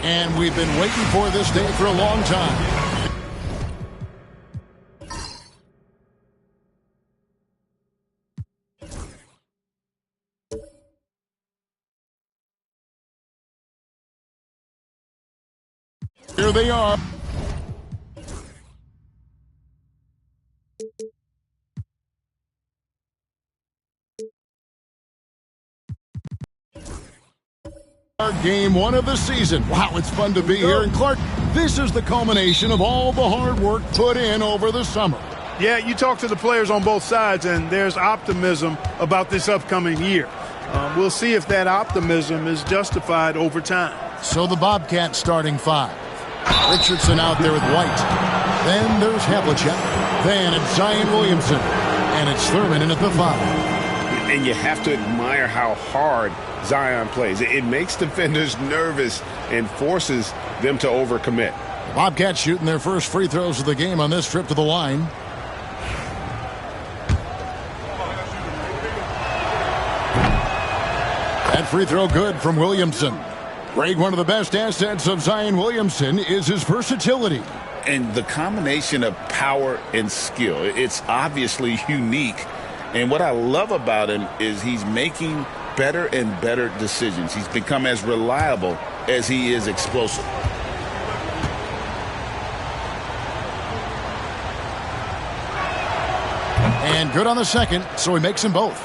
And we've been waiting for this day for a long time. Here they are. Game one of the season. Wow, it's fun to be here. And Clark, this is the culmination of all the hard work put in over the summer. Yeah, you talk to the players on both sides, and there's optimism about this upcoming year. We'll see if that optimism is justified over time. So the Bobcats starting five. Richardson out there with White. Then there's Havlicek. Then it's Zion Williamson. And it's Thurman in at the five. And you have to admire how hard Zion plays. It makes defenders nervous and forces them to overcommit. Bobcats shooting their first free throws of the game on this trip to the line. That free throw good from Williamson. Greg, one of the best assets of Zion Williamson is his versatility. And the combination of power and skill, it's obviously unique. And what I love about him is he's making better and better decisions. He's become as reliable as he is explosive. And good on the second, so he makes them both.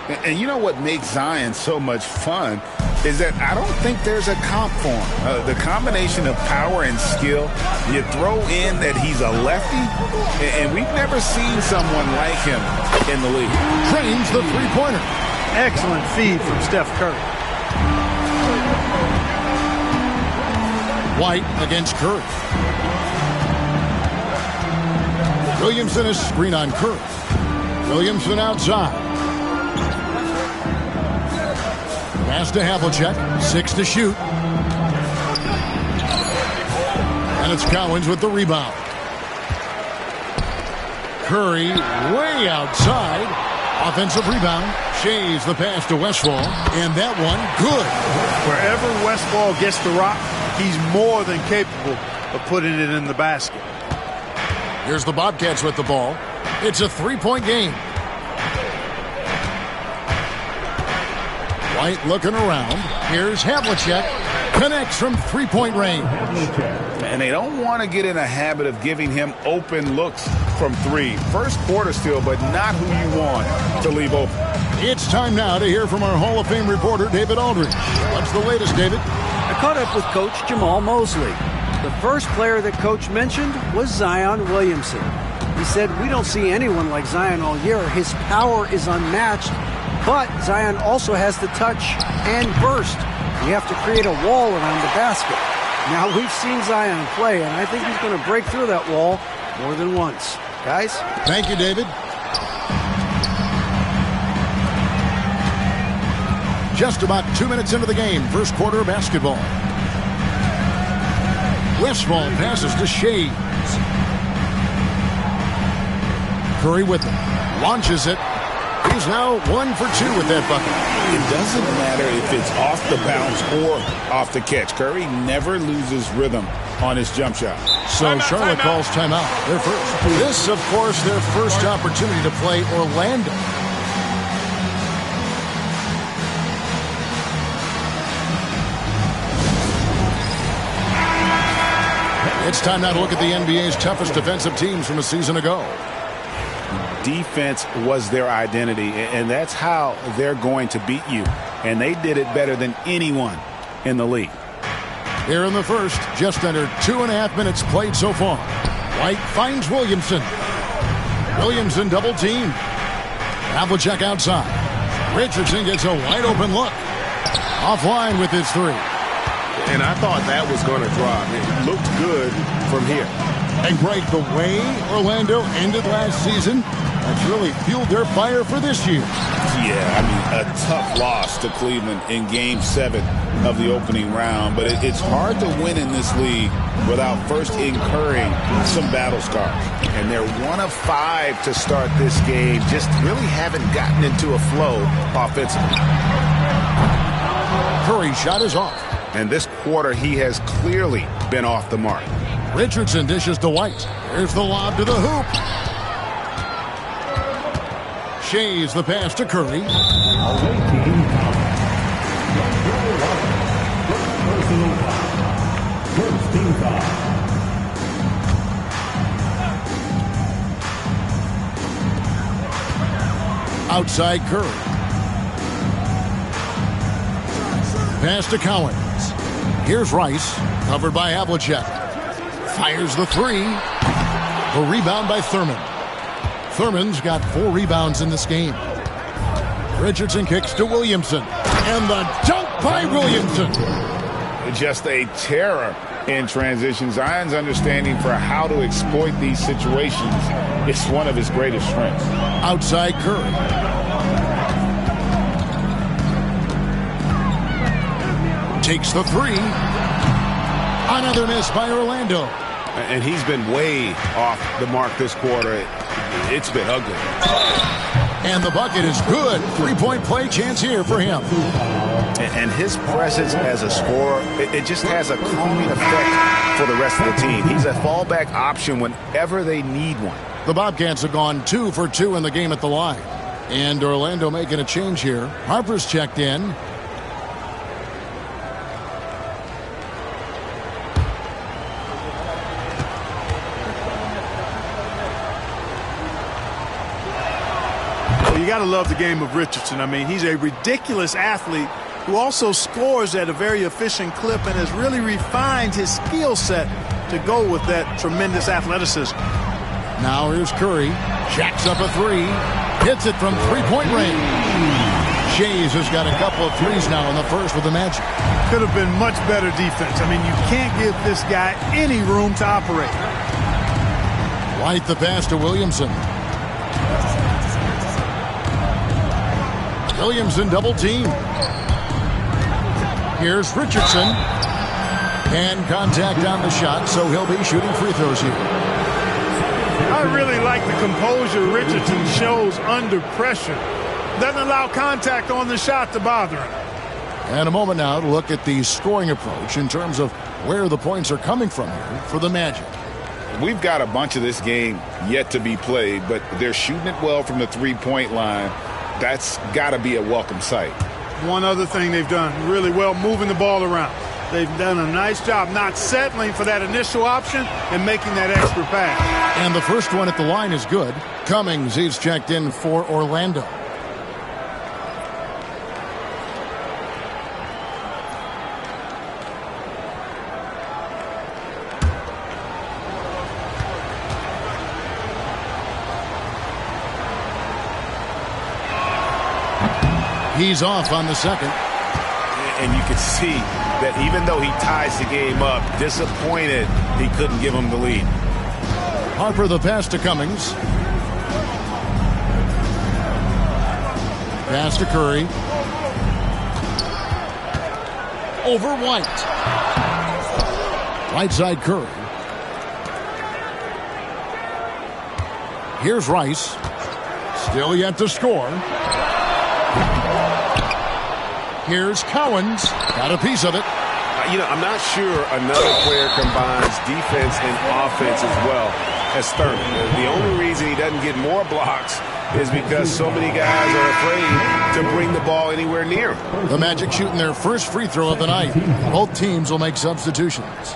And you know what makes Zion so much fun is that I don't think there's a comp for him. The combination of power and skill, you throw in that he's a lefty, and we've never seen someone like him in the league. Drains the three-pointer. Excellent feed from Steph Curry. White against Curry. Williamson is screen on Curry. Williamson outside. Pass to Havlicek. 6 to shoot. And it's Cowens with the rebound. Curry way outside. Offensive rebound. Shays the pass to Westfall. And that one good. Wherever Westfall gets the rock, he's more than capable of putting it in the basket. Here's the Bobcats with the ball. It's a three-point game. White looking around. Here's Havlicek. Connects from three-point range. And they don't want to get in a habit of giving him open looks from three. First quarter still, but not who you want to leave open. It's time now to hear from our Hall of Fame reporter, David Aldridge. What's the latest, David? I caught up with Coach Jamal Mosley. The first player that Coach mentioned was Zion Williamson. He said, we don't see anyone like Zion all year. His power is unmatched, but Zion also has the touch and burst. You have to create a wall around the basket. Now, we've seen Zion play, and I think he's going to break through that wall more than once. Guys? Thank you, David. Just about 2 minutes into the game, first quarter of basketball. Westfall passes to Shades. Curry with it. Launches it. He's now 1 for 2 with that bucket. It doesn't matter if it's off the bounce or off the catch. Curry never loses rhythm on his jump shot. So Charlotte calls timeout. Their first. This, of course, their first opportunity to play Orlando. It's time now to look at the NBA's toughest defensive teams from a season ago. Defense was their identity, and that's how they're going to beat you. And they did it better than anyone in the league. Here in the first, just under 2.5 minutes played so far. White finds Williamson. Williamson double teamed. Havlicek outside. Richardson gets a wide open look. Offline with his three. And I thought that was going to drop. It looked good from here. And Greg, the way Orlando ended last season, that's really fueled their fire for this year. Yeah, I mean, a tough loss to Cleveland in Game 7 of the opening round. But it's hard to win in this league without first incurring some battle scars. And they're 1 of 5 to start this game. Just really haven't gotten into a flow offensively. Curry's shot is off. And this quarter, he has clearly been off the mark. Richardson dishes to White. There's the lob to the hoop. Shays the pass to Curry. Outside Curry. Pass to Cowens. Here's Rice, covered by Havlicek. Fires the three. The rebound by Thurman. Thurman's got 4 rebounds in this game. Richardson kicks to Williamson. And the dunk by Williamson. Just a terror in transition. Zion's understanding for how to exploit these situations is one of his greatest strengths. Outside Curry. Takes the three. Another miss by Orlando. And he's been way off the mark this quarter. It's been ugly. And the bucket is good. 3-point play chance here for him. And his presence as a scorer, it just has a calming effect for the rest of the team. He's a fallback option whenever they need one. The Bobcats have gone 2 for 2 in the game at the line. And Orlando making a change here. Harper's checked in. Well, you got to love the game of Richardson. I mean, he's a ridiculous athlete who also scores at a very efficient clip and has really refined his skill set to go with that tremendous athleticism. Now here's Curry. Jacks up a three. Hits it from three-point range. Shays has got a couple of threes now in the first with the Magic. Could have been much better defense. I mean, you can't give this guy any room to operate. White the pass to Williamson. Williamson double team. Here's Richardson. And contact on the shot, so he'll be shooting free throws here. I really like the composure Richardson shows under pressure. Doesn't allow contact on the shot to bother him. And a moment now to look at the scoring approach in terms of where the points are coming from here for the Magic. We've got a bunch of this game yet to be played, but they're shooting it well from the three-point line. That's got to be a welcome sight. One other thing they've done really well, moving the ball around. They've done a nice job not settling for that initial option and making that extra pass. And the first one at the line is good. Cummings, he's checked in for Orlando. He's off on the second. And you can see that even though he ties the game up, disappointed he couldn't give him the lead. Harper the pass to Cummings. Pass to Curry. Over White. Right side Curry. Here's Rice. Still yet to score. Here's Cowens. Got a piece of it. You know, I'm not sure another player combines defense and offense as well as Thurman. The only reason he doesn't get more blocks is because so many guys are afraid to bring the ball anywhere near him. The Magic shooting their first free throw of the night. Both teams will make substitutions.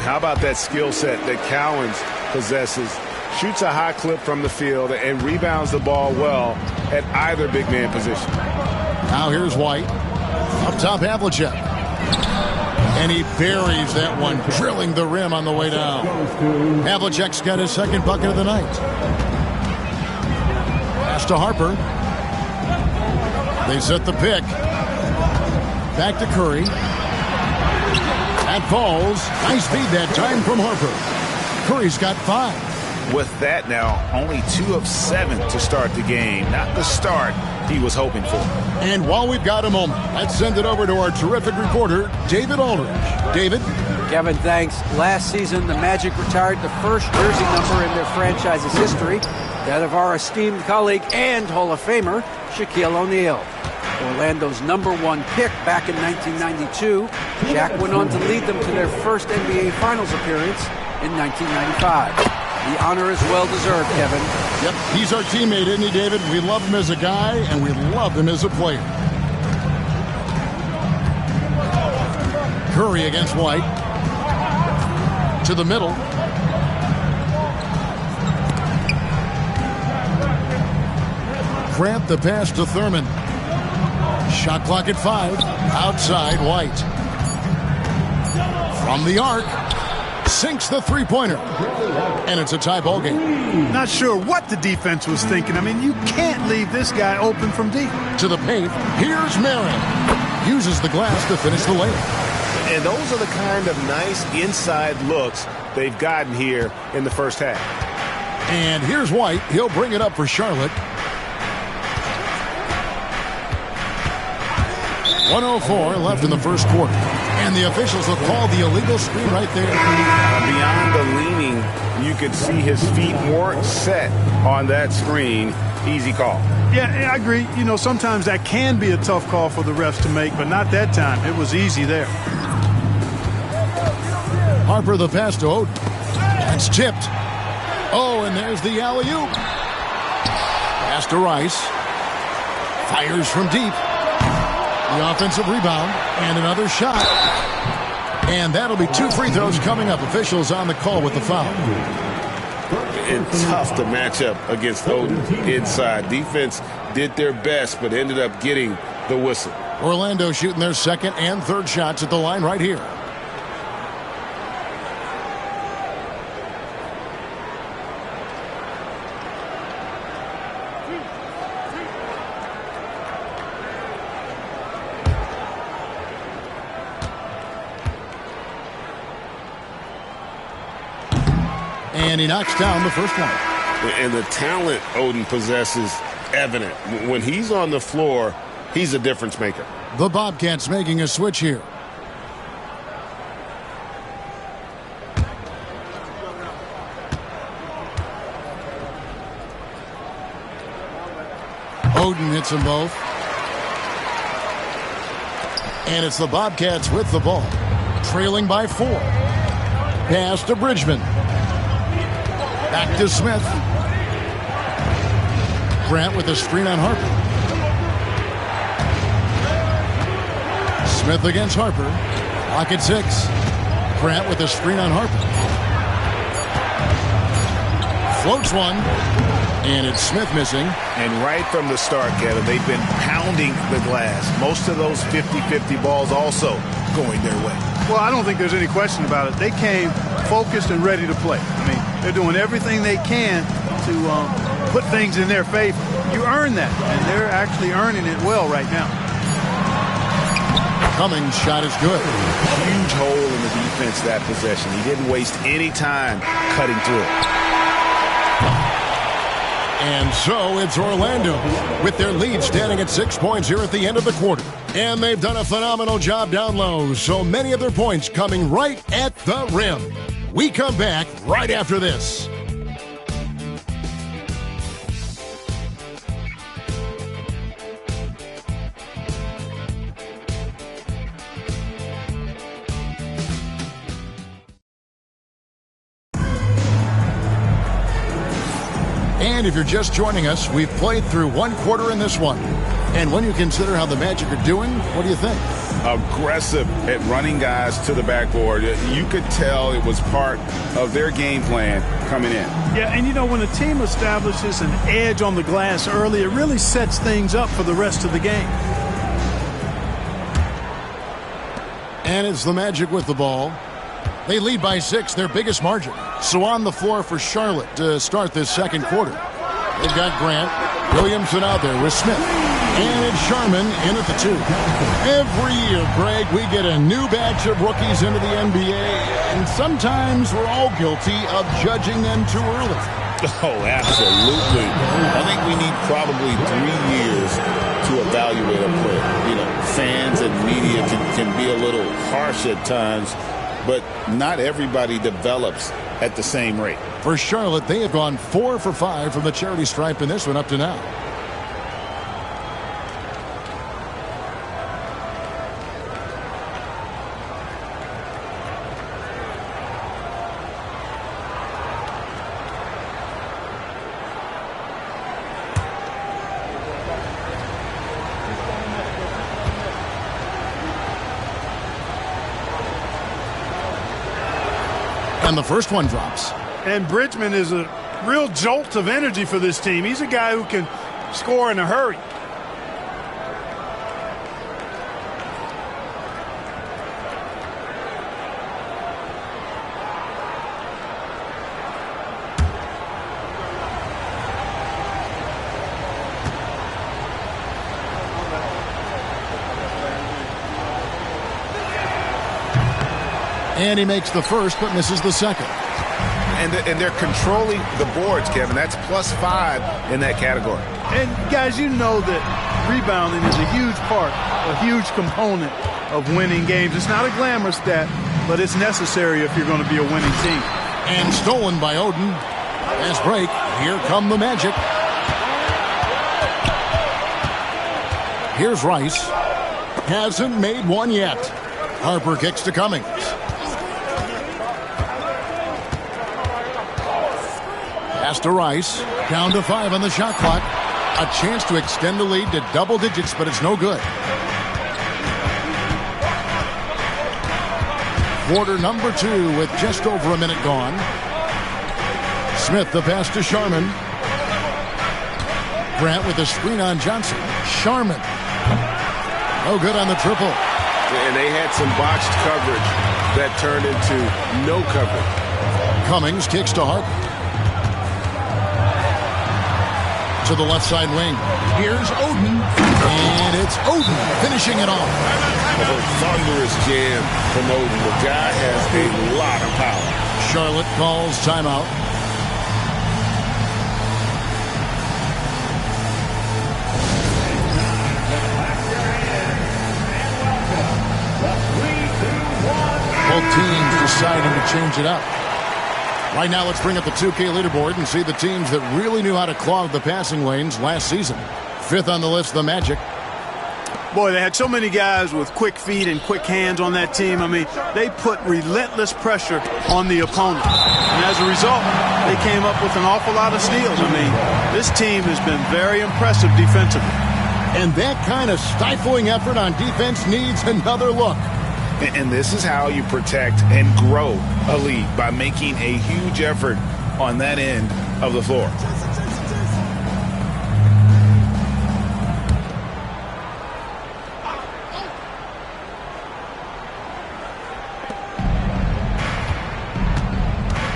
How about that skill set that Cowens possesses? Shoots a high clip from the field and rebounds the ball well at either big man position. Now here's White. Up top, Havlicek. And he buries that one, drilling the rim on the way down. Havlicek's got his second bucket of the night. Pass to Harper. They set the pick. Back to Curry. That falls. Nice feed that time from Harper. Curry's got 5. With that now, only 2 of 7 to start the game. Not the start he was hoping for. And while we've got a moment, let's send it over to our terrific reporter, David Aldridge. David? Kevin, thanks. Last season, the Magic retired the first jersey number in their franchise's history, that of our esteemed colleague and Hall of Famer, Shaquille O'Neal. Orlando's #1 pick back in 1992, Shaq went on to lead them to their first NBA Finals appearance in 1995. The honor is well-deserved, Kevin. Yep, he's our teammate, isn't he, David? We love him as a guy, and we love him as a player. Curry against White. To the middle. Grant the pass to Thurman. Shot clock at 5. Outside White. From the arc. Sinks the three-pointer. And it's a tie ball game. Not sure what the defense was thinking. I mean, you can't leave this guy open from deep. To the paint. Here's Marin. Uses the glass to finish the layup. And those are the kind of nice inside looks they've gotten here in the first half. And here's White. He'll bring it up for Charlotte. 1:04 left in the first quarter. And the officials will call the illegal screen right there. Beyond the leaning, you could see his feet weren't set on that screen. Easy call. Yeah, I agree. You know, sometimes that can be a tough call for the refs to make, but not that time. It was easy there. Harper the pass to Oden. That's tipped. Oh, and there's the alley-oop. Pass to Rice. Fires from deep. The offensive rebound and another shot. And that'll be 2 free throws coming up. Officials on the call with the foul. And tough to match up against Oden inside. Defense did their best, but ended up getting the whistle. Orlando shooting their second and third shots at the line right here. And he knocks down the first one. And the talent Oden possesses evident. When he's on the floor, he's a difference maker. The Bobcats making a switch here. Oden hits them both. And it's the Bobcats with the ball. Trailing by 4. Pass to Bridgman. Back to Smith. Grant with a screen on Harper. Smith against Harper. Lock at 6. Grant with a screen on Harper. Floats one. And it's Smith missing. And right from the start, Kevin, they've been pounding the glass. Most of those 50-50 balls also going their way. Well, I don't think there's any question about it. They came focused and ready to play. I mean, they're doing everything they can to put things in their favor. You earn that, and they're actually earning it well right now. Cummings' shot is good. Huge hole in the defense that possession. He didn't waste any time cutting through it. And so it's Orlando with their lead standing at 6 points here at the end of the quarter. And they've done a phenomenal job down low, so many of their points coming right at the rim. We come back right after this. And if you're just joining us, we've played through 1 quarter in this one. And when you consider how the Magic are doing, what do you think? Aggressive at running guys to the backboard. You could tell it was part of their game plan coming in. Yeah, and you know, when a team establishes an edge on the glass early, it really sets things up for the rest of the game. And it's the Magic with the ball. They lead by 6, their biggest margin. So on the floor for Charlotte to start this second quarter. They've got Grant, Williamson out there with Smith. And it's Sharman in at the 2. Every year, Greg, we get a new batch of rookies into the NBA, and sometimes we're all guilty of judging them too early. Oh, absolutely. I think we need probably 3 years to evaluate a player. You know, fans and media can be a little harsh at times, but not everybody develops at the same rate. For Charlotte, they have gone 4 for 5 from the charity stripe in this one up to now. And the first one drops. And Bridgman is a real jolt of energy for this team. He's a guy who can score in a hurry. And he makes the first, but misses the second. And they're controlling the boards, Kevin. That's +5 in that category. And, guys, you know that rebounding is a huge part, a huge component of winning games. It's not a glamour stat, but it's necessary if you're going to be a winning team. And stolen by Oden. Fast break. Here come the Magic. Here's Rice. Hasn't made one yet. Harper kicks to Cummings. Pass to Rice. Down to 5 on the shot clock. A chance to extend the lead to double digits, but it's no good. Quarter number 2 with just over a minute gone. Smith the pass to Sharman. Grant with the screen on Johnson. Sharman. No good on the triple. And they had some botched coverage that turned into no coverage. Cummings kicks to Harper. To the left side wing. Here's Oden. And it's Oden finishing it off. A thunderous jam from Oden. The guy has a lot of power. Charlotte calls timeout. Both teams deciding to change it up. Right now, let's bring up the 2K leaderboard and see the teams that really knew how to clog the passing lanes last season. 5th on the list, the Magic. Boy, they had so many guys with quick feet and quick hands on that team. I mean, they put relentless pressure on the opponent. And as a result, they came up with an awful lot of steals. I mean, this team has been very impressive defensively. And that kind of stifling effort on defense needs another look. And this is how you protect and grow a lead, by making a huge effort on that end of the floor.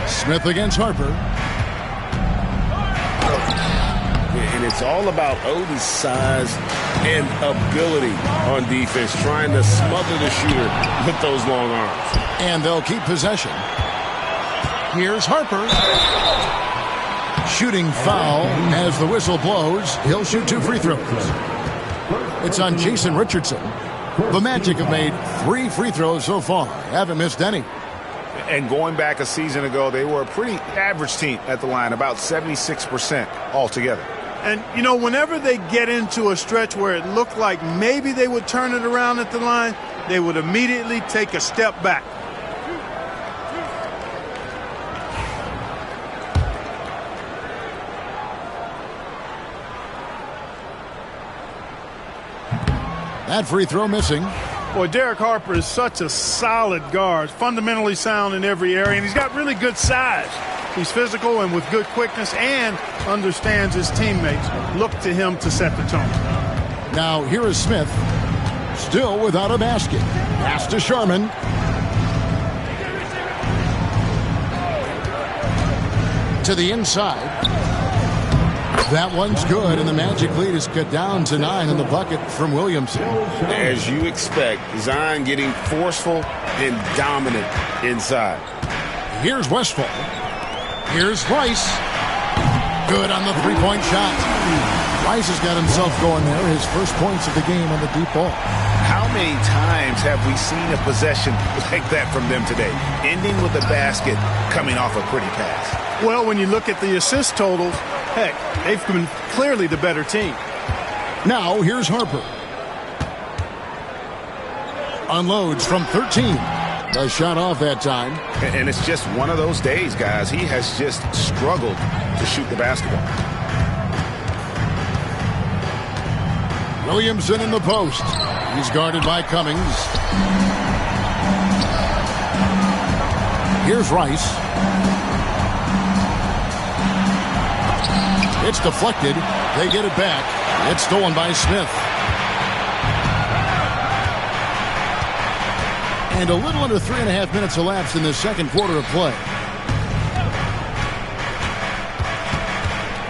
Smith against Harper. And it's all about Oden's size and ability on defense, trying to smother the shooter with those long arms. And they'll keep possession. Here's Harper. Shooting foul as the whistle blows. He'll shoot 2 free throws. It's on Jason Richardson. The Magic have made 3 free throws so far. Haven't missed any. And going back a season ago, they were a pretty average team at the line, about 76% altogether. And, you know, whenever they get into a stretch where it looked like maybe they would turn it around at the line, they would immediately take a step back. That free throw missing. Boy, Derek Harper is such a solid guard, fundamentally sound in every area, and he's got really good size. He's physical and with good quickness and understands his teammates. Look to him to set the tone. Now here is Smith, still without a basket. Pass to Sharman. To the inside. That one's good, and the Magic lead is cut down to 9 in the bucket from Williamson. As you expect, Zion getting forceful and dominant inside. Here's Westphal. Here's Rice. Good on the three-point shot. Rice has got himself going there. His first points of the game on the deep ball. How many times have we seen a possession like that from them today, ending with a basket coming off a pretty pass? Well, when you look at the assist totals, heck, they've been clearly the better team. Now here's Harper. Unloads from 13. A shot off that time. And it's just one of those days, guys. He has just struggled to shoot the basketball. Williamson in the post. He's guarded by Cummings. Here's Rice. It's deflected. They get it back. It's stolen by Smith. And a little under 3.5 minutes elapsed in the second quarter of play.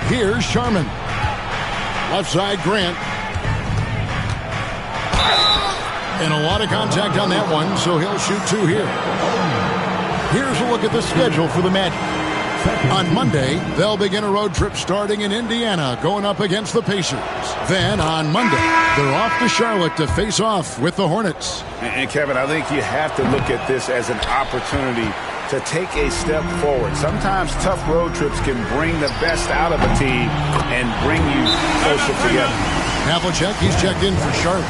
Here's Sharman. Left side, Grant. And a lot of contact on that one, so he'll shoot 2 here. Here's a look at the schedule for the Magic. On Monday, they'll begin a road trip starting in Indiana, going up against the Pacers. Then on Monday, they're off to Charlotte to face off with the Hornets. And Kevin, I think you have to look at this as an opportunity to take a step forward. Sometimes tough road trips can bring the best out of a team and bring you closer together. Havlicek, he's checked in for Charlotte.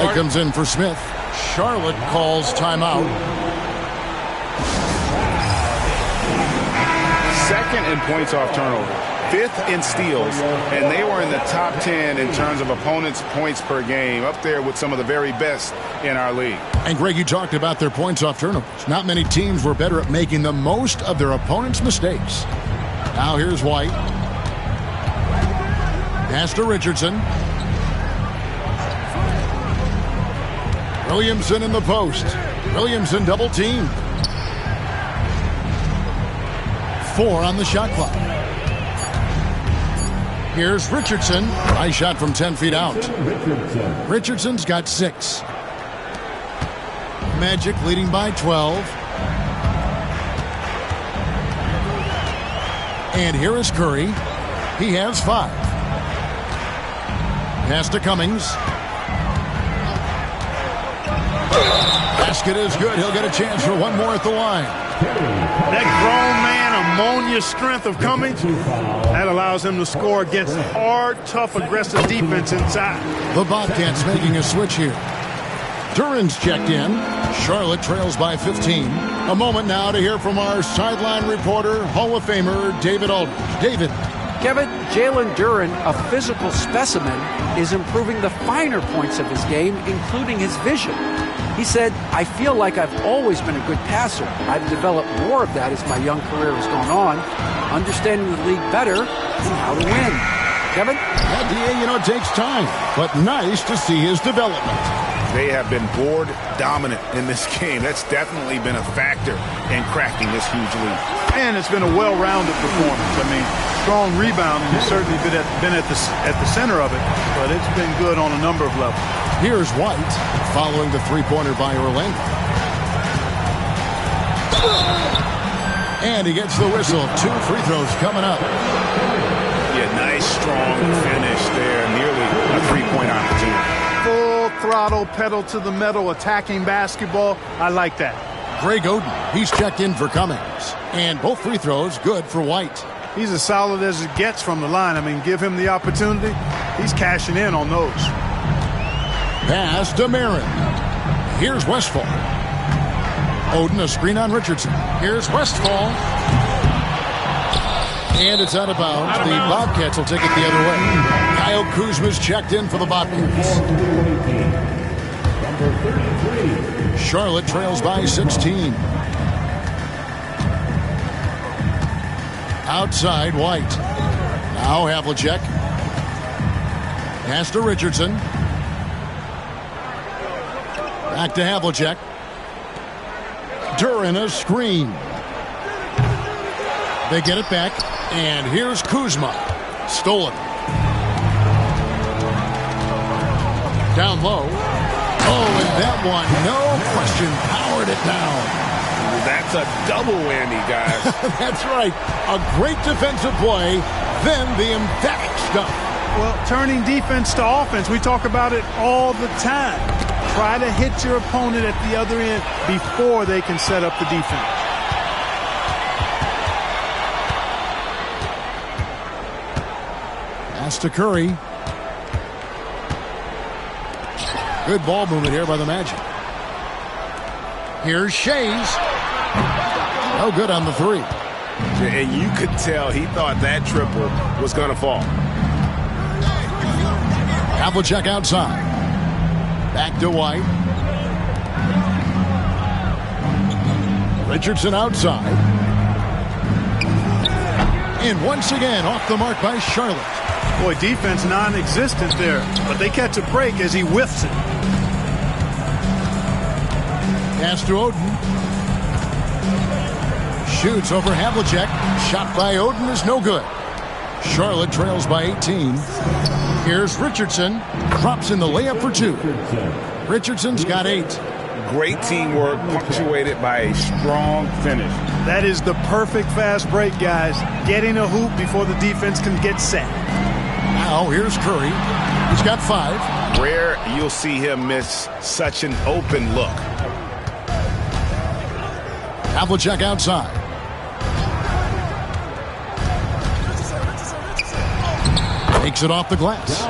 White comes in for Smith. Charlotte calls timeout. Second in points off turnover. 5th in steals, and they were in the top 10 in terms of opponents' points per game, up there with some of the very best in our league. And Greg, you talked about their points off turnovers. Not many teams were better at making the most of their opponent's mistakes. Now here's White. Pass to Richardson. Williamson in the post. Williamson double team. 4 on the shot clock. Here's Richardson. Nice shot from 10 feet out. Richardson's got 6. Magic leading by 12. And here is Curry. He has 5. Pass to Cummings. Basket is good. He'll get a chance for one more at the line. That grown man ammonia strength of Cummings, that allows him to score against hard, tough, aggressive defense inside. The Bobcats making a switch here. Duran's checked in. Charlotte trails by 15. A moment now to hear from our sideline reporter, Hall of Famer David Aldridge. David. Kevin, Jalen Duren, a physical specimen, is improving the finer points of his game, including his vision. He said, I feel like I've always been a good passer. I've developed more of that as my young career has gone on, understanding the league better and how to win. Kevin? Yeah, DA, it takes time, but nice to see his development. They have been board dominant in this game. That's definitely been a factor in cracking this huge lead. And it's been a well-rounded performance. I mean, strong rebounding has certainly been at the center of it, but it's been good on a number of levels. Here's White following the three-pointer by Orlando. And he gets the whistle. 2 free throws coming up. Yeah, nice, strong finish there. Nearly a three-point opportunity. Full throttle, pedal to the metal, attacking basketball. I like that. Greg Oden, he's checked in for Cummings. And both free throws good for White. He's as solid as it gets from the line. I mean, give him the opportunity. He's cashing in on those. Pass to Marin. Here's Westphal. Oden, a screen on Richardson. Here's Westphal. And it's out of bounds. The Bobcats will take it the other way. Kyle Kuzma's checked in for the Bobcats. Charlotte trails by 16. Outside, White. Now Havlicek. Pass to Richardson. Back to Havlicek. Duren, a screen. They get it back. And here's Kuzma. Stolen. Down low. Oh, and that one, no question, powered it down. That's a double whammy, guys. That's right. A great defensive play, then the emphatic stuff. Well, turning defense to offense, we talk about it all the time. Try to hit your opponent at the other end before they can set up the defense. Pass to Curry. Good ball movement here by the Magic. Here's Shays. No good on the 3. And you could tell he thought that triple was going to fall. Havlicek outside. Back to White. Richardson outside. And once again, off the mark by Charlotte. Boy, defense non-existent there, but they catch a break as he whiffs it. Pass to Oden. Shoots over Havlicek. Shot by Oden is no good. Charlotte trails by 18. Here's Richardson. Drops in the layup for 2. Richardson's got 8. Great teamwork punctuated by a strong finish. That is the perfect fast break, guys. Getting a hoop before the defense can get set. Now here's Curry. He's got 5. Rare you'll see him miss such an open look. Havlicek outside. Takes it off the glass.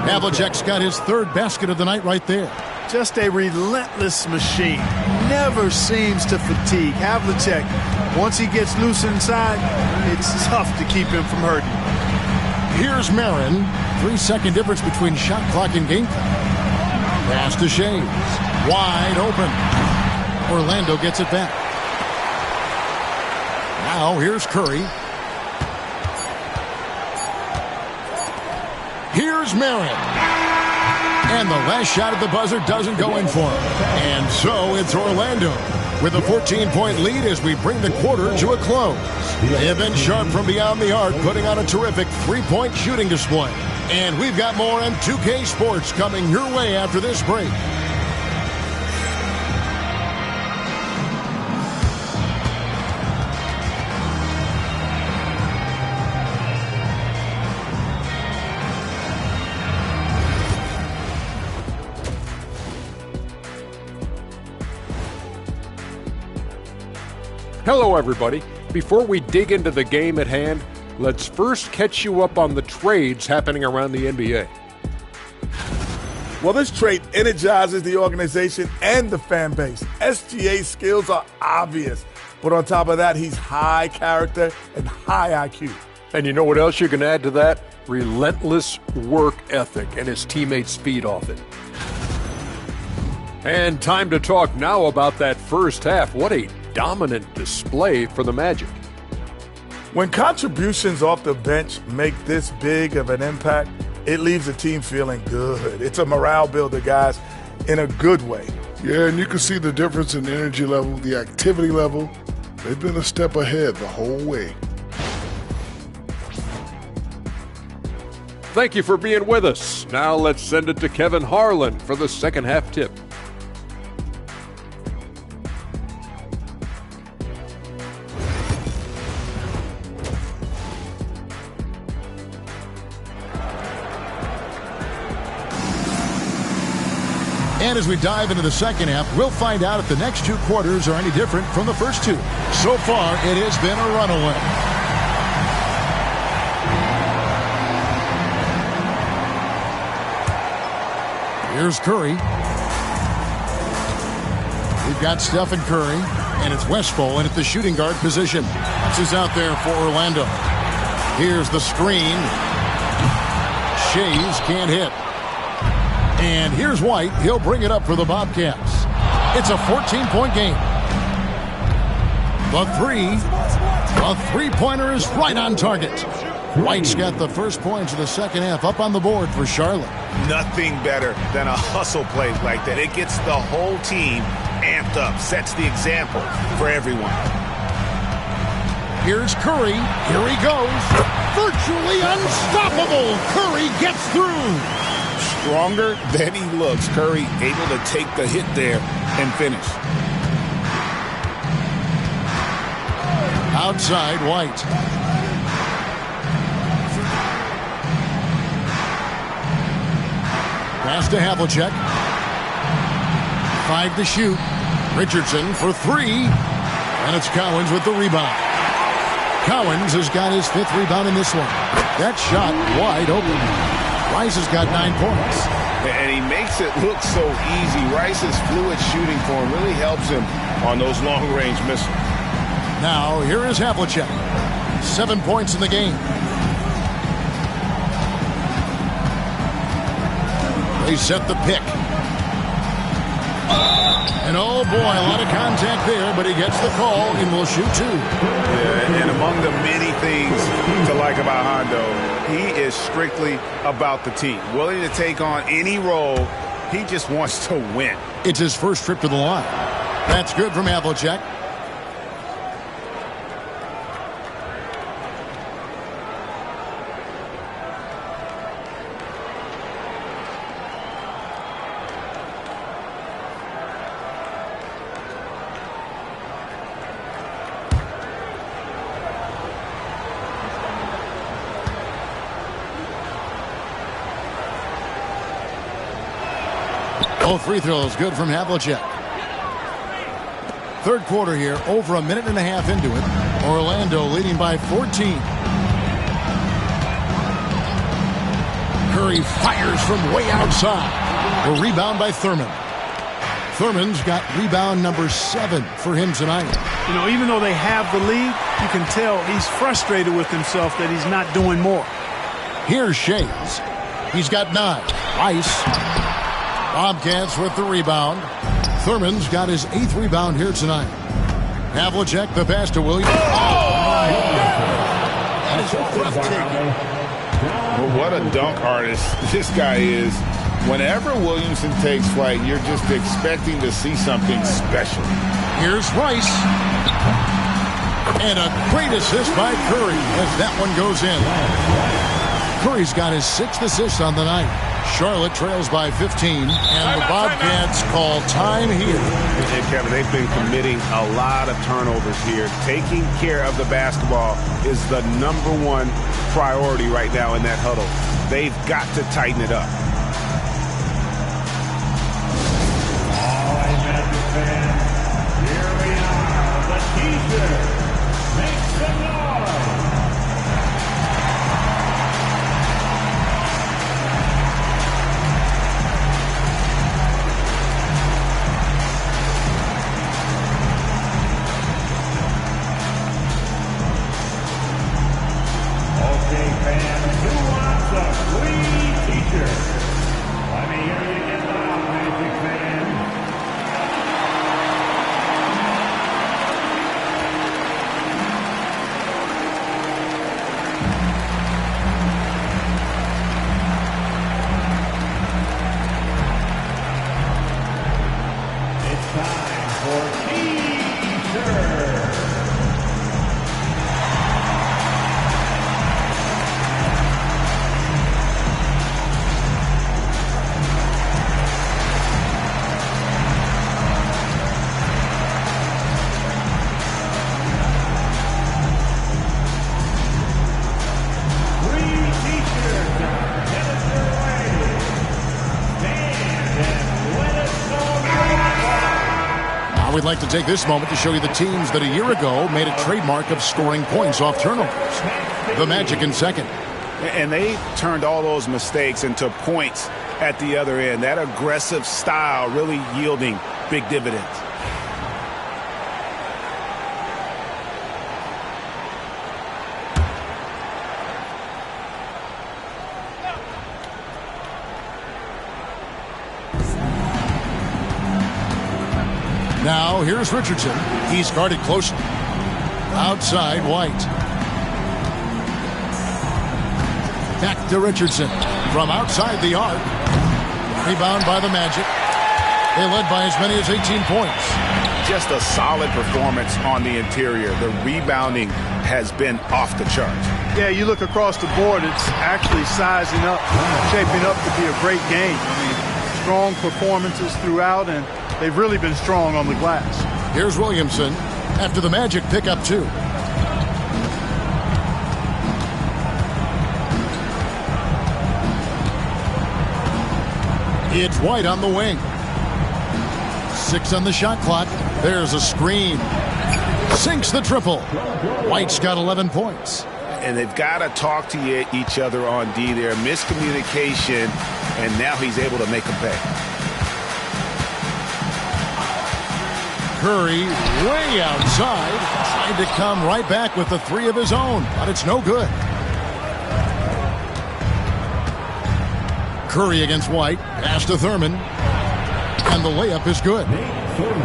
Havlicek's got his 3rd basket of the night right there. Just a relentless machine. Never seems to fatigue. Havlicek, once he gets loose inside, it's tough to keep him from hurting. Here's Marin. 3-second difference between shot clock and game clock. Pass to Shays. Wide open. Orlando gets it back. Now here's Curry. Here's Marin. And the last shot at the buzzer doesn't go in for him. And so it's Orlando with a 14-point lead as we bring the quarter to a close. They have been sharp from beyond the arc, putting on a terrific three-point shooting display. And we've got more on 2K Sports coming your way after this break. Hello, everybody. Before we dig into the game at hand, let's first catch you up on the trades happening around the NBA. Well, this trade energizes the organization and the fan base. SGA's skills are obvious, but on top of that, he's high character and high IQ. And you know what else you can add to that? Relentless work ethic, and his teammates feed off it. And time to talk now about that first half. What a dominant display for the Magic. When contributions off the bench make this big of an impact, it leaves the team feeling good. It's a morale builder, guys, in a good way. Yeah, and you can see the difference in the energy level, the activity level. They've been a step ahead the whole way. Thank you for being with us. Now let's send it to Kevin Harlan for the second half tip. And as we dive into the second half, we'll find out if the next two quarters are any different from the first two. So far, it has been a runaway. Here's Curry. We've got Stephen Curry, and it's Westphal in at the shooting guard position. This is out there for Orlando. Here's the screen. Shays can't hit. And here's White. He'll bring it up for the Bobcats. It's a 14-point game. The three-pointer is right on target. White's got the first points of the second half up on the board for Charlotte. Nothing better than a hustle play like that. It gets the whole team amped up, sets the example for everyone. Here's Curry. Here he goes. Virtually unstoppable. Curry gets through. Stronger than he looks. Curry able to take the hit there and finish. Outside, White. Pass to Havlicek. 5 to shoot. Richardson for 3. And it's Cowens with the rebound. Cowens has got his 5th rebound in this one. That shot wide open. Rice has got 9 points. And he makes it look so easy. Rice's fluid shooting form really helps him on those long-range missiles. Now, here is Havlicek. 7 points in the game. They set the pick. And oh boy, a lot of contact there, but he gets the call and will shoot 2. Yeah, and among the many things to like about Hondo, he is strictly about the team. Willing to take on any role. He just wants to win. It's his first trip to the line. That's good from Havlicek. Both free throws good from Havlicek. Third quarter here, over a minute and a half into it. Orlando leading by 14. Curry fires from way outside. The rebound by Thurman. Thurman's got rebound number 7 for him tonight. You know, even though they have the lead, you can tell he's frustrated with himself that he's not doing more. Here's Shays. He's got 9. Rice. Bobcats with the rebound. Thurman's got his 8th rebound here tonight. Havlicek, the pass to Williams. That is breathtaking. Well, what a dunk artist this guy is. Whenever Williamson takes flight, you're just expecting to see something special. Here's Rice. And a great assist by Curry as that one goes in. Curry's got his 6th assist on the night. Charlotte trails by 15, and the Bobcats call time here. And Kevin, they've been committing a lot of turnovers here. Taking care of the basketball is the #1 priority right now in that huddle. They've got to tighten it up. All right, Magic fans, here we are. The teaser makes some noise. Okay, fans, who wants a free t-shirt? Let me hear you get loud, Magic fans. It's time for t-shirt. We'd like to take this moment to show you the teams that a year ago made a trademark of scoring points off turnovers. The Magic in second. And they turned all those mistakes into points at the other end. That aggressive style really yielding big dividends. Now, here's Richardson. He's guarded closely. Outside, White. Back to Richardson. From outside the arc. Rebound by the Magic. They led by as many as 18 points. Just a solid performance on the interior. The rebounding has been off the charts. Yeah, you look across the board, it's actually sizing up, shaping up to be a great game. I mean, strong performances throughout, and they've really been strong on the glass. Here's Williamson after the Magic pick up 2. It's White on the wing. 6 on the shot clock. There's a screen. Sinks the triple. White's got 11 points. And they've got to talk to each other on D there. Miscommunication, and now he's able to make them pay. Curry way outside. Tried to come right back with the 3 of his own, but it's no good. Curry against White. Pass to Thurman. And the layup is good.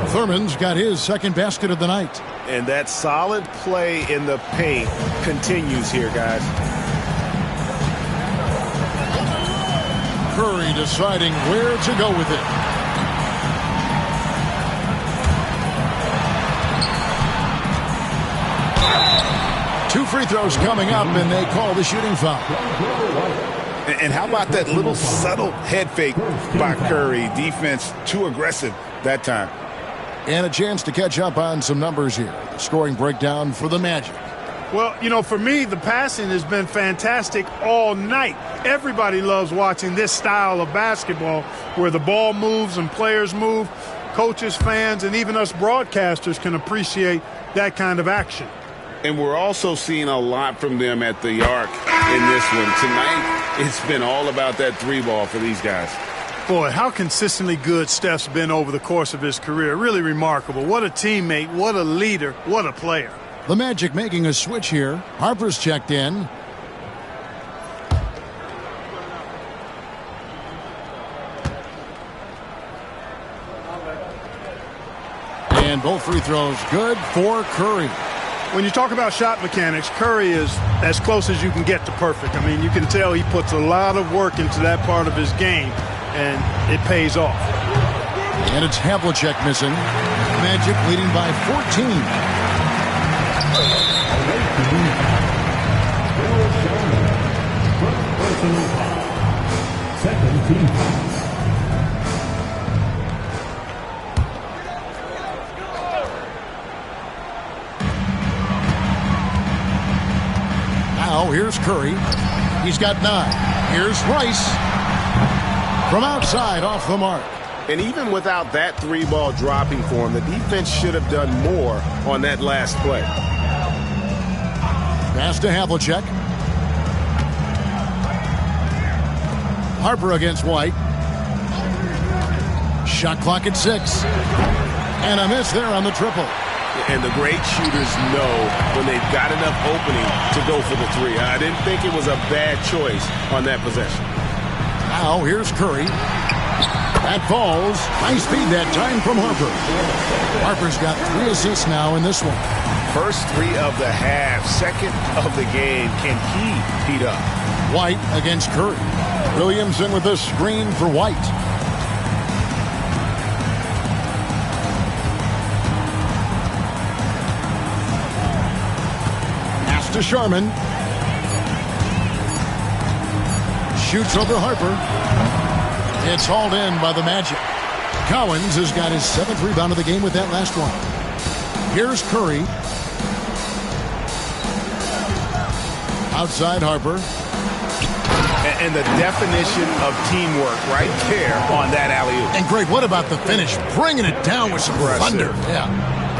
Thurman's got his 2nd basket of the night. And that solid play in the paint continues here, guys. Curry deciding where to go with it. Two free throws coming up, and they call the shooting foul. And how about that little subtle head fake by Curry? Defense too aggressive that time. And a chance to catch up on some numbers here. The scoring breakdown for the Magic. Well, you know, for me, the passing has been fantastic all night. Everybody loves watching this style of basketball where the ball moves and players move. Coaches, fans, and even us broadcasters can appreciate that kind of action. And we're also seeing a lot from them at the arc in this one. Tonight, it's been all about that 3-ball for these guys. Boy, how consistently good Steph's been over the course of his career. Really remarkable. What a teammate, what a leader, what a player. The Magic making a switch here. Harper's checked in. And both free throws good for Curry. When you talk about shot mechanics, Curry is as close as you can get to perfect. I mean, you can tell he puts a lot of work into that part of his game, and it pays off. And it's Havlicek missing. Magic leading by 14. Second team foul. Now here's Curry. He's got 9. Here's Rice. From outside, off the mark. And even without that 3-ball dropping for him, the defense should have done more on that last play. Pass to Havlicek. Harper against White. Shot clock at 6. And a miss there on the triple. And the great shooters know when they've got enough opening to go for the 3. I didn't think it was a bad choice on that possession. Now here's Curry. That falls. Nice feed that time from Harper. Harper's got 3 assists now in this one. First 3 of the half, second of the game. Can he heat up? White against Curry. Williamson with a screen for White. Pass to Sharman. Shoots over Harper. It's hauled in by the Magic. Cowens has got his 7th rebound of the game with that last one. Here's Curry. Outside Harper. And the definition of teamwork right there on that alley-oop. And Greg, what about the finish? Bringing it down with some thunder. Yeah.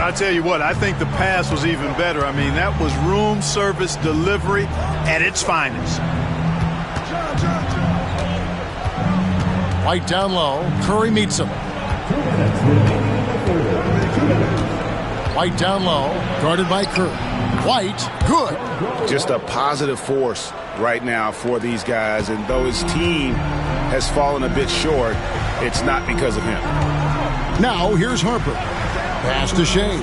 I tell you what, I think the pass was even better. I mean, that was room service delivery at its finest. White down low. Curry meets him. White down low. Guarded by Curry. White, good. Just a positive force right now for these guys. And though his team has fallen a bit short, it's not because of him. Now here's Harper. Pass to Shades.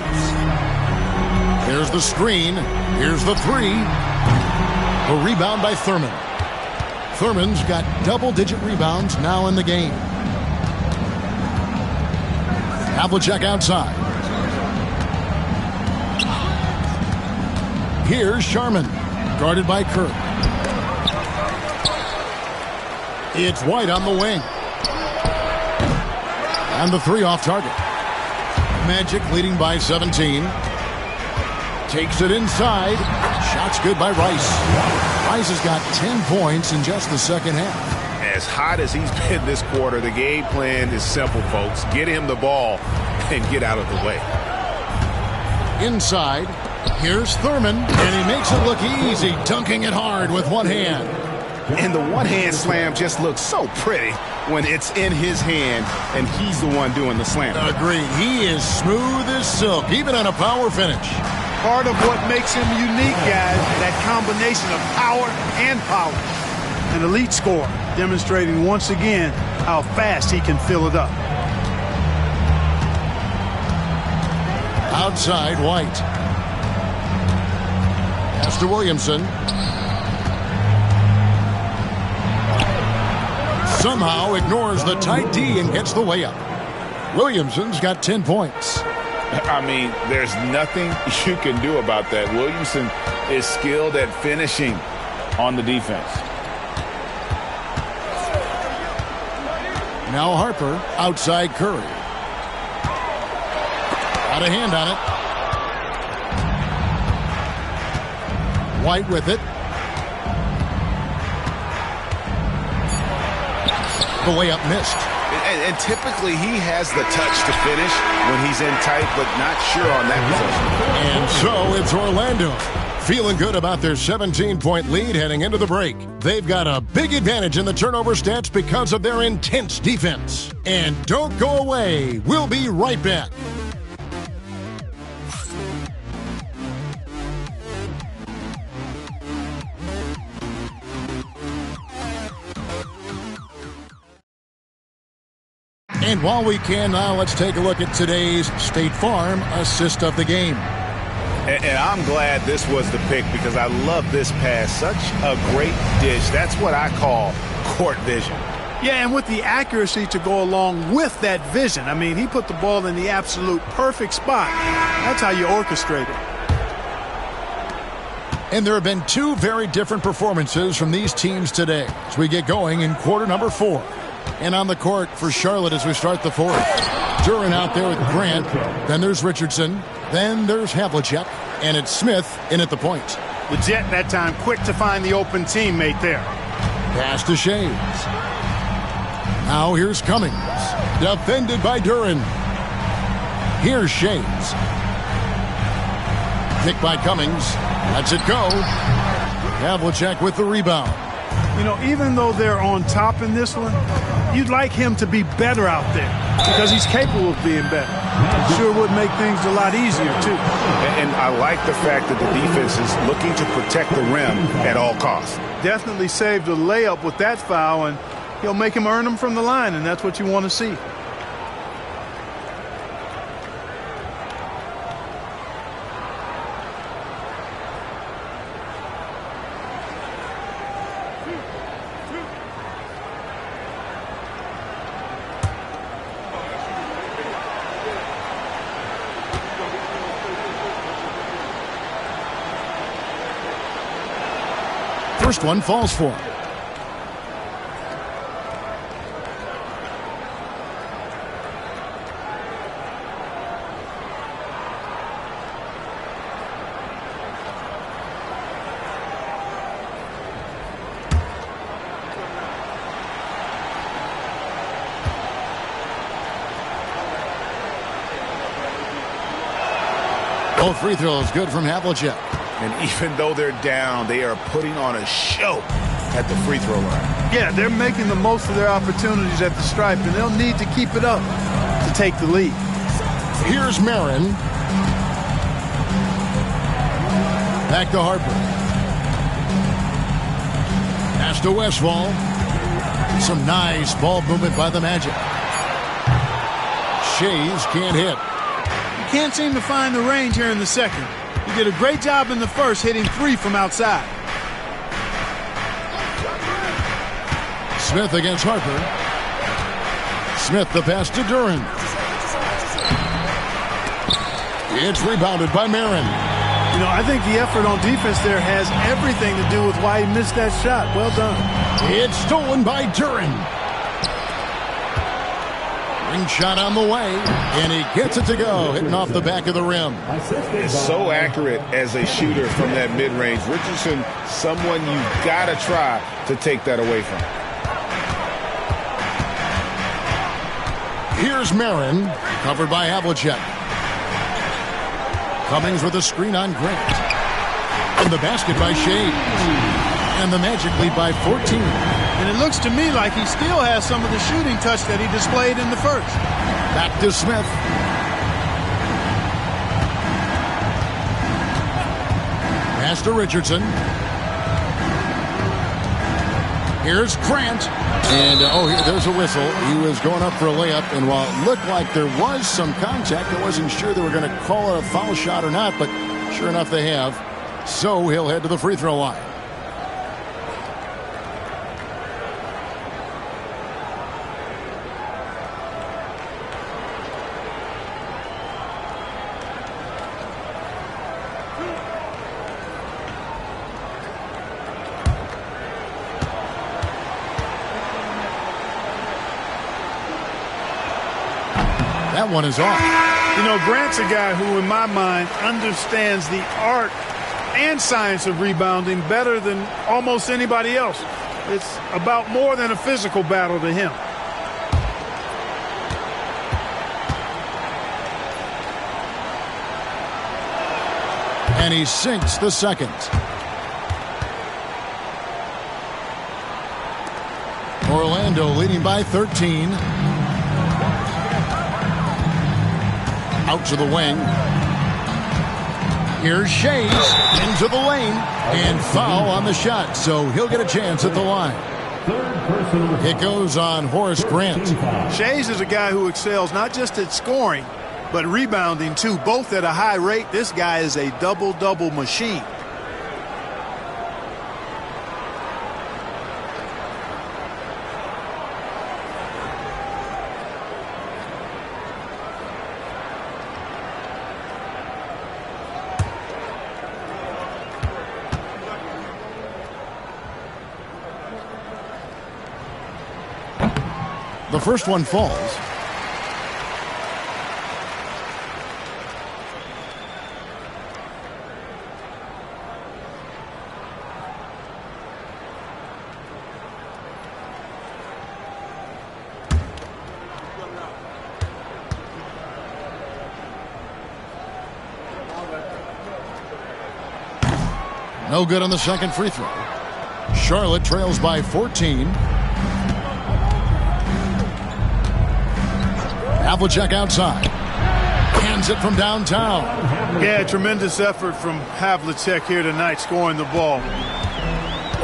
There's the screen. Here's the 3. A rebound by Thurman. Thurman's got double-digit rebounds now in the game. Havlicek outside. Here's Sharman, guarded by Kirk. It's White on the wing. And the 3 off target. Magic leading by 17. Takes it inside. Shot's good by Rice. Rice has got 10 points in just the second half. As hot as he's been this quarter, the game plan is simple, folks. Get him the ball and get out of the way. Inside, here's Thurman, and he makes it look easy, dunking it hard with one hand. And the one-hand slam just looks so pretty when it's in his hand and he's the one doing the slam. Agreed. He is smooth as silk, even on a power finish. Part of what makes him unique, guys, that combination of power and polish. An elite scorer, demonstrating once again how fast he can fill it up. Outside, White. Pass to Williamson. Somehow ignores the tight D and gets the layup. Williamson's got 10 points. I mean, there's nothing you can do about that. Williamson is skilled at finishing on the defense. Now Harper outside Curry. Got a hand on it. White with it. The layup missed. And typically he has the touch to finish when he's in tight, but not sure on that possession. And so it's Orlando feeling good about their 17-point lead heading into the break. They've got a big advantage in the turnover stats because of their intense defense. And don't go away. We'll be right back. And while we can now, let's take a look at today's State Farm assist of the game. And I'm glad this was the pick because I love this pass. Such a great dish. That's what I call court vision. Yeah, and with the accuracy to go along with that vision. I mean, he put the ball in the absolute perfect spot. That's how you orchestrate it. And there have been two very different performances from these teams today as we get going in quarter number 4. And on the court for Charlotte as we start the fourth. Duran out there with Grant. Then there's Richardson. Then there's Havlicek. And it's Smith in at the point. The Jet that time quick to find the open teammate there. Pass to Shays. Now here's Cummings. Defended by Duran. Here's Shays. Kick by Cummings. Lets it go. Havlicek with the rebound. You know, even though they're on top in this one, you'd like him to be better out there because he's capable of being better. I'm sure would make things a lot easier, too. And I like the fact that the defense is looking to protect the rim at all costs. Definitely saved a layup with that foul, and he'll make him earn them from the line, and that's what you want to see. First one falls for him. Both free throws good from Havlicek. And even though they're down, they are putting on a show at the free throw line. Yeah, they're making the most of their opportunities at the stripe, and they'll need to keep it up to take the lead. Here's Marin. Back to Harper. Pass to Westfall. Some nice ball movement by the Magic. Shays can't hit. Can't seem to find the range here in the second. He did a great job in the first, hitting 3 from outside. Smith against Harper. Smith the pass to Duran. It's rebounded by Marin. You know, I think the effort on defense there has everything to do with why he missed that shot. Well done. It's stolen by Duran. Ring shot on the way, and he gets it to go, hitting off the back of the rim. It's so accurate as a shooter from that mid-range. Richardson, someone you've got to try to take that away from. Here's Marin, covered by Havlicek. Cummings with a screen on Grant. And the basket by Shays. And the Magic lead by 14. And it looks to me like he still has some of the shooting touch that he displayed in the first. Back to Smith. Pass to Richardson. Here's Grant. And, there's a whistle. He was going up for a layup, and while it looked like there was some contact, I wasn't sure they were going to call it a foul shot or not, but sure enough they have. So he'll head to the free throw line. That one is off. You know, Grant's a guy who, in my mind, understands the art and science of rebounding better than almost anybody else. It's about more than a physical battle to him. And he sinks the second. Orlando leading by 13. Out to the wing. Here's Shays into the lane. And foul on the shot, so he'll get a chance at the line. Third personal. It goes on Horace Grant. Shays is a guy who excels not just at scoring, but rebounding too, both at a high rate. This guy is a double-double machine. The first one falls. No good on the second free throw. Charlotte trails by 14. Havlicek outside. Hands it from downtown. Yeah, tremendous effort from Havlicek here tonight, scoring the ball.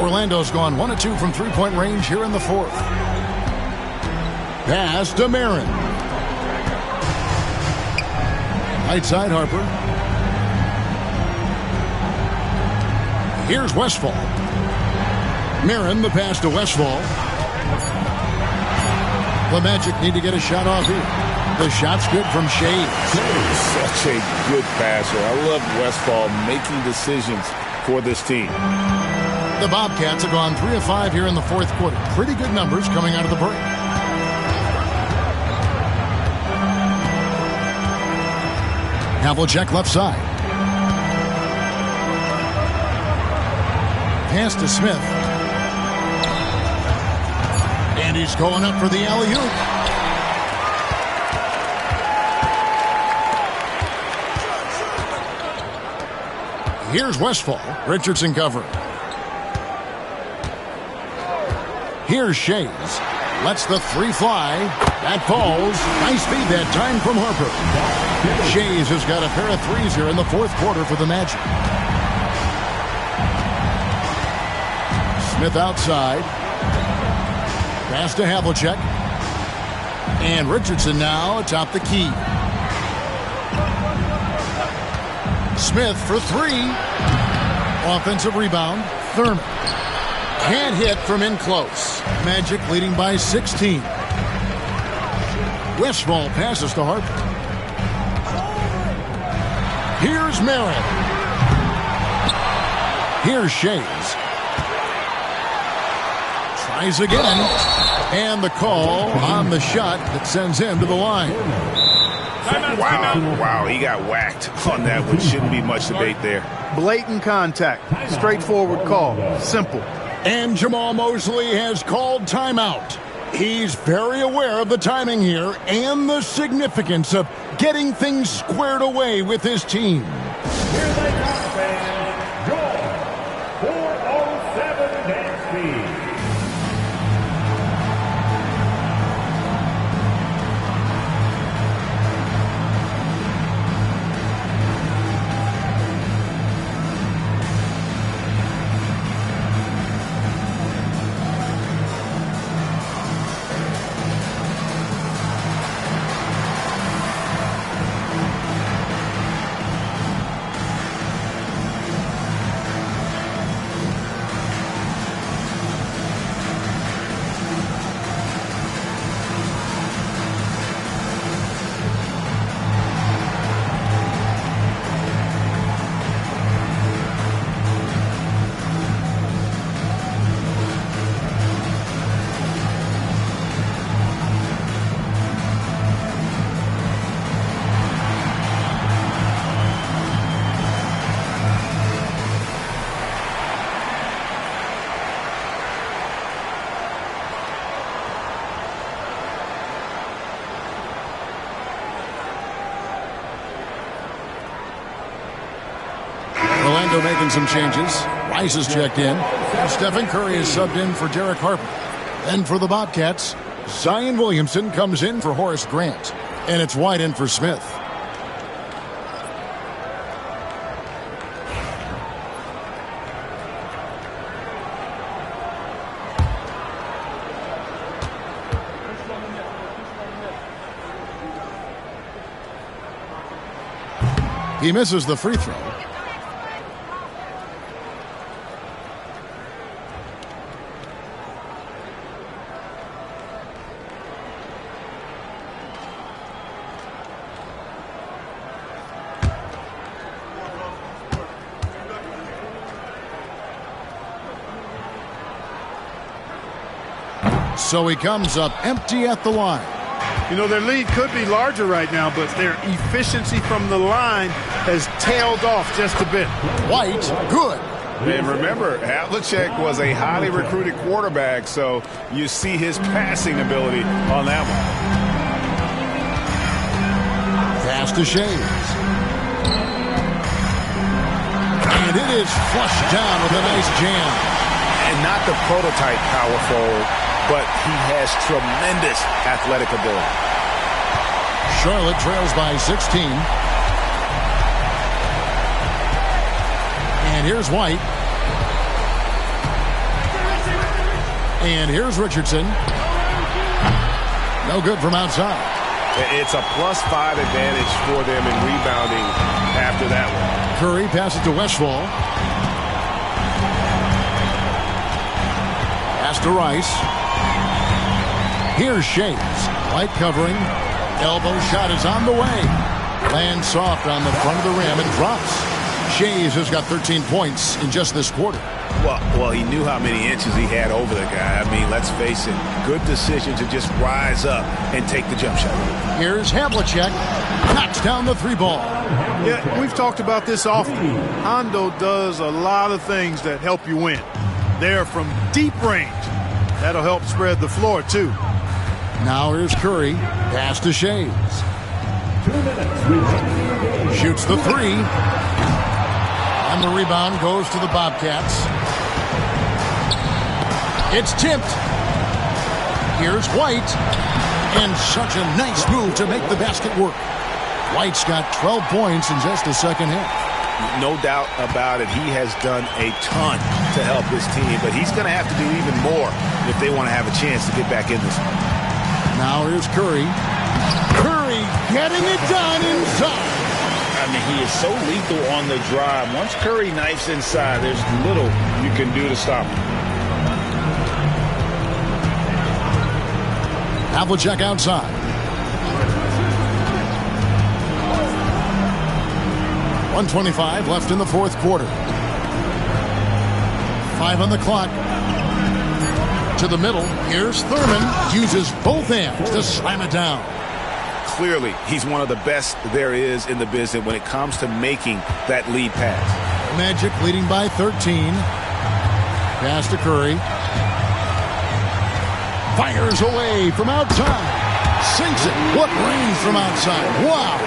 Orlando's gone 1 of 2 from three-point range here in the fourth. Pass to Marin. Right side, Harper. Here's Westphal. Marin, the pass to Westphal. The Magic need to get a shot off here. The shot's good from Shays. Such a good passer. I love Westphal making decisions for this team. The Bobcats have gone 3 of 5 here in the fourth quarter. Pretty good numbers coming out of the break. Havlicek left side. Pass to Smith. And he's going up for the alley-oop. Here's Westphal. Richardson covering. Here's Shays. Lets the three fly. That falls. Nice feed that time from Harper. Shays has got a pair of threes here in the fourth quarter for the Magic. Smith outside. Pass to Havlicek. And Richardson now atop the key. Smith for three. Offensive rebound. Thurman. Can't hit from in close. Magic leading by 16. Westphal passes to Harper. Here's Marin. Here's Shays. Tries again. And the call on the shot that sends him to the line. Wow, he got whacked on that one. Shouldn't be much debate there. Blatant contact. Straightforward call. Simple. And Jamal Mosley has called timeout. He's very aware of the timing here and the significance of getting things squared away with his team. Here they come, fans. Your 407 dance speed. Orlando making some changes. Rice is checked in. Stephen Curry is subbed in for Derek Harper. Then for the Bobcats, Zion Williamson comes in for Horace Grant. And it's White in for Smith. He misses the free throw. So he comes up empty at the line. You know, their lead could be larger right now, but their efficiency from the line has tailed off just a bit. White, good. And remember, Havlicek was a highly recruited quarterback, so you see his passing ability on that one. Pass to Shays. And it is flushed down with a nice jam. And not the prototype power forward, but he has tremendous athletic ability. Charlotte trails by 16. And here's White. And here's Richardson. No good from outside. It's a +5 advantage for them in rebounding after that one. Curry passes to Westphal. Pass to Rice. Here's Shays. White covering. Elbow shot is on the way. Lands soft on the front of the rim and drops. Shays has got 13 points in just this quarter. Well, he knew how many inches he had over the guy. I mean, let's face it, good decision to just rise up and take the jump shot. Here's Havlicek. Knocks down the three ball. Yeah, we've talked about this often. Hondo does a lot of things that help you win. They're from deep range. That'll help spread the floor, too. Now here's Curry. Pass to Shays. Shoots the three. And the rebound goes to the Bobcats. It's tipped. Here's White. And such a nice move to make the basket work. White's got 12 points in just the second half. No doubt about it. He has done a ton to help his team, but he's going to have to do even more if they want to have a chance to get back in this one. Now here's Curry. Curry getting it done inside. I mean, he is so lethal on the drive. Once Curry knifes inside, there's little you can do to stop him. Havlicek outside. 1:25 left in the fourth quarter. 5 on the clock. To the middle. Here's Thurman. Uses both hands to slam it down. Clearly, he's one of the best there is in the business when it comes to making that lead pass. Magic leading by 13. Pass to Curry. Fires away from outside. Sinks it. What range from outside. Wow.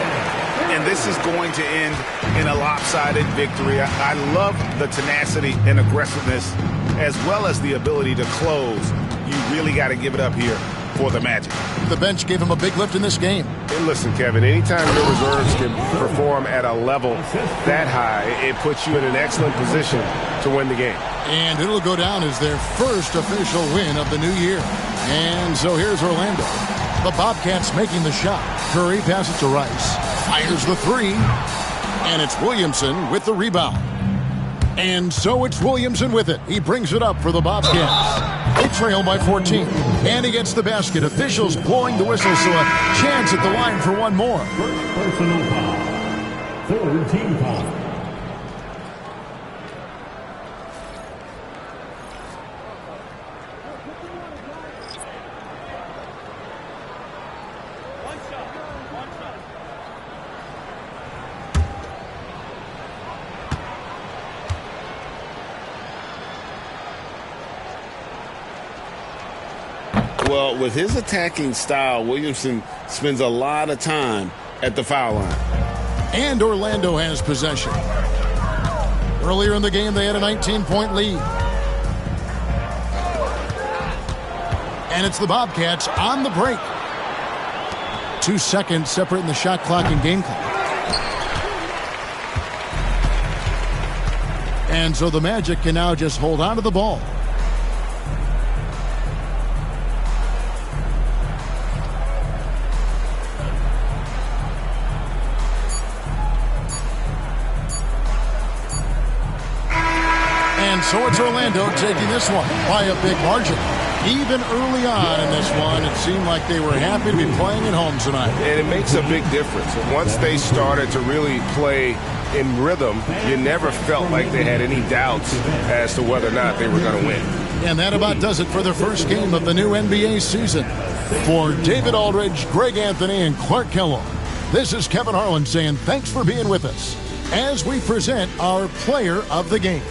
And this is going to end in a lopsided victory. I love the tenacity and aggressiveness as well as the ability to close. You really got to give it up here for the Magic. The bench gave him a big lift in this game. And listen, Kevin, anytime your reserves can perform at a level that high, it puts you in an excellent position to win the game. And it'll go down as their first official win of the new year. And so here's Orlando. The Bobcats making the shot. Curry passes to Rice. Fires the three. And it's Williamson with the rebound. And so it's Williamson with it. He brings it up for the Bobcats. They trail by 14. And he gets the basket. Officials blowing the whistle, so a chance at the line for one more. Personal foul. Third team foul. Well, with his attacking style, Williamson spends a lot of time at the foul line. And Orlando has possession. Earlier in the game, they had a 19-point lead. And it's the Bobcats on the break. 2 seconds separating the shot clock and game clock. And so the Magic can now just hold on to the ball. And so it's Orlando taking this one by a big margin. Even early on in this one, it seemed like they were happy to be playing at home tonight. And it makes a big difference. Once they started to really play in rhythm, you never felt like they had any doubts as to whether or not they were going to win. And that about does it for the first game of the new NBA season. For David Aldridge, Greg Anthony, and Clark Kellogg, this is Kevin Harlan saying thanks for being with us as we present our player of the game.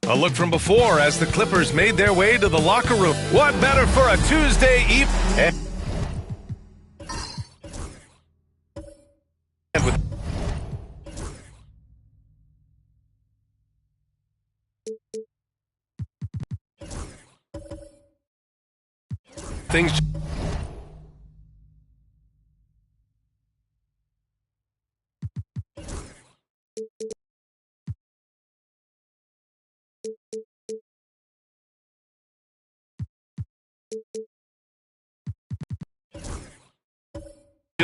A look from before as the Clippers made their way to the locker room. What better for a Tuesday evening? Things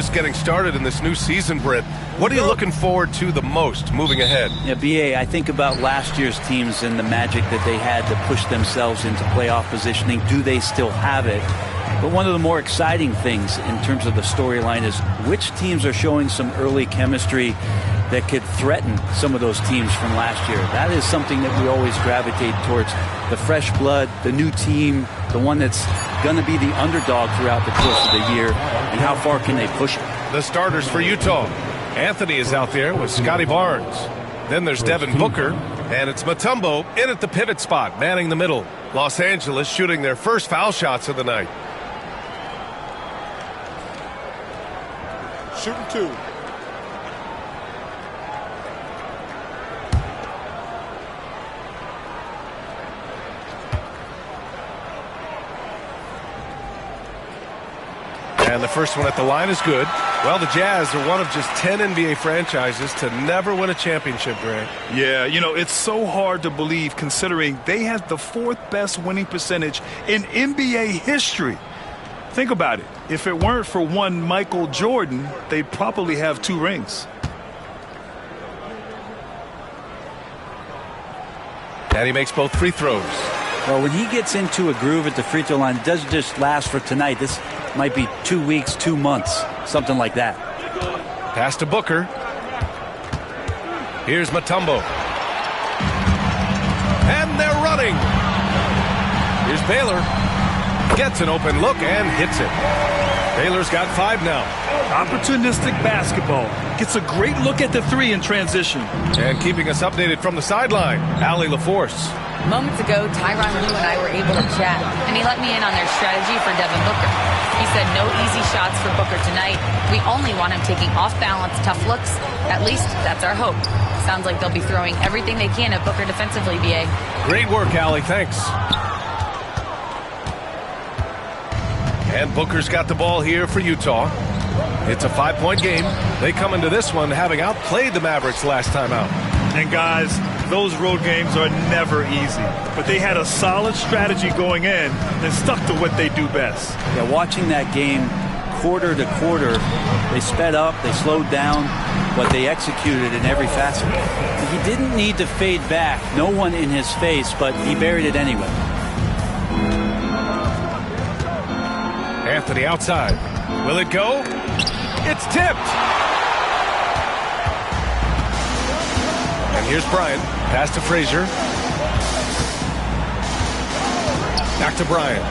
just getting started in this new season, Britt. What are you looking forward to the most moving ahead? Yeah, BA, I think about last year's teams and the magic that they had to push themselves into playoff positioning. Do they still have it? But one of the more exciting things in terms of the storyline is which teams are showing some early chemistry that could threaten some of those teams from last year. That is something that we always gravitate towards. The fresh blood, the new team, the one that's going to be the underdog throughout the course of the year, and how far can they push it? The starters for Utah. Anthony is out there with Scotty Barnes. Then there's Devin Booker, and it's Mutombo in at the pivot spot, manning the middle. Los Angeles shooting their first foul shots of the night. Shooting 2. And the first one at the line is good. Well, the Jazz are one of just 10 NBA franchises to never win a championship, Grant. Yeah, you know, it's so hard to believe considering they have the 4th best winning percentage in NBA history. Think about it. If it weren't for one Michael Jordan, they'd probably have 2 rings. And he makes both free throws. Well, when he gets into a groove at the free throw line, it doesn't just last for tonight. This might be 2 weeks, 2 months, something like that. Pass to Booker. Here's Mutombo. And they're running. Here's Baylor. Gets an open look and hits it. Baylor's got 5 now. Opportunistic basketball. Gets a great look at the 3 in transition. And keeping us updated from the sideline, Allie LaForce. Moments ago, Tyronn Lue and I were able to chat, and he let me in on their strategy for Devin Booker. He said no easy shots for Booker tonight. We only want him taking off-balance, tough looks. At least that's our hope. Sounds like they'll be throwing everything they can at Booker defensively, B.A. Great work, Allie. Thanks. And Booker's got the ball here for Utah. It's a 5-point game. They come into this one having outplayed the Mavericks last time out. And guys, those road games are never easy. But they had a solid strategy going in and stuck to what they do best. Yeah, watching that game quarter to quarter, they sped up, they slowed down, but they executed in every facet. He didn't need to fade back. No one in his face, but he buried it anyway. Anthony outside. Will it go? It's tipped. And here's Bryant. Pass to Frazier. Back to Bryant.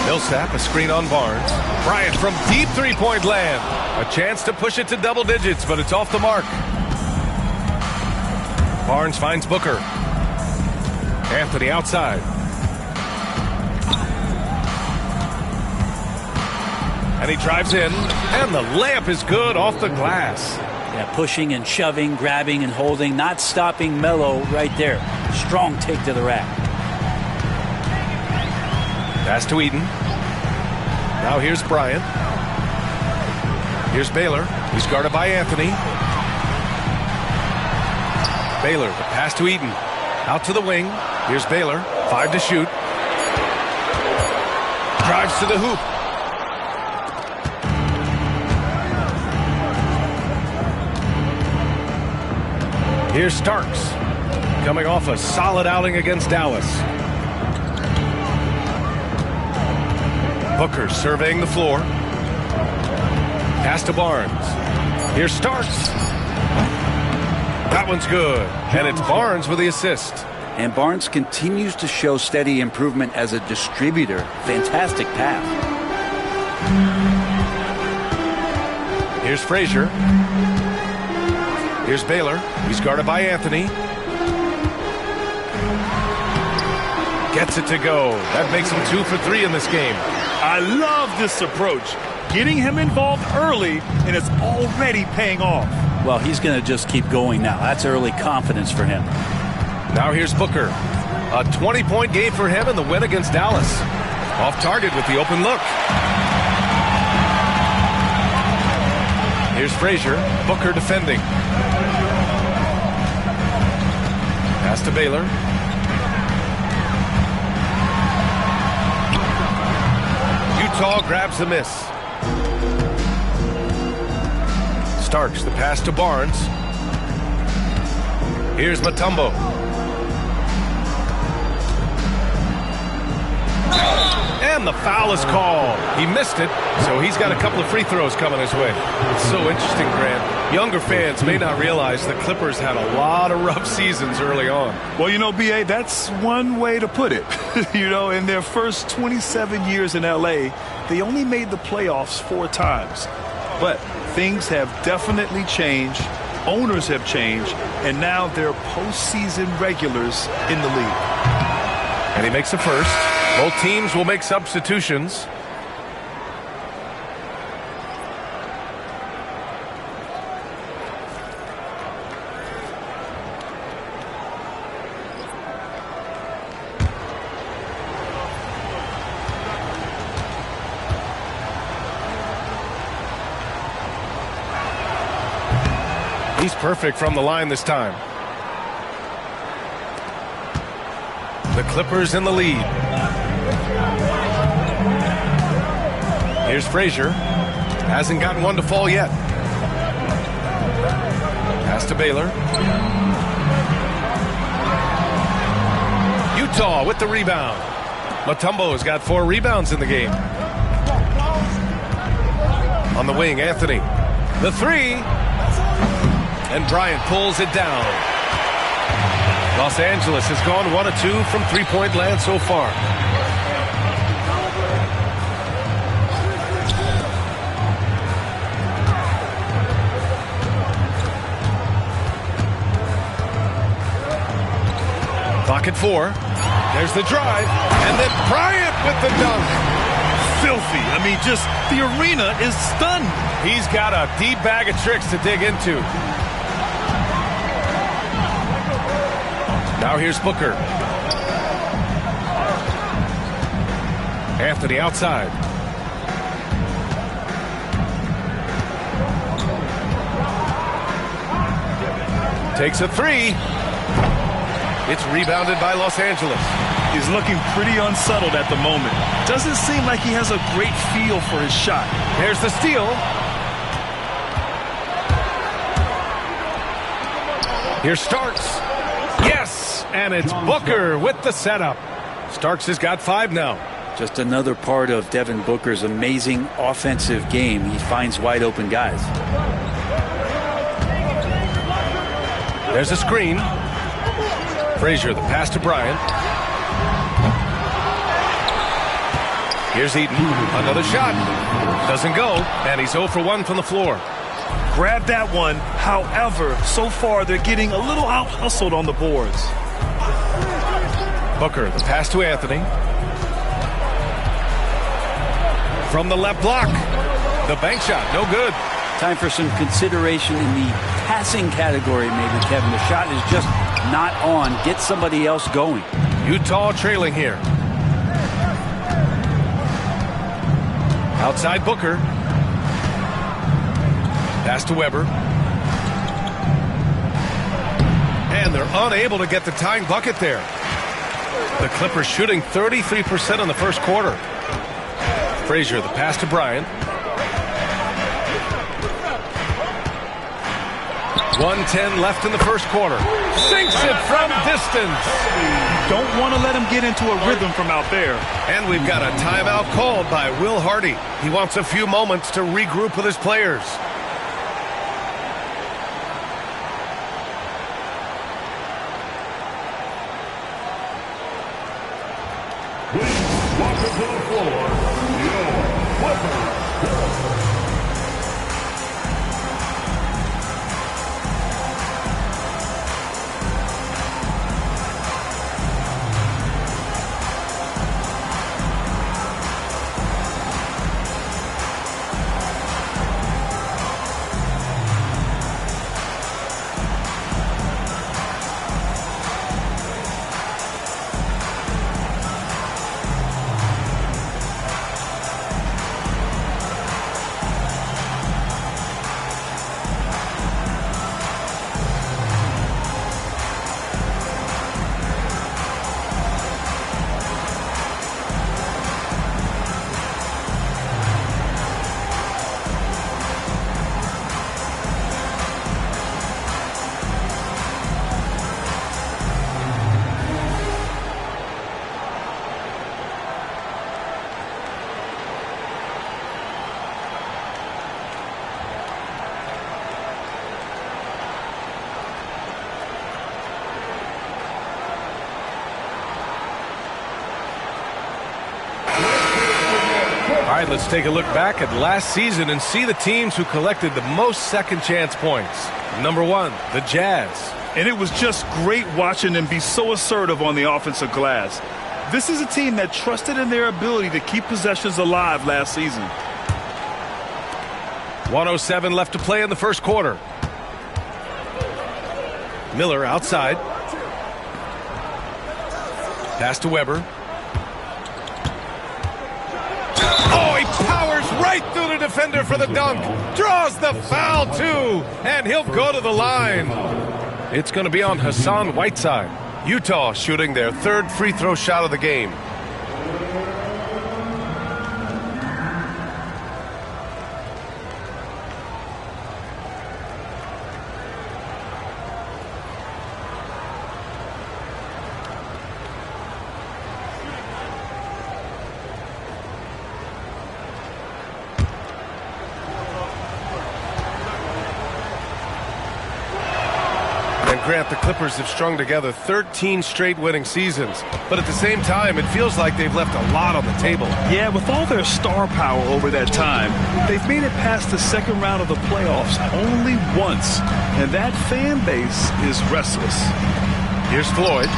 Millsap, a screen on Barnes. Bryant from deep three-point land. A chance to push it to double digits, but it's off the mark. Barnes finds Booker. Anthony outside. And he drives in, and the layup is good off the glass. Yeah, pushing and shoving, grabbing and holding, not stopping Melo right there. Strong take to the rack. Pass to Eden. Now here's Bryant. Here's Baylor. He's guarded by Anthony. Baylor, the pass to Eden. Out to the wing. Here's Baylor. 5 to shoot. Drives to the hoop. Here's Starks, coming off a solid outing against Dallas. Booker surveying the floor. Pass to Barnes. Here's Starks. That one's good. And it's Barnes with the assist. And Barnes continues to show steady improvement as a distributor. Fantastic pass. Here's Frazier. Here's Baylor. He's guarded by Anthony. Gets it to go. That makes him 2 for 3 in this game. I love this approach. Getting him involved early, and it's already paying off. Well, he's going to just keep going now. That's early confidence for him. Now here's Booker. A 20-point game for him in the win against Dallas. Off target with the open look. Here's Frazier. Booker defending. Pass to Baylor. Utah grabs the miss. Starks, the pass to Barnes. Here's Mutombo. And the foul is called. He missed it, so he's got a couple of free throws coming his way. It's so interesting, Grant. Younger fans may not realize the Clippers had a lot of rough seasons early on. Well, you know, B.A., that's one way to put it. You know, in their first 27 years in L.A., they only made the playoffs 4 times. But things have definitely changed. Owners have changed, and now they're postseason regulars in the league. And he makes a first. Both teams will make substitutions. He's perfect from the line this time. The Clippers in the lead. Here's Frazier. Hasn't gotten one to fall yet. Pass to Baylor. Utah with the rebound. Mutombo has got 4 rebounds in the game. On the wing, Anthony. The 3. And Bryant pulls it down. Los Angeles has gone 1 of 2 from three-point land so far. Clock at 4. There's the drive. And then Bryant with the dunk. Filthy. I mean, just the arena is stunned. He's got a deep bag of tricks to dig into. Now here's Booker. Anthony outside. Takes a 3. It's rebounded by Los Angeles. He's looking pretty unsettled at the moment. Doesn't seem like he has a great feel for his shot. There's the steal. Here Starks. Yes, and it's Booker with the setup. Starks has got 5 now. Just another part of Devin Booker's amazing offensive game. He finds wide open guys. There's a screen. Frazier, the pass to Bryant. Here's Eaton. Another shot. Doesn't go, and he's 0 for 1 from the floor. Grab that one. However, so far they're getting a little out-hustled on the boards. Booker, the pass to Anthony. From the left block. The bank shot, no good. Time for some consideration in the passing category, maybe, Kevin. The shot is just not on. Get somebody else going. Utah trailing here. Outside Booker. Pass to Weber. And they're unable to get the tying bucket there. The Clippers shooting 33% in the first quarter. Frazier, the pass to Bryant. 1:10 left in the first quarter. Sinks it from distance. Don't want to let him get into a rhythm from out there. And we've got a timeout called by Will Hardy. He wants a few moments to regroup with his players. Welcome to the floor, your Clippers. All right, let's take a look back at last season and see the teams who collected the most second chance points. Number 1, the Jazz. And it was just great watching them be so assertive on the offensive glass. This is a team that trusted in their ability to keep possessions alive last season. 1:07 left to play in the first quarter. Miller outside. Pass to Weber. Oh, he powers right through the defender for the dunk. Draws the foul, too. And he'll go to the line. It's going to be on Hassan Whiteside. Utah shooting their third free throw shot of the game. Grant, the Clippers have strung together 13 straight winning seasons, but at the same time, it feels like they've left a lot on the table. Yeah, with all their star power over that time, they've made it past the second round of the playoffs only once, and that fan base is restless. Here's Floyd.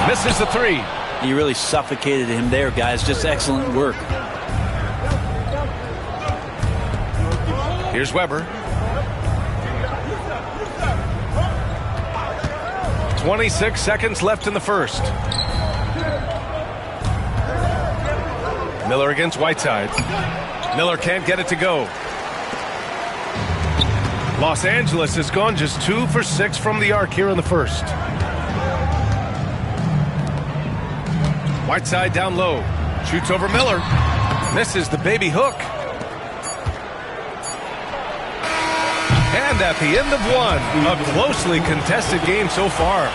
Misses the three. You really suffocated him there, guys. Just excellent work. Here's Weber. 26 seconds left in the first. Miller against Whiteside. Miller can't get it to go. Los Angeles has gone just 2 for 6 from the arc here in the first. Whiteside down low. Shoots over Miller. Misses the baby hook. And at the end of one, a closely contested game so far.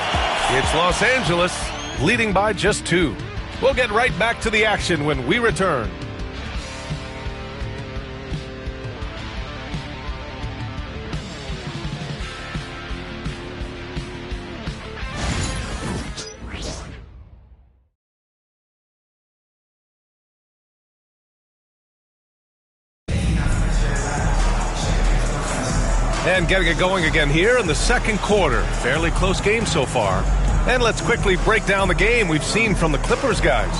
It's Los Angeles leading by just 2. We'll get right back to the action when we return. And getting it going again here in the second quarter. Fairly close game so far. And let's quickly break down the game we've seen from the Clippers guys.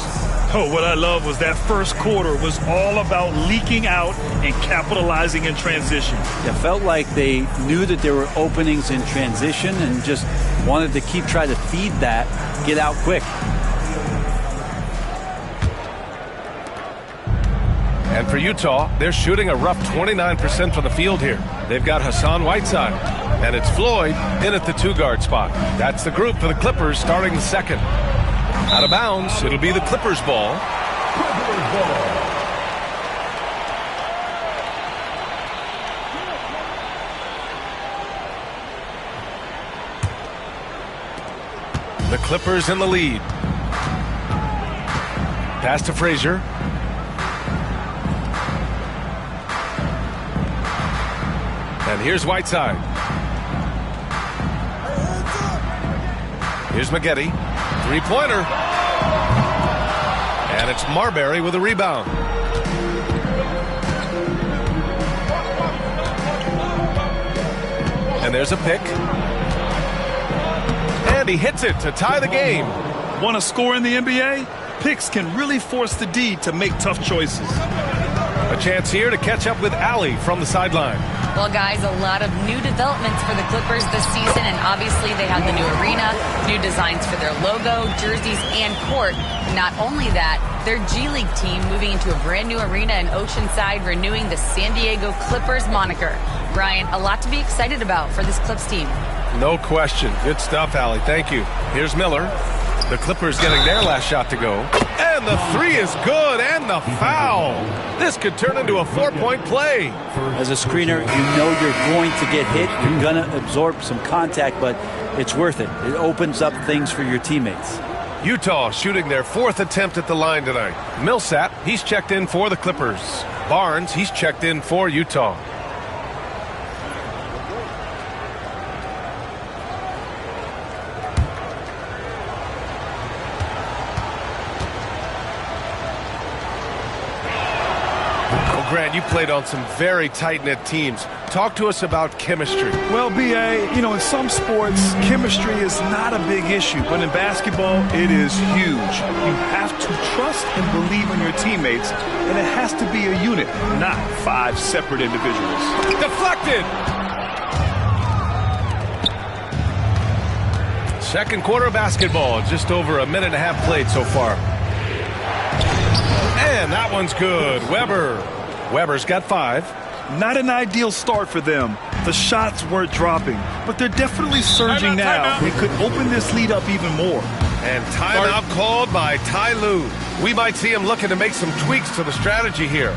Oh, what I love was that first quarter was all about leaking out and capitalizing in transition. It felt like they knew that there were openings in transition and just wanted to keep trying to feed that, get out quick. And for Utah, they're shooting a rough 29% from the field here. They've got Hassan Whiteside, and it's Floyd in at the 2-guard spot. That's the group for the Clippers starting the second. Out of bounds, it'll be the Clippers ball. The Clippers in the lead. Pass to Frazier. And here's Whiteside. Here's Maggette. Three-pointer. And it's Marbury with a rebound. And there's a pick. And he hits it to tie the game. Want to score in the NBA? Picks can really force the D to make tough choices. A chance here to catch up with Allie from the sideline. Well, guys, a lot of new developments for the Clippers this season, and obviously they have the new arena, new designs for their logo, jerseys, and court. Not only that, their G League team moving into a brand new arena in Oceanside, renewing the San Diego Clippers moniker. Brian, a lot to be excited about for this Clips team. No question. Good stuff, Allie. Thank you. Here's Miller. The Clippers getting their last shot to go. And the three is good, and the foul. This could turn into a 4-point play. As a screener, you know you're going to get hit. You're going to absorb some contact, but it's worth it. It opens up things for your teammates. Utah shooting their 4th attempt at the line tonight. Millsap, he's checked in for the Clippers. Barnes, he's checked in for Utah. Well, Grant, you played on some very tight-knit teams. Talk to us about chemistry. Well, B.A., you know, in some sports, chemistry is not a big issue, but in basketball, it is huge. You have to trust and believe in your teammates, and it has to be a unit, not 5 separate individuals. Deflected! Second quarter of basketball, just over a minute and a half played so far. And that one's good. Weber's got 5. Not an ideal start for them. The shots weren't dropping, but they're definitely surging now. They could open this lead up even more. And timeout called by Ty Lue. We might see him looking to make some tweaks to the strategy here.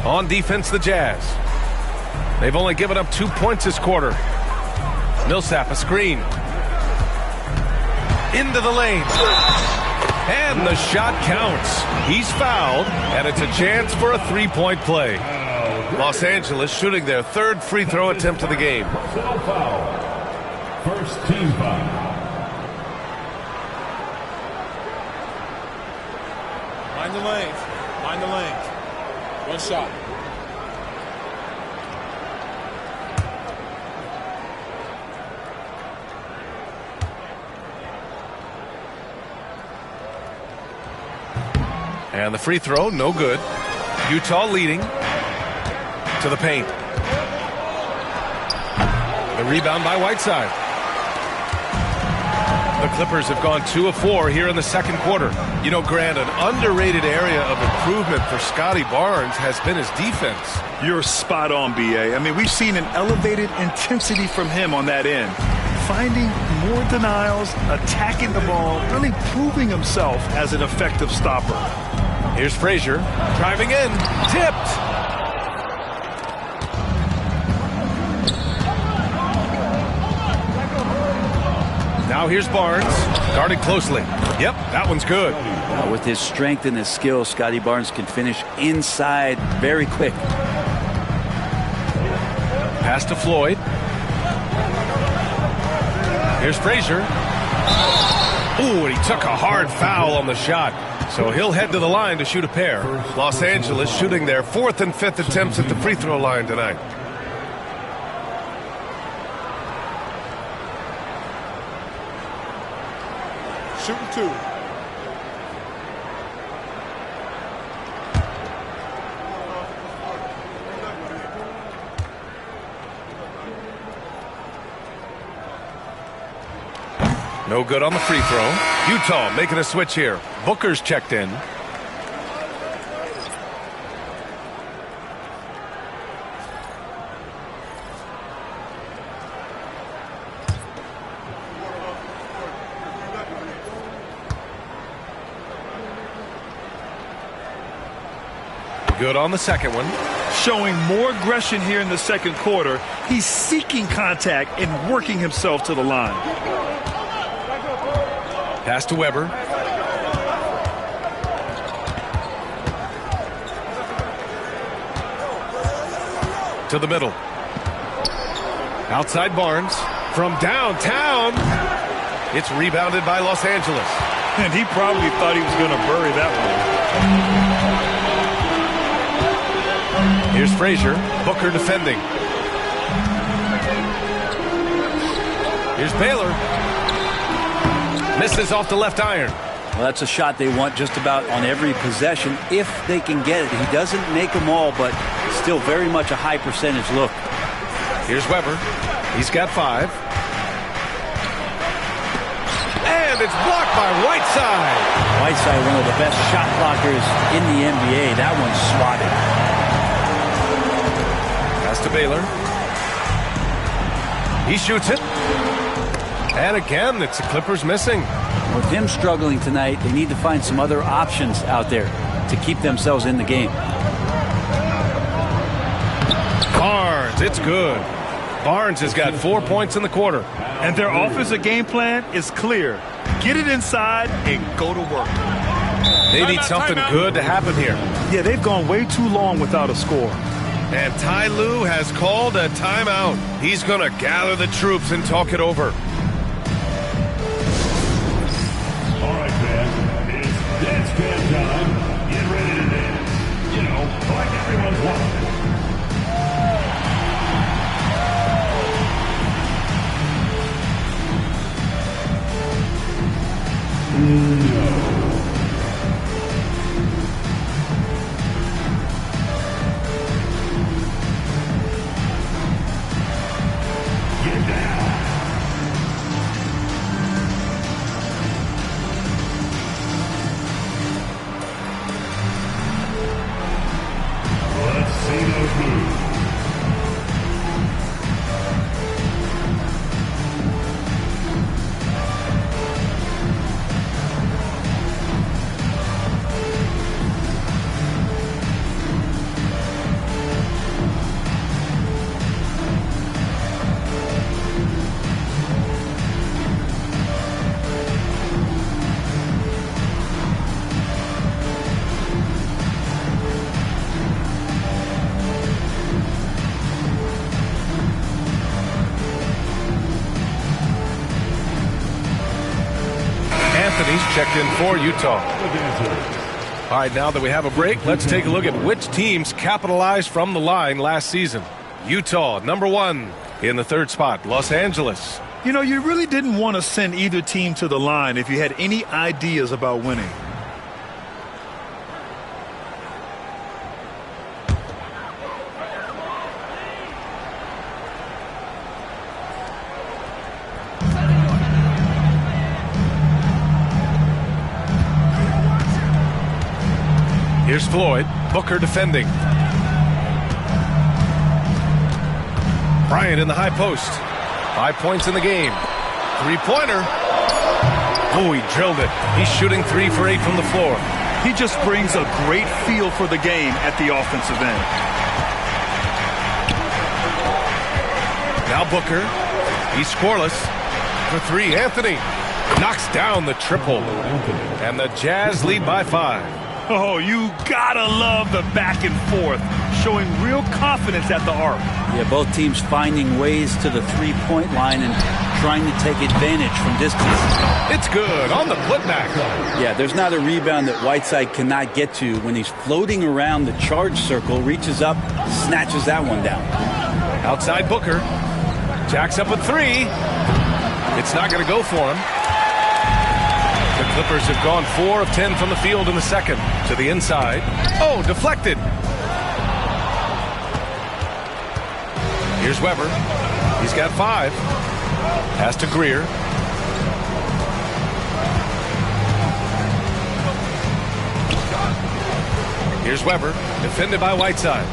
On defense, the Jazz. They've only given up 2 points this quarter. Millsap, a screen. Into the lane. And the shot counts. He's fouled, and it's a chance for a 3-point play. Los Angeles shooting their 3rd free throw attempt of the game. First team foul. Mind the lanes. Mind the lanes. One shot. And the free throw, no good. Utah leading to the paint. The rebound by Whiteside. The Clippers have gone 2 of 4 here in the second quarter. You know, Grant, an underrated area of improvement for Scotty Barnes has been his defense. You're spot on, B.A. I mean, we've seen an elevated intensity from him on that end. Finding more denials, attacking the ball, really proving himself as an effective stopper. Here's Frazier, driving in, tipped. Now here's Barnes, guarded closely. Yep, that one's good. With his strength and his skill, Scotty Barnes can finish inside very quick. Pass to Floyd. Here's Frazier. Ooh, and he took a hard foul on the shot. So he'll head to the line to shoot a pair. Los Angeles shooting their 4th and 5th attempts at the free throw line tonight. Shooting 2. No good on the free throw. Utah making a switch here. Booker's checked in. Good on the second one. Showing more aggression here in the second quarter. He's seeking contact and working himself to the line. Pass to Weber. To the middle. Outside Barnes. From downtown. It's rebounded by Los Angeles. And he probably thought he was going to bury that one. Here's Frazier. Booker defending. Here's Baylor. Misses off the left iron. Well, that's a shot they want just about on every possession if they can get it. He doesn't make them all, but still very much a high percentage look. Here's Weber. He's got 5. And it's blocked by Whiteside. Whiteside, one of the best shot blockers in the NBA. That one's swatted. Pass to Baylor. He shoots it. And again, it's the Clippers missing. With him struggling tonight, they need to find some other options out there to keep themselves in the game. Barnes, it's good. Barnes has got 4 points in the quarter. And their offensive game plan is clear. Get it inside and go to work. They need something good to happen here. Yeah, they've gone way too long without a score. And Ty Lue has called a timeout. He's going to gather the troops and talk it over. All right, fans, it's nextgen time. Get ready to dance. You know, like everyone's watching. Checked in for Utah. All right, now that we have a break, let's take a look at which teams capitalized from the line last season. Utah, number 1 in the 3rd spot. Los Angeles. You know, you really didn't want to send either team to the line if you had any ideas about winning. Here's Floyd. Booker defending. Bryant in the high post. 5 points in the game. 3-pointer. Oh, he drilled it. He's shooting 3 for 8 from the floor. He just brings a great feel for the game at the offensive end. Now Booker. He's scoreless. For 3, Anthony knocks down the triple. And the Jazz lead by 5. Oh, you gotta love the back and forth, showing real confidence at the arc. Yeah, both teams finding ways to the three-point line and trying to take advantage from distance. It's good on the putback. Yeah, there's not a rebound that Whiteside cannot get to when he's floating around the charge circle, reaches up, snatches that one down. Outside Booker. Jacks up a 3. It's not going to go for him. The Clippers have gone 4 of 10 from the field in the second. To the inside. Oh, deflected. Here's Weber. He's got 5. Pass to Greer. Here's Weber. Defended by Whiteside.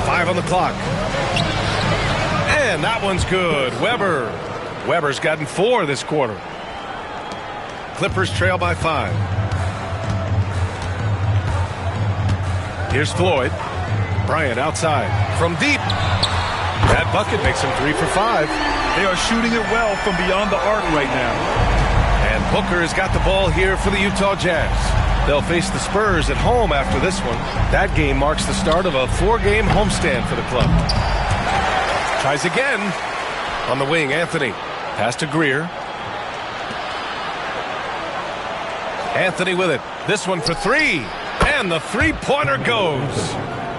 5 on the clock. And that one's good. Weber's gotten 4 this quarter. Clippers trail by 5. Here's Floyd. Bryant outside. From deep. That bucket makes him 3 for 5. They are shooting it well from beyond the arc right now. And Booker has got the ball here for the Utah Jazz. They'll face the Spurs at home after this one. That game marks the start of a 4-game homestand for the club. Tries again. On the wing, Anthony. Pass to Greer. Anthony with it. This one for 3. And the three-pointer goes.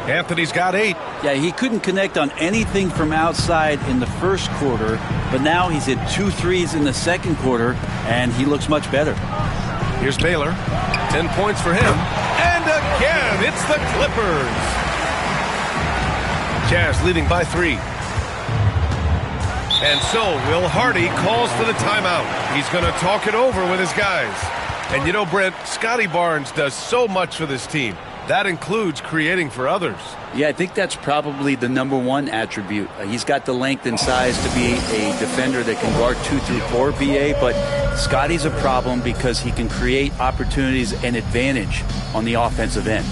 Anthony's got 8. Yeah, he couldn't connect on anything from outside in the first quarter, but now he's hit 2 threes in the second quarter, and he looks much better. Here's Baylor. 10 points for him. And again, it's the Clippers. Jazz leading by 3. And so Will Hardy calls for the timeout. He's going to talk it over with his guys. And you know, Brent, Scotty Barnes does so much for this team. That includes creating for others. Yeah, I think that's probably the #1 attribute. He's got the length and size to be a defender that can guard 2 through 4, BA, but Scotty's a problem because he can create opportunities and advantage on the offensive end.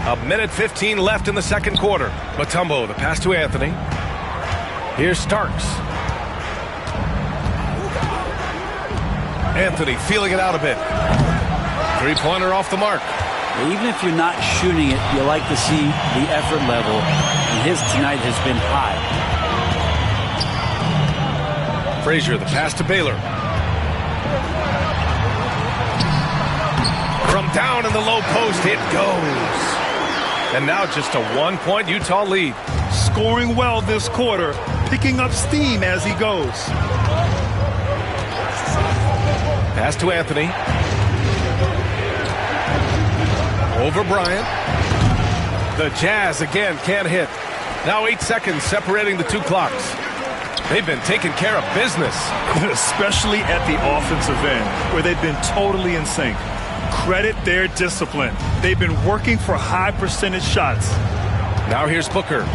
A minute 15 left in the second quarter. Mutombo, the pass to Anthony. Here's Starks. Anthony feeling it out a bit. Three-pointer off the mark. Even if you're not shooting it, you like to see the effort level, and his tonight has been high. Frazier, the pass to Baylor. From down in the low post, it goes. And now just a 1-point Utah lead. Scoring well this quarter, picking up steam as he goes. Pass to Anthony. Over Bryant. The Jazz again can't hit. Now 8 seconds separating the two clocks. They've been taking care of business. Especially at the offensive end, where they've been totally in sync. Credit their discipline. They've been working for high percentage shots. Now here's Booker.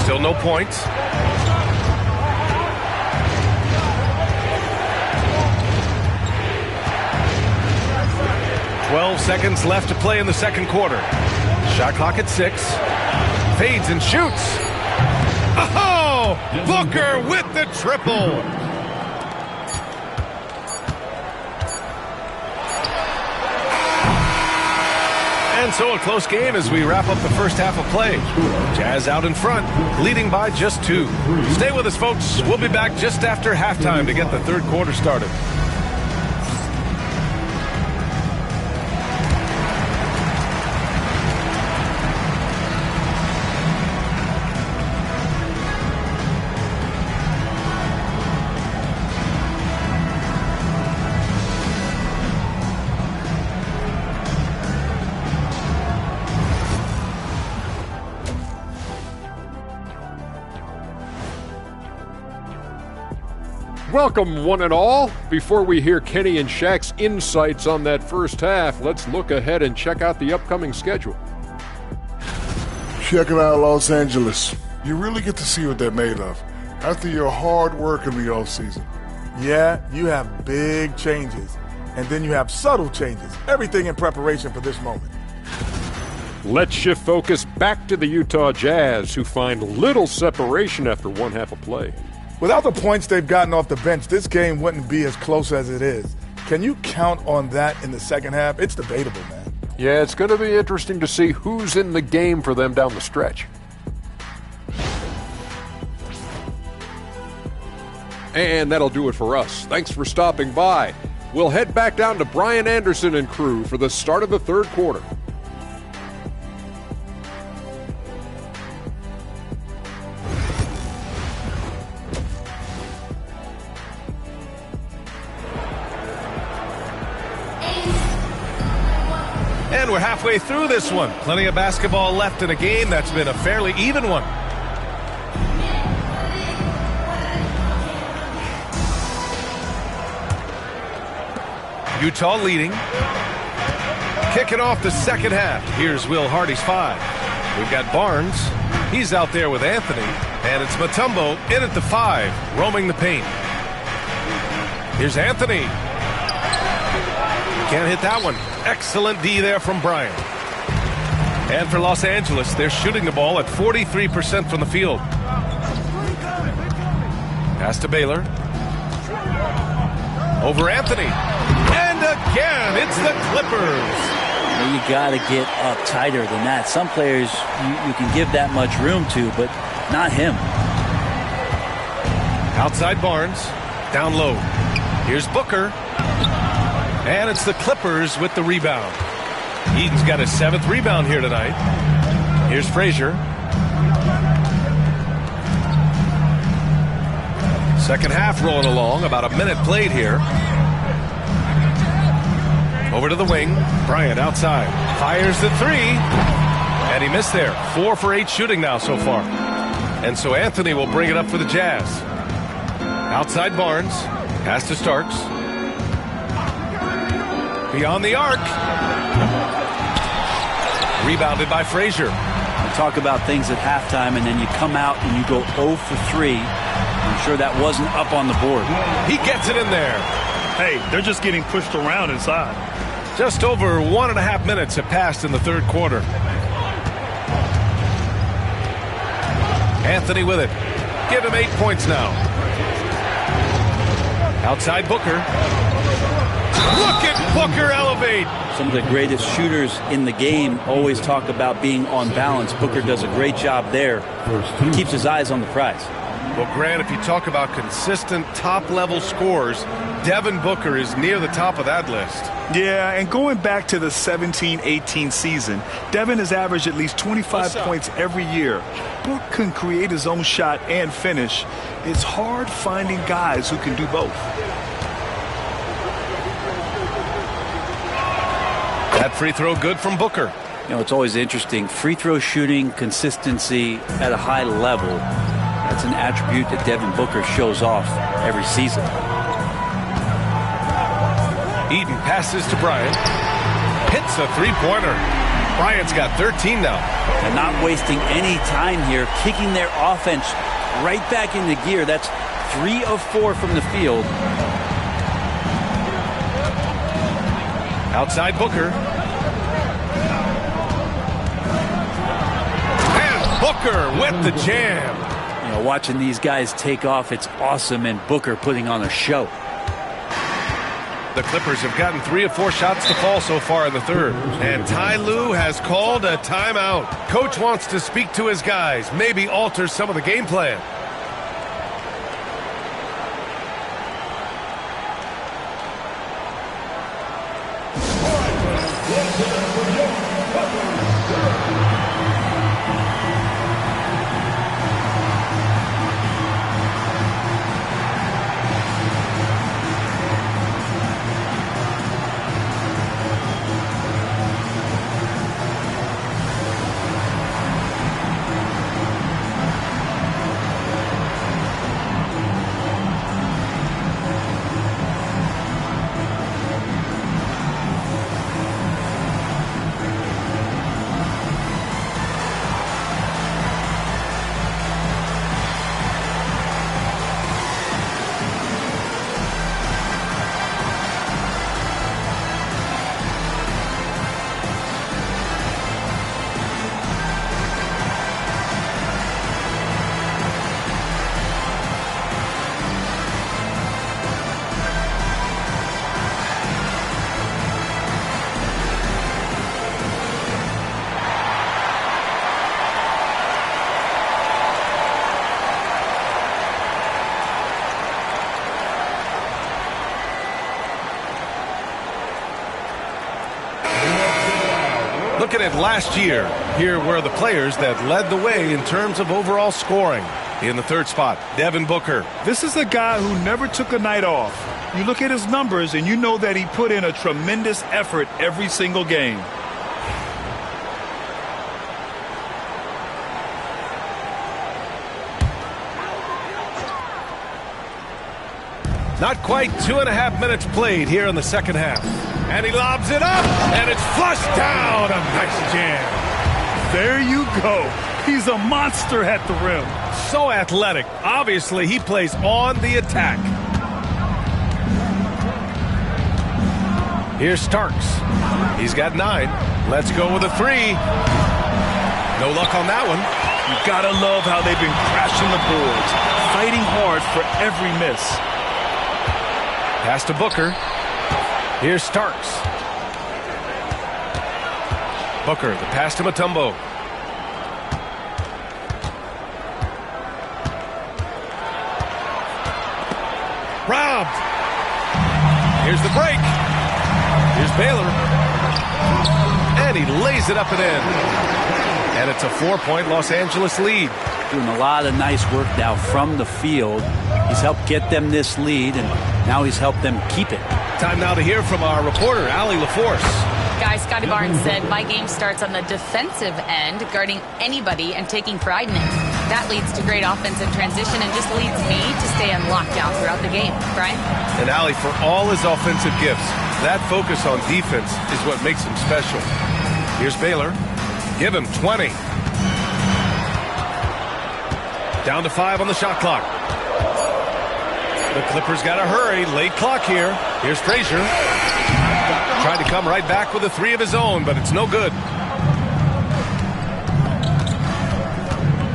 Still no points. "12 seconds left to play in the second quarter. Shot clock at 6. Fades and shoots. Oh! Booker with the triple. And so a close game as we wrap up the first half of play. Jazz out in front, leading by just 2. Stay with us, folks. We'll be back just after halftime to get the third quarter started. Welcome, one and all. Before we hear Kenny and Shaq's insights on that first half, let's look ahead and check out the upcoming schedule. Checking out Los Angeles. You really get to see what they're made of after your hard work in the offseason. Yeah, you have big changes, and then you have subtle changes. Everything in preparation for this moment. Let's shift focus back to the Utah Jazz, who find little separation after one half of play. Without the points they've gotten off the bench, this game wouldn't be as close as it is. Can you count on that in the second half? It's debatable, man. Yeah, it's going to be interesting to see who's in the game for them down the stretch. And that'll do it for us. Thanks for stopping by. We'll head back down to Brian Anderson and crew for the start of the third quarter. And we're halfway through this one. Plenty of basketball left in a game that's been a fairly even one. Utah leading. Kicking off the second half. Here's Will Hardy's 5. We've got Barnes. He's out there with Anthony. And it's Mutombo in at the 5, roaming the paint. Here's Anthony. Can't hit that one. Excellent D there from Bryant. And for Los Angeles, they're shooting the ball at 43% from the field. Pass to Baylor. Over Anthony. And again, it's the Clippers. You got to get up tighter than that. Some players you can give that much room to, but not him. Outside Barnes. Down low. Here's Booker. And it's the Clippers with the rebound. Eden's got his 7th rebound here tonight. Here's Frazier. Second half rolling along. About a minute played here. Over to the wing. Bryant outside. Fires the 3. And he missed there. 4 for 8 shooting now so far. And so Anthony will bring it up for the Jazz. Outside Barnes. Pass to Starks. Beyond the arc. Rebounded by Frazier. You talk about things at halftime, and then you come out and you go 0 for 3. I'm sure that wasn't up on the board. He gets it in there. Hey, they're just getting pushed around inside. Just over 1.5 minutes have passed in the third quarter. Anthony with it. Give him 8 points now. Outside Booker. Look at Booker elevate. Some of the greatest shooters in the game always talk about being on balance. Booker does a great job there. He keeps his eyes on the prize. Well, Grant, if you talk about consistent top-level scores, Devin Booker is near the top of that list. Yeah, and going back to the 17-18 season, Devin has averaged at least 25 points every year. Book can create his own shot and finish. It's hard finding guys who can do both. That free throw good from Booker. You know, it's always interesting. Free throw shooting, consistency at a high level. That's an attribute that Devin Booker shows off every season. Eden passes to Bryant. Hits a three-pointer. Bryant's got 13 now. And not wasting any time here, kicking their offense right back into gear. That's 3 of 4 from the field. Outside Booker. And Booker with the jam. You know, watching these guys take off, it's awesome, and Booker putting on a show. The Clippers have gotten 3 of 4 shots to fall so far in the third. And Ty Lue has called a timeout. Coach wants to speak to his guys, maybe alter some of the game plan. Looking at last year, here were the players that led the way in terms of overall scoring. In the third spot, Devin Booker. This is a guy who never took a night off. You look at his numbers and you know that he put in a tremendous effort every single game. Not quite 2.5 minutes played here in the second half. And he lobs it up, and it's flushed down. A nice jam. There you go. He's a monster at the rim. So athletic. Obviously, he plays on the attack. Here's Starks. He's got 9. Let's go with a 3. No luck on that one. You gotta love how they've been crashing the boards, fighting hard for every miss. Pass to Booker. Here's Starks. Booker, the pass to Mutombo. Robbed. Here's the break. Here's Baylor. And he lays it up and in. And it's a 4-point Los Angeles lead. Doing a lot of nice work now from the field. He's helped get them this lead, and now he's helped them keep it. Time now to hear from our reporter, Allie LaForce. Guys, Scotty Barnes said, my game starts on the defensive end, guarding anybody and taking pride in it. That leads to great offensive transition and just leads me to stay on lockdown throughout the game. Brian? And Allie, for all his offensive gifts, that focus on defense is what makes him special. Here's Baylor. Give him 20. Down to 5 on the shot clock. The Clippers got to hurry. Late clock here. Here's Frazier. Tried to come right back with a 3 of his own, but it's no good.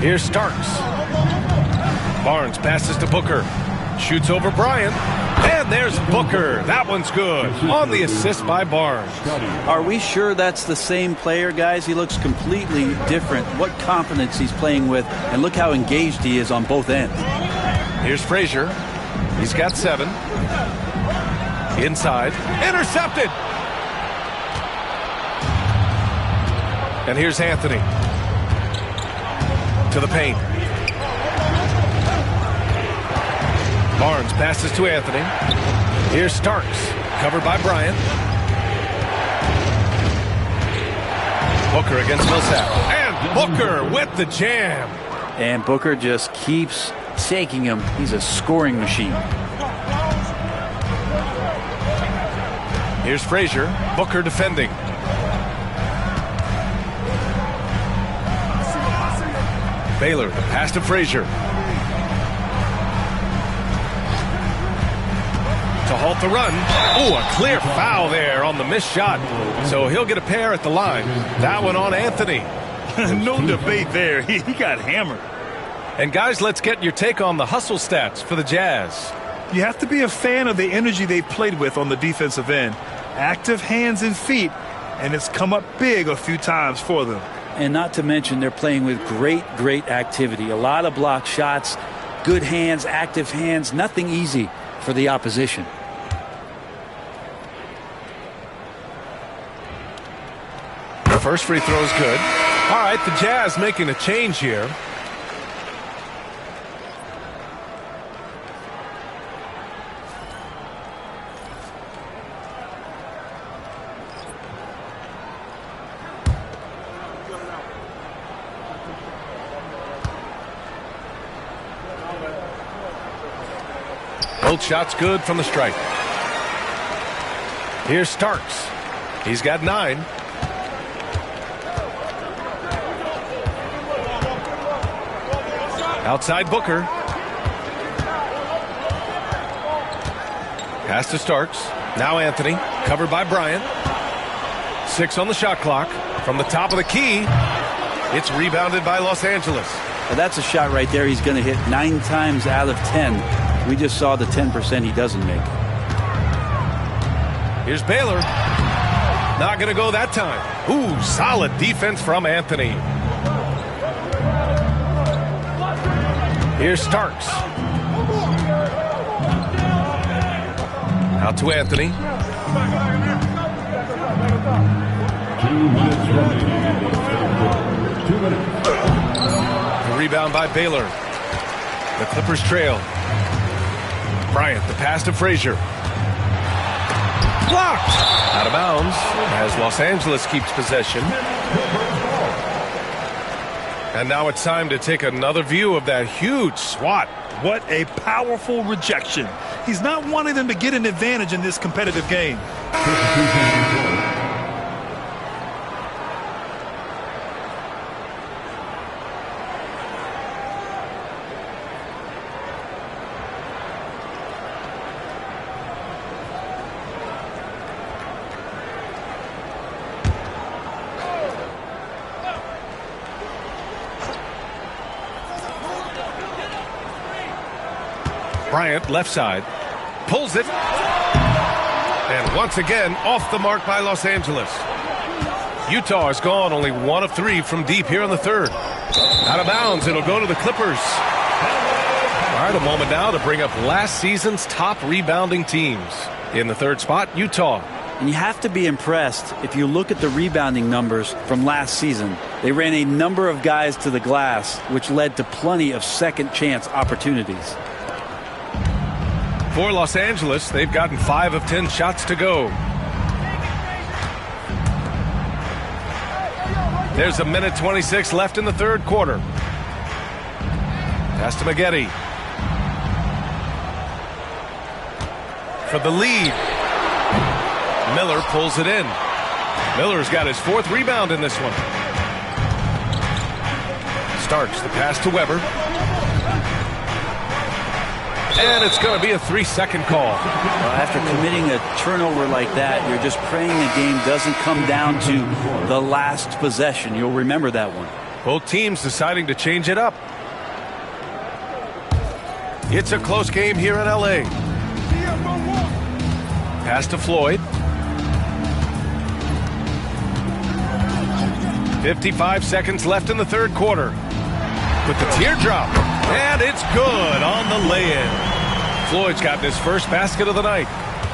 Here's Starks. Barnes passes to Booker. Shoots over Bryant. And there's Booker. That one's good. On the assist by Barnes. Are we sure that's the same player, guys? He looks completely different. What confidence he's playing with, and look how engaged he is on both ends. Here's Frazier. He's got 7. Inside. Intercepted. And here's Anthony. To the paint. Barnes passes to Anthony. Here's Starks. Covered by Bryant. Booker against Millsap. And Booker with the jam. And Booker just keeps taking him. He's a scoring machine. Here's Frazier. Booker defending. Baylor, the pass to Frazier. To halt the run. Oh, a clear foul there on the missed shot. So he'll get a pair at the line. That one on Anthony. No debate there. He got hammered. And guys, let's get your take on the hustle stats for the Jazz. You have to be a fan of the energy they've played with on the defensive end. Active hands and feet, and it's come up big a few times for them. And not to mention, they're playing with great activity. A lot of block shots, good hands, active hands, nothing easy for the opposition. The first free throw is good. All right, the Jazz making a change here. Both shots good from the stripe. Here's Starks. He's got 9. Outside Booker. Pass to Starks. Now Anthony. Covered by Bryant. 6 on the shot clock. From the top of the key. It's rebounded by Los Angeles. Well, that's a shot right there he's going to hit 9 times out of 10. We just saw the 10% he doesn't make. Here's Baylor. Not going to go that time. Ooh, solid defense from Anthony. Here's Starks. Out to Anthony. minutes remaining in the third quarter. 2 minutes. The rebound by Baylor. The Clippers trail. Bryant, the pass to Frazier. Blocked! Out of bounds as Los Angeles keeps possession. And now it's time to take another view of that huge swat. What a powerful rejection. He's not wanting them to get an advantage in this competitive game. Bryant, left side, pulls it. And once again, off the mark by Los Angeles. Utah is gone, only 1 of 3 from deep here in the third. Out of bounds, it'll go to the Clippers. All right, a moment now to bring up last season's top rebounding teams. In the third spot, Utah. And you have to be impressed if you look at the rebounding numbers from last season. They ran a number of guys to the glass, which led to plenty of second chance opportunities. For Los Angeles, they've gotten 5 of 10 shots to go. There's a minute 26 left in the third quarter. Pass to Maggette. For the lead. Miller pulls it in. Miller's got his 4th rebound in this one. Starks the pass to Weber. And it's going to be a 3-second call. Well, after committing a turnover like that, you're just praying the game doesn't come down to the last possession. You'll remember that one. Both teams deciding to change it up. It's a close game here in L.A. Pass to Floyd. 55 seconds left in the third quarter. With the teardrop. And it's good on the lay-in. Floyd's gotten his first basket of the night.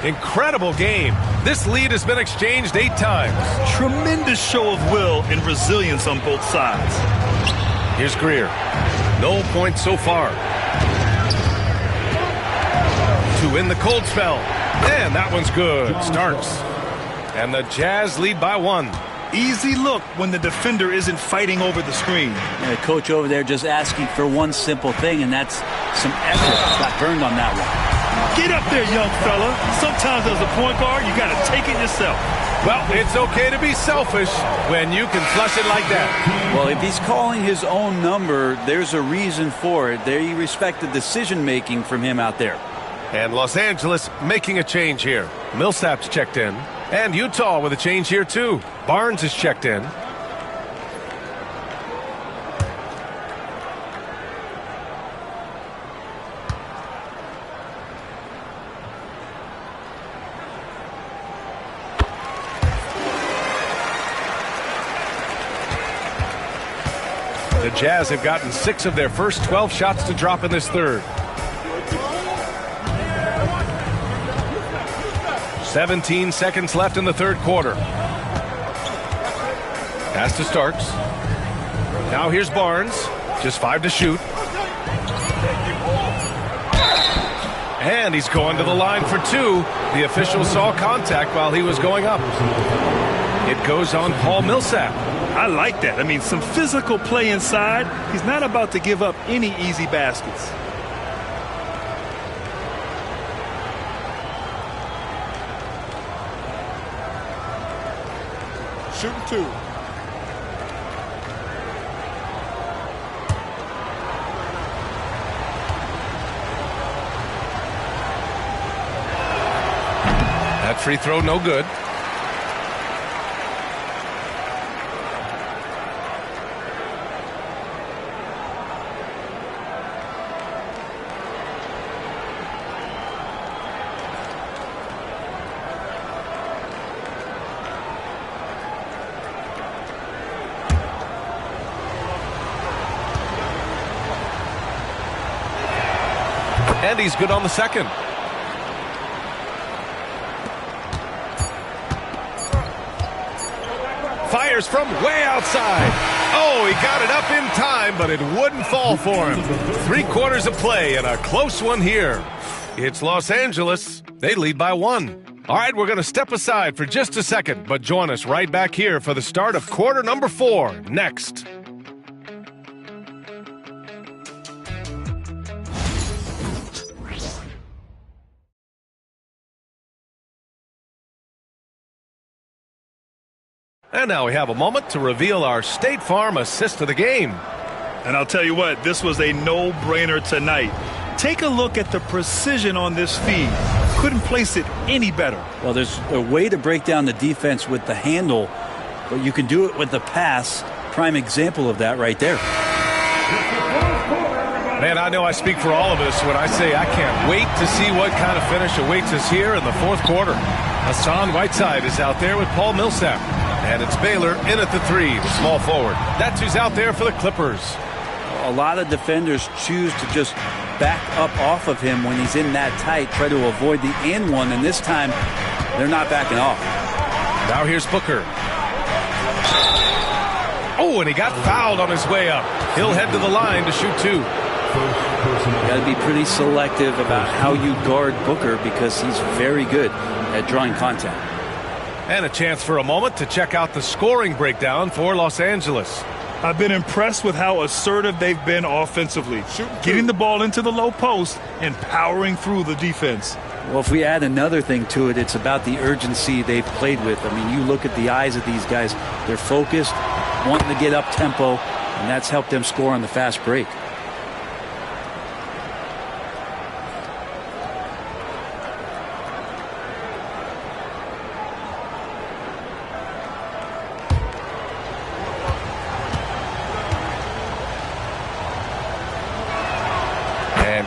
Incredible game. This lead has been exchanged 8 times. Tremendous show of will and resilience on both sides. Here's Greer. No points so far. To win the cold spell. And that one's good. Starks. And the Jazz lead by 1. Easy look when the defender isn't fighting over the screen. And the coach over there just asking for one simple thing, and that's some effort. Got burned on that one. Get up there, young fella. Sometimes as a point guard, you got to take it yourself. Well, it's okay to be selfish when you can flush it like that. Well, if he's calling his own number, there's a reason for it. They respect the decision-making from him out there. And Los Angeles making a change here. Millsap's checked in. And Utah with a change here, too. Barnes is checked in. The Jazz have gotten 6 of their first 12 shots to drop in this third. 17 seconds left in the third quarter. Pass to Starks. Now here's Barnes. Just 5 to shoot. And he's going to the line for 2. The official saw contact while he was going up. It goes on Paul Millsap. I like that. I mean, some physical play inside. He's not about to give up any easy baskets. Shooting 2. That free throw no good. And he's good on the second. Fires from way outside. Oh, he got it up in time, but it wouldn't fall for him. 3/4 of play and a close one here. It's Los Angeles. They lead by 1. All right, we're going to step aside for just a second, but join us right back here for the start of quarter number 4 next. And now we have a moment to reveal our State Farm assist of the game. And I'll tell you what, this was a no-brainer tonight. Take a look at the precision on this feed. Couldn't place it any better. Well, there's a way to break down the defense with the handle, but you can do it with the pass. Prime example of that right there. Man, I know I speak for all of us when I say I can't wait to see what kind of finish awaits us here in the 4th quarter. Hassan Whiteside is out there with Paul Millsap. And it's Baylor in at the 3, the small forward. That's who's out there for the Clippers. A lot of defenders choose to just back up off of him when he's in that tight, try to avoid the and one, and this time they're not backing off. Now here's Booker. Oh, and he got fouled on his way up. He'll head to the line to shoot 2. You got to be pretty selective about how you guard Booker because he's very good at drawing contact. And a chance for a moment to check out the scoring breakdown for Los Angeles. I've been impressed with how assertive they've been offensively, getting the ball into the low post and powering through the defense. Well, if we add another thing to it, it's about the urgency they've played with. I mean, you look at the eyes of these guys. They're focused, wanting to get up tempo, and that's helped them score on the fast break.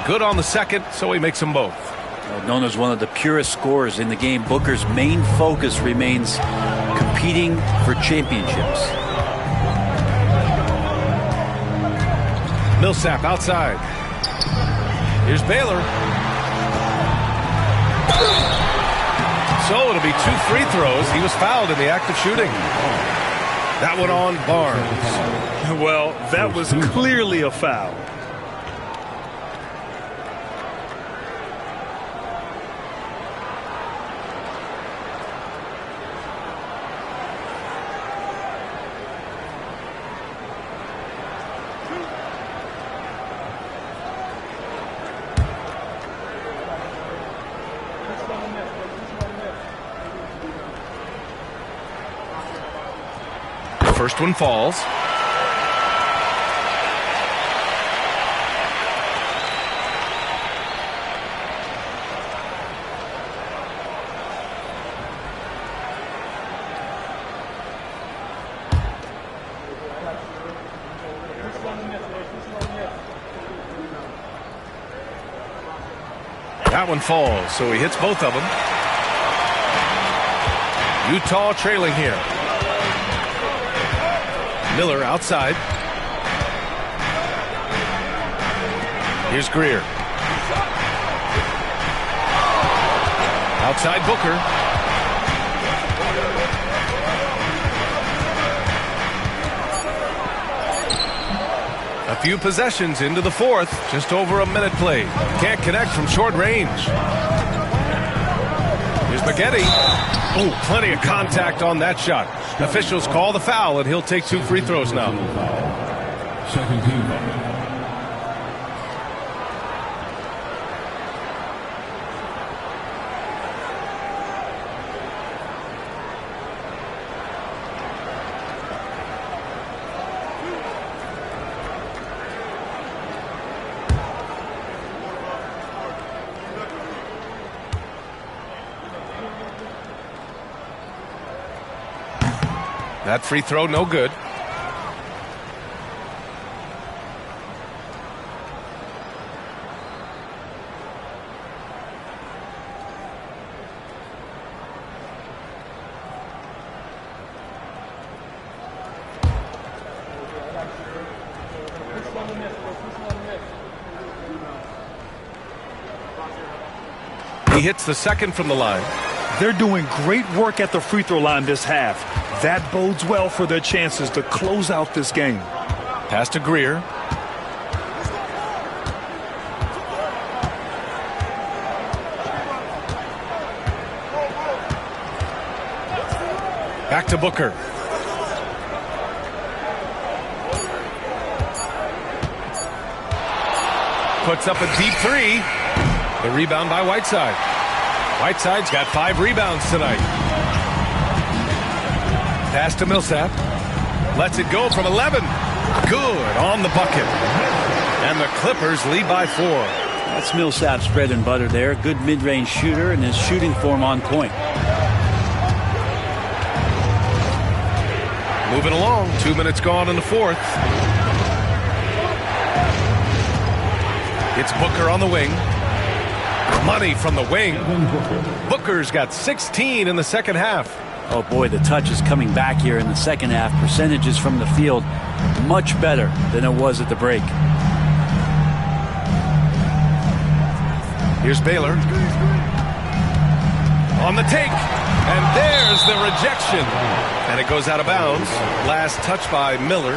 Good on the second, so he makes them both. Known as one of the purest scorers in the game, Booker's main focus remains competing for championships. Millsap outside. Here's Baylor. So it'll be 2 free throws. He was fouled in the act of shooting. That one on Barnes. Well, that was clearly a foul. First one falls. That one falls, so he hits both of them. Utah trailing here. Miller outside. Here's Greer. Outside Booker. A few possessions into the 4th. Just over a minute played. Can't connect from short range. Here's McGetty. Oh, plenty of contact on that shot. Officials call the foul, and he'll take 2 free throws now. Second team. That free throw, no good. He hits the second from the line. They're doing great work at the free throw line this half. That bodes well for their chances to close out this game. Pass to Greer. Back to Booker. Puts up a deep three. The rebound by Whiteside. Whiteside's got 5 rebounds tonight. Pass to Millsap. Lets it go from 11. Good on the bucket. And the Clippers lead by 4. That's Millsap's bread and butter there. Good mid-range shooter and his shooting form on point. Moving along. 2 minutes gone in the 4th. It's Booker on the wing. Money from the wing. Booker's got 16 in the second half. Oh boy, the touch is coming back here in the second half. Percentages from the field much better than it was at the break. Here's Baylor. On the take. And there's the rejection. And it goes out of bounds. Last touch by Miller.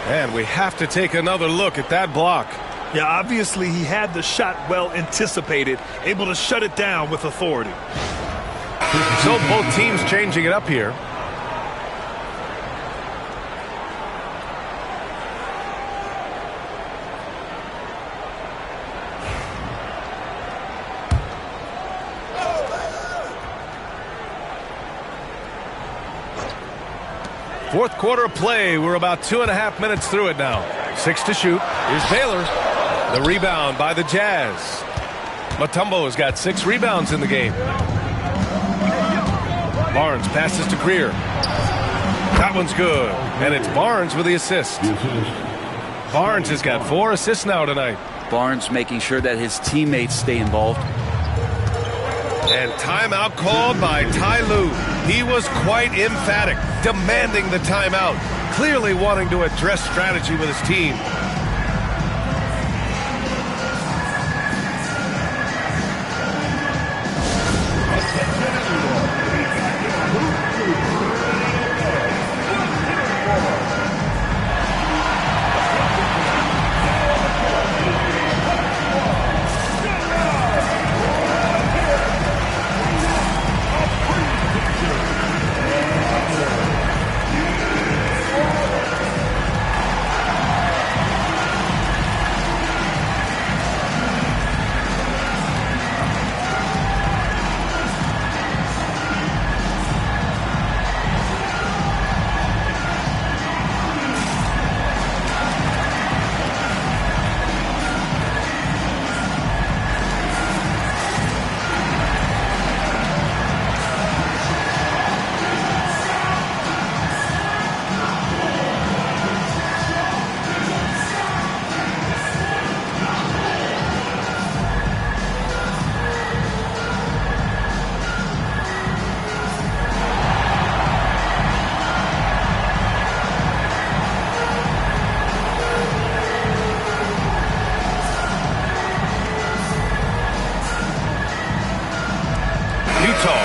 And we have to take another look at that block. Yeah, obviously he had the shot well anticipated, able to shut it down with authority. So both teams changing it up here. Fourth quarter play. We're about 2.5 minutes through it now. 6 to shoot. Here's Baylor. The rebound by the Jazz. Mutombo has got 6 rebounds in the game. Barnes passes to Greer. That one's good. And it's Barnes with the assist. Barnes has got 4 assists now tonight. Barnes making sure that his teammates stay involved. And timeout called by Ty Lue. He was quite emphatic, demanding the timeout, clearly wanting to address strategy with his team.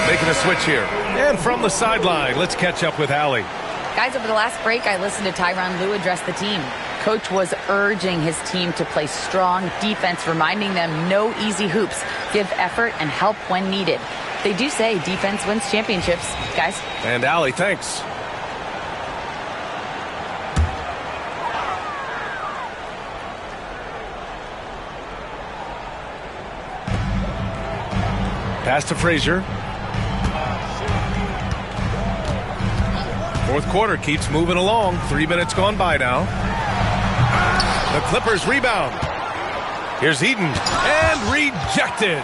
Making a switch here. And from the sideline, let's catch up with Allie. Guys, over the last break, I listened to Tyronn Lue address the team. Coach was urging his team to play strong defense, reminding them no easy hoops, give effort and help when needed. They do say defense wins championships, guys. And Allie, thanks. Pass to Frazier. Fourth quarter keeps moving along. 3 minutes gone by now. The Clippers rebound. Here's Eden. And rejected.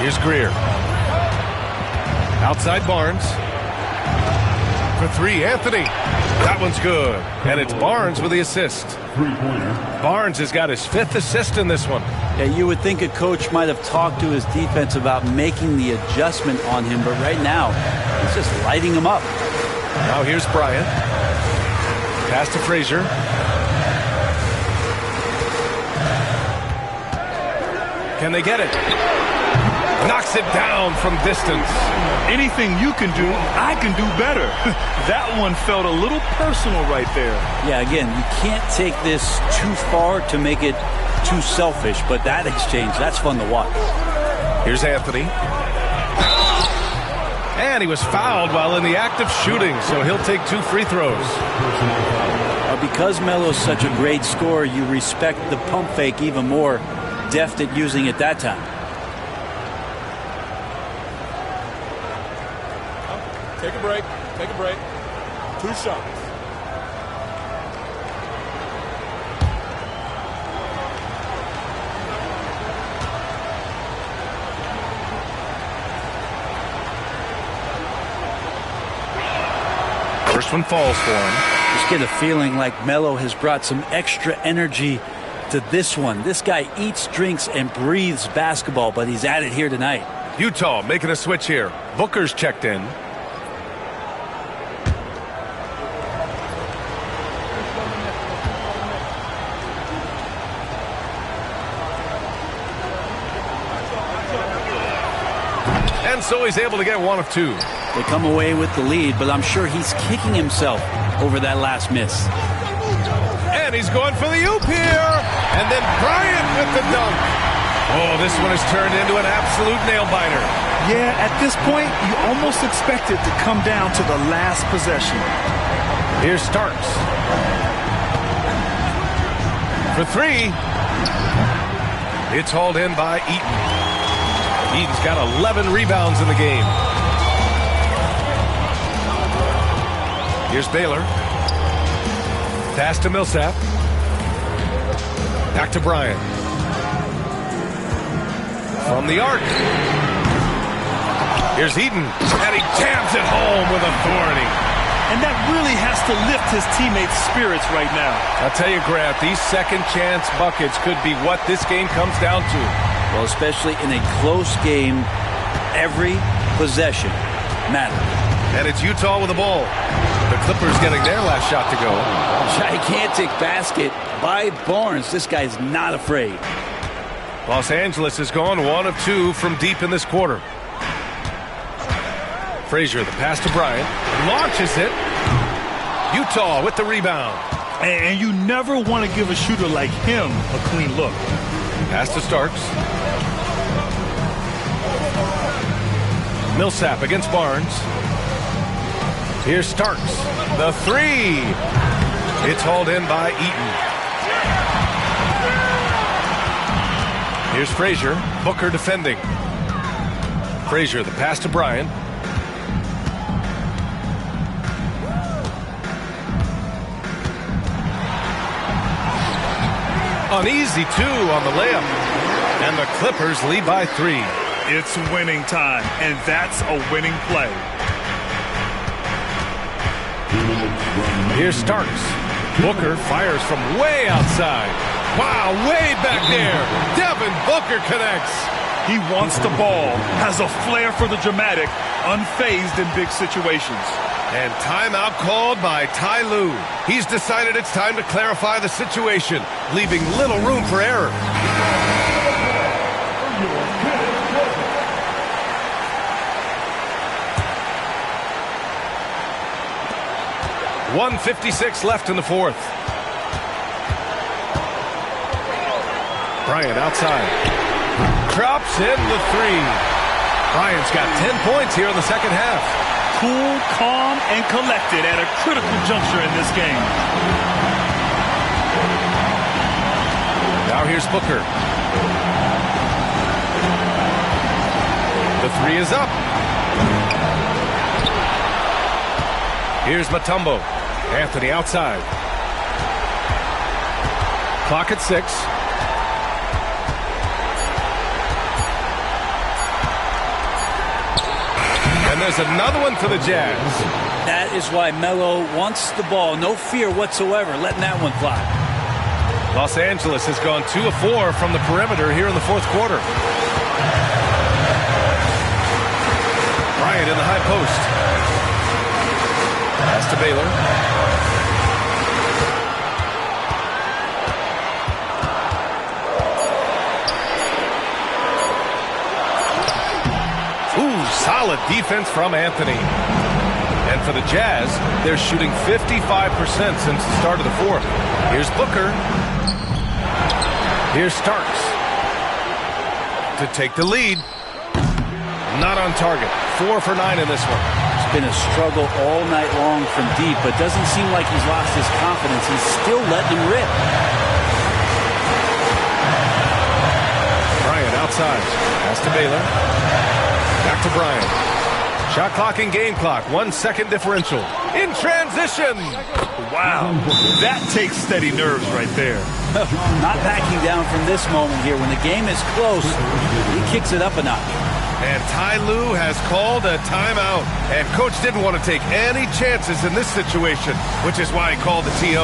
Here's Greer. Outside Barnes. For 3, Anthony. That one's good. And it's Barnes with the assist. Barnes has got his 5th assist in this one. Yeah, you would think a coach might have talked to his defense about making the adjustment on him, but right now, he's just lighting him up. Now here's Bryant. Pass to Frazier. Can they get it? Knocks it down from distance. Anything you can do, I can do better. That one felt a little personal right there. Yeah, again, you can't take this too far to make it too selfish, but that exchange, that's fun to watch. Here's Anthony. And he was fouled while in the act of shooting, so he'll take 2 free throws. Because Melo's such a great scorer, you respect the pump fake even more, deft at using it that time. Take a break. Take a break. 2 shots. First one falls for him. Just get a feeling like Melo has brought some extra energy to this one. This guy eats, drinks, and breathes basketball, but he's at it here tonight. Utah making a switch here. Booker's checked in. And so he's able to get 1 of 2. They come away with the lead, but I'm sure he's kicking himself over that last miss. And he's going for the oop here. And then Bryant with the dunk. Oh, this one has turned into an absolute nail-biter. Yeah, at this point, you almost expect it to come down to the last possession. Here's Starks. For 3. It's hauled in by Eaton. Eaton's got 11 rebounds in the game. Here's Baylor. Pass to Millsap. Back to Bryant. From the arc. Here's Eaton. And he jams it home with authority. And that really has to lift his teammates' spirits right now. I'll tell you, Grant, these second chance buckets could be what this game comes down to. Well, especially in a close game, every possession matters. And it's Utah with the ball. The Clippers getting their last shot to go. Gigantic basket by Barnes. This guy's not afraid. Los Angeles has gone 1 of 2 from deep in this quarter. Frazier, the pass to Bryant. Launches it. Utah with the rebound. And you never want to give a shooter like him a clean look. Pass to Starks. Millsap against Barnes. Here's Starks. The 3. It's hauled in by Eaton. Here's Frazier. Booker defending. Frazier, the pass to Bryant. Uneasy 2 on the layup. And the Clippers lead by 3. It's winning time, and that's a winning play. Here's Starks. Booker fires from way outside. Wow, way back there. Devin Booker connects. He wants the ball, has a flair for the dramatic, unfazed in big situations. And timeout called by Ty Lue. He's decided it's time to clarify the situation, leaving little room for error. .156 left in the 4th. Bryant outside. Drops in the 3. Bryant's got 10 points here in the second half. Cool, calm, and collected at a critical juncture in this game. Now here's Booker. The 3 is up. Here's Mutombo. Anthony outside. Clock at 6. And there's another one for the Jazz. That is why Melo wants the ball. No fear whatsoever letting that one fly. Los Angeles has gone 2 of 4 from the perimeter here in the 4th quarter. Bryant in the high post. Pass to Baylor. Solid defense from Anthony. And for the Jazz, they're shooting 55% since the start of the fourth. Here's Booker. Here's Starks to take the lead. Not on target. 4 for 9 in this one. It's been a struggle all night long from deep, but doesn't seem like he's lost his confidence. He's still letting him rip. Bryant outside. Pass to Baylor. Back to Bryant. Shot clock and game clock. 1 second differential. In transition. Wow. That takes steady nerves right there. Not backing down from this moment here. When the game is close, he kicks it up a notch. And Ty Lue has called a timeout. And Coach didn't want to take any chances in this situation, which is why he called the TO.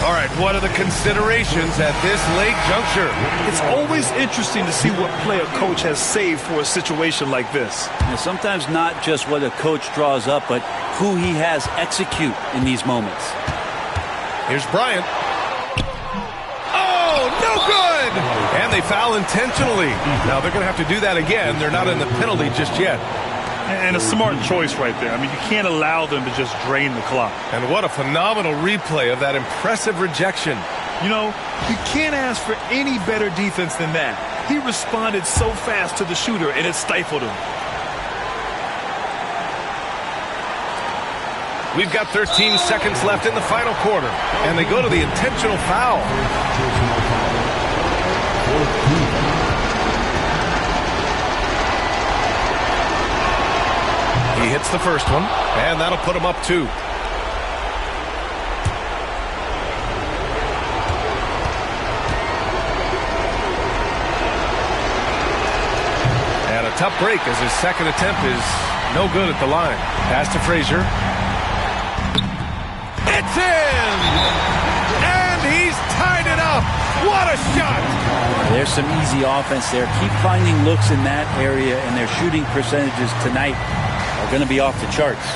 All right, what are the considerations at this late juncture? It's always interesting to see what play a coach has saved for a situation like this. And sometimes not just what a coach draws up, but who he has execute in these moments. Here's Bryant. Oh, no good! And they foul intentionally. Now they're going to have to do that again. They're not in the penalty just yet. And a smart choice right there. I mean, you can't allow them to just drain the clock. And what a phenomenal replay of that impressive rejection. You know, you can't ask for any better defense than that. He responded so fast to the shooter, and it stifled him. We've got 13 seconds left in the final quarter, and they go to the intentional foul. He hits the first one, and that'll put him up 2. And a tough break as his second attempt is no good at the line. Pass to Frazier. It's in! And he's tied it up! What a shot! There's some easy offense there. Keep finding looks in that area, and their shooting percentages tonight are going to be off the charts.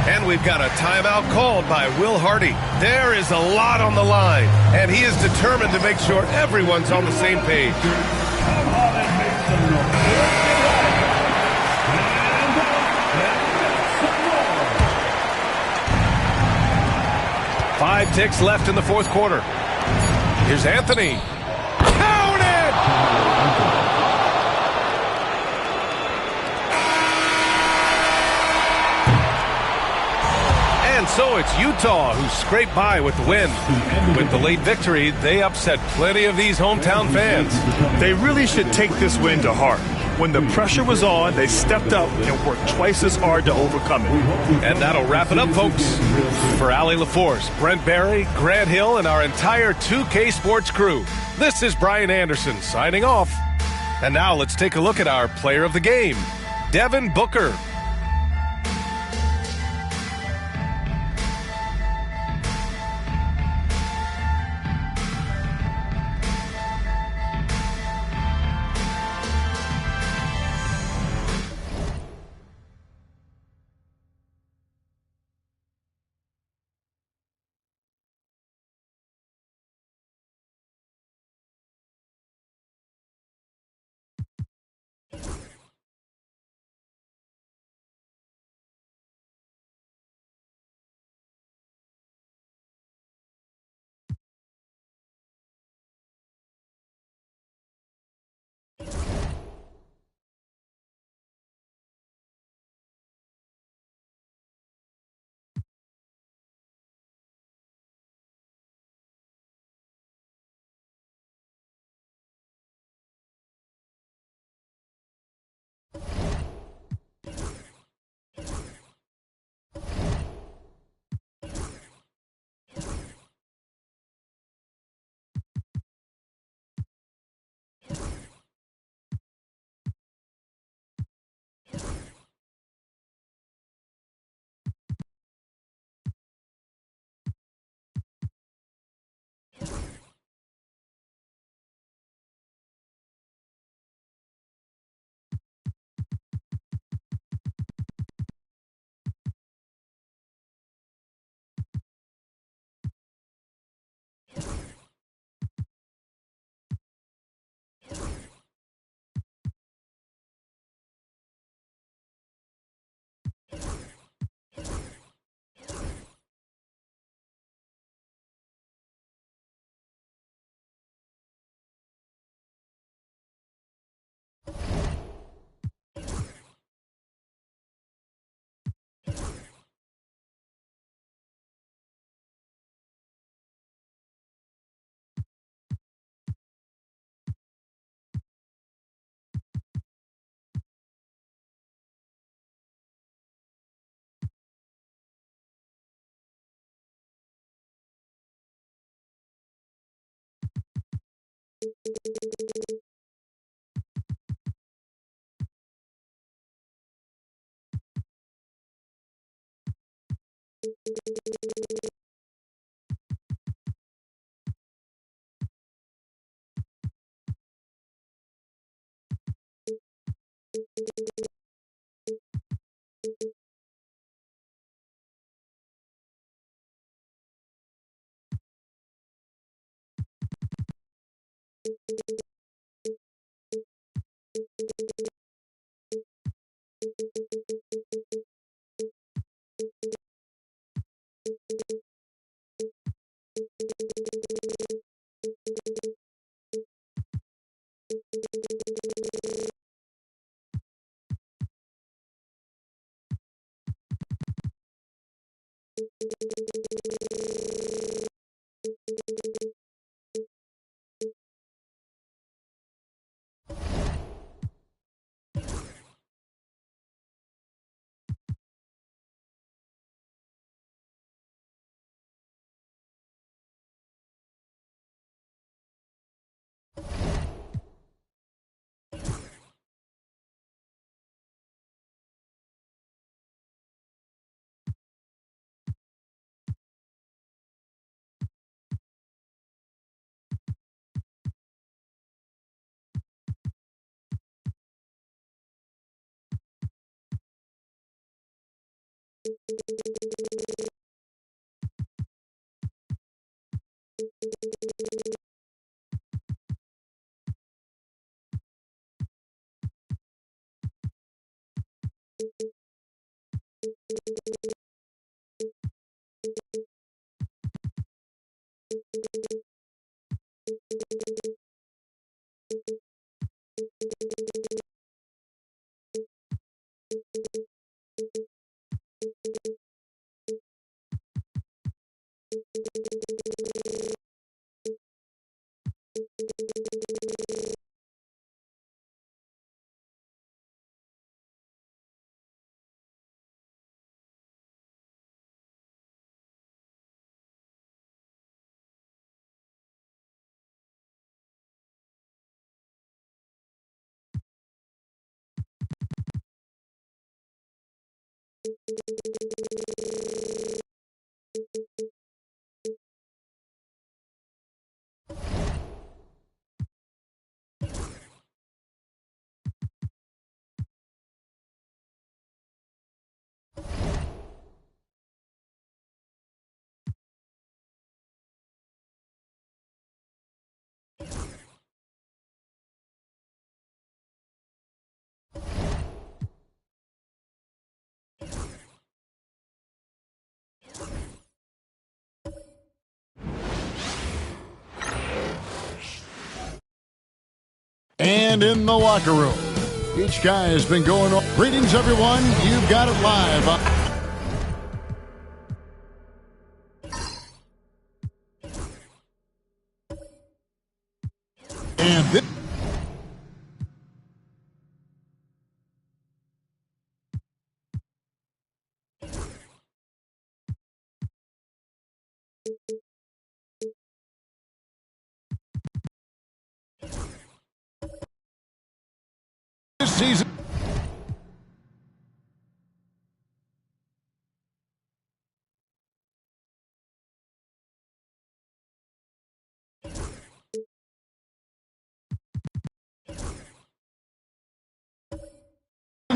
And we've got a timeout called by Will Hardy. There is a lot on the line, and he is determined to make sure everyone's on the same page. 5 ticks left in the fourth quarter. Here's Anthony. Count it! And so it's Utah who scraped by with the win. With the late victory, they upset plenty of these hometown fans. They really should take this win to heart. When the pressure was on, they stepped up and worked twice as hard to overcome it. And that'll wrap it up, folks. For Allie LaForce, Brent Barry, Grant Hill, and our entire 2K Sports crew, this is Brian Anderson signing off. And now let's take a look at our player of the game, Devin Booker. And in the locker room, each guy has been going on. Greetings, everyone. You've got it live. And this season.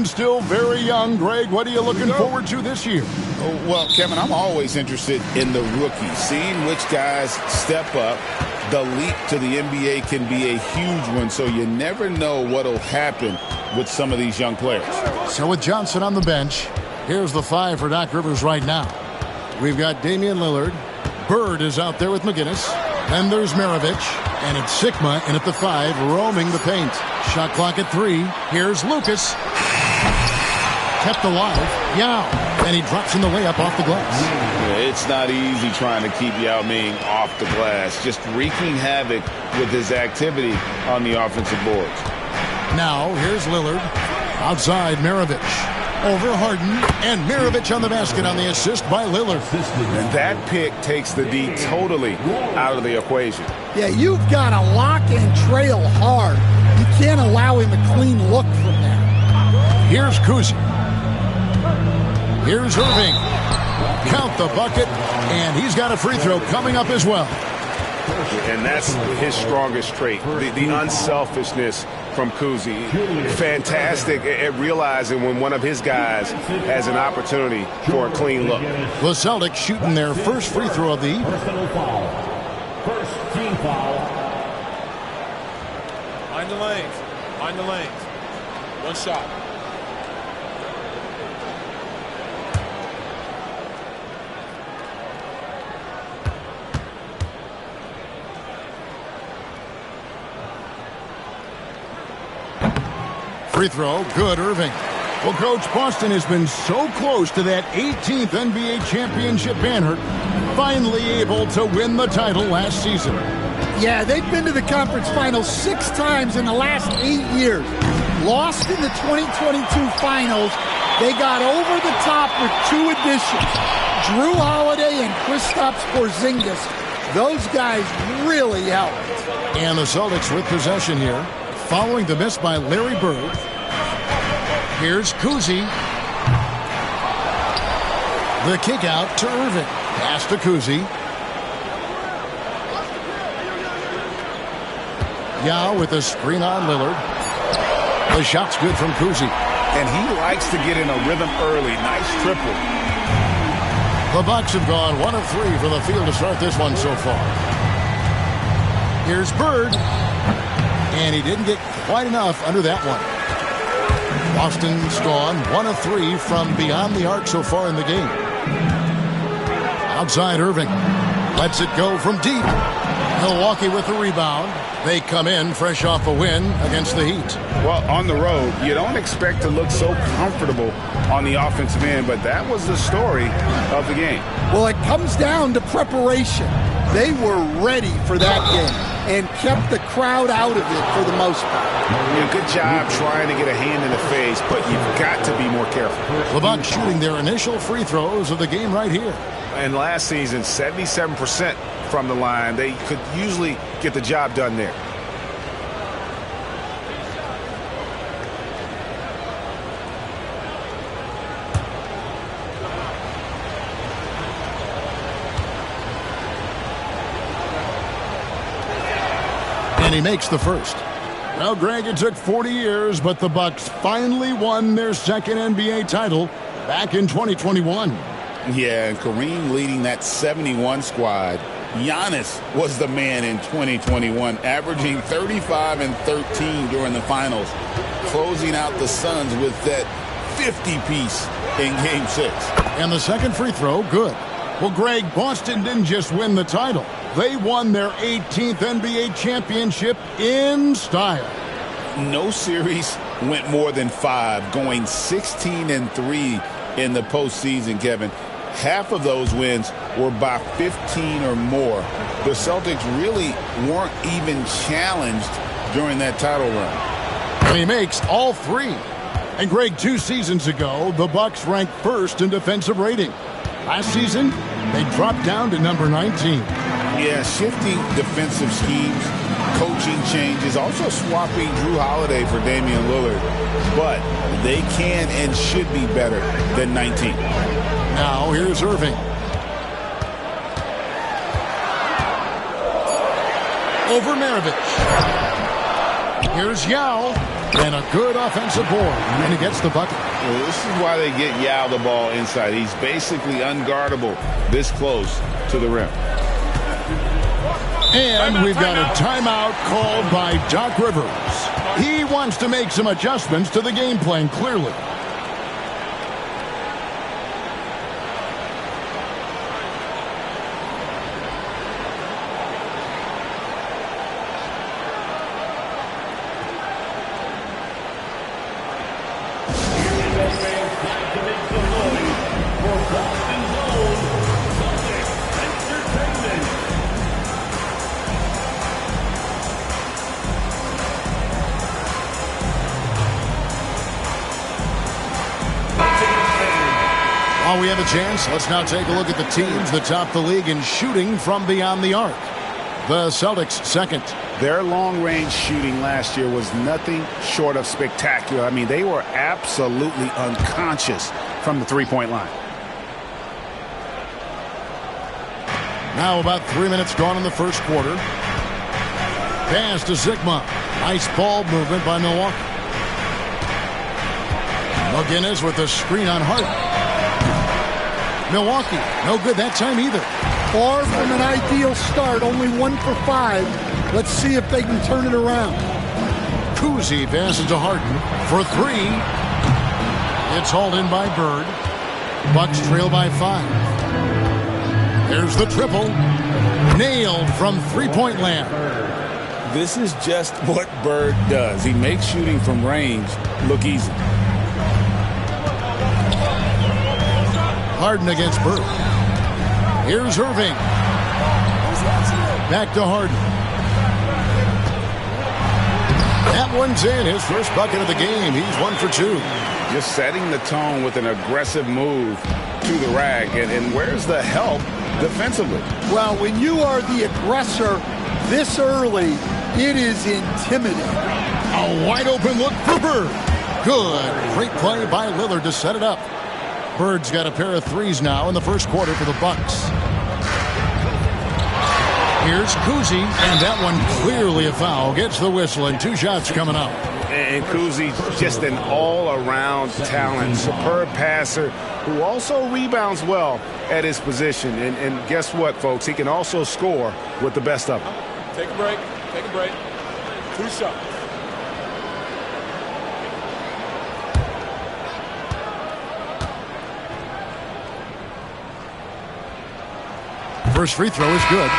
Still very young, Greg. What are you looking forward to this year? Well, Kevin, I'm always interested in the rookies, seeing which guys step up. The leap to the NBA can be a huge one, so you never know what will happen with some of these young players. So with Johnson on the bench, here's the five for Doc Rivers right now. We've got Damian Lillard. Bird is out there with McGinnis. Then there's Maravich. And it's Sigma in at the 5, roaming the paint. Shot clock at 3. Here's Lucas. Kept alive. Yao. And he drops in the layup off the glass. Yeah, it's not easy trying to keep Yao Ming off the glass. Just wreaking havoc with his activity on the offensive boards. Now, here's Lillard. Outside, Maravich. Over Harden, and Mirovic on the basket on the assist by Lillard. And that pick takes the D totally out of the equation. Yeah, you've got to lock and trail hard. You can't allow him a clean look from there. Here's Kuzi. Here's Irving. Count the bucket, and he's got a free throw coming up as well. And that's his strongest trait, the unselfishness from Kuzi. Fantastic at realizing when one of his guys has an opportunity for a clean look. The Celtics shooting their first free throw of the evening. Personal foul. First team foul. Mind the lanes. Mind the lanes. One shot. Free throw, good, Irving. Well, Coach, Boston has been so close to that 18th NBA championship banner, finally able to win the title last season. Yeah, they've been to the conference finals 6 times in the last 8 years. Lost in the 2022 finals. They got over the top with 2 additions. Drew Holiday and Kristaps Porzingis. Those guys really helped. And the Celtics with possession here, following the miss by Larry Bird. Here's Kuzi. The kick out to Irving. Pass to Kuzi. Yao with a screen on Lillard. The shot's good from Kuzi. And he likes to get in a rhythm early. Nice triple. The Bucks have gone 1 of 3 from the field to start this one so far. Here's Bird. And he didn't get quite enough under that one. Boston's gone 1 of 3 from beyond the arc so far in the game. Outside Irving. Lets it go from deep. Milwaukee with the rebound. They come in fresh off a win against the Heat. Well, on the road, you don't expect to look so comfortable on the offensive end, but that was the story of the game. Well, it comes down to preparation. They were ready for that game and kept the crowd out of it for the most part. Yeah, good job trying to get a hand in the face, but you've got to be more careful. The Bucks shooting their initial free throws of the game right here. And last season, 77% from the line. They could usually get the job done there. And he makes the first. Well, Greg, it took 40 years, but the Bucks finally won their second NBA title back in 2021. Yeah, and Kareem leading that 71 squad. Giannis was the man in 2021, averaging 35 and 13 during the finals, closing out the Suns with that 50-piece in Game 6. And the second free throw, good. Well, Greg, Boston didn't just win the title. They won their 18th NBA championship in style. No series went more than 5, going 16 and 3 in the postseason, Kevin. Half of those wins were by 15 or more. The Celtics really weren't even challenged during that title run. And he makes all 3. And Greg, 2 seasons ago, the Bucks ranked first in defensive rating. Last season, they dropped down to number 19. Yeah, shifting defensive schemes, coaching changes, also swapping Drew Holiday for Damian Lillard. But they can and should be better than 19. Now, here's Irving. Over Mirovic. Here's Yao. And a good offensive board. And he gets the bucket. Well, this is why they get Yao the ball inside. He's basically unguardable this close to the rim. And we've got a timeout called by Doc Rivers. He wants to make some adjustments to the game plan, clearly. have a chance. Let's now take a look at the teams that top the league in shooting from beyond the arc. The Celtics second. Their long-range shooting last year was nothing short of spectacular. I mean, they were absolutely unconscious from the three-point line. Now about 3 minutes gone in the first quarter. Pass to Zigma. Nice ball movement by Milwaukee. McGinnis with the screen on Harden. Milwaukee, no good that time either. Far from an ideal start, only 1 for 5. Let's see if they can turn it around. Kuzi passes to Harden for 3. It's hauled in by Bird. Bucks trail by 5. There's the triple. Nailed from three-point land. This is just what Bird does. He makes shooting from range look easy. Harden against Bird. Here's Irving. Back to Harden. That one's in. His first bucket of the game. He's 1 for 2. Just setting the tone with an aggressive move to the rack. And where's the help defensively? Well, when you are the aggressor this early, it is intimidating. A wide open look for Bird. Good. Great play by Lillard to set it up. Bird's got a pair of threes now in the first quarter for the Bucks. Here's Kuzi, and that one clearly a foul. Gets the whistle, and 2 shots coming up. And Kuzi, just an all-around talent, superb passer who also rebounds well at his position. And guess what, folks? He can also score with the best of them. Take a break. Take a break. 2 shots. First free throw is good.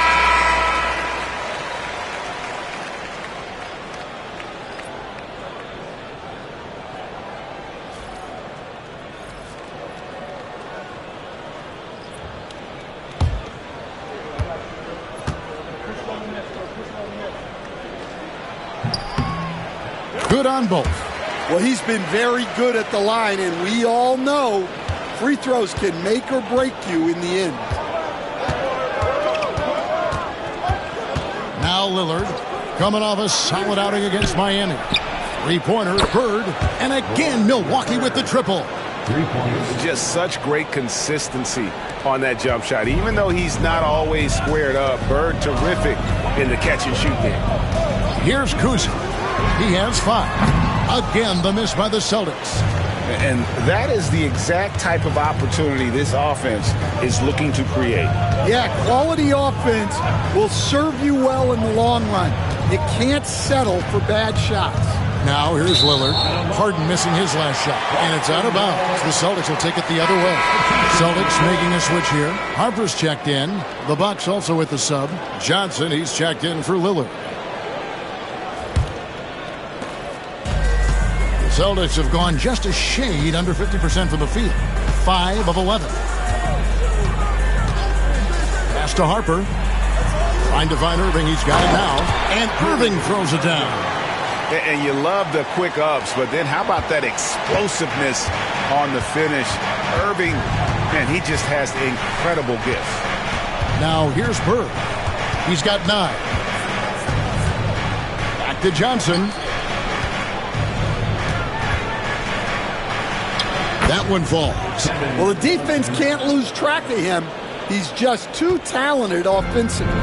Good on both. Well, he's been very good at the line, and we all know free throws can make or break you in the end. Now Lillard coming off a solid outing against Miami. Three-pointer, Bird, and again Milwaukee with the triple. Just such great consistency on that jump shot. Even though he's not always squared up, Bird terrific in the catch-and-shoot game. Here's Kuzi. He has 5. Again, the miss by the Celtics. And that is the exact type of opportunity this offense is looking to create. Yeah, quality offense will serve you well in the long run. You can't settle for bad shots. Now here's Lillard. Harden missing his last shot. And it's out of bounds. The Celtics will take it the other way. Celtics making a switch here. Harper's checked in. The Bucks also with the sub. Johnson, he's checked in for Lillard. Celtics have gone just a shade under 50% from the field. 5 of 11. Pass to Harper. Trying to find Irving. He's got it now. And Irving throws it down. And you love the quick ups, but then how about that explosiveness on the finish? Irving, man, he just has incredible gifts. Now here's Bird. He's got 9. Back to Johnson. That one falls. Well, the defense can't lose track of him. He's just too talented offensively.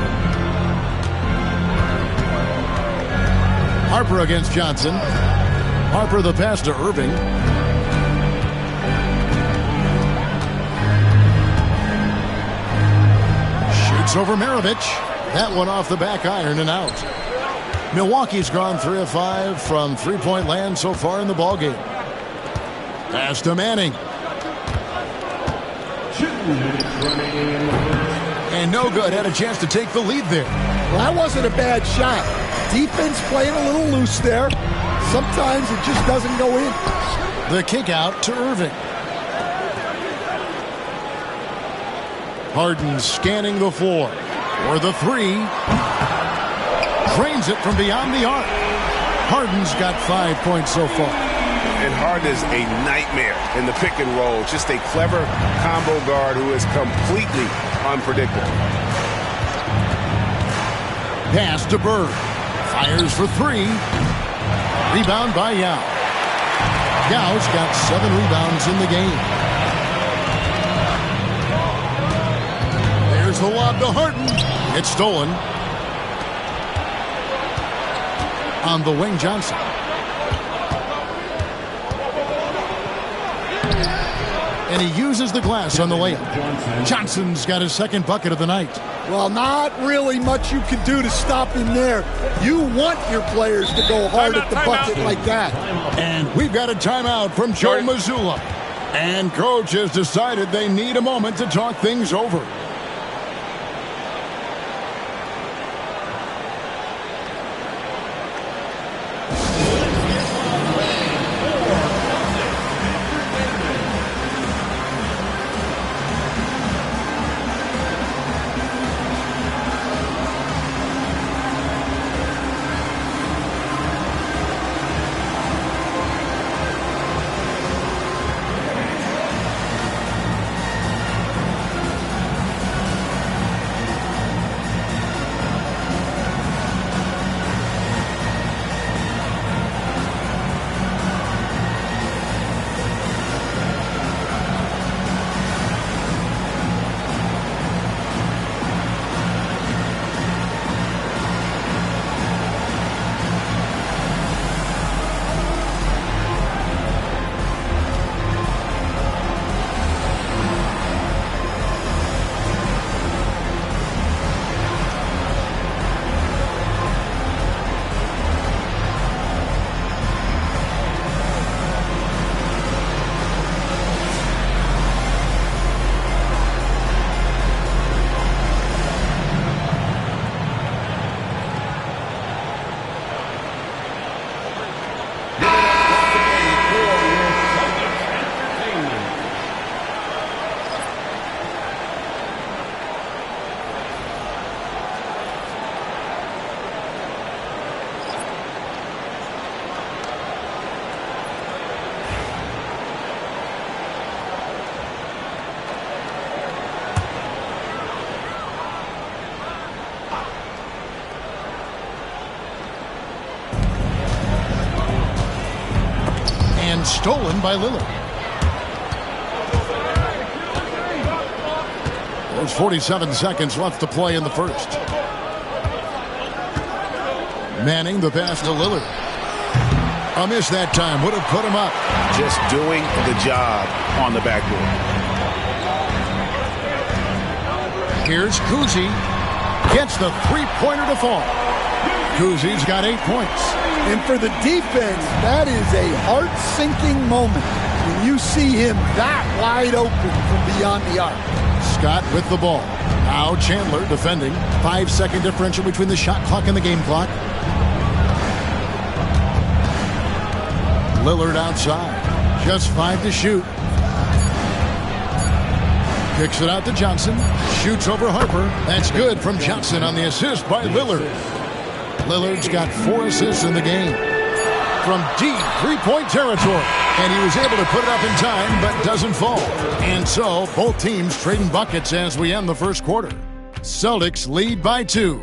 Harper against Johnson. Harper the pass to Irving. Shoots over Maravich. That one off the back iron and out. Milwaukee's gone 3 of 5 from three-point land so far in the ballgame. Pass to Manning. And no good. Had a chance to take the lead there. Well, that wasn't a bad shot. Defense playing a little loose there. Sometimes it just doesn't go in. The kick out to Irving. Harden scanning the floor for the 3. Drains it from beyond the arc. Harden's got 5 points so far. And Harden is a nightmare in the pick and roll. Just a clever combo guard who is completely unpredictable. Pass to Bird. Fires for three. Rebound by Yao. Yao's got 7 rebounds in the game. There's the lob to Harden. It's stolen. On the wing, Johnson. And he uses the glass on the layup. Johnson's got his second bucket of the night. Well, not really much you can do to stop him there. You want your players to go hard at the bucket like that. And we've got a timeout from Joe Mazzulla. And coach has decided they need a moment to talk things over. Stolen by Lillard. There's 47 seconds left to play in the first. Manning the pass to Lillard. A miss that time. Would have put him up. Just doing the job on the backboard. Here's Kuzi. Gets the three-pointer to fall. Kuzi's got 8 points. And for the defense, that is a heart-sinking moment when you see him that wide open from beyond the arc. Scott with the ball. Now Chandler defending. 5-second differential between the shot clock and the game clock. Lillard outside. Just 5 to shoot. Kicks it out to Johnson. Shoots over Harper. That's good from Johnson on the assist by Lillard. Lillard's got 4 assists in the game. From deep three-point territory. And he was able to put it up in time, but doesn't fall. And so, both teams trading buckets as we end the first quarter. Celtics lead by 2.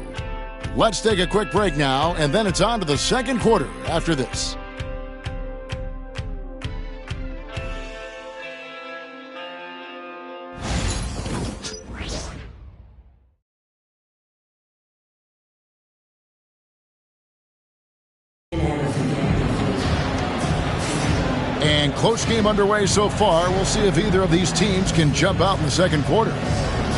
Let's take a quick break now, and then it's on to the second quarter after this. And close game underway so far. We'll see if either of these teams can jump out in the second quarter.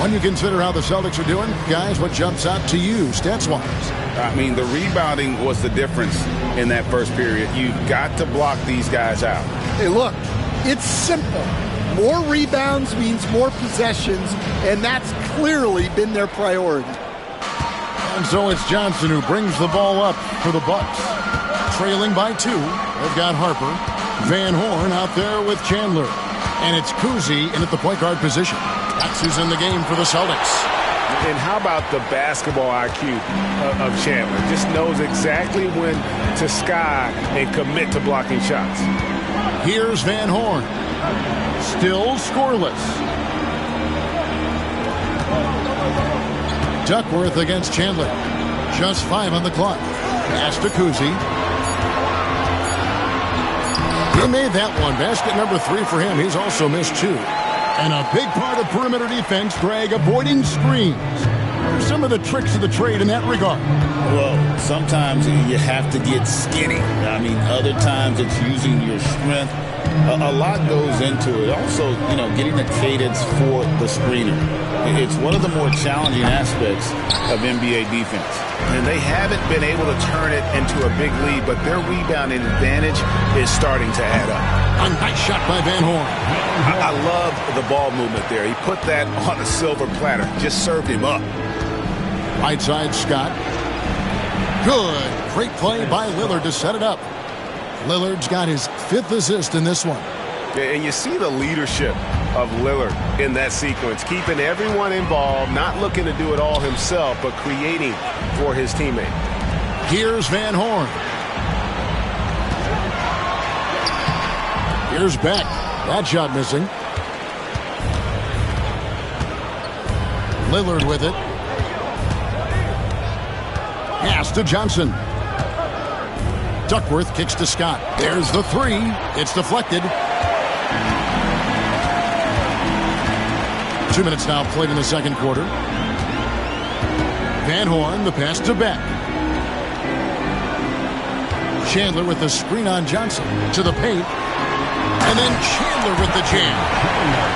When you consider how the Celtics are doing, guys, what jumps out to you stats-wise? I mean, the rebounding was the difference in that first period. You've got to block these guys out. Hey, look, it's simple. More rebounds means more possessions, and that's clearly been their priority. And so it's Johnson who brings the ball up for the Bucks. Trailing by 2, they've got Harper. Van Horn out there with Chandler. And it's Kuzi in at the point guard position. That's who's in the game for the Celtics. And how about the basketball IQ of Chandler? Just knows exactly when to sky and commit to blocking shots. Here's Van Horn. Still scoreless. Duckworth against Chandler. Just 5 on the clock. Pass to Kuzi. He made that one. Basket number 3 for him. He's also missed 2. And a big part of perimeter defense, Greg, avoiding screens. Some of the tricks of the trade in that regard. Well, sometimes you have to get skinny. I mean, other times it's using your strength. A lot goes into it. Also, getting the cadence for the screener. It's one of the more challenging aspects of NBA defense. And they haven't been able to turn it into a big lead, but their rebounding advantage is starting to add up. A nice shot by Van Horn. I love the ball movement there. He put that on a silver platter. Just served him up. Right side, Scott. Good. Great play by Lillard to set it up. Lillard's got his 5th assist in this one. Yeah, and you see the leadership of Lillard in that sequence, keeping everyone involved, not looking to do it all himself, but creating for his teammate. Here's Van Horn. Here's Beck. That shot missing. Lillard with it. Pass to Johnson. Duckworth kicks to Scott. There's the 3. It's deflected. 2 minutes now played in the second quarter. Van Horn, the pass to Beck. Chandler with the screen on Johnson. To the paint. And then Chandler with the jam.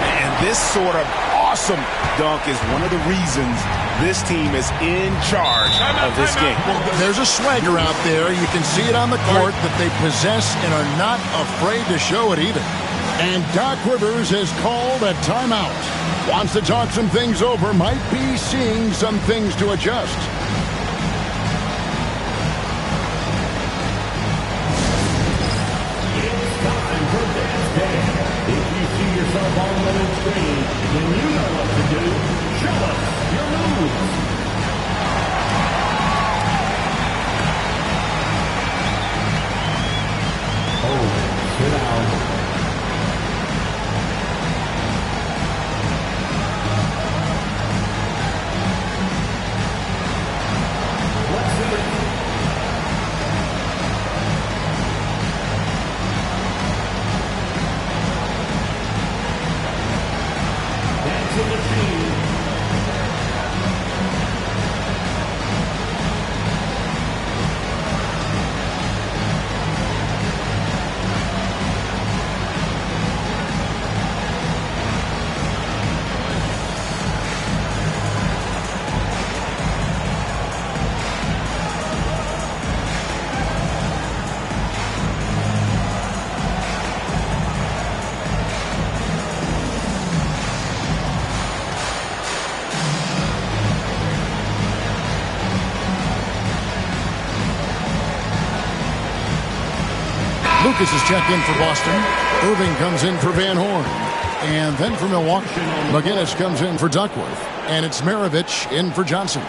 And this sort of awesome dunk is one of the reasons this team is in charge of this game. Well, there's a swagger out there. You can see it on the court that they possess and are not afraid to show it either. And Doc Rivers has called a timeout. Wants to talk some things over. Might be seeing some things to adjust. It's time for Dance Day. If you see yourself on the screen, then you know what to do. Show us your moves. Oh, sit down. Lucas is checked in for Boston. Irving comes in for Van Horn. And then for Milwaukee, McGinnis comes in for Duckworth. And it's Maravich in for Johnson.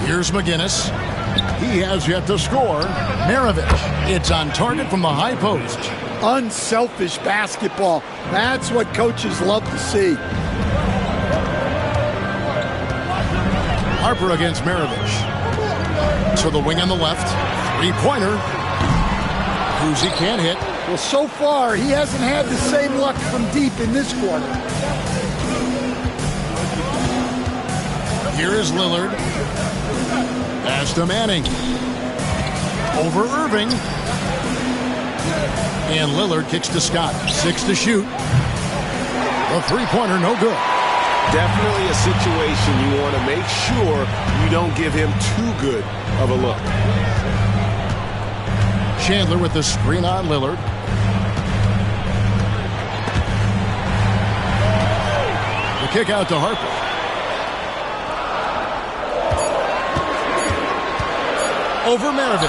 Here's McGinnis. He has yet to score. Maravich. It's on target from the high post. Unselfish basketball. That's what coaches love to see. Harper against Maravich. To the wing on the left. Three-pointer. Kuzi can't hit. Well, so far, he hasn't had the same luck from deep in this quarter. Here is Lillard. Pass to Manning. Over Irving. And Lillard kicks to Scott. 6 to shoot. The three-pointer, no good. Definitely a situation you want to make sure you don't give him too good of a look. Chandler with the screen on Lillard. The kick out to Harper. over Maravich.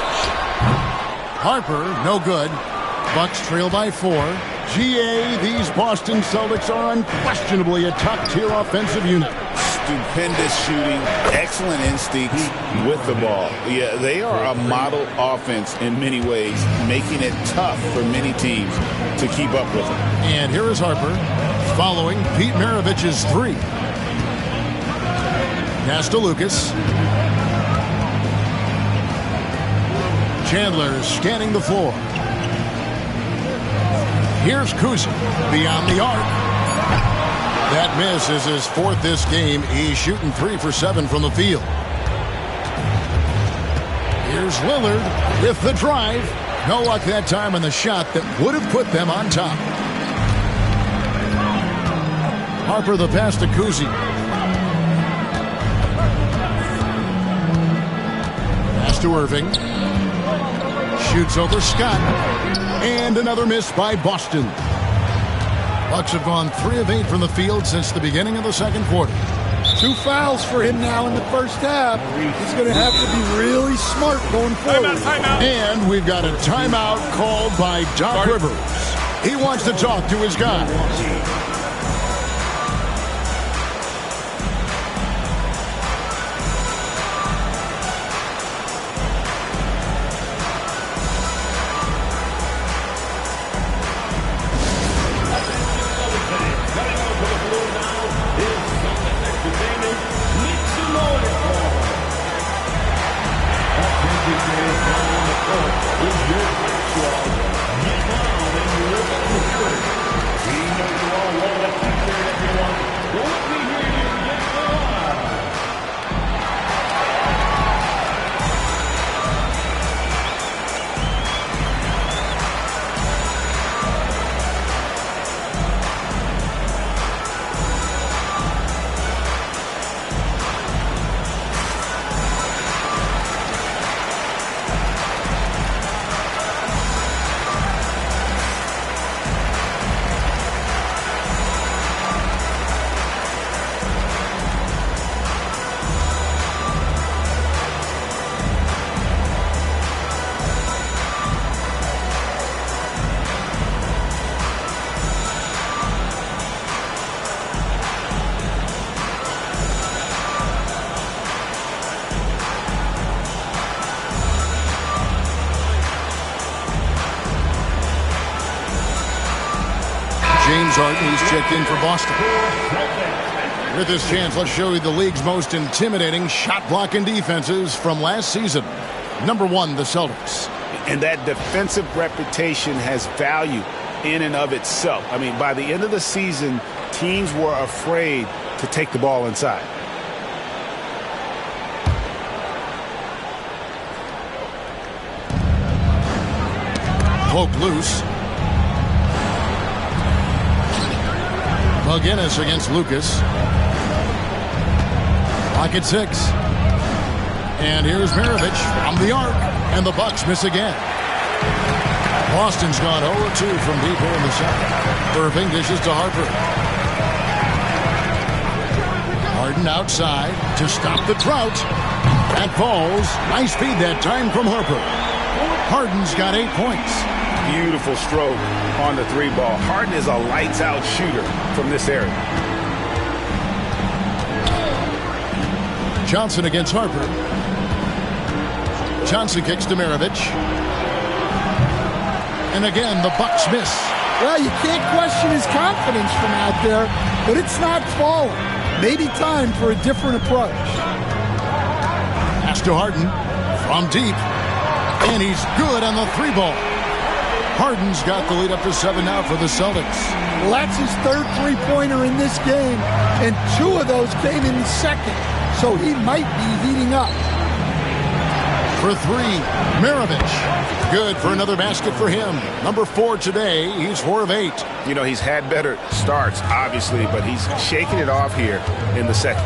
Harper, no good. Bucks trail by 4. GA, these Boston Celtics are unquestionably a top-tier offensive unit. Stupendous shooting, excellent instincts with the ball. Yeah, they are a model offense in many ways, making it tough for many teams to keep up with them. And here is Harper following Pete Maravich's 3. Pass to Lucas. Chandler scanning the floor. Here's Kuzic beyond the arc. That miss is his 4th this game. He's shooting 3 for 7 from the field. Here's Lillard with the drive. No luck that time on the shot that would have put them on top. Harper the pass to Kuzic. Pass to Irving. Shoots over Scott. And another miss by Boston. Bucks have gone 3 of 8 from the field since the beginning of the second quarter. 2 fouls for him now in the first half. He's going to have to be really smart going forward. Timeout. And we've got a timeout called by Doc Rivers. He wants to talk to his guys. James Harden, he's checked in for Boston. With this chance, let's show you the league's most intimidating shot-blocking defenses from last season. Number 1, the Celtics. And that defensive reputation has value in and of itself. I mean, by the end of the season, teams were afraid to take the ball inside. Poke loose. McGinnis against Lucas. Pocket 6. And here's Maravich from the arc. And the Bucks miss again. Boston's gone 0-2 from deep here in the second. Irving dishes to Harper. Harden outside to stop the drought. That falls. Nice feed that time from Harper. Harden's got 8 points. Beautiful stroke on the 3 ball. Harden is a lights-out shooter from this area. Johnson against Harper. Johnson kicks to Maravich. And again, the Bucks miss. Well, you can't question his confidence from out there, but it's not falling. Maybe time for a different approach. Pass to Harden from deep. And he's good on the 3 ball. Harden's got the lead up to 7 now for the Celtics. Well, that's his 3rd three-pointer in this game, and 2 of those came in the second, so he might be heating up. For 3, Maravich. Good for another basket for him. Number 4 today. He's 4 of 8. You know, he's had better starts, obviously, but he's shaking it off here in the second.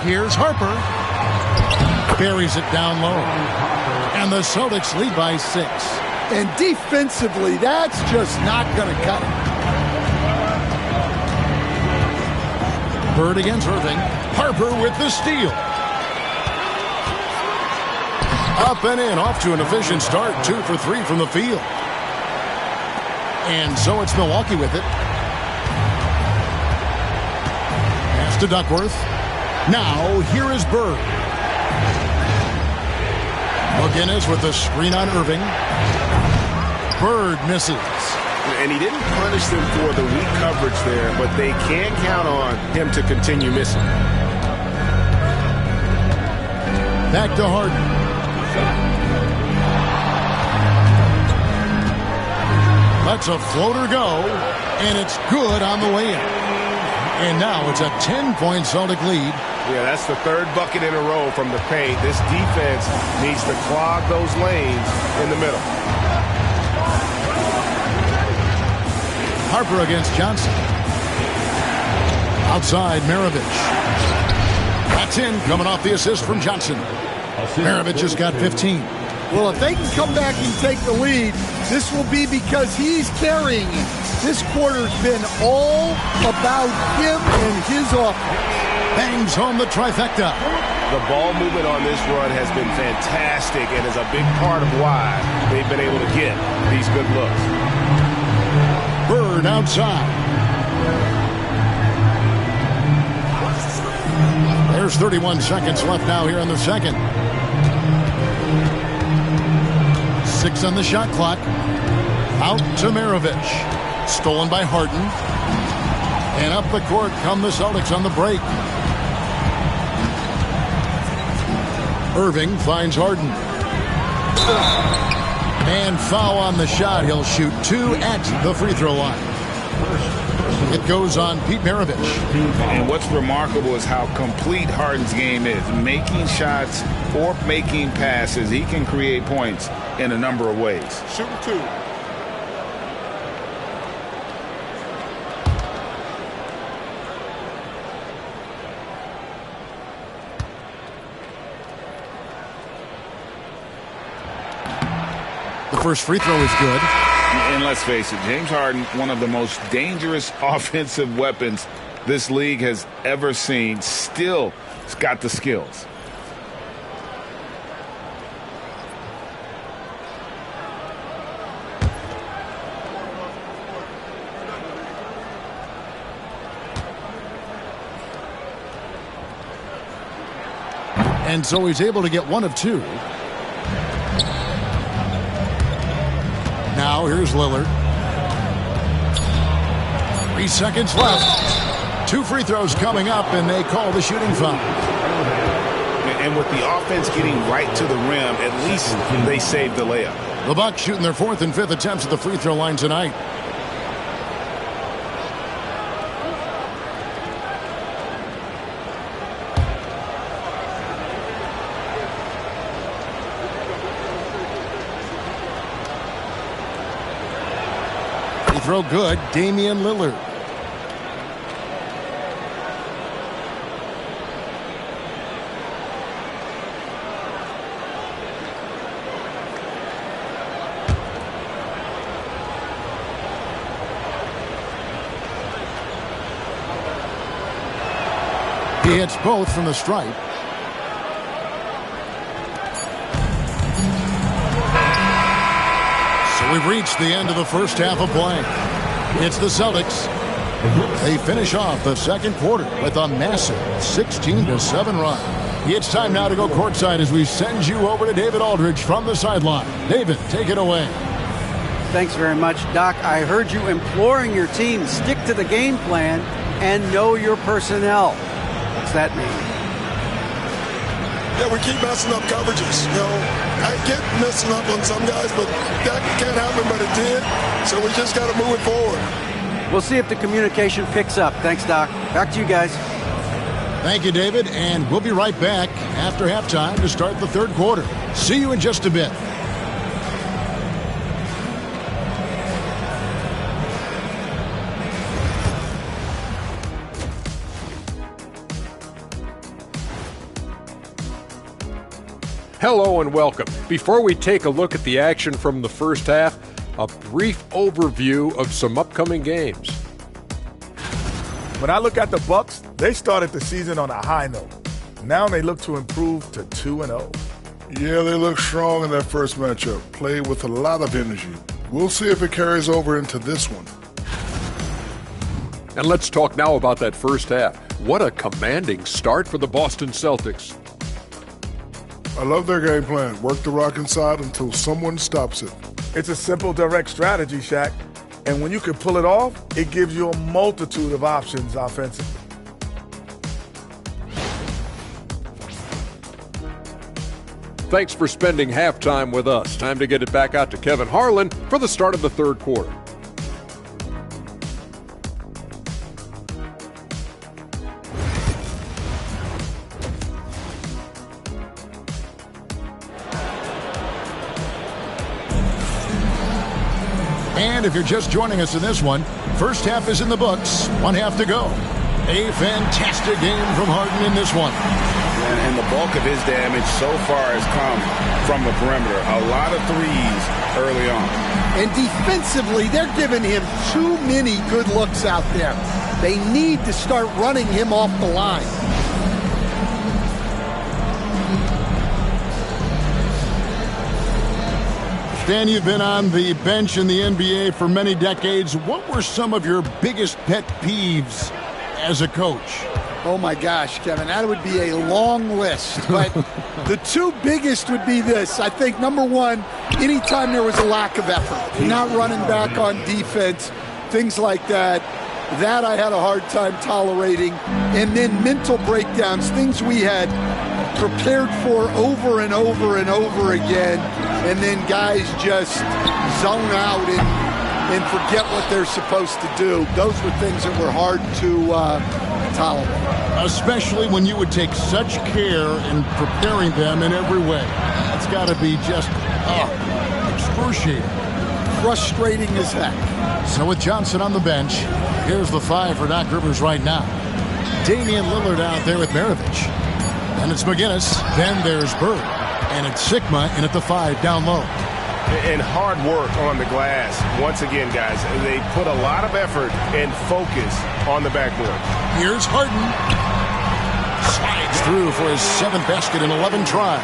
Here's Harper. Buries it down low. And the Celtics lead by 6. And defensively, that's just not going to cut it. Bird against Irving. Harper with the steal. Up and in, off to an efficient start. 2 for 3 from the field. And so it's Milwaukee with it. Pass to Duckworth. Now, here is Bird. McGinnis with the screen on Irving. Bird misses. And he didn't punish them for the weak coverage there, but they can count on him to continue missing. Back to Harden. Lets a floater go, and it's good on the way in. And now it's a 10-point Celtic lead. Yeah, that's the third bucket in a row from the paint. This defense needs to clog those lanes in the middle. Harper against Johnson. Outside, Maravich. That's in, coming off the assist from Johnson. Maravich has got 15. Well, if they can come back and take the lead, this will be because he's carrying it. This quarter's been all about him and his offense. Bangs home the trifecta. The ball movement on this run has been fantastic and is a big part of why they've been able to get these good looks. Bird outside. There's 31 seconds left now here in the second. 6 on the shot clock. Out to Maravich. Stolen by Harden. And up the court come the Celtics on the break. Irving finds Harden. And foul on the shot. He'll shoot 2 at the free throw line. It goes on Pete Maravich. And what's remarkable is how complete Harden's game is. Making shots or making passes. He can create points in a number of ways. Shooting 2. The first free throw is good. And let's face it, James Harden, one of the most dangerous offensive weapons this league has ever seen, still has got the skills. And so he's able to get 1 of 2. Now here's Lillard. 3 seconds left. 2 free throws coming up, and they call the shooting foul. And with the offense getting right to the rim, at least they saved the layup. The Bucks shooting their 4th and 5th attempts at the free throw line tonight. Throw good, Damian Lillard. He hits both from the stripe. We've reached the end of the first half of play. It's the Celtics. They finish off the second quarter with a massive 16-7 run. It's time now to go courtside as we send you over to David Aldridge from the sideline. David, take it away. Thanks very much, Doc. I heard you imploring your team to stick to the game plan and know your personnel. What's that mean? Yeah, we keep messing up coverages. You know, I get messing up on some guys, but that can't happen, but it did. So we just got to move it forward. We'll see if the communication picks up. Thanks, Doc. Back to you guys. Thank you, David, and we'll be right back after halftime to start the third quarter. See you in just a bit. Hello and welcome. Before we take a look at the action from the first half, a brief overview of some upcoming games. When I look at the Bucks, they started the season on a high note. Now they look to improve to 2-0. Yeah, they look strong in that first matchup. Played with a lot of energy. We'll see if it carries over into this one. And let's talk now about that first half. What a commanding start for the Boston Celtics. I love their game plan. Work the rock inside until someone stops it. It's a simple, direct strategy, Shaq. And when you can pull it off, it gives you a multitude of options offensively. Thanks for spending halftime with us. Time to get it back out to Kevin Harlan for the start of the third quarter. And if you're just joining us in this one, first half is in the books, one half to go. A fantastic game from Harden in this one. And the bulk of his damage so far has come from the perimeter. A lot of threes early on. And defensively, they're giving him too many good looks out there. They need to start running him off the line. Stan, you've been on the bench in the NBA for many decades. What were some of your biggest pet peeves as a coach? Oh my gosh, Kevin, that would be a long list. But the two biggest would be this. I think, number one, anytime there was a lack of effort, not running back on defense, things like that, that I had a hard time tolerating. And then mental breakdowns, things we had prepared for over and over and over again, and then guys just zone out and forget what they're supposed to do. Those were things that were hard to tolerate. Especially when you would take such care in preparing them in every way. It's got to be just excruciating. Frustrating as heck. So with Johnson on the bench, here's the five for Doc Rivers right now. Damian Lillard out there with Maravich. And it's McGinnis. Then there's Bird. And it's Sigma in at the 5 down low. And hard work on the glass. Once again, guys, they put a lot of effort and focus on the backboard. Here's Harden. Slides through for his 7th basket in 11 tries.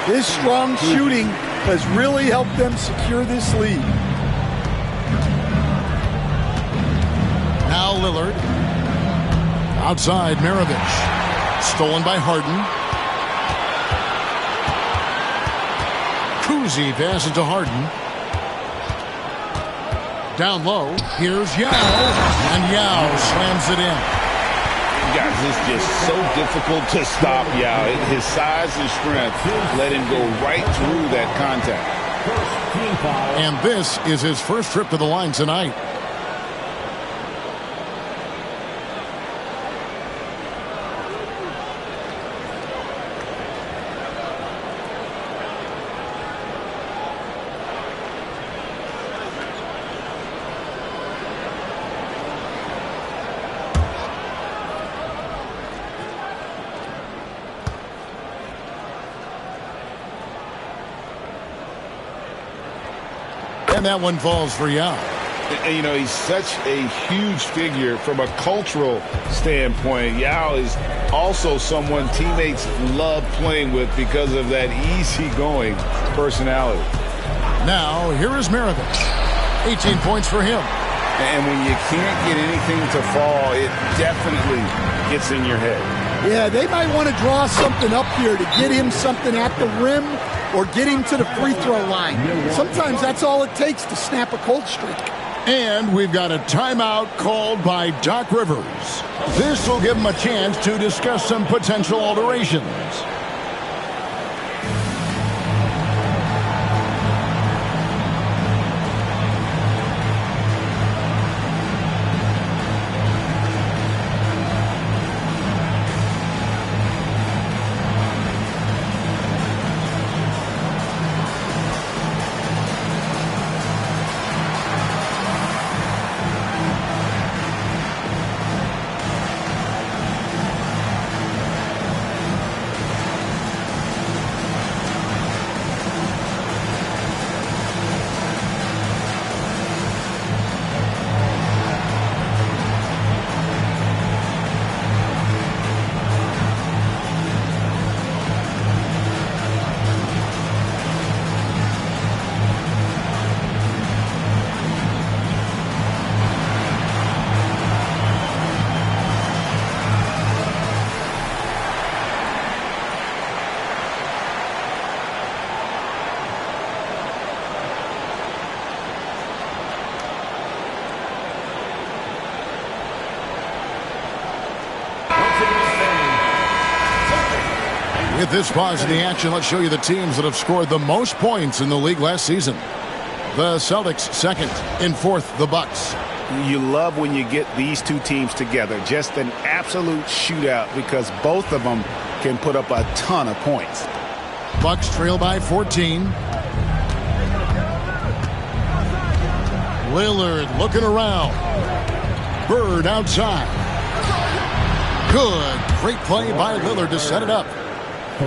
His strong shooting has really helped them secure this lead. Now Lillard. Outside, Maravich. Stolen by Harden. Kuzi passes to Harden. Down low, here's Yao. And Yao slams it in. Guys, it's just so difficult to stop Yao. His size and strength let him go right through that contact. And this is his first trip to the line tonight. And that one falls for Yao. And, you know, he's such a huge figure from a cultural standpoint. Yao is also someone teammates love playing with because of that easygoing personality. Now, here is Maravich. 18 points for him. And when you can't get anything to fall, it definitely gets in your head. Yeah, they might want to draw something up here to get him something at the rim or get him to the free throw line. Sometimes that's all it takes to snap a cold streak. And we've got a timeout called by Doc Rivers. This will give him a chance to discuss some potential alterations. At this pause in the action, let's show you the teams that have scored the most points in the league last season. The Celtics second. In fourth, the Bucks. You love when you get these two teams together. Just an absolute shootout because both of them can put up a ton of points. Bucks trail by 14. Lillard looking around. Bird outside. Good. Great play by Lillard to set it up.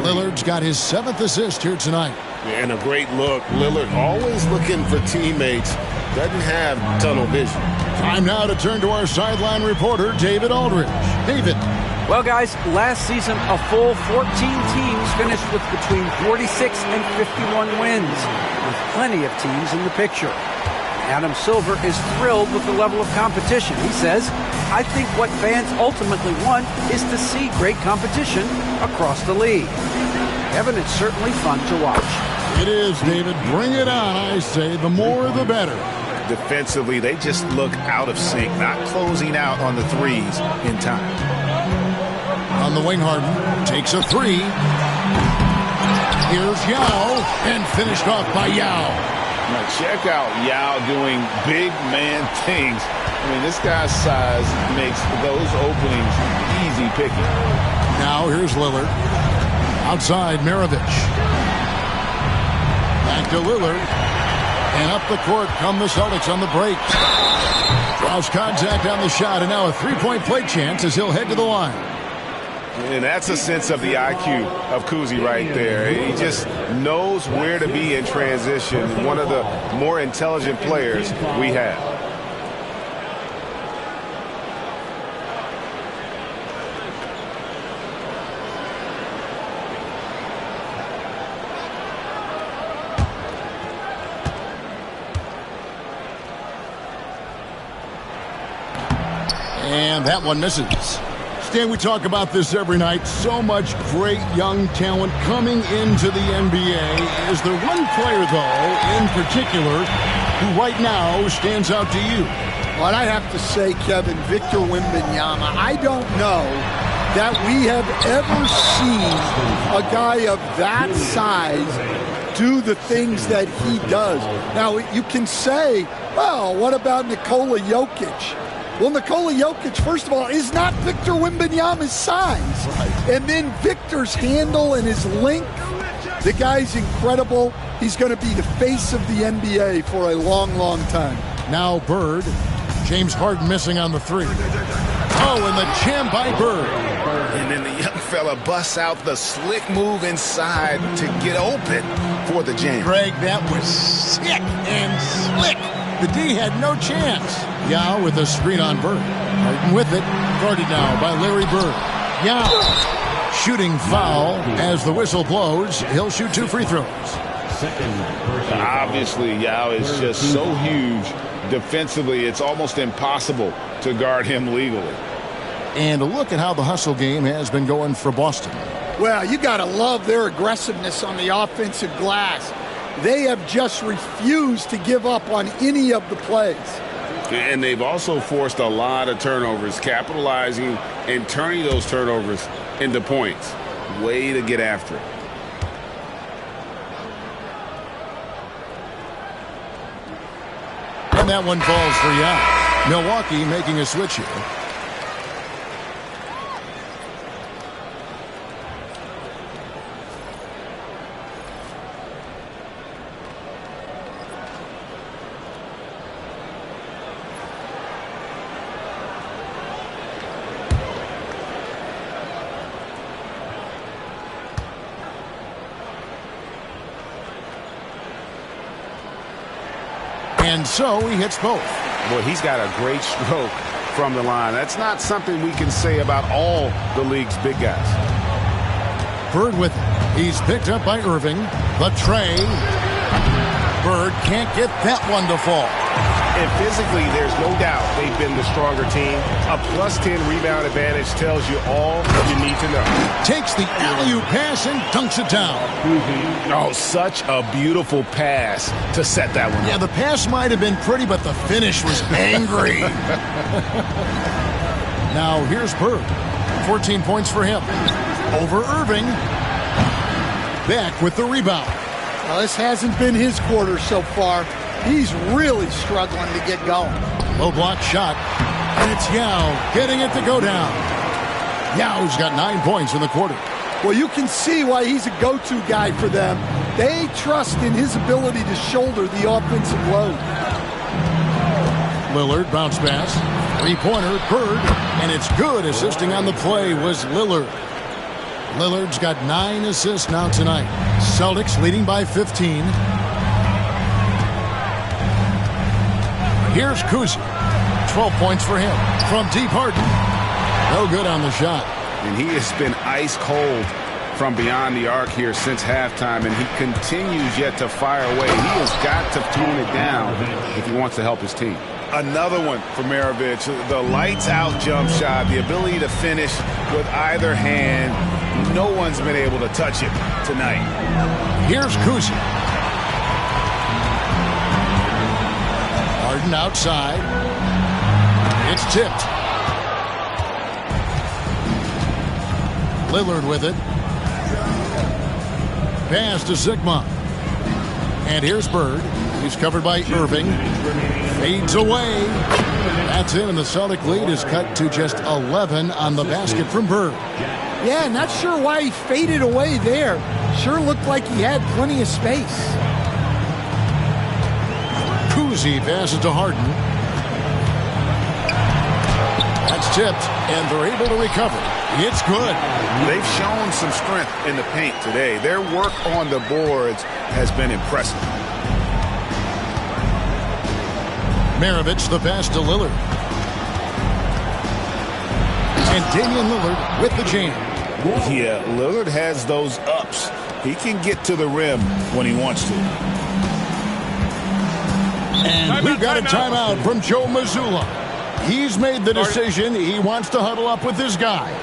Lillard's got his 7th assist here tonight. And a great look. Lillard always looking for teammates. Doesn't have tunnel vision. Time now to turn to our sideline reporter, David Aldridge. David. Well, guys, last season, a full 14 teams finished with between 46 and 51 wins, with plenty of teams in the picture. Adam Silver is thrilled with the level of competition. He says, I think what fans ultimately want is to see great competition across the league. Kevin, it's certainly fun to watch. It is, David. Bring it on, I say. The more, the better. Defensively, they just look out of sync, not closing out on the threes in time. On the wing, Harden takes a three. Here's Yao, and finished off by Yao. Now check out Yao doing big man things. I mean, this guy's size makes those openings easy picking. Now here's Lillard. Outside, Maravich. Back to Lillard. And up the court come the Celtics on the break. Draws contact on the shot, and now a three-point play chance as he'll head to the line. And that's a sense of the IQ of Kuzi right there. He just knows where to be in transition. One of the more intelligent players we have. And that one misses. Stan, we talk about this every night. So much great young talent coming into the NBA. Is there one player, though, in particular, who right now stands out to you? Well, I have to say, Kevin, Victor Wembanyama. I don't know that we have ever seen a guy of that size do the things that he does. Now, you can say, well, what about Nikola Jokic? Well, Nikola Jokic, first of all, is not Victor Wembanyama's size. Right. And then Victor's handle and his length, the guy's incredible. He's going to be the face of the NBA for a long, long time. Now Bird. James Harden missing on the three. Oh, and the jam by Bird. And then the young fella busts out the slick move inside to get open for the jam. Greg, that was sick and slick. The D had no chance. Yao with a screen on Bird. Harden with it. Guarded now by Larry Bird. Yao shooting foul as the whistle blows. He'll shoot 2 free throws. Obviously, Yao is just so huge. Defensively, it's almost impossible to guard him legally. And a look at how the hustle game has been going for Boston. Well, you got to love their aggressiveness on the offensive glass. They have just refused to give up on any of the plays. And they've also forced a lot of turnovers, capitalizing and turning those turnovers into points. Way to get after it. And that one falls for Yao. Milwaukee making a switch here. And so he hits both. Boy, he's got a great stroke from the line. That's not something we can say about all the league's big guys. Bird with it. He's picked up by Irving. The tray. Bird can't get that one to fall. And physically, there's no doubt they've been the stronger team. A +10 rebound advantage tells you all you need to know. Takes the alley-oop pass and dunks it down. Oh, such a beautiful pass to set that one up. Yeah, the pass might have been pretty, but the finish was angry. Now, here's Bird. 14 points for him. Over Irving. Beck with the rebound. Well, this hasn't been his quarter so far. He's really struggling to get going. Low block shot, and it's Yao getting it to go down. Yao's got 9 points in the quarter. Well, you can see why he's a go-to guy for them. They trust in his ability to shoulder the offensive load. Lillard bounce pass, three-pointer, Bird, and it's good. Assisting on the play was Lillard. Lillard's got 9 assists now tonight. Celtics leading by 15. Here's Kuzi. 12 points for him. From deep Harden. No good on the shot. And he has been ice cold from beyond the arc here since halftime, and he continues yet to fire away. He has got to tone it down if he wants to help his team. Another one for Maravich. The lights-out jump shot, the ability to finish with either hand. No one's been able to touch it tonight. Here's Kuzi. Harden outside. It's tipped. Lillard with it. Pass to Sigma. And here's Bird. He's covered by Irving. Fades away. That's it, and the Celtic lead is cut to just 11 on the basket from Bird. Yeah, not sure why he faded away there. Sure looked like he had plenty of space. Kuzi passes to Harden. That's tipped, and they're able to recover. It's good. They've shown some strength in the paint today. Their work on the boards has been impressive. Maravich the pass to Lillard. And Damian Lillard with the jam. Yeah, Lillard has those ups. He can get to the rim when he wants to. And we've got a timeout from Joe Mazzulla. He's made the decision. He wants to huddle up with his guys.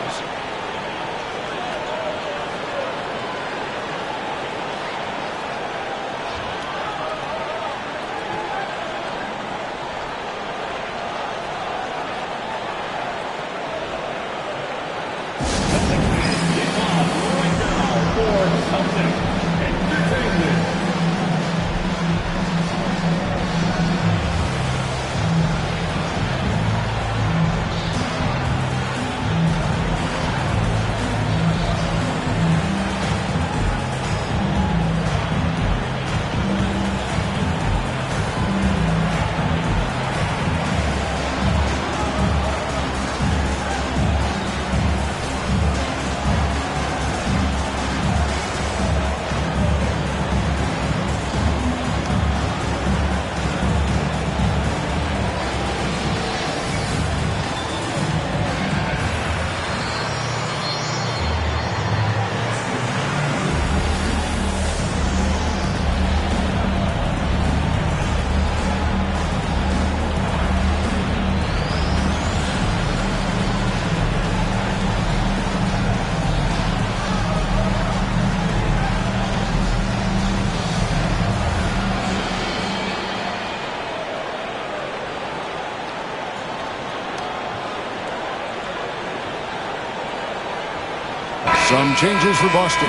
Some changes for Boston.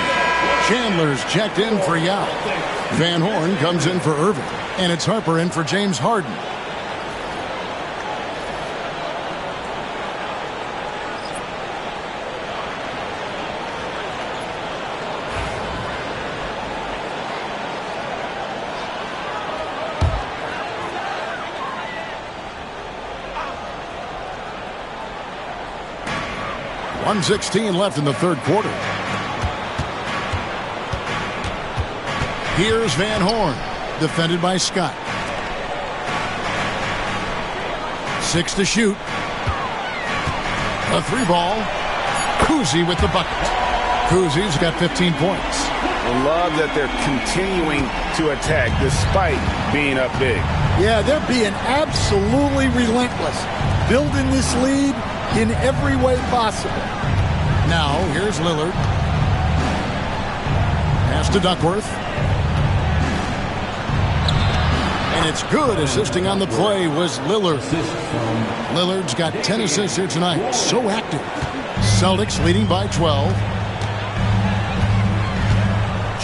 Chandler's checked in for Yao. Van Horn comes in for Irving. And it's Harper in for James Harden. .116 left in the third quarter. Here's Van Horn, defended by Scott. 6 to shoot. A 3-ball. Kuzi with the bucket. Kuzi's got 15 points. I love that they're continuing to attack despite being up big. Yeah, they're being absolutely relentless, building this lead in every way possible. Now, here's Lillard. Pass to Duckworth. And it's good. Assisting on the play was Lillard. Lillard's got 10 assists here tonight. So active. Celtics leading by 12.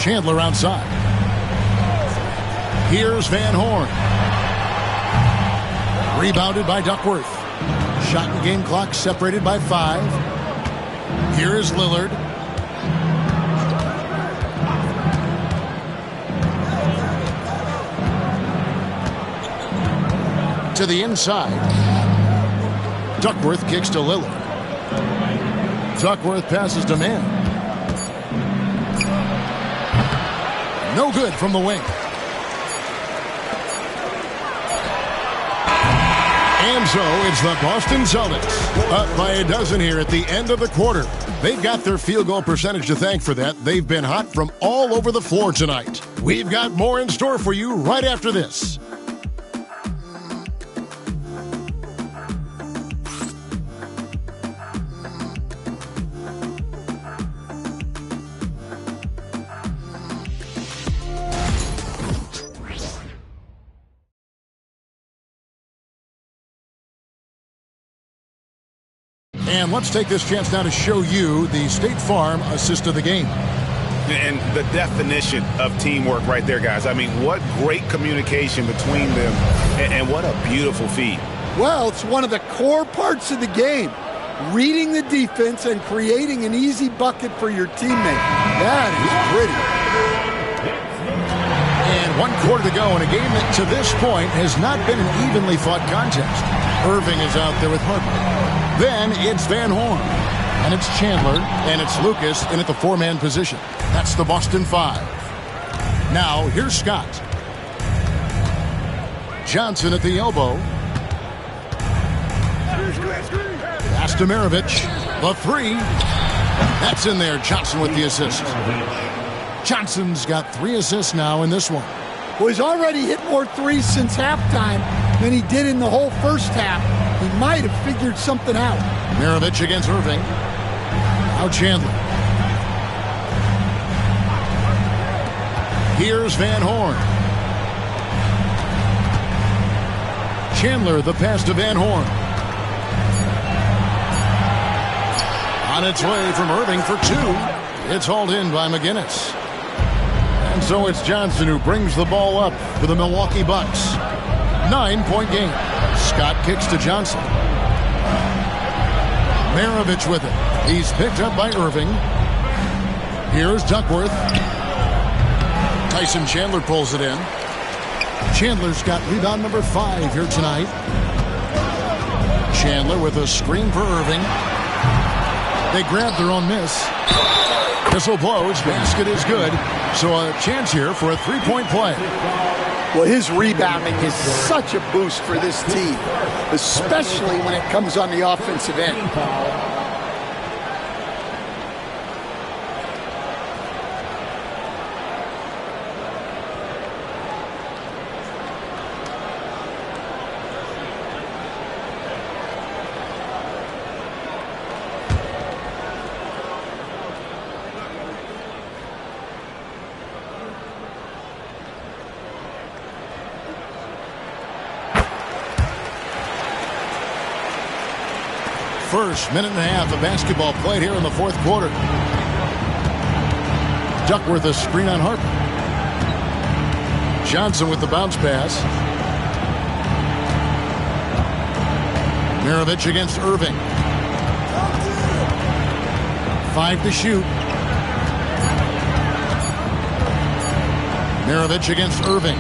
Chandler outside. Here's Van Horn. Rebounded by Duckworth. Shot and game clock separated by 5. Here is Lillard. To the inside. Duckworth kicks to Lillard. Duckworth passes to Mann. No good from the wing. And so it's the Boston Celtics up by a dozen here at the end of the quarter. They've got their field goal percentage to thank for that. They've been hot from all over the floor tonight. We've got more in store for you right after this. And let's take this chance now to show you the State Farm assist of the game. And the definition of teamwork right there, guys. I mean, what great communication between them, and what a beautiful feed. Well, it's one of the core parts of the game. Reading the defense and creating an easy bucket for your teammate. That is pretty. And 1 quarter to go in a game that to this point has not been an evenly fought contest. Irving is out there with Harper. Then it's Van Horn, and it's Chandler, and it's Lucas in at the 4-man position. That's the Boston 5. Now, here's Scott. Johnson at the elbow. Pass to Maravich. The 3. That's in there. Johnson with the assist. Johnson's got 3 assists now in this one. Well, he's already hit more threes since halftime than he did in the whole first half. He might have figured something out. Maravich against Irving. Now Chandler. Here's Van Horn. Chandler, the pass to Van Horn. On its way from Irving for 2. It's hauled in by McGinnis. And so it's Johnson who brings the ball up for the Milwaukee Bucks. 9-point game. Scott kicks to Johnson. Maravich with it. He's picked up by Irving. Here's Duckworth. Tyson Chandler pulls it in. Chandler's got rebound number 5 here tonight. Chandler with a screen for Irving. They grab their own miss. Whistle blows. Basket is good. So a chance here for a 3-point play. Well, his rebounding is such a boost for this team, especially when it comes on the offensive end. First minute and a half of basketball played here in the 4th quarter. Duckworth a screen on Harper. Johnson with the bounce pass. Maravich against Irving. 5 to shoot. Maravich against Irving.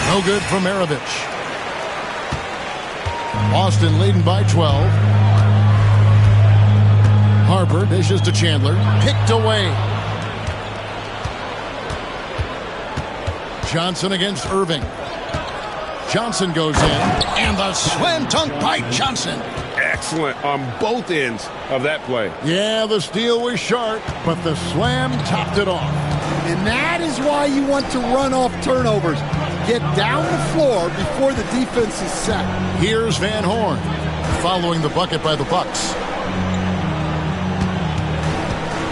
No good for Maravich. Boston leading by 12. Harper dishes to Chandler. Picked away. Johnson against Irving. Johnson goes in. And the slam dunk by Johnson. Excellent on both ends of that play. Yeah, the steal was sharp, but the slam topped it off. And that is why you want to run off turnovers. Get down the floor before the defense is set. Here's Van Horn, following the bucket by the Bucks.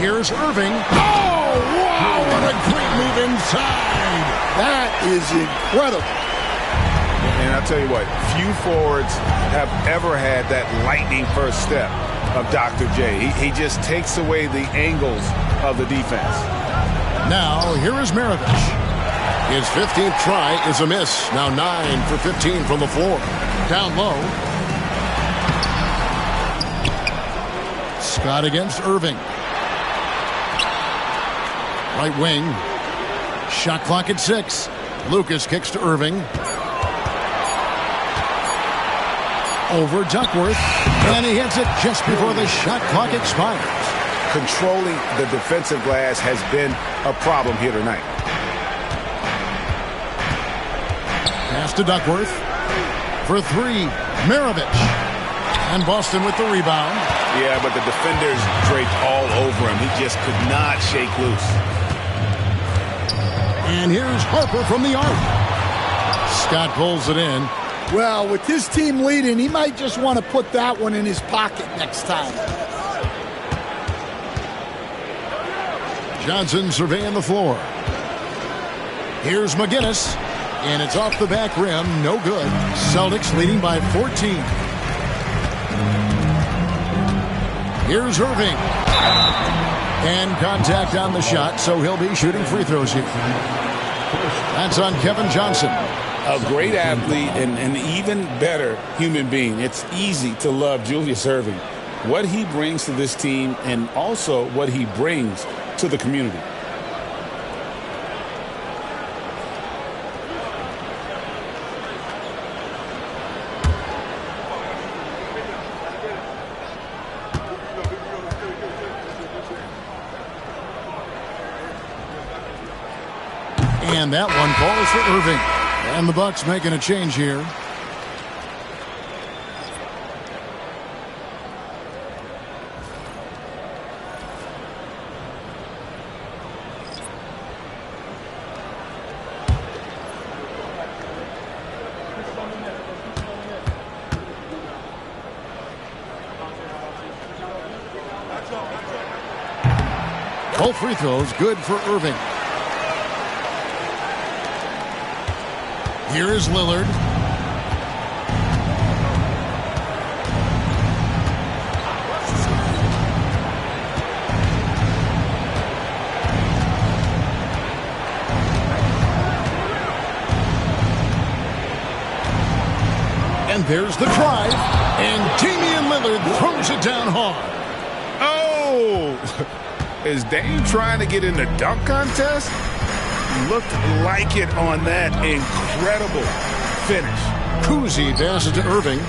Here's Irving. Oh, wow, what a great move inside. That is incredible. And I'll tell you what, few forwards have ever had that lightning first step. of Dr. J. He just takes away the angles of the defense. Now, here is Maravich. His 15th try is a miss. Now 9 for 15 from the floor. Down low. Scott against Irving. Right wing. Shot clock at 6. Lucas kicks to Irving. Over Duckworth. And he hits it just before the shot clock expires. Controlling the defensive glass has been a problem here tonight. Pass to Duckworth. For 3. Maravich. And Boston with the rebound. Yeah, but the defenders draped all over him. He just could not shake loose. And here's Harper from the arc. Scott pulls it in. Well, with his team leading, he might just want to put that one in his pocket next time. Johnson surveying the floor. Here's McGinnis. And it's off the back rim. No good. Celtics leading by 14. Here's Irving. And contact on the shot, so he'll be shooting free throws here. That's on Kevin Johnson. A great athlete and an even better human being. It's easy to love Julius Irving. What he brings to this team and also what he brings to the community. And that one falls for Irving. And the Bucks making a change here. Both free throws good for Irving. Here is Lillard. And there's the drive. And Damian Lillard throws it down hard. Oh! Is Dame trying to get in the dunk contest? Looked like it on that incredible finish. Kuzi passes to Irving.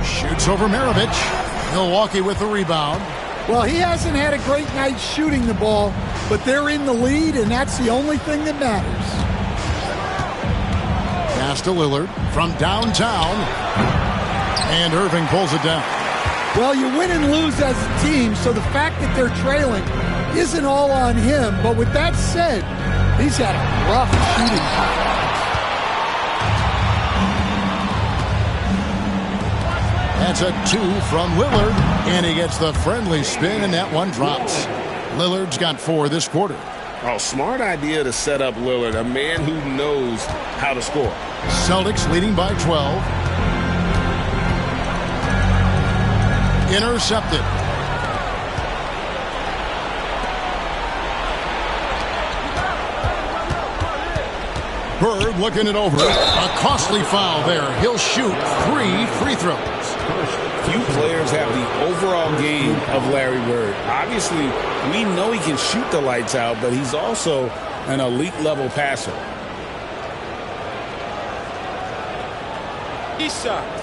Shoots over Maravich. Milwaukee with the rebound. Well, he hasn't had a great night shooting the ball, but they're in the lead, and that's the only thing that matters. Pass to Lillard from downtown. And Irving pulls it down. Well, you win and lose as a team, so the fact that they're trailing isn't all on him. But with that said, he's had a rough shooting. That's a 2 from Lillard, and he gets the friendly spin, and that one drops. Lillard's got 4 this quarter. Oh, smart idea to set up Lillard, a man who knows how to score. Celtics leading by 12. Intercepted. Bird looking it over. A costly foul there. He'll shoot 3 free throws. Few players have the overall game of Larry Bird. Obviously, we know he can shoot the lights out, but he's also an elite level passer. 3 shots.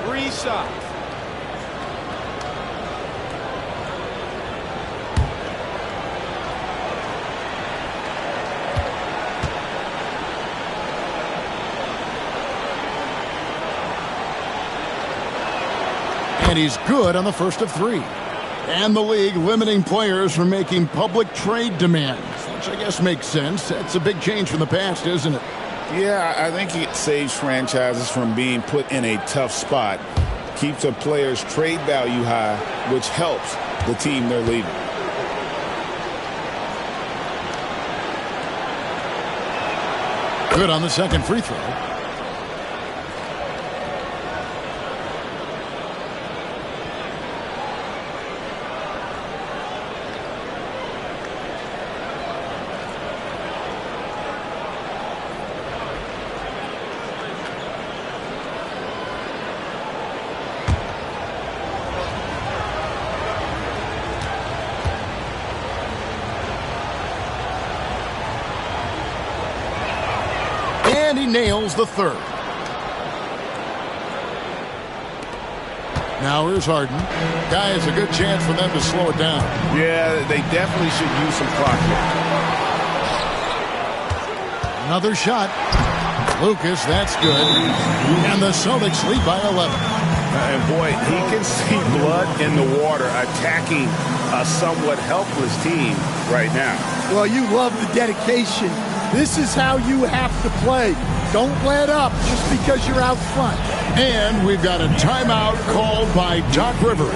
3 shots. And he's good on the first of 3. And the league limiting players from making public trade demands, which I guess makes sense. That's a big change from the past, isn't it? Yeah, I think it saves franchises from being put in a tough spot. Keeps a player's trade value high, which helps the team they're leaving. Good on the second free throw. And he nails the third. Now here's Harden. Guy, has a good chance for them to slow it down. Yeah, they definitely should use some clock here. Another shot. Lucas, that's good. And the Celtics lead by 11. And boy, he can see blood in the water attacking a somewhat helpless team right now. Well, you love the dedication. This is how you have to play. Don't let up just because you're out front. And we've got a timeout called by Doc Rivers.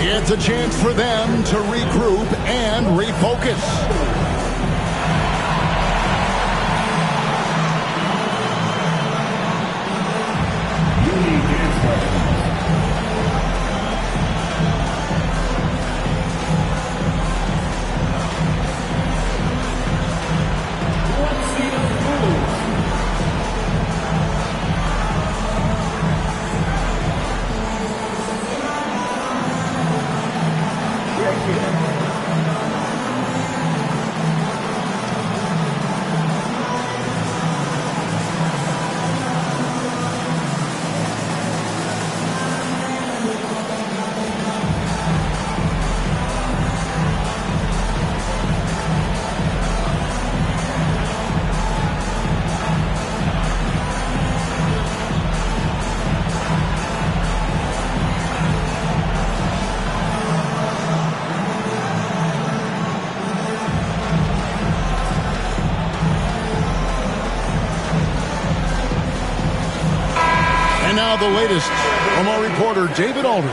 It's a chance for them to regroup and refocus. The latest from our reporter, David Aldridge.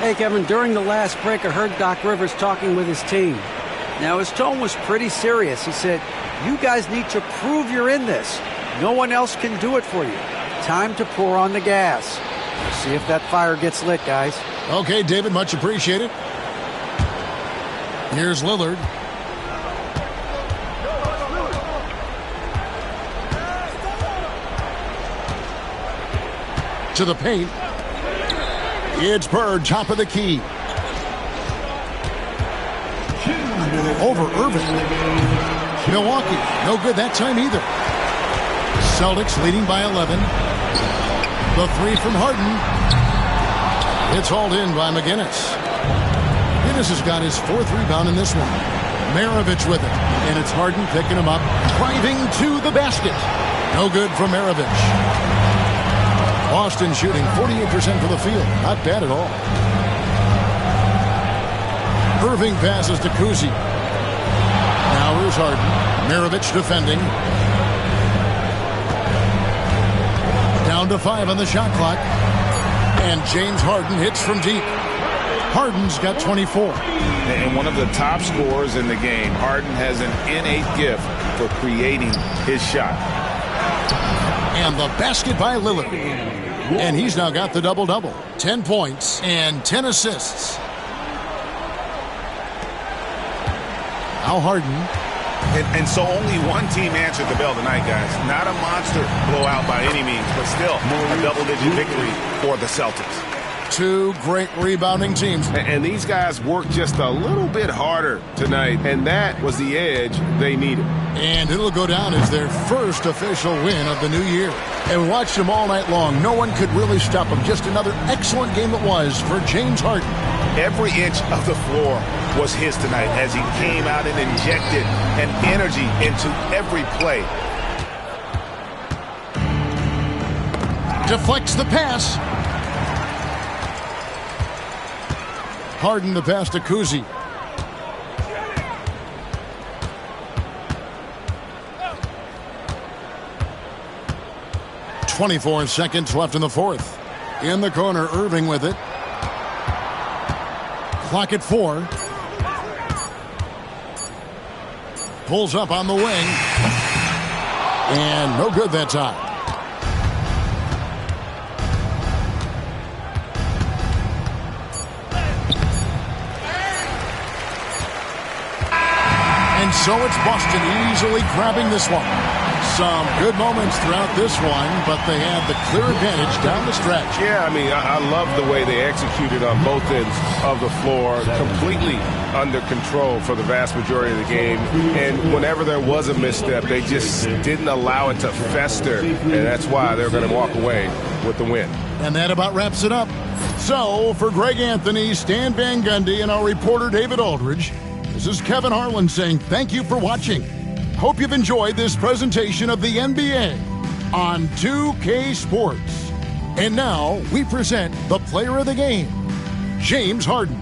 Hey, Kevin, during the last break, I heard Doc Rivers talking with his team. Now, his tone was pretty serious. He said, you guys need to prove you're in this. No one else can do it for you. Time to pour on the gas. We'll see if that fire gets lit, guys. Okay, David, much appreciated. Here's Lillard. To the paint. It's Bird, top of the key. Over Irving. Milwaukee, no good that time either. Celtics leading by 11. The three from Harden. It's hauled in by McGinnis. McGinnis has got his fourth rebound in this one. Maravich with it. And it's Harden picking him up. Driving to the basket. No good from Maravich. Boston shooting 48% for the field. Not bad at all. Irving passes to Kuzi. Now here's Harden. Maravich defending. Down to 5 on the shot clock. And James Harden hits from deep. Harden's got 24. And one of the top scorers in the game. Harden has an innate gift for creating his shot. And the basket by Lillard. And he's now got the double-double. 10 points and 10 assists. Now Harden. And so only one team answered the bell tonight, guys. Not a monster blowout by any means, but still a double-digit victory for the Celtics. Two great rebounding teams. And these guys worked just a little bit harder tonight, and that was the edge they needed. And it'll go down as their first official win of the new year. And we watched them all night long. No one could really stop them. Just another excellent game it was for James Harden. Every inch of the floor was his tonight as he came out and injected an energy into every play. Deflects the pass. Harden the pass to Kuzi. .24 seconds left in the fourth. In the corner, Irving with it. Clock at 4. Pulls up on the wing. And no good that time. And so it's Boston easily grabbing this one. Some good moments throughout this one, but they had the clear advantage down the stretch. Yeah, I mean, I love the way they executed on both ends of the floor, completely under control for the vast majority of the game. And whenever there was a misstep, they just didn't allow it to fester, and that's why they're going to walk away with the win. And that about wraps it up. So, for Greg Anthony, Stan Van Gundy, and our reporter David Aldridge, this is Kevin Harlan saying thank you for watching. Hope you've enjoyed this presentation of the NBA on 2K Sports. And now we present the player of the game, James Harden.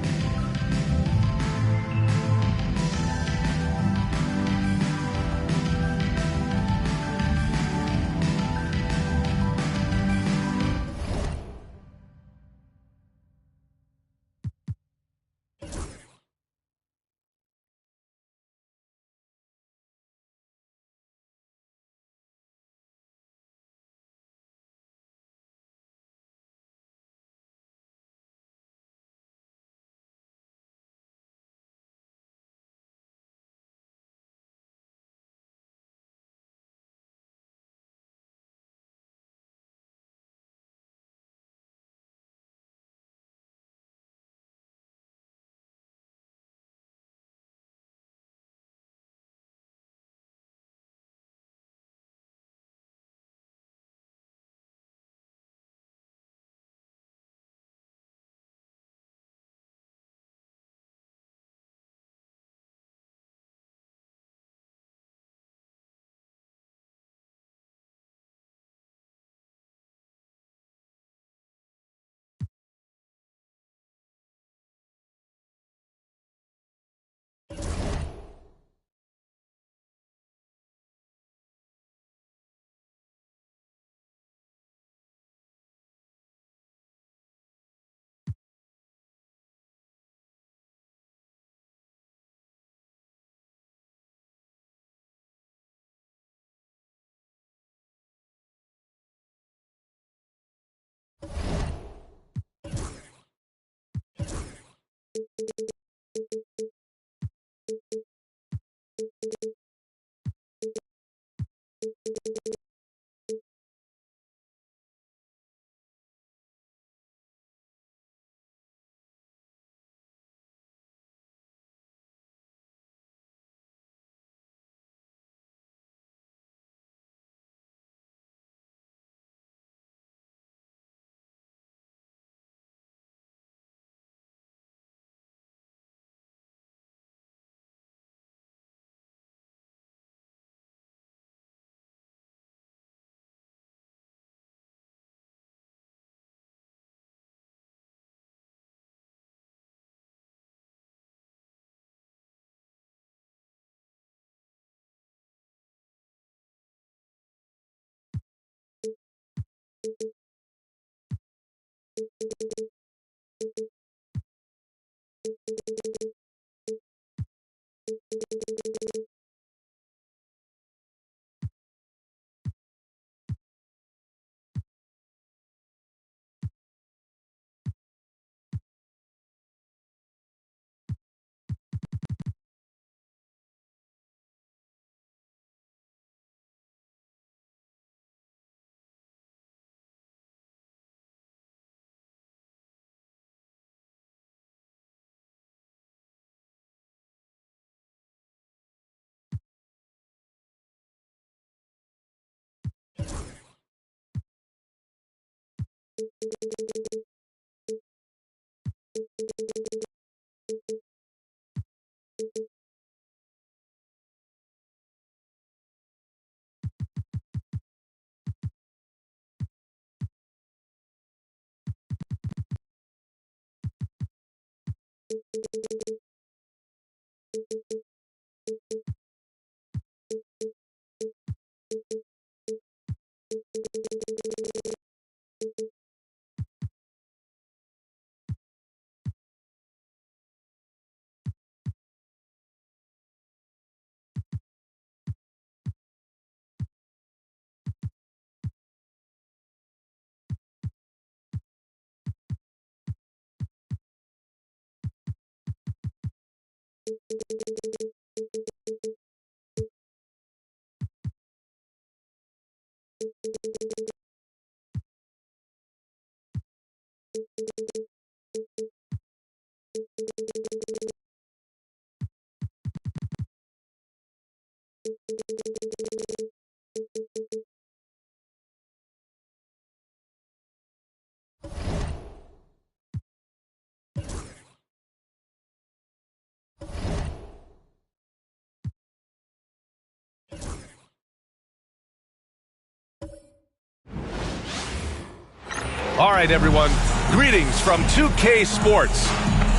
All right, everyone. Greetings from 2K Sports.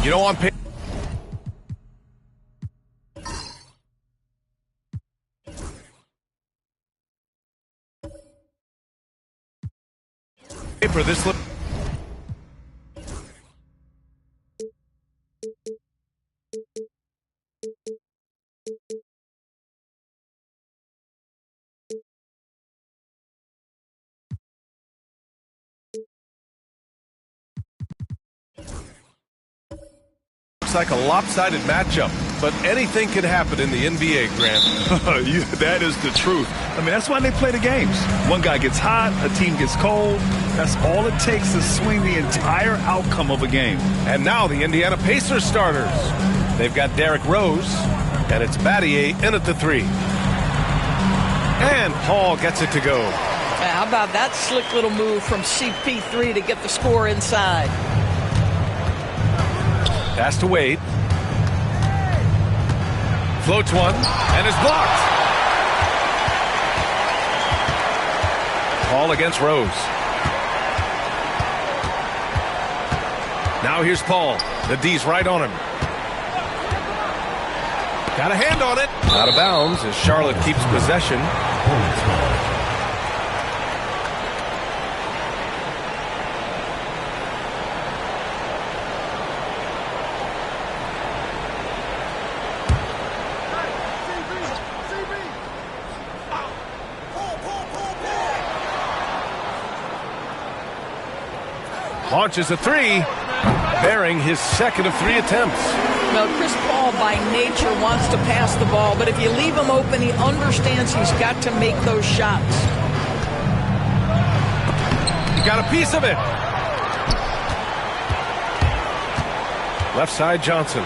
You know, on paper, this looks like a lopsided matchup, but anything can happen in the NBA, Grant. That is the truth. I mean, that's why they play the games. One guy gets hot, a team gets cold. That's all it takes to swing the entire outcome of a game. And now the Indiana Pacers starters. They've got Derrick Rose, and it's Battier in at the 3. And Paul gets it to go. How about that slick little move from CP3 to get the score inside? Pass to Wade. Floats one and is blocked. Paul against Rose. Now here's Paul. The D's right on him. Got a hand on it. Out of bounds as Charlotte keeps possession. Launches a 3, bearing his second of 3 attempts. Well, Chris Paul by nature wants to pass the ball, but if you leave him open, he understands he's got to make those shots. He got a piece of it. Left side Johnson.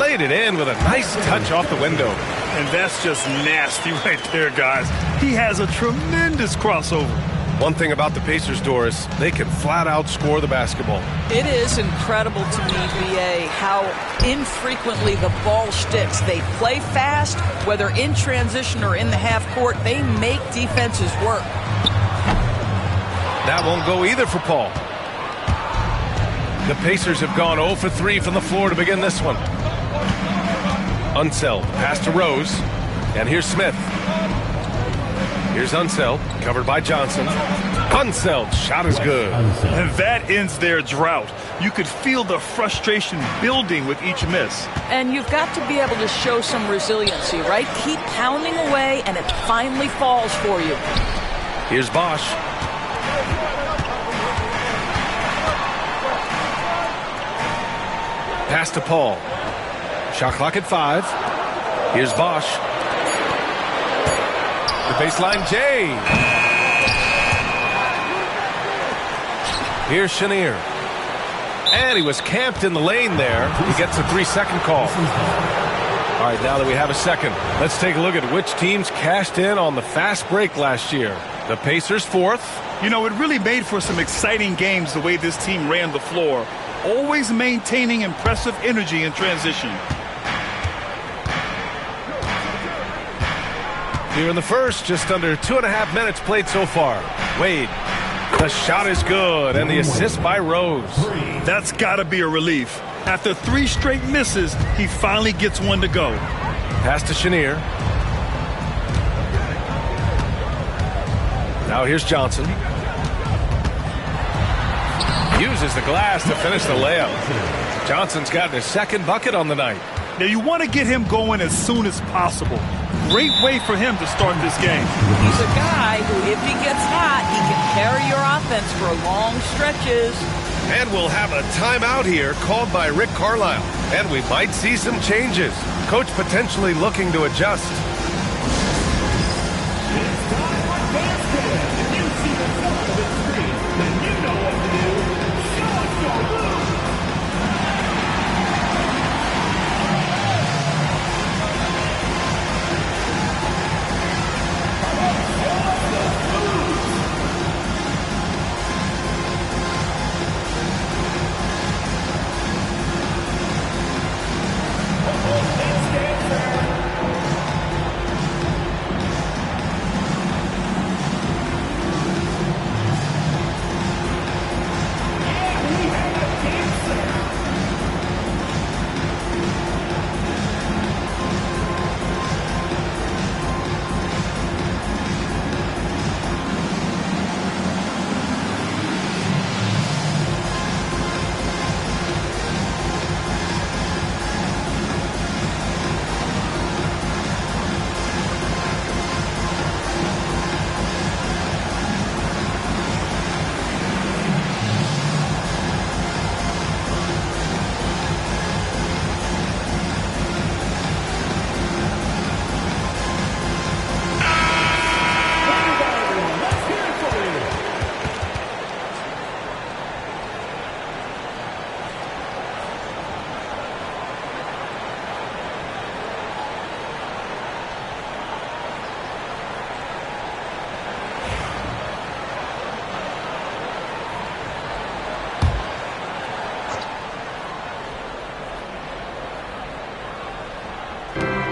Laid it in with a nice touch off the window. And that's just nasty right there, guys. He has a tremendous crossover. One thing about the Pacers, Doris, they can flat out score the basketball. It is incredible to me, BA, how infrequently the ball sticks. They play fast, whether in transition or in the half court. They make defenses work. That won't go either for Paul. The Pacers have gone 0 for 3 from the floor to begin this one. Unseld, pass to Rose, and here's Smith. Here's Unseld, covered by Johnson. Unseld, shot is good. And that ends their drought. You could feel the frustration building with each miss. And you've got to be able to show some resiliency, right? Keep pounding away, and it finally falls for you. Here's Bosch. Pass to Paul. Shot clock at 5. Here's Bosch. The baseline, Jay. Here's Chenier. And he was camped in the lane there. He gets a 3-second call. All right, now that we have a second, let's take a look at which teams cashed in on the fast break last year. The Pacers 4th. You know, it really made for some exciting games the way this team ran the floor, always maintaining impressive energy in transition. Here in the first, just under 2.5 minutes played so far. Wade, the shot is good, and the assist by Rose. That's got to be a relief. After 3 straight misses, he finally gets one to go. Pass to Chenier. Now here's Johnson. Uses the glass to finish the layup. Johnson's gotten his second bucket on the night. Now you want to get him going as soon as possible. Great way for him to start this game. He's a guy who, if he gets hot, he can carry your offense for long stretches. And we'll have a timeout here called by Rick Carlisle. And we might see some changes. Coach potentially looking to adjust.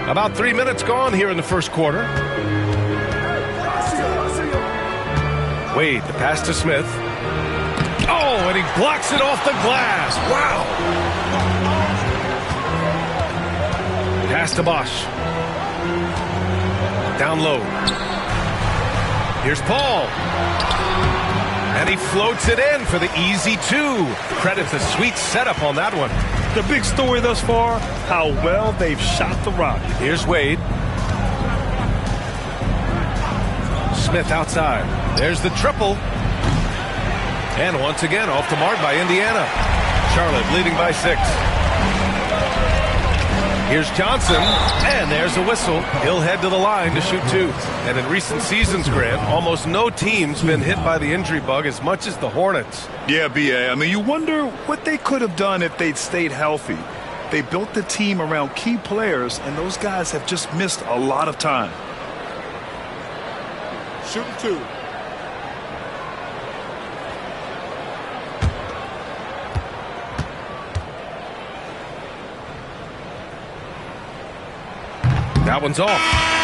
About 3 minutes gone here in the first quarter. Wade, the pass to Smith. Oh, and he blocks it off the glass. Wow. Pass to Bosch. Down low. Here's Paul. And he floats it in for the easy 2. Credit the sweet setup on that one. The big story thus far, how well they've shot the rock. Here's Wade. Smith outside. There's the triple. And once again, off the mark by Indiana. Charlotte leading by 6. Here's Johnson, and there's a whistle. He'll head to the line to shoot 2. And in recent seasons, Grant, almost no team's been hit by the injury bug as much as the Hornets. Yeah, B.A. I mean, you wonder what they could have done if they'd stayed healthy. They built the team around key players, and those guys have just missed a lot of time. Shooting 2. That one's off.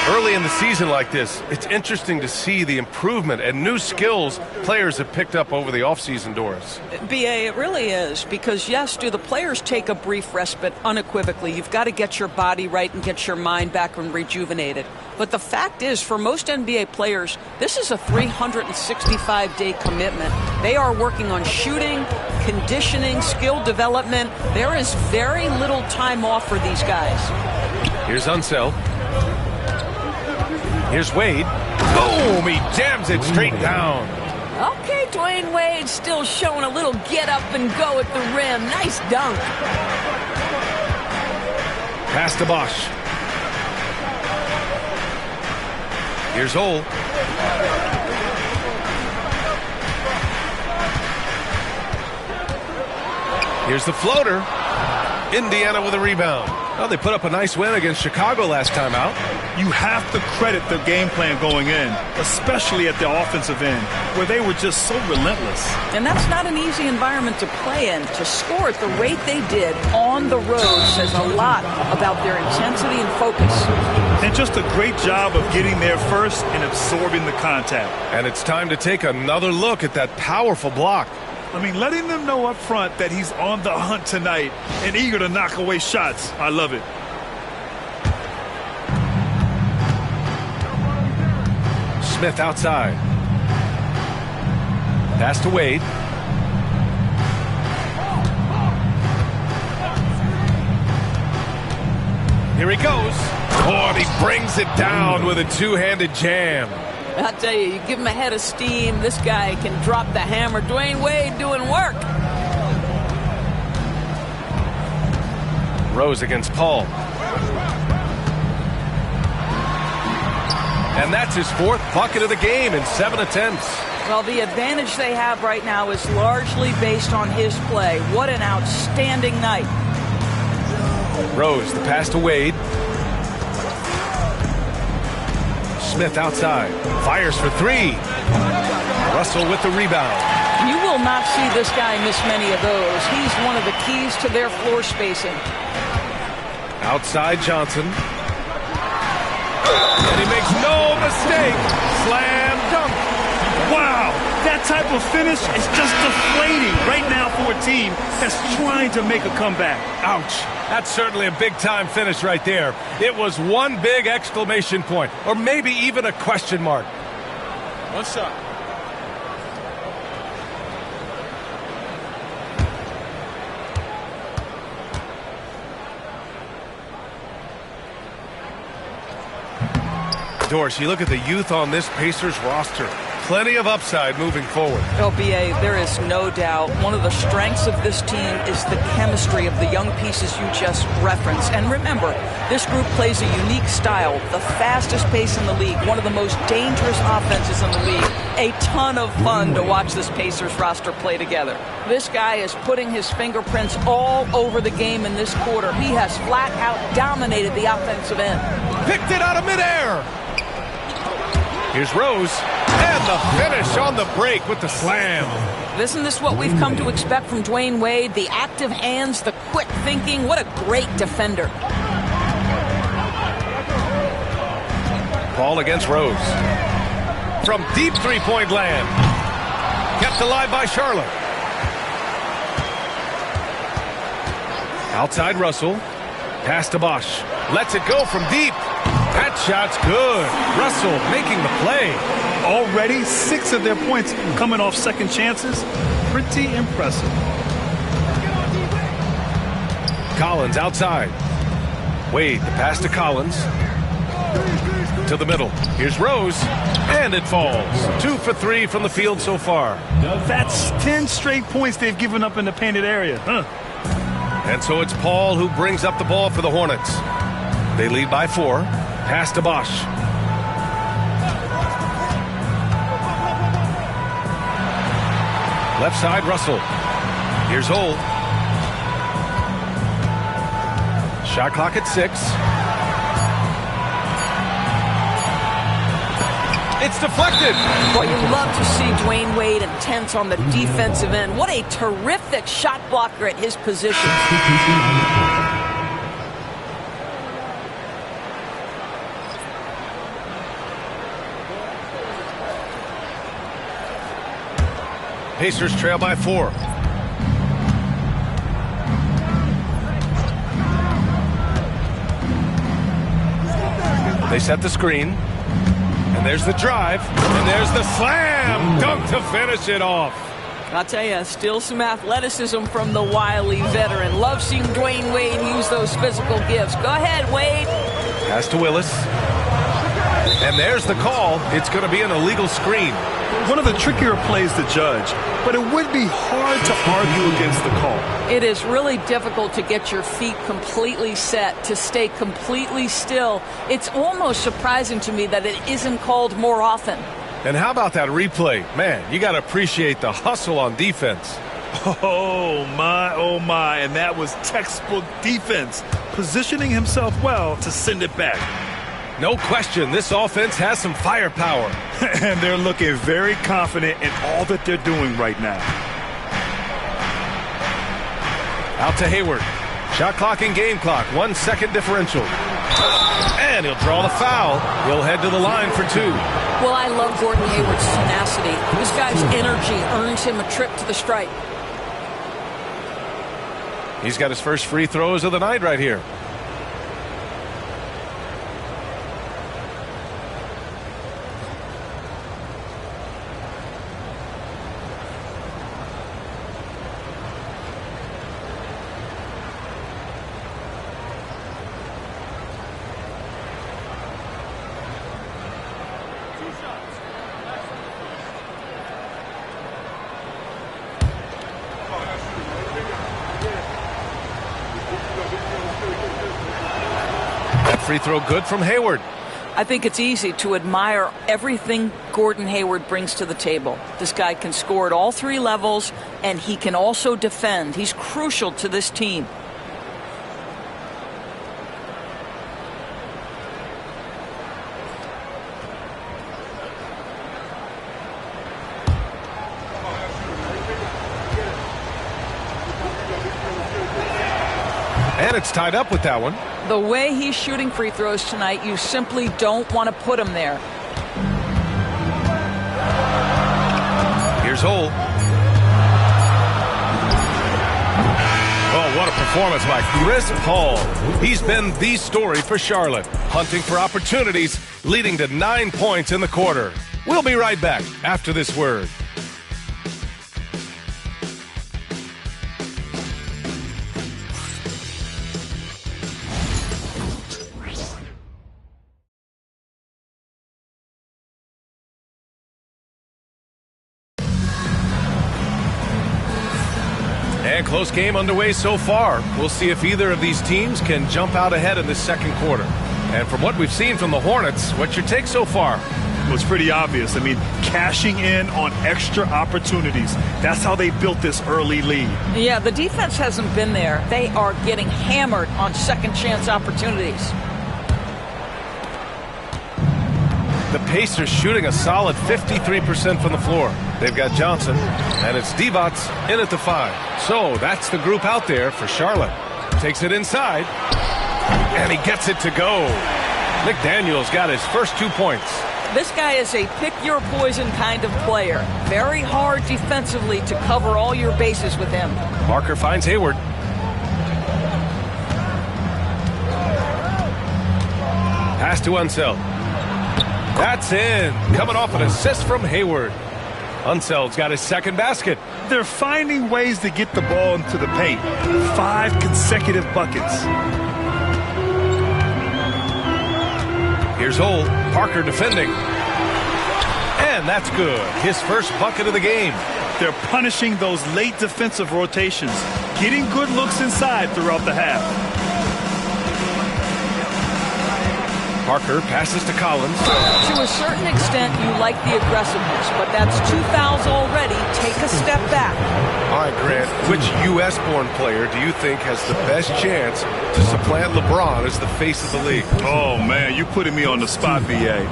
Early in the season like this, it's interesting to see the improvement and new skills players have picked up over the offseason, Doris. B.A., it really is, because, yes, do the players take a brief respite? Unequivocally. You've got to get your body right and get your mind back and rejuvenated. But the fact is, for most NBA players, this is a 365-day commitment. They are working on shooting, conditioning, skill development. There is very little time off for these guys. Here's Unseld. Here's Wade. Boom! He jams it straight down. Okay, Dwayne Wade still showing a little get up and go at the rim. Nice dunk. Pass to Bosch. Here's Ole. Here's the floater. Indiana with a rebound. Well, they put up a nice win against Chicago last time out. You have to credit the game plan going in, especially at the offensive end, where they were just so relentless. And that's not an easy environment to play in. To score at the rate they did on the road says a lot about their intensity and focus. And just a great job of getting there first and absorbing the contact. And it's time to take another look at that powerful block. I mean, letting them know up front that he's on the hunt tonight and eager to knock away shots. I love it. Smith outside. Pass to Wade. Here he goes. Oh, and he brings it down with a two-handed jam. I'll tell you, you give him a head of steam, this guy can drop the hammer. Dwayne Wade doing work. Rose against Paul. And that's his 4th bucket of the game in 7 attempts. Well, the advantage they have right now is largely based on his play. What an outstanding night. Rose, the pass to Wade. Smith outside. Fires for 3. Russell with the rebound. You will not see this guy miss many of those. He's one of the keys to their floor spacing. Outside Johnson. And he makes no mistake. Slam dunk. Wow, that type of finish is just deflating right now for a team that's trying to make a comeback. Ouch. That's certainly a big-time finish right there. It was one big exclamation point, or maybe even a question mark. One shot. Doris, you look at the youth on this Pacers roster. Plenty of upside moving forward. LBA, there is no doubt one of the strengths of this team is the chemistry of the young pieces you just referenced. And remember, this group plays a unique style, the fastest pace in the league, one of the most dangerous offenses in the league. A ton of fun to watch this Pacers roster play together. This guy is putting his fingerprints all over the game in this quarter. He has flat out dominated the offensive end. Picked it out of midair. Here's Rose, and the finish on the break with the slam. Isn't this what we've come to expect from Dwayne Wade? The active hands, the quick thinking. What a great defender. Paul against Rose. From deep three-point land. Kept alive by Charlotte. Outside Russell. Pass to Bosch. Lets it go from deep. That shot's good. Russell making the play. Already 6 of their points coming off second chances. Pretty impressive. Collins outside. Wade, the pass to Collins. To the middle. Here's Rose. And it falls. 2 for 3 from the field so far. That's 10 straight points they've given up in the painted area. And so it's Paul who brings up the ball for the Hornets. They lead by 4. Pass to Bosch. Left side, Russell. Here's Holt. Shot clock at 6. It's deflected. Well, you love to see Dwayne Wade intense on the defensive end. What a terrific shot blocker at his position. Pacers trail by 4. They set the screen. And there's the drive. And there's the slam. Dunk to finish it off. I'll tell you, still some athleticism from the wily veteran. Love seeing Dwayne Wade use those physical gifts. Go ahead, Wade. Pass to Willis. And there's the call. It's going to be an illegal screen. One of the trickier plays to judge, but it would be hard to argue against the call. It is really difficult to get your feet completely set, to stay completely still. It's almost surprising to me that it isn't called more often. And how about that replay? Man, you got to appreciate the hustle on defense. Oh, my. And that was textbook defense, positioning himself well to send it back. No question, this offense has some firepower. And they're looking very confident in all that they're doing right now. Out to Hayward. Shot clock and game clock. 1 second differential. And he'll draw the foul. He'll head to the line for 2. Well, I love Gordon Hayward's tenacity. This guy's energy earns him a trip to the stripe. He's got his first free throws of the night right here. Free throw good from Hayward. I think it's easy to admire everything Gordon Hayward brings to the table. This guy can score at all 3 levels, and he can also defend. He's crucial to this team. And it's tied up with that one. The way he's shooting free throws tonight, you simply don't want to put him there. Here's Holt. Oh, what a performance by Chris Paul. He's been the story for Charlotte, hunting for opportunities, leading to 9 points in the quarter. We'll be right back after this word. And close game underway so far. We'll see if either of these teams can jump out ahead in the second quarter. And from what we've seen from the Hornets, what's your take so far? Well, it's pretty obvious. I mean, cashing in on extra opportunities. That's how they built this early lead. Yeah, the defense hasn't been there. They are getting hammered on second chance opportunities. The Pacers shooting a solid 53% from the floor. They've got Johnson, and it's Divac in at the 5. So that's the group out there for Charlotte. Takes it inside, and he gets it to go. McDaniel's got his first 2 points. This guy is a pick-your-poison kind of player. Very hard defensively to cover all your bases with him. Parker finds Hayward. Pass to Unseld. That's in. Coming off an assist from Hayward. Unseld's got his second basket. They're finding ways to get the ball into the paint. 5 consecutive buckets. Here's Holt. Parker defending. And that's good. His first bucket of the game. They're punishing those late defensive rotations, getting good looks inside throughout the half. Parker passes to Collins. To a certain extent, you like the aggressiveness, but that's 2 fouls already. Take a step back. All right, Grant, which U.S.-born player do you think has the best chance to supplant LeBron as the face of the league? Oh, man, you're putting me on the spot, B.A.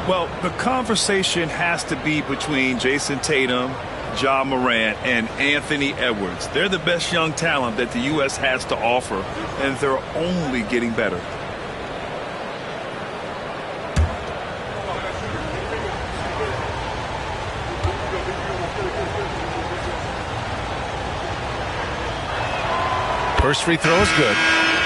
Well, the conversation has to be between Jason Tatum, Ja Morant, and Anthony Edwards. They're the best young talent that the U.S. has to offer, and they're only getting better. First free throw is good.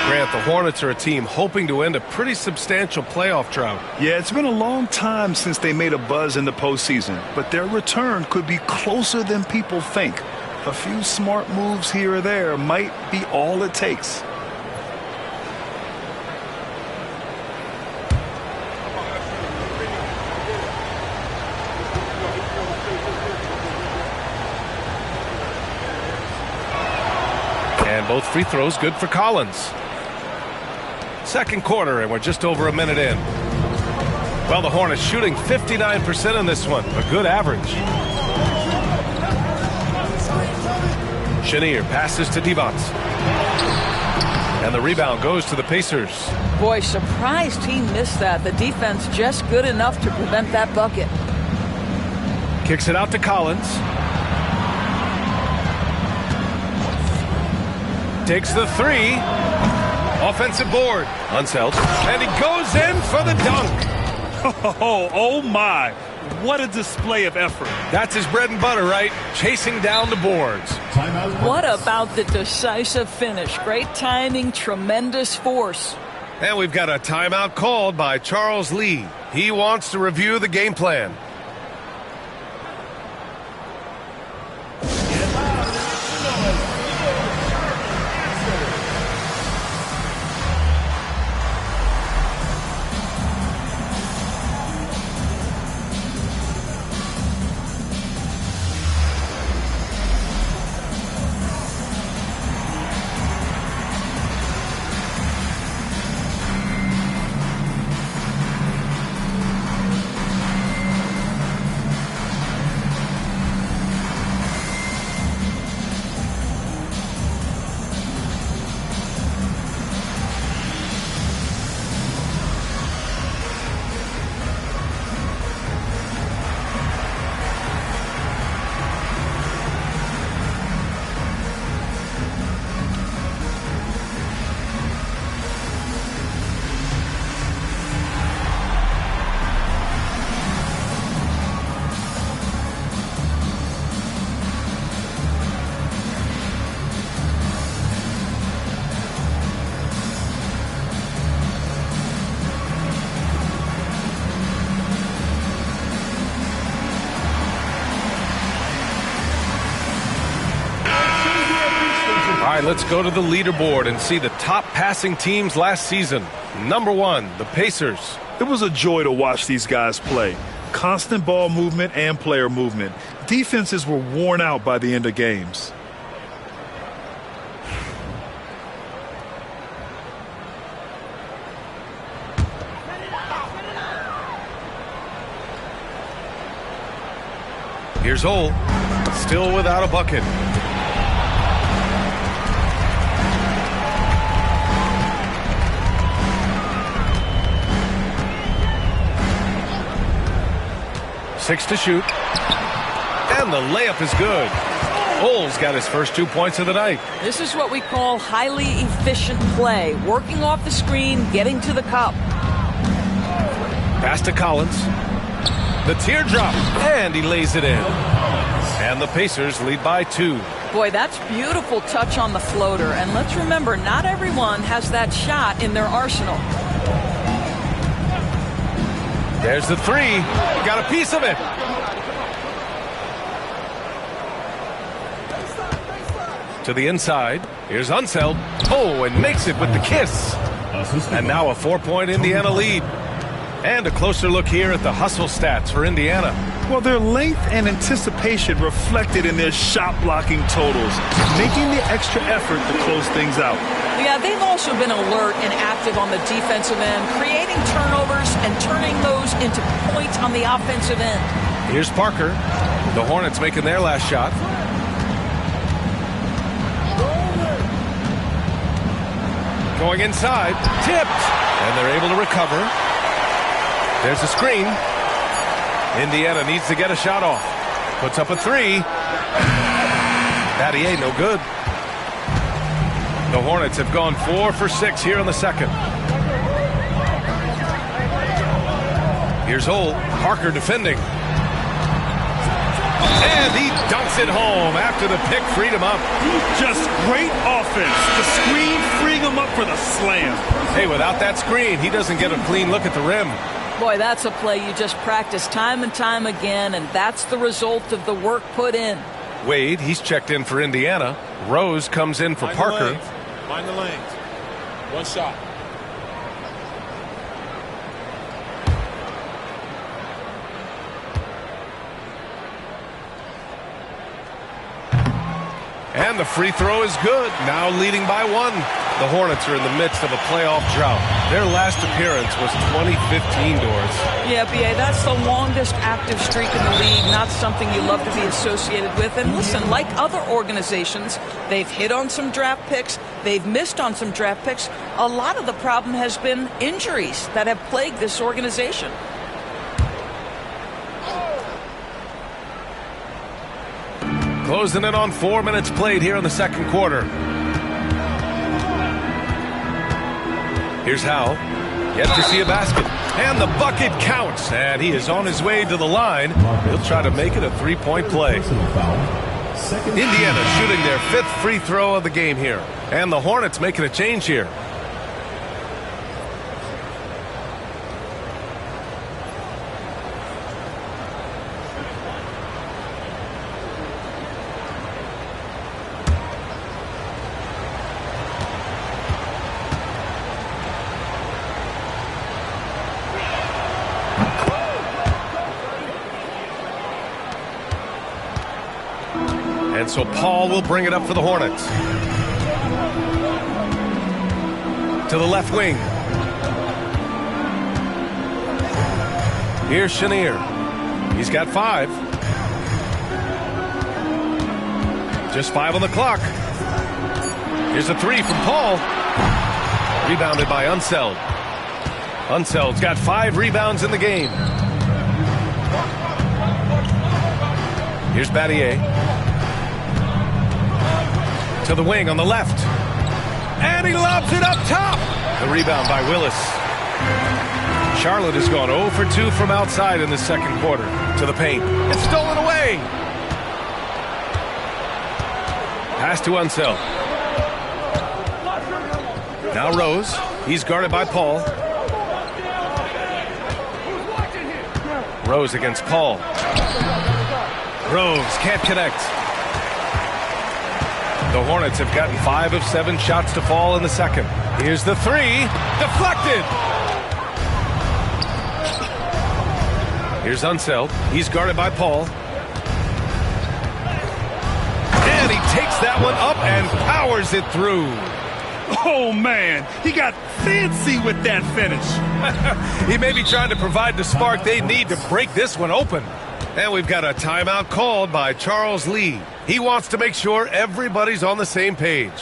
Grant, the Hornets are a team hoping to end a pretty substantial playoff drought. Yeah, it's been a long time since they made a buzz in the postseason, but their return could be closer than people think. A few smart moves here or there might be all it takes. And both free throws good for Collins. Second quarter, and we're just over a minute in. Well, the Hornets shooting 59% in this one, a good average. Chenier passes to Devons. And the rebound goes to the Pacers. Boy, surprised he missed that. The defense just good enough to prevent that bucket. Kicks it out to Collins. Takes the three. Offensive board. Unseld. And he goes in for the dunk. Oh my. What a display of effort. That's his bread and butter, right? Chasing down the boards. What about the decisive finish? Great timing, tremendous force. And we've got a timeout called by Charles Lee. He wants to review the game plan. All right, let's go to the leaderboard and see the top passing teams last season. Number 1, the Pacers. It was a joy to watch these guys play. Constant ball movement and player movement. Defenses were worn out by the end of games. Here's Holt, still without a bucket. Six to shoot. And the layup is good. Ole's got his first 2 points of the night. This is what we call highly efficient play. Working off the screen, getting to the cup. Pass to Collins. The teardrop, and he lays it in. And the Pacers lead by 2. Boy, that's beautiful touch on the floater. And let's remember, not everyone has that shot in their arsenal. There's the 3. Got a piece of it. To the inside. Here's Unseld. Oh, and makes it with the kiss. And now a 4-point Indiana lead. And a closer look here at the hustle stats for Indiana. Well, their length and anticipation reflected in their shot blocking totals, making the extra effort to close things out. Yeah, they've also been alert and active on the defensive end, creating turnovers and turning those into points on the offensive end. Here's Parker. The Hornets making their last shot. Going inside, tipped, and they're able to recover. There's a screen. Indiana needs to get a shot off. Puts up a 3. Battier, no good. The Hornets have gone 4 for 6 here in the second. Here's Hull. Parker defending. And he dunks it home after the pick freed him up. Just great offense. The screen freeing him up for the slam. Hey, without that screen, he doesn't get a clean look at the rim. Boy, that's a play you just practice time and time again, and that's the result of the work put in. Wade, he's checked in for Indiana. Rose comes in for Parker. Mind the lanes. One shot. And the free throw is good. Now leading by 1. The Hornets are in the midst of a playoff drought. Their last appearance was 2015, Doris. Yeah, B.A., that's the longest active streak in the league, not something you love to be associated with. And listen, like other organizations, they've hit on some draft picks, they've missed on some draft picks. A lot of the problem has been injuries that have plagued this organization. Closing in on 4 minutes played here in the second quarter. Here's Howe. Yet to see a basket. And the bucket counts. And he is on his way to the line. He'll try to make it a 3-point play. Indiana shooting their 5th free throw of the game here. And the Hornets making a change here. And so Paul will bring it up for the Hornets. To the left wing. Here's Chenier. He's got 5. Just 5 on the clock. Here's a 3 from Paul. Rebounded by Unseld. Unseld's got 5 rebounds in the game. Here's Battier. To the wing on the left. And he lobs it up top. The rebound by Willis. Charlotte has gone 0 for 2 from outside in the second quarter. To the paint. It's stolen away. Pass to Unseld. Now Rose. He's guarded by Paul. Rose against Paul. Rose can't connect. The Hornets have gotten 5 of 7 shots to fall in the second. Here's the 3. Deflected. Here's Unseld. He's guarded by Paul. And he takes that one up and powers it through. Oh, man. He got fancy with that finish. He may be trying to provide the spark they need to break this one open. And we've got a timeout called by Charles Lee. He wants to make sure everybody's on the same page.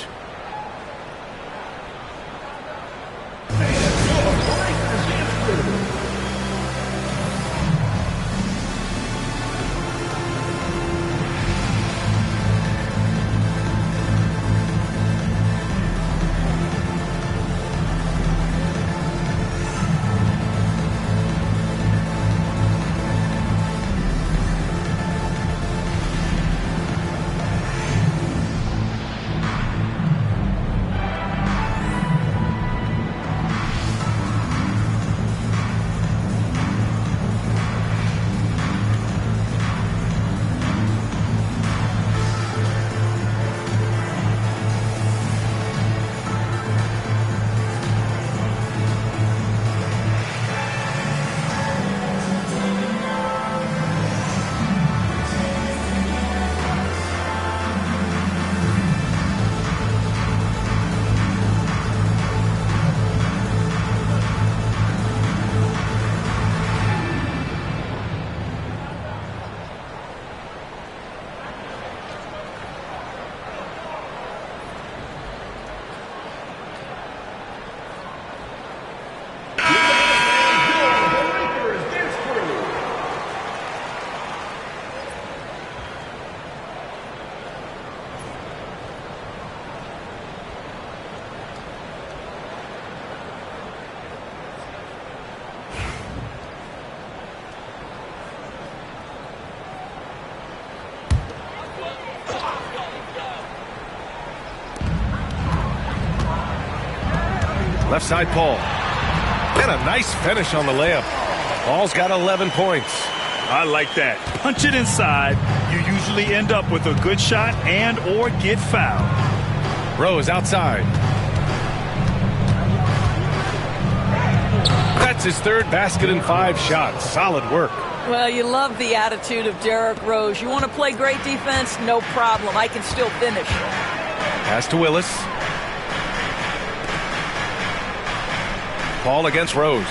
Left side, Paul. And a nice finish on the layup. Paul's got 11 points. I like that. Punch it inside. You usually end up with a good shot and or get fouled. Rose outside. That's his third basket in 5 shots. Solid work. Well, you love the attitude of Derrick Rose. You want to play great defense? No problem. I can still finish. Pass to Willis. Paul against Rose.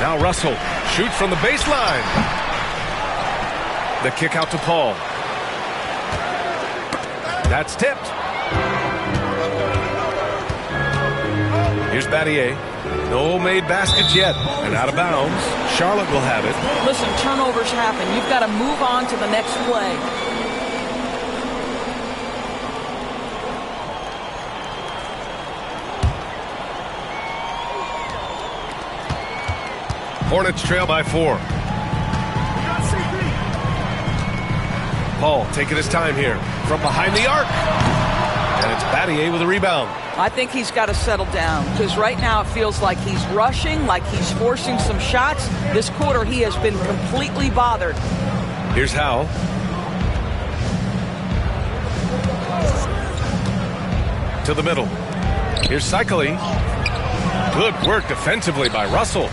Now Russell shoots from the baseline. The kick out to Paul. That's tipped. Here's Battier. No made baskets yet. And out of bounds. Charlotte will have it. Listen, turnovers happen. You've got to move on to the next play. Hornets trail by 4. Paul taking his time here from behind the arc. And it's Battier with a rebound. I think he's got to settle down because right now it feels like he's rushing, like he's forcing some shots. This quarter he has been completely bothered. Here's Howe. To the middle. Here's Cycli. Good work defensively by Russell.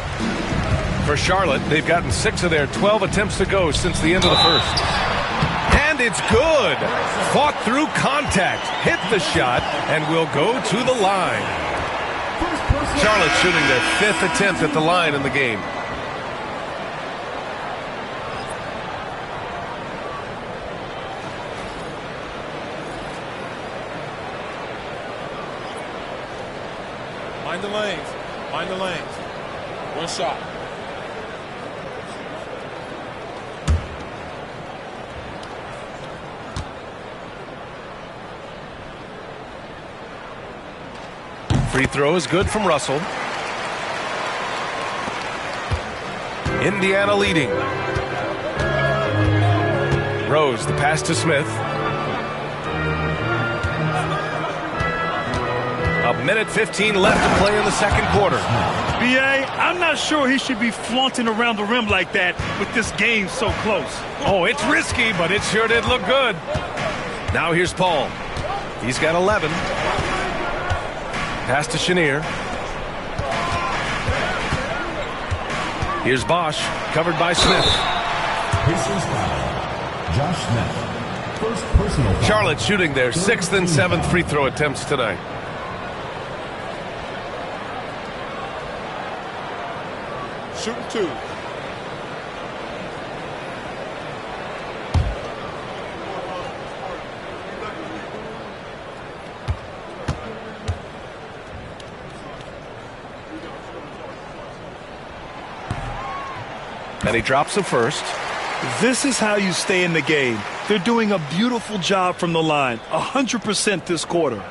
For Charlotte, they've gotten 6 of their 12 attempts to go since the end of the first. And it's good. Fought through contact, hit the shot, and will go to the line. Charlotte shooting their 5th attempt at the line in the game. Mind the lanes. Mind the lanes. One shot. Free throw is good from Russell. Indiana leading. Rose, the pass to Smith. A minute 15 left to play in the second quarter. B.A., I'm not sure he should be flaunting around the rim like that with this game so close. Oh, it's risky, but it sure did look good. Now here's Paul. He's got 11. Pass to Chenier. Here's Bosch, covered by Smith. Josh Smith. First personal foul. Charlotte shooting their 6th and 7th free throw attempts tonight. Shooting 2. And he drops the first. This is how you stay in the game. They're doing a beautiful job from the line. 100% this quarter.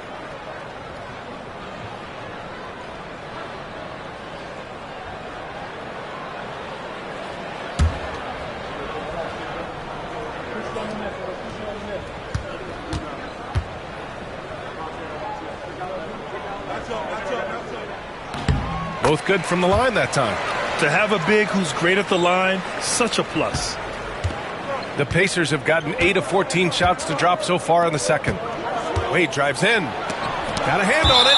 Both good from the line that time. To have a big who's great at the line, such a plus. The Pacers have gotten 8 of 14 shots to drop so far in the second. Wade drives in. Got a hand on it.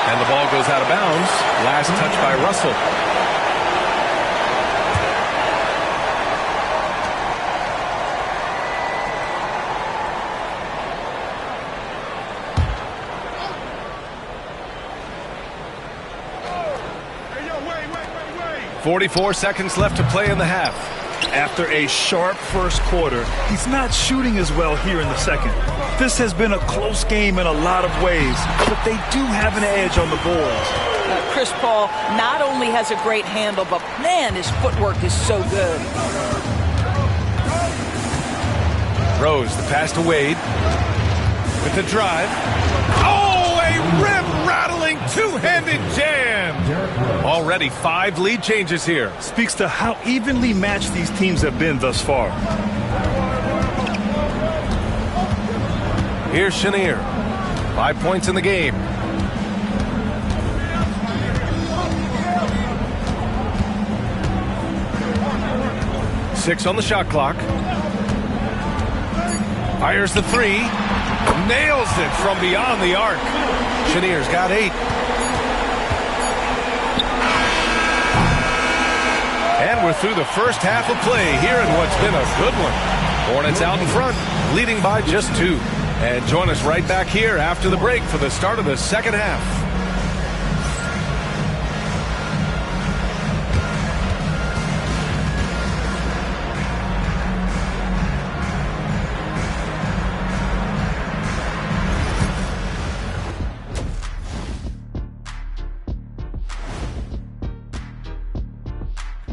And the ball goes out of bounds. Last touch by Russell. Hey, 44 seconds left to play in the half. After a sharp first quarter, he's not shooting as well here in the second. This has been a close game in a lot of ways, but they do have an edge on the boards. Chris Paul not only has a great handle, but man, his footwork is so good. Rose, the pass to Wade. With the drive. Oh, a rim-rattling two-handed jam. Already 5 lead changes here. Speaks to how evenly matched these teams have been thus far. Here's Chenier. 5 points in the game. Six on the shot clock. Fires the three. Nails it from beyond the arc. Chenier's got 8. And we're through the first half of play here in what's been a good one. Hornets out in front, leading by just 2. And join us right back here after the break for the start of the second half.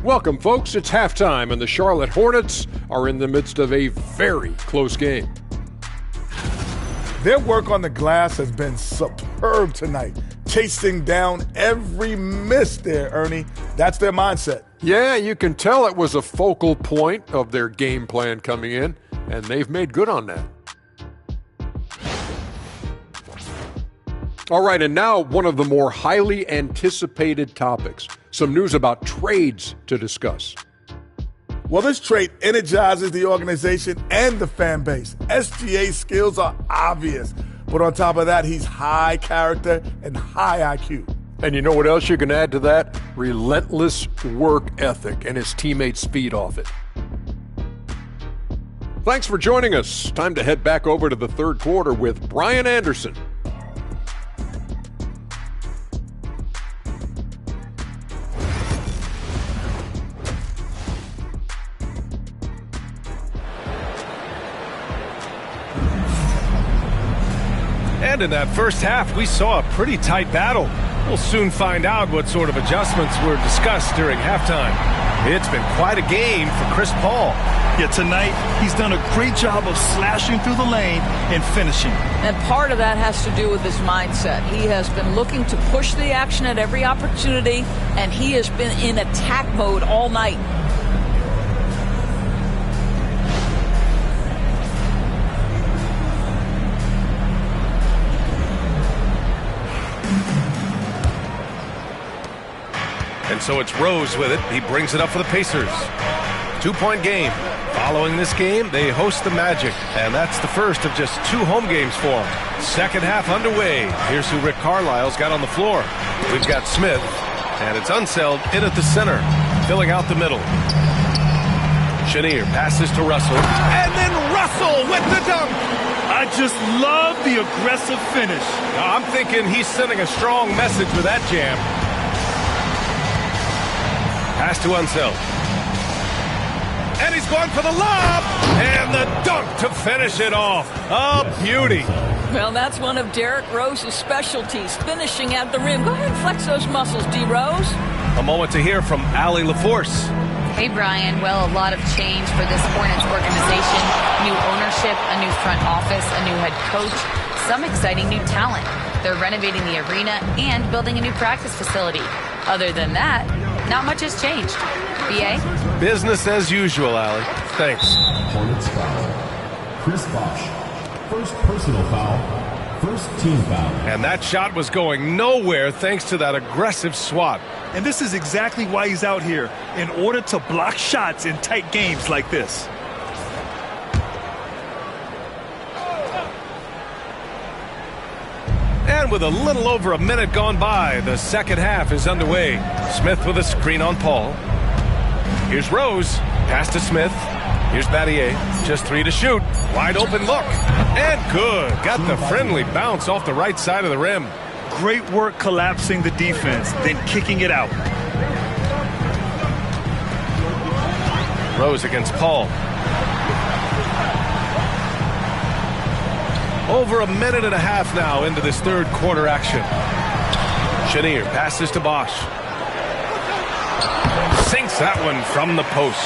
Welcome, folks. It's halftime, and the Charlotte Hornets are in the midst of a very close game. Their work on the glass has been superb tonight, chasing down every miss there, Ernie. That's their mindset. Yeah, you can tell it was a focal point of their game plan coming in, and they've made good on that. All right, and now one of the more highly anticipated topics. Some news about trades to discuss. Well, this trade energizes the organization and the fan base. SGA's skills are obvious, but on top of that, he's high character and high IQ. And you know what else you can add to that? Relentless work ethic, and his teammates feed off it. Thanks for joining us. Time to head back over to the third quarter with Brian Anderson. And in that first half, we saw a pretty tight battle. We'll soon find out what sort of adjustments were discussed during halftime. It's been quite a game for Chris Paul. Yeah, tonight he's done a great job of slashing through the lane and finishing. And part of that has to do with his mindset. He has been looking to push the action at every opportunity, and he has been in attack mode all night. And so it's Rose with it. He brings it up for the Pacers. 2-point game. Following this game, they host the Magic. And that's the first of just 2 home games for them. Second half underway. Here's who Rick Carlisle's got on the floor. We've got Smith. And it's Unseld in at the center. Filling out the middle. Chenier passes to Russell. And then Russell with the dunk. I just love the aggressive finish. Now, I'm thinking he's sending a strong message with that jam. Pass to Unseld. And he's going for the lob. And the dunk to finish it off. A beauty. Well, that's one of Derrick Rose's specialties, finishing at the rim. Go ahead and flex those muscles, D. Rose. A moment to hear from Allie LaForce. Hey, Brian. Well, a lot of change for this Hornets organization. New ownership, a new front office, a new head coach, some exciting new talent. They're renovating the arena and building a new practice facility. Other than that, not much has changed. B.A.? Business as usual, Allie. Thanks. Hornets foul. Chris Bosh. First personal foul. First team foul. And that shot was going nowhere thanks to that aggressive swat. And this is exactly why he's out here, in order to block shots in tight games like this. And with a little over a minute gone by, the second half is underway. Smith with a screen on Paul. Here's Rose. Pass to Smith. Here's Battier. Just 3 to shoot. Wide open look. And good. Got the friendly bounce off the right side of the rim. Great work collapsing the defense, then kicking it out. Rose against Paul. Over a minute and a half now into this third quarter action. Chenier passes to Bosh. Sinks that one from the post.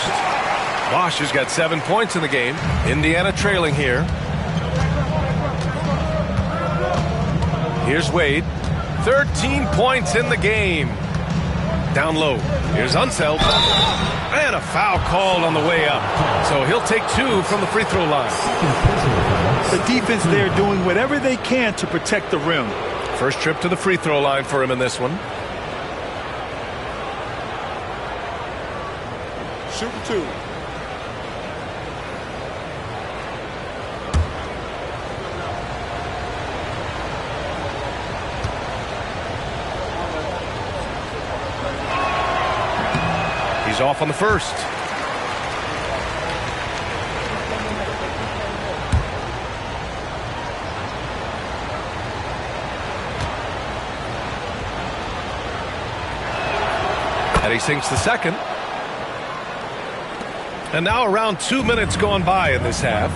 Bosh has got 7 points in the game. Indiana trailing here. Here's Wade. 13 points in the game. Down low. Here's Unseld. And a foul called on the way up. So he'll take 2 from the free throw line. The defense there doing whatever they can to protect the rim. First trip to the free throw line for him in this one. Shooting 2. He's off on the first. And he sinks the second. And now around 2 minutes gone by in this half.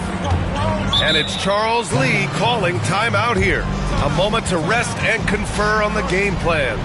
And it's Charles Lee calling timeout here. A moment to rest and confer on the game plan.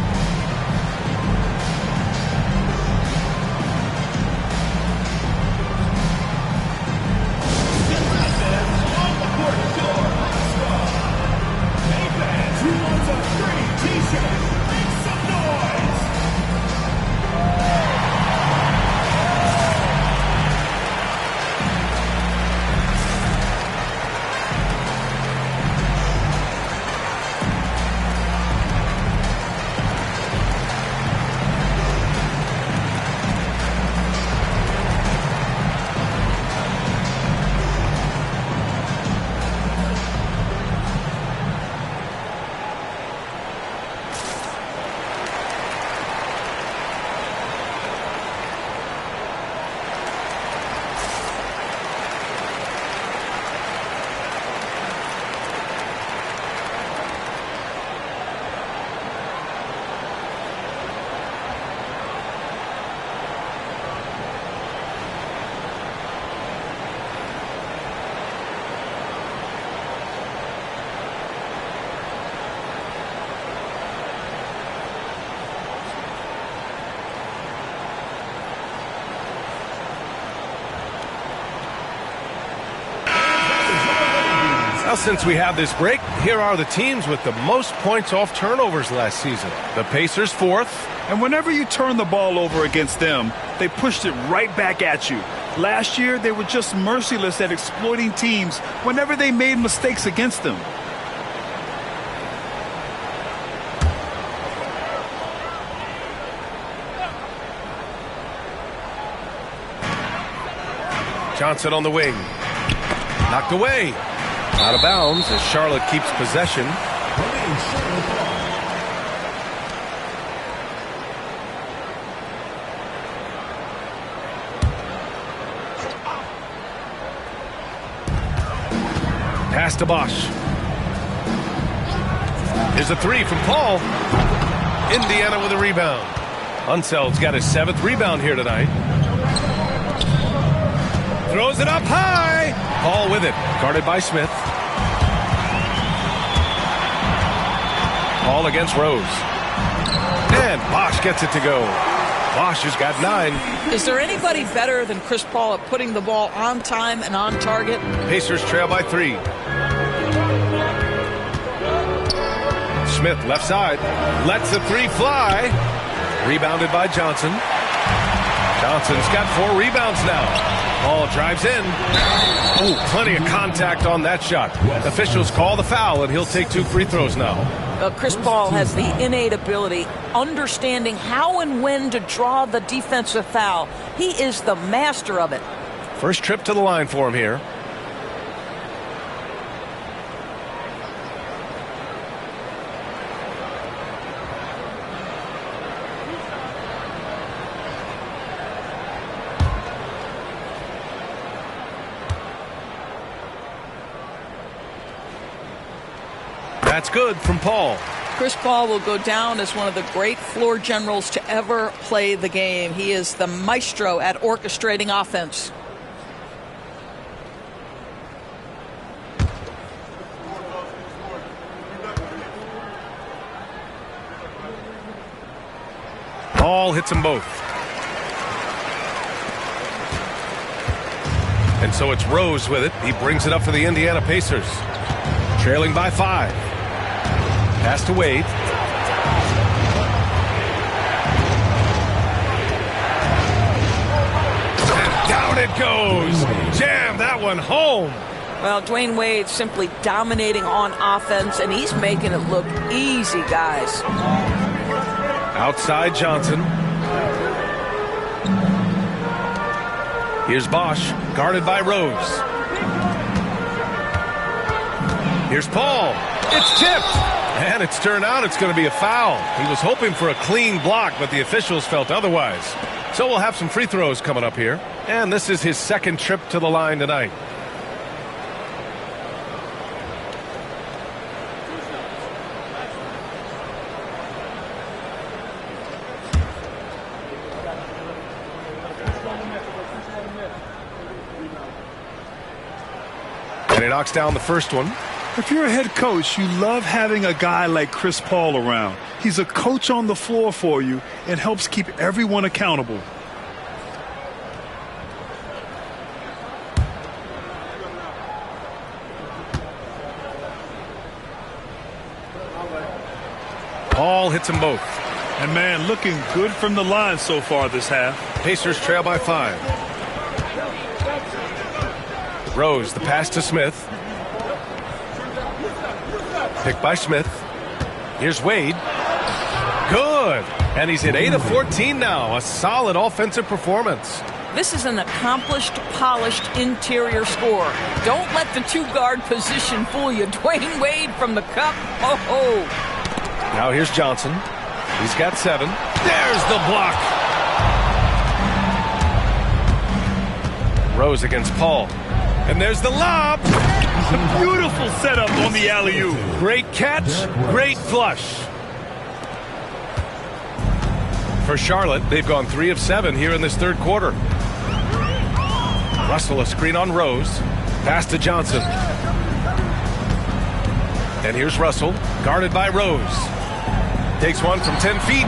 Now, since we have this break, here are the teams with the most points off turnovers last season. The Pacers 4th. And whenever you turn the ball over against them, they pushed it right back at you. Last year, they were just merciless at exploiting teams whenever they made mistakes against them. Johnson on the wing. Knocked away. Out of bounds as Charlotte keeps possession. Pass to Bosch. Here's a 3 from Paul. Indiana with a rebound. Unseld's got his 7th rebound here tonight. Throws it up high. Paul with it. Guarded by Smith. Paul against Rose. And Bosch gets it to go. Bosch has got 9. Is there anybody better than Chris Paul at putting the ball on time and on target? Pacers trail by 3. Smith left side. Lets the 3 fly. Rebounded by Johnson. Johnson's got 4 rebounds now. Paul drives in. Oh, plenty of contact on that shot. Officials call the foul, and he'll take 2 free throws now. Chris Paul has the innate ability, understanding how and when to draw the defensive foul. He is the master of it. First trip to the line for him here. That's good from Paul. Chris Paul will go down as one of the great floor generals to ever play the game. He is the maestro at orchestrating offense. Paul hits them both. And so it's Rose with it. He brings it up for the Indiana Pacers. Trailing by 5. Pass to Wade. Down it goes. Jam that one home. Well, Dwayne Wade simply dominating on offense, and he's making it look easy, guys. Outside Johnson. Here's Bosch, guarded by Rose. Here's Paul. It's tipped. And it's turned out it's going to be a foul. He was hoping for a clean block, but the officials felt otherwise. So we'll have some free throws coming up here. And this is his second trip to the line tonight. And he knocks down the first one. If you're a head coach, you love having a guy like Chris Paul around. He's a coach on the floor for you and helps keep everyone accountable. Paul hits them both. And man, looking good from the line so far this half. Pacers trail by 5. Rose, the pass to Smith. Picked by Smith. Here's Wade. Good. And he's at 8 of 14 now. A solid offensive performance. This is an accomplished, polished interior scorer. Don't let the two-guard position fool you. Dwayne Wade from the cup. Oh. Now here's Johnson. He's got 7. There's the block. Rose against Paul. And there's the lob. A beautiful setup on the alley-oop. Great catch, great flush. For Charlotte, they've gone 3 of 7 here in this third quarter. Russell, a screen on Rose. Pass to Johnson. And here's Russell, guarded by Rose. Takes one from 10 feet.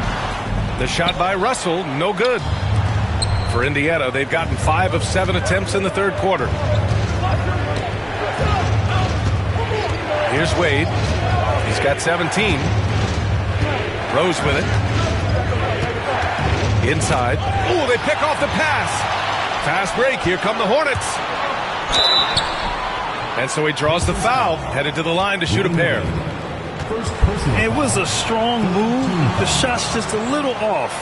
The shot by Russell, no good. For Indiana, they've gotten 5 of 7 attempts in the third quarter. Here's Wade. He's got 17. Rose with it. Inside. Ooh, they pick off the pass. Fast break. Here come the Hornets. And so he draws the foul, headed to the line to shoot a pair. It was a strong move. The shot's just a little off.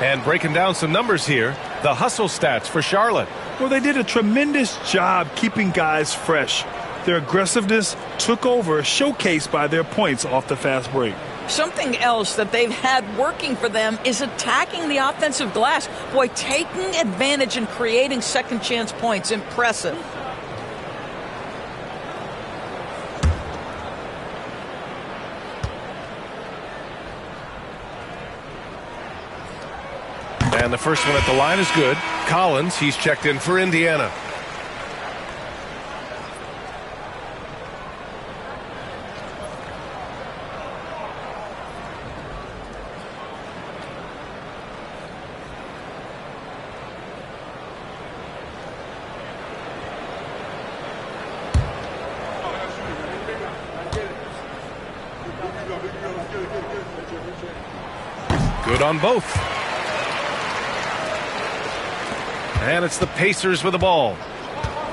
And breaking down some numbers here, the hustle stats for Charlotte. Well, they did a tremendous job keeping guys fresh. Their aggressiveness took over, showcased by their points off the fast break. Something else that they've had working for them is attacking the offensive glass. Boy, taking advantage and creating second chance points. Impressive. And the first one at the line is good. Collins, he's checked in for Indiana. Good on both. And it's the Pacers with the ball.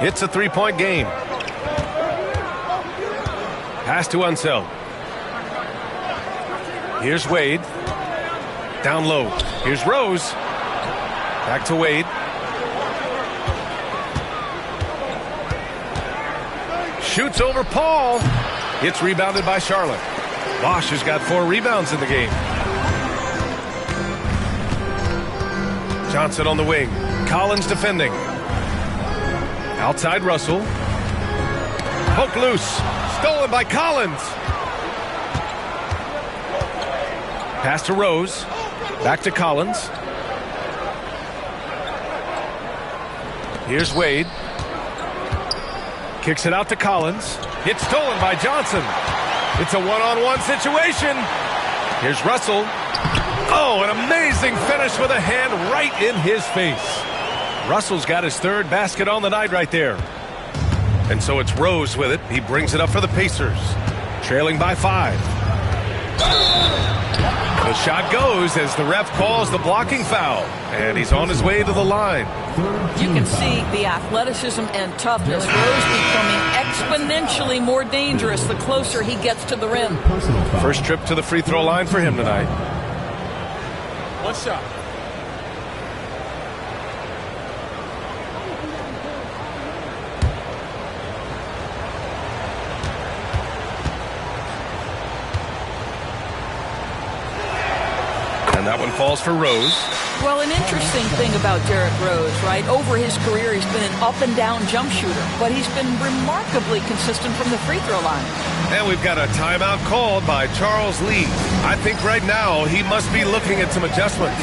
It's a three-point game. Pass to Unseld. Here's Wade. Down low. Here's Rose. Back to Wade. Shoots over Paul. It's rebounded by Charlotte. Bosch has got 4 rebounds in the game. Johnson on the wing. Collins defending. Outside Russell. Poke loose. Stolen by Collins. Pass to Rose. Back to Collins. Here's Wade. Kicks it out to Collins. It's stolen by Johnson. It's a one-on-one situation. Here's Russell. Oh, an amazing finish with a hand right in his face. Russell's got his 3rd basket on the night right there. And so it's Rose with it. He brings it up for the Pacers. Trailing by 5. The shot goes as the ref calls the blocking foul, and he's on his way to the line. You can see the athleticism and toughness. Rose becoming exponentially more dangerous the closer he gets to the rim. First trip to the free throw line for him tonight. One shot. And that one falls for Rose. Well, an interesting thing about Derrick Rose, right? Over his career, he's been an up-and-down jump shooter, but he's been remarkably consistent from the free throw line. And we've got a timeout called by Charles Lee. I think right now he must be looking at some adjustments.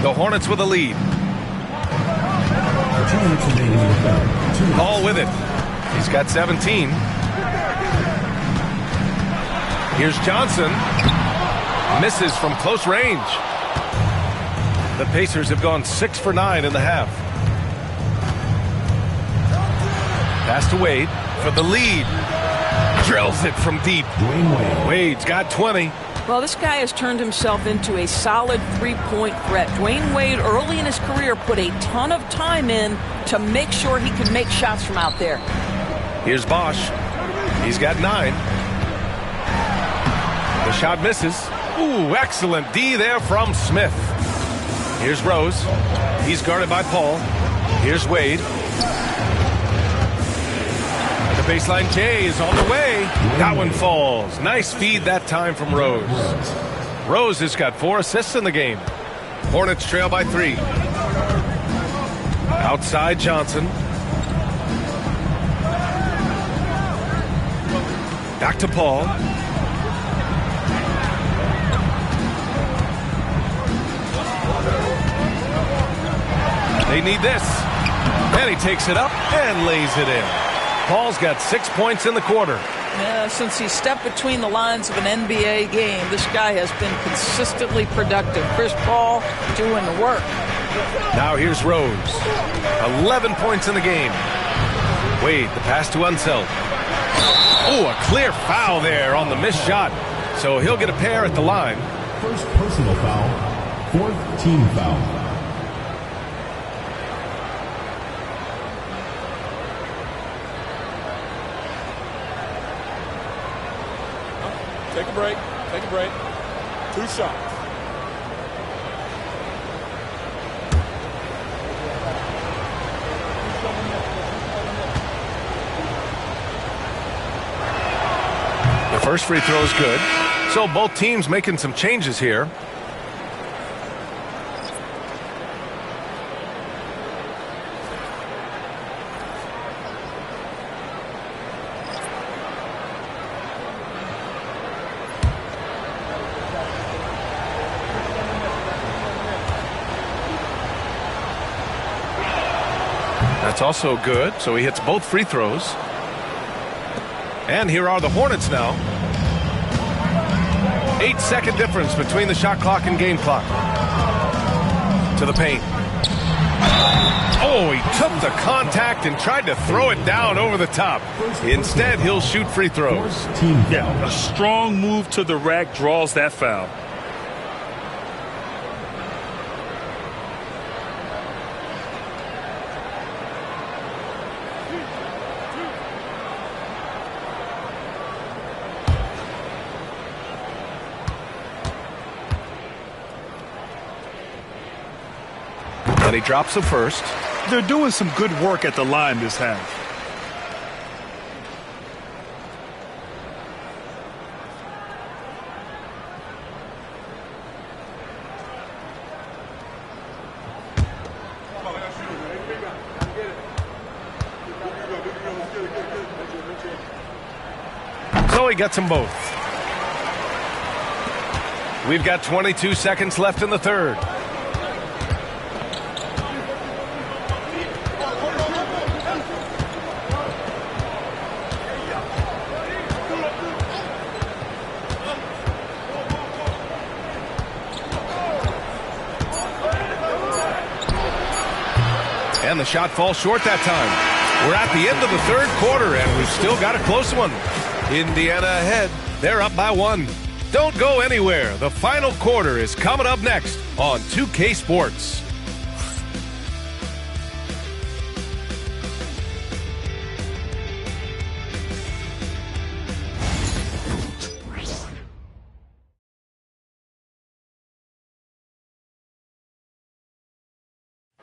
The Hornets with a lead. Ball with it. He's got 17. Here's Johnson. Misses from close range. The Pacers have gone 6 for 9 in the half. Pass to Wade for the lead. Drills it from deep. Wade's got 20. Well, this guy has turned himself into a solid three-point threat. Dwayne Wade, early in his career, put a ton of time in to make sure he could make shots from out there. Here's Bosch. He's got 9. The shot misses. Ooh, excellent D there from Smith. Here's Rose. He's guarded by Paul. Here's Wade. The baseline J is on the way. That one falls. Nice feed that time from Rose. Rose has got 4 assists in the game. Hornets trail by 3. Outside Johnson. Back to Paul. They need this. And he takes it up and lays it in. Paul's got 6 points in the quarter. Yeah, since he stepped between the lines of an NBA game, this guy has been consistently productive. Chris Paul doing the work. Now here's Rose. 11 points in the game. Wade, the pass to Unseld. Oh, a clear foul there on the missed shot. So he'll get a pair at the line. First personal foul, 4th team foul. Take a break. Take a break. 2 shots. The first free throw is good. So both teams making some changes here. That's also good. So he hits both free throws. And here are the Hornets now. 8-second difference between the shot clock and game clock. To the paint. Oh, he took the contact and tried to throw it down over the top. Instead, he'll shoot free throws. Yeah, a strong move to the rack draws that foul. And he drops the first. They're doing some good work at the line this half. So he gets them both. We've got 22 seconds left in the third. And the shot falls short that time. We're at the end of the third quarter, and we've still got a close one. Indiana ahead. They're up by 1. Don't go anywhere. The final quarter is coming up next on 2K Sports.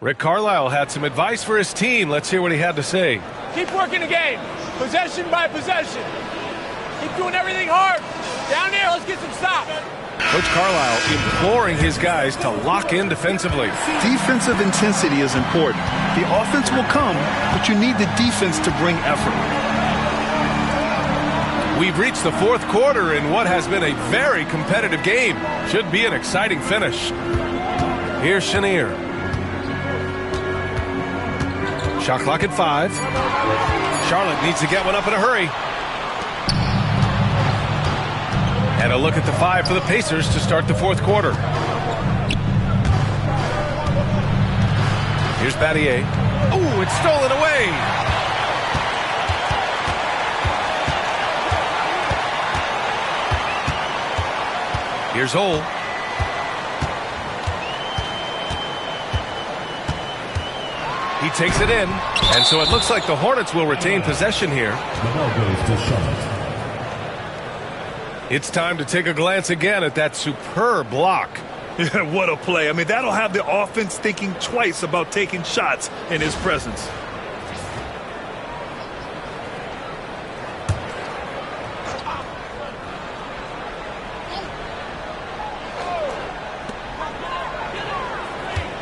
Rick Carlisle had some advice for his team. Let's hear what he had to say. Keep working the game, possession by possession. Keep doing everything hard. Down there, let's get some stops. Coach Carlisle imploring his guys to lock in defensively. Defensive intensity is important. The offense will come, but you need the defense to bring effort. We've reached the fourth quarter in what has been a very competitive game. Should be an exciting finish. Here's Chenier. Shot clock at 5. Charlotte needs to get one up in a hurry. And a look at the 5 for the Pacers to start the fourth quarter. Here's Battier. Oh, it's stolen away. Here's Hole. He takes it in, and so it looks like the Hornets will retain possession here. The ball goes to Charlotte. It's time to take a glance again at that superb block. Yeah, what a play. I mean, that'll have the offense thinking twice about taking shots in his presence.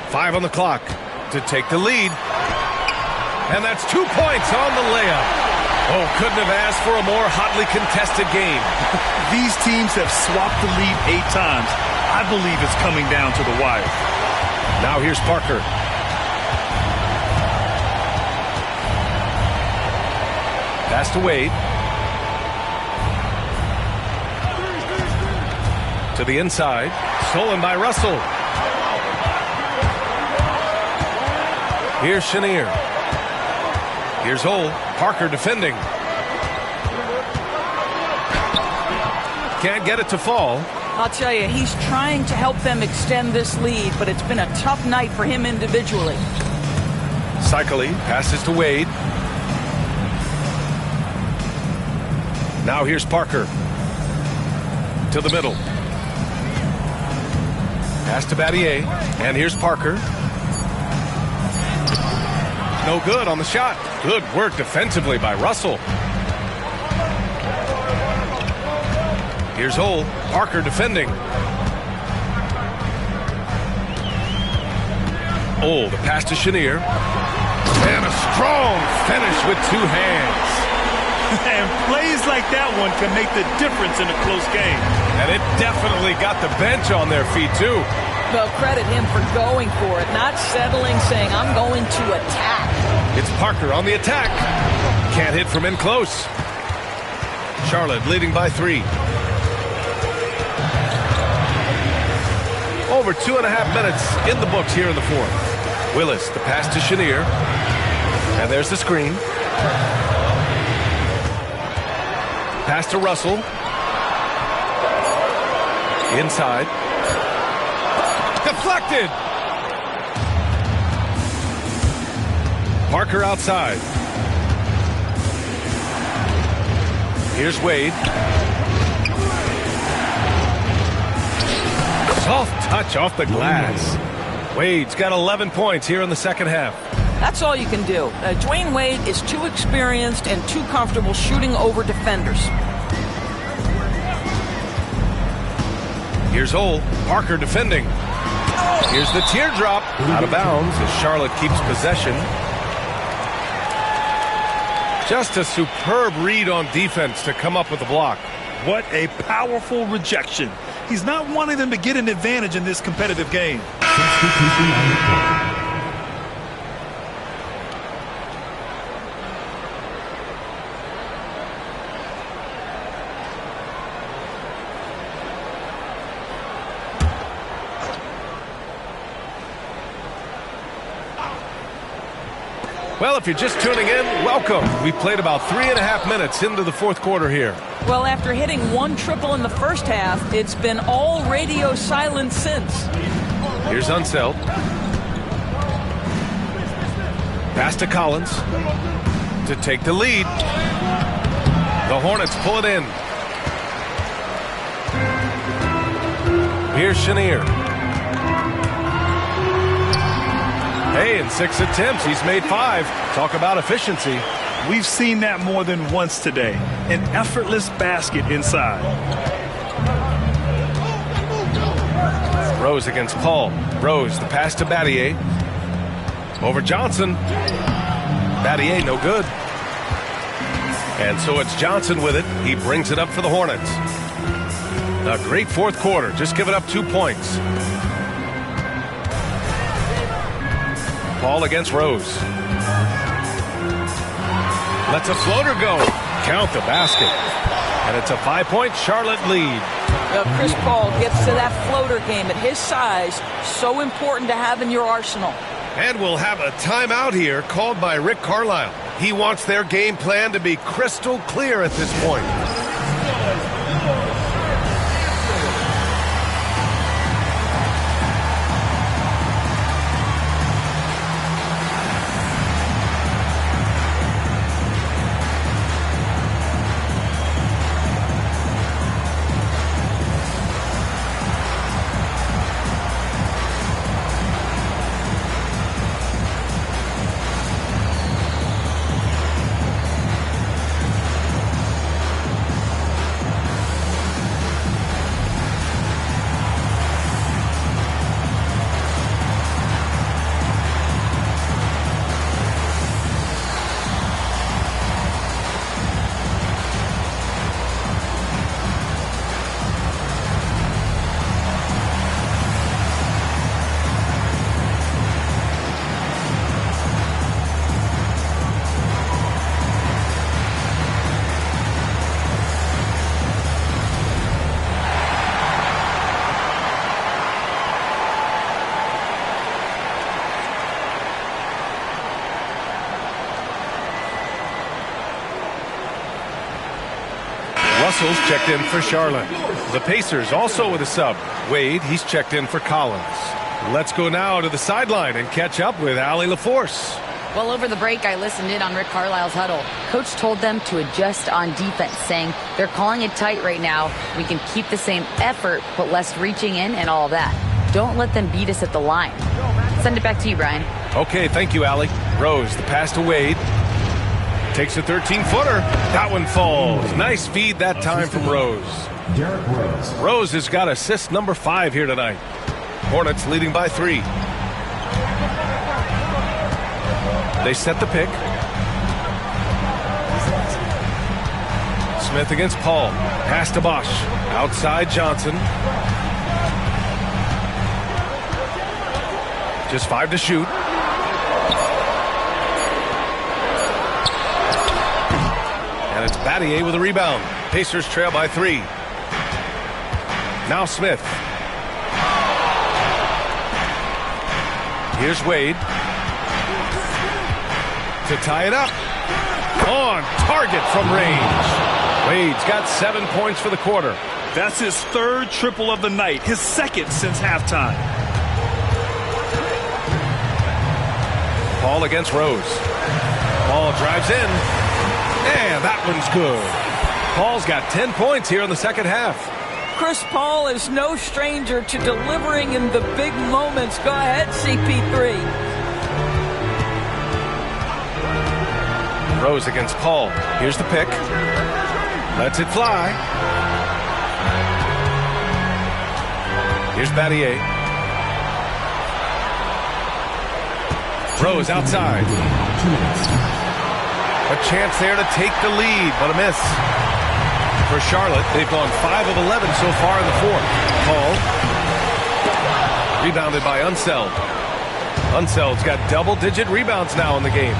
Five on the clock to take the lead. And that's 2 points on the layup. Oh, couldn't have asked for a more hotly contested game. These teams have swapped the lead 8 times. I believe it's coming down to the wire. Now here's Parker. Pass to Wade. To the inside. Stolen by Russell. Here's Chenier. Here's Hole. Parker defending. Can't get it to fall. I'll tell you, he's trying to help them extend this lead, but it's been a tough night for him individually. Cycling passes to Wade. Now here's Parker. To the middle. Pass to Battier. And here's Parker. No good on the shot. Good work defensively by Russell. Here's Hole. Parker defending. Oh, the pass to Chenier. And a strong finish with 2 hands. And plays like that one can make the difference in a close game. And it definitely got the bench on their feet, too. Well, credit him for going for it, not settling, saying, I'm going to attack. It's Parker on the attack. Can't hit from in close. Charlotte leading by 3. Over 2.5 minutes in the books here in the fourth. Willis, the pass to Chenier. And there's the screen. Pass to Russell. Inside. Deflected. Parker outside. Here's Wade. Soft touch off the glass. Wade's got 11 points here in the second half. That's all you can do. Dwayne Wade is too experienced and too comfortable shooting over defenders. Here's Ole. Parker defending. Here's the teardrop. Out of bounds as Charlotte keeps possession. Just a superb read on defense to come up with the block. What a powerful rejection. He's not wanting them to get an advantage in this competitive game. Well, if you're just tuning in, welcome. We played about 3.5 minutes into the fourth quarter here. Well, after hitting one triple in the first half, it's been all radio silence since. Here's Unseld. Pass to Collins to take the lead. The Hornets pull it in. Here's Chenier. Hey, in 6 attempts, he's made 5. Talk about efficiency. We've seen that more than once today. An effortless basket inside. Rose against Paul. Rose, the pass to Battier. Over Johnson. Battier, no good. And so it's Johnson with it. He brings it up for the Hornets. A great fourth quarter. Just giving up 2 points. Paul against Rose. Lets a floater go. Count the basket. And it's a 5-point Charlotte lead. Well, Chris Paul gets to that floater game at his size. So important to have in your arsenal. And we'll have a timeout here called by Rick Carlisle. He wants their game plan to be crystal clear at this point. Russell's checked in for Charlotte. The Pacers also with a sub. Wade, he's checked in for Collins. Let's go now to the sideline and catch up with Allie LaForce. Well, over the break, I listened in on Rick Carlisle's huddle. Coach told them to adjust on defense, saying they're calling it tight right now. We can keep the same effort, but less reaching in and all of that. Don't let them beat us at the line. Send it back to you, Brian. Okay, thank you, Allie. Rose, the pass to Wade. Takes a 13-footer. That one falls. Nice feed that time from Rose. Rose has got assist number 5 here tonight. Hornets leading by 3. They set the pick. Smith against Paul. Pass to Bosch. Outside Johnson. Just 5 to shoot. And it's Battier with a rebound. Pacers trail by 3. Now Smith. Here's Wade. To tie it up. On target from range. Wade's got 7 points for the quarter. That's his 3rd triple of the night, his 2nd since halftime. Paul against Rose. Paul drives in. And that one's good. Paul's got 10 points here in the second half. Chris Paul is no stranger to delivering in the big moments. Go ahead, CP3. Rose against Paul. Here's the pick. Lets it fly. Here's Battier. Rose outside. A chance there to take the lead, but a miss. For Charlotte, they've gone 5 of 11 so far in the fourth. Paul. Rebounded by Unseld. Unseld's got double-digit rebounds now in the game.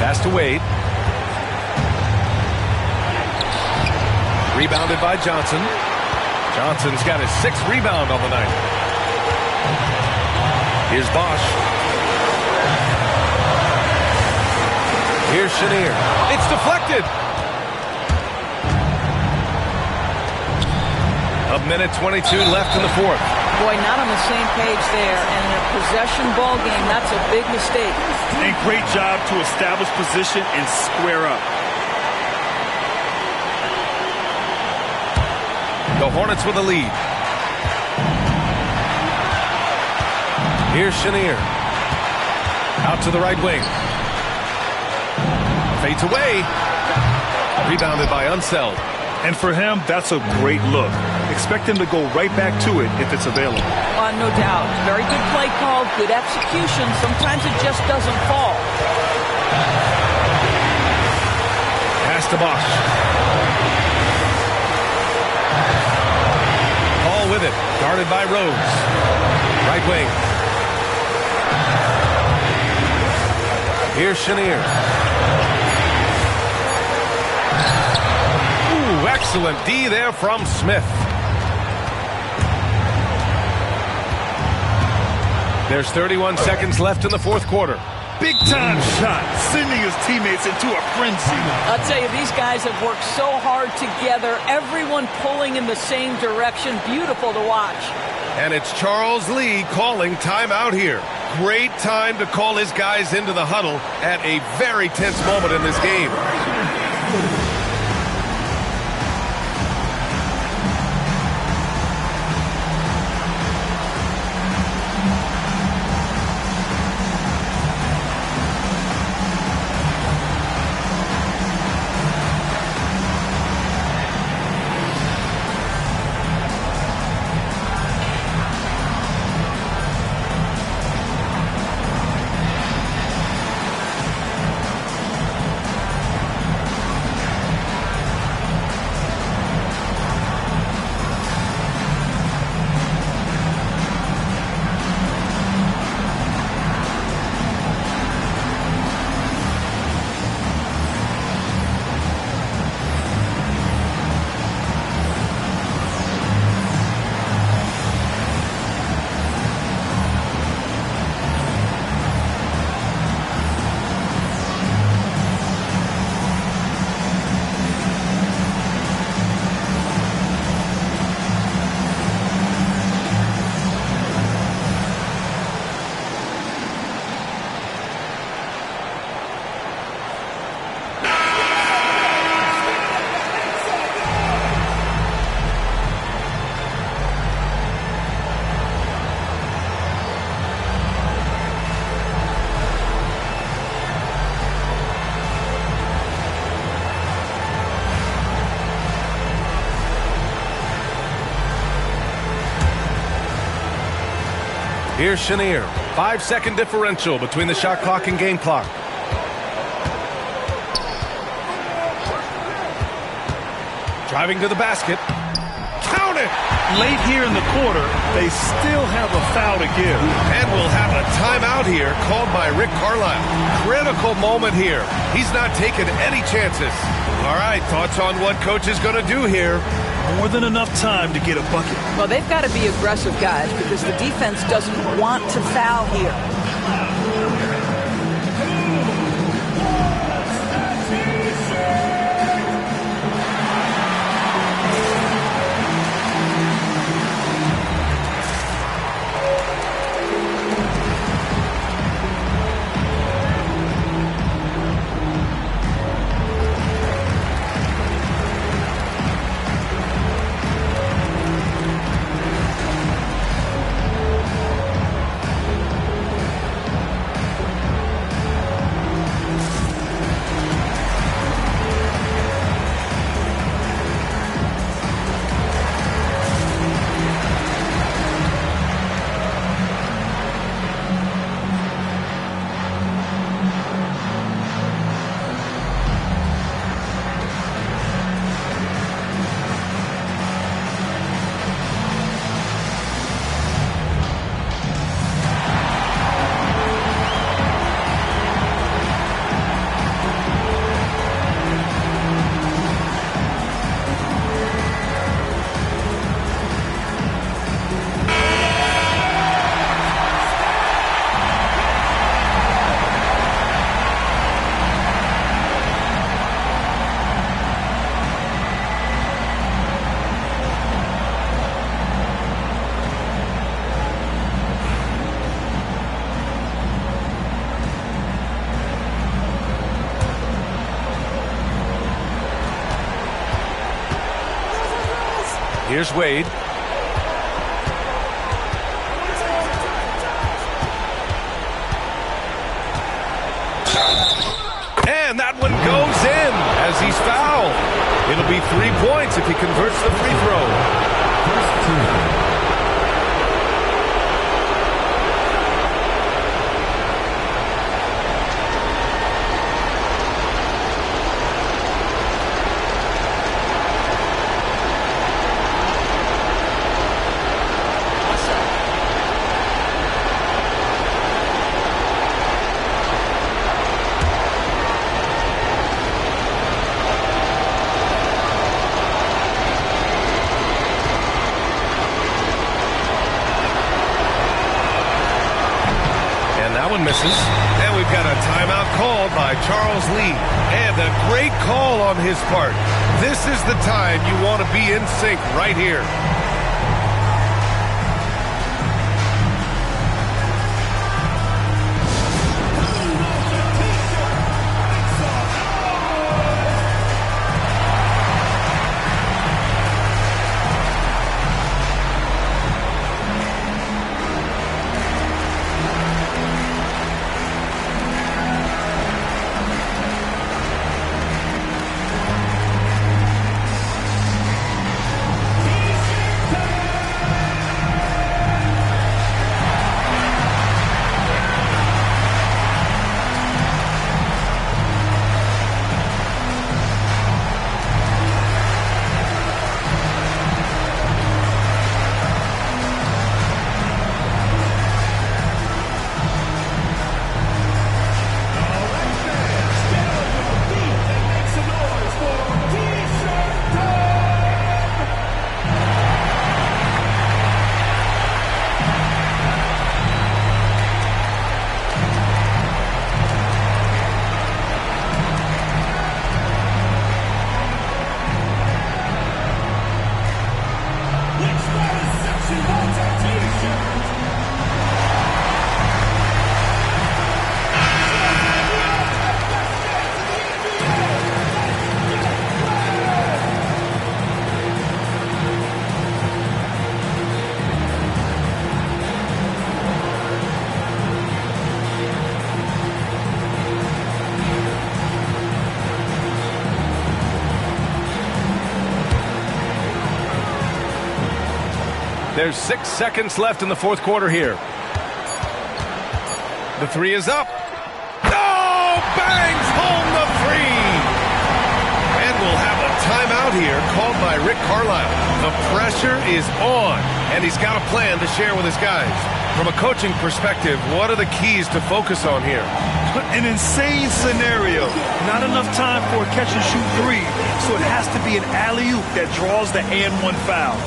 Pass to Wade. Rebounded by Johnson. Johnson's got his 6th rebound on the night. Here's Bosch. Here's Chenier. It's deflected. A minute 22 left in the fourth. Boy, not on the same page there. And in a possession ball game, that's a big mistake. And great job to establish position and square up. The Hornets with a lead. Here's Chenier. Out to the right wing. Fades away. Rebounded by Unseld. And for him, that's a great look. Expect him to go right back to it if it's available. No doubt. Very good play call, good execution. Sometimes it just doesn't fall. Pass to Bosch. Paul with it. Guarded by Rose. Right wing. Here's Chenier. Ooh, excellent D there from Smith. There's 31 seconds left in the fourth quarter. Big time shot, sending his teammates into a frenzy. I'll tell you, these guys have worked so hard together. Everyone pulling in the same direction. Beautiful to watch. And it's Charles Lee calling timeout here. Great time to call his guys into the huddle at a very tense moment in this game. Here's Chenier. 5-second differential between the shot clock and game clock. Driving to the basket. Count it. Late here in the quarter, they still have a foul to give. And we'll have a timeout here called by Rick Carlisle. Critical moment here. He's not taking any chances. All right, thoughts on what coach is going to do here? More than enough time to get a bucket. Well, they've got to be aggressive, guys, because the defense doesn't want to foul here. Here's Wade. And that one goes in as he's fouled. It'll be 3 points if he converts the free throw. Misses. And we've got a timeout called by Charles Lee. And a great call on his part. This is the time you want to be in sync right here. There's 6 seconds left in the fourth quarter here. The three is up. Oh, bangs home the three. And we'll have a timeout Timeout here, called by Rick Carlisle. The pressure is on, and he's got a plan to share with his guys. From a coaching perspective, what are the keys to focus on here? An insane scenario. Not enough time for a catch-and-shoot three, so it has to be an alley-oop that draws the and one foul.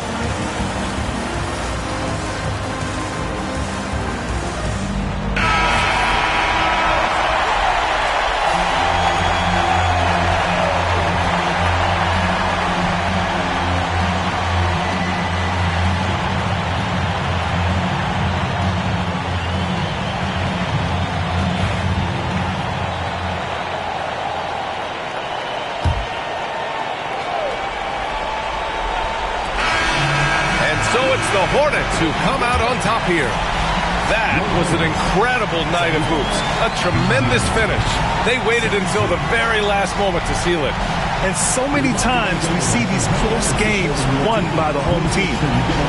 The Hornets who come out on top here. That was an incredible night of hoops. A tremendous finish. They waited until the very last moment to seal it. And so many times we see these close games won by the home team.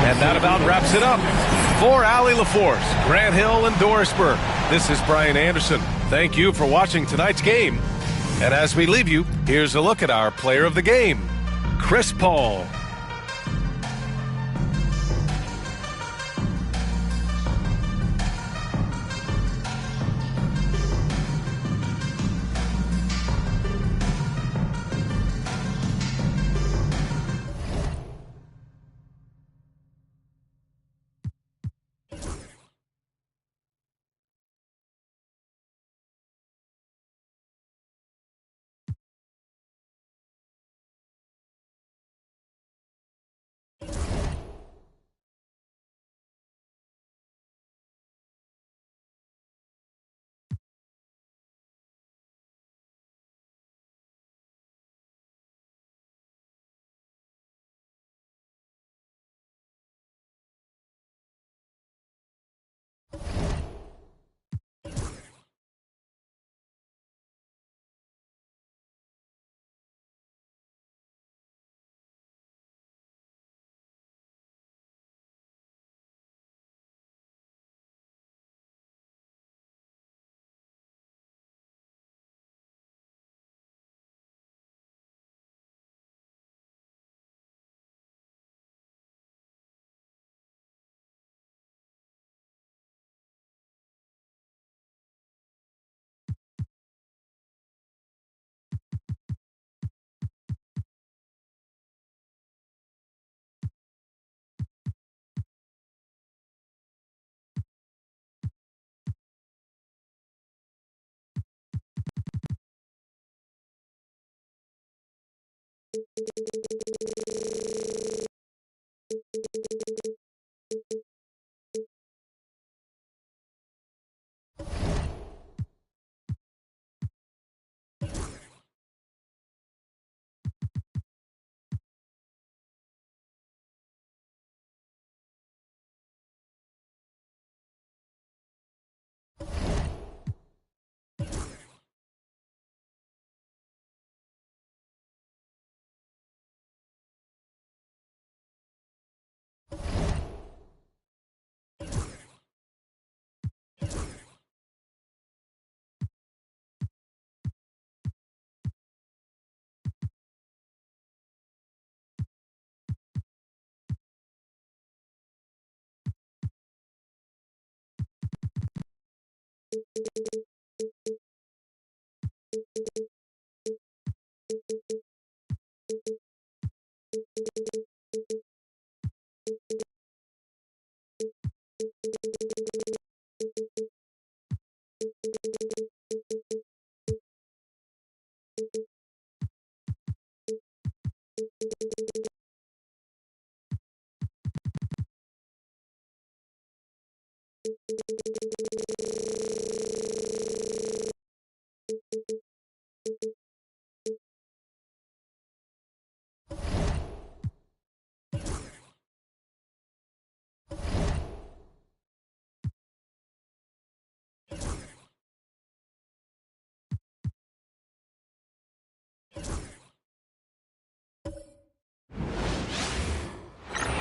And that about wraps it up. For Allie LaForce, Grant Hill, and Dorisburg, this is Brian Anderson. Thank you for watching tonight's game. And as we leave you, here's a look at our player of the game, Chris Paul.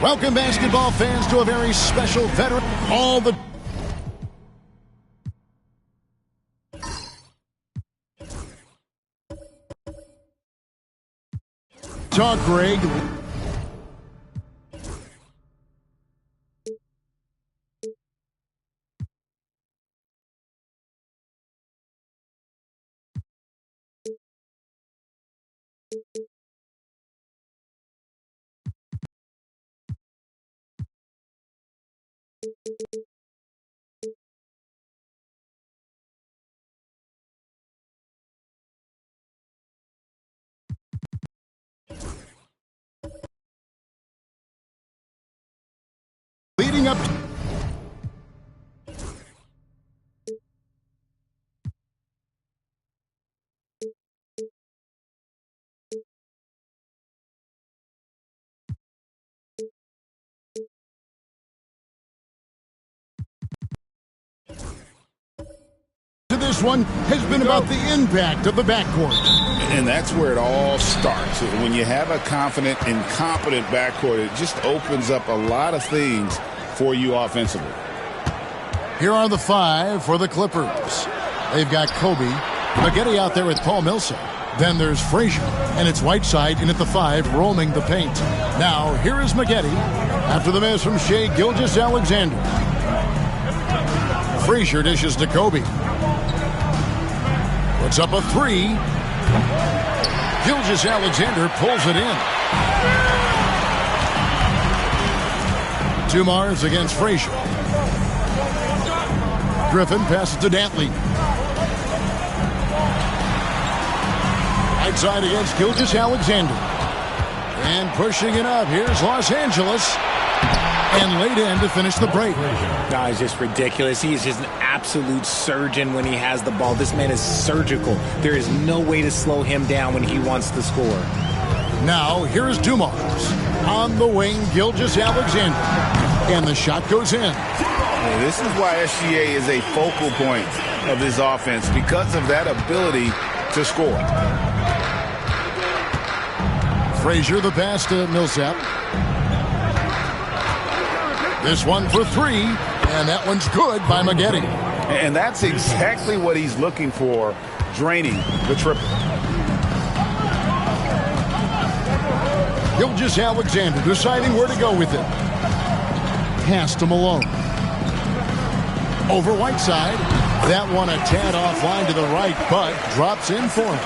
Welcome, basketball fans, to a very special veteran. All the talk, Greg. Leading up to this one has been about the impact of the backcourt. And that's where it all starts. When you have a confident and competent backcourt, it just opens up a lot of things for you offensively. Here are the 5 for the Clippers. They've got Kobe, Spaghetti out there with Paul Millsap. Then there's Frazier, and it's Whiteside in at the 5, roaming the paint. Now, here is Spaghetti after the miss from Shai Gilgeous-Alexander. Frazier dishes to Kobe. Puts up a 3. Gilgeous-Alexander pulls it in. Dumars against Frazier. Griffin passes to Dantley. Right side against Gilgeous-Alexander. And pushing it up. Here's Los Angeles. And laid in to finish the break. No, it's just ridiculous. He is just an absolute surgeon when he has the ball. This man is surgical. There is no way to slow him down when he wants to score. Now, here's Dumars. On the wing, Gilgeous-Alexander. And the shot goes in. Well, this is why SGA is a focal point of this offense, because of that ability to score. Frazier, the pass to Millsap. This one for 3, and that one's good by Spaghetti. And that's exactly what he's looking for, draining the triple. Gilgeous-Alexander deciding where to go with it. Pass to Malone. Over Whiteside. That one a tad offline to the right, but drops in for him.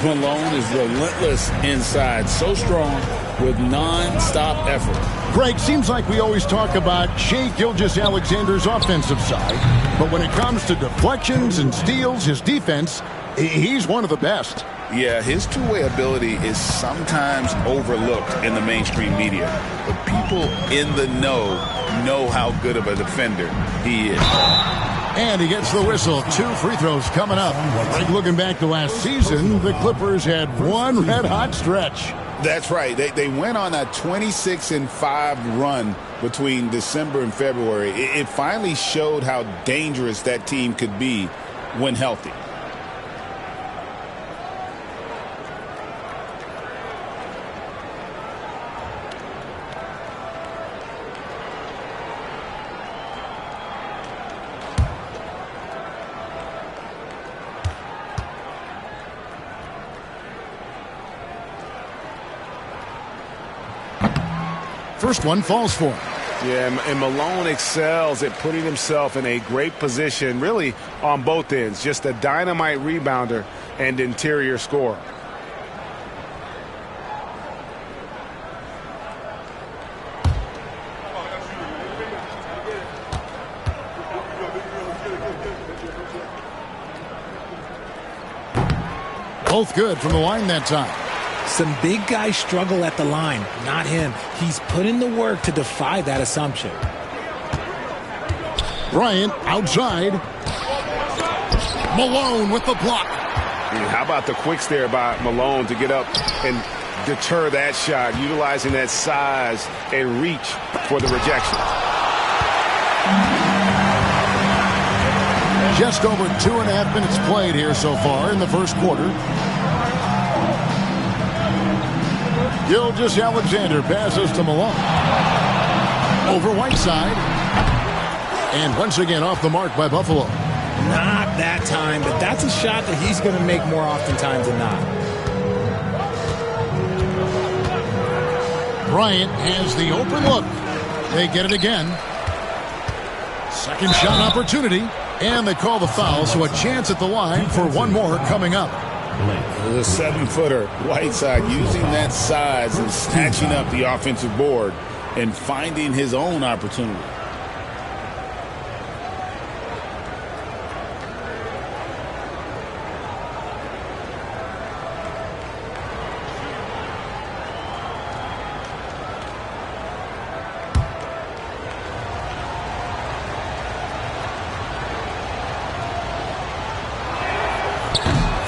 Malone is relentless inside, so strong with non-stop effort. Greg, seems like we always talk about Shai Gilgeous-Alexander's offensive side, but when it comes to deflections and steals, his defense, he's one of the best. Yeah, his two-way ability is sometimes overlooked in the mainstream media, but people in the know how good of a defender he is. And he gets the whistle. 2 free throws coming up. Greg, looking back to last season, the Clippers had one red-hot stretch. That's right. They went on a 26-5 run between December and February. It finally showed how dangerous that team could be when healthy. First one falls for him. Yeah, and Malone excels at putting himself in a great position, really on both ends. Just a dynamite rebounder and interior scorer. Both good from the line that time. Some big guys struggle at the line, not him. He's put in the work to defy that assumption. Bryant outside. Malone with the block. How about the quicks there by Malone to get up and deter that shot, utilizing that size and reach for the rejection. Just over 2.5 minutes played here so far in the first quarter. Gilgeous-Alexander passes to Malone. Over Whiteside. And once again off the mark by Buffalo. Not that time, but that's a shot that he's going to make more oftentimes than not. Bryant has the open look. They get it again. Second shot opportunity. And they call the foul, so a chance at the line for one more coming up. The 7-footer, Whiteside, using that size and snatching up the offensive board and finding his own opportunity.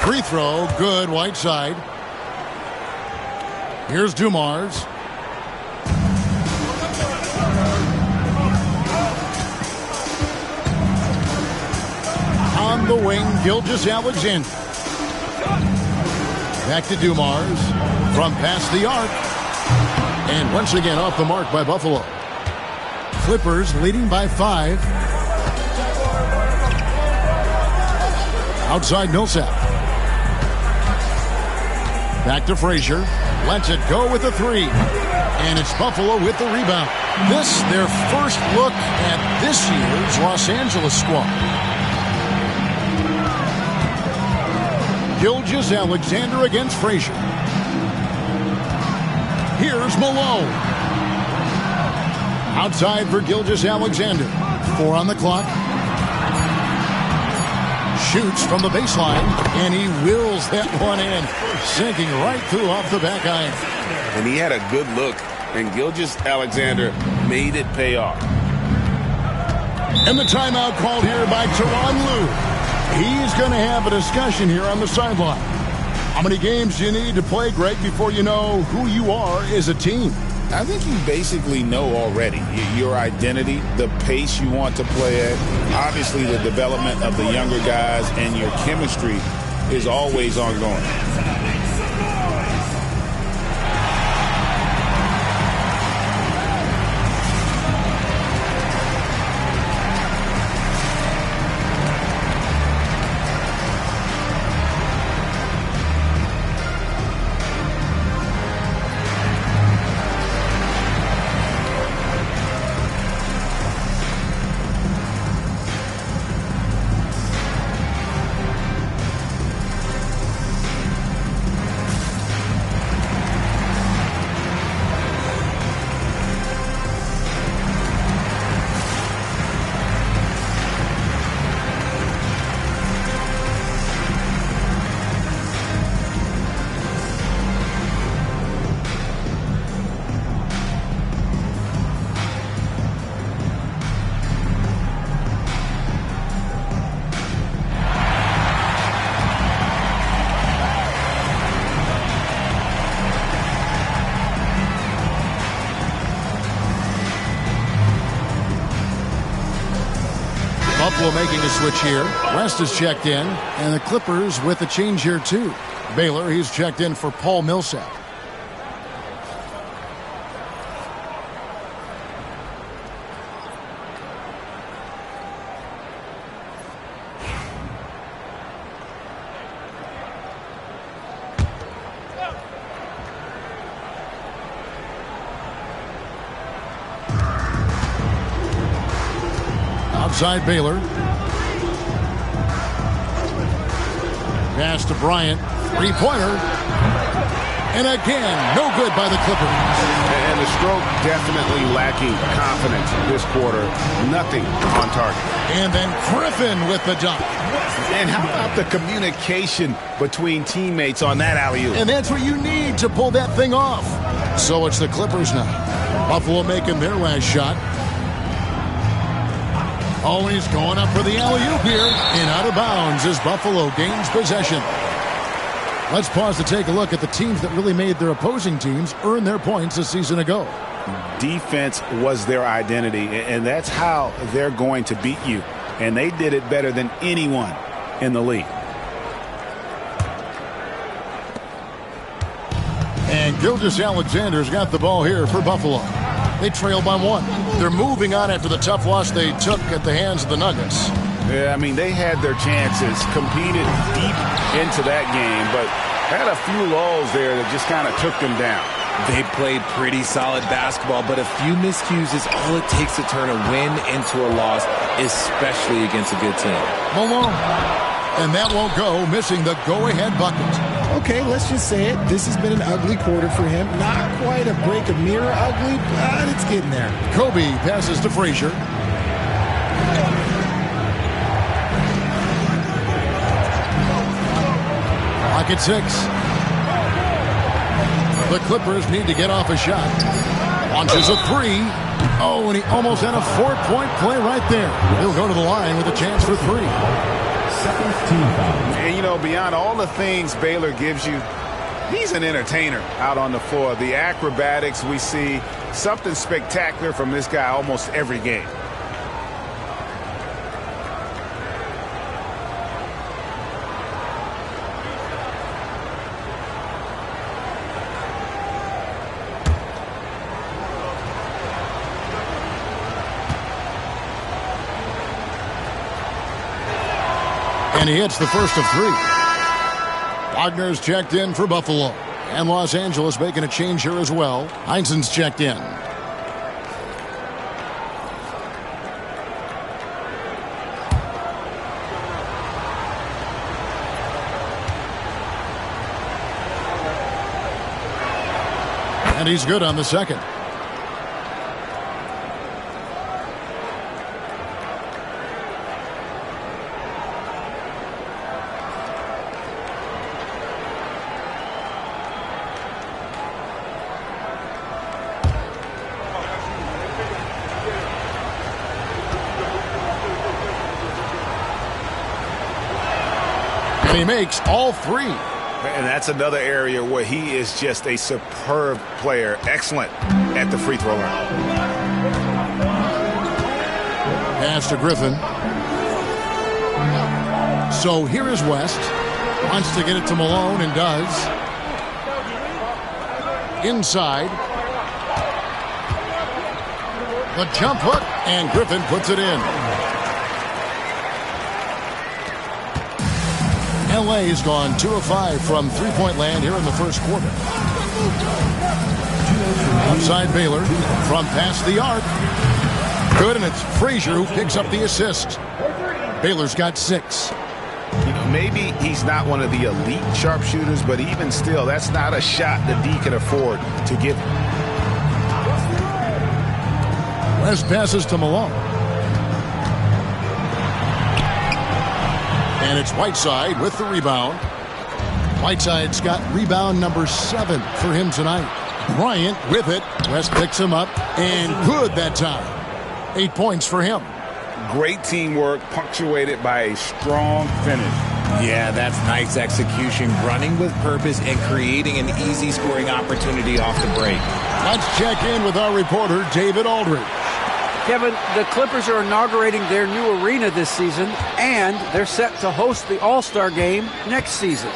Free throw, good, Whiteside. Here's Dumars. On the wing, Gilgeous-Alexander. Back to Dumars. From past the arc. And once again off the mark by Buffalo. Clippers leading by 5. Outside Millsap. Back to Frazier. Lets it go with the 3. And it's Buffalo with the rebound. This, their first look at this year's Los Angeles squad. Gilgeous-Alexander against Frazier. Here's Malone. Outside for Gilgeous-Alexander. 4 on the clock. Shoots from the baseline, and he wills that one in, sinking right through off the back iron. And he had a good look, and Gilgeous-Alexander made it pay off. And the timeout called here by Tyronn Lue. He's going to have a discussion here on the sideline. How many games do you need to play, Greg, before you know who you are as a team? I think you basically know already your identity, the pace you want to play at, obviously the development of the younger guys, and your chemistry is always ongoing. Buffalo making a switch here. West is checked in, and the Clippers with a change here too. Baylor, he's checked in for Paul Millsap. Outside Baylor. Pass to Bryant. Three-pointer. And again, no good by the Clippers. And the stroke definitely lacking confidence this quarter. Nothing on target. And then Griffin with the dunk. And how about the communication between teammates on that alley-oop? And that's what you need to pull that thing off. So it's the Clippers now. Buffalo making their last shot. Oh, he's going up for the alley-oop here. And out of bounds as Buffalo gains possession. Let's pause to take a look at the teams that really made their opposing teams earn their points a season ago. Defense was their identity, and that's how they're going to beat you. And they did it better than anyone in the league. And Gilgeous-Alexander's got the ball here for Buffalo. They trail by 1. They're moving on after the tough loss they took at the hands of the Nuggets. Yeah, I mean, they had their chances, competed deep into that game, but had a few lulls there that just kind of took them down. They played pretty solid basketball, but a few miscues is all it takes to turn a win into a loss, especially against a good team. Malone. And that won't go, missing the go-ahead bucket. Okay, let's just say it. This has been an ugly quarter for him. Not quite a break of mirror ugly, but it's getting there. Kobe passes to Frazier. Pocket 6. The Clippers need to get off a shot. Launches a 3. Oh, and he almost had a 4-point play right there. He'll go to the line with a chance for 3. And, you know, beyond all the things Baylor gives you, he's an entertainer out on the floor. The acrobatics we see, something spectacular from this guy almost every game. And he hits the first of 3. Wagner's checked in for Buffalo. And Los Angeles making a change here as well. Heinsohn's checked in. And he's good on the second. He makes all 3. And that's another area where he is just a superb player. Excellent at the free throw line. Pass to Griffin. So here is West. Wants to get it to Malone and does. Inside. The jump hook, and Griffin puts it in. LA's gone 2 of 5 from three-point land here in the first quarter. Outside Baylor from past the arc. Good, and it's Frazier who picks up the assist. Baylor's got 6. You know, maybe he's not one of the elite sharpshooters, but even still, that's not a shot that D can afford to give him. West passes to Malone. And it's Whiteside with the rebound. Whiteside's got rebound number 7 for him tonight. Bryant with it. West picks him up, and good that time. 8 points for him. Great teamwork, punctuated by a strong finish. Yeah, that's nice execution, running with purpose and creating an easy scoring opportunity off the break. Let's check in with our reporter, David Aldridge. Kevin, the Clippers are inaugurating their new arena this season, and they're set to host the All-Star Game next season.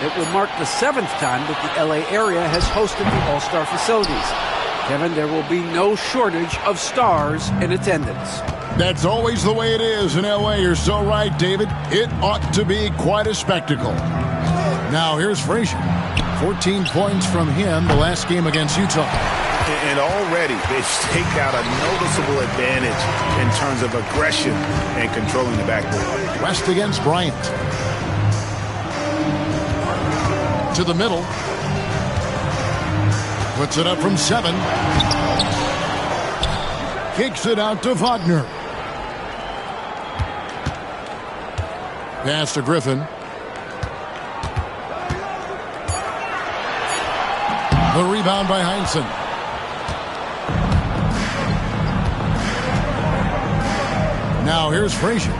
It will mark the 7th time that the LA area has hosted the All-Star facilities. Kevin, there will be no shortage of stars in attendance. That's always the way it is in LA. You're so right, David. It ought to be quite a spectacle. Now here's Frazier. 14 points from him the last game against Utah. And already they've staked out a noticeable advantage in terms of aggression and controlling the backboard. West against Bryant. To the middle. Puts it up from 7. Kicks it out to Wagner. Pass to Griffin. The rebound by Heinsohn. Now here's Frazier.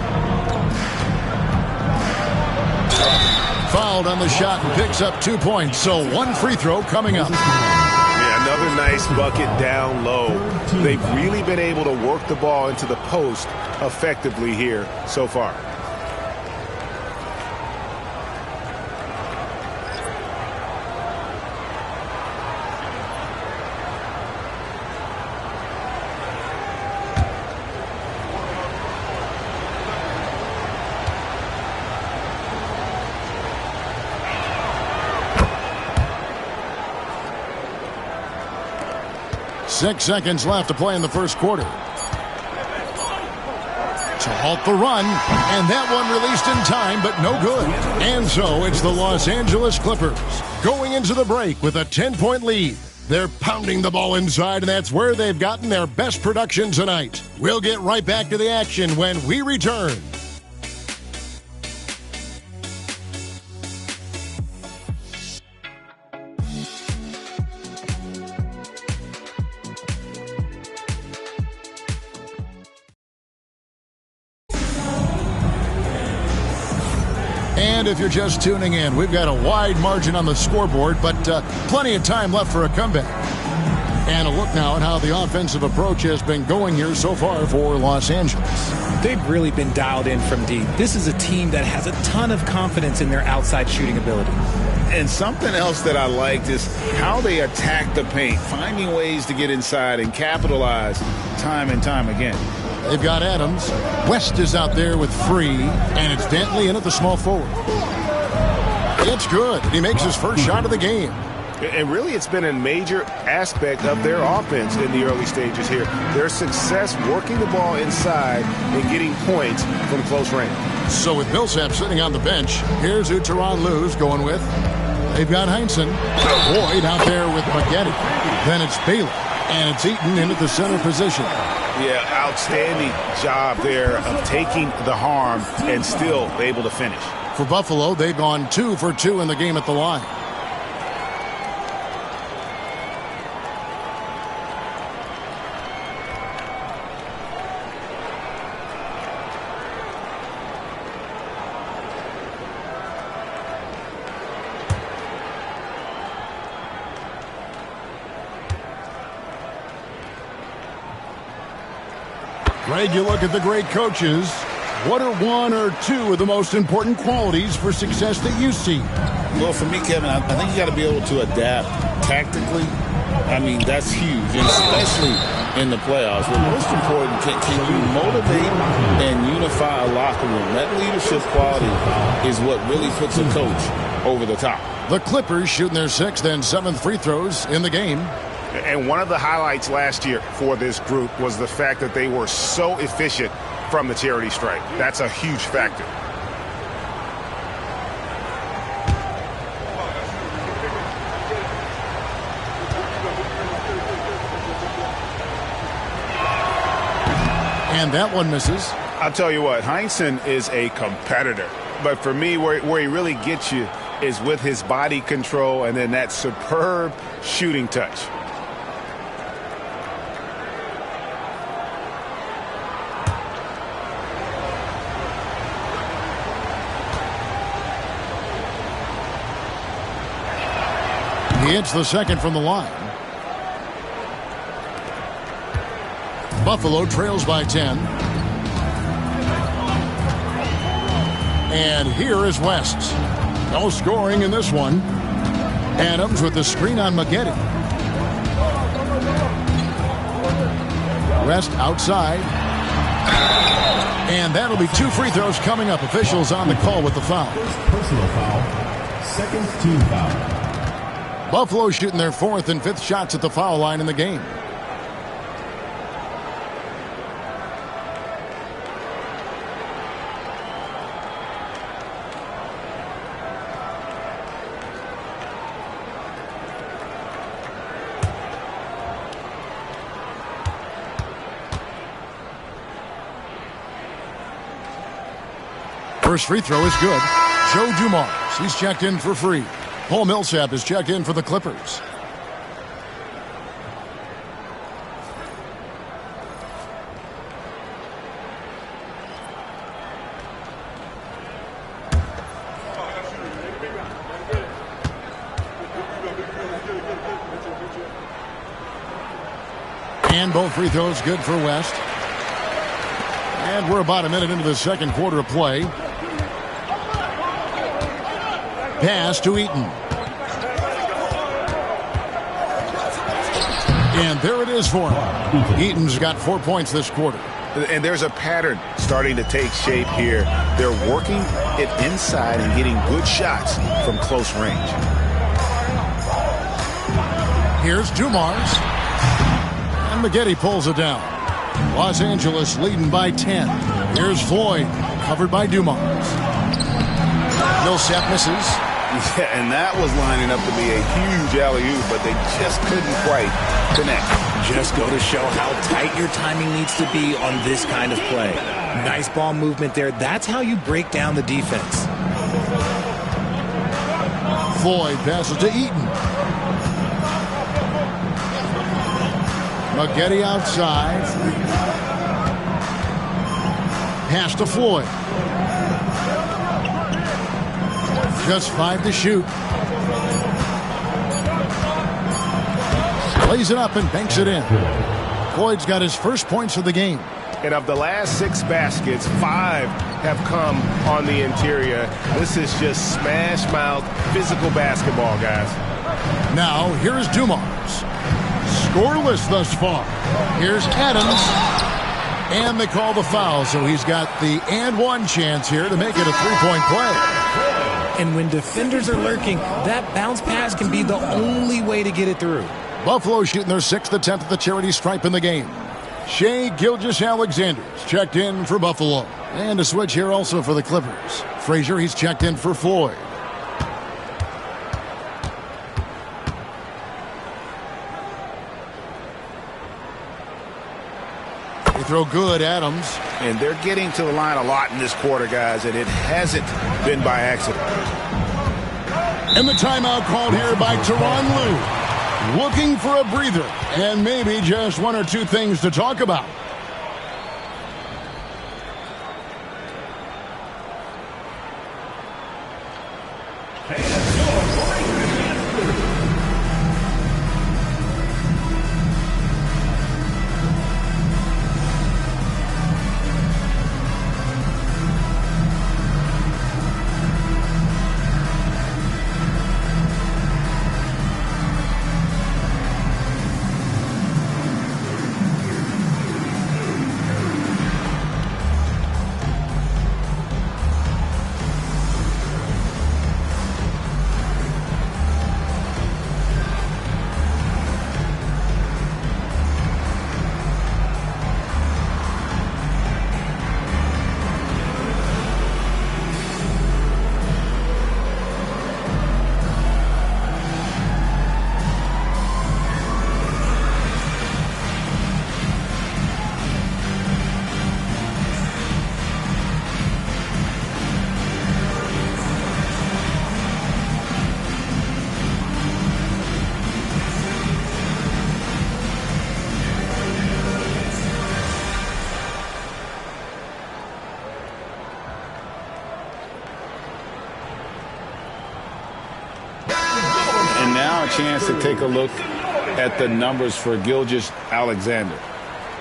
Fouled on the shot and picks up 2 points. So 1 free throw coming up. Yeah, another nice bucket down low. They've really been able to work the ball into the post effectively here so far. 6 seconds left to play in the first quarter. To halt the run, and that one released in time, but no good. And so it's the Los Angeles Clippers going into the break with a 10-point lead. They're pounding the ball inside, and that's where they've gotten their best production tonight. We'll get right back to the action when we return. And if you're just tuning in, we've got a wide margin on the scoreboard, but plenty of time left for a comeback. And a look now at how the offensive approach has been going here so far for Los Angeles. They've really been dialed in from deep. This is a team that has a ton of confidence in their outside shooting ability. And something else that I liked is how they attack the paint, finding ways to get inside and capitalize time and time again. They've got Adams. West is out there with Free, and it's Dantley in at the small forward. It's good. He makes his first shot of the game. And really, it's been a major aspect of their offense in the early stages here. Their success working the ball inside and getting points from close range. So with Millsap sitting on the bench, here's who Tyronn Lue's going with. They've got Heinsohn. Boyd out there with Maggette. Then it's Baylor, and it's Eaton in at the center position. Yeah, outstanding job there of taking the harm and still able to finish. For Buffalo, they've gone 2 for 2 in the game at the line. Greg, you look at the great coaches. What are 1 or 2 of the most important qualities for success that you see? Well, for me, Kevin, I think you got to be able to adapt tactically. I mean, that's huge, and especially in the playoffs. But most important, can you motivate and unify a locker room? That leadership quality is what really puts a coach over the top. The Clippers shooting their 6th and 7th free throws in the game. And one of the highlights last year for this group was the fact that they were so efficient from the charity stripe. That's a huge factor. And that one misses. I'll tell you what, Heinsohn is a competitor. But for me, where he really gets you is with his body control and then that superb shooting touch. He hits the second from the line. Buffalo trails by 10. And here is West. No scoring in this one. Adams with the screen on Maggette. West outside. And that'll be 2 free throws coming up. Officials on the call with the foul. Personal foul. Second team foul. Buffalo shooting their 4th and 5th shots at the foul line in the game. First free throw is good. Joe Dumars, he's checked in for free. Paul Millsap is checked in for the Clippers. And both free throws good for West. And we're about a minute into the second quarter of play. Pass to Eaton. And there it is for him. Eaton's got 4 points this quarter. And there's a pattern starting to take shape here. They're working it inside and getting good shots from close range. Here's Dumars. And Maggette pulls it down. Los Angeles leading by 10. Here's Floyd, covered by Dumas. Millsap misses. Yeah, and that was lining up to be a huge alley-oop, but they just couldn't quite connect. Just go to show how tight your timing needs to be on this kind of play. Nice ball movement there. That's how you break down the defense. Floyd passes to Eaton. Maggette outside. Pass to Floyd. Just 5 to shoot. Lays it up and banks it in. Floyd's got his first points of the game. And of the last 6 baskets, 5 have come on the interior. This is just smash-mouth physical basketball, guys. Now, here's Dumas. Scoreless thus far. Here's Adams. And they call the foul, so he's got the and one chance here to make it a three-point play. And when defenders are lurking, that bounce pass can be the only way to get it through. Buffalo shooting their 6th attempt at the charity stripe in the game. Shai Gilgeous-Alexander's checked in for Buffalo. And a switch here also for the Clippers. Frazier, he's checked in for Floyd. They throw good, Adams. And they're getting to the line a lot in this quarter, guys, and it hasn't been by accident. And the timeout called here by Tyronn Lue. Looking for a breather and maybe just 1 or 2 things to talk about. Chance to take a look at the numbers for Gilgeous-Alexander.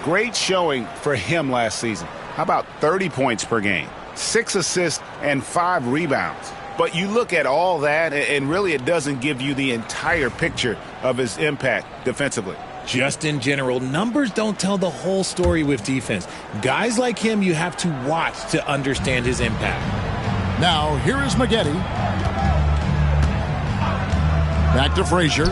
Great showing for him last season. How about 30 points per game, 6 assists, and 5 rebounds? But you look at all that, and really it doesn't give you the entire picture of his impact defensively. Just in general, numbers don't tell the whole story with defense. Guys like him you have to watch to understand his impact. Now, here is Maggette. Back to Frazier.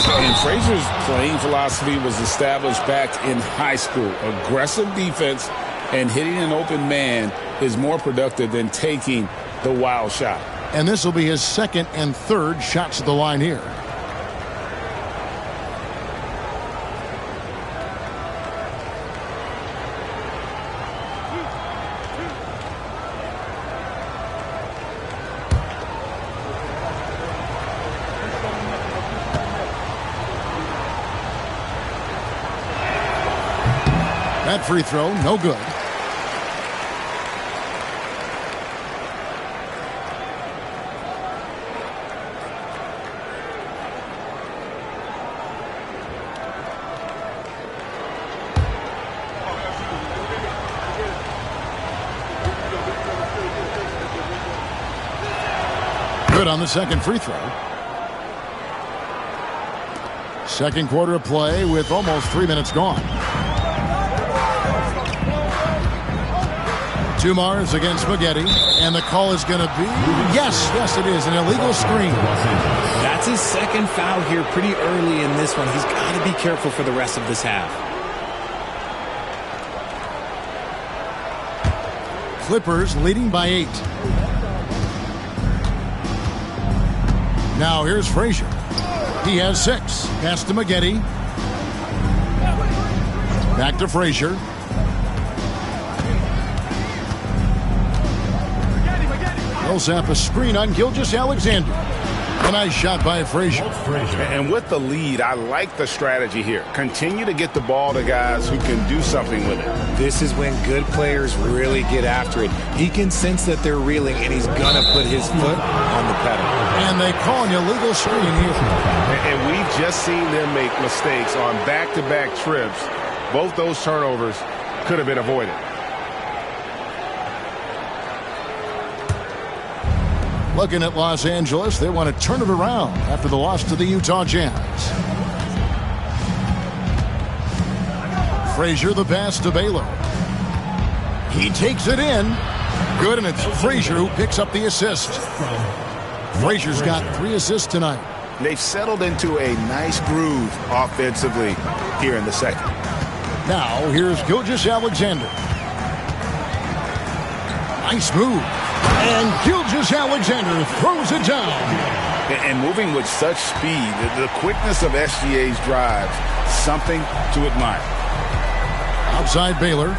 And Frazier's playing philosophy was established back in high school. Aggressive defense and hitting an open man is more productive than taking the wild shot. And this will be his 2nd and 3rd shots at the line here. That free throw, no good. Good on the 2nd free throw. 2nd quarter of play with almost 3 minutes gone. Tumars against Spaghetti, and the call is going to be, yes, it is, an illegal screen. That's his second foul here pretty early in this one. He's got to be careful for the rest of this half. Clippers leading by 8. Now here's Frazier. He has 6. Pass to Spaghetti. Back to Frazier. Millsap a screen on Gilgeous-Alexander. A nice shot by Frazier. And with the lead, I like the strategy here. Continue to get the ball to guys who can do something with it. This is when good players really get after it. He can sense that they're reeling, and he's going to put his foot on the pedal. And they call an illegal screen here. And we've just seen them make mistakes on back-to-back trips. Both those turnovers could have been avoided. Looking at Los Angeles, they want to turn it around after the loss to the Utah Jazz. Frazier the pass to Baylor. He takes it in. Good, and it's Frazier who picks up the assist. Frazier's got 3 assists tonight. They've settled into a nice groove offensively here in the second. Now here's Gilgeous-Alexander. Nice move. And Gilgeous-Alexander throws it down. And moving with such speed, the quickness of SGA's drives, something to admire. Outside Baylor.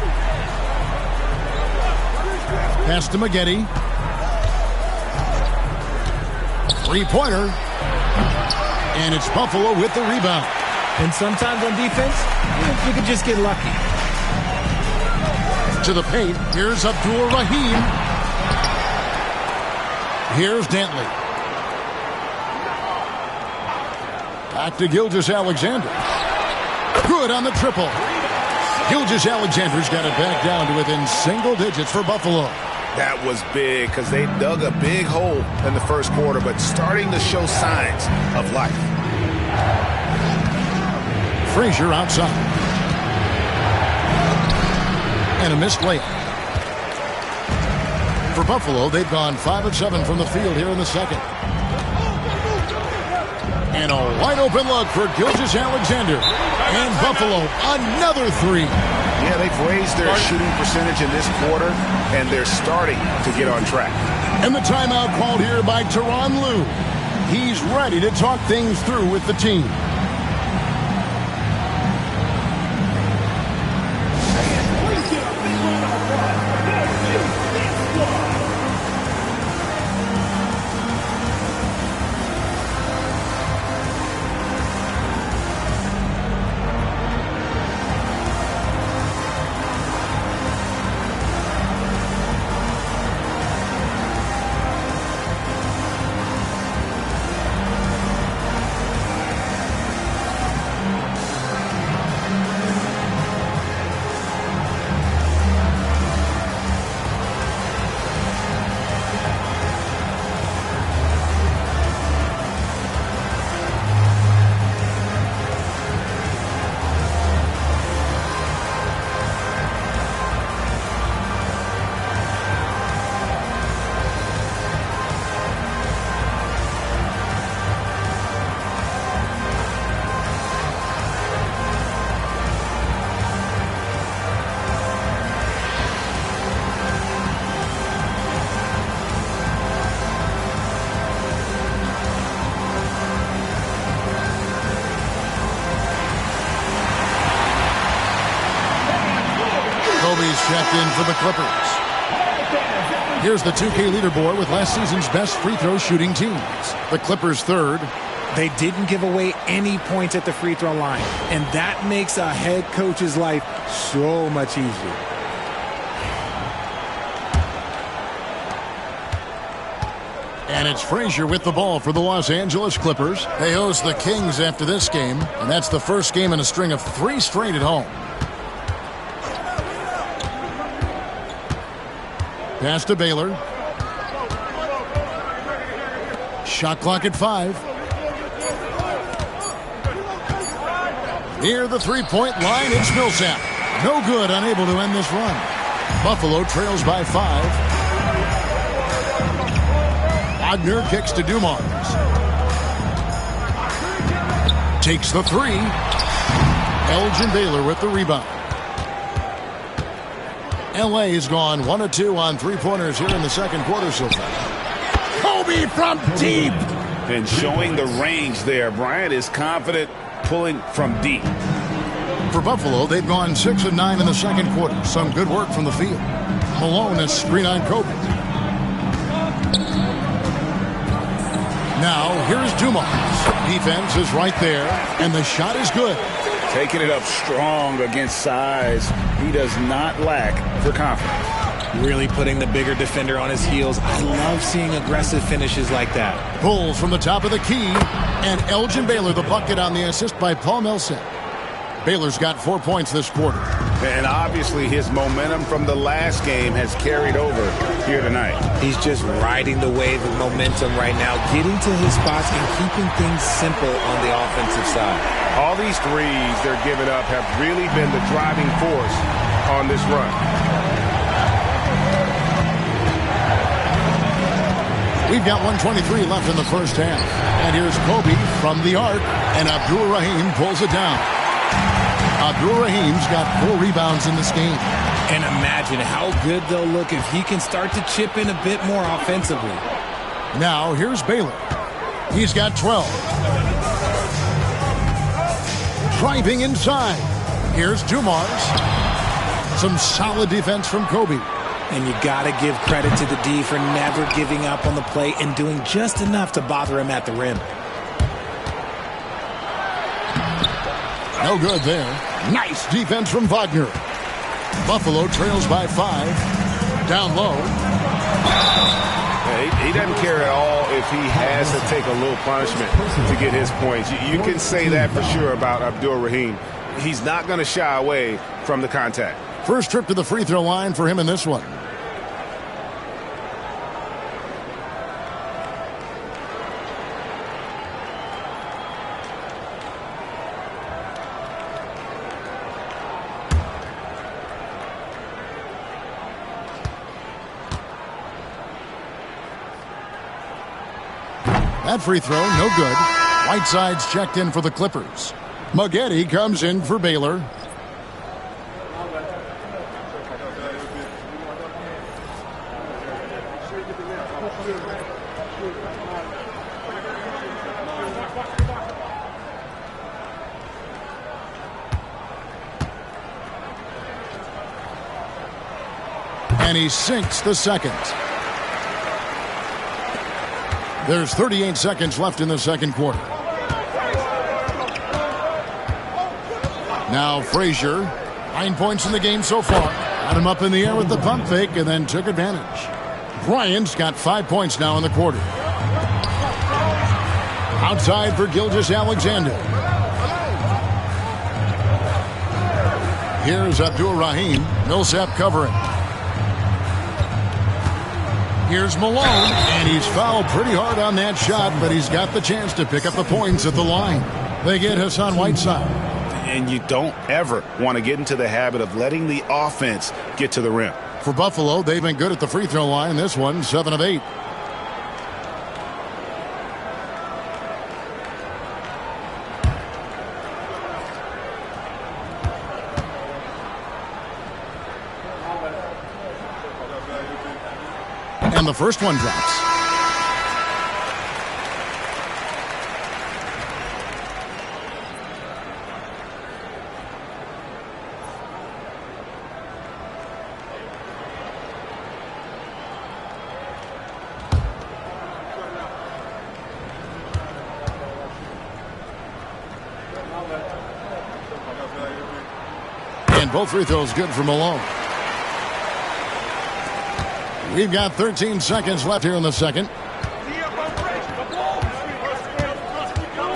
Pass to Spaghetti. 3-pointer. And it's Buffalo with the rebound. And sometimes on defense, you can just get lucky. To the paint. Here's Abdul Rahim. Here's Dantley. Back to Gilgeous-Alexander. Good on the triple. Gilgeous-Alexander's got it back down to within single digits for Buffalo. That was big because they dug a big hole in the first quarter, but starting to show signs of life. Frazier outside. And a missed layup. For Buffalo, they've gone 5 of 7 from the field here in the second. And a wide open look for Gilgeous-Alexander. And Buffalo, another 3. Yeah, they've raised their shooting percentage in this quarter, and they're starting to get on track. And the timeout called here by Tyronn Lue. He's ready to talk things through with the team. Checked in for the Clippers. Here's the 2K leaderboard with last season's best free throw shooting teams. The Clippers third. They didn't give away any points at the free throw line, and that makes a head coach's life so much easier. And it's Frazier with the ball for the Los Angeles Clippers. They host the Kings after this game, and that's the first game in a string of 3 straight at home. Pass to Baylor. Shot clock at 5. Near the 3-point line, it's Millsap. No good, unable to end this run. Buffalo trails by 5. Wagner kicks to Dumars. Takes the 3. Elgin Baylor with the rebound. L.A. has gone 1 of 2 on three-pointers here in the second quarter so far. Kobe from deep. And showing the range there. Bryant is confident pulling from deep. For Buffalo, they've gone 6 of 9 in the second quarter. Some good work from the field. Malone has screen on Kobe. Now, here's Dumars. Defense is right there, and the shot is good. Taking it up strong against size. He does not lack for confidence. Really putting the bigger defender on his heels. I love seeing aggressive finishes like that. Pulls from the top of the key, and Elgin Baylor the bucket on the assist by Paul Millsap. Baylor's got 4 points this quarter. And obviously his momentum from the last game has carried over here tonight. He's just riding the wave of momentum right now, getting to his spots and keeping things simple on the offensive side. All these threes they're giving up have really been the driving force on this run. We've got 1:23 left in the first half. And here's Kobe from the arc, and Abdul Rahim pulls it down. Abdul Rahim's got 4 rebounds in this game. And imagine how good they'll look if he can start to chip in a bit more offensively. Now, here's Baylor. He's got 12. Driving inside. Here's Dumars. Some solid defense from Kobe. And you got to give credit to the D for never giving up on the play and doing just enough to bother him at the rim. No good there. Nice defense from Wagner. Buffalo trails by 5. Down low. He doesn't care at all if he has to take a little punishment to get his points. You can say that for sure about Abdul Rahim. He's not going to shy away from the contact. First trip to the free throw line for him in this one. That free throw, no good. Whiteside's checked in for the Clippers. Maggette comes in for Baylor. And he sinks the second. There's 38 seconds left in the second quarter. Now Frazier, 9 points in the game so far. Got him up in the air with the pump fake and then took advantage. Bryant's got 5 points now in the quarter. Outside for Gilgeous-Alexander. Here's Abdul Rahim. Millsap covering. Here's Malone, and he's fouled pretty hard on that shot, but he's got the chance to pick up the points at the line. They get Hassan Whiteside. And you don't ever want to get into the habit of letting the offense get to the rim. For Buffalo, they've been good at the free throw line. This one, 7 of 8. And the first one drops. And both free throws good for Malone. We've got 13 seconds left here in the second.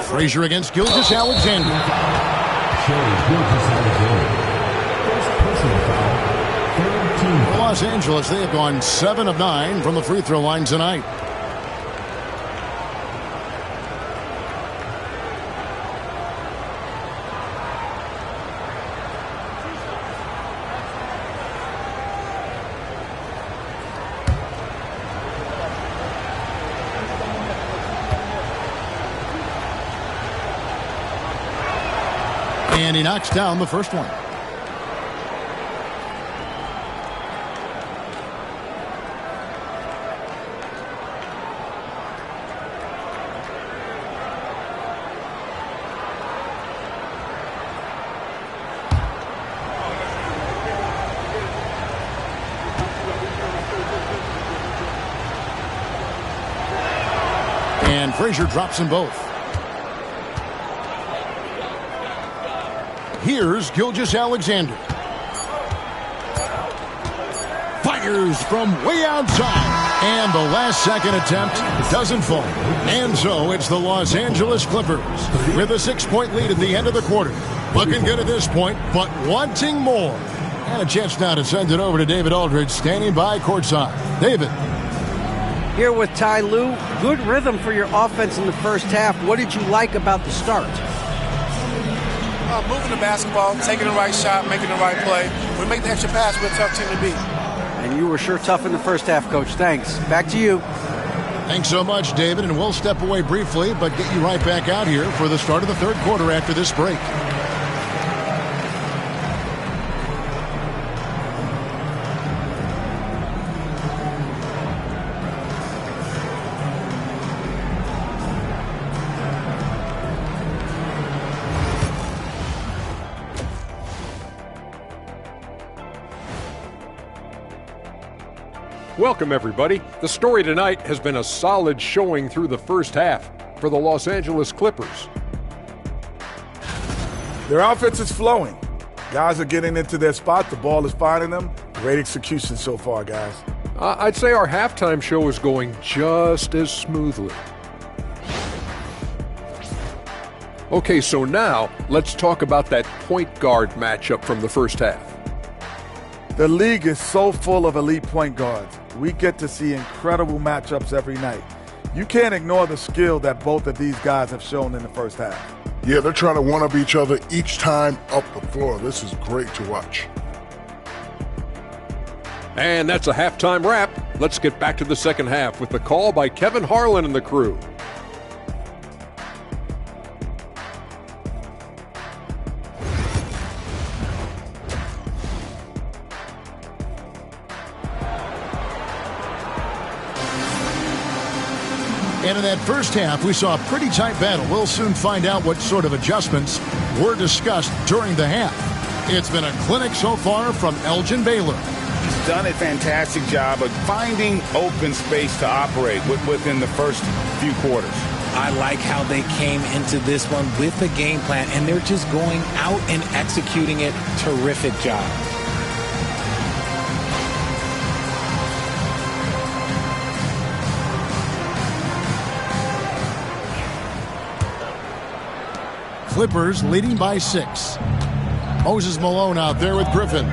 Frazier against Gilgeous-Alexander. For Los Angeles, they have gone 7 of 9 from the free throw line tonight. And he knocks down the first one. And Frazier drops them both. Here's Gilgeous-Alexander. Fires from way outside. And the last second attempt doesn't fall. And so it's the Los Angeles Clippers with a 6-point lead at the end of the quarter. Looking good at this point, but wanting more. And a chance now to send it over to David Aldridge, standing by courtside. David. Here with Ty Lue, good rhythm for your offense in the first half. What did you like about the start? Moving the basketball, taking the right shot, making the right play. We make the extra pass, we're a tough team to beat. And you were sure tough in the first half, Coach. Thanks. Back to you. Thanks so much, David. And we'll step away briefly, but get you right back out here for the start of the third quarter after this break. Welcome, everybody. The story tonight has been a solid showing through the first half for the Los Angeles Clippers. Their offense is flowing. Guys are getting into their spot. The ball is finding them. Great execution so far, guys. I'd say our halftime show is going just as smoothly. Okay, so now let's talk about that point guard matchup from the first half. The league is so full of elite point guards. We get to see incredible matchups every night. You can't ignore the skill that both of these guys have shown in the first half. Yeah, they're trying to one-up each other each time up the floor. This is great to watch. And that's a halftime wrap. Let's get back to the second half with the call by Kevin Harlan and the crew. And in that first half, we saw a pretty tight battle. We'll soon find out what sort of adjustments were discussed during the half. It's been a clinic so far from Elgin Baylor. He's done a fantastic job of finding open space to operate within the first few quarters. I like how they came into this one with a game plan, and they're just going out and executing it. Terrific job. Clippers leading by 6. Moses Malone out there with Griffin.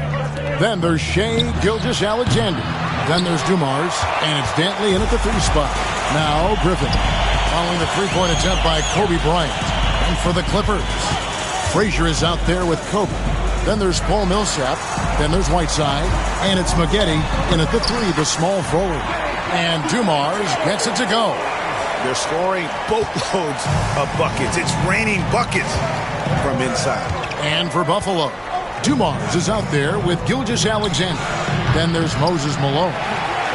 Then there's Shea Gilgeous-Alexander. Then there's Dumars, and it's Dantley in at the 3 spot. Now Griffin, following the 3-point attempt by Kobe Bryant. And for the Clippers, Frazier is out there with Kobe. Then there's Paul Millsap. Then there's Whiteside, and it's Maggette in at the 3, the small forward. And Dumars gets it to go. They're scoring boatloads of buckets. It's raining buckets from inside. And for Buffalo, Dumars is out there with Gilgeous-Alexander. Then there's Moses Malone.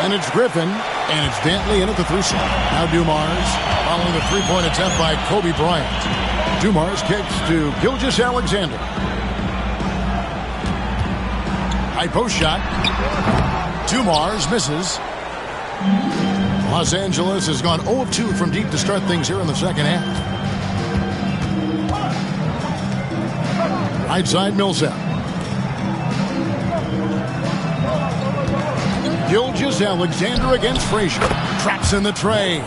And it's Griffin, and it's Dantley in at the 3 spot. Now Dumars, following the 3-point attempt by Kobe Bryant. Dumars kicks to Gilgeous-Alexander. High post shot. Dumars misses. Los Angeles has gone 0 of 2 from deep to start things here in the second half. Right side Millsap. Gilgeous-Alexander against Frazier. Traps in the tray.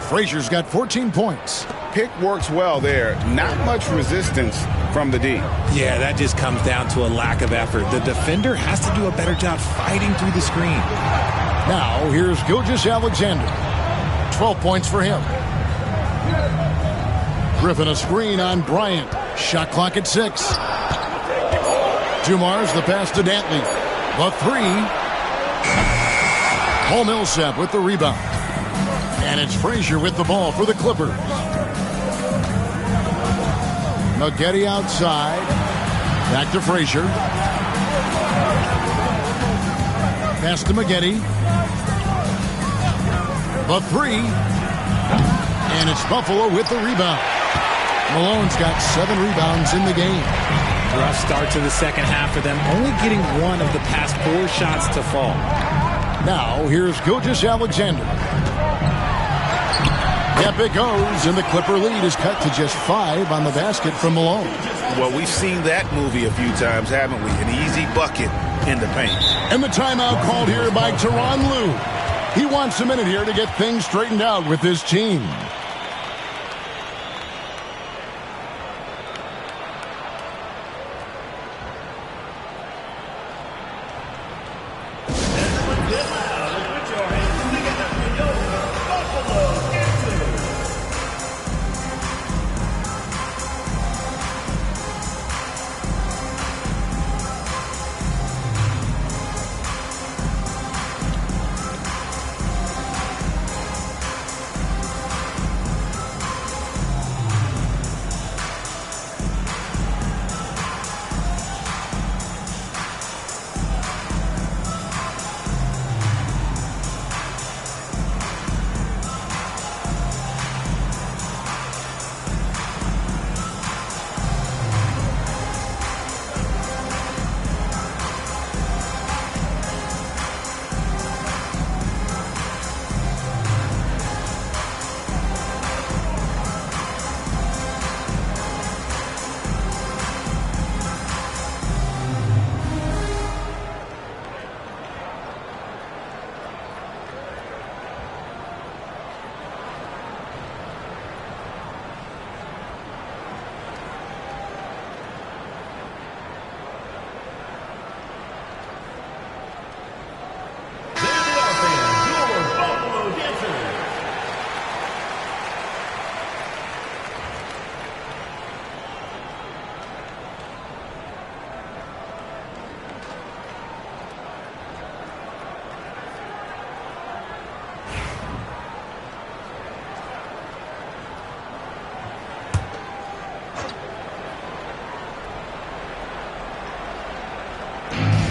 Frazier's got 14 points. Pick works well there. Not much resistance from the D. Yeah, that just comes down to a lack of effort. The defender has to do a better job fighting through the screen. Now, here's Gilgeous-Alexander. 12 points for him. Griffin a screen on Bryant. Shot clock at 6. Dumars the pass to Dantley. The 3. Paul Millsap with the rebound. And it's Frazier with the ball for the Clippers. Maggette outside. Back to Frazier. Pass to Maggette. The three. And it's Buffalo with the rebound. Malone's got 7 rebounds in the game. Rough start to the second half for them, only getting one of the past 4 shots to fall. Now, here's Gilgeous-Alexander. Up it goes, and the Clipper lead is cut to just 5 on the basket from Malone. Well, we've seen that movie a few times, haven't we? An easy bucket in the paint. And the timeout called here by Tyronn Lue. He wants a minute here to get things straightened out with his team.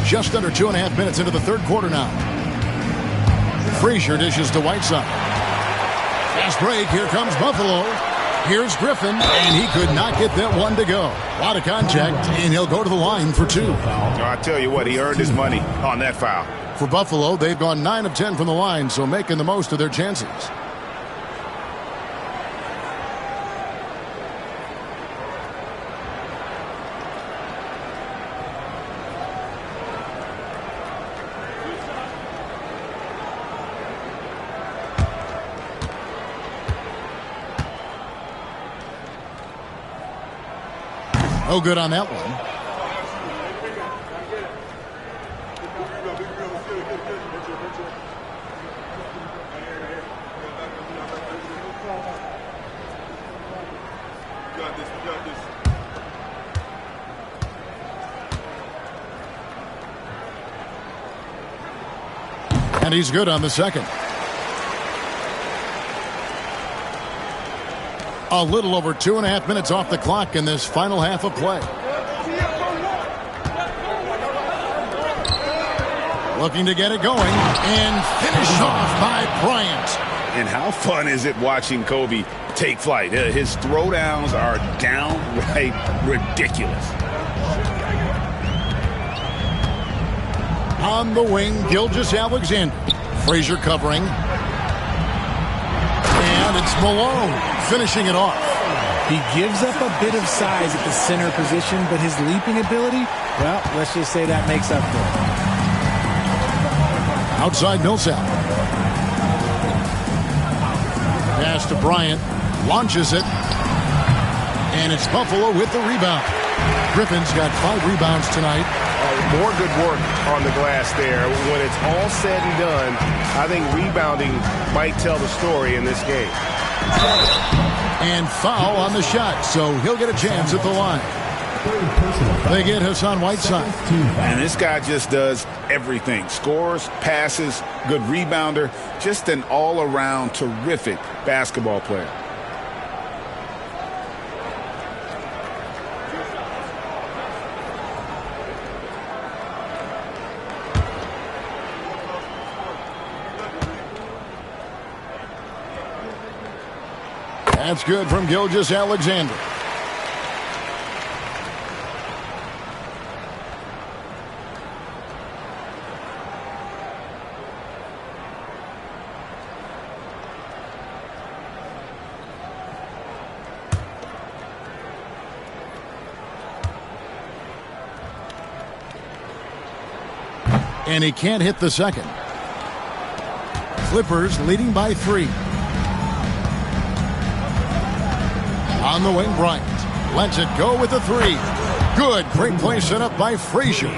Just under 2.5 minutes into the third quarter now. Frazier dishes to Whiteside. Fast break. Here comes Buffalo. Here's Griffin, and he could not get that one to go. A lot of contact, and he'll go to the line for 2. I tell you what, he earned his money on that foul. For Buffalo, they've gone 9 of 10 from the line, so making the most of their chances. No good on that one. And he's good on the second. A little over 2.5 minutes off the clock in this final half of play. Looking to get it going and finished off by Bryant. And how fun is it watching Kobe take flight? His throwdowns are downright ridiculous. On the wing, Gilgeous-Alexander. Frazier covering. And it's Malone finishing it off. He gives up a bit of size at the center position, but his leaping ability, well, let's just say that makes up for it. Outside Millsap. Pass to Bryant. Launches it. And it's Buffalo with the rebound. Griffin's got 5 rebounds tonight. More good work on the glass there. When it's all said and done, I think rebounding might tell the story in this game. And foul on the shot, so he'll get a chance at the line. They get Hassan Whiteside. And this guy just does everything. Scores, passes, good rebounder. Just an all-around terrific basketball player. That's good from Gilgeous-Alexander. And he can't hit the second. Clippers leading by 3. On the wing, Bryant lets it go with a 3. Good. Great play set up by Frazier.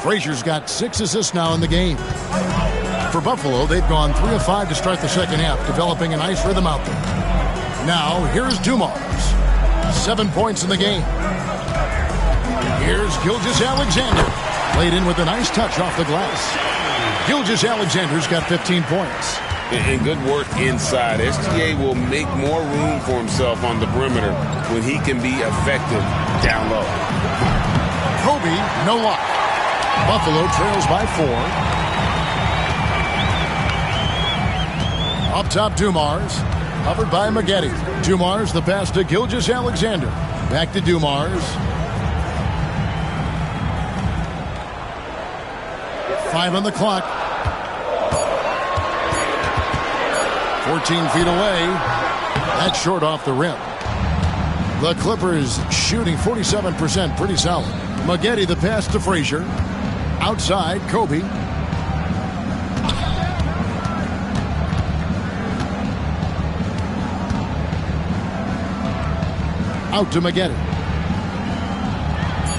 Frazier's got 6 assists now in the game. For Buffalo, they've gone 3 of 5 to start the second half, developing a nice rhythm out there. Now, here's Dumars. 7 points in the game. Here's Gilgeous-Alexander. Laid in with a nice touch off the glass. Gilgeous-Alexander's got 15 points. And good work inside. SGA will make more room for himself on the perimeter when he can be effective down low. Kobe, no luck. Buffalo trails by 4. Up top, Dumars. Covered by Maggette. Dumars, the pass to Gilgeous-Alexander. Back to Dumars. 5 on the clock. 14 feet away. That's short off the rim. The Clippers shooting 47%, pretty solid. Maggette, the pass to Frazier. Outside, Kobe. Out to Maggette.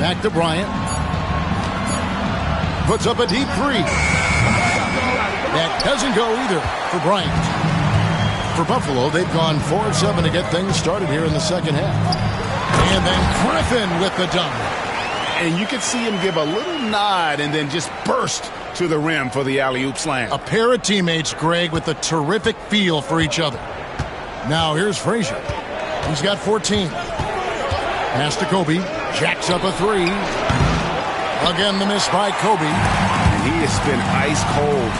Back to Bryant. Puts up a deep 3. That doesn't go either for Bryant. For Buffalo, they've gone 4 of 7 to get things started here in the second half. And then Griffin with the dunk. And you could see him give a little nod and then just burst to the rim for the alley-oop slam. A pair of teammates, Greg, with a terrific feel for each other. Now here's Frazier. He's got 14. Pass to Kobe. Jacks up a 3. Again, the miss by Kobe. And he has been ice cold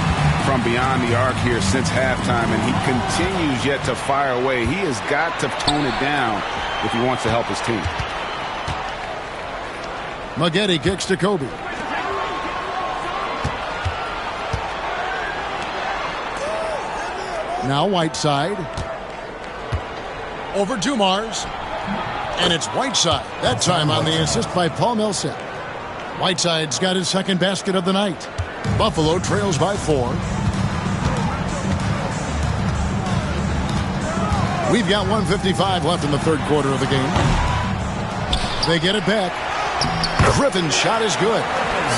from beyond the arc here since halftime, and he continues yet to fire away. He has got to tone it down if he wants to help his team. Maggette kicks to Kobe. Now Whiteside. Over Dumars. And it's Whiteside. That time on the assist by Paul Millsap. Whiteside's got his second basket of the night. Buffalo trails by 4. We've got 1:55 left in the third quarter of the game. They get it back. Griffin's shot is good.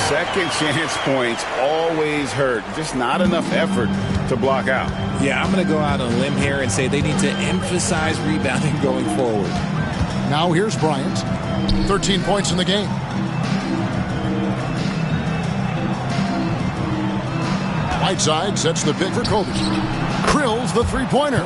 Second chance points always hurt. Just not enough effort to block out. Yeah, I'm going to go out on a limb here and say they need to emphasize rebounding going forward. Now here's Bryant. 13 points in the game. Whiteside sets the pick for Kobe. Krills the three-pointer.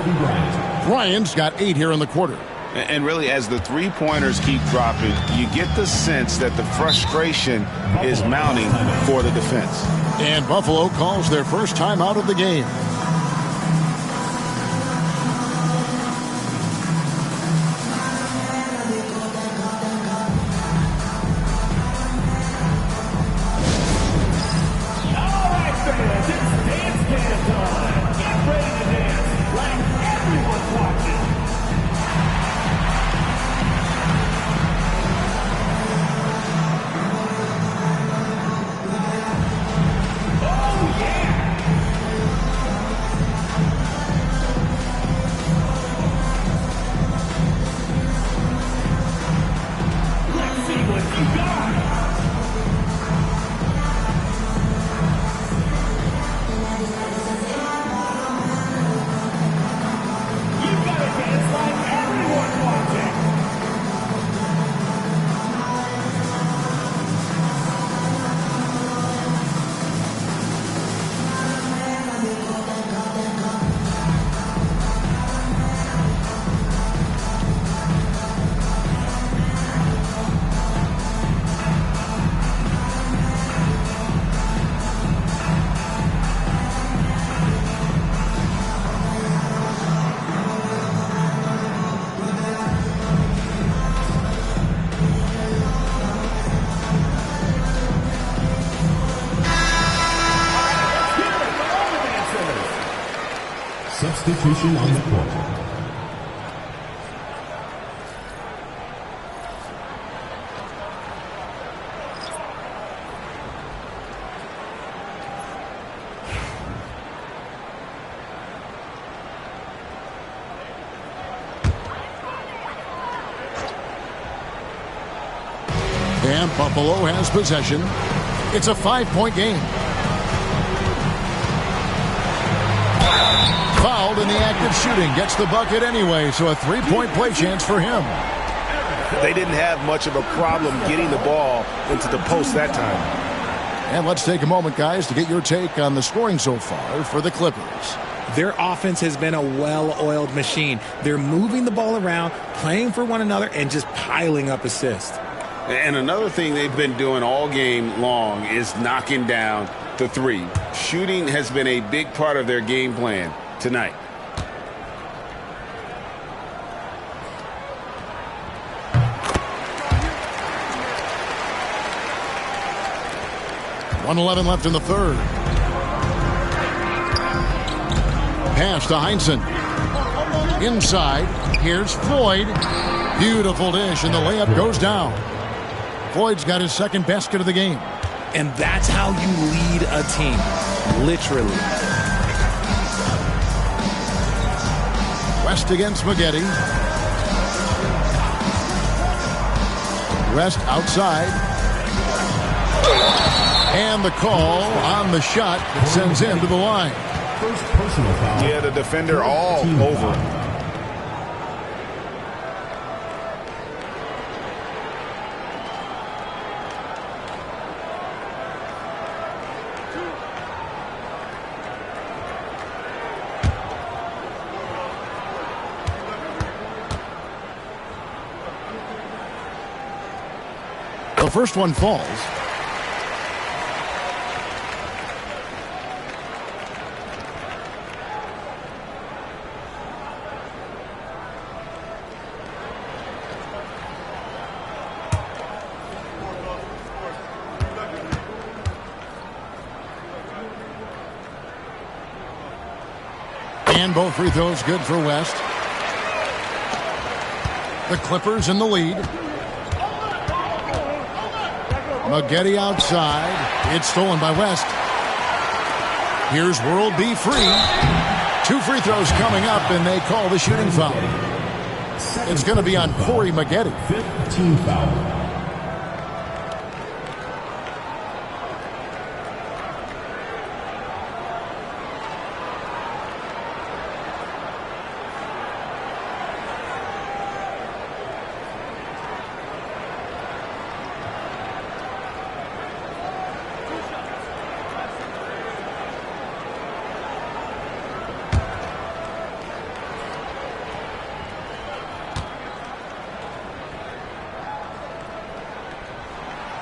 Bryant's got 8 here in the quarter. And really, as the three-pointers keep dropping, you get the sense that the frustration is mounting for the defense. And Buffalo calls their first time out of the game. substitution on the court. And Buffalo has possession. It's a 5-point game. Fouled in the act of shooting. Gets the bucket anyway, so a 3-point play chance for him. They didn't have much of a problem getting the ball into the post that time. And let's take a moment, guys, to get your take on the scoring so far for the Clippers. Their offense has been a well-oiled machine. They're moving the ball around, playing for one another, and just piling up assists. And another thing they've been doing all game long is knocking down the three. Shooting has been a big part of their game plan tonight. .111 left in the third. Pass to Heinsohn. Inside. Here's Floyd. Beautiful dish, and the layup goes down. Floyd's got his second basket of the game. And that's how you lead a team. Literally. West against Maggette. West outside. And the call on the shot that sends him to the line. First personal foul. Yeah, the defender all over him. The first one falls. And both free throws good for West. The Clippers in the lead. Maggette outside. It's stolen by West. Here's World B free. 2 free throws coming up, and they call the shooting foul. It's going to be on Corey Maggette. 15 foul.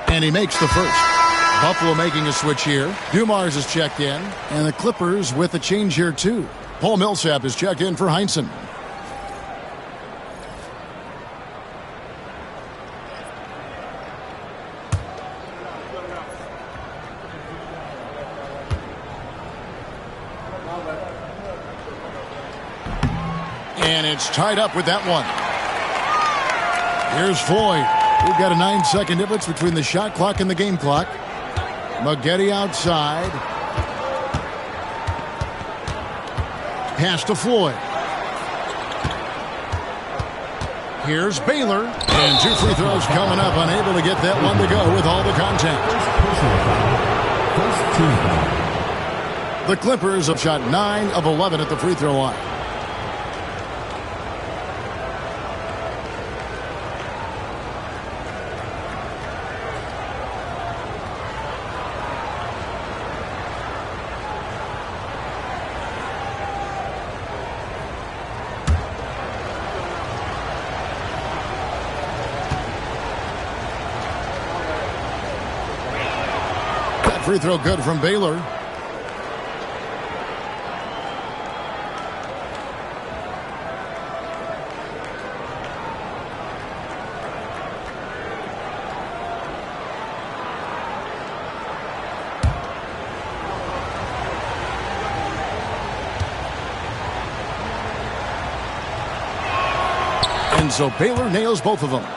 And he makes the first. Buffalo making a switch here. Dumars is checked in. And the Clippers with a change here, too. Paul Millsap is checked in for Heinsohn. And it's tied up with that one. Here's Floyd. We've got a 9-second difference between the shot clock and the game clock. Maggette outside. Pass to Floyd. Here's Baylor. And 2 free throws coming up. Unable to get that one to go with all the contact. First team foul. The Clippers have shot 9 of 11 at the free throw line. Free throw good from Baylor. And so Baylor nails both of them.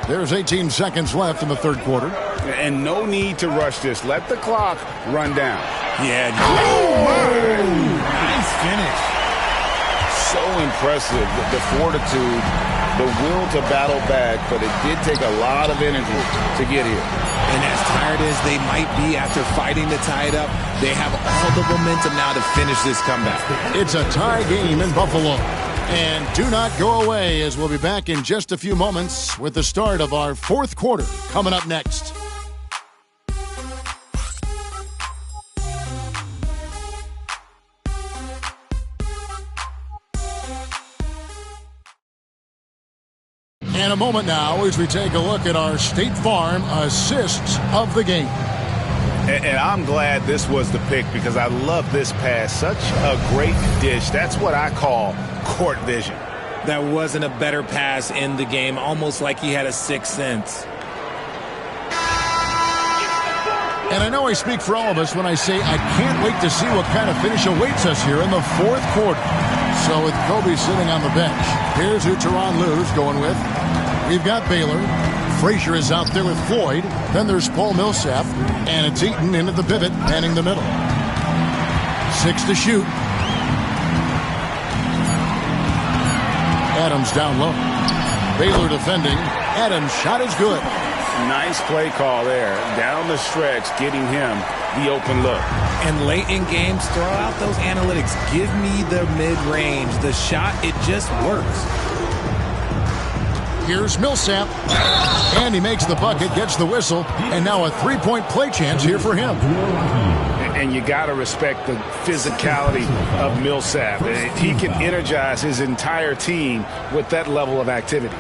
There's 18 seconds left in the third quarter. And no need to rush this. Let the clock run down. Yeah. Nice finish. So impressive. The fortitude, the will to battle back, but it did take a lot of energy to get here. And as tired as they might be after fighting to tie it up, they have all the momentum now to finish this comeback. It's a tie game in Buffalo. And do not go away, as we'll be back in just a few moments with the start of our fourth quarter coming up next. And a moment now as we take a look at our State Farm assists of the game. And I'm glad this was the pick because I love this pass. Such a great dish. That's what I call court vision. That wasn't a better pass in the game, almost like he had a sixth sense. And I know I speak for all of us when I say I can't wait to see what kind of finish awaits us here in the fourth quarter. So with Kobe sitting on the bench, here's who Teron Lou's going with. We've got Baylor. Frazier is out there with Floyd. Then there's Paul Millsap. And it's Eaton in at the pivot, panning the middle. 6 to shoot. Adams down low. Baylor defending. Adams' shot is good. Nice play call there. Down the stretch, getting him the open look. And late in games, throw out those analytics. Give me the mid-range. The shot, it just works. Here's Millsap. And he makes the bucket, gets the whistle, and now a three-point play chance here for him. And you got to respect the physicality of Millsap. He can energize his entire team with that level of activity.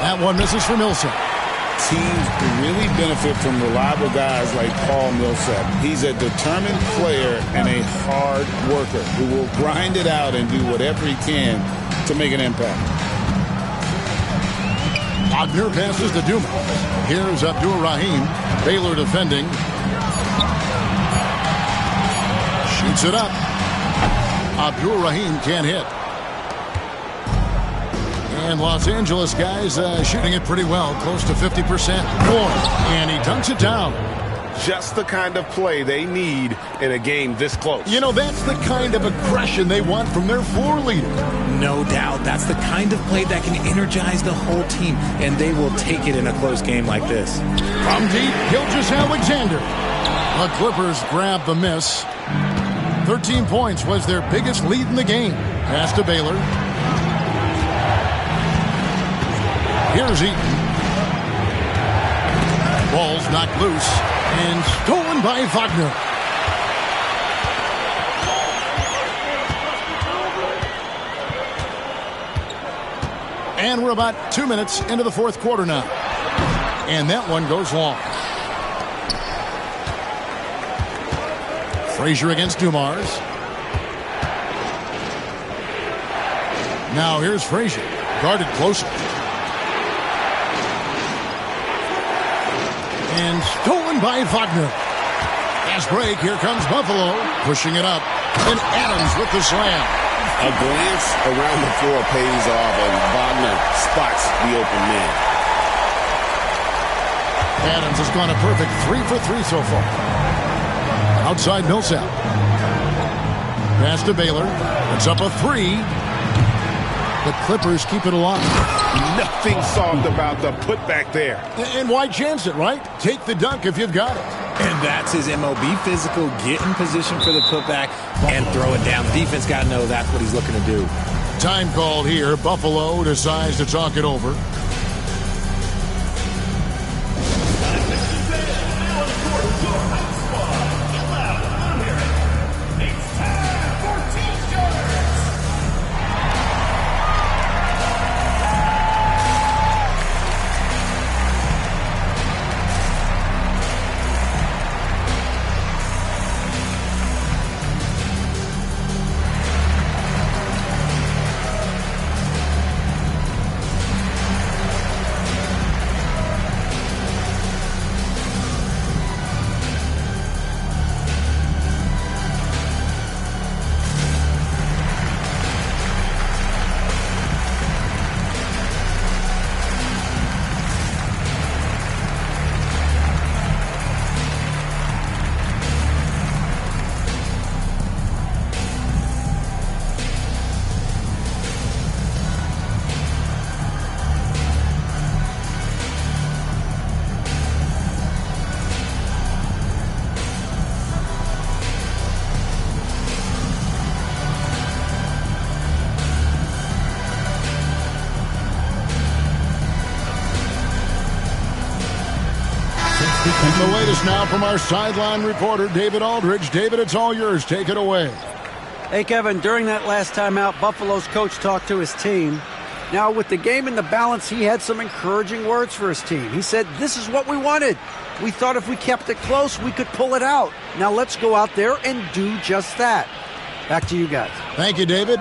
That one misses for Millsap. Teams really benefit from reliable guys like Paul Millsap. He's a determined player and a hard worker who will grind it out and do whatever he can to make an impact. Wagner passes to Dumas. Here's Abdul Rahim. Baylor defending. Shoots it up. Abdul Rahim can't hit. And Los Angeles guys shooting it pretty well, close to 50% more. And he dunks it down. Just the kind of play they need in a game this close. You know, that's the kind of aggression they want from their floor leader. No doubt. That's the kind of play that can energize the whole team, and they will take it in a close game like this. From deep, Gilgeous-Alexander. The Clippers grab the miss. 13 points was their biggest lead in the game. Pass to Baylor. Here's Eaton. Ball's knocked loose and stolen by Wagner. And we're about 2 minutes into the fourth quarter now. And that one goes long. Frazier against Dumars. Now here's Frazier. Guarded closer. And stolen by Wagner. Fast break. Here comes Buffalo. Pushing it up. And Adams with the slam. A glance around the floor pays off, and Wagner spots the open man. Adams has gone a perfect 3 for 3 so far. Outside Millsap. Pass to Baylor. It's up a 3. The Clippers keep it alive. Nothing soft about the putback there. And why chance it, right? Take the dunk if you've got it. And that's his MO. Be physical, get in position for the putback, and throw it down. The defense got to know that's what he's looking to do. Time called here. Buffalo decides to talk it over. The latest now from our sideline reporter, David Aldridge. David, it's all yours. Take it away. Hey, Kevin, during that last timeout, Buffalo's coach talked to his team. Now, with the game in the balance, he had some encouraging words for his team. He said, this is what we wanted. We thought if we kept it close, we could pull it out. Now let's go out there and do just that. Back to you guys. Thank you, David.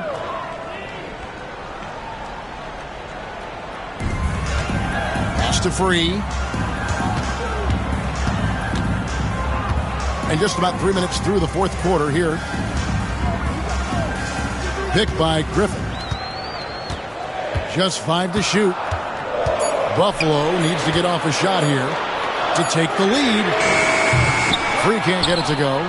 Pass to Free. And just about 3 minutes through the fourth quarter here. Picked by Griffin. Just 5 to shoot. Buffalo needs to get off a shot here to take the lead. Free can't get it to go.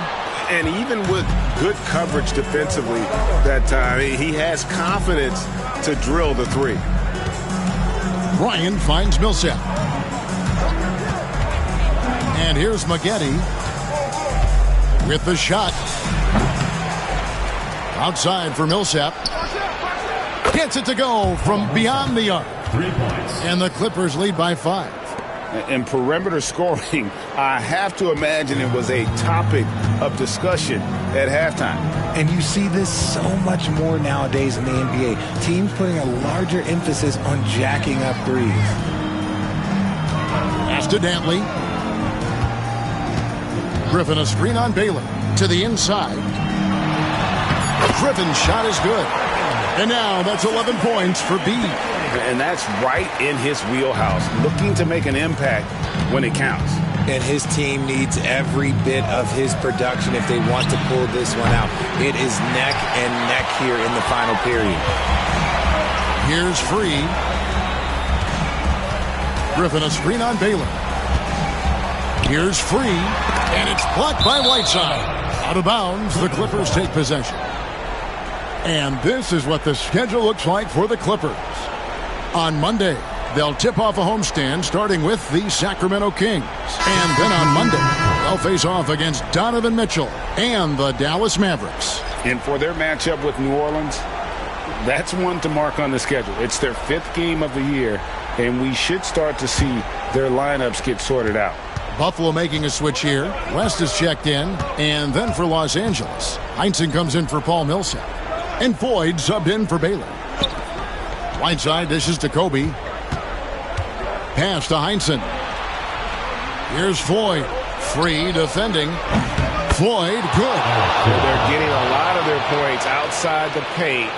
And even with good coverage defensively that time, he has confidence to drill the three. Ryan finds Millsap. And here's Maggette with the shot. Outside for Millsap. Gets it to go from beyond the arc. 3 points. And the Clippers lead by 5. And perimeter scoring, I have to imagine it was a topic of discussion at halftime. And you see this so much more nowadays in the NBA. Teams putting a larger emphasis on jacking up threes. Pass to Dantley. Griffin a screen on Baylor to the inside. Griffin's shot is good. And now that's 11 points for B. And that's right in his wheelhouse, looking to make an impact when it counts. And his team needs every bit of his production if they want to pull this one out. It is neck and neck here in the final period. Here's Free. Griffin a screen on Baylor. Here's Free. And it's blocked by Whiteside. Out of bounds, the Clippers take possession. And this is what the schedule looks like for the Clippers. On Monday, they'll tip off a homestand starting with the Sacramento Kings. And then on Monday, they'll face off against Donovan Mitchell and the Dallas Mavericks. And for their matchup with New Orleans, that's one to mark on the schedule. It's their 5th game of the year, and we should start to see their lineups get sorted out. Buffalo making a switch here. West is checked in. And then for Los Angeles, Heinsohn comes in for Paul Millsap. And Floyd subbed in for Baylor. Whiteside dishes to Kobe. Pass to Heinsohn. Here's Floyd. Free defending. Floyd, good. They're getting a lot of their points outside the paint.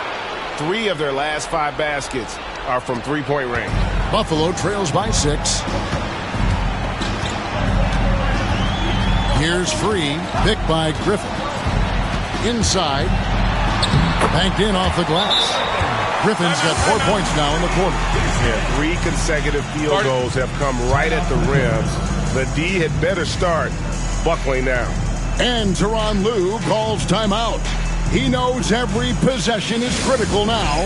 3 of their last 5 baskets are from three-point range. Buffalo trails by 6. Here's Free. Picked by Griffin. Inside. Banked in off the glass. Griffin's got 4 points now in the quarter. Yeah, 3 consecutive field goals have come right at the rim. The D had better start buckling down. And Tyronn Lue calls timeout. He knows every possession is critical now.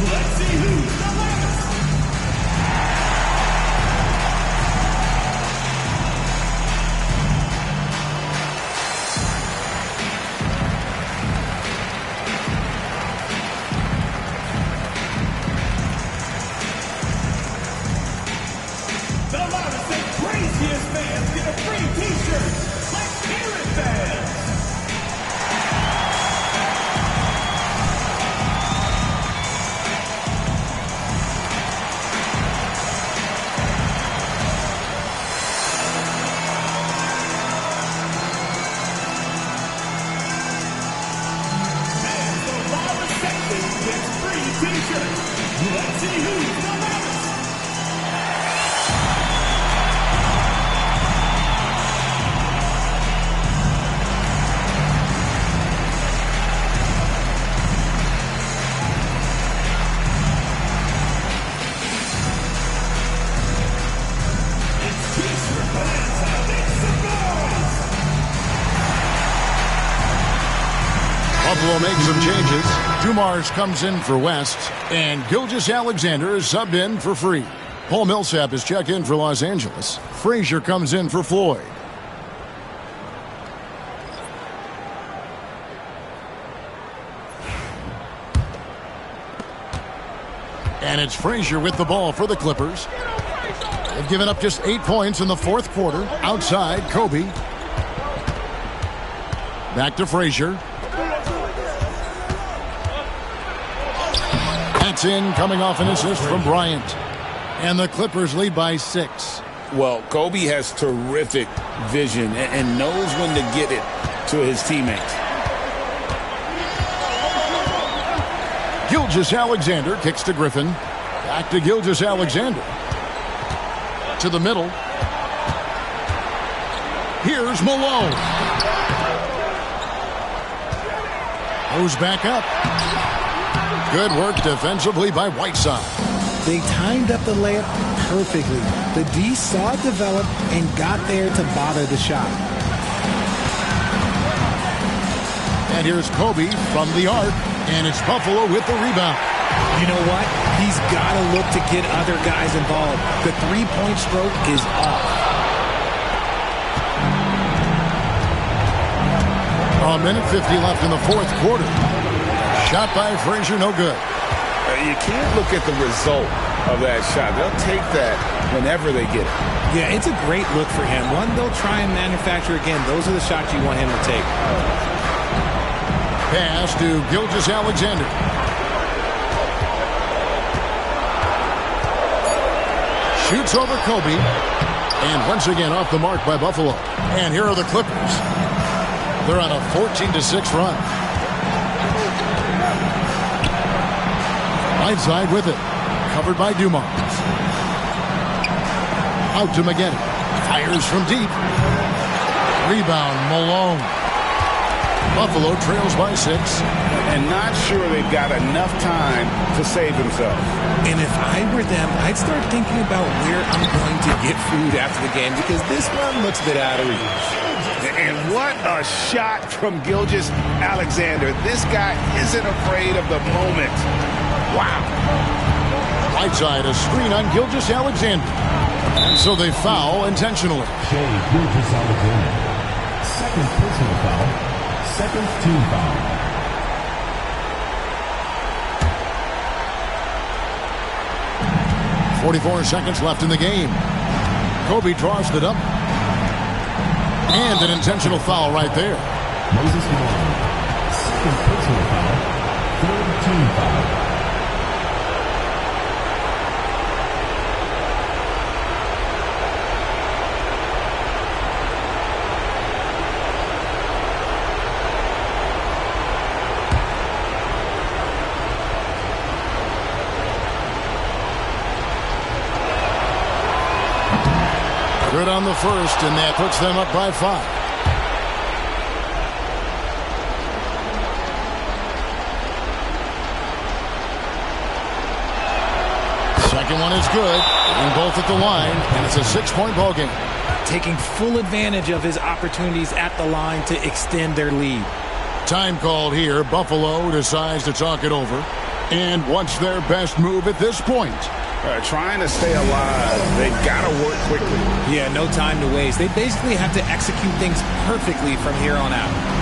Let's see who's the last. The loudest and craziest fans get a free t-shirt. Let's hear it, fans. And the loudest section gets free t-shirts. Let's see who's the loudest. Buffalo makes some changes. Dumars comes in for West, and Gilgeous-Alexander is subbed in for Free. Paul Millsap is checked in for Los Angeles. Frazier comes in for Floyd. And it's Frazier with the ball for the Clippers. They've given up just 8 points in the fourth quarter. Outside, Kobe. Back to Frazier. That's in, coming off an assist from Bryant. And the Clippers lead by 6. Well, Kobe has terrific vision and knows when to get it to his teammates. Gilgeous-Alexander kicks to Griffin. Back to Gilgeous-Alexander. To the middle. Here's Malone. Goes back up. Good work defensively by Whiteside. They timed up the layup perfectly. The D saw it develop and got there to bother the shot. And here's Kobe from the arc, and it's Buffalo with the rebound. You know what? He's got to look to get other guys involved. The three-point stroke is off. A minute 50 left in the fourth quarter. Shot by Frazier, no good. You can't look at the result of that shot. They'll take that whenever they get it. Yeah, it's a great look for him. One they'll try and manufacture again. Those are the shots you want him to take. Pass to Gilgeous-Alexander. Shoots over Kobe. And once again off the mark by Buffalo. And here are the Clippers. They're on a 14-6 run. Whiteside with it. Covered by Dumars. Out to McGinn. Fires from deep. Rebound, Malone. Buffalo trails by 6. And not sure they've got enough time to save themselves. And if I were them, I'd start thinking about where I'm going to get food after the game because this one looks a bit out of reach. And what a shot from Gilgeous-Alexander. This guy isn't afraid of the moment. Wow. Whiteside, a screen on Gilgeous-Alexander. And so they foul intentionally. Gilgeous-Alexander. Second personal foul. Second team foul. .44 seconds left in the game. Kobe draws it up. And an intentional foul right there. Moses Malone. Second personal foul. Third team foul. Good on the first, and that puts them up by 5. Second one is good, and both at the line, and it's a 6-point ball game. Taking full advantage of his opportunities at the line to extend their lead. Time called here. Buffalo decides to talk it over. And what's their best move at this point? Trying to stay alive. They've got to work quickly. Yeah, no time to waste. They basically have to execute things perfectly from here on out.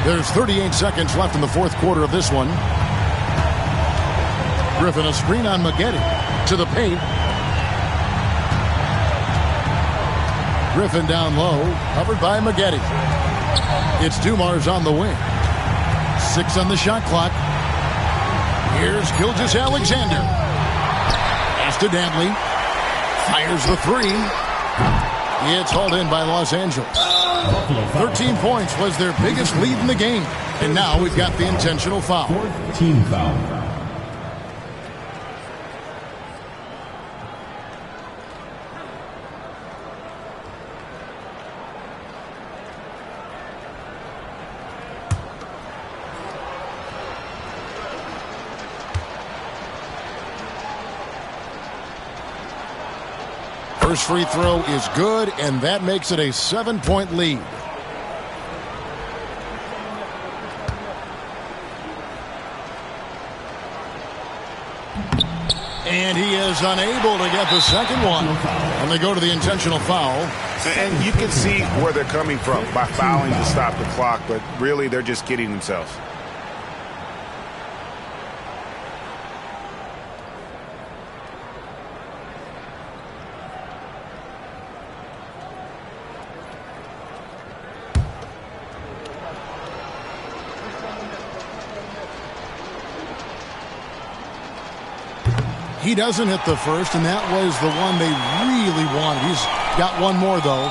There's 38 seconds left in the fourth quarter of this one. Griffin, a screen on Maggette to the paint. Griffin down low, covered by Maggette. It's Dumars on the wing. 6 on the shot clock. Here's Gilgeous Alexander. Pass to Dantley. Fires the 3. It's hauled in by Los Angeles. 13 points was their biggest lead in the game. And now we've got the intentional foul. Team foul. First free throw is good, and that makes it a 7-point lead. And he is unable to get the second one. And they go to the intentional foul. And you can see where they're coming from by fouling to stop the clock, but really they're just kidding themselves. He doesn't hit the first, and that was the one they really wanted. He's got one more, though.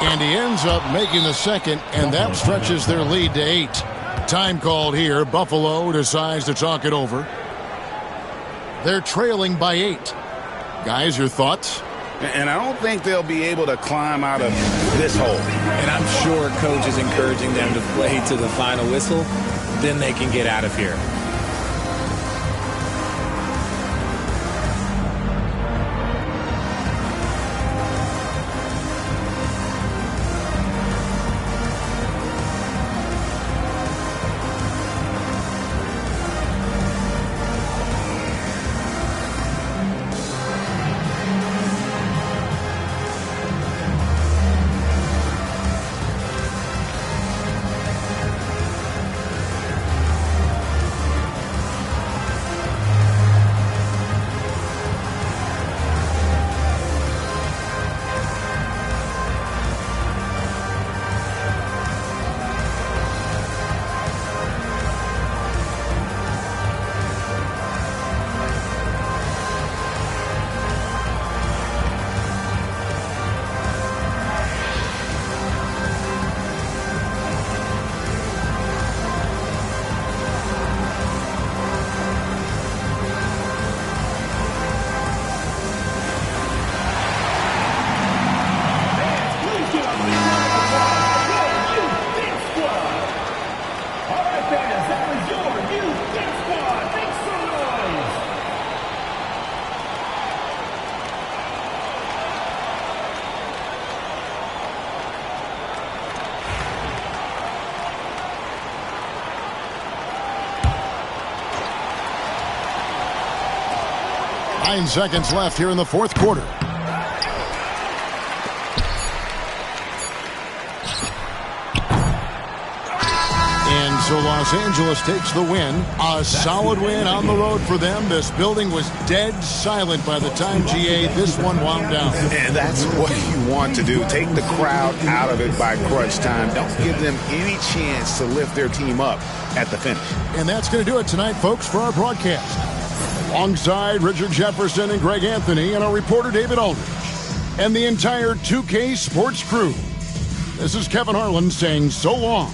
And he ends up making the second, and that stretches their lead to 8. Time called here. Buffalo decides to talk it over. They're trailing by 8. Guys, your thoughts? And I don't think they'll be able to climb out of this hole. And I'm sure coach is encouraging them to play to the final whistle. Then they can get out of here. Nine seconds left here in the fourth quarter. And so Los Angeles takes the win. A solid win on the road for them. This building was dead silent by the time, GA, this one wound down. And that's what you want to do. Take the crowd out of it by crunch time. Don't give them any chance to lift their team up at the finish. And that's going to do it tonight, folks, for our broadcast. Alongside Richard Jefferson and Greg Anthony and our reporter David Aldridge and the entire 2K Sports crew. This is Kevin Harlan saying so long.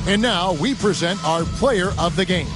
And now we present our player of the game.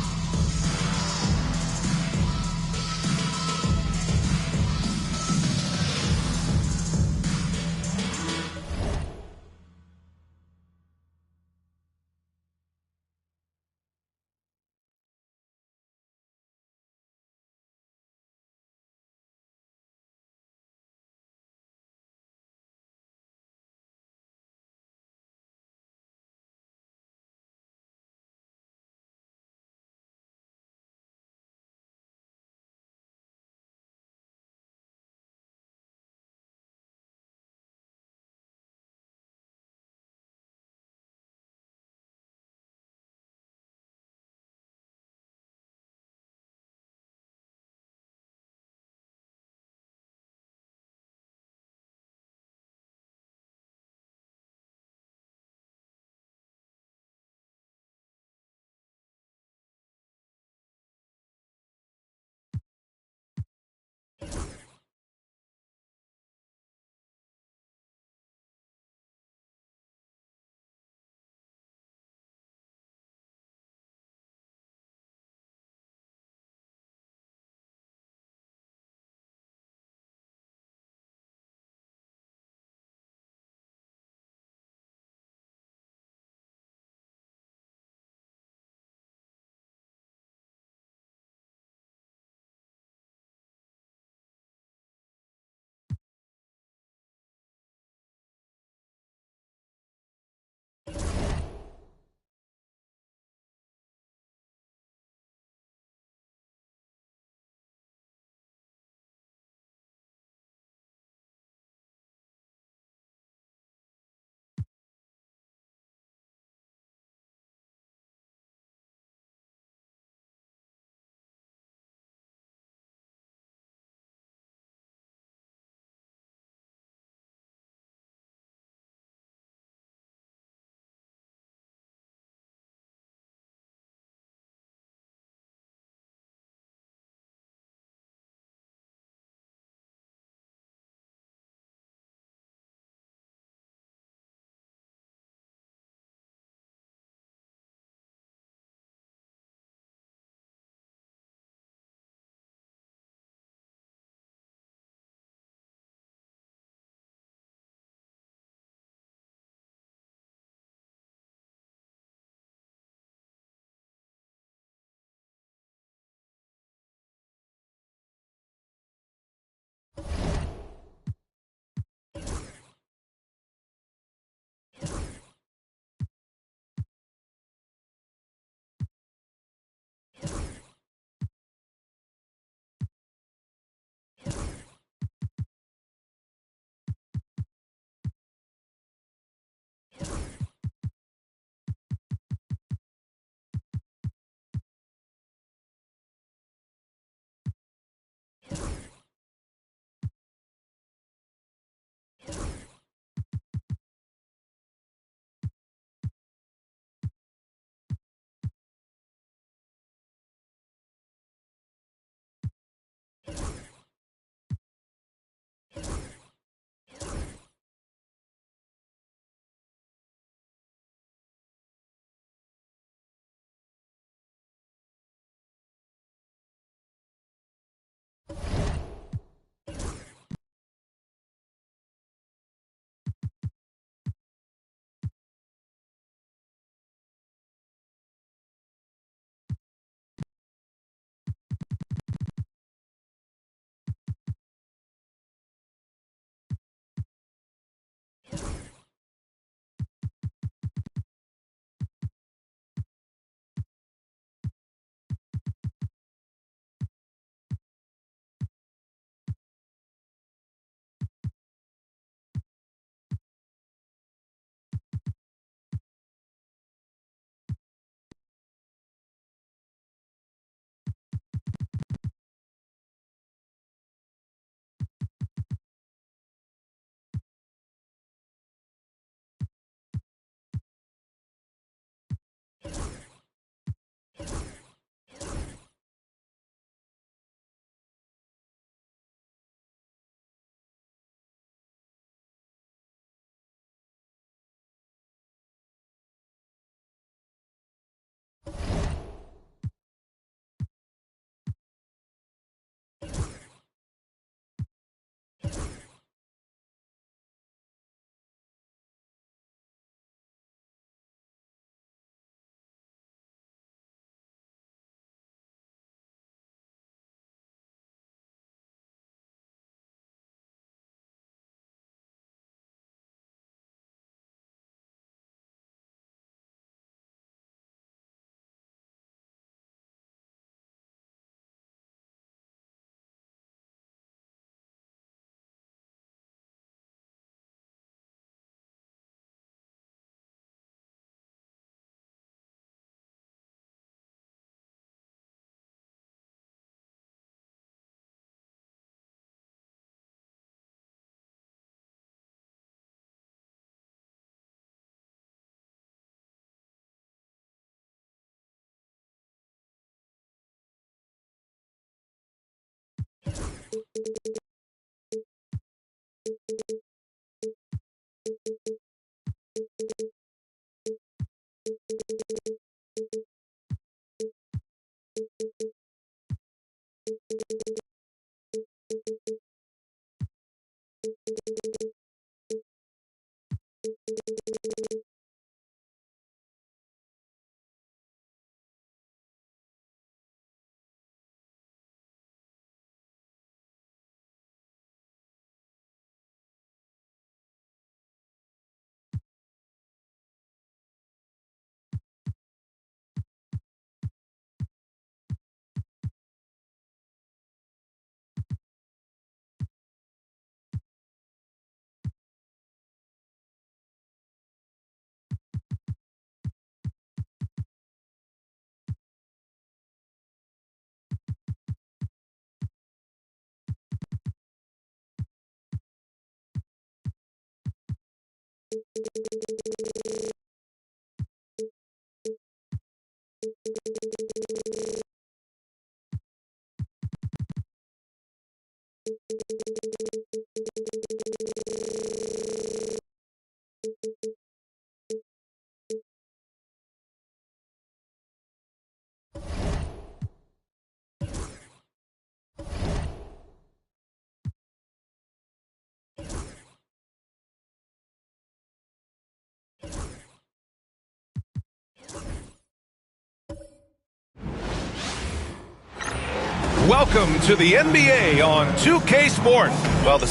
Welcome to the NBA on 2K Sport. Well, the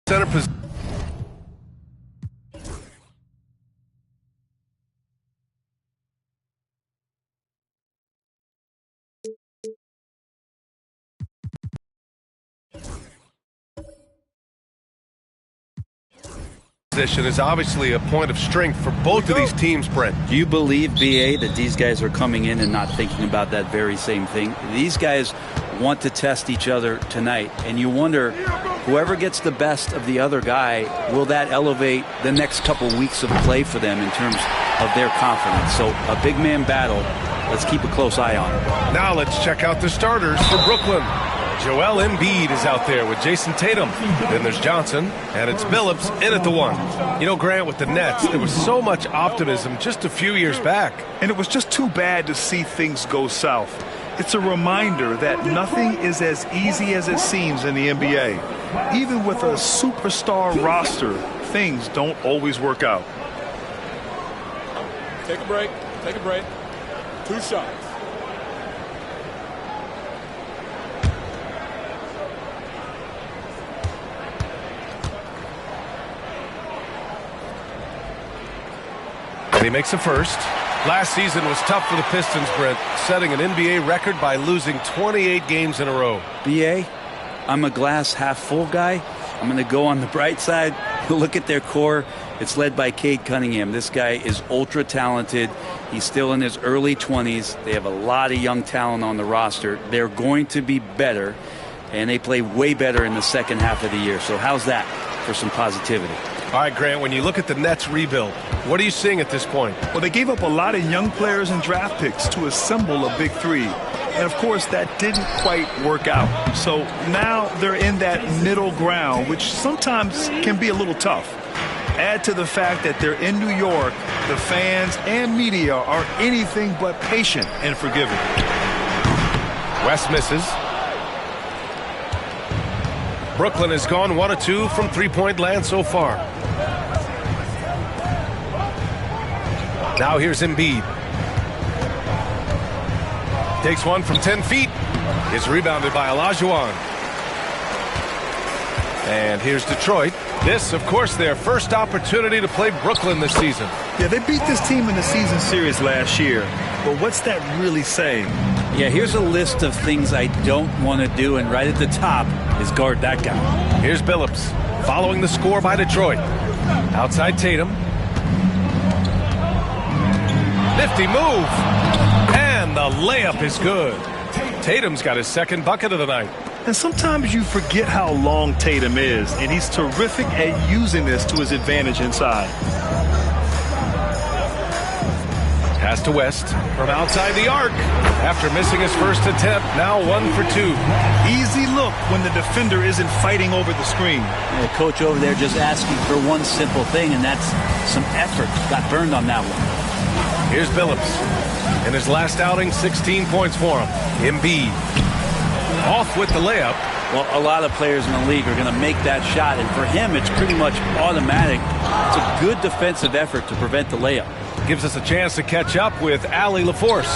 center position. Is obviously a point of strength for both of these teams, Brent. Do you believe, BA, that these guys are coming in and not thinking about that very same thing? These guys want to test each other tonight, and you wonder, whoever gets the best of the other guy, will that elevate the next couple weeks of play for them in terms of their confidence? So a big man battle. Let's keep a close eye on it. Now let's check out the starters for Brooklyn. Joel Embiid is out there with Jason Tatum. Then there's Johnson, and it's Billups in at the 1. You know, Grant, with the Nets, there was so much optimism just a few years back. And it was just too bad to see things go south. It's a reminder that nothing is as easy as it seems in the NBA. Even with a superstar roster, things don't always work out. Take a break. Take a break. 2 shots. He makes a first. Last season was tough for the Pistons, Brent, setting an NBA record by losing 28 games in a row. BA, I'm a glass half full guy. I'm going to go on the bright side. Look at their core. It's led by Cade Cunningham. This guy is ultra talented. He's still in his early 20s. They have a lot of young talent on the roster. They're going to be better, and they play way better in the second half of the year. So how's that for some positivity? All right, Grant, when you look at the Nets rebuild, what are you seeing at this point? Well, they gave up a lot of young players and draft picks to assemble a big three. And, of course, that didn't quite work out. So now they're in that middle ground, which sometimes can be a little tough. Add to the fact that they're in New York, the fans and media are anything but patient and forgiving. West misses. Brooklyn has gone 1 of 2 from three-point land so far. Now here's Embiid. Takes one from 10 feet. Is rebounded by Olajuwon. And here's Detroit. This, of course, their first opportunity to play Brooklyn this season. Yeah, they beat this team in the season series last year. But what's that really saying? Yeah, here's a list of things I don't want to do, and right at the top is guard that guy. Here's Billups following the score by Detroit. Outside Tatum. Nifty move. And the layup is good. Tatum's got his second bucket of the night. And sometimes you forget how long Tatum is, and he's terrific at using this to his advantage inside. Pass to West from outside the arc. After missing his first attempt, now 1 for 2. Easy look when the defender isn't fighting over the screen. The coach over there just asking for one simple thing, and that's some effort. Got burned on that one. Here's Billups. In his last outing, 16 points for him. Embiid off with the layup. Well, a lot of players in the league are going to make that shot, and for him, it's pretty much automatic. It's a good defensive effort to prevent the layup. Gives us a chance to catch up with Allie LaForce.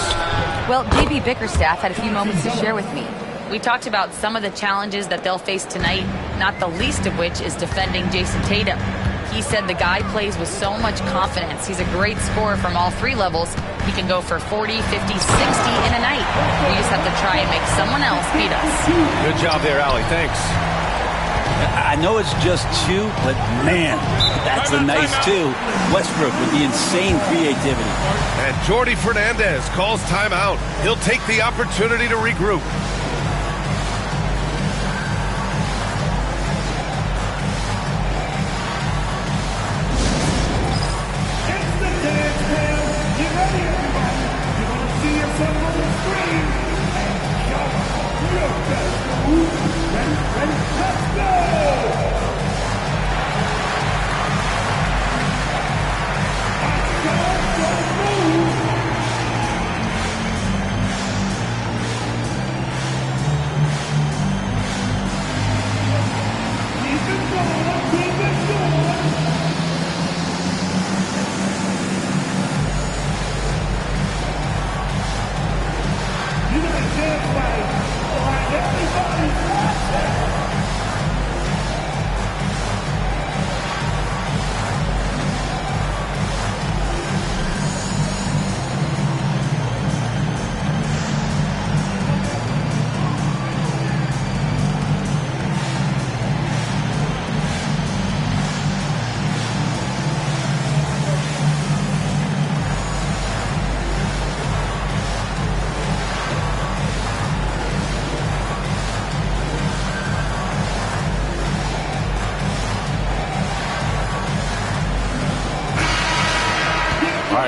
Well, JB Bickerstaff had a few moments to share with me. We talked about some of the challenges that they'll face tonight, not the least of which is defending Jason Tatum. He said the guy plays with so much confidence. He's a great scorer from all three levels. He can go for 40, 50, 60 in a night. We just have to try and make someone else beat us. Good job there, Allie. Thanks. I know it's just 2, but man, that's a nice 2. Westbrook with the insane creativity. And Jordi Fernandez calls timeout. He'll take the opportunity to regroup.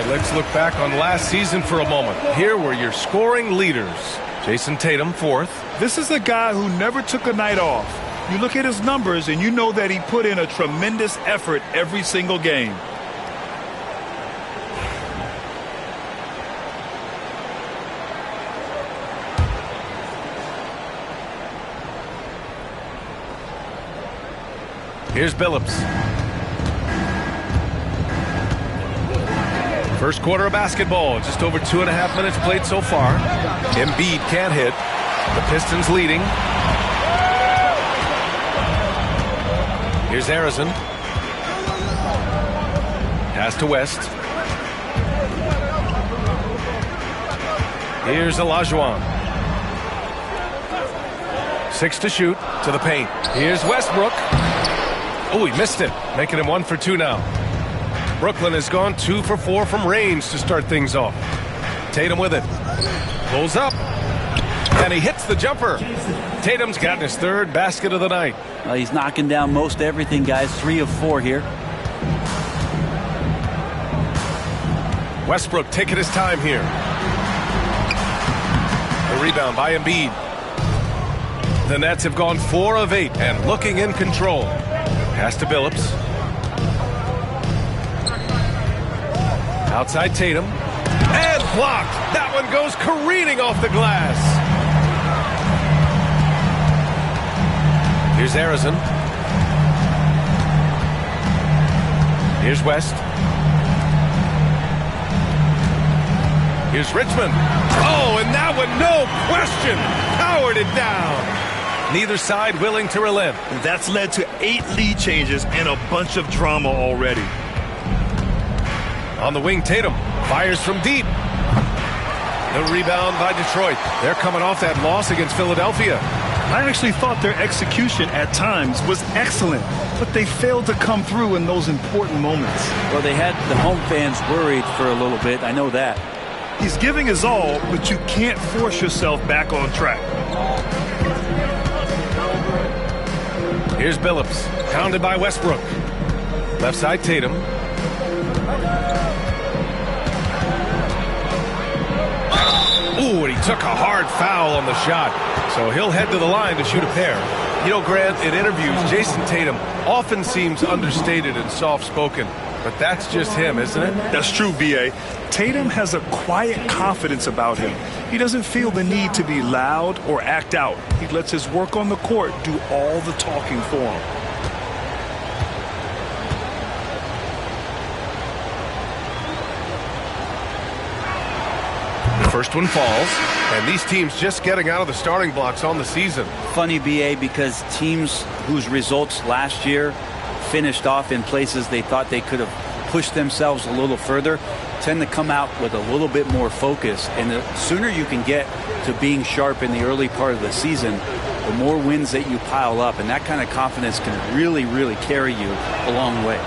Let's look back on last season for a moment. Here were your scoring leaders. Jason Tatum, 4th. This is a guy who never took a night off. You look at his numbers and you know that he put in a tremendous effort every single game. Here's Billups. First quarter of basketball, just over 2.5 minutes played so far. Embiid can't hit. The Pistons leading. Here's Arizon. Pass to West. Here's Olajuwon. 6 to shoot to the paint. Here's Westbrook. Oh, he missed it, making him 1 for 2 now. Brooklyn has gone 2 for 4 from range to start things off. Tatum with it. Pulls up. And he hits the jumper. Tatum's gotten his 3rd basket of the night. Well, he's knocking down most everything, guys. 3 of 4 here. Westbrook taking his time here. The rebound by Embiid. The Nets have gone 4 of 8 and looking in control. Pass to Billups. Outside Tatum. And blocked. That one goes careening off the glass. Here's Arizon. Here's West. Here's Richmond. Oh, and that one, no question, powered it down. Neither side willing to relent. That's led to 8 lead changes and a bunch of drama already. On the wing, Tatum fires from deep. The rebound by Detroit. They're coming off that loss against Philadelphia. I actually thought their execution at times was excellent, but they failed to come through in those important moments. Well, they had the home fans worried for a little bit. I know that. He's giving his all, but you can't force yourself back on track. Here's Billups, pounded by Westbrook. Left side, Tatum. took a hard foul on the shot, so he'll head to the line to shoot a pair. You know, Grant, in interviews, Jason Tatum often seems understated and soft-spoken, but that's just him, isn't it? That's true, B.A. Tatum has a quiet confidence about him. He doesn't feel the need to be loud or act out. He lets his work on the court do all the talking for him. First one falls, and these teams just getting out of the starting blocks on the season. Funny, B.A., because teams whose results last year finished off in places they thought they could have pushed themselves a little further tend to come out with a little bit more focus. And the sooner you can get to being sharp in the early part of the season, the more wins that you pile up. And that kind of confidence can really, really carry you a long way.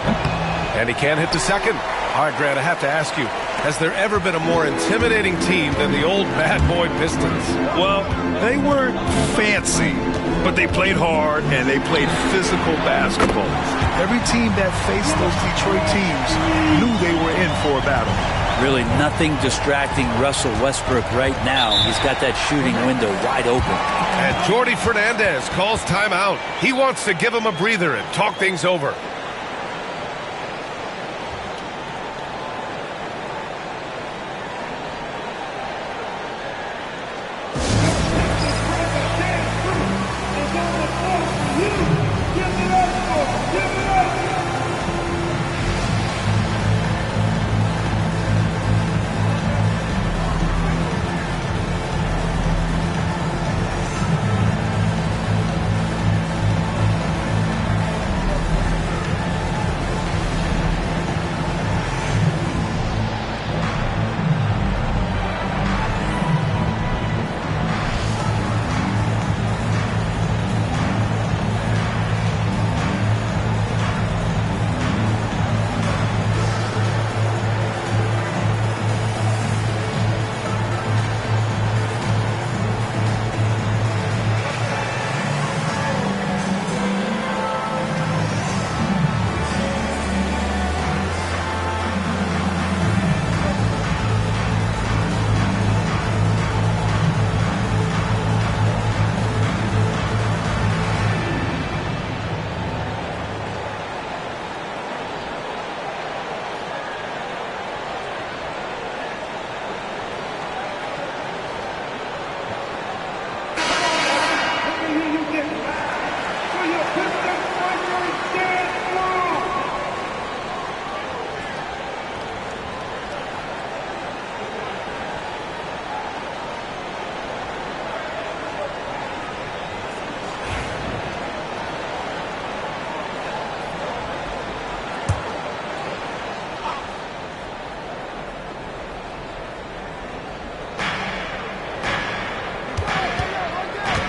And he can't hit the second. All right, Grant, I have to ask you, has there ever been a more intimidating team than the old bad boy Pistons? Well, they weren't fancy, but they played hard and they played physical basketball. Every team that faced those Detroit teams knew they were in for a battle. Really nothing distracting Russell Westbrook right now. He's got that shooting window wide open. And Jordi Fernandez calls timeout. He wants to give him a breather and talk things over.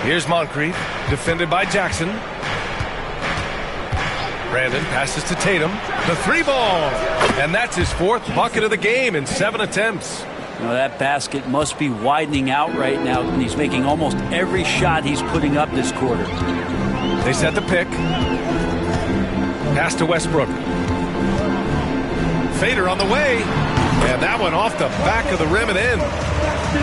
Here's Moncrief, defended by Jackson. Brandon passes to Tatum. The three ball. And that's his fourth bucket of the game in 7 attempts. You know, that basket must be widening out right now, and he's making almost every shot he's putting up this quarter. They set the pick. Pass to Westbrook. Fader on the way. And that one off the back of the rim and in.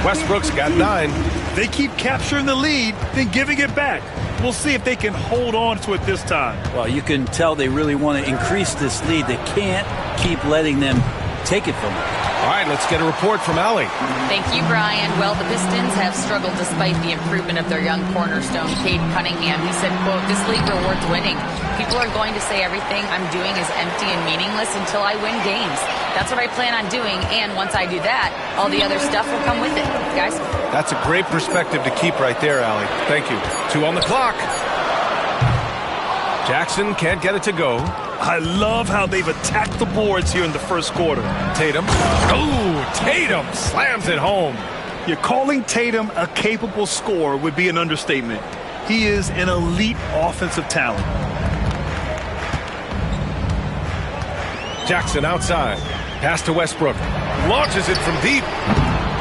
Westbrook's got 9. They keep capturing the lead, then giving it back. We'll see if they can hold on to it this time. Well, you can tell they really want to increase this lead. They can't keep letting them take it from them. All right, let's get a report from Allie. Thank you, Brian. Well, the Pistons have struggled despite the improvement of their young cornerstone, Cade Cunningham. He said, quote, "This league rewards winning. People are going to say everything I'm doing is empty and meaningless until I win games. That's what I plan on doing, and once I do that, all the other stuff will come with it." Guys? That's a great perspective to keep right there, Allie. Thank you. 2 on the clock. Jackson can't get it to go. I love how they've attacked the boards here in the first quarter. Tatum. Oh, Tatum slams it home. You're calling Tatum a capable scorer would be an understatement. He is an elite offensive talent. Jackson outside. Pass to Westbrook. Launches it from deep.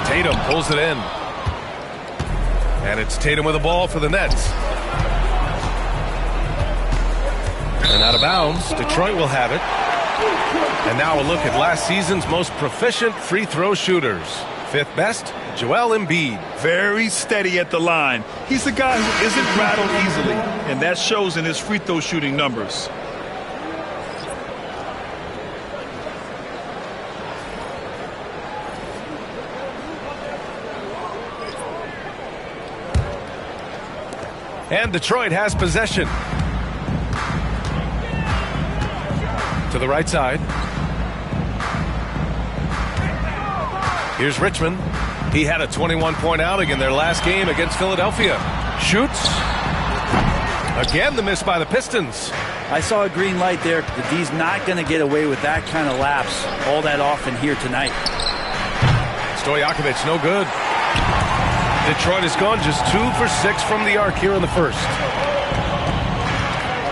Tatum pulls it in. And it's Tatum with the ball for the Nets. And out of bounds, Detroit will have it. And now a look at last season's most proficient free throw shooters. Fifth best, Joel Embiid. Very steady at the line. He's a guy who isn't rattled easily, and that shows in his free throw shooting numbers. And Detroit has possession. To the right side. Here's Richmond. He had a 21-point outing in their last game against Philadelphia. Shoots. Again, the miss by the Pistons. I saw a green light there. The D's not going to get away with that kind of lapse all that often here tonight. Stojakovic, no good. Detroit has gone just 2 for 6 from the arc here in the first.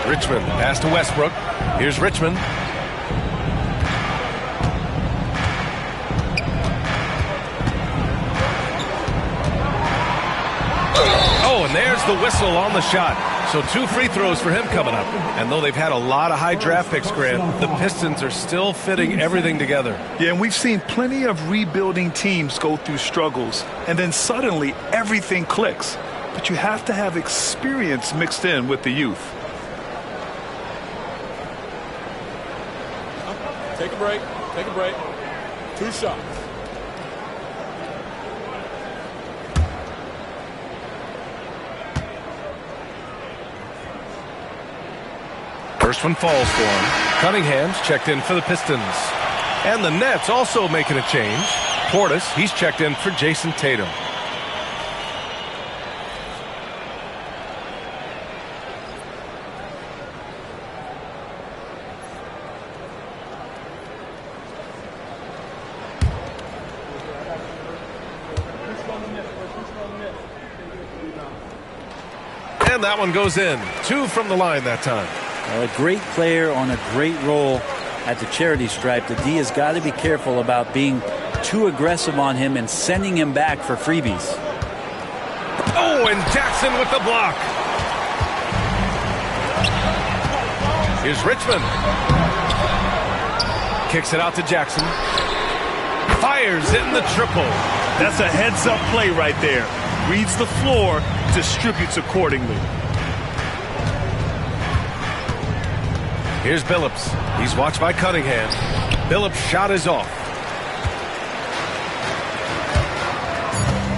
Richmond pass to Westbrook. Here's Richmond. Oh, and there's the whistle on the shot. So 2 free throws for him coming up. And though they've had a lot of high draft picks, Grant, the Pistons are still fitting everything together. Yeah, and we've seen plenty of rebuilding teams go through struggles, and then suddenly everything clicks. But you have to have experience mixed in with the youth. Take a break. Take a break. 2 shots. First one falls for him. Cunningham's checked in for the Pistons. And the Nets also making a change. Portis, he's checked in for Jason Tatum. And that one goes in. 2 from the line that time. A great player on a great role at the charity stripe. The D has got to be careful about being too aggressive on him and sending him back for freebies. Oh, and Jackson with the block. Here's Richmond. Kicks it out to Jackson. Fires in the triple. That's a heads-up play right there. Reads the floor, distributes accordingly. Here's Billups. He's watched by Cunningham. Billups' shot is off.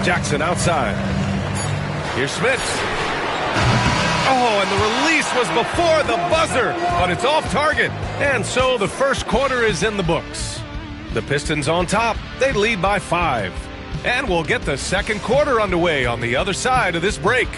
Jackson outside. Here's Smith. Oh, and the release was before the buzzer, but it's off target. And so the first quarter is in the books. The Pistons on top. They lead by 5. And we'll get the second quarter underway on the other side of this break.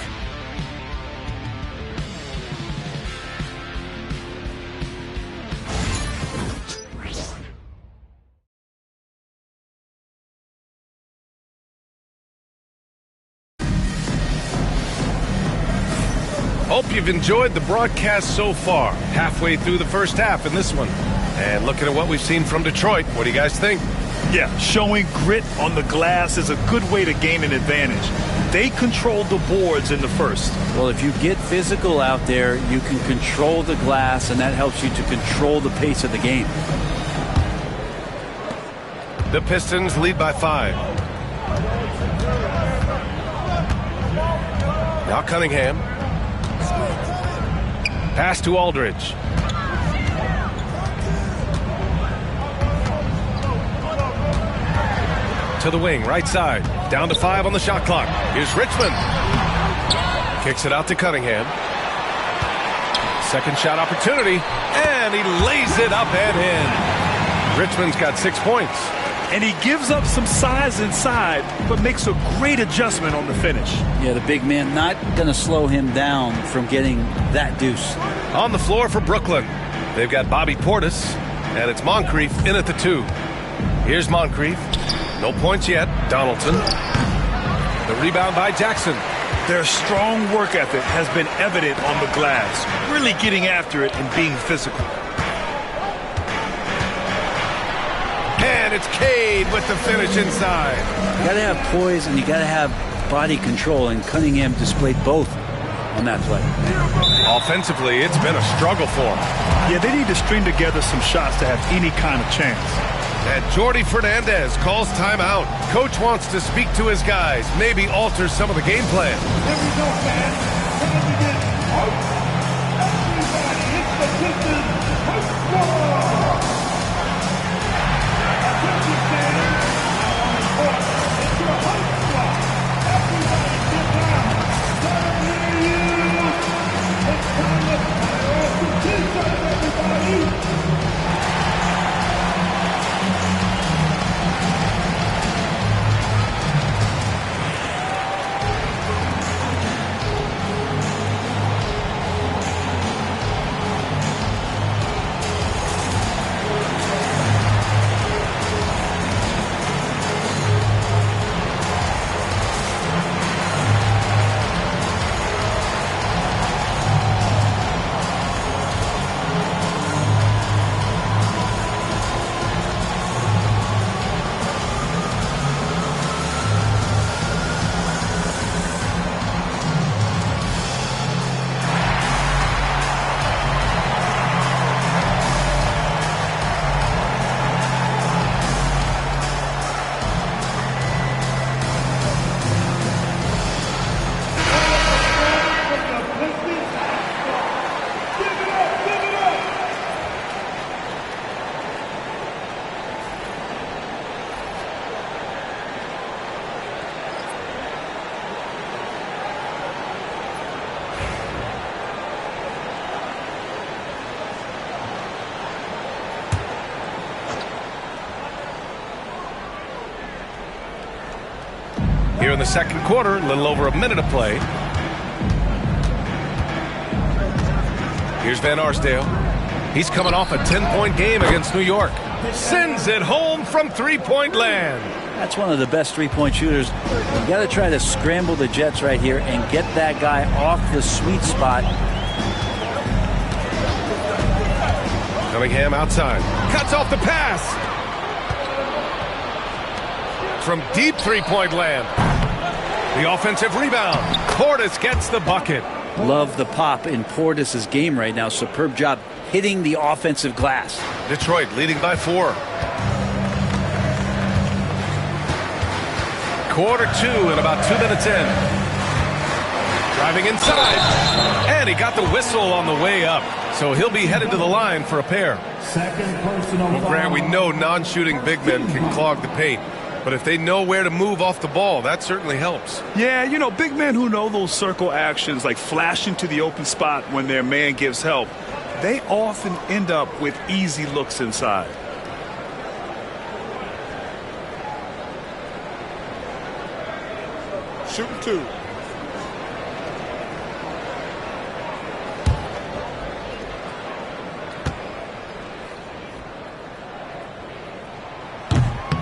Hope you've enjoyed the broadcast so far. Halfway through the first half in this one. And looking at what we've seen from Detroit, what do you guys think? Yeah, showing grit on the glass is a good way to gain an advantage. They controlled the boards in the first. Well, if you get physical out there, you can control the glass, and that helps you to control the pace of the game. The Pistons lead by 5. Now Cunningham. Pass to Aldridge. To the wing, right side. Down to 5 on the shot clock. Here's Richmond. Kicks it out to Cunningham. Second shot opportunity. And he lays it up and in. Richmond's got 6 points. And he gives up some size inside, but makes a great adjustment on the finish. Yeah, the big man not going to slow him down from getting that deuce. On the floor for Brooklyn, they've got Bobby Portis, and it's Moncrief in at the 2. Here's Moncrief. No points yet. Donaldson. The rebound by Jackson. Their strong work ethic has been evident on the glass, really getting after it and being physical. And it's Cade with the finish inside. You got to have poise and you got to have body control, and Cunningham displayed both on that play. Offensively, it's been a struggle for him. Yeah, they need to string together some shots to have any kind of chance. And Jordy Fernandez calls timeout. Coach wants to speak to his guys, maybe alter some of the game plan. Here we go, fans. Time to get out. Everybody, it's the Pistons House Squad. Attention, fans. Now on the court, it's your House Squad. Everybody get down. Down near you. It's time to fire off the T-shirts, everybody. Here in the second quarter, a little over a minute of play. Here's Van Arsdale. He's coming off a 10-point game against New York. Sends it home from three-point land. That's one of the best three-point shooters. You got to try to scramble the Jets right here and get that guy off the sweet spot. Cunningham outside. Cuts off the pass. From deep three-point land. The offensive rebound. Portis gets the bucket. Love the pop in Portis' game right now. Superb job hitting the offensive glass. Detroit leading by 4. Quarter 2 and about 2 minutes in. Driving inside. And he got the whistle on the way up. So he'll be headed to the line for a pair. Second personal Well, Grant, we know non-shooting big men can clog the paint. But if they know where to move off the ball, that certainly helps. Yeah, you know, big men who know those circle actions, like flashing to the open spot when their man gives help, they often end up with easy looks inside. Shooting 2.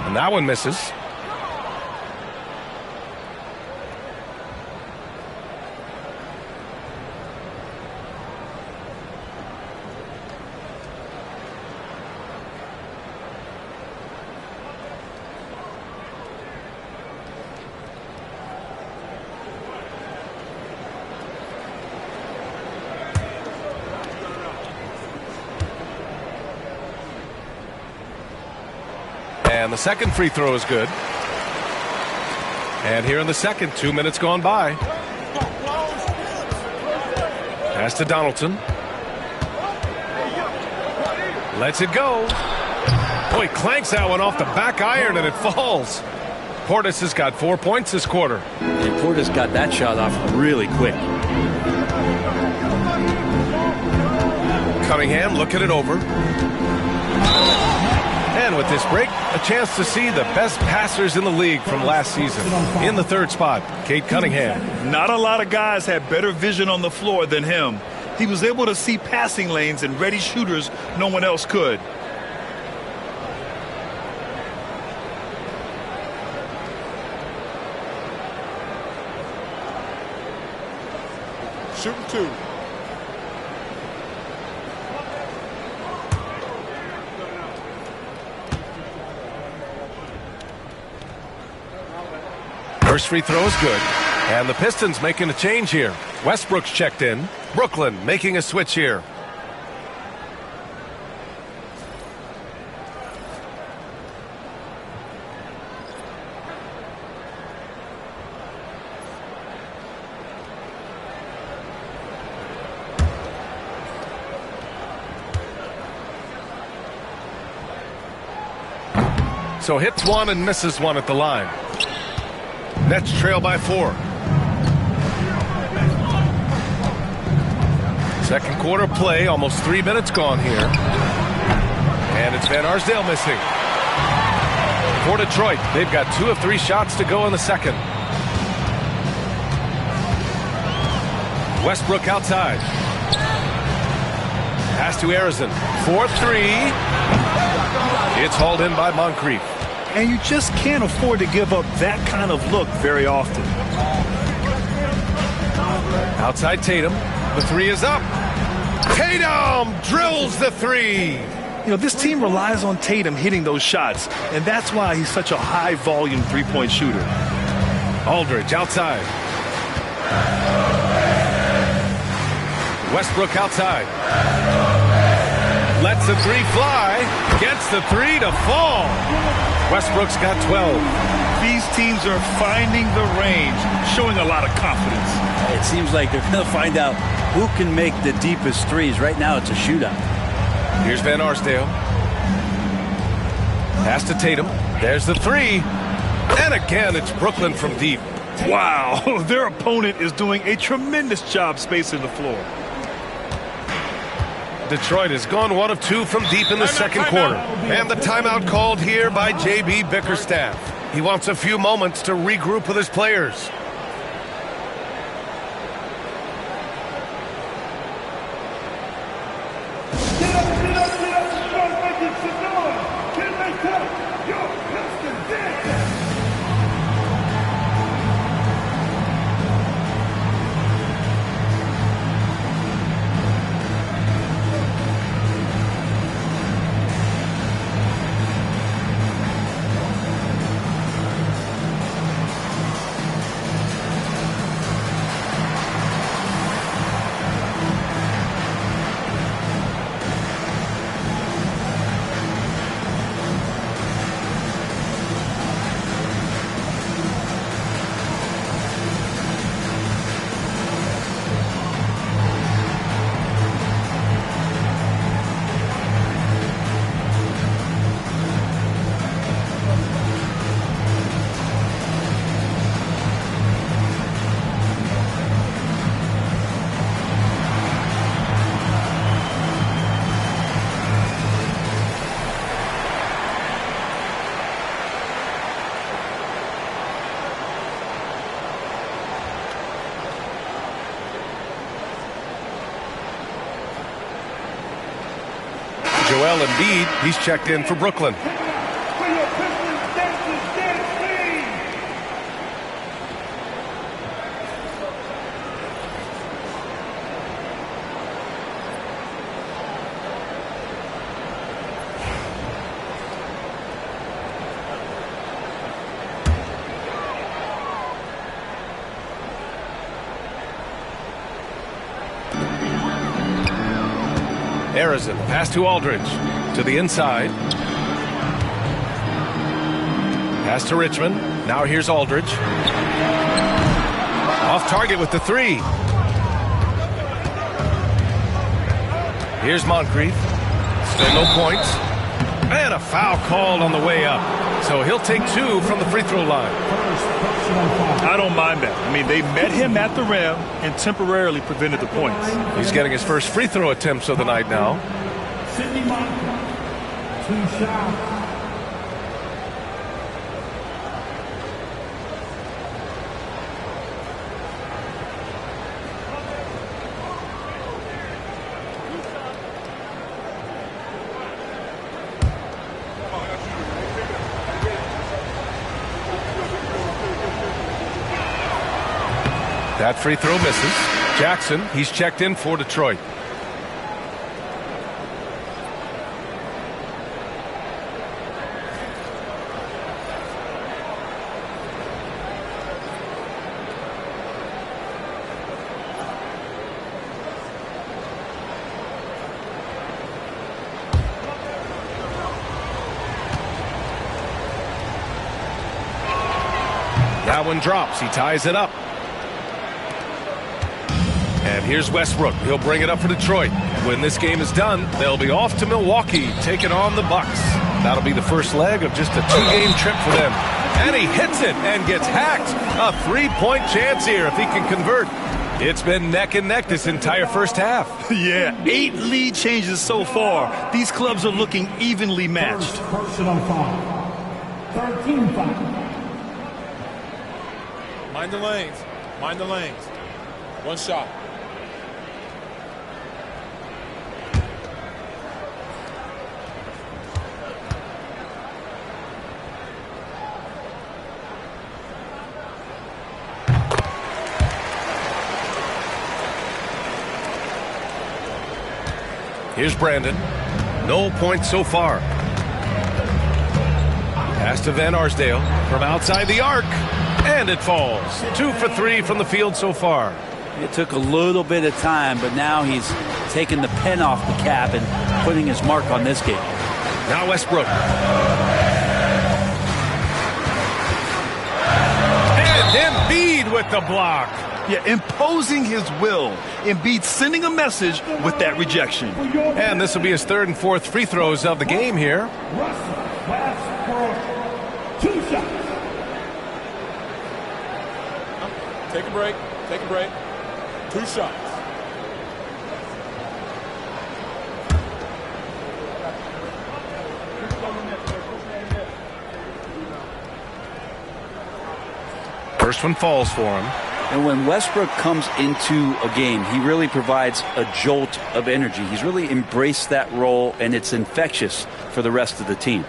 And that one misses. And the second free throw is good. And here in the second, 2 minutes gone by. Pass to Donaldson. Lets it go. Boy, clanks that one off the back iron and it falls. Portis has got 4 points this quarter. And Portis got that shot off really quick. Cunningham looking it over. And with this break, a chance to see the best passers in the league from last season. In the third spot, Cade Cunningham. Not a lot of guys had better vision on the floor than him. He was able to see passing lanes and ready shooters no one else could. Shooting 2. First free throw is good. And the Pistons making a change here. Westbrook's checked in. Brooklyn making a switch here. So hits one and misses one at the line. Nets trail by 4. Second quarter play, almost 3 minutes gone here. And it's Van Arsdale missing. For Detroit, they've got 2 of 3 shots to go in the second. Westbrook outside. Pass to Arizon. 4-3. It's hauled in by Moncrief. And you just can't afford to give up that kind of look very often. Outside Tatum. The 3 is up. Tatum drills the 3. You know, this team relies on Tatum hitting those shots, and that's why he's such a high-volume three-point shooter. Aldridge outside. Westbrook outside. Lets the 3 fly. Gets the 3 to fall. Westbrook's got 12. These teams are finding the range, showing a lot of confidence. It seems like they're going to find out who can make the deepest threes. Right now, it's a shootout. Here's Van Arsdale. Pass to Tatum. There's the 3. And again, it's Brooklyn from deep. Wow, their opponent is doing a tremendous job spacing the floor. Detroit has gone 1 of 2 from deep in the second quarter. And the timeout called here by J.B. Bickerstaff. He wants a few moments to regroup with his players. Joel Embiid, he's checked in for Brooklyn. Arizon, pass to Aldridge. To the inside. Pass to Richmond. Now here's Aldridge. Off target with the 3. Here's Moncrief. Still no points. And a foul called on the way up. So he'll take 2 from the free throw line. I don't mind that. I mean, they met him at the rim and temporarily prevented the points. He's getting his first free throw attempts of the night now. 2 shots. That free throw misses. Jackson, he's checked in for Detroit. That one drops. He ties it up. And here's Westbrook. He'll bring it up for Detroit. When this game is done, they'll be off to Milwaukee, taking on the Bucks. That'll be the first leg of just a 2-game trip for them. And he hits it and gets hacked. A 3-point chance here if he can convert. It's been neck and neck this entire first half. Yeah, 8 lead changes so far. These clubs are looking evenly matched. Personal foul. 13 foul. Mind the lanes. Mind the lanes. One shot. Here's Brandon. No points so far. Pass to Van Arsdale from outside the arc. And it falls. 2 for 3 from the field so far. It took a little bit of time, but now he's taking the pen off the cap and putting his mark on this game. Now Westbrook. And Embiid with the block. Yeah, imposing his will. Embiid sending a message with that rejection. And this will be his 3rd and 4th free throws of the game here. Westbrook, 2 shots. Take a break. Take a break. 2 shots. First one falls for him. And when Westbrook comes into a game, he really provides a jolt of energy. He's really embraced that role, and it's infectious for the rest of the team.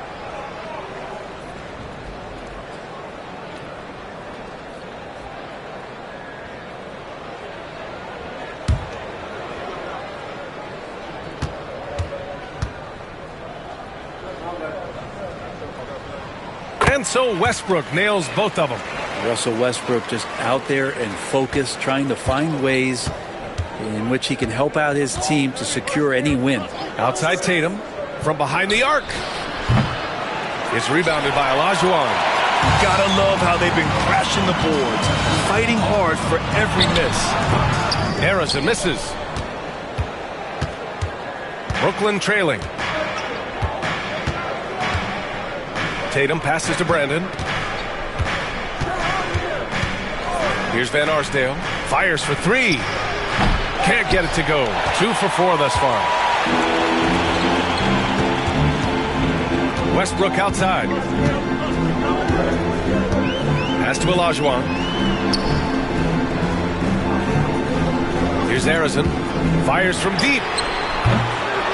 And so Westbrook nails both of them. Russell Westbrook just out there and focused, trying to find ways in which he can help out his team to secure any win. Outside Tatum from behind the arc. It's rebounded by Olajuwon. Gotta love how they've been crashing the boards, fighting hard for every miss. Errors and misses. Brooklyn trailing. Tatum passes to Brandon. Here's Van Arsdale. Fires for 3. Can't get it to go. 2 for 4 thus far. Westbrook outside. Pass to Olajuwon. Here's Arizon. Fires from deep.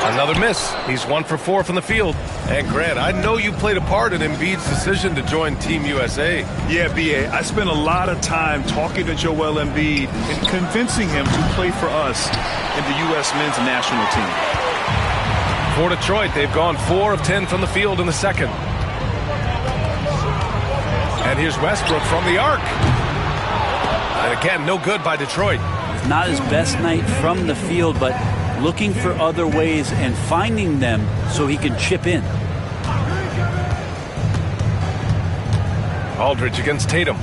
Another miss. He's 1 for 4 from the field. And Grant, I know you played a part in Embiid's decision to join Team USA. Yeah, B.A., I spent a lot of time talking to Joel Embiid and convincing him to play for us in the U.S. men's national team. For Detroit, they've gone 4 of 10 from the field in the second. And here's Westbrook from the arc. And again, no good by Detroit. It's not his best night from the field, but looking for other ways and finding them so he can chip in. Aldridge against Tatum.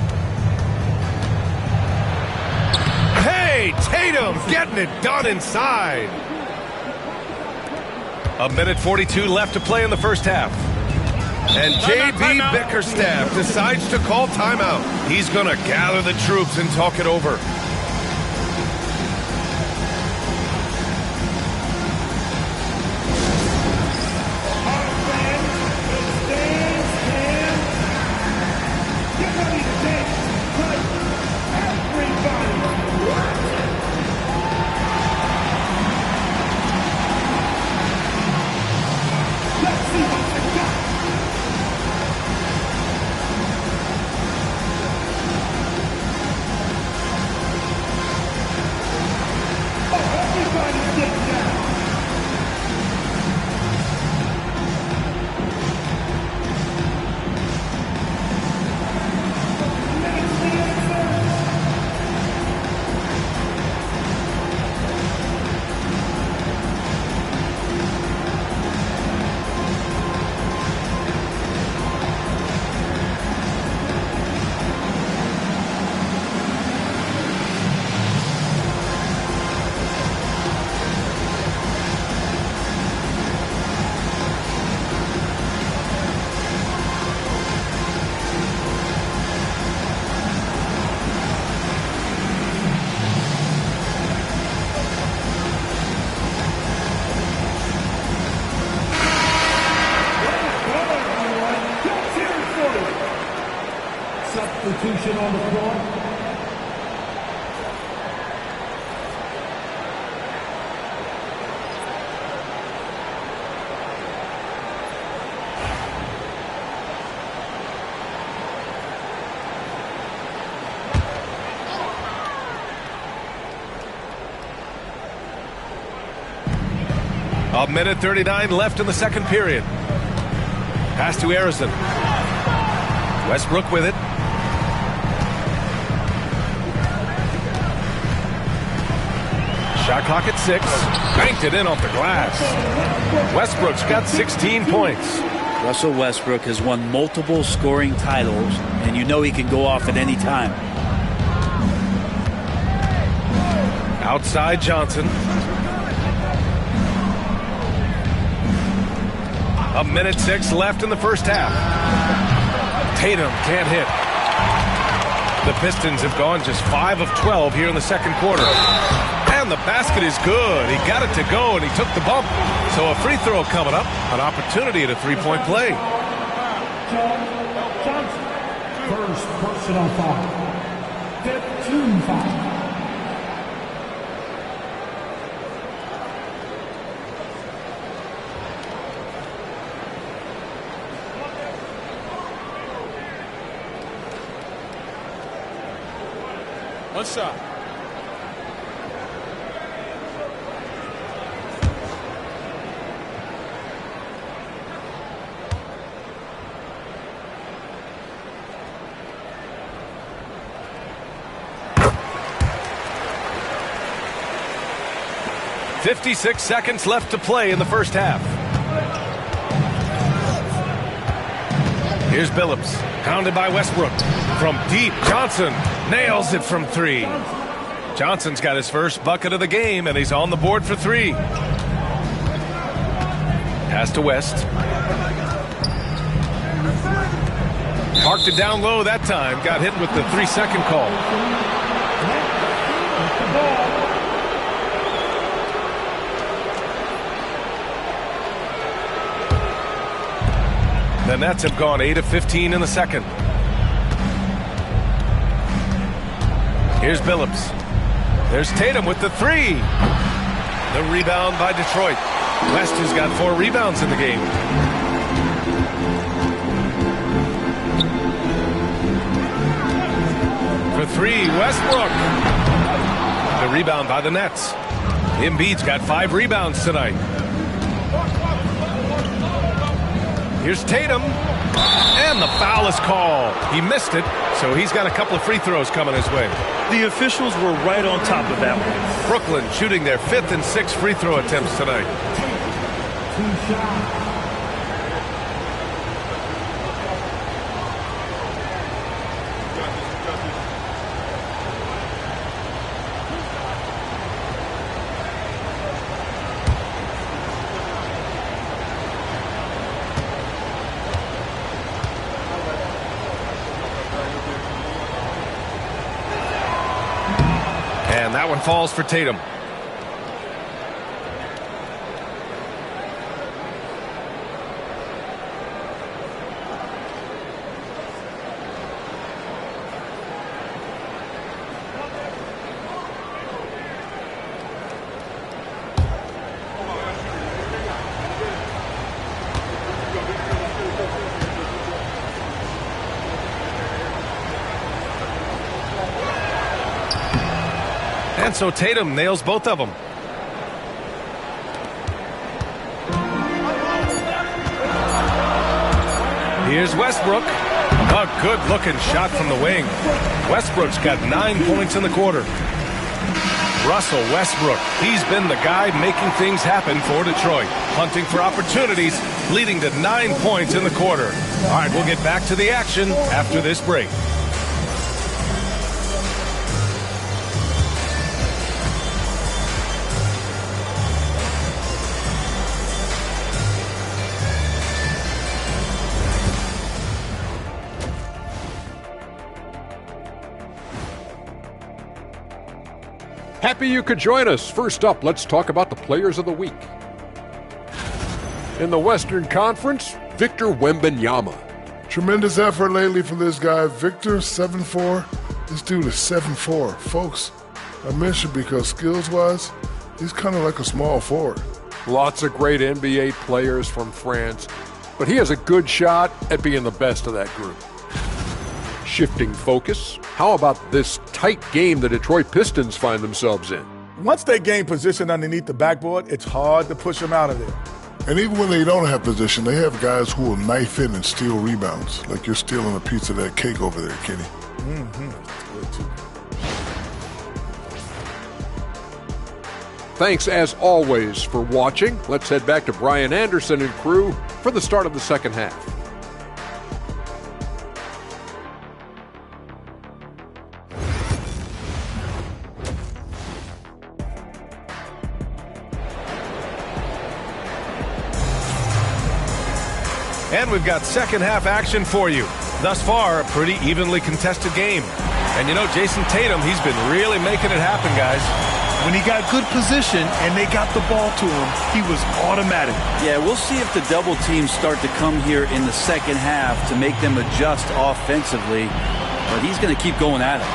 Hey, Tatum getting it done inside. 1:42 left to play in the first half. And J.B. Bickerstaff decides to call timeout. He's going to gather the troops and talk it over. Substitution on the floor. A minute 39 left in the second period. Pass to Harrison. Westbrook with it. Shot clock at 6. Banked it in off the glass. Westbrook's got 16 points. Russell Westbrook has won multiple scoring titles, and you know he can go off at any time. Outside Johnson. A minute 6 left in the first half. Tatum can't hit. The Pistons have gone just 5 of 12 here in the second quarter. And the basket is good. He got it to go, and he took the bump. So a free throw coming up. An opportunity at a three-point play. Johnson. First personal foul. 15 foul. One shot. .56 seconds left to play in the first half. Here's Billups, pounded by Westbrook. From deep, Johnson nails it from 3. Johnson's got his first bucket of the game, and he's on the board for 3. Pass to West. Parked it down low that time. Got hit with the 3-second call. The Nets have gone 8 of 15 in the second. Here's Billups. There's Tatum with the 3. The rebound by Detroit. West has got 4 rebounds in the game. For 3, Westbrook. The rebound by the Nets. Embiid's got 5 rebounds tonight. Here's Tatum, and the foul is called. He missed it, so he's got a couple of free throws coming his way. The officials were right on top of that one. Brooklyn shooting their 5th and 6th free throw attempts tonight. 2 shots. And that one falls for Tatum. And so Tatum nails both of them. Here's Westbrook. A good-looking shot from the wing. Westbrook's got 9 points in the quarter. Russell Westbrook, he's been the guy making things happen for Detroit. Hunting for opportunities, leading to 9 points in the quarter. All right, we'll get back to the action after this break. Happy you could join us. First up, let's talk about the players of the week. In the Western Conference, Victor Wembanyama. Tremendous effort lately for this guy. Victor, 7'4". This dude is 7'4". Folks, I mentioned because skills-wise, he's kind of like a small forward. Lots of great NBA players from France, but he has a good shot at being the best of that group. Shifting focus, how about this tight game the Detroit Pistons find themselves in? Once they gain position underneath the backboard, it's hard to push them out of there. And even when they don't have position, they have guys who will knife in and steal rebounds, like you're stealing a piece of that cake over there, Kenny. Thanks, as always, for watching. Let's head back to Brian Anderson and crew for the start of the second half. And we've got second half action for you. Thus far, a pretty evenly contested game. And you know, Jason Tatum, he's been really making it happen, guys. When he got good position and they got the ball to him, he was automatic. Yeah, we'll see if the double teams start to come here in the second half to make them adjust offensively. But he's going to keep going at it.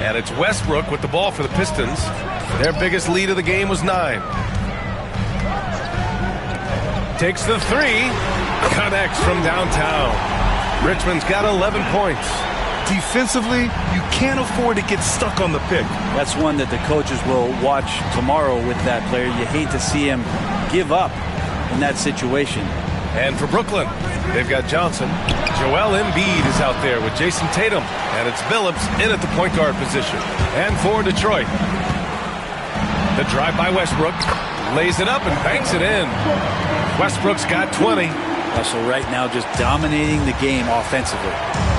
And it's Westbrook with the ball for the Pistons. Their biggest lead of the game was 9. Takes the 3. Connects from downtown. Richmond's got 11 points. Defensively, you can't afford to get stuck on the pick. That's one that the coaches will watch tomorrow with that player. You hate to see him give up in that situation. And for Brooklyn, they've got Johnson. Joel Embiid is out there with Jason Tatum. And it's Billups in at the point guard position. And for Detroit, the drive by Westbrook. Lays it up and banks it in. Westbrook's got 20. Russell right now just dominating the game offensively.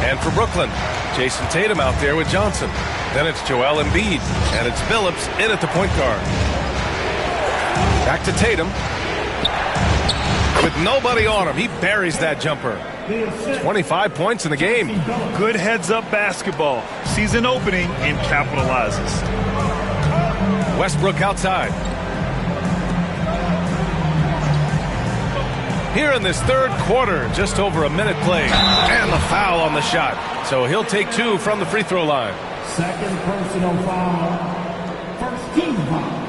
And for Brooklyn, Jason Tatum out there with Johnson. Then it's Joel Embiid. And it's Billups in at the point guard. Back to Tatum. With nobody on him, he buries that jumper. 25 points in the game. Good heads-up basketball. Sees an opening and capitalizes. Westbrook outside. Here in this third quarter, just over a minute played. And the foul on the shot. So he'll take 2 from the free throw line. Second personal foul. First team foul.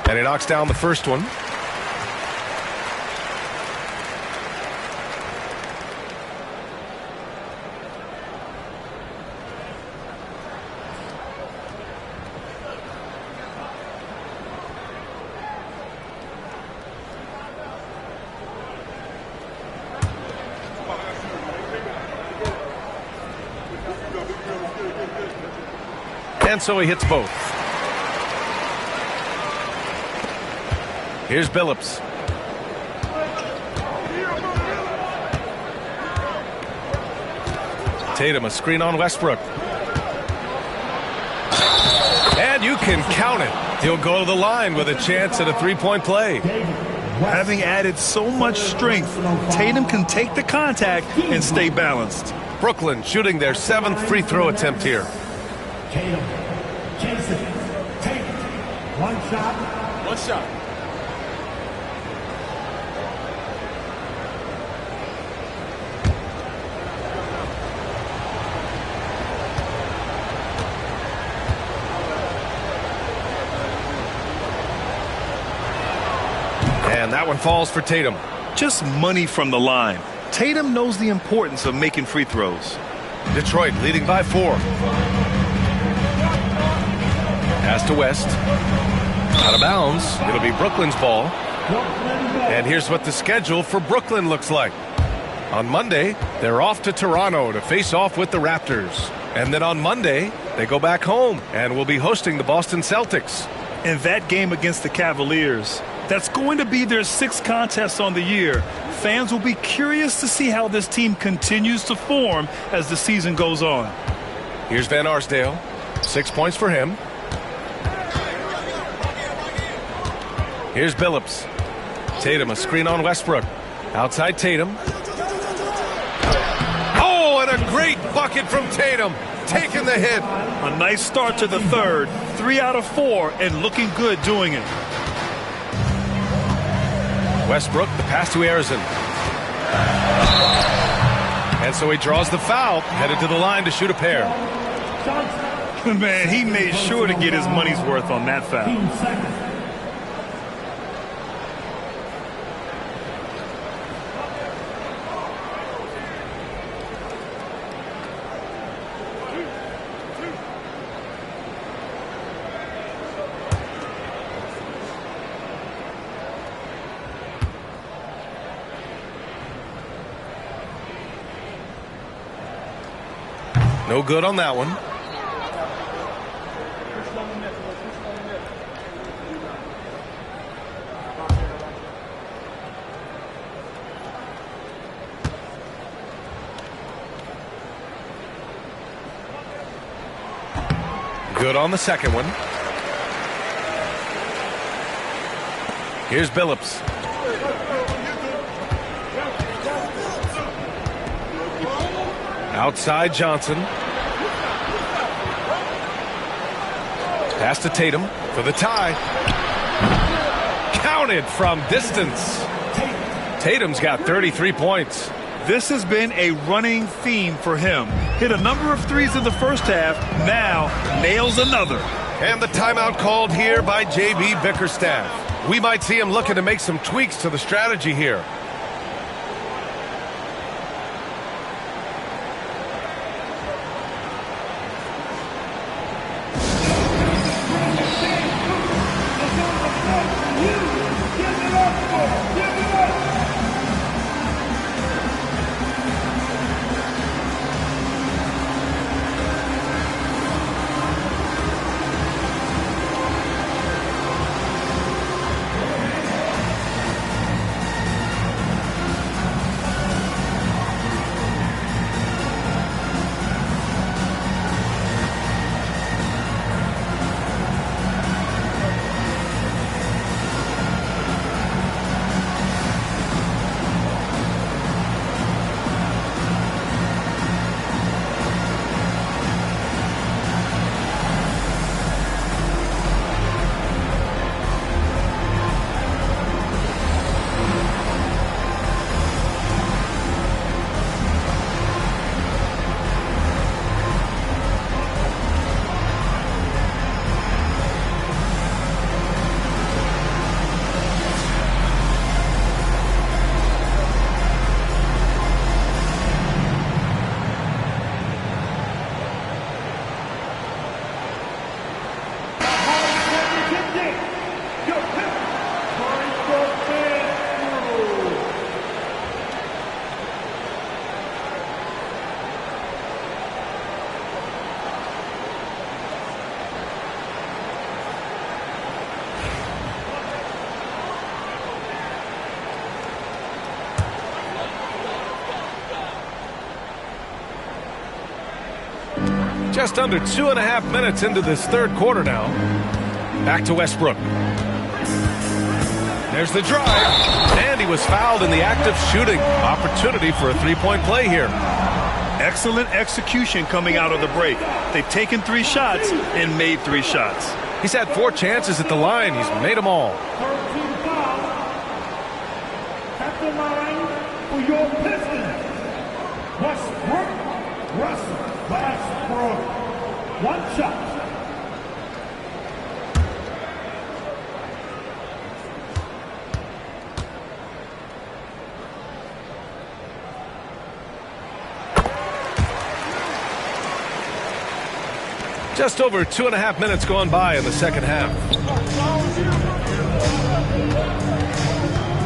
And he knocks down the first one. And so he hits both. Here's Billups. Tatum, a screen on Westbrook. And you can count it. He'll go to the line with a chance at a three-point play. Having added so much strength, Tatum can take the contact and stay balanced. Brooklyn shooting their 7th free throw attempt here. Tatum, Jason, Tatum. One shot. One shot. And that one falls for Tatum. Just money from the line. Tatum knows the importance of making free throws. Detroit leading by 4. Pass to West. Out of bounds. It'll be Brooklyn's ball. And here's what the schedule for Brooklyn looks like. On Monday, they're off to Toronto to face off with the Raptors. And then on Monday, They go back home and will be hosting the Boston Celtics. In that game against the Cavaliers, that's going to be their 6th contest on the year. Fans will be curious to see how this team continues to form as the season goes on. Here's Van Arsdale. 6 points for him. Here's Billups. Tatum, a screen on Westbrook. Outside Tatum. Oh, and a great bucket from Tatum. Taking the hit. A nice start to the 3rd. 3 out of 4 and looking good doing it. Westbrook, the pass to Arizin. And so he draws the foul, headed to the line to shoot a pair. Man, he made sure to get his money's worth on that foul. No good on that one. Good on the second one. Here's Billups. Outside Johnson. Pass to Tatum for the tie. Counted from distance. Tatum's got 33 points. This has been a running theme for him. Hit a number of threes in the first half. Now nails another. And the timeout called here by J.B. Bickerstaff. We might see him looking to make some tweaks to the strategy here. Just under 2.5 minutes into this third quarter now. Back to Westbrook. There's the drive. And he was fouled in the act of shooting. Opportunity for a three-point play here. Excellent execution coming out of the break. They've taken 3 shots and made 3 shots. He's had 4 chances at the line. He's made them all. 13 fouls. At the line for your Pistons. Westbrook. Westbrook. 1 shot. Just over 2.5 minutes gone by in the second half.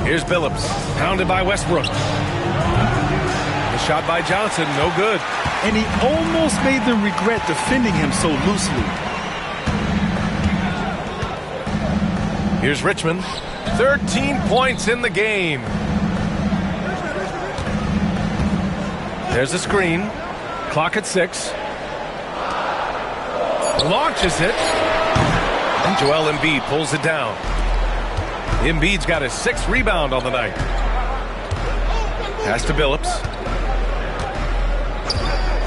Here's Billups, pounded by Westbrook. The shot by Johnson, no good. and he almost made them regret defending him so loosely. Here's Richmond. 13 points in the game. There's a screen. Clock at 6. Launches it. And Joel Embiid pulls it down. Embiid's got his 6th rebound on the night. Pass to Billups.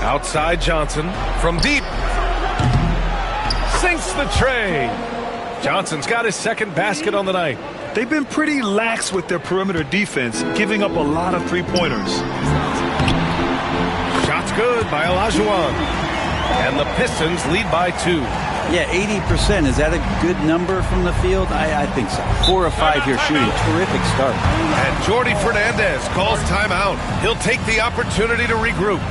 Outside Johnson from deep. Sinks the tray. Johnson's got his 2nd basket on the night. They've been pretty lax with their perimeter defense, giving up a lot of three-pointers. Shots good by Olajuwon. And the Pistons lead by 2. Yeah, 80%. Is that a good number from the field? I think so. 4 of 5 here shooting. Terrific start. And Jordi Fernandez calls timeout. He'll take the opportunity to regroup.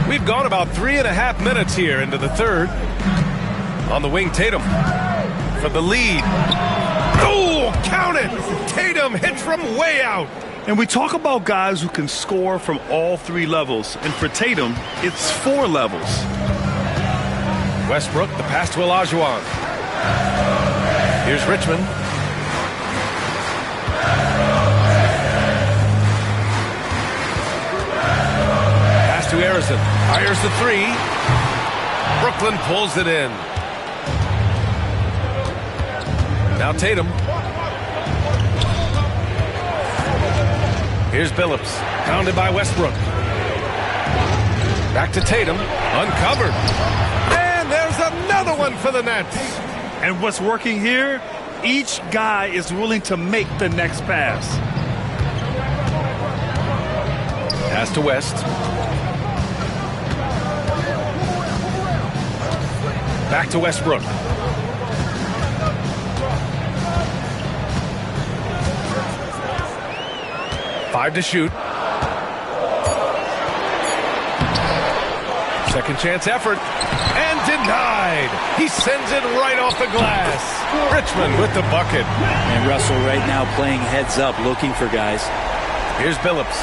We've gone about 3.5 minutes here into the 3rd. On the wing, Tatum for the lead. Oh, count it! Tatum hits from way out. And we talk about guys who can score from all 3 levels. And for Tatum, it's 4 levels. Westbrook, the pass to Olajuwon. Here's Richmond. Pass to Harrison. Fires the 3. Brooklyn pulls it in. Now Tatum. Here's Billups. Pounded by Westbrook. Back to Tatum. Uncovered. And there's another one for the Nets. And what's working here? Each guy is willing to make the next pass. Pass to West. Back to Westbrook. Five to shoot. Second chance effort. And denied. He sends it right off the glass. Richmond with the bucket. And Russell right now playing heads up, looking for guys. Here's Billups.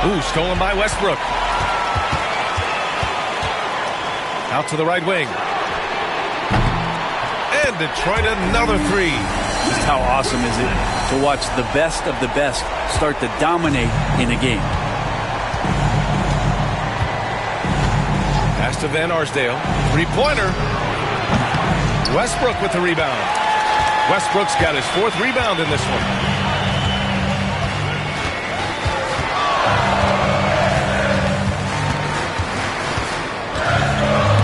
Ooh, stolen by Westbrook. Out to the right wing. And Detroit another 3. Just how awesome is it to watch the best of the best start to dominate in a game. Pass to Van Arsdale. 3-pointer. Westbrook with the rebound. Westbrook's got his 4th rebound in this one.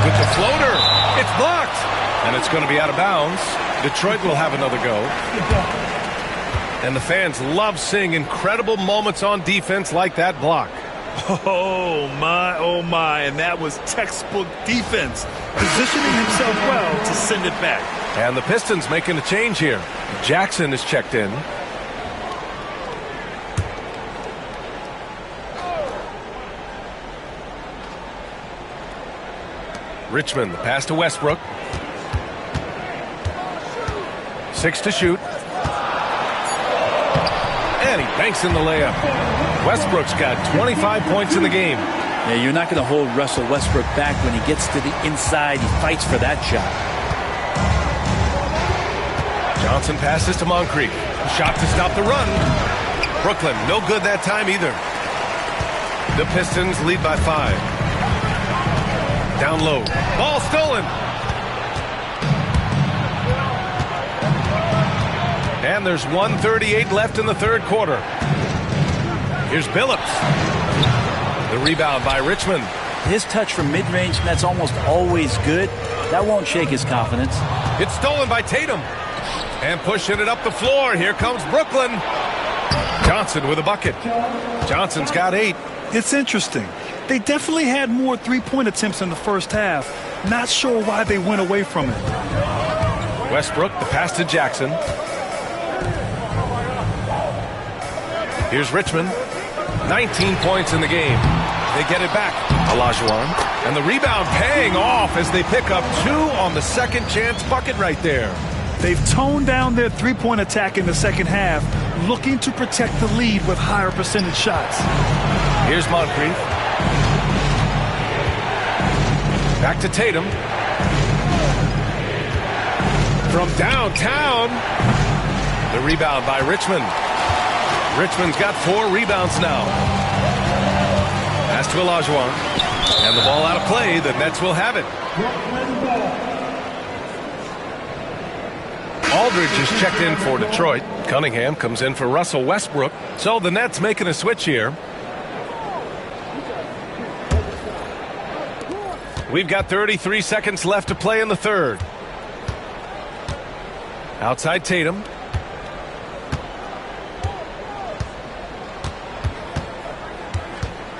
With the floater. It's blocked. And it's going to be out of bounds. Detroit will have another go. And the fans love seeing incredible moments on defense like that block. Oh, my. And that was textbook defense. Positioning himself well to send it back. And the Pistons making a change here. Jackson is checked in. Richmond, the pass to Westbrook. 6 to shoot. And he banks in the layup. Westbrook's got 25 points in the game. Yeah, you're not going to hold Russell Westbrook back when he gets to the inside. He fights for that shot. Johnson passes to Moncrief. Shot to stop the run. Brooklyn, no good that time either. The Pistons lead by 5. Down low. Ball stolen. And there's 1:38 left in the third quarter. Here's Billups. The rebound by Richmond. His touch from mid-range, that's almost always good. That won't shake his confidence. It's stolen by Tatum. And pushing it up the floor. Here comes Brooklyn. Johnson with a bucket. Johnson's got 8. It's interesting. They definitely had more three-point attempts in the first half. Not sure why they went away from it. Westbrook, the pass to Jackson. Here's Richmond. 19 points in the game. They get it back. Olajuwon. And the rebound paying off as they pick up 2 on the second chance bucket right there. They've toned down their three-point attack in the second half, looking to protect the lead with higher percentage shots. Here's Moncrief. Back to Tatum. From downtown. The rebound by Richmond. Richmond's got 4 rebounds now. Pass to Olajuwon. And the ball out of play. The Nets will have it. Aldridge is checked in for Detroit. Cunningham comes in for Russell Westbrook. So the Nets making a switch here. We've got 33 seconds left to play in the third. Outside Tatum.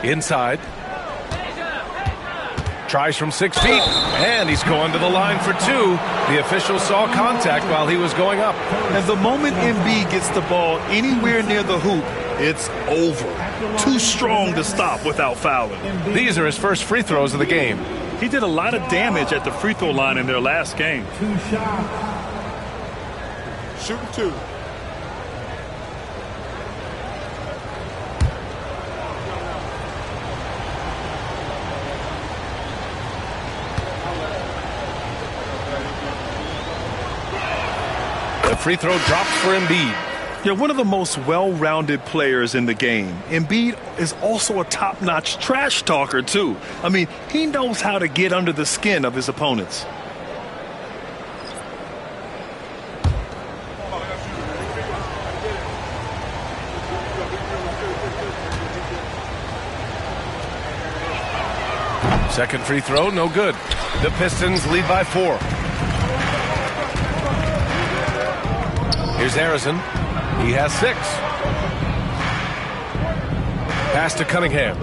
Inside. Tries from 6 feet. And he's going to the line for 2. The official saw contact while he was going up. And the moment Embiid gets the ball anywhere near the hoop, it's over. Too strong to stop without fouling. These are his first free throws of the game. He did a lot of damage at the free throw line in their last game. 2 shots. Shooting 2. The free throw drops for Embiid. Yeah, one of the most well-rounded players in the game. Embiid is also a top-notch trash talker, too. I mean, he knows how to get under the skin of his opponents. Second free throw, no good. The Pistons lead by 4. Here's Harrison. He has 6. Pass to Cunningham.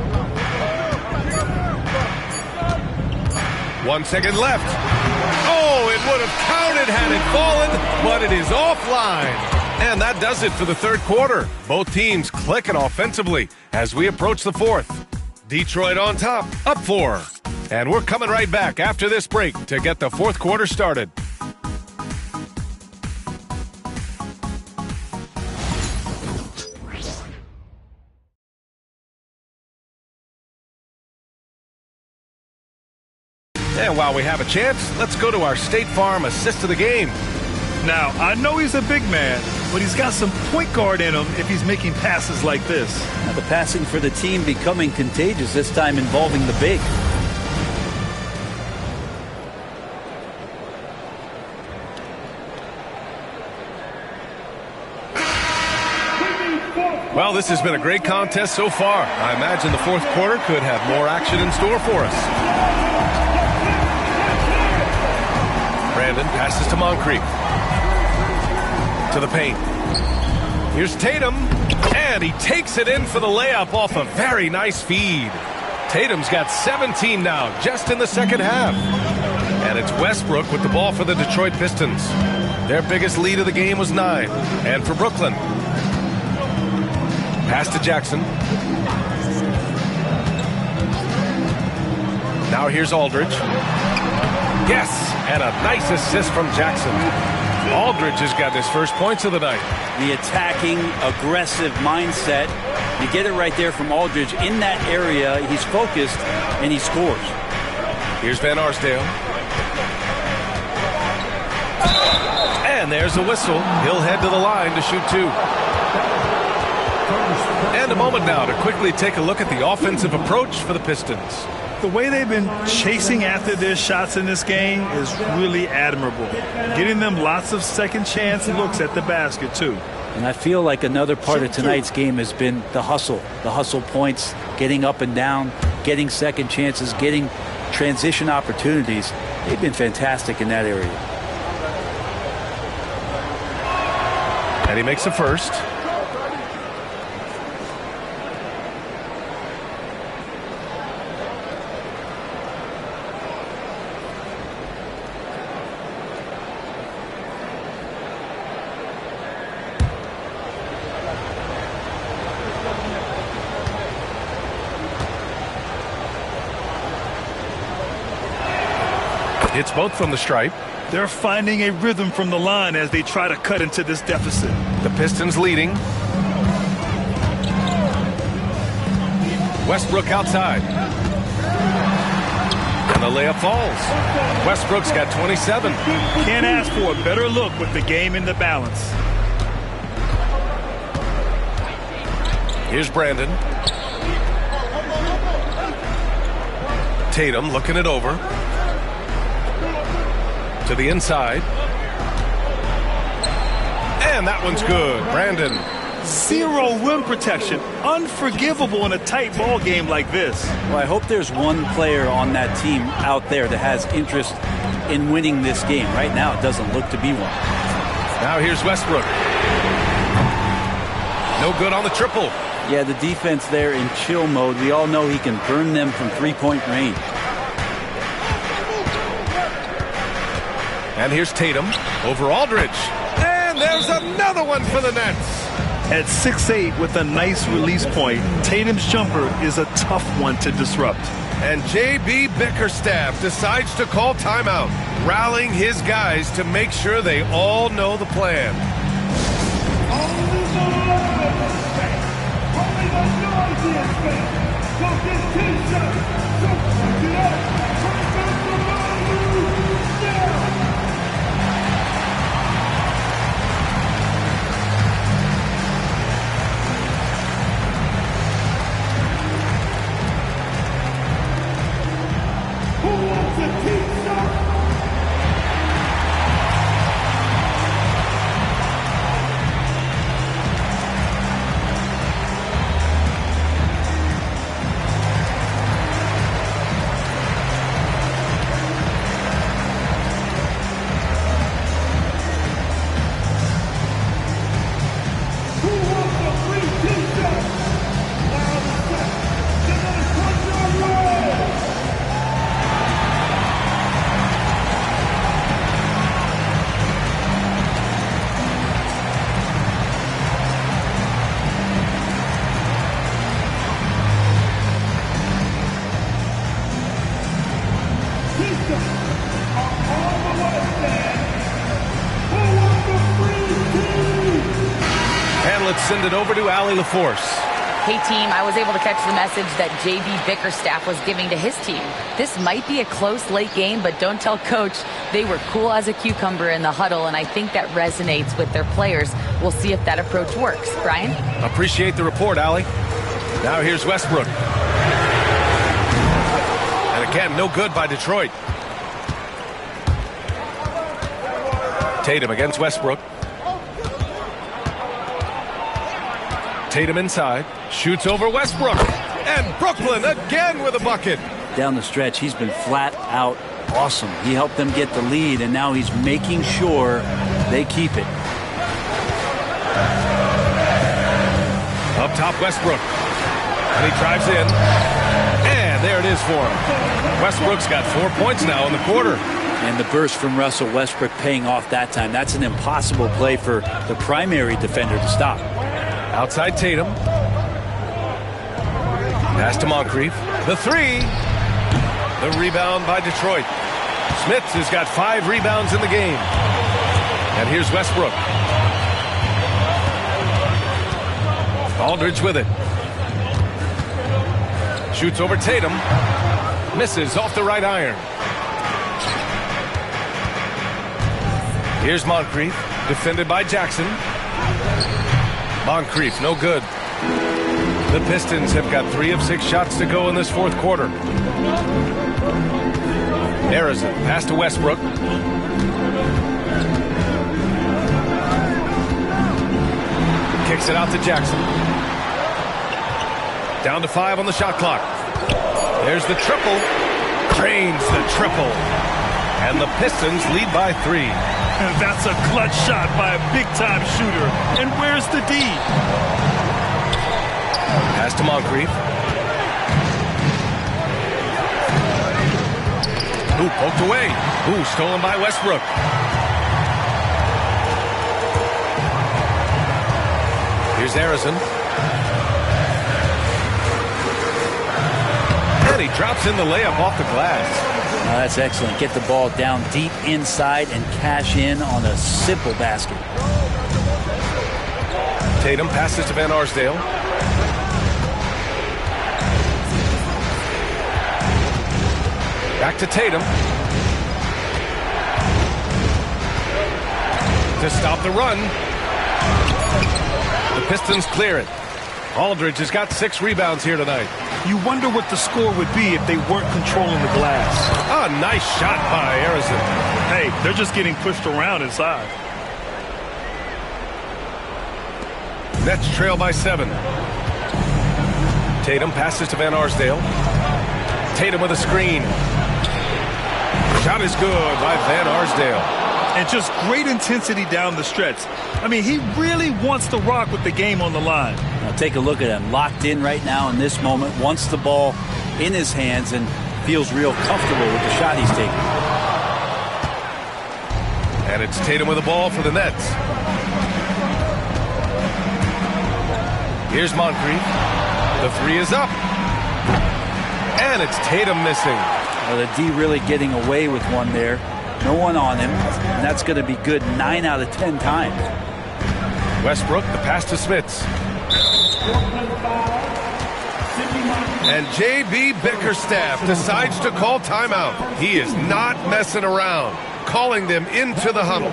1 second left. Oh, it would have counted had it fallen, but it is offline. And that does it for the third quarter. Both teams clicking offensively as we approach the fourth. Detroit on top, up 4. And we're coming right back after this break to get the fourth quarter started. And while we have a chance, let's go to our State Farm assist of the game. Now, I know he's a big man, but he's got some point guard in him if he's making passes like this. Now, the passing for the team becoming contagious, this time involving the big. Well, this has been a great contest so far. I imagine the fourth quarter could have more action in store for us. Brandon passes to Moncrief. To the paint. Here's Tatum, and he takes it in for the layup off a very nice feed. Tatum's got 17 now, just in the second half. And it's Westbrook with the ball for the Detroit Pistons. Their biggest lead of the game was 9. And for Brooklyn. Pass to Jackson. Now here's Aldridge. Yes, and a nice assist from Jackson. Aldridge has got his first points of the night. The attacking, aggressive mindset. You get it right there from Aldridge. In that area, he's focused, and he scores. Here's Van Arsdale. And there's a whistle. He'll head to the line to shoot 2. And a moment now to quickly take a look at the offensive approach for the Pistons. The way they've been chasing after their shots in this game is really admirable. Getting them lots of second chance looks at the basket, too. And I feel like another part of tonight's game has been the hustle. The hustle points, getting up and down, getting second chances, getting transition opportunities. They've been fantastic in that area. And he makes a first. It's both from the stripe. They're finding a rhythm from the line as they try to cut into this deficit. The Pistons leading. Westbrook outside. And the layup falls. Westbrook's got 27. Can't ask for a better look with the game in the balance. Here's Brandon. Tatum looking it over. To the inside. And that one's good. Brandon. Zero rim protection. Unforgivable in a tight ball game like this. Well, I hope there's one player on that team out there that has interest in winning this game. Right now, it doesn't look to be one. Now here's Westbrook. No good on the triple. Yeah, the defense there in chill mode. We all know he can burn them from three-point range. And here's Tatum over Aldridge. And there's another one for the Nets. At 6'8" with a nice release point, Tatum's jumper is a tough one to disrupt. And J.B. Bickerstaff decides to call timeout, rallying his guys to make sure they all know the plan. Send it over to Allie LaForce. Hey, team, I was able to catch the message that J.B. Bickerstaff was giving to his team. This might be a close late game, but don't tell Coach. They were cool as a cucumber in the huddle, and I think that resonates with their players. We'll see if that approach works. Brian? Appreciate the report, Allie. Now here's Westbrook. And again, no good by Detroit. Tatum against Westbrook. Tatum inside, shoots over Westbrook, and Brooklyn again with a bucket. Down the stretch, he's been flat out awesome. He helped them get the lead, and now he's making sure they keep it. Up top, Westbrook. And he drives in. And there it is for him. Westbrook's got 4 points now in the quarter. And the burst from Russell Westbrook paying off that time. That's an impossible play for the primary defender to stop. Outside Tatum. Pass to Moncrief. The three. The rebound by Detroit. Smith has got 5 rebounds in the game. And here's Westbrook. Aldridge with it. Shoots over Tatum. Misses off the right iron. Here's Moncrief. Defended by Jackson. Moncrief, no good. The Pistons have got 3 of 6 shots to go in this fourth quarter. Harrison, pass to Westbrook. Kicks it out to Jackson. Down to 5 on the shot clock. There's the triple. Drains the triple. And the Pistons lead by 3. And that's a clutch shot by a big-time shooter. And where's the D? Pass to Moncrief. Ooh, poked away. Ooh, stolen by Westbrook. Here's Harrison. And he drops in the layup off the glass. That's excellent. Get the ball down deep inside and cash in on a simple basket. Tatum passes to Van Arsdale. Back to Tatum. To stop the run. The Pistons clear it. Aldridge has got 6 rebounds here tonight. You wonder what the score would be if they weren't controlling the glass. A nice shot by Harrison. Hey, they're just getting pushed around inside. Nets trail by 7. Tatum passes to Van Arsdale. Tatum with a screen. Shot is good by Van Arsdale. And just great intensity down the stretch. I mean, he really wants to rock with the game on the line. Now take a look at him. Locked in right now in this moment. Wants the ball in his hands and feels real comfortable with the shot he's taking. And it's Tatum with the ball for the Nets. Here's Moncrief. The 3 is up. And it's Tatum missing. Well, the D really getting away with one there. No one on him. And that's going to be good 9 out of 10 times. Westbrook, the pass to Smits. And J.B. Bickerstaff decides to call timeout. He is not messing around. Calling them into the huddle.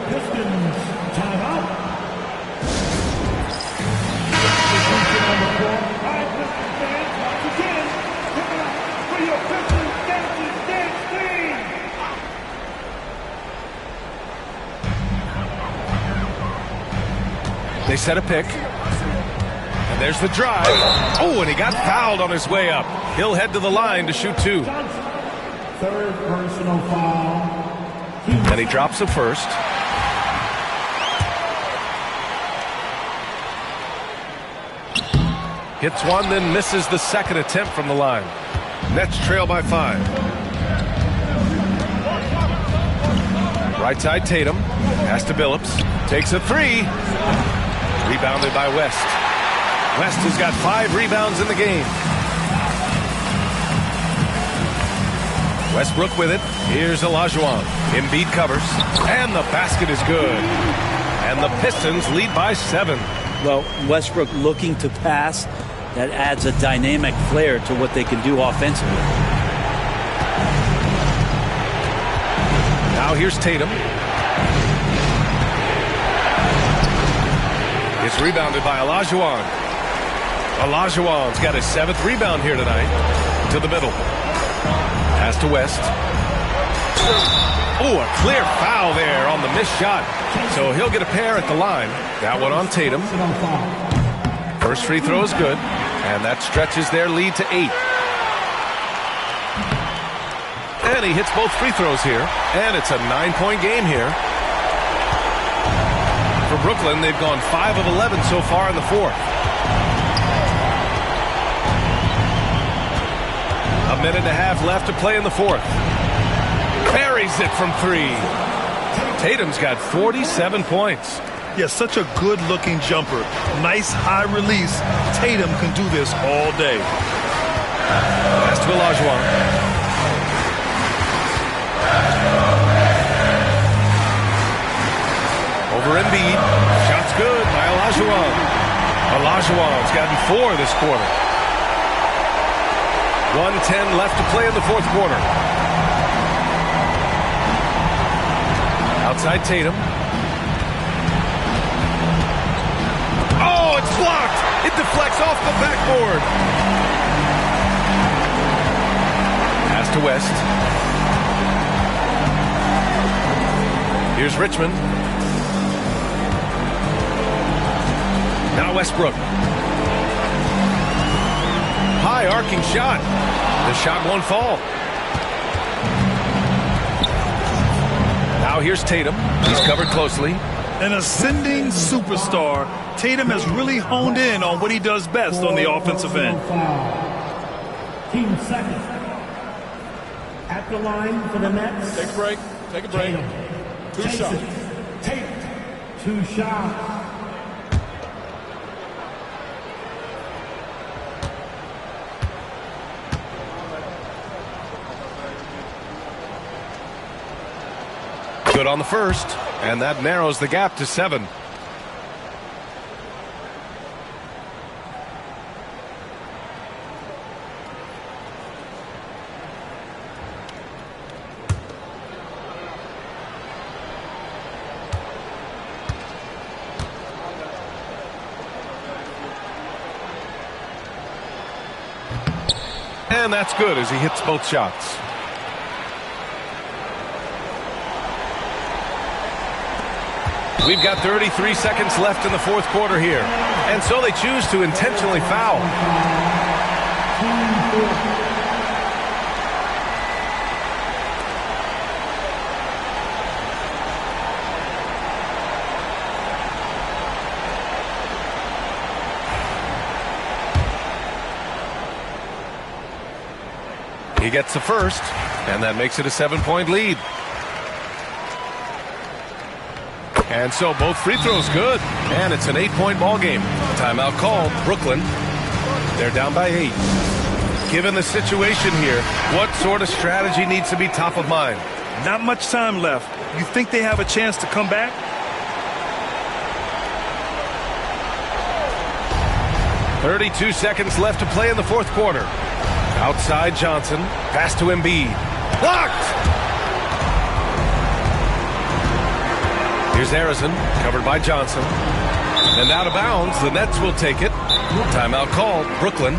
They set a pick. And there's the drive. Oh, and he got fouled on his way up. He'll head to the line to shoot 2. 3rd personal foul. And he drops the first. Hits one, then misses the second attempt from the line. Nets trail by 5. Right side Tatum. Pass to Billups. Takes a 3. Rebounded by West. West has got 5 rebounds in the game. Westbrook with it. Here's Olajuwon. Embiid covers. And the basket is good. And the Pistons lead by 7. Well, Westbrook looking to pass. That adds a dynamic flair to what they can do offensively. Now here's Tatum. It's rebounded by Olajuwon. Olajuwon's got his 7th rebound here tonight. To the middle. Pass to West. Oh, a clear foul there on the missed shot. So he'll get a pair at the line. That one on Tatum. First free throw is good. And that stretches their lead to 8. And he hits both free throws here. And it's a 9-point game here. For Brooklyn, they've gone 5 of 11 so far in the fourth. A minute and a half left to play in the fourth. Buries it from 3. Tatum's got 47 points. Yeah, such a good-looking jumper. Nice high release. Tatum can do this all day. Pass to Olajuwon. Over Embiid. Shot's good by Olajuwon. Olajuwon's gotten 4 this quarter. 1:10 left to play in the fourth quarter. Outside Tatum. Oh, it's blocked. It deflects off the backboard. Pass to West. Here's Richmond. Now Westbrook. High arcing shot. The shot won't fall. Now here's Tatum. He's covered closely. An ascending superstar. Tatum has really honed in on what he does best on the offensive end. Team second. At the line for the Nets. Take a break. Take a break. 2 shots. Tatum. 2 shots. Good on the first, and that narrows the gap to 7. And that's good as he hits both shots. We've got 33 seconds left in the fourth quarter here. And so they choose to intentionally foul. He gets the first, and that makes it a 7-point lead. And so both free throws good, and it's an 8-point ball game. Timeout called. Brooklyn, they're down by 8. Given the situation here, what sort of strategy needs to be top of mind? Not much time left. You think they have a chance to come back? .32 seconds left to play in the fourth quarter. Outside Johnson, pass to Embiid. Blocked! Here's Harrison, covered by Johnson. And out of bounds, the Nets will take it. Timeout called. Brooklyn,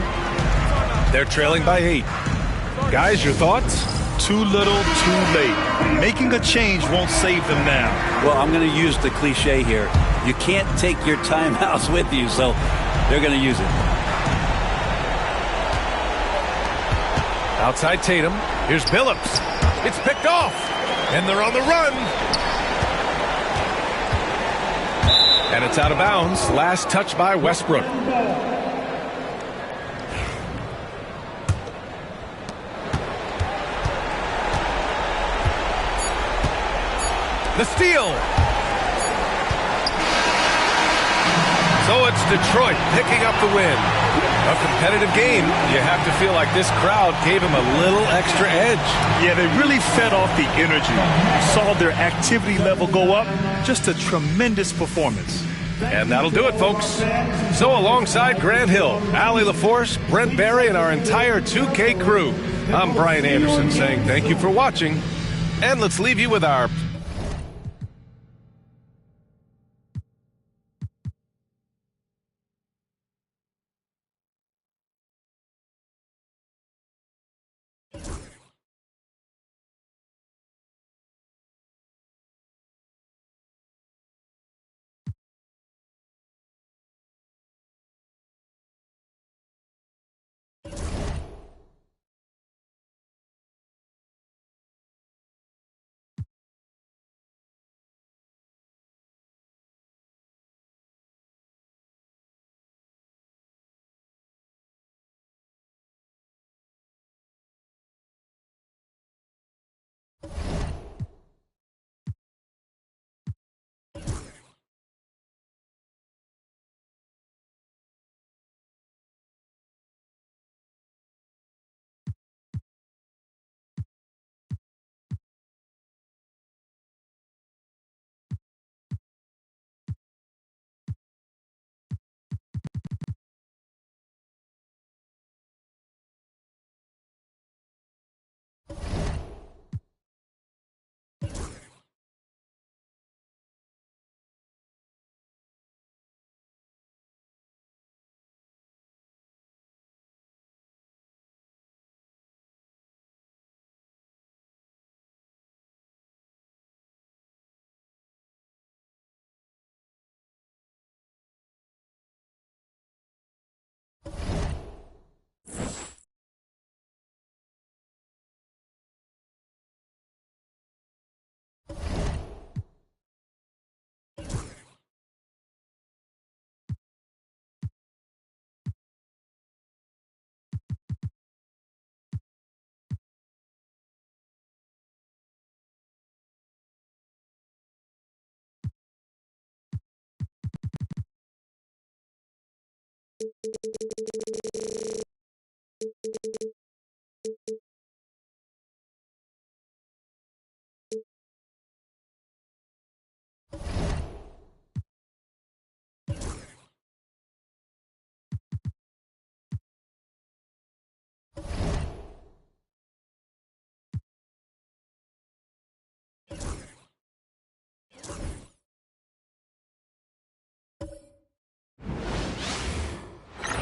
they're trailing by 8. Guys, your thoughts? Too little, too late. Making a change won't save them now. Well, I'm going to use the cliche here. You can't take your timeouts with you, so they're going to use it. Outside Tatum. Here's Billups. It's picked off. And they're on the run. And it's out of bounds. Last touch by Westbrook. The steal. So it's Detroit picking up the win. A competitive game. You have to feel like this crowd gave him a little extra edge. Yeah, they really fed off the energy. You saw their activity level go up. Just a tremendous performance. And that'll do it, folks. So alongside Grant Hill, Allie LaForce, Brent Barry, and our entire 2K crew, I'm Brian Anderson saying thank you for watching. And let's leave you with our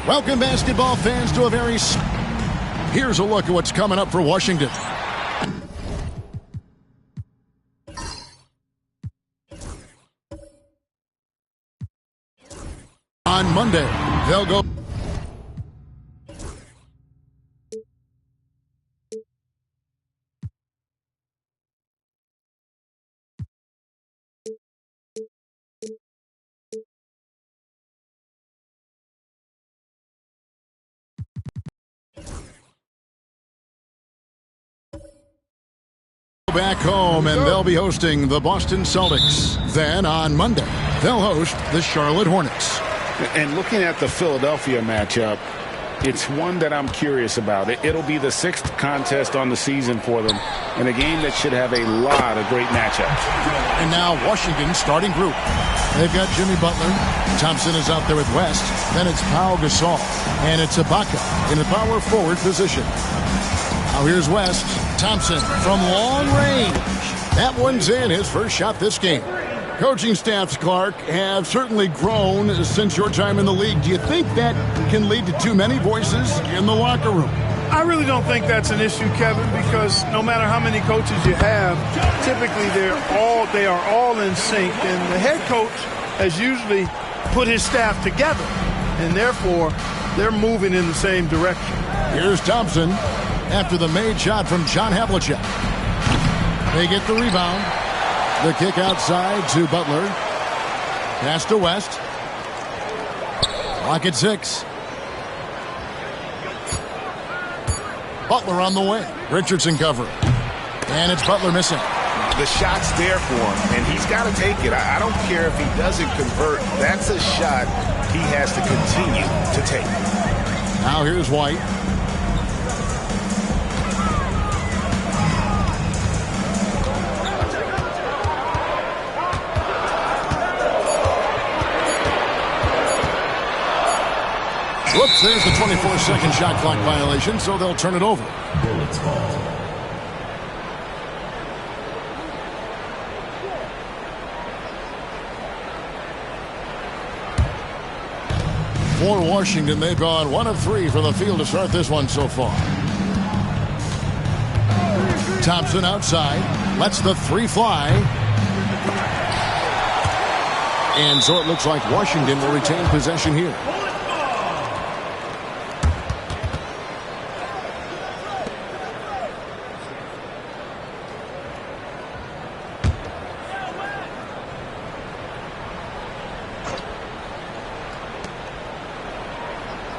Welcome, basketball fans, to a very... Here's a look at what's coming up for Washington. On Monday, they'll go... back home, and they'll be hosting the Boston Celtics. Then on Monday, they'll host the Charlotte Hornets. And looking at the Philadelphia matchup, it's one that I'm curious about. It'll be the 6th contest on the season for them, and a game that should have a lot of great matchups. And now Washington's starting group. They've got Jimmy Butler. Thompson is out there with West. Then it's Pau Gasol. And it's Ibaka in the power forward position. Now here's West. Thompson from long range. That one's in, his first shot this game. Coaching staffs, Clark, have certainly grown since your time in the league. Do you think that can lead to too many voices in the locker room? I really don't think that's an issue, Kevin, because no matter how many coaches you have, typically they are all in sync, and the head coach has usually put his staff together, and therefore they're moving in the same direction. Here's Thompson after the made shot from John Havlicek. They get the rebound. The kick outside to Butler. Pass to West. Clock at 6. Butler on the wing. Richardson covering. And it's Butler missing. The shot's there for him, and he's got to take it. I don't care if he doesn't convert. That's a shot he has to continue to take. Now here's White. Whoops, there's the 24-second shot clock violation, so they'll turn it over. Bullets ball. For Washington, they've gone 1 of 3 from the field to start this one so far. Thompson outside, lets the 3 fly. And so it looks like Washington will retain possession here.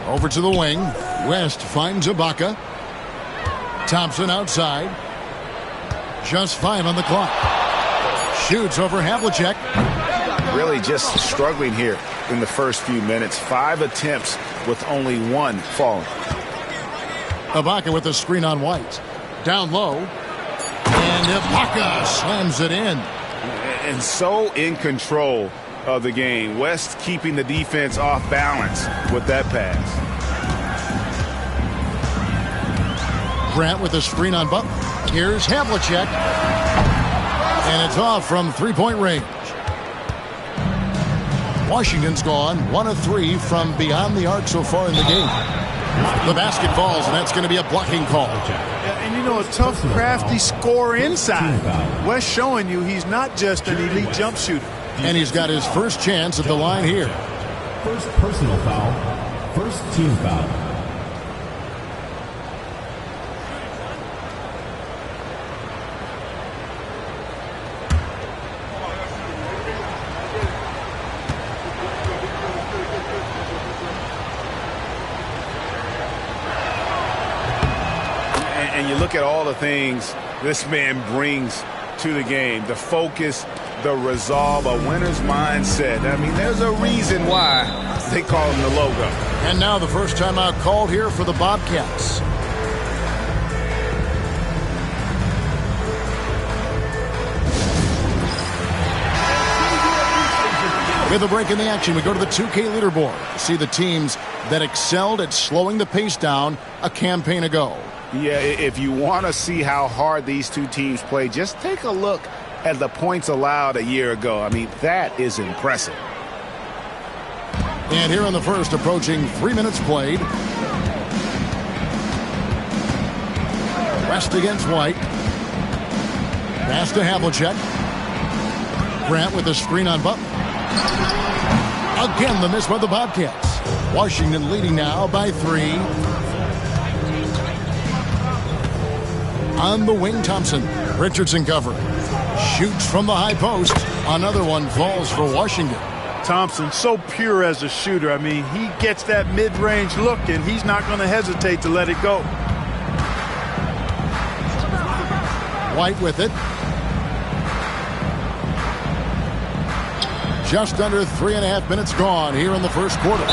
Over to the wing. West finds Ibaka. Thompson outside. Just 5 on the clock. Shoots over Havlicek. Really just struggling here in the first few minutes. 5 attempts with only 1 falling. Ibaka with a screen on White. Down low. And Ibaka slams it in. And so in control of the game. West keeping the defense off balance with that pass. Grant with a screen on Butler. Here's Havlicek. And it's off from 3-point range. Washington's gone 1 of 3 from beyond the arc so far in the game. The basket falls, and that's going to be a blocking call. Yeah, and you know, a tough, crafty scorer inside. West showing you he's not just an elite jump shooter. And he's got his first chance at the line here. First personal foul. First team foul. And you look at all the things this man brings to the game. The focus, the resolve, a winner's mindset. I mean, there's a reason why they call him the logo. And now the first timeout called here for the Bobcats. With a break in the action, we go to the 2K leaderboard to see the teams that excelled at slowing the pace down a campaign ago. Yeah, if you want to see how hard these two teams play, just take a look at the points allowed a year ago. I mean, that is impressive. And here in the first, approaching 3 minutes played. West against White. Pass to Havlicek. Grant with a screen on Butler. Again, the miss by the Bobcats. Washington leading now by 3. On the wing, Thompson. Richardson covering. Shoots from the high post. Another one falls for Washington. Thompson, so pure as a shooter. I mean, he gets that mid-range look, and he's not going to hesitate to let it go. White with it. Just under 3.5 minutes gone here in the first quarter.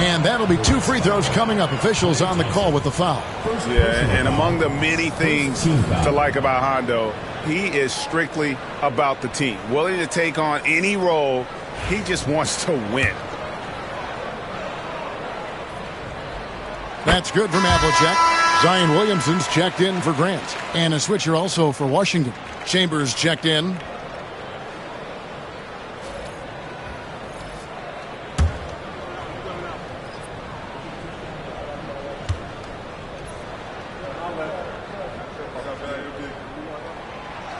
And that'll be 2 free throws coming up. Officials on the call with the foul. Yeah, and among the many things to like about Hondo, he is strictly about the team. Willing to take on any role. He just wants to win. That's good from Havlicek. Zion Williamson's checked in for Grant. And a switcher also for Washington. Chambers checked in.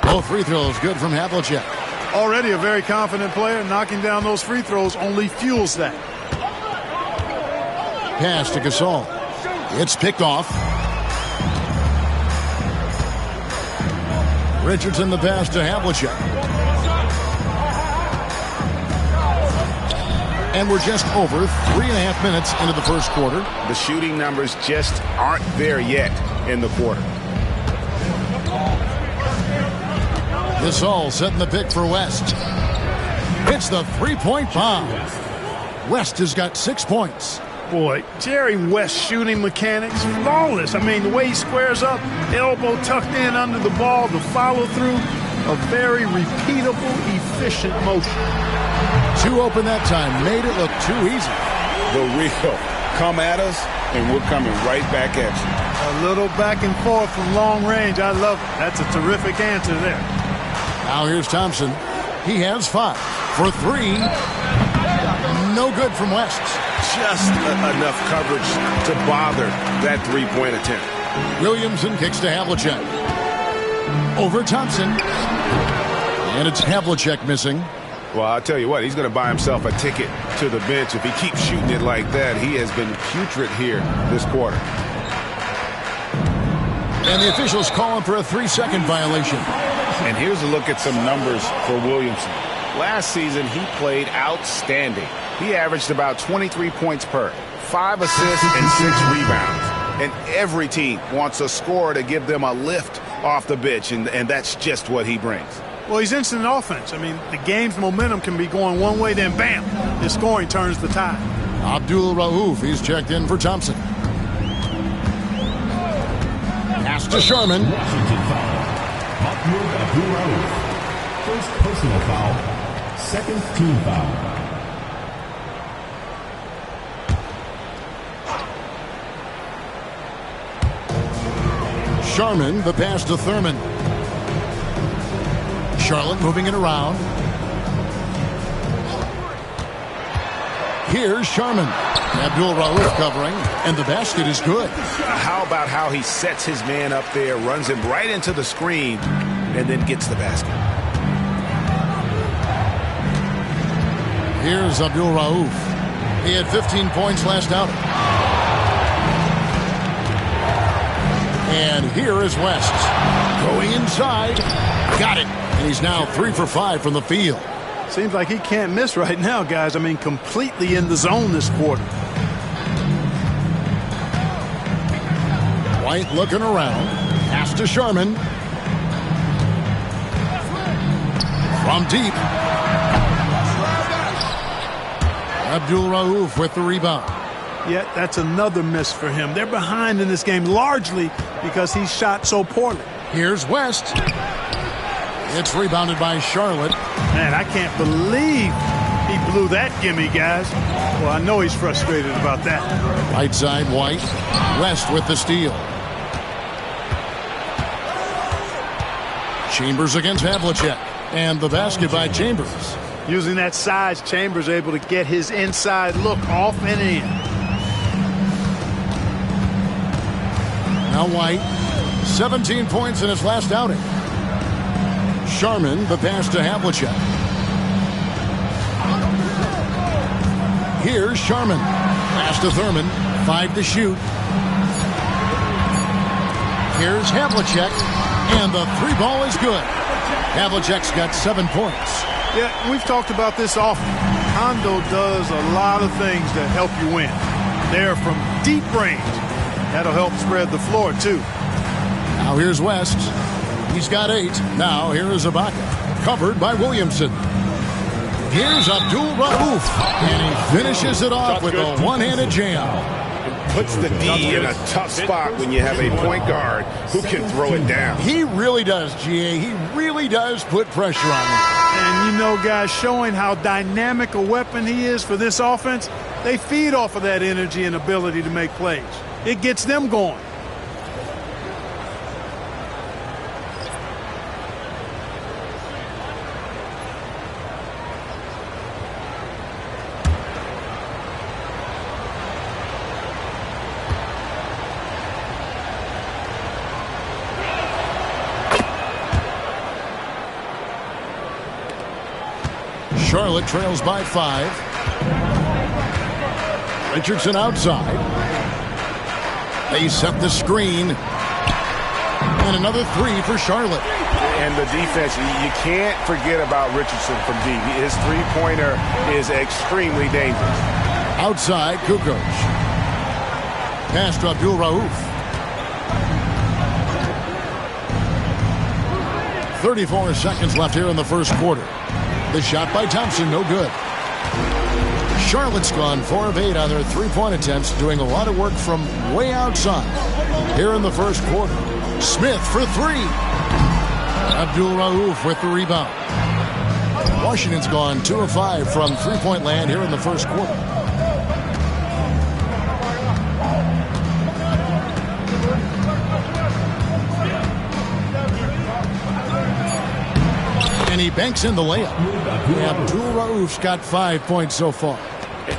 Both free throws good from Havlicek. Already a very confident player. Knocking down those free throws only fuels that. Pass to Gasol. It's picked off. Richardson the pass to Havlicek. And we're just over 3.5 minutes into the first quarter. The shooting numbers just aren't there yet in the quarter. Gasol setting the pick for West. It's the three-point bomb. West has got 6 points. Boy, Jerry West shooting mechanics, flawless. I mean, the way he squares up, elbow tucked in under the ball, the follow-through, a very repeatable, efficient motion. 2 open that time, made it look too easy. The real come at us, and we're coming right back at you. A little back and forth from long range. I love it. That's a terrific answer there. Now here's Thompson. He has 5 for 3. No good from West. Just enough coverage to bother that three-point attempt. Williamson kicks to Havlicek. Over Thompson. And it's Havlicek missing. Well, I'll tell you what, he's going to buy himself a ticket to the bench if he keeps shooting it like that. He has been putrid here this quarter. And the officials calling for a 3-second violation. And here's a look at some numbers for Williamson. Last season, he played outstanding. He averaged about 23 points per, 5 assists and 6 rebounds. And every team wants a scorer to give them a lift off the bench, and that's just what he brings. Well, he's instant offense. I mean, the game's momentum can be going one way, then bam, his scoring turns the tide. Abdul Rauf, he's checked in for Thompson. Pass to Sherman. Washington foul. Mahmoud Abdul Rauf. First personal foul. Second team foul. Sherman, the pass to Thurman. Charlotte moving it around. Here's Sherman. Abdul Rauf covering, and the basket is good. How about how he sets his man up there, runs him right into the screen, and then gets the basket. Here's Abdul Rauf. He had 15 points last outing. And here is West. Going inside. Got it. And he's now 3 for 5 from the field. Seems like he can't miss right now, guys. I mean, completely in the zone this quarter. White looking around. Pass to Sherman. From deep. Abdul Rauf with the rebound. Yet that's another miss for him. They're behind in this game largely because he shot so poorly. Here's West. It's rebounded by Charlotte. Man, I can't believe he blew that gimme, guys. Well, I know he's frustrated about that. Right side, White. West with the steal. Chambers against Havlicek. And the basket by Chambers. Using that size, Chambers able to get his inside look off and in. Now White, 17 points in his last outing. Sharman, the pass to Havlicek. Here's Sharman. Pass to Thurman. 5 to shoot. Here's Havlicek. And the 3 ball is good. Havlicek's got 7 points. Yeah, we've talked about this often. Hondo does a lot of things that help you win. They're from deep range. That'll help spread the floor, too. Now here's West. He's got 8. Now here is Ibaka. Covered by Williamson. Here's Abdul Rauf. And he finishes it off with a one-handed jam. Puts the D in a tough spot when you have a point guard who can throw it down. He really does, GA. He really does put pressure on him. And you know, guys, showing how dynamic a weapon he is for this offense, they feed off of that energy and ability to make plays. It gets them going. Charlotte trails by 5. Richardson outside. They set the screen. And another 3 for Charlotte. And the defense, you can't forget about Richardson from deep. His three-pointer is extremely dangerous. Outside, Kukoc. Pass to Abdul Rauf. 34 seconds left here in the first quarter. The shot by Thompson, no good. Charlotte's gone 4 of 8 on their 3-point attempts, doing a lot of work from way outside. Here in the first quarter, Smith for 3. Abdul Rauf with the rebound. Washington's gone 2 of 5 from 3-point land here in the first quarter. And he banks in the layup. Abdul Rauf's got 5 points so far.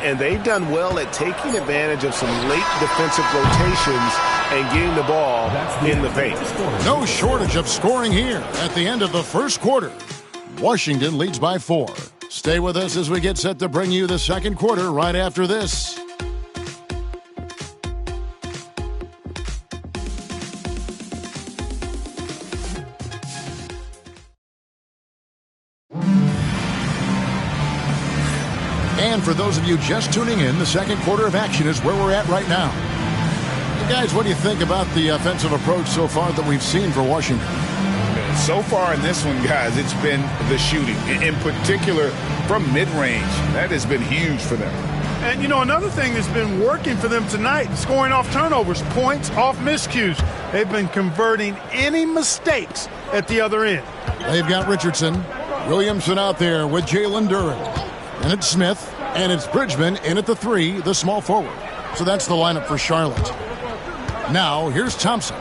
And they've done well at taking advantage of some late defensive rotations and getting the ball in the paint. No shortage of scoring here at the end of the first quarter. Washington leads by 4. Stay with us as we get set to bring you the second quarter right after this. And for those of you just tuning in, the second quarter of action is where we're at right now. Hey guys, what do you think about the offensive approach so far that we've seen for Washington? So far in this one, guys, it's been the shooting, in particular from mid-range. That has been huge for them. And, you know, another thing that's been working for them tonight, scoring off turnovers, points off miscues. They've been converting any mistakes at the other end. They've got Richardson, Williamson out there with Jalen Duren. And it's Smith, and it's Bridgman in at the 3, the small forward. So that's the lineup for Charlotte. Now, here's Thompson.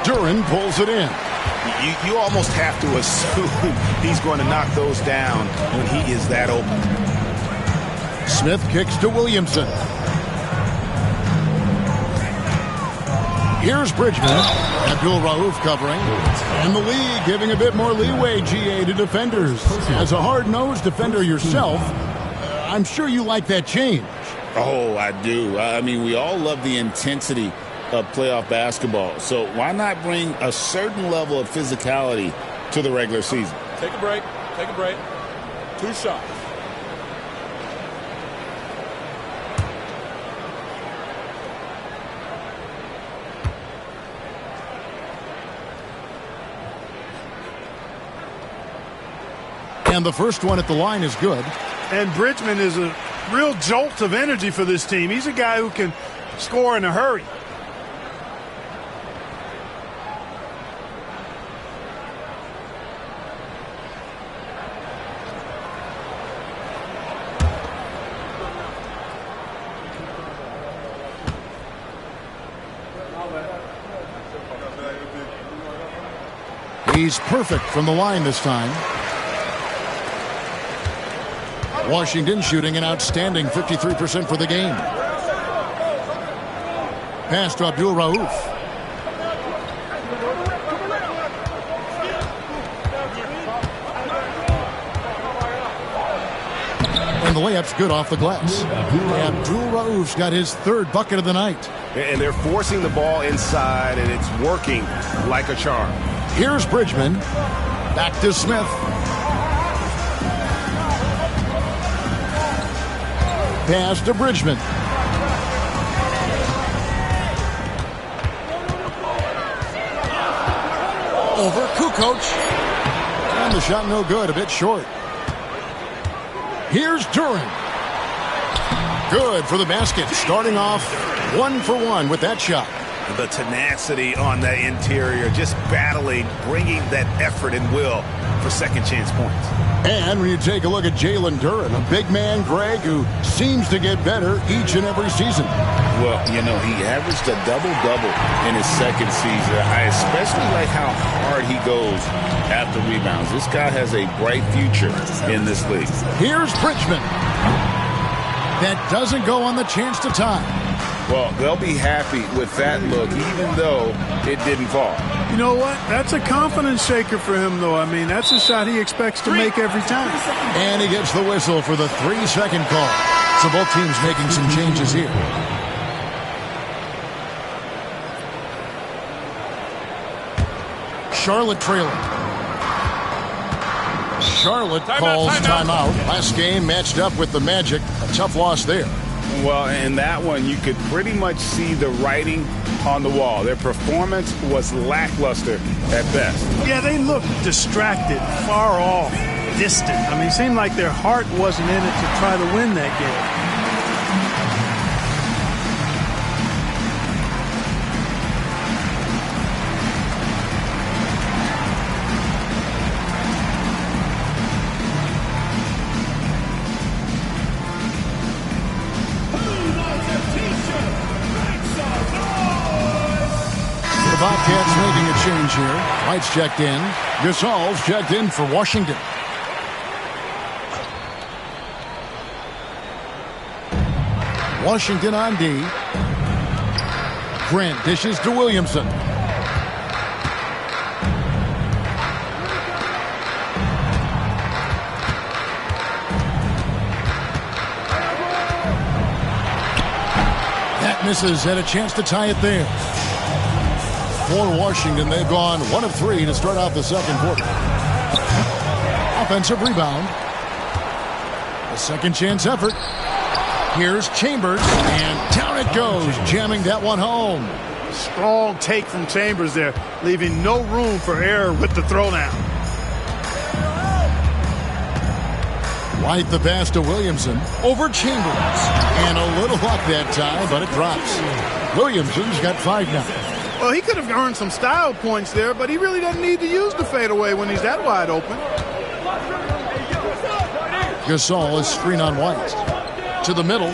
Duren pulls it in. You almost have to assume he's going to knock those down when he is that open. Smith kicks to Williamson. Here's Bridgman. Abdul Rauf covering. And the league giving a bit more leeway, GA, to defenders. As a hard-nosed defender yourself, I'm sure you like that change. Oh, I do. I mean, we all love the intensity of playoff basketball. So why not bring a certain level of physicality to the regular season? Take a break. Take a break. 2 shots. And the first one at the line is good. And Bridgman is a real jolt of energy for this team. He's a guy who can score in a hurry. He's perfect from the line this time. Washington shooting an outstanding 53% for the game. Pass to Abdul Rauf. And the layup's good off the glass. Abdul Rauf's got his third bucket of the night. And they're forcing the ball inside, and it's working like a charm. Here's Bridgman. Back to Smith. Pass to Bridgman. Over Kukoc. And the shot no good, a bit short. Here's Duran. Good for the basket. Starting off 1 for 1 with that shot. The tenacity on the interior, just battling, bringing that effort and will for second chance points. And when you take a look at Jalen Duran, a big man, Greg, who seems to get better each and every season. Well, you know, he averaged a double-double in his second season. I especially like how hard he goes after rebounds. This guy has a bright future in this league. Here's Bridgman. That doesn't go on the chance to tie. Well, they'll be happy with that look, even though it didn't fall. You know what? That's a confidence shaker for him, though. I mean, that's a shot he expects to make every time. And he gets the whistle for the 3-second call. So both teams making some changes here. Charlotte trailing. Charlotte calls timeout. Last game matched up with the Magic. A tough loss there. Well, in that one, you could pretty much see the writing on the wall. Their performance was lackluster at best. Yeah, they looked distracted, far off, distant. I mean, it seemed like their heart wasn't in it to try to win that game. Bobcats making a change here. White's checked in. Gasol's checked in for Washington. Washington on D. Grant dishes to Williamson. That misses. Had a chance to tie it there. For Washington, they've gone 1 of 3 to start out the second quarter. Offensive rebound. A second chance effort. Here's Chambers, and down it goes, jamming that one home. Strong take from Chambers there, leaving no room for error with the throwdown. White the pass to Williamson over Chambers. And a little luck that time, but it drops. Williamson's got 5 now. Well, he could have earned some style points there, but he really doesn't need to use the fadeaway when he's that wide open. Gasol is screen on White. To the middle.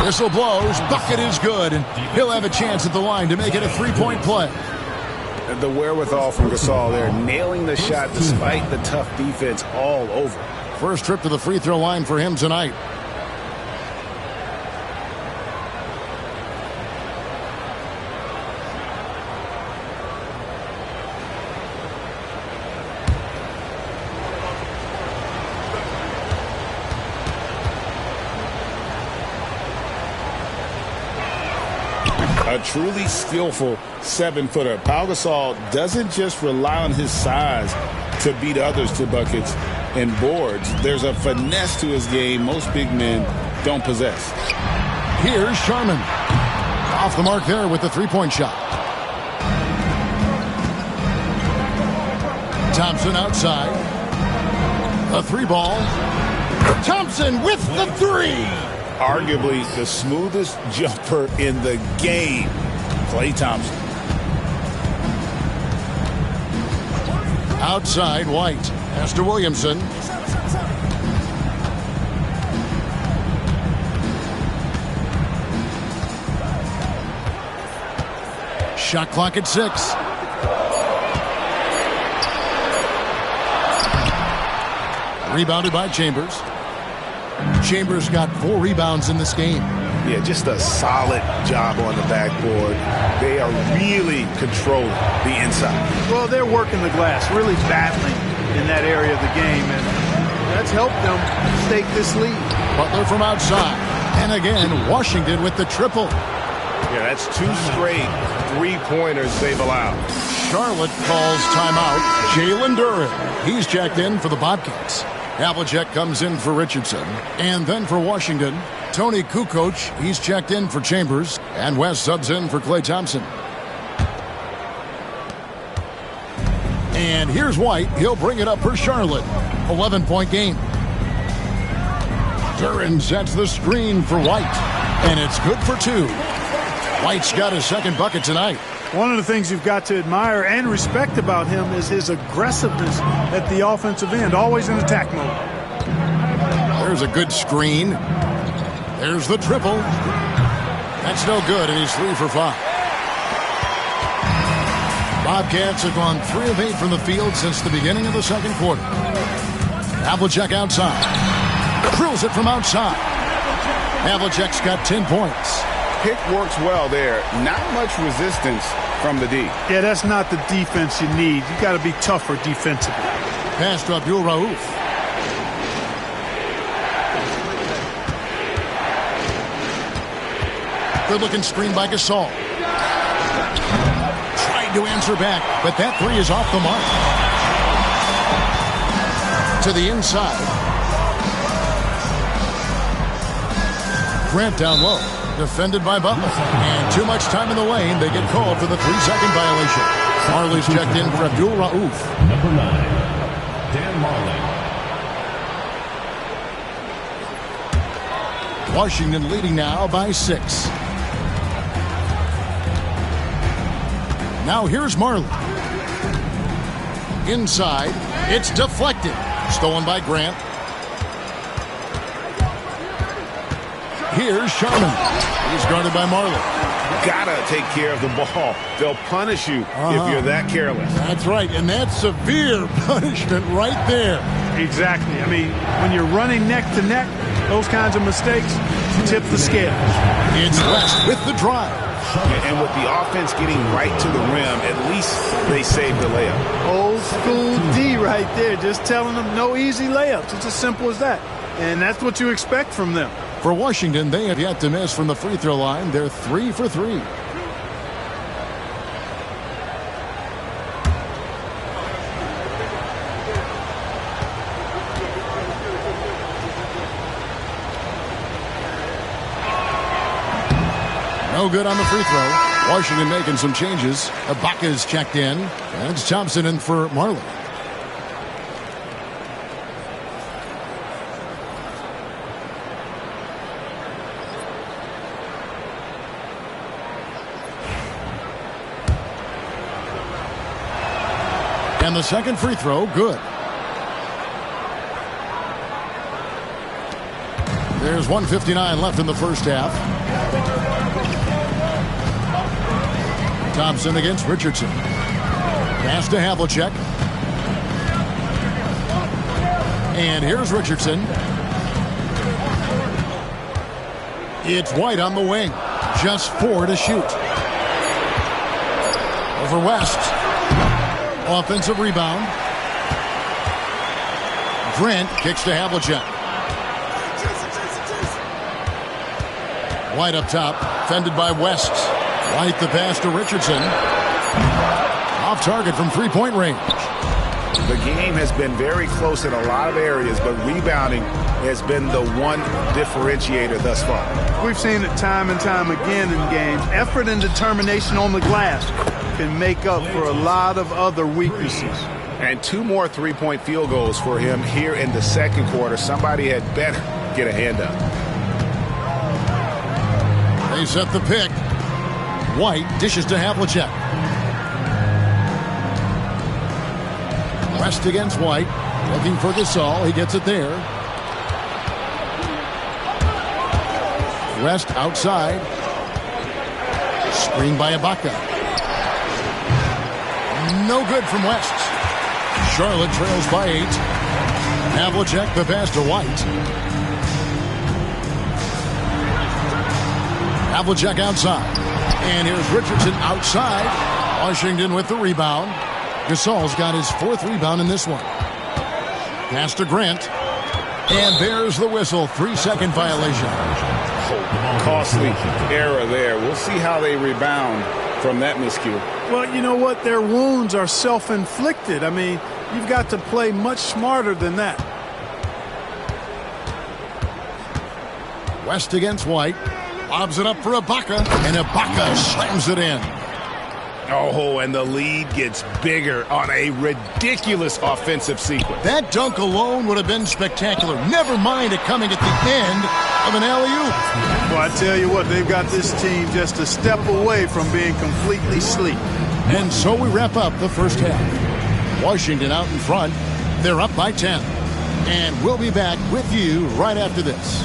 Whistle blows. Bucket is good, and he'll have a chance at the line to make it a 3-point play. The wherewithal from Gasol there, nailing the shot despite the tough defense all over. First trip to the free throw line for him tonight. A truly skillful 7-footer. Pau Gasol doesn't just rely on his size to beat others to buckets and boards. There's a finesse to his game most big men don't possess. Here's Sharman. Off the mark there with the 3-point shot. Thompson outside. A three ball. Thompson with the three. Arguably the smoothest jumper in the game, Klay Thompson. Outside, White. Pass to Williamson. Shot clock at 6. Rebounded by Chambers. Chambers got 4 rebounds in this game. Yeah, just a solid job on the backboard. They are really controlling the inside. Well, they're working the glass, really battling in that area of the game, and that's helped them stake this lead. Butler from outside. And again, Washington with the triple. Yeah, that's 2 straight three-pointers they've allowed. Charlotte calls timeout. Jalen Duren. He's checked in for the Bobcats. Havlicek comes in for Richardson. And then for Washington, Tony Kukoc. He's checked in for Chambers. And West subs in for Klay Thompson. And here's White. He'll bring it up for Charlotte. 11-point game. Duren sets the screen for White. And it's good for 2. White's got his second bucket tonight. One of the things you've got to admire and respect about him is his aggressiveness at the offensive end, always in attack mode. There's a good screen. There's the triple. That's no good, and he's 3 for 5. Bobcats have gone 3 of 8 from the field since the beginning of the second quarter. Havlicek outside. Drills it from outside. Havlicek's got 10 points. Pick works well there. Not much resistance from the D. Yeah, that's not the defense you need. You got to be tougher defensively. Pass to Abdul Rauf. Good-looking screen by Gasol. Tried to answer back, but that 3 is off the mark. To the inside. Grant down low. Defended by Butler. And too much time in the lane. They get called for the 3-second violation. Marley's checked in for Abdul Rauf. Number 9, Dan Marley. Washington leading now by 6. Now here's Marley. Inside. It's deflected. Stolen by Grant. Here's Sharman. He's guarded by Marley. Gotta take care of the ball. They'll punish you if you're that careless. That's right, and that's severe punishment right there. Exactly. I mean, when you're running neck to neck, those kinds of mistakes tip the scale. It's West with the drive. And with the offense getting right to the rim, at least they saved the layup. Old school D right there, just telling them no easy layups. It's as simple as that. And that's what you expect from them. For Washington, they have yet to miss from the free throw line. They're 3 for 3. No good on the free throw. Washington making some changes. Ibaka's checked in. And it's Thompson in for Marley. And the second free throw, good. There's 1:59 left in the first half. Thompson against Richardson. Pass to Havlicek. And here's Richardson. It's White on the wing. Just 4 to shoot. Over West. Offensive rebound. Grant kicks to Havlicek. White up top, fended by West. White the pass to Richardson. Off target from three-point range. The game has been very close in a lot of areas, but rebounding has been the one differentiator thus far. We've seen it time and time again in games. Effort and determination on the glass. can make up for a lot of other weaknesses. And 2 more three-point field goals for him here in the second quarter. Somebody had better get a hand up. They set the pick. White dishes to Havlicek. West against White. Looking for Gasol. He gets it there. West outside. Screen by Ibaka. No good from West. Charlotte trails by 8. Havlicek the pass to White. Havlicek outside. And here's Richardson outside. Washington with the rebound. Gasol's got his 4th rebound in this one. Pass to Grant. And there's the whistle. 3-second violation. Costly error there. We'll see how they rebound from that miscue. Well, you know what? Their wounds are self-inflicted. I mean, you've got to play much smarter than that. West against White. Lobs it up for Ibaka. And Ibaka slams it in. Oh, and the lead gets bigger on a ridiculous offensive sequence. That dunk alone would have been spectacular. Never mind it coming at the end of an alley-oop. Well, I tell you what, they've got this team just a step away from being completely asleep. And so we wrap up the first half. Washington out in front. They're up by 10. And we'll be back with you right after this.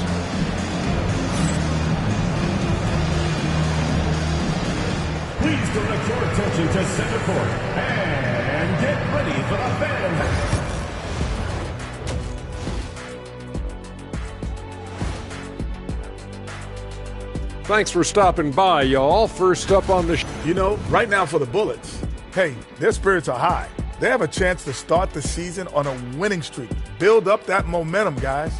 Please direct your attention to center court and get ready for the fan. Thanks for stopping by, y'all. First up on the You know, right now for the Bullets, hey, their spirits are high. They have a chance to start the season on a winning streak. Build up that momentum, guys.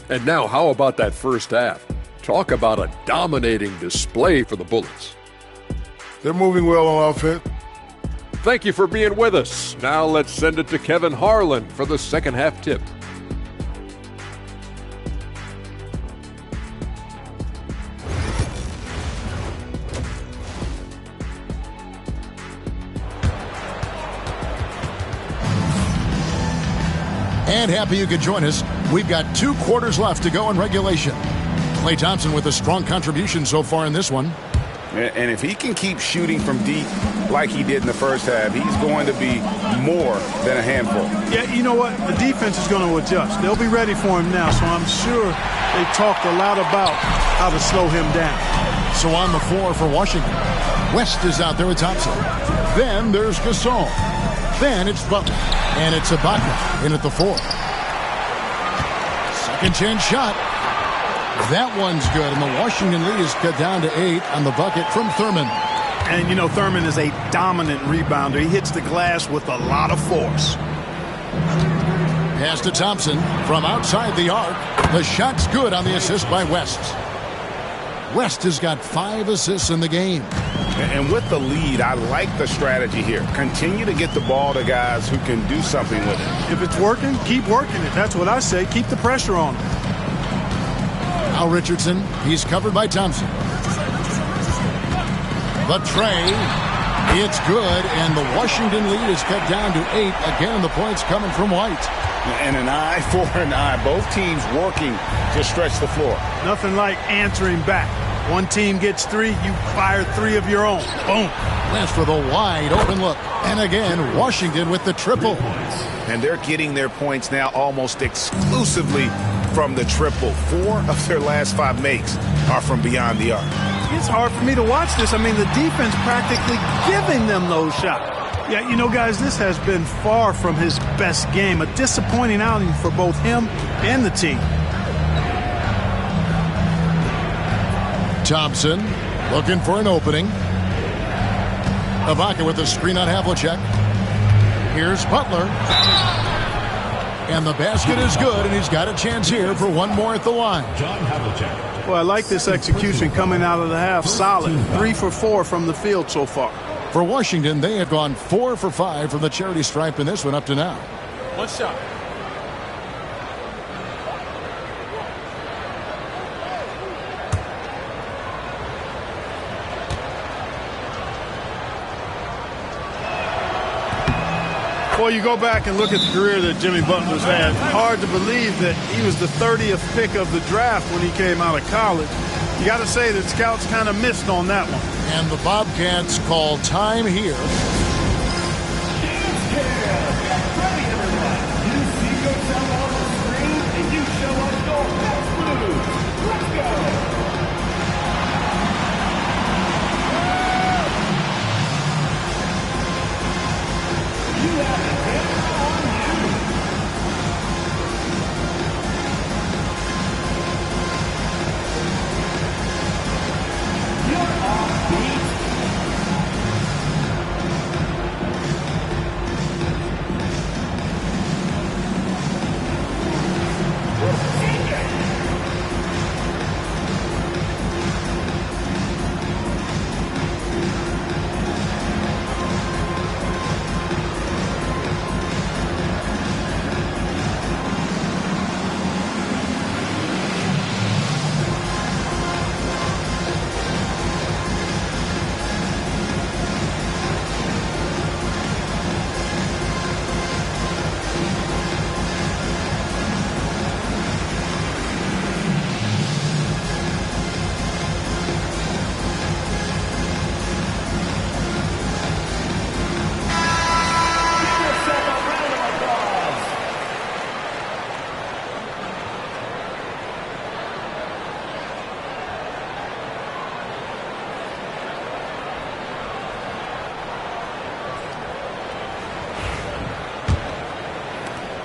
And now, how about that first half? Talk about a dominating display for the Bullets. They're moving well on offense. Thank you for being with us. Now let's send it to Kevin Harlan for the second half tip. And happy you could join us. We've got 2 quarters left to go in regulation. Klay Thompson with a strong contribution so far in this one. And if he can keep shooting from deep like he did in the first half, he's going to be more than a handful. Yeah, you know what? The defense is going to adjust. They'll be ready for him now, so I'm sure they talked a lot about how to slow him down. So on the floor for Washington, West is out there with Thompson. Then there's Gasol. Then it's Butler. And it's Ibaka in at the 4. Second chance shot. That one's good, and the Washington lead is cut down to 8 on the bucket from Thurman. And, you know, Thurman is a dominant rebounder. He hits the glass with a lot of force. Pass to Thompson from outside the arc. The shot's good on the assist by West. West has got 5 assists in the game. And with the lead, I like the strategy here. Continue to get the ball to guys who can do something with it. If it's working, keep working it. That's what I say. Keep the pressure on him. Now Richardson, he's covered by Thompson. The tray, it's good, and the Washington lead is cut down to 8. Again, the points coming from White. And an eye for an eye. Both teams working to stretch the floor. Nothing like answering back. One team gets 3, you fire 3 of your own. Boom. West with a wide open look. And again, Washington with the triple. And they're getting their points now almost exclusively from the triple. 4 of their last 5 makes are from beyond the arc. It's hard for me to watch this. I mean, the defense practically giving them those shots. Yeah, you know, guys, this has been far from his best game. A disappointing outing for both him and the team. Thompson looking for an opening. Ibaka with a screen on Havlicek. Here's Butler. And the basket is good, and he's got a chance here for one more at the line. John Havlicek. Well, I like this execution coming out of the half. Solid. 3 for 4 from the field so far. For Washington, they have gone 4 for 5 from the charity stripe in this one up to now. One shot. Well, you go back and look at the career that Jimmy Butler's had. Hard to believe that he was the 30th pick of the draft when he came out of college. You got to say that scouts kind of missed on that one. And the Bobcats call time here.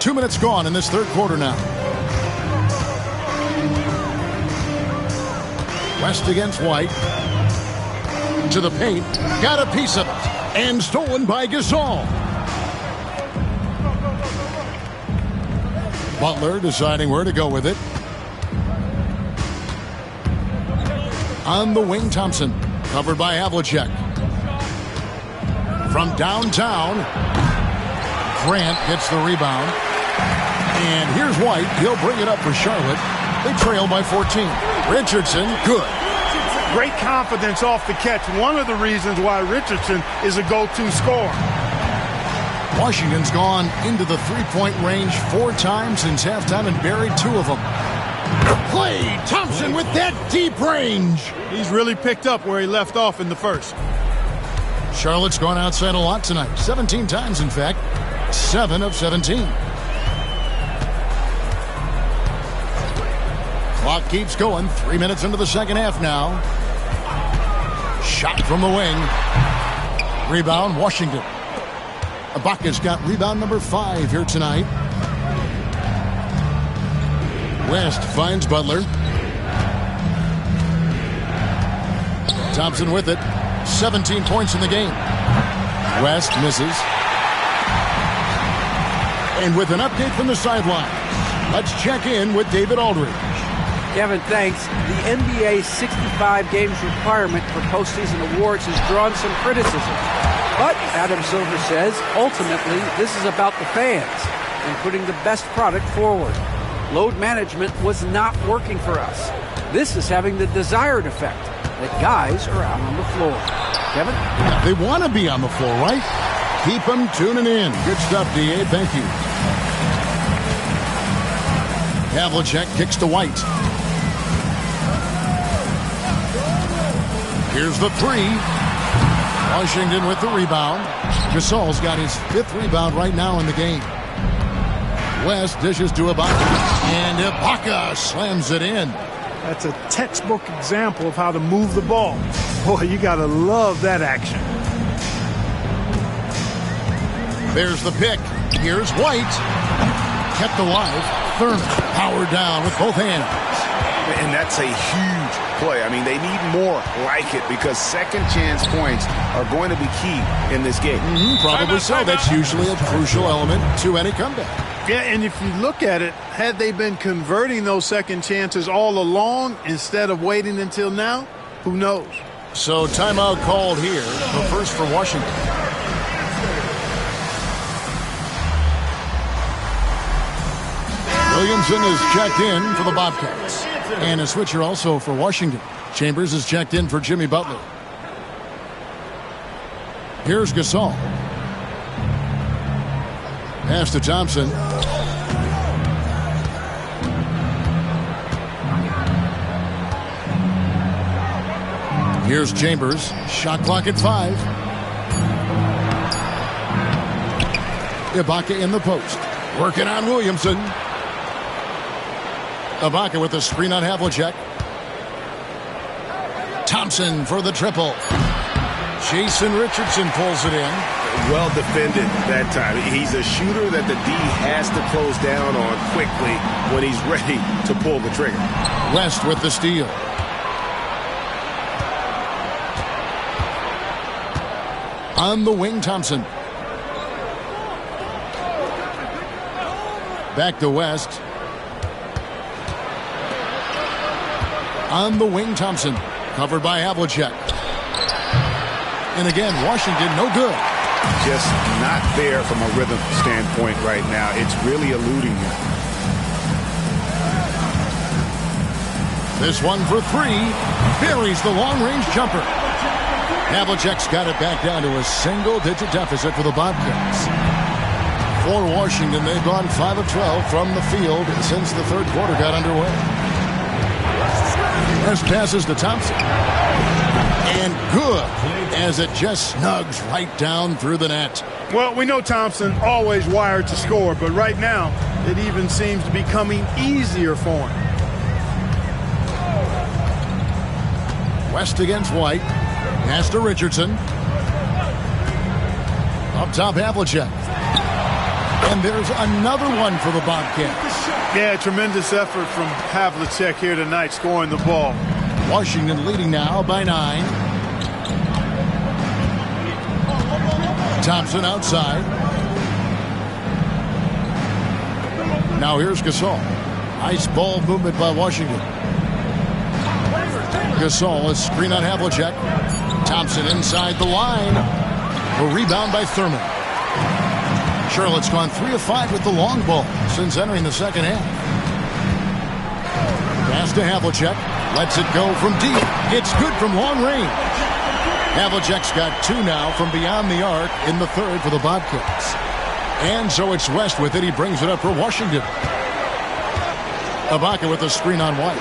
Two minutes gone in this third quarter now. West against White. To the paint. Got a piece of it. And stolen by Gasol. Butler deciding where to go with it. On the wing, Thompson. Covered by Havlicek. From downtown. Grant gets the rebound. And here's White. He'll bring it up for Charlotte. They trail by 14. Richardson, good. Great confidence off the catch. One of the reasons why Richardson is a go-to scorer. Washington's gone into the three-point range 4 times since halftime and buried 2 of them. Klay Thompson with that deep range. He's really picked up where he left off in the first. Charlotte's gone outside a lot tonight. 17 times, in fact. 7 of 17. Clock keeps going. 3 minutes into the second half now. Shot from the wing. Rebound, Washington. Ibaka's got rebound number 5 here tonight. West finds Butler. Thompson with it. 17 points in the game. West misses. And with an update from the sideline, let's check in with David Aldridge. Kevin, thanks. The NBA 65 games requirement for postseason awards has drawn some criticism. But, Adam Silver says, ultimately, this is about the fans and putting the best product forward. Load management was not working for us. This is having the desired effect, that guys are out on the floor. Kevin? Yeah, they want to be on the floor, right? Keep them tuning in. Good stuff, D.A. Thank you. Havlicek kicks to White. Here's the 3. Washington with the rebound. Gasol's got his 5th rebound right now in the game. West dishes to Ibaka. And Ibaka slams it in. That's a textbook example of how to move the ball. Boy, you got to love that action. There's the pick. Here's White. Kept alive. Thurman powered down with both hands. And that's a huge play. I mean, they need more like it because second chance points are going to be key in this game. Probably so. That's usually a crucial element to any comeback. Yeah, and if you look at it, had they been converting those second chances all along instead of waiting until now, who knows? So timeout called here, the first for Washington. Williamson is checked in for the Bobcats. And a switcher also for Washington. Chambers is checked in for Jimmy Butler. Here's Gasol. Pass to Thompson. Here's Chambers. Shot clock at 5. Ibaka in the post. Working on Williamson. Ibaka with a screen on Havlicek. Thompson for the triple. Jason Richardson pulls it in. Well defended that time. He's a shooter that the D has to close down on quickly when he's ready to pull the trigger. West with the steal. On the wing, Thompson. Back to West. On the wing, Thompson. Covered by Havlicek. And again, Washington, no good. Just not there from a rhythm standpoint right now. It's really eluding him. This one for 3. Buries the long-range jumper. Havlicek's got it back down to a single-digit deficit for the Bobcats. For Washington, they've gone 5 of 12 from the field since the third quarter got underway. West passes to Thompson. And good, as it just snugs right down through the net. Well, we know Thompson always wired to score, but right now it even seems to be coming easier for him. West against White. Pass to Richardson. Up top, Havlicek. And there's another one for the Bobcats. Yeah, tremendous effort from Havlicek here tonight, scoring the ball. Washington leading now by 9. Thompson outside. Now here's Gasol. Nice ball movement by Washington. Gasol, a screen on Havlicek. Thompson inside the line. A rebound by Thurman. Charlotte's gone 3 of 5 with the long ball since entering the second half. Pass to Havlicek. Lets it go from deep. It's good from long range. Havlicek's got 2 now from beyond the arc in the third for the Bobcats. And so it's West with it. He brings it up for Washington. Ibaka with a screen on White.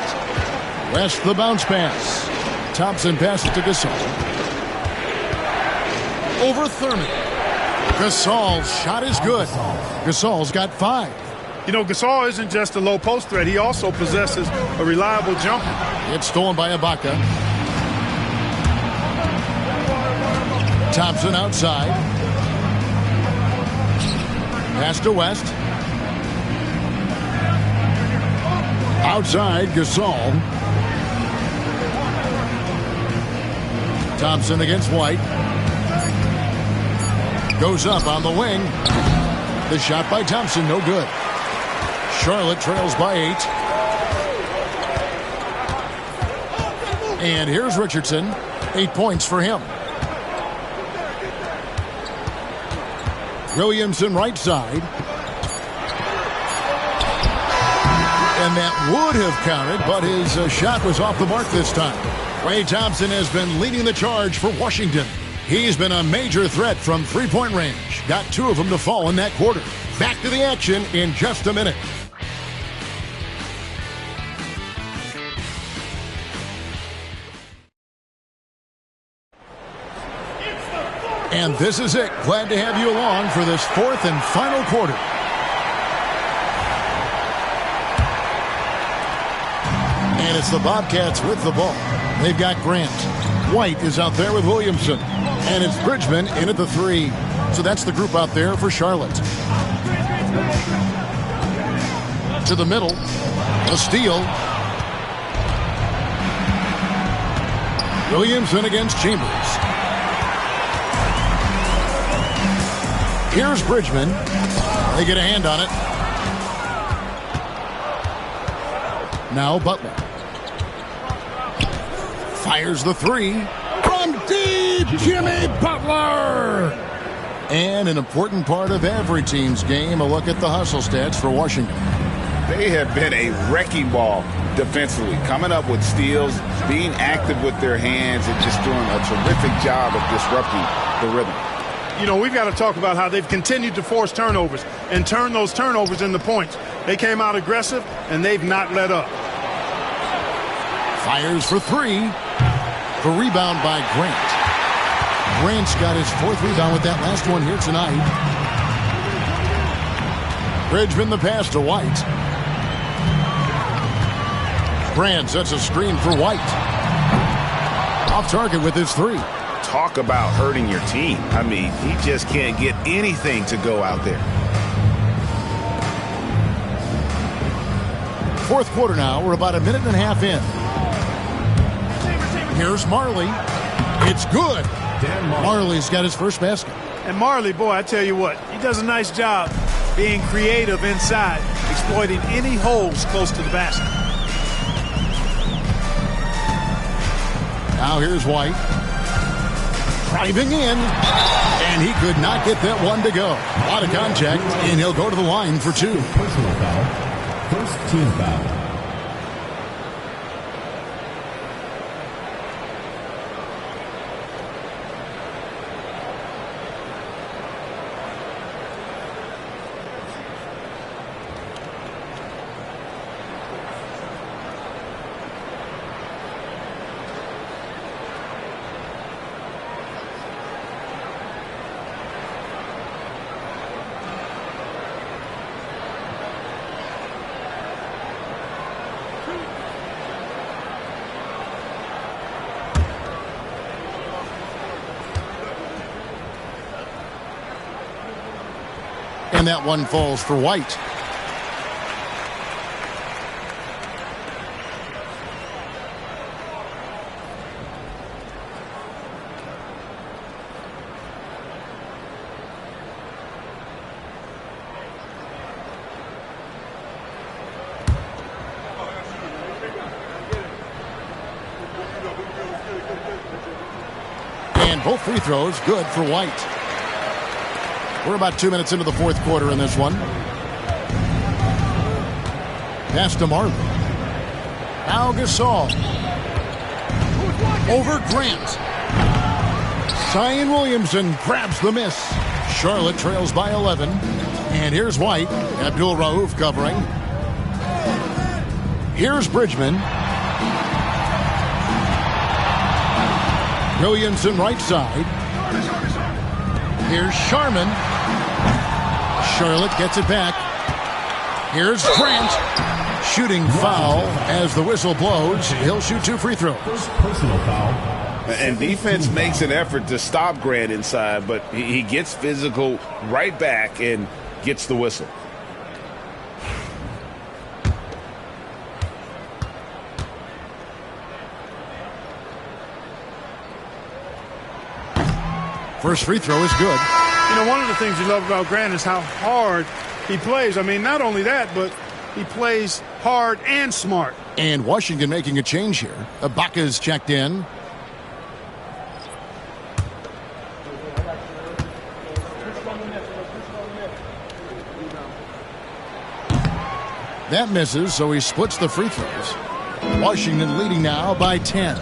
West the bounce pass. Thompson passes to Gasol. Over Thurman. Gasol's shot is good. Gasol's got 5. You know, Gasol isn't just a low post threat. He also possesses a reliable jumper. It's stolen by Ibaka. Thompson outside. Pass to West. Outside, Gasol. Thompson against White. Goes up on the wing. The shot by Thompson, no good. Charlotte trails by 8. And here's Richardson. 8 points for him. Williamson right side. And that would have counted, but his shot was off the mark this time. Klay Thompson has been leading the charge for Washington. He's been a major threat from three-point range. Got 2 of them to fall in that quarter. Back to the action in just a minute. And this is it. Glad to have you along for this 4th and final quarter. And it's the Bobcats with the ball. They've got Grant. White is out there with Williamson. And it's Bridgman in at the 3. So that's the group out there for Charlotte. To the middle. A steal. Williamson against Chambers. Here's Bridgman. They get a hand on it. Now Butler. Fires the 3. From deep, Jimmy Butler! And an important part of every team's game, a look at the hustle stats for Washington. They have been a wrecking ball defensively, coming up with steals, being active with their hands, and just doing a terrific job of disrupting the rhythm. you know, we've got to talk about how they've continued to force turnovers and turn those turnovers into points. They came out aggressive, and they've not let up. Fires for three. The rebound by Grant. Grant's got his 4th rebound with that last one here tonight. Bridgman the pass to White. Grant sets a screen for White. Off target with his 3. Talk about hurting your team. I mean, he just can't get anything to go out there. 4th quarter now. We're about a minute and a half in. Here's Marley. It's good. Marley's got his first basket. And Marley, boy, I tell you what, he does a nice job being creative inside, exploiting any holes close to the basket. Now here's White. Driving in. And he could not get that one to go. A lot of contact, and he'll go to the line for 2. Personal foul. First team foul. And that one falls for White. And both free throws good for White. We're about 2 minutes into the 4th quarter in this one. Pass to Marley. Now Gasol. Over Grant. Zion Williamson grabs the miss. Charlotte trails by 11. And here's White. Abdul Rauf covering. Here's Bridgman. Williamson right side. Here's Sharman. Charlotte gets it back. Here's Grant. Shooting foul as the whistle blows. He'll shoot 2 free throws. Personal foul. And defense makes an effort to stop Grant inside, but he gets physical right back and gets the whistle. First free throw is good. You know, one of the things you love about Grant is how hard he plays. I mean, not only that, but he plays hard and smart. And Washington making a change here. Ibaka's checked in. That misses, so he splits the free throws. Washington leading now by 10.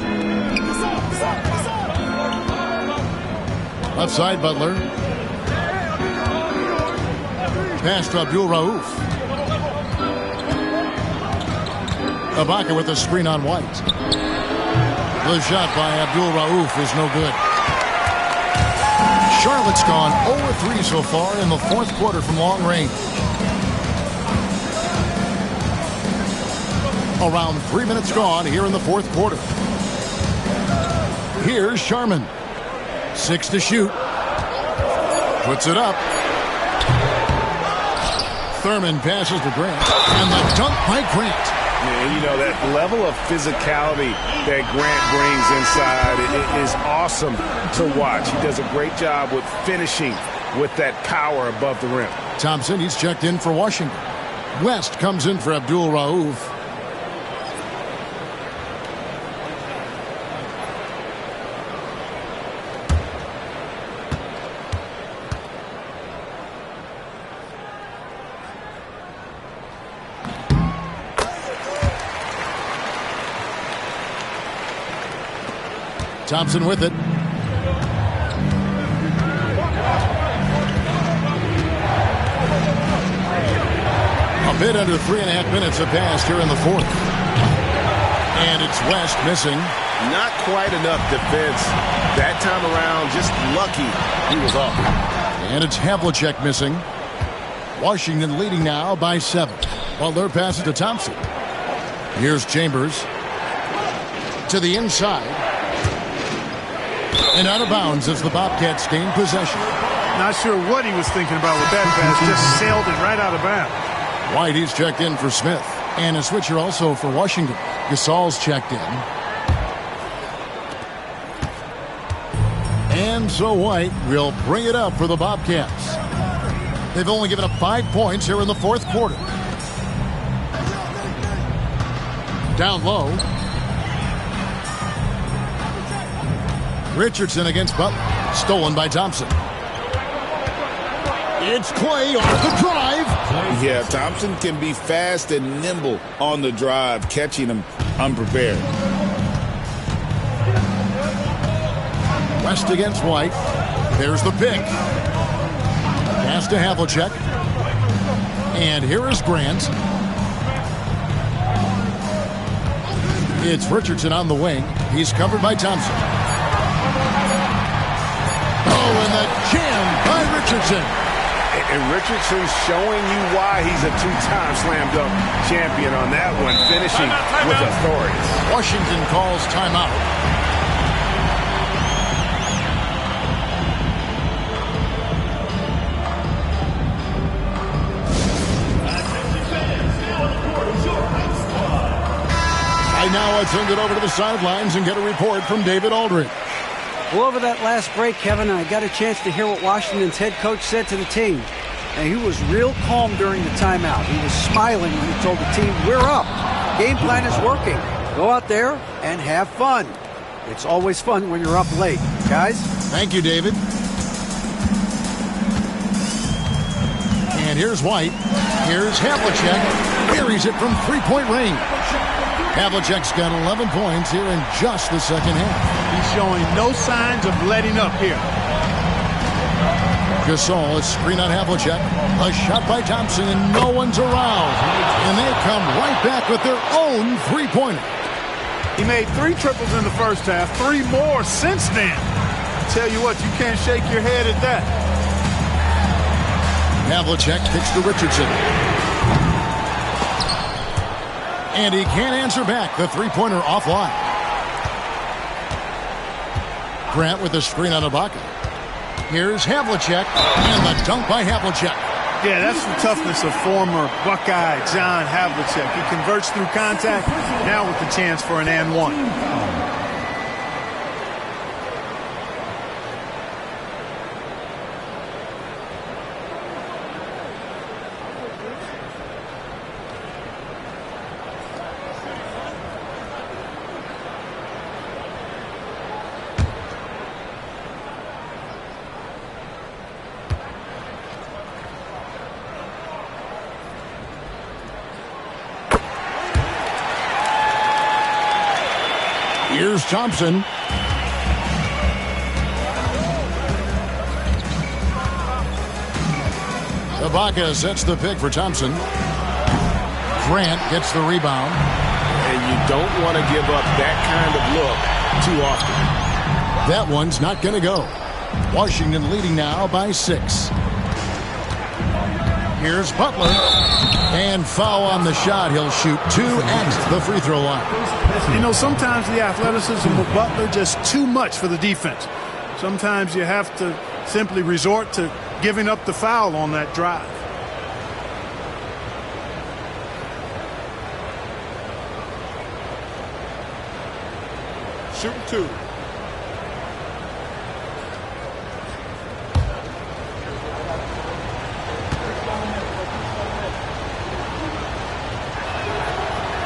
Left side, Butler. Pass to Abdul Rauf. Ibaka with a screen on White. The shot by Abdul Rauf is no good. Charlotte's gone 0-3 so far in the 4th quarter from long range. Around 3 minutes gone here in the 4th quarter. Here's Sharman. 6 to shoot. Puts it up. Thurman passes to Grant. And the dunk by Grant. Yeah, you know, that level of physicality that Grant brings inside is awesome to watch. He does a great job with finishing with that power above the rim. Thompson, he's checked in for Washington. West comes in for Abdul Rauf. Thompson with it. bit under 3.5 minutes have passed here in the fourth. And it's West missing. Not quite enough defense that time around. Just lucky he was off. And it's Havlicek missing. Washington leading now by 7. Butler passes to Thompson. Here's Chambers. To the inside. And out of bounds as the Bobcats gain possession. Not sure what he was thinking about with that pass. Just sailed it right out of bounds. White, he's checked in for Smith. And a switcher also for Washington. Gasol's checked in. And so White will bring it up for the Bobcats. They've only given up 5 points here in the fourth quarter. Down low. Richardson against Butler. Stolen by Thompson. It's Clay off the drive. Yeah, Thompson can be fast and nimble on the drive, catching him unprepared. West against White. There's the pick. Pass to Havlicek. And here is Grant. It's Richardson on the wing. He's covered by Thompson. Oh, and the jam by Richardson. And Richardson's showing you why he's a two-time slam dunk champion on that one, finishing with authority. Washington calls timeout. Now I send it over to the sidelines and get a report from David Aldridge. Well, over that last break, Kevin, I got a chance to hear what Washington's head coach said to the team. And he was real calm during the timeout. He was smiling when he told the team, we're up. Game plan is working. Go out there and have fun. It's always fun when you're up late. Guys? Thank you, David. And here's White. Here's Havlicek. Buries it from three-point range. Havlicek's got 11 points here in just the second half. He's showing no signs of letting up here. Gasol is screen on Havlicek. A shot by Thompson, and no one's around. And they come right back with their own three-pointer. He made 3 triples in the first half, 3 more since then. I tell you what, you can't shake your head at that. Havlicek kicks to Richardson. And he can't answer back. The three-pointer offline. Grant with the screen on Ibaka. Here's Havlicek. And the dunk by Havlicek. Yeah, that's the toughness of former Buckeye John Havlicek. He converts through contact, now with the chance for an and one. Here's Thompson. Ibaka sets the pick for Thompson. Grant gets the rebound. And you don't want to give up that kind of look too often. That one's not going to go. Washington leading now by 6. Here's Butler. And foul on the shot. He'll shoot 2 at the free throw line. You know, sometimes the athleticism of Butler just too much for the defense. Sometimes you have to simply resort to giving up the foul on that drive. Shooting 2.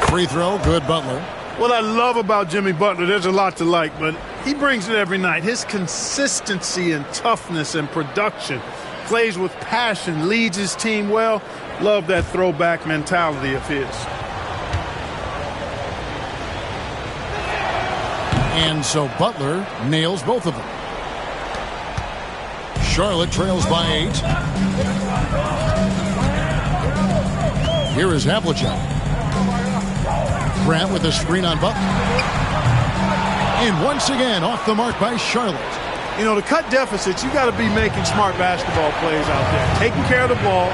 Free throw, good Butler. What I love about Jimmy Butler, there's a lot to like, but he brings it every night. His consistency and toughness and production, plays with passion, leads his team well. Love that throwback mentality of his. And so Butler nails both of them. Charlotte trails by 8. Here is Havlicek. Grant with a screen on Buck. And once again, off the mark by Charlotte. You know, to cut deficits, you got to be making smart basketball plays out there. Taking care of the ball.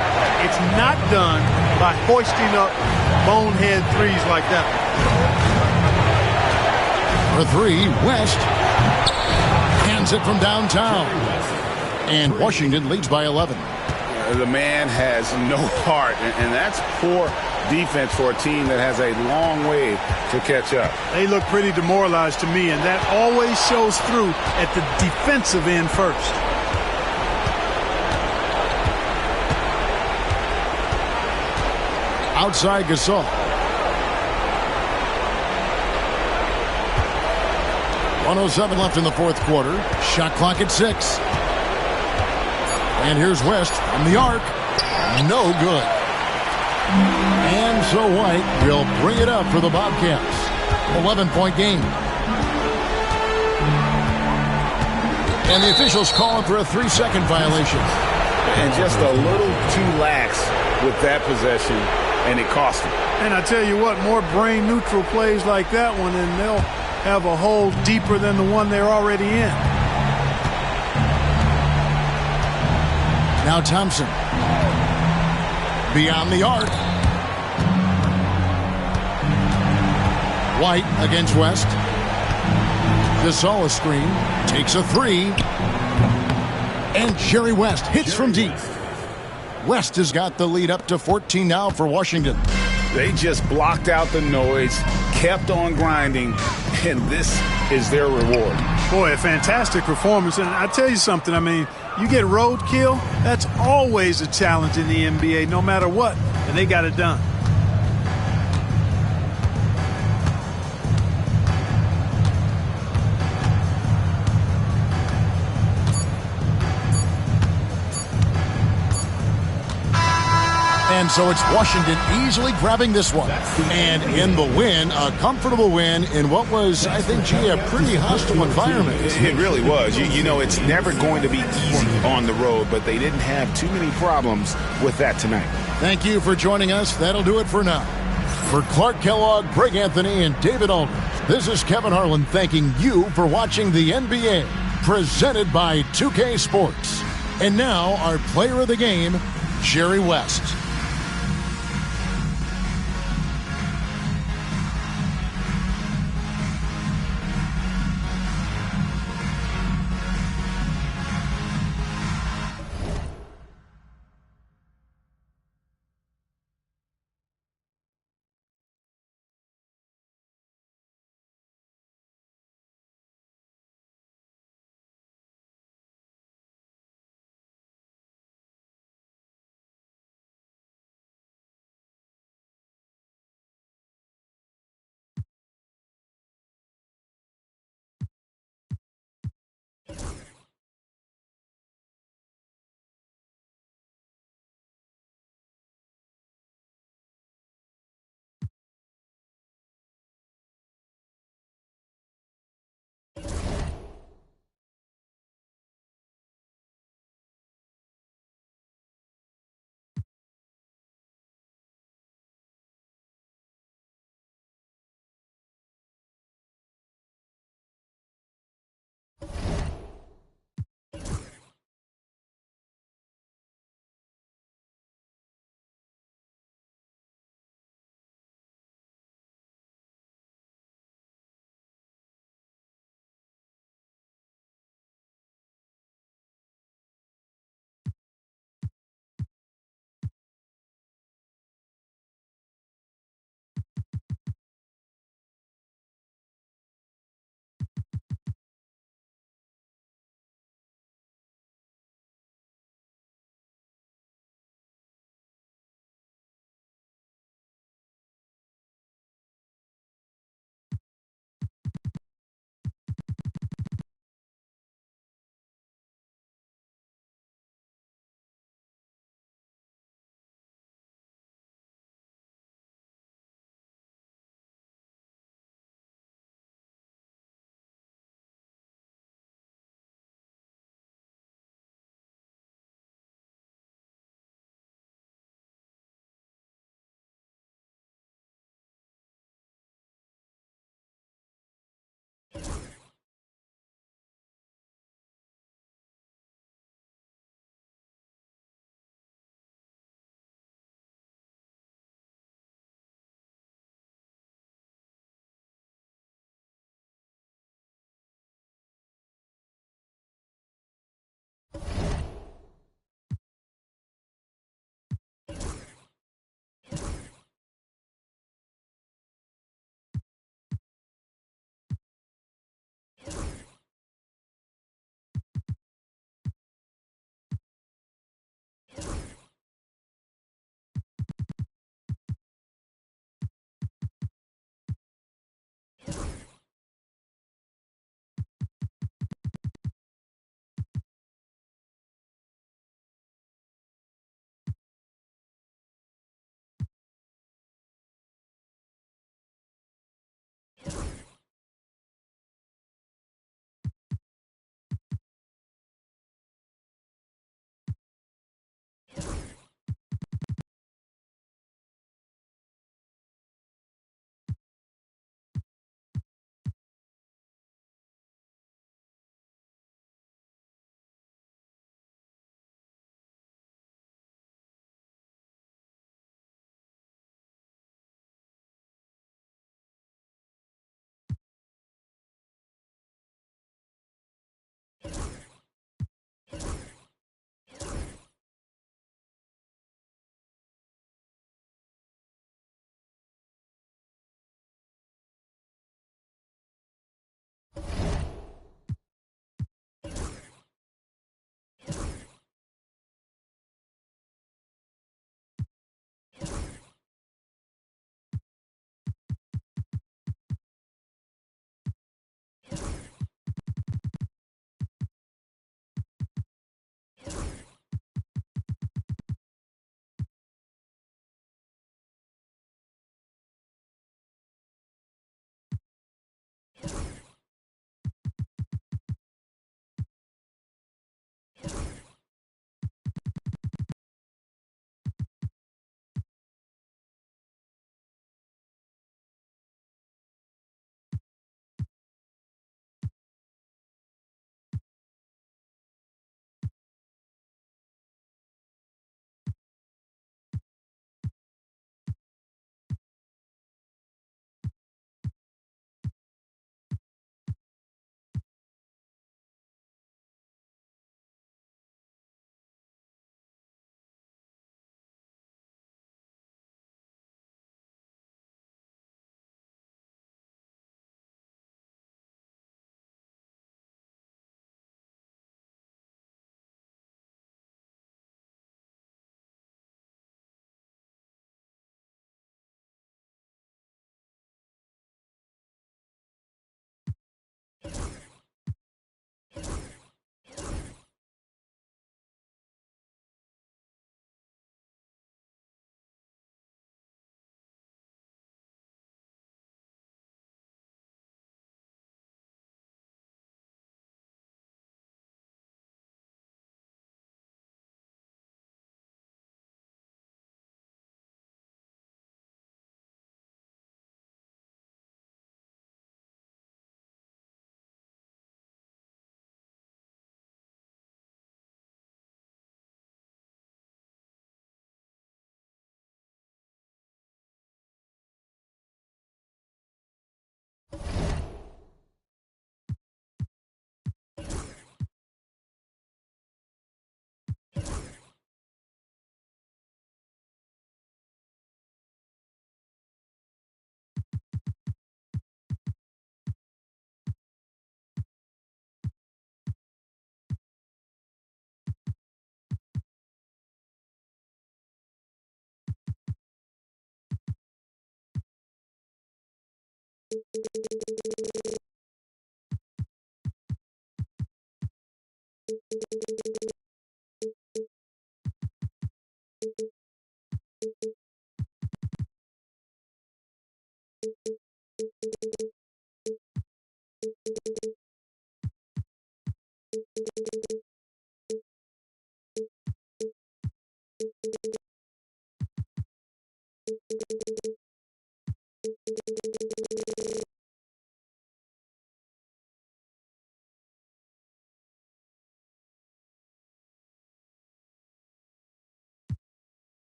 It's not done by hoisting up bonehead threes like that. For three, West hands it from downtown. And Washington leads by 11. The man has no heart, and that's poor defense for a team that has a long way to catch up. They look pretty demoralized to me, and that always shows through at the defensive end first. Outside Gasol. 1:07 left in the fourth quarter. Shot clock at 6. And here's West from the arc. No good. And so White will bring it up for the Bobcats. 11-point game. And the officials calling for a 3-second violation. And just a little too lax with that possession, and it cost them. And I tell you what, more brain-neutral plays like that one, and they'll have a hole deeper than the one they're already in. Now Thompson. Beyond the arc. White against West. Gasol a screen. Takes a three. And Jerry West hits from deep. West has got the lead up to 14 now for Washington. They just blocked out the noise, kept on grinding, and this is their reward. Boy, a fantastic performance. And I tell you something, I mean, you get roadkill, that's always a challenge in the NBA, no matter what, and they got it done. And so it's Washington easily grabbing this one. And in the win, a comfortable win in what was, I think, a pretty hostile environment. It really was. You know, it's never going to be easy on the road, but they didn't have too many problems with that tonight. Thank you for joining us. That'll do it for now. For Clark Kellogg, Greg Anthony, and David Aldridge, this is Kevin Harlan thanking you for watching the NBA, presented by 2K Sports. And now, our player of the game, Jerry West.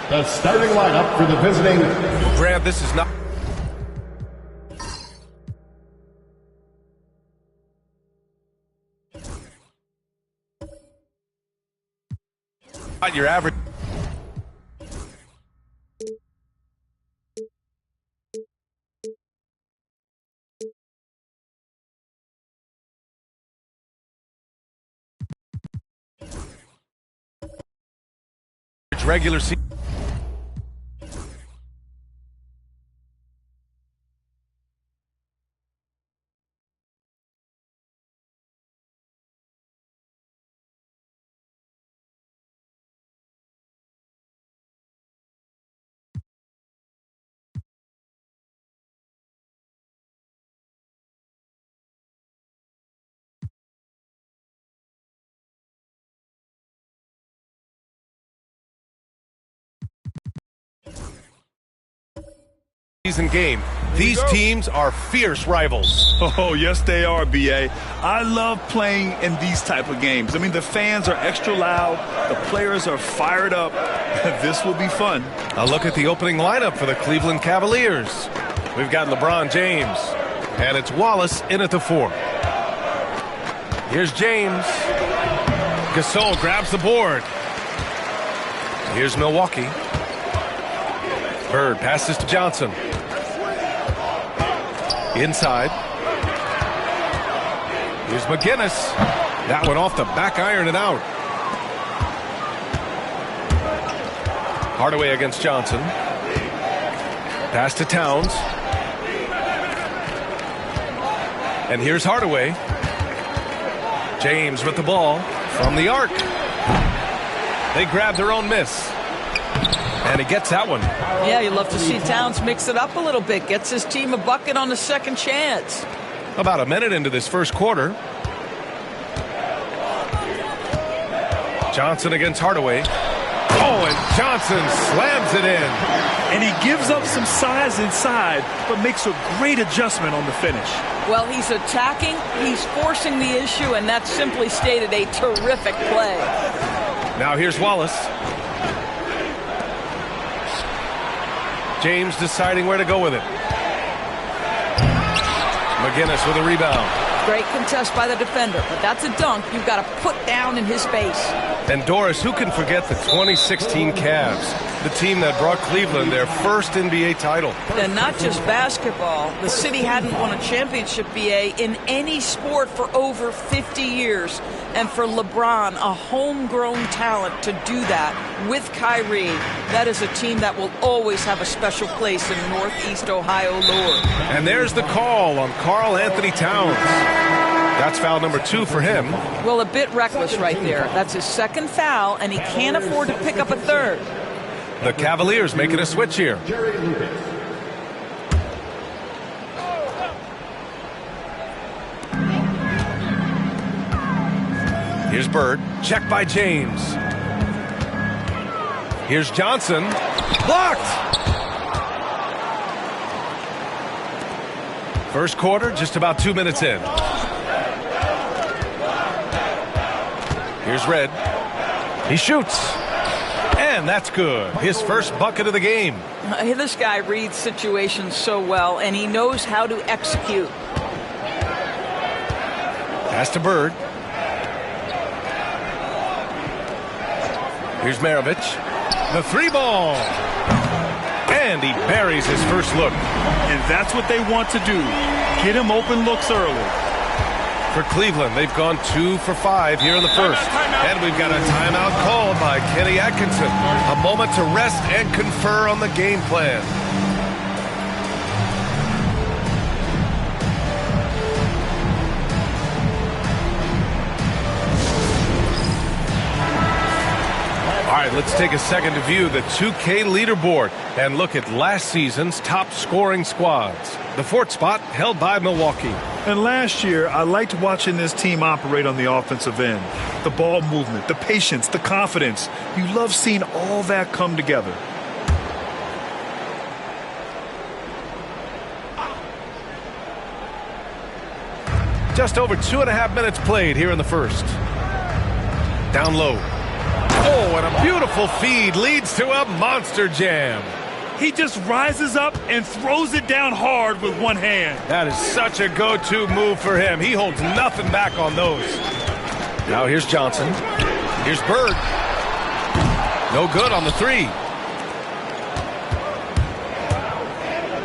The starting lineup for the visiting. Grant, this is not. Your average. Regular season. Season game. These teams are fierce rivals. Oh, yes, they are, B.A. I love playing in these type of games. I mean, the fans are extra loud. The players are fired up. This will be fun. A look at the opening lineup for the Cleveland Cavaliers. We've got LeBron James, and it's Wallace in at the 4. Here's James. Gasol grabs the board. Here's Milwaukee. Bird passes to Johnson. Inside. Here's McGinnis. That one off the back iron and out. Hardaway against Johnson. Pass to Towns. And here's Hardaway. James with the ball from the arc. They grab their own miss. And he gets that one. Yeah, you love to see Towns mix it up a little bit. Gets his team a bucket on a second chance. About a minute into this first quarter. Johnson against Hardaway. Oh, and Johnson slams it in. And he gives up some size inside, but makes a great adjustment on the finish. Well, he's attacking, he's forcing the issue, and that's simply stated a terrific play. Now here's Wallace. James deciding where to go with it. McGinnis with a rebound. Great contest by the defender, but that's a dunk you've got to put down in his face. And Doris, who can forget the 2016 Cavs, the team that brought Cleveland their first NBA title? And not just basketball. The city hadn't won a championship, BA, in any sport for over 50 years. And for LeBron, a homegrown talent, to do that with Kyrie, that is a team that will always have a special place in Northeast Ohio lore. And there's the call on Karl Anthony Towns. That's foul number 2 for him. Well, a bit reckless right there. That's his second foul, and he can't afford to pick up a third. The Cavaliers making a switch here. Here's Bird. Check by James. Here's Johnson. Blocked! First quarter, just about 2 minutes in. Here's Red. He shoots. And that's good. His first bucket of the game. This guy reads situations so well, and he knows how to execute. Pass to Bird. Here's Maravich. The 3-ball. And he buries his first look. And that's what they want to do. Get him open looks early. For Cleveland, they've gone 2 for 5 here in the first. And we've got a timeout called by Kenny Atkinson. A moment to rest and confer on the game plan. All right, let's take a second to view the 2K leaderboard and look at last season's top scoring squads. The 4th spot held by Milwaukee. And last year, I liked watching this team operate on the offensive end. The ball movement, the patience, the confidence. You love seeing all that come together. Just over 2.5 minutes played here in the first. Down low. Oh, and a beautiful feed leads to a monster jam. He just rises up and throws it down hard with one hand. That is such a go-to move for him. He holds nothing back on those. Now here's Johnson. Here's Bird. No good on the three.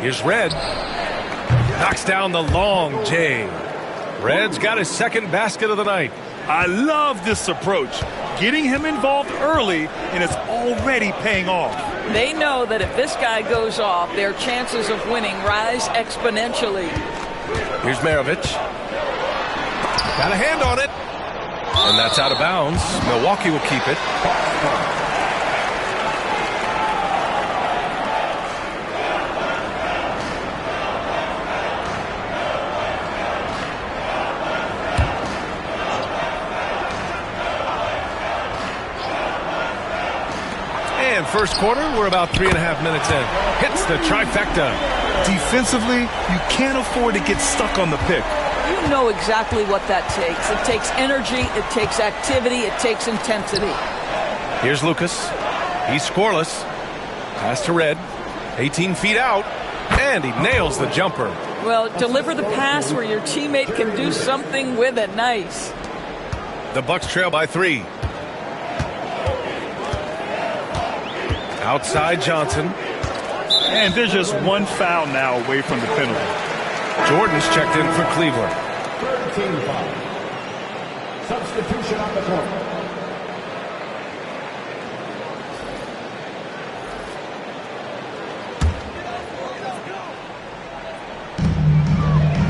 Here's Red. Knocks down the long J. Red's got his second basket of the night. I love this approach. Getting him involved early, and it's already paying off. They know that if this guy goes off, their chances of winning rise exponentially. Here's Maravich. Got a hand on it. And that's out of bounds. Milwaukee will keep it. And first quarter, we're about 3.5 minutes in. Hits the trifecta. Defensively, you can't afford to get stuck on the pick. You know exactly what that takes. It takes energy, it takes activity, it takes intensity. Here's Lucas. He's scoreless. Pass to Red. 18 feet out. And he nails the jumper. Well, deliver the pass where your teammate can do something with it. Nice. The Bucks trail by 3. Outside Johnson. And there's just one foul now away from the penalty. Jordan's checked in for Cleveland. Third team foul. Substitution on the court.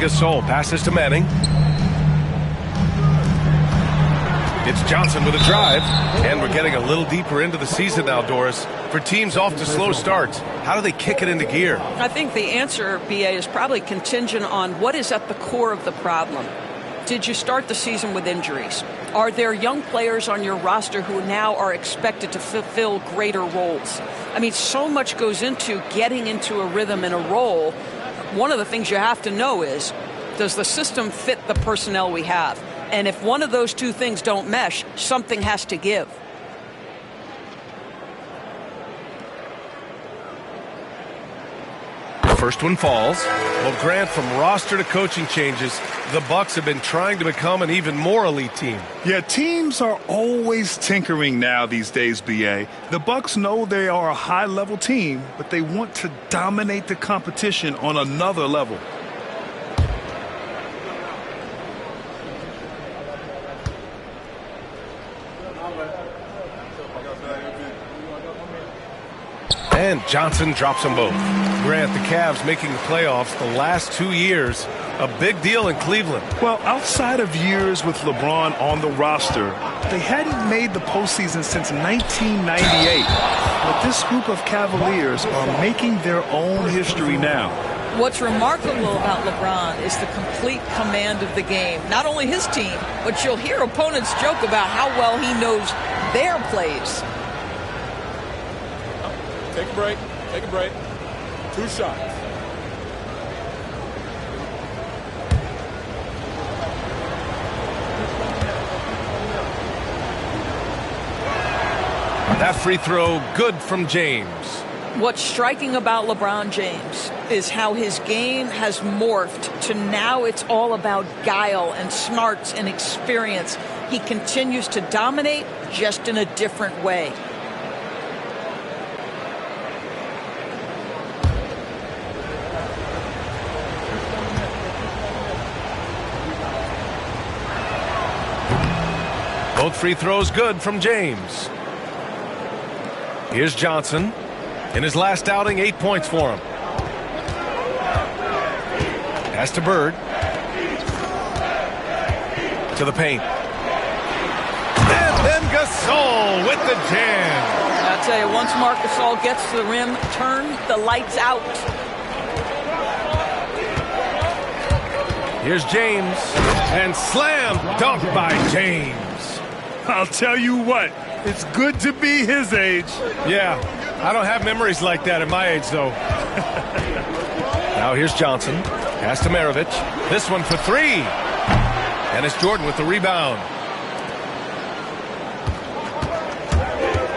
Gasol passes to Manning. It's Johnson with a drive. And we're getting a little deeper into the season now, Doris. For teams off to slow starts, how do they kick it into gear? I think the answer, BA, is probably contingent on what is at the core of the problem. Did you start the season with injuries? Are there young players on your roster who now are expected to fulfill greater roles? I mean, so much goes into getting into a rhythm and a role. One of the things you have to know is, does the system fit the personnel we have? And if one of those two things don't mesh, something has to give. First one falls. Well, Grant, from roster to coaching changes, the Bucks have been trying to become an even more elite team. Yeah, teams are always tinkering now these days, BA. The Bucks know they are a high-level team, but they want to dominate the competition on another level. And Johnson drops them both. Grant, the Cavs making the playoffs the last 2 years. A big deal in Cleveland. Well, outside of years with LeBron on the roster, they hadn't made the postseason since 1998. But this group of Cavaliers are making their own history now. What's remarkable about LeBron is the complete command of the game. Not only his team, but you'll hear opponents joke about how well he knows their plays. Take a break. Take a break. 2 shots. That free throw good from James. What's striking about LeBron James is how his game has morphed to now it's all about guile and smarts and experience. He continues to dominate, just in a different way. Both free throws good from James. Here's Johnson. In his last outing, 8 points for him. Pass to Bird. To the paint. And then Gasol with the jam. I'll tell you, once Marc Gasol gets to the rim, turn the lights out. Here's James. And slam dunk by James. I'll tell you what, it's good to be his age. Yeah, I don't have memories like that at my age, though. Now here's Johnson. Pass to Maravich. This one for 3. And it's Jordan with the rebound.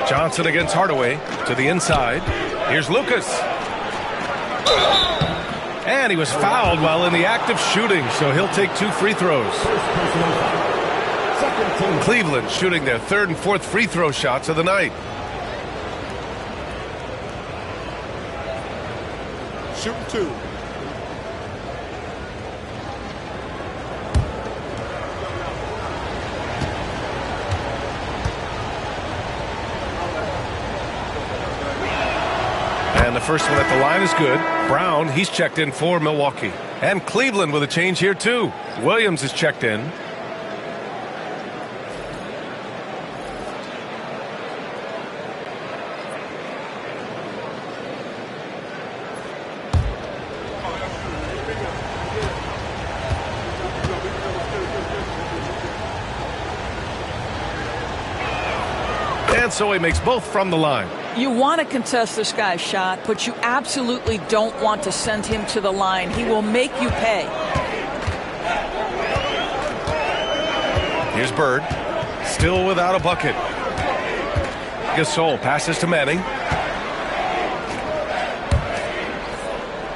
Johnson against Hardaway to the inside. Here's Lucas. And he was fouled while in the act of shooting, so he'll take 2 free throws. Cleveland shooting their 3rd and 4th free throw shots of the night. Shoot 2. And the first one at the line is good. Brown, he's checked in for Milwaukee. And Cleveland with a change here too. Williams is checked in. And so he makes both from the line. You want to contest this guy's shot, but you absolutely don't want to send him to the line. He will make you pay. Here's Bird, still without a bucket. Gasol passes to Manning.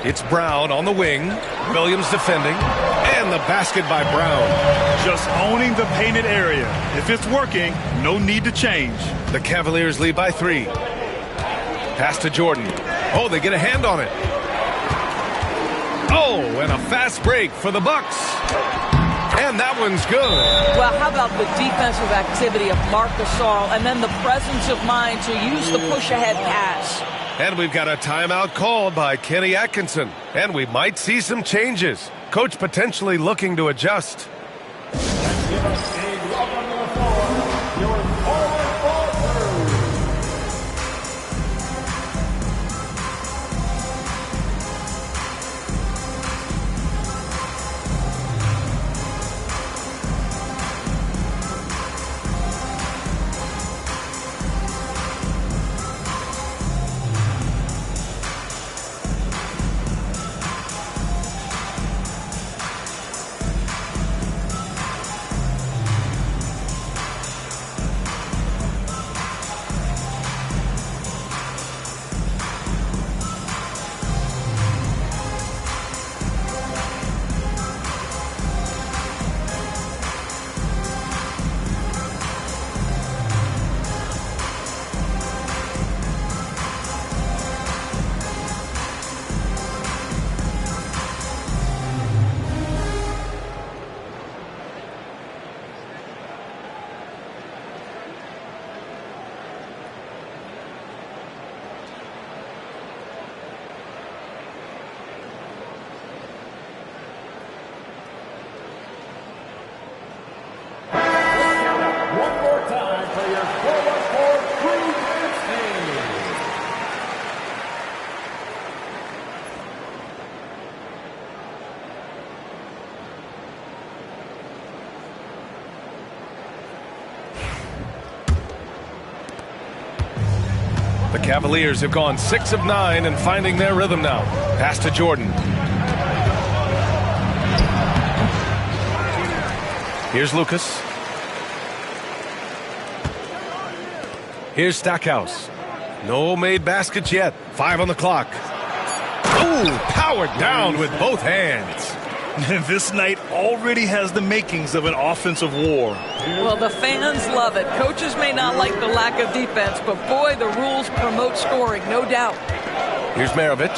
It's Brown on the wing. Williams defending. And the basket by Brown. Just owning the painted area. If it's working, no need to change. The Cavaliers lead by 3. Pass to Jordan. Oh, they get a hand on it. Oh, and a fast break for the Bucks. And that one's good. Well, how about the defensive activity of Marc Gasol and then the presence of mind to use the push-ahead pass. And we've got a timeout called by Kenny Atkinson. And we might see some changes. Coach potentially looking to adjust. The Cavaliers have gone 6 of 9 and finding their rhythm now. Pass to Jordan. Here's Lucas. Here's Stackhouse. No made baskets yet. 5 on the clock. Ooh, powered down with both hands. This night already has the makings of an offensive war. Well, the fans love it. Coaches may not like the lack of defense, but boy, the rules promote scoring, no doubt. Here's Maravich.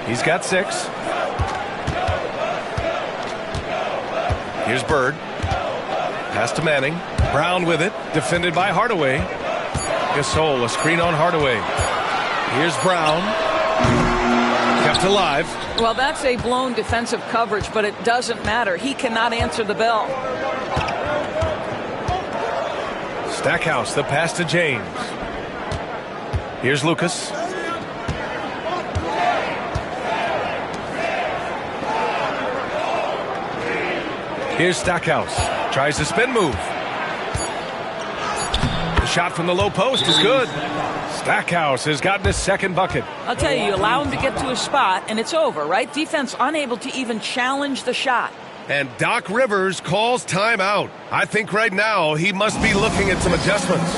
He's got 6. Here's Bird. Pass to Manning. Brown with it. Defended by Hardaway. Gasol, a screen on Hardaway. Here's Brown. Kept alive. Well, that's a blown defensive coverage, but it doesn't matter. He cannot answer the bell. Stackhouse, the pass to James. Here's Lucas. Here's Stackhouse. Tries the spin move. The shot from the low post is good. Stackhouse has gotten his second bucket. I'll tell you, you allow him to get to a spot, and it's over, right? Defense unable to even challenge the shot. And Doc Rivers calls timeout. I think right now he must be looking at some adjustments.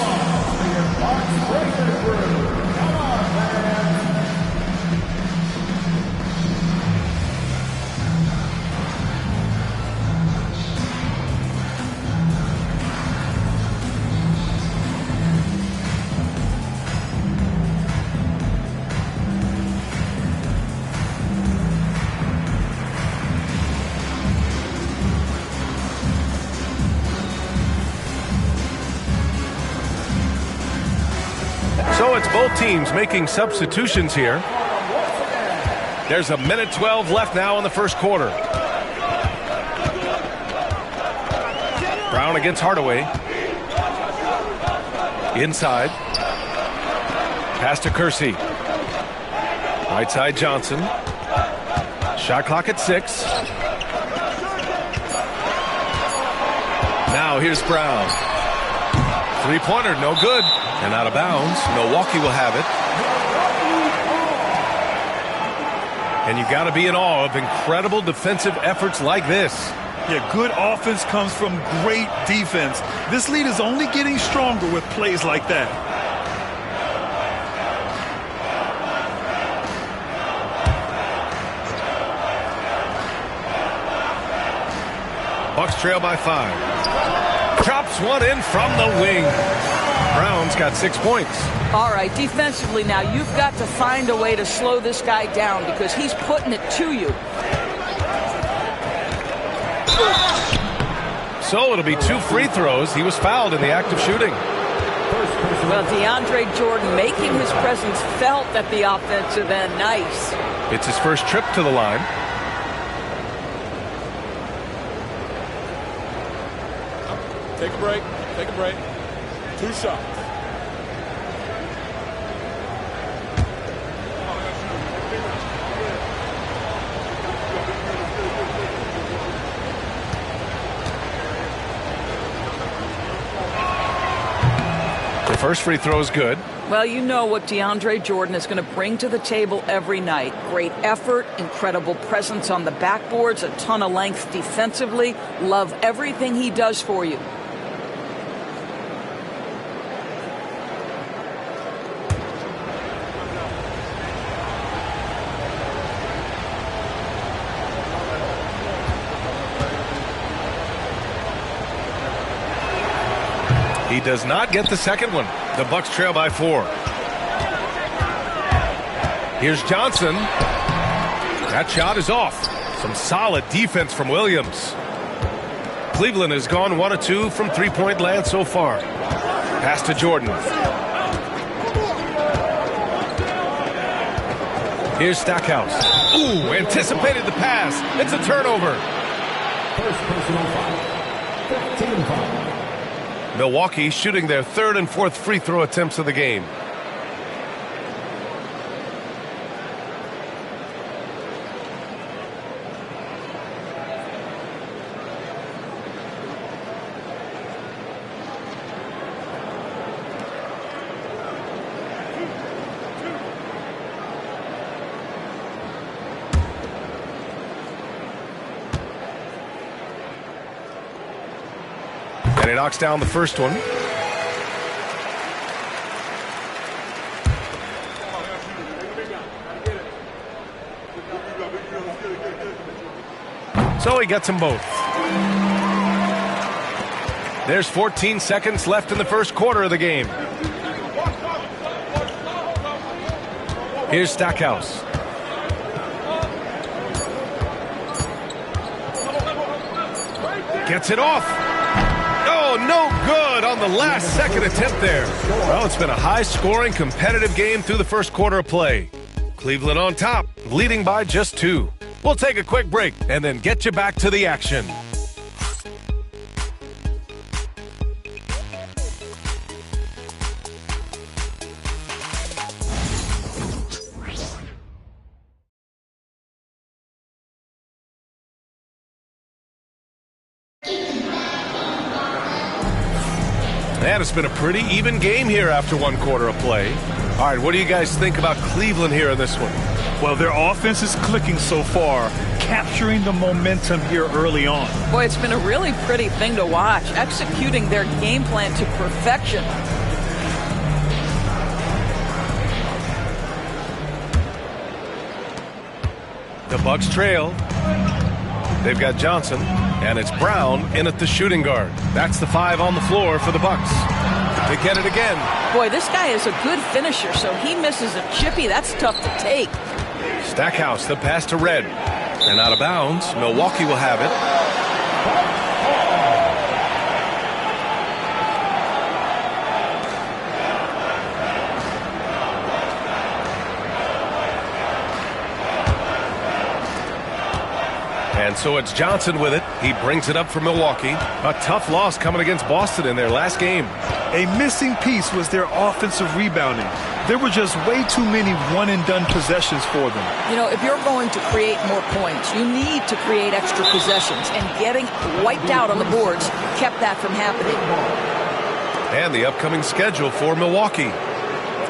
So it's both teams making substitutions here. There's a minute 12 left now in the first quarter. Brown against Hardaway. Inside. Pass to Kersey. Right side Johnson. Shot clock at 6. Now here's Brown. Three-pointer, no good. And out of bounds. Milwaukee will have it. And you got to be in awe of incredible defensive efforts like this. Yeah, good offense comes from great defense. This lead is only getting stronger with plays like that. Bucks trail by 5. Chops one in from the wing. Brown's got 6 points. All right, defensively now, you've got to find a way to slow this guy down because he's putting it to you. So it'll be 2 free throws. He was fouled in the act of shooting. Well, DeAndre Jordan making his presence felt at the offensive end. Nice. It's his first trip to the line. Take a break. Take a break. 2 shots. The first free throw is good. Well, you know what DeAndre Jordan is going to bring to the table every night. Great effort, incredible presence on the backboards, a ton of length defensively. Love everything he does for you. He does not get the second one. The Bucks trail by 4. Here's Johnson. That shot is off. Some solid defense from Williams. Cleveland has gone 1 of 2 from three-point land so far. Pass to Jordan. Here's Stackhouse. Ooh, anticipated the pass. It's a turnover. First personal foul. 15 foul. Milwaukee shooting their 3rd and 4th free throw attempts of the game. And he knocks down the first one. So he gets them both. There's 14 seconds left in the first quarter of the game. Here's Stackhouse. Gets it off. Oh, no good on the last second attempt there. Well, it's been a high-scoring, competitive game through the first quarter of play. Cleveland on top, leading by just 2. We'll take a quick break and then get you back to the action. And it's been a pretty even game here after 1 quarter of play. All right, what do you guys think about Cleveland here in this one? Well, their offense is clicking so far, capturing the momentum here early on. Boy, it's been a really pretty thing to watch, executing their game plan to perfection. The Bucks trail. They've got Johnson, and it's Brown in at the shooting guard. That's the 5 on the floor for the Bucks. They get it again. Boy, this guy is a good finisher, so he misses a chippy. That's tough to take. Stackhouse, the pass to Red. And out of bounds, Milwaukee will have it. And so it's Johnson with it. He brings it up for Milwaukee. A tough loss coming against Boston in their last game. A missing piece was their offensive rebounding. There were just way too many one-and-done possessions for them. You know, if you're going to create more points, you need to create extra possessions. And getting wiped out on the boards kept that from happening. And the upcoming schedule for Milwaukee.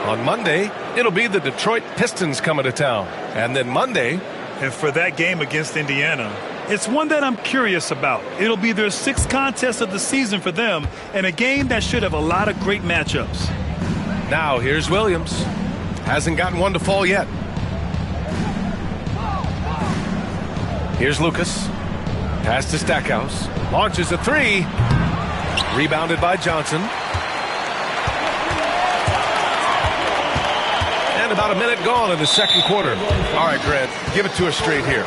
On Monday, it'll be the Detroit Pistons coming to town. And then Monday... And for that game against Indiana, it's one that I'm curious about. It'll be their 6th contest of the season for them, and a game that should have a lot of great matchups. Now here's Williams. Hasn't gotten one to fall yet. Here's Lucas. Pass to Stackhouse. Launches a 3. Rebounded by Johnson. And about a minute gone in the second quarter. All right, Grant, give it to us straight here.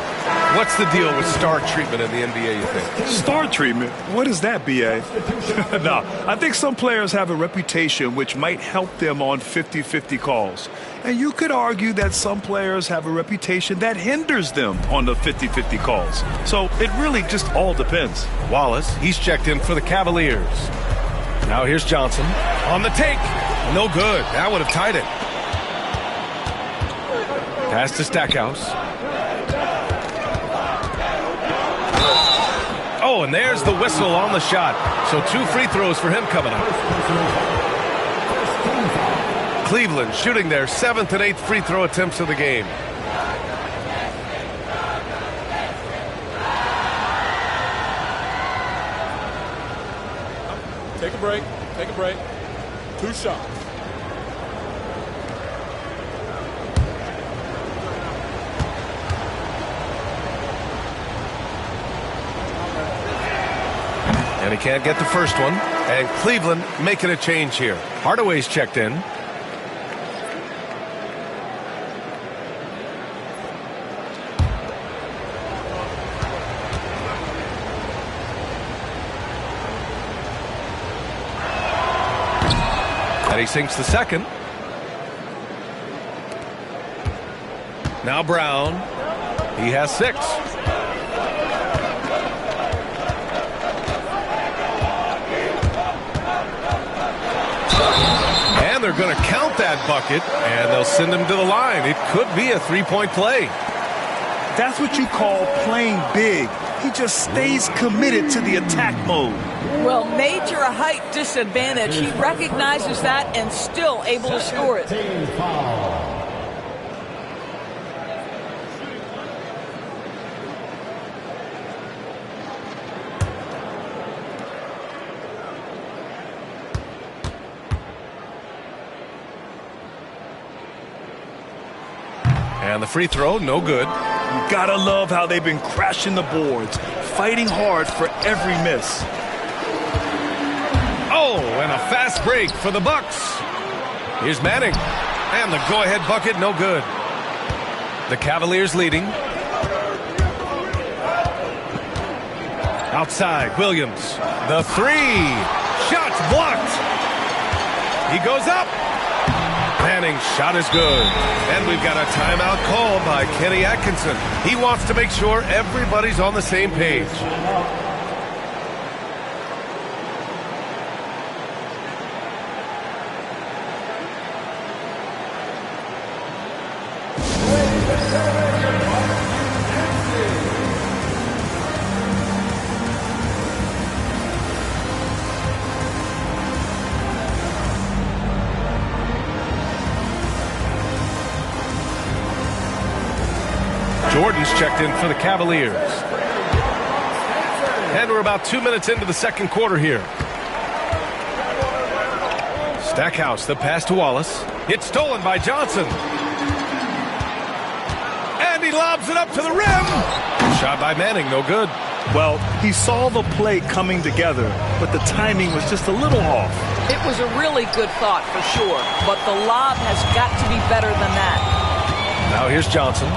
What's the deal with star treatment in the NBA, you think? Star treatment? What is that, B.A.? No, I think some players have a reputation which might help them on 50-50 calls. And you could argue that some players have a reputation that hinders them on the 50-50 calls. So it really just all depends. Wallace, he's checked in for the Cavaliers. Now here's Johnson. On the take. No good. That would have tied it. Pass to Stackhouse. Oh, and there's the whistle on the shot. So 2 free throws for him coming up. Cleveland shooting their 7th and 8th free throw attempts of the game. Take a break. Take a break. 2 shots. And he can't get the first one. And Cleveland making a change here. Hardaway's checked in. And he sinks the second. Now Brown. He has 6. And they're going to count that bucket, and they'll send him to the line. It could be a 3-point play. That's what you call playing big. He just stays committed to the attack mode. Well, major height disadvantage. He recognizes that and still able to score it. And the free throw, no good. You gotta love how they've been crashing the boards, fighting hard for every miss. Oh, and a fast break for the Bucks. Here's Manning. And the go-ahead bucket, no good. The Cavaliers leading. Outside, Williams. The 3. Shots blocked. He goes up. Manning's shot is good. And we've got a timeout called by Kenny Atkinson. He wants to make sure everybody's on the same page. Jordan's checked in for the Cavaliers. And we're about 2 minutes into the second quarter here. Stackhouse, the pass to Wallace. It's stolen by Johnson. And he lobs it up to the rim. Shot by Manning, no good. Well, he saw the play coming together, but the timing was just a little off. It was a really good thought for sure, but the lob has got to be better than that. Now here's Johnson.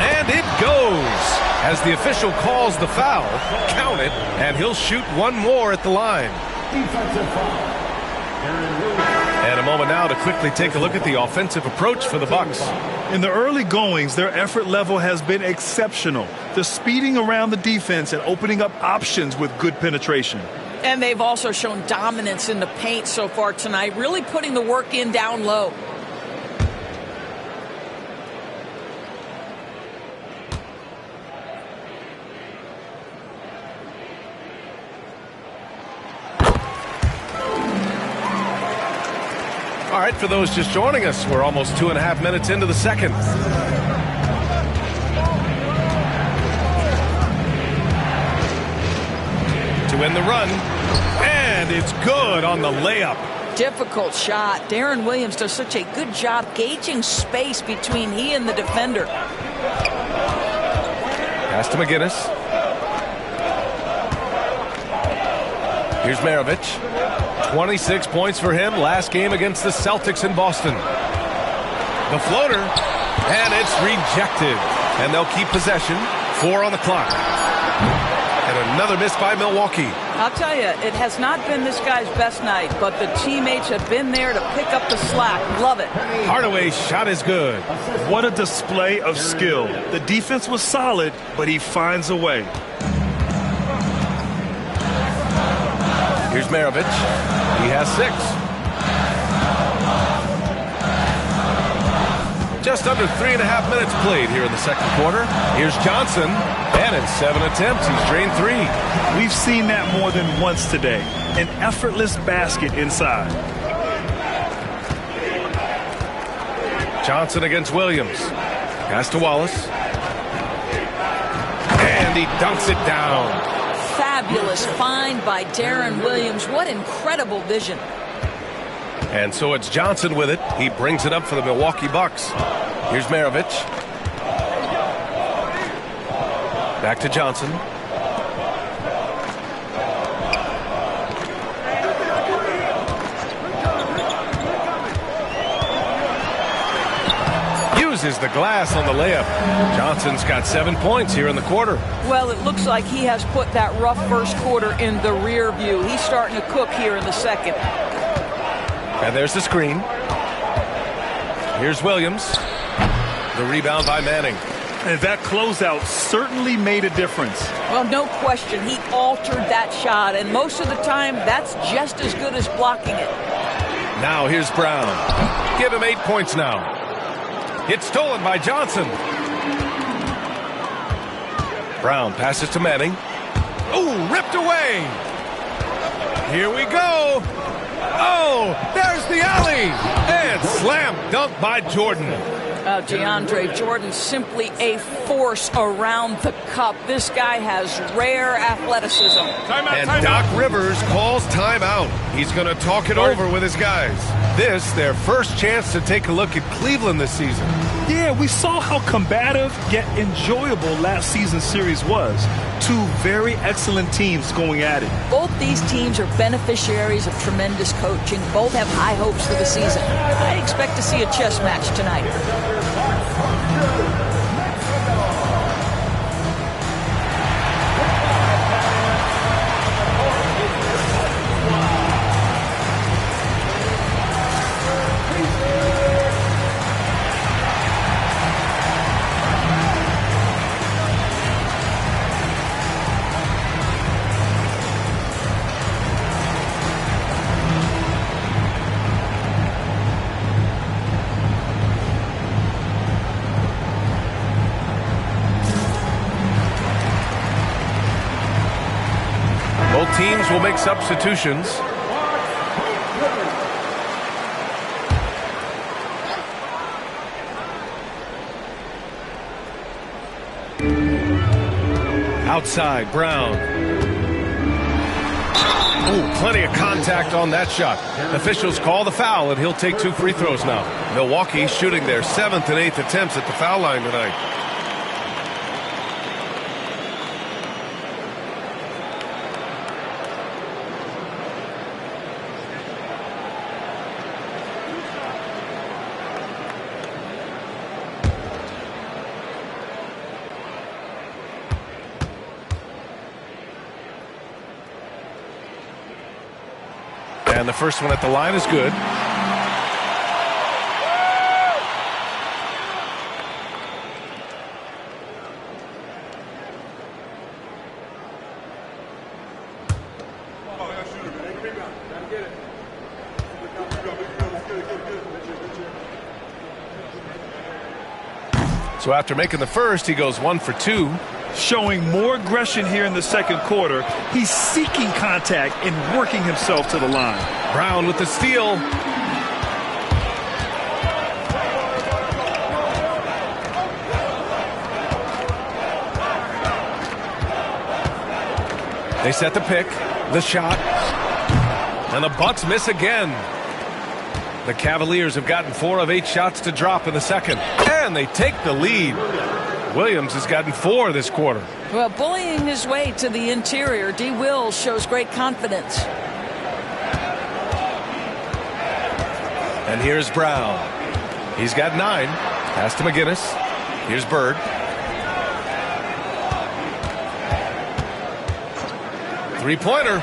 And it goes. As the official calls the foul, count it, and he'll shoot one more at the line. Defensive foul. Aaron Williams. And a moment now to quickly take a look at the offensive approach for the Bucks. In the early goings, their effort level has been exceptional. They're speeding around the defense and opening up options with good penetration. And they've also shown dominance in the paint so far tonight, really putting the work in down low. All right, for those just joining us, we're almost 2.5 minutes into the second. To win the run, and it's good on the layup. Difficult shot. Darren Williams does such a good job gauging space between he and the defender. Pass to McGinnis. Here's Maravich. 26 points for him last game against the Celtics in Boston. The floater, and it's rejected. And they'll keep possession. 4 on the clock. And another miss by Milwaukee. I'll tell you, it has not been this guy's best night, but the teammates have been there to pick up the slack. Love it. Hardaway's shot is good. What a display of skill. The defense was solid, but he finds a way. Here's Maravich. He has 6. Just under 3.5 minutes played here in the second quarter. Here's Johnson, and in 7 attempts, he's drained 3. We've seen that more than once today. An effortless basket inside. Johnson against Williams. Pass to Wallace. And he dunks it down. Fabulous find by Darren Williams. What incredible vision. And so it's Johnson with it. He brings it up for the Milwaukee Bucks. Here's Maravich. Back to Johnson. Uses the glass on the layup. Johnson's got 7 points here in the quarter. Well, it looks like he has put that rough first quarter in the rear view. He's starting to cook here in the second. And there's the screen. Here's Williams. The rebound by Manning. And that closeout certainly made a difference. Well, no question. He altered that shot, and most of the time, that's just as good as blocking it. Now here's Brown. Give him 8 points now. It's stolen by Johnson. Brown passes to Manning. Ooh, ripped away. Here we go. Oh, there's the alley. And slam dunk by Jordan. DeAndre Jordan, simply a force around the cup. This guy has rare athleticism. And Doc Rivers calls timeout. He's going to talk it over with his guys. This, their first chance to take a look at Cleveland this season. Yeah, we saw how combative yet enjoyable last season's series was. 2 very excellent teams going at it. Both these teams are beneficiaries of tremendous coaching. Both have high hopes for the season. I expect to see a chess match tonight. Both teams will make substitutions. Outside, Brown. Ooh, plenty of contact on that shot. Officials call the foul, and he'll take 2 free throws now. Milwaukee shooting their 7th and 8th attempts at the foul line tonight. And the first one at the line is good. So after making the first, he goes 1 for 2. Showing more aggression here in the second quarter. He's seeking contact and working himself to the line. Brown with the steal. They set the pick, the shot, and the Bucks miss again. The Cavaliers have gotten 4 of 8 shots to drop in the second, and they take the lead. Williams has gotten 4 this quarter. Well, bullying his way to the interior, D. Will shows great confidence. And here's Brown. He's got 9. Pass to McGinnis. Here's Bird. Three-pointer.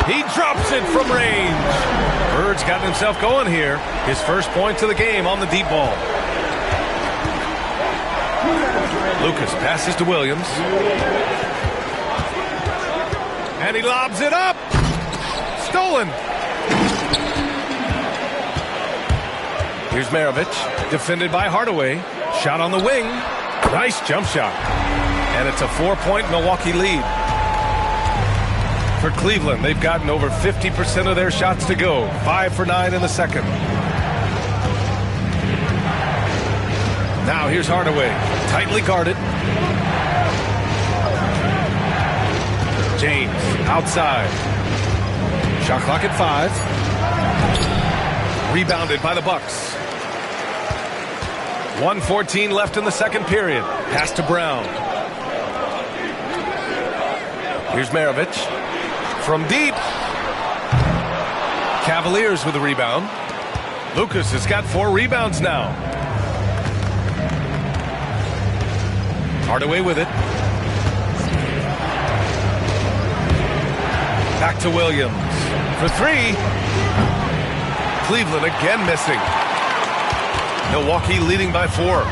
He drops it from range. Bird's gotten himself going here. His first points of the game on the deep ball. Lucas passes to Williams. And he lobs it up. Stolen. Here's Maravich. Defended by Hardaway. Shot on the wing. Nice jump shot. And it's a 4-point Milwaukee lead. For Cleveland, they've gotten over 50% of their shots to go. 5 for 9 in the second. Now here's Hardaway. Tightly guarded. James outside. Shot clock at 5. Rebounded by the Bucks. 1:14 left in the second period. Pass to Brown. Here's Maravich. From deep. Cavaliers with the rebound. Lucas has got 4 rebounds now. Hardaway with it. Back to Williams. For 3. Cleveland again missing. Milwaukee leading by 4.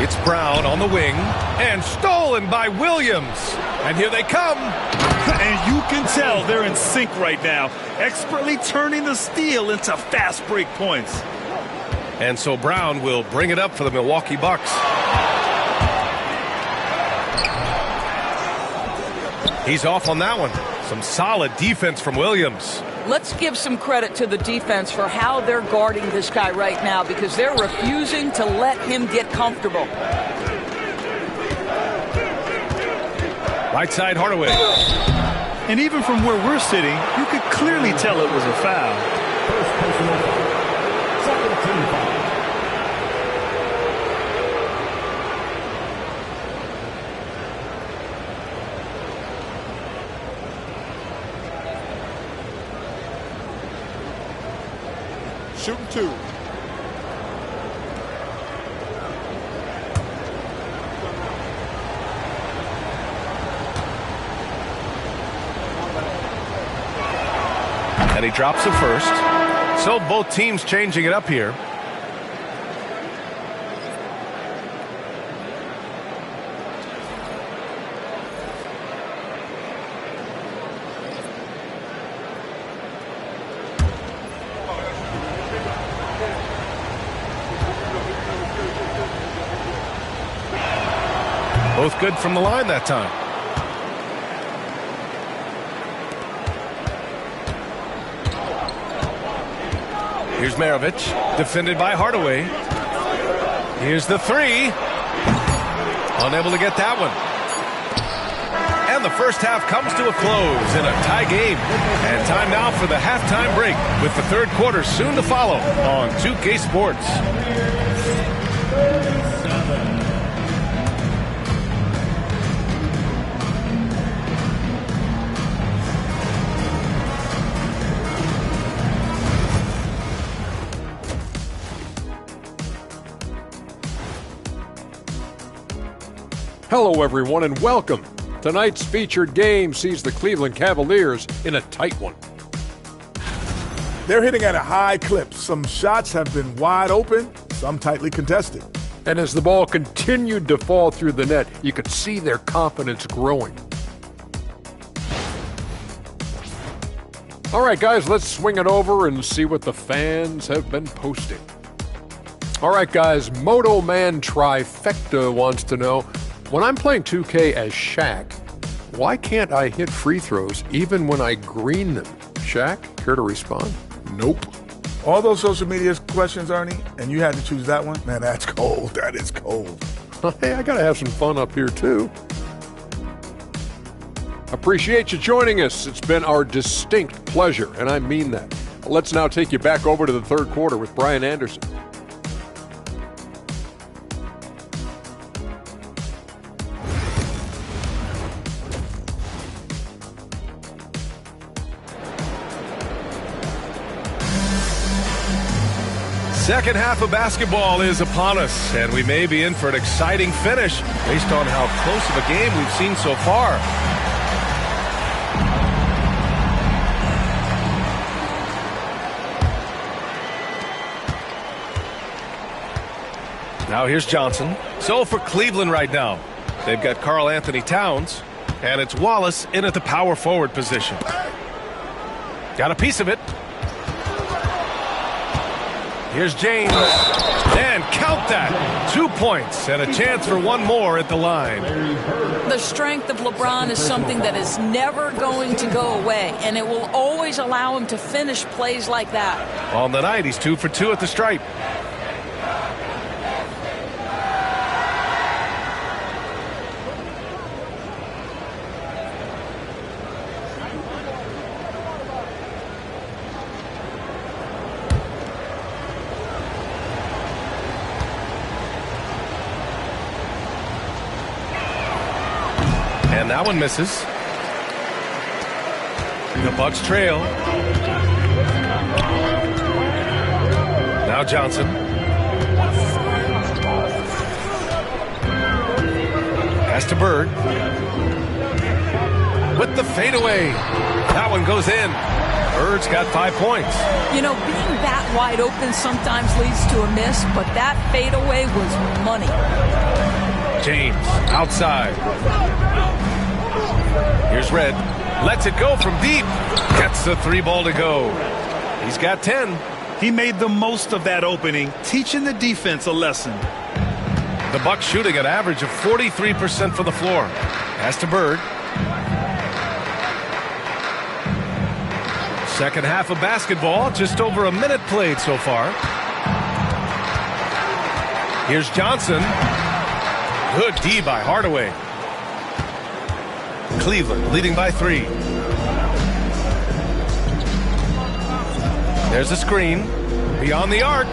It's Brown on the wing. And stolen by Williams. And here they come. And you can tell they're in sync right now. Expertly turning the steal into fast break points. And so Brown will bring it up for the Milwaukee Bucks. He's off on that one. Some solid defense from Williams. Let's give some credit to the defense for how they're guarding this guy right now, because they're refusing to let him get comfortable. Right side Hardaway. And even from where we're sitting, you could clearly tell it was a foul. First personal foul. Second team foul. Shooting 2. And he drops the first. So both teams changing it up here. Both good from the line that time. Here's Maravich, defended by Hardaway. Here's the 3. Unable to get that one. And the first half comes to a close in a tie game. And time now for the halftime break, with the third quarter soon to follow on 2K Sports. Hello, everyone, and welcome. Tonight's featured game sees the Cleveland Cavaliers in a tight one. They're hitting at a high clip. Some shots have been wide open, some tightly contested. And as the ball continued to fall through the net, you could see their confidence growing. All right, guys, let's swing it over and see what the fans have been posting. All right, guys, Moto Man Trifecta wants to know, when I'm playing 2K as Shaq, why can't I hit free throws even when I green them? Shaq, care to respond? Nope. All those social media questions, Ernie, and you had to choose that one? Man, that's cold. That is cold. Hey, I got to have some fun up here, too. Appreciate you joining us. It's been our distinct pleasure, and I mean that. Let's now take you back over to the third quarter with Brian Anderson. Second half of basketball is upon us, and we may be in for an exciting finish based on how close of a game we've seen so far. Now here's Johnson. So for Cleveland right now, they've got Karl Anthony Towns, and it's Wallace in at the power forward position. Got a piece of it. Here's James, and count that. 2 points and a chance for one more at the line. The strength of LeBron is something that is never going to go away, and it will always allow him to finish plays like that. On the night, he's 2 for 2 at the stripe. And that one misses. The Bucks trail. Now Johnson. Pass to Bird. With the fadeaway. That one goes in. Bird's got 5 points. You know, being that wide open sometimes leads to a miss, but that fadeaway was money. James outside. Here's Red. Lets it go from deep. Gets the 3 ball to go. He's got 10. He made the most of that opening, teaching the defense a lesson. The Bucks shooting an average of 43% from the floor. Pass to Bird. Second half of basketball, just over a minute played so far. Here's Johnson. Good D by Hardaway. Cleveland leading by 3. There's a screen. Beyond the arc.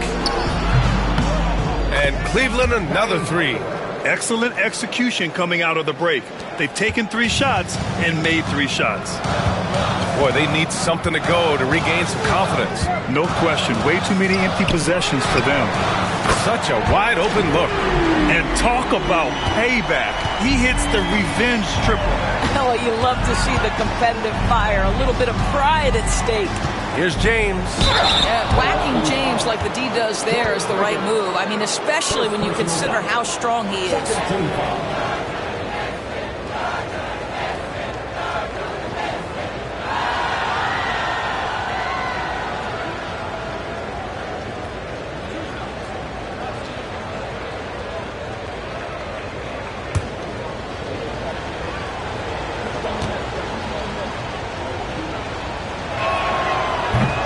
And Cleveland another 3. Excellent execution coming out of the break. They've taken 3 shots and made 3 shots. Boy, they need something to go to regain some confidence. No question. Way too many empty possessions for them. Such a wide open look. And talk about payback. He hits the revenge triple. Oh, you love to see the competitive fire. A little bit of pride at stake. Here's James. Yeah, whacking James like the D does there is the right move. I mean, especially when you consider how strong he is.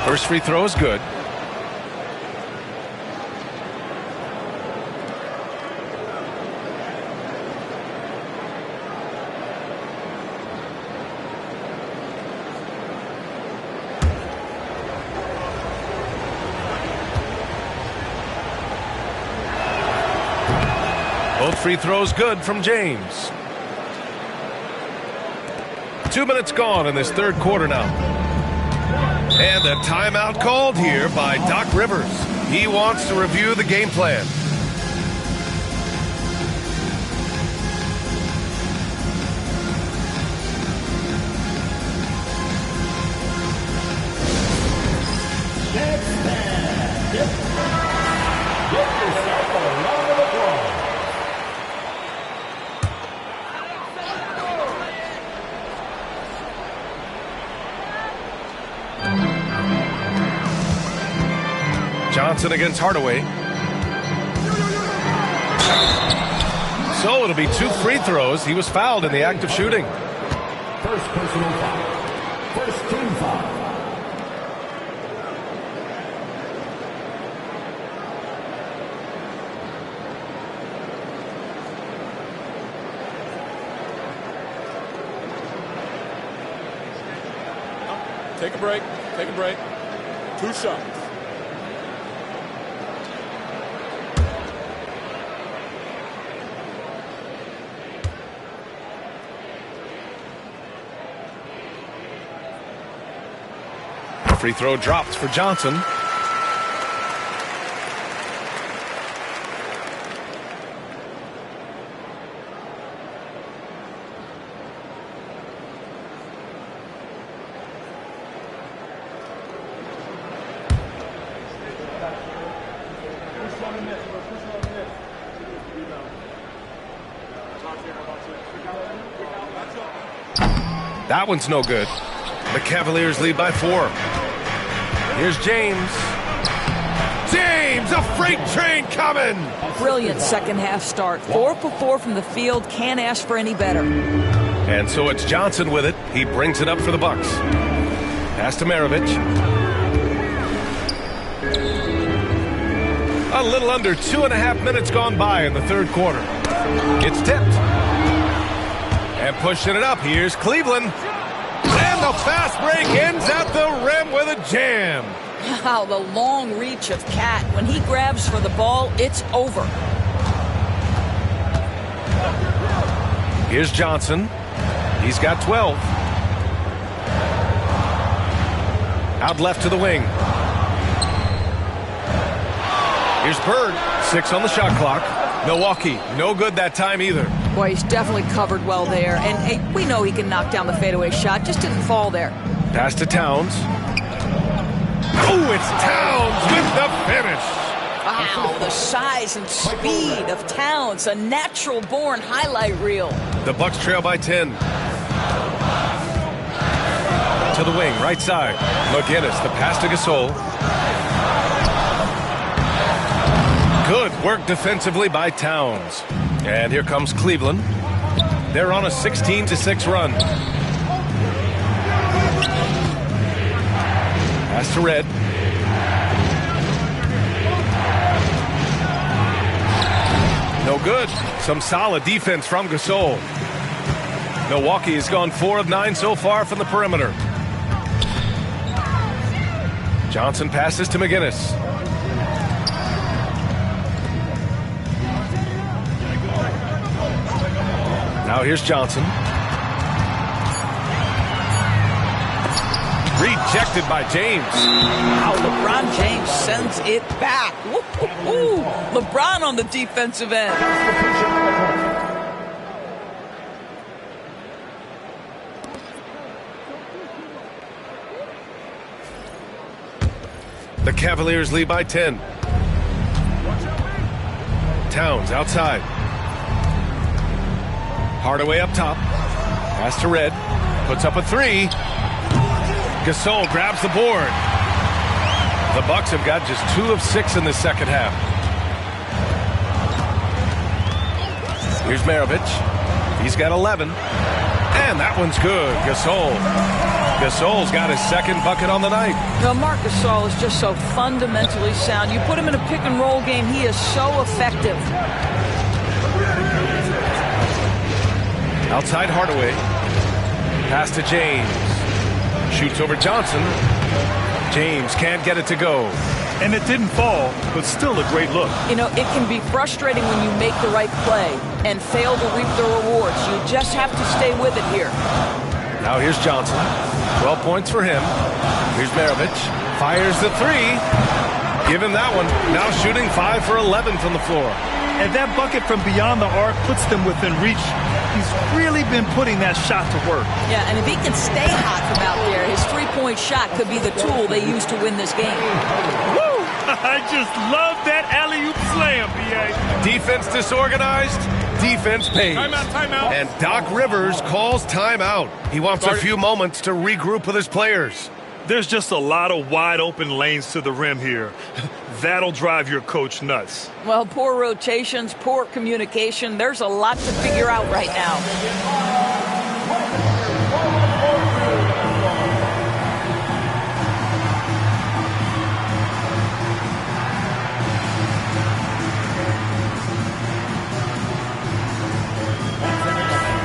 First free throw is good. Both free throws good from James. 2 minutes gone in this third quarter now. And a timeout called here by Doc Rivers. He wants to review the game plan. Johnson against Hardaway. So it'll be 2 free throws. He was fouled in the act of shooting. First personal foul. First team foul. Take a break. Take a break. 2 shots. Free throw dropped for Johnson. That one's no good. The Cavaliers lead by 4. Here's James. James, a freight train coming. Brilliant second half start. 4 for 4 from the field. Can't ask for any better. And so it's Johnson with it. He brings it up for the Bucks. Pass to Maravich. A little under 2.5 minutes gone by in the third quarter. It's tipped. And pushing it up, here's Cleveland. And the fast break ends at the rim with a jam. Wow, the long reach of Cat. When he grabs for the ball, it's over. Here's Johnson. He's got 12. Out left to the wing. Here's Bird. 6 on the shot clock. Milwaukee, no good that time either. Boy, he's definitely covered well there. And hey, we know he can knock down the fadeaway shot. Just didn't fall there. Pass to Towns. Oh, it's Towns with the finish. Wow, the size and speed of Towns. A natural-born highlight reel. The Bucks trail by 10. To the wing, right side. McGinnis, the pass to Gasol. Good work defensively by Towns. And here comes Cleveland. They're on a 16-6 run. Pass to Red. No good. Some solid defense from Gasol. Milwaukee has gone 4 of 9 so far from the perimeter. Johnson passes to McGinnis. Now here's Johnson. Rejected by James. Wow, LeBron James sends it back. Woo-hoo-hoo. LeBron on the defensive end. The Cavaliers lead by 10. Towns outside. Hardaway up top. Pass to Red. Puts up a 3. Gasol grabs the board. The Bucks have got just 2 of 6 in the second half. Here's Maravich. He's got 11. And that one's good. Gasol's got his second bucket on the night. Well, Marc Gasol is just so fundamentally sound. You put him in a pick-and-roll game, he is so effective. Outside Hardaway. Pass to James. Shoots over Johnson. James can't get it to go. And it didn't fall, but still a great look. You know, it can be frustrating when you make the right play and fail to reap the rewards. You just have to stay with it here. Now here's Johnson. 12 points for him. Here's Maravich. Fires the 3. Give him that one. Now shooting 5 for 11 from the floor. And that bucket from beyond the arc puts them within reach. He's really been putting that shot to work. Yeah, and if he can stay hot from out there, his three-point shot could be the tool they use to win this game. Woo! I just love that alley-oop slam, B.A. Defense disorganized, defense pays. Timeout, timeout. And Doc Rivers calls timeout. He wants a few moments to regroup with his players. There's just a lot of wide open lanes to the rim here. That'll drive your coach nuts. Well, poor rotations, poor communication. There's a lot to figure out right now.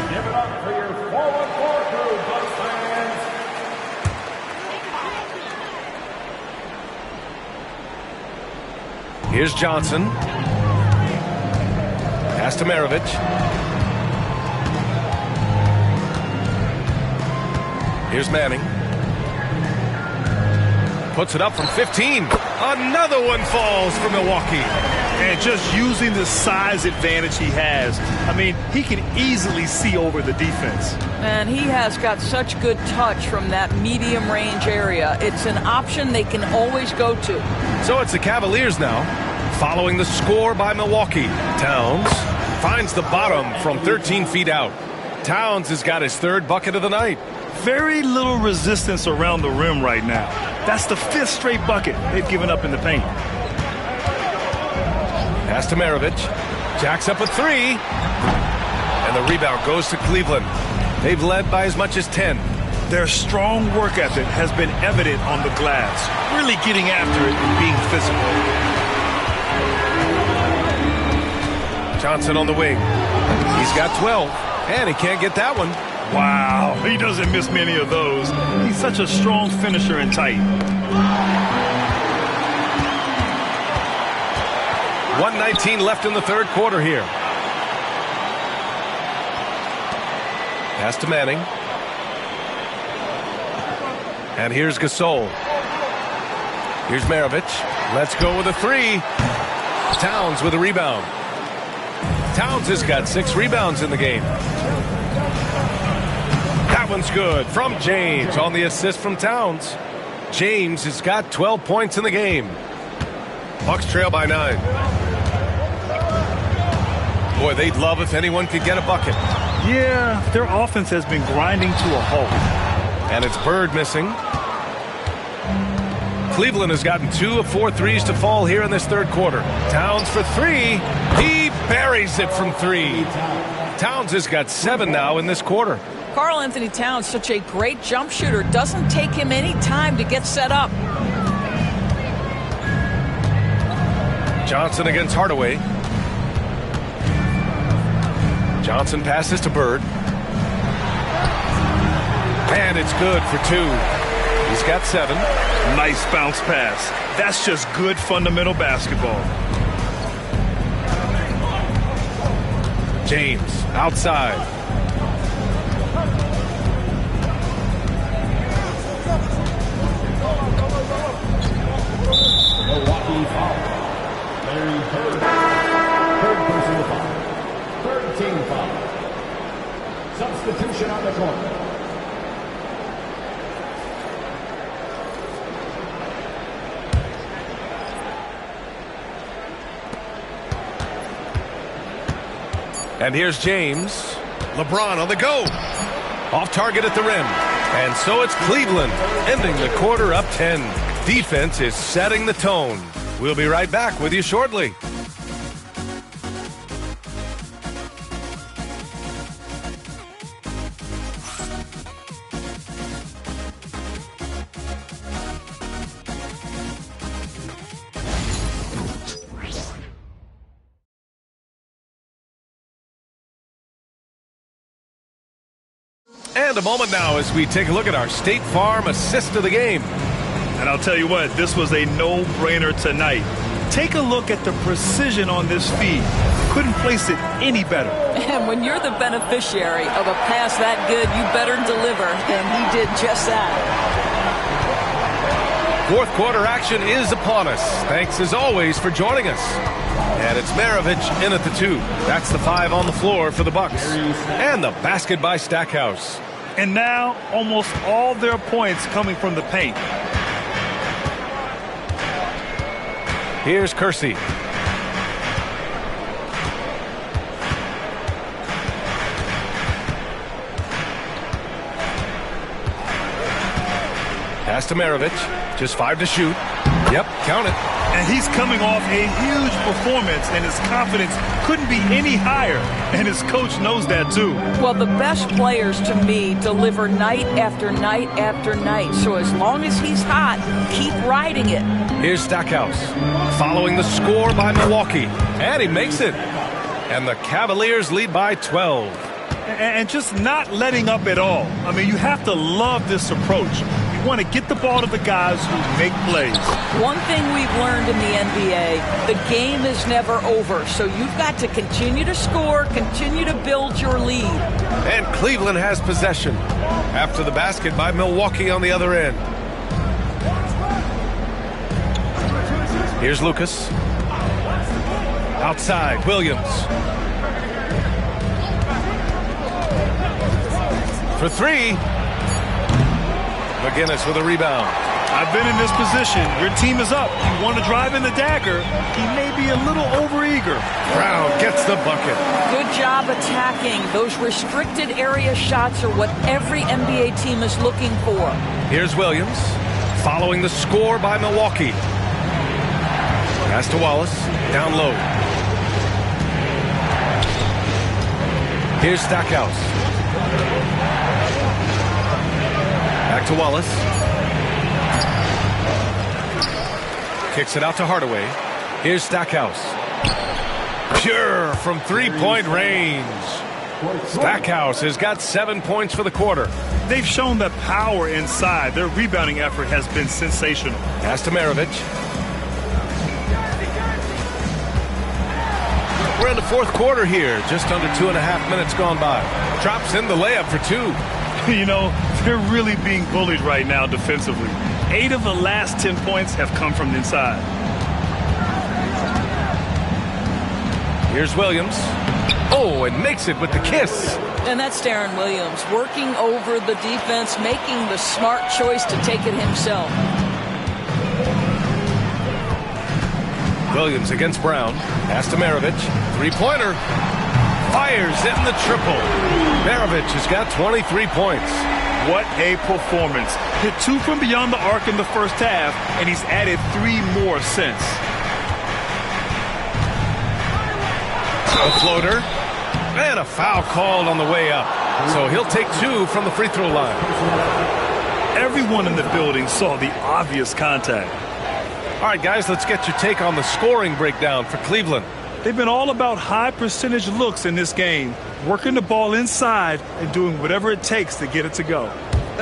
Give it up for your forward court crew, Bucks fans. Here's Johnson. Pass to Maravich. Here's Manning. Puts it up from 15. Another one falls for Milwaukee. And just using the size advantage he has, I mean, he can easily see over the defense. And he has got such good touch from that medium range area. It's an option they can always go to. So it's the Cavaliers now, following the score by Milwaukee. Towns finds the bottom from 13 feet out. Towns has got his third bucket of the night. Very little resistance around the rim right now. That's the 5th straight bucket they've given up in the paint. Pass to Maravich. Jacks up a 3. And the rebound goes to Cleveland. They've led by as much as 10. Their strong work ethic has been evident on the glass. Really getting after it and being physical. Johnson on the wing. He's got 12. And he can't get that one. Wow, he doesn't miss many of those. He's such a strong finisher and tight. 1:19 left in the third quarter here. Pass to Manning. And here's Gasol. Here's Maravich. Let's go with a 3. Towns with a rebound. Towns has got 6 rebounds in the game. That one's good from James on the assist from Towns. James has got 12 points in the game. Bucks trail by 9. Boy, they'd love if anyone could get a bucket. Yeah, their offense has been grinding to a halt. And it's Bird missing. Cleveland has gotten 2 of 4 threes to fall here in this third quarter. Towns for 3. He buries it from 3. Towns has got 7 now in this quarter. Karl Anthony Towns, such a great jump shooter. Doesn't take him any time to get set up. Johnson against Hardaway. Johnson passes to Bird. And it's good for 2. He's got 7. Nice bounce pass. That's just good fundamental basketball. James outside. Milwaukee foul. Larry Bird. Third personal foul. Third team foul. Substitution on the court. And here's James. LeBron on the go. Off target at the rim. And so it's Cleveland ending the quarter up 10. Defense is setting the tone. We'll be right back with you shortly. And a moment now as we take a look at our State Farm assist of the game. And I'll tell you what, this was a no-brainer tonight. Take a look at the precision on this feed. Couldn't place it any better. And when you're the beneficiary of a pass that good, you better deliver. And he did just that. Fourth quarter action is upon us. Thanks as always for joining us. And it's Maravich in at the 2. That's the 5 on the floor for the Bucks. And the basket by Stackhouse. And now almost all their points coming from the paint. Here's Kersey. Pass Pass to Maravich. Just 5 to shoot. Yep, count it. And he's coming off a huge performance, and his confidence couldn't be any higher. And his coach knows that, too. Well, the best players, to me, deliver night after night after night. So as long as he's hot, keep riding it. Here's Stackhouse, following the score by Milwaukee. And he makes it. And the Cavaliers lead by 12. And just not letting up at all. I mean, you have to love this approach. You want to get the ball to the guys who make plays. One thing we've learned in the NBA, the game is never over. So you've got to continue to score, continue to build your lead. And Cleveland has possession after the basket by Milwaukee on the other end. Here's Lucas. Outside, Williams. For 3. McGinnis with a rebound. I've been in this position. Your team is up. You want to drive in the dagger. He may be a little overeager. Brown gets the bucket. Good job attacking. Those restricted area shots are what every NBA team is looking for. Here's Williams, following the score by Milwaukee. Pass to Wallace, down low. Here's Stackhouse. Back to Wallace. Kicks it out to Hardaway. Here's Stackhouse. Pure from three-point range. Stackhouse has got 7 points for the quarter. They've shown that power inside. Their rebounding effort has been sensational. Pass to Maravich. We're in the fourth quarter here. Just under 2.5 minutes gone by. Drops in the layup for 2. You know, they're really being bullied right now defensively. 8 of the last 10 points have come from inside. Here's Williams. Oh, and makes it with the kiss. And that's Darren Williams working over the defense, making the smart choice to take it himself. Williams against Brown. Pass to Maravich. Three-pointer. Fires in the triple. Maravich has got 23 points. What a performance. Hit 2 from beyond the arc in the first half, and he's added 3 more since. A floater. And a foul called on the way up. So he'll take 2 from the free throw line. Everyone in the building saw the obvious contact. All right, guys, let's get your take on the scoring breakdown for Cleveland. They've been all about high percentage looks in this game, working the ball inside and doing whatever it takes to get it to go.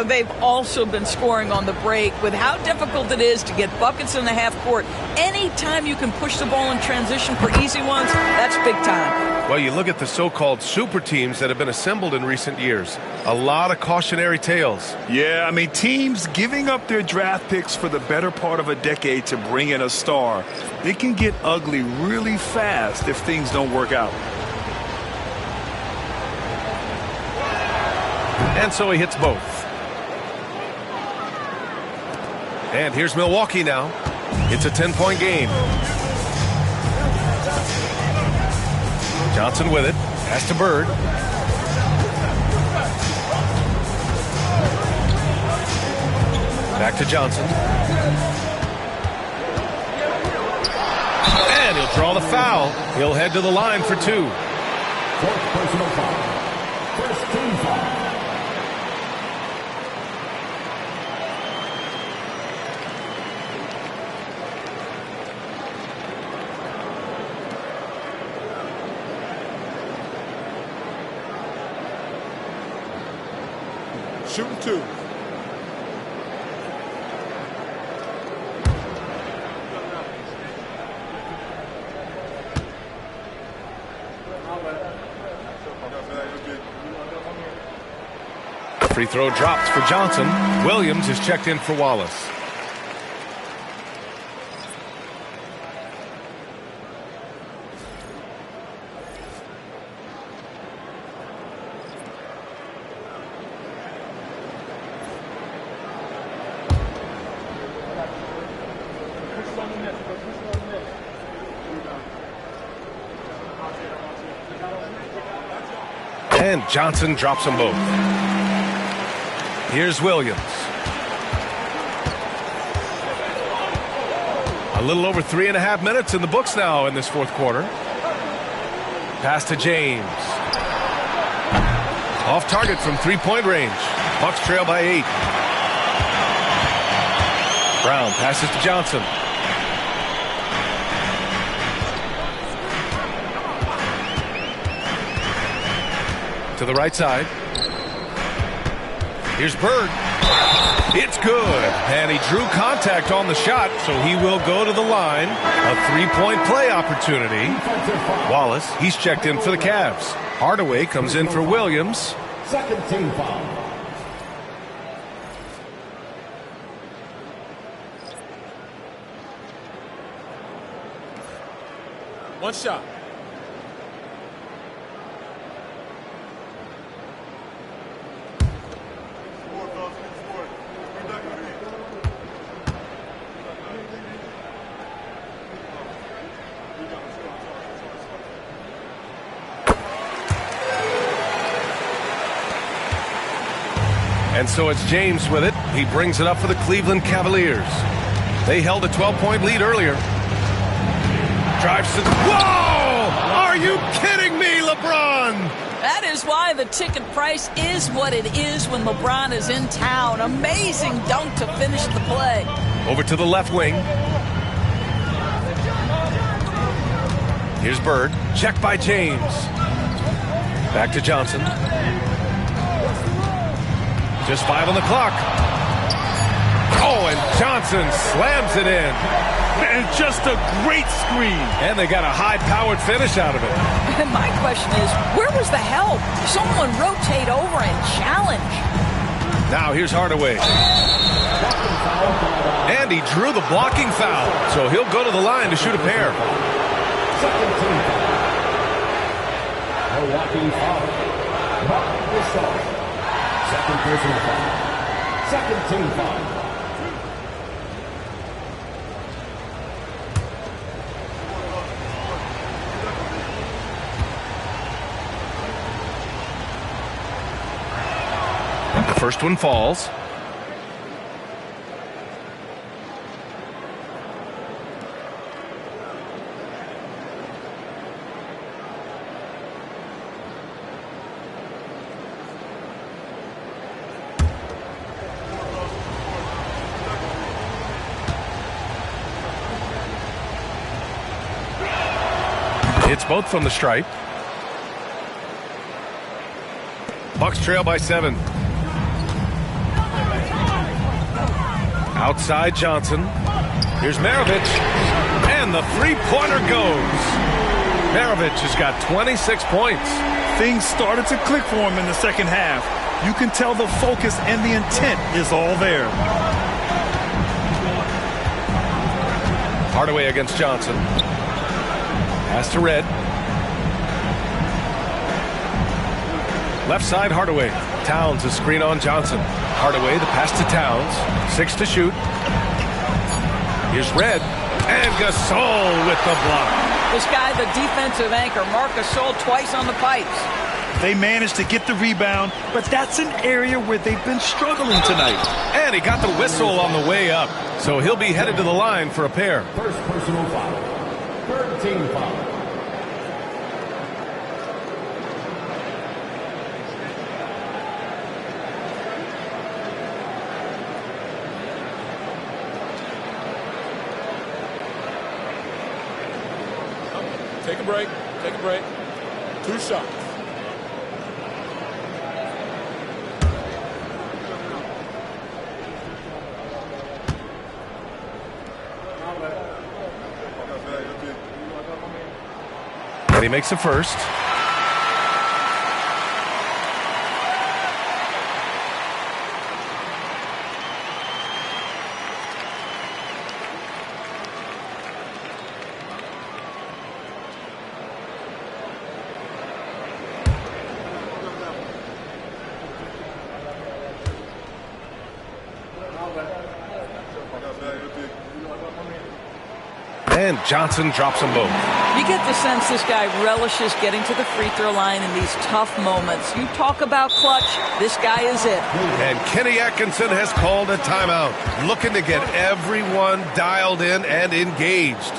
They've also been scoring on the break. With how difficult it is to get buckets in the half court, anytime you can push the ball in transition for easy ones, that's big time. Well, you look at the so-called super teams that have been assembled in recent years. A lot of cautionary tales. Yeah, I mean, teams giving up their draft picks for the better part of a decade to bring in a star. It can get ugly really fast if things don't work out. And so he hits both. And here's Milwaukee now. It's a 10-point game. Johnson with it. Pass to Bird. Back to Johnson. And he'll draw the foul. He'll head to the line for 2. Fourth personal foul. First team foul. Shooting 2. Free throw drops for Johnson. Williams is checked in for Wallace. And Johnson drops them both. Here's Williams. A little over 3.5 minutes in the books now in this fourth quarter. Pass to James. Off target from three-point range. Bucks trail by 8. Brown passes to Johnson. To the right side. Here's Bird. It's good. And he drew contact on the shot, so he will go to the line. A three-point play opportunity. Wallace, he's checked in for the Cavs. Hardaway comes in for Williams. Second team foul. One shot. And so it's James with it. He brings it up for the Cleveland Cavaliers. They held a 12-point lead earlier. Drives to... Whoa! Are you kidding me, LeBron? That is why the ticket price is what it is when LeBron is in town. Amazing dunk to finish the play. Over to the left wing. Here's Bird. Checked by James. Back to Johnson. Just 5 on the clock. Oh, and Johnson slams it in. And just a great screen. And they got a high-powered finish out of it. And my question is, where was the help? Someone rotate over and challenge. Now here's Hardaway. And he drew the blocking foul. So he'll go to the line to shoot a pair. Second team foul. A walking foul. Second personal foul. Second team foul. The first one falls. It's both from the stripe. Bucks trail by 7. Outside Johnson. Here's Maravich. And the three-pointer goes. Maravich has got 26 points. Things started to click for him in the second half. You can tell the focus and the intent is all there. Hardaway against Johnson. Pass to Red. Left side, Hardaway. Towns a screen on Johnson. Hardaway, the pass to Towns. 6 to shoot. Here's Red. And Gasol with the block. This guy, the defensive anchor, Marc Gasol, twice on the pipes. They managed to get the rebound, but that's an area where they've been struggling tonight. And he got the whistle on the way up. So he'll be headed to the line for a pair. First personal foul. Third team foul. Take a break. Take a break. 2 shots. And he makes the first. And Johnson drops them both. You get the sense this guy relishes getting to the free throw line in these tough moments. You talk about clutch, this guy is it. And Kenny Atkinson has called a timeout, looking to get everyone dialed in and engaged.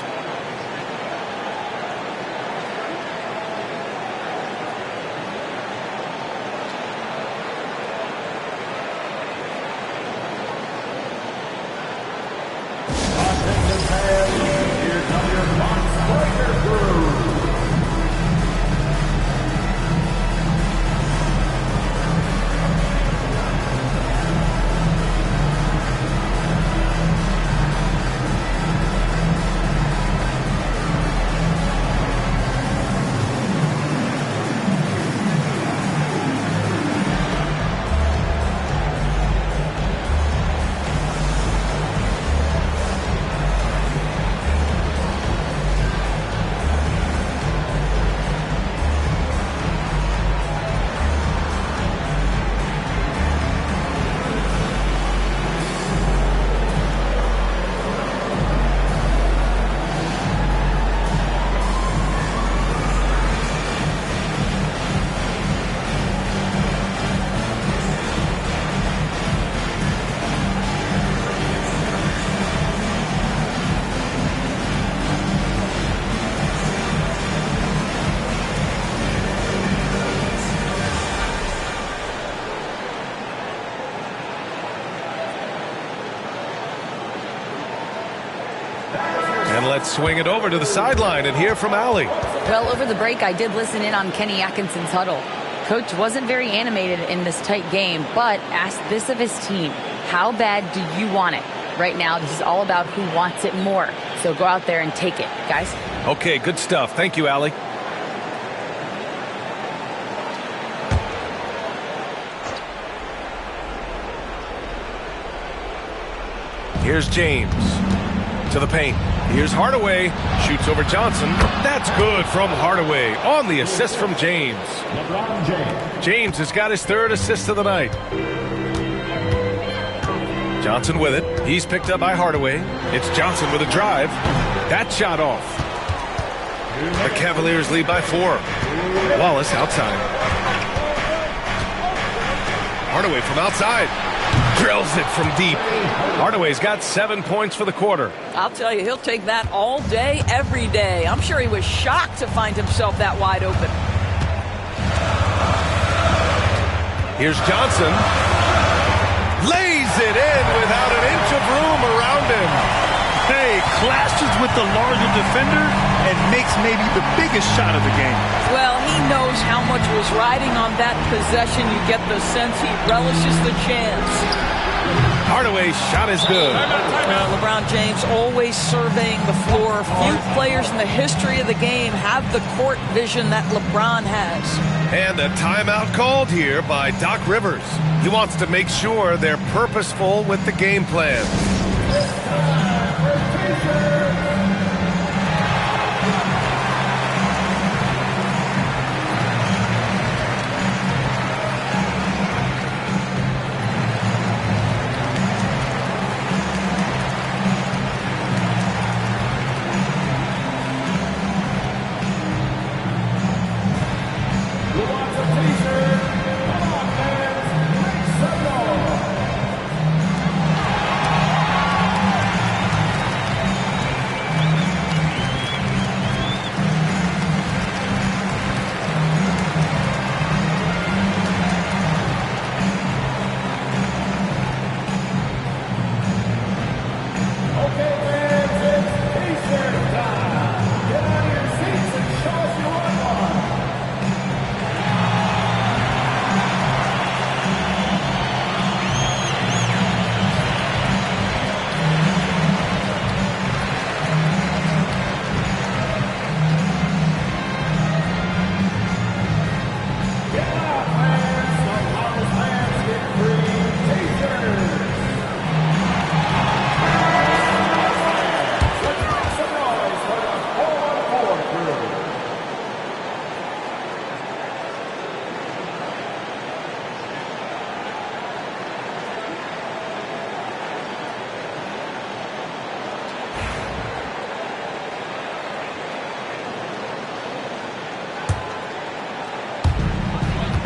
Let's swing it over to the sideline and hear from Allie. Well, over the break, I did listen in on Kenny Atkinson's huddle. Coach wasn't very animated in this tight game, but asked this of his team: how bad do you want it? Right now, this is all about who wants it more. So go out there and take it, guys. Okay, good stuff. Thank you, Allie. Here's James to the paint. Here's Hardaway. Shoots over Johnson. That's good from Hardaway on the assist from James. James has got his third assist of the night. Johnson with it. He's picked up by Hardaway. It's Johnson with a drive. That shot off. The Cavaliers lead by 4. Wallace outside. Hardaway from outside. Drills it from deep. Hardaway's got 7 points for the quarter. I'll tell you, he'll take that all day, every day. I'm sure he was shocked to find himself that wide open. Here's Johnson. Lays it in without an inch of room around him. Hey, clashes with the larger defender and makes maybe the biggest shot of the game. Well, he knows how much was riding on that possession. You get the sense he relishes the chance. Hardaway's shot is good. LeBron James always surveying the floor. Few players in the history of the game have the court vision that LeBron has. And a timeout called here by Doc Rivers. He wants to make sure they're purposeful with the game plan.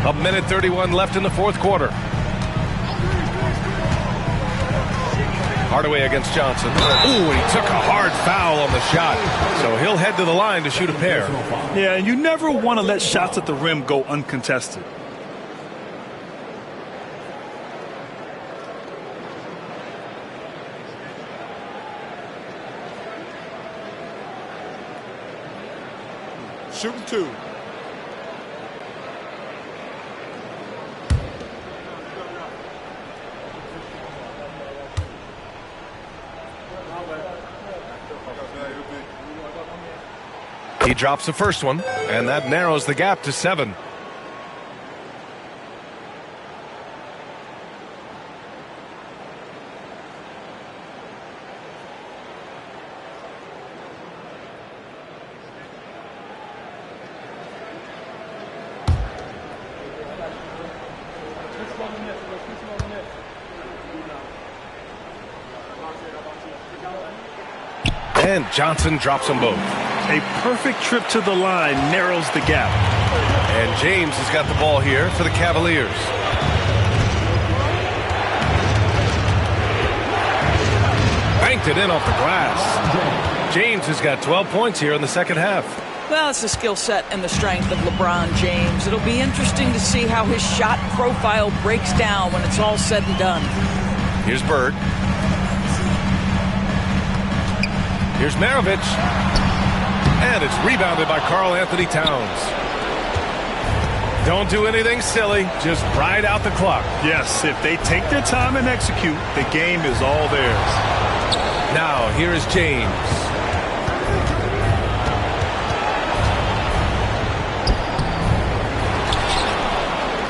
A minute 31 left in the fourth quarter. Hardaway against Johnson. Ooh, he took a hard foul on the shot. So he'll head to the line to shoot a pair. Yeah, and you never want to let shots at the rim go uncontested. Shooting 2. He drops the first one, and that narrows the gap to 7. And Johnson drops them both. A perfect trip to the line narrows the gap. And James has got the ball here for the Cavaliers. Banked it in off the glass. James has got 12 points here in the second half. Well, it's the skill set and the strength of LeBron James. It'll be interesting to see how his shot profile breaks down when it's all said and done. Here's Bird. Here's Maravich. And it's rebounded by Karl Anthony Towns. Don't do anything silly. Just ride out the clock. Yes, if they take their time and execute, the game is all theirs. Now, here is James.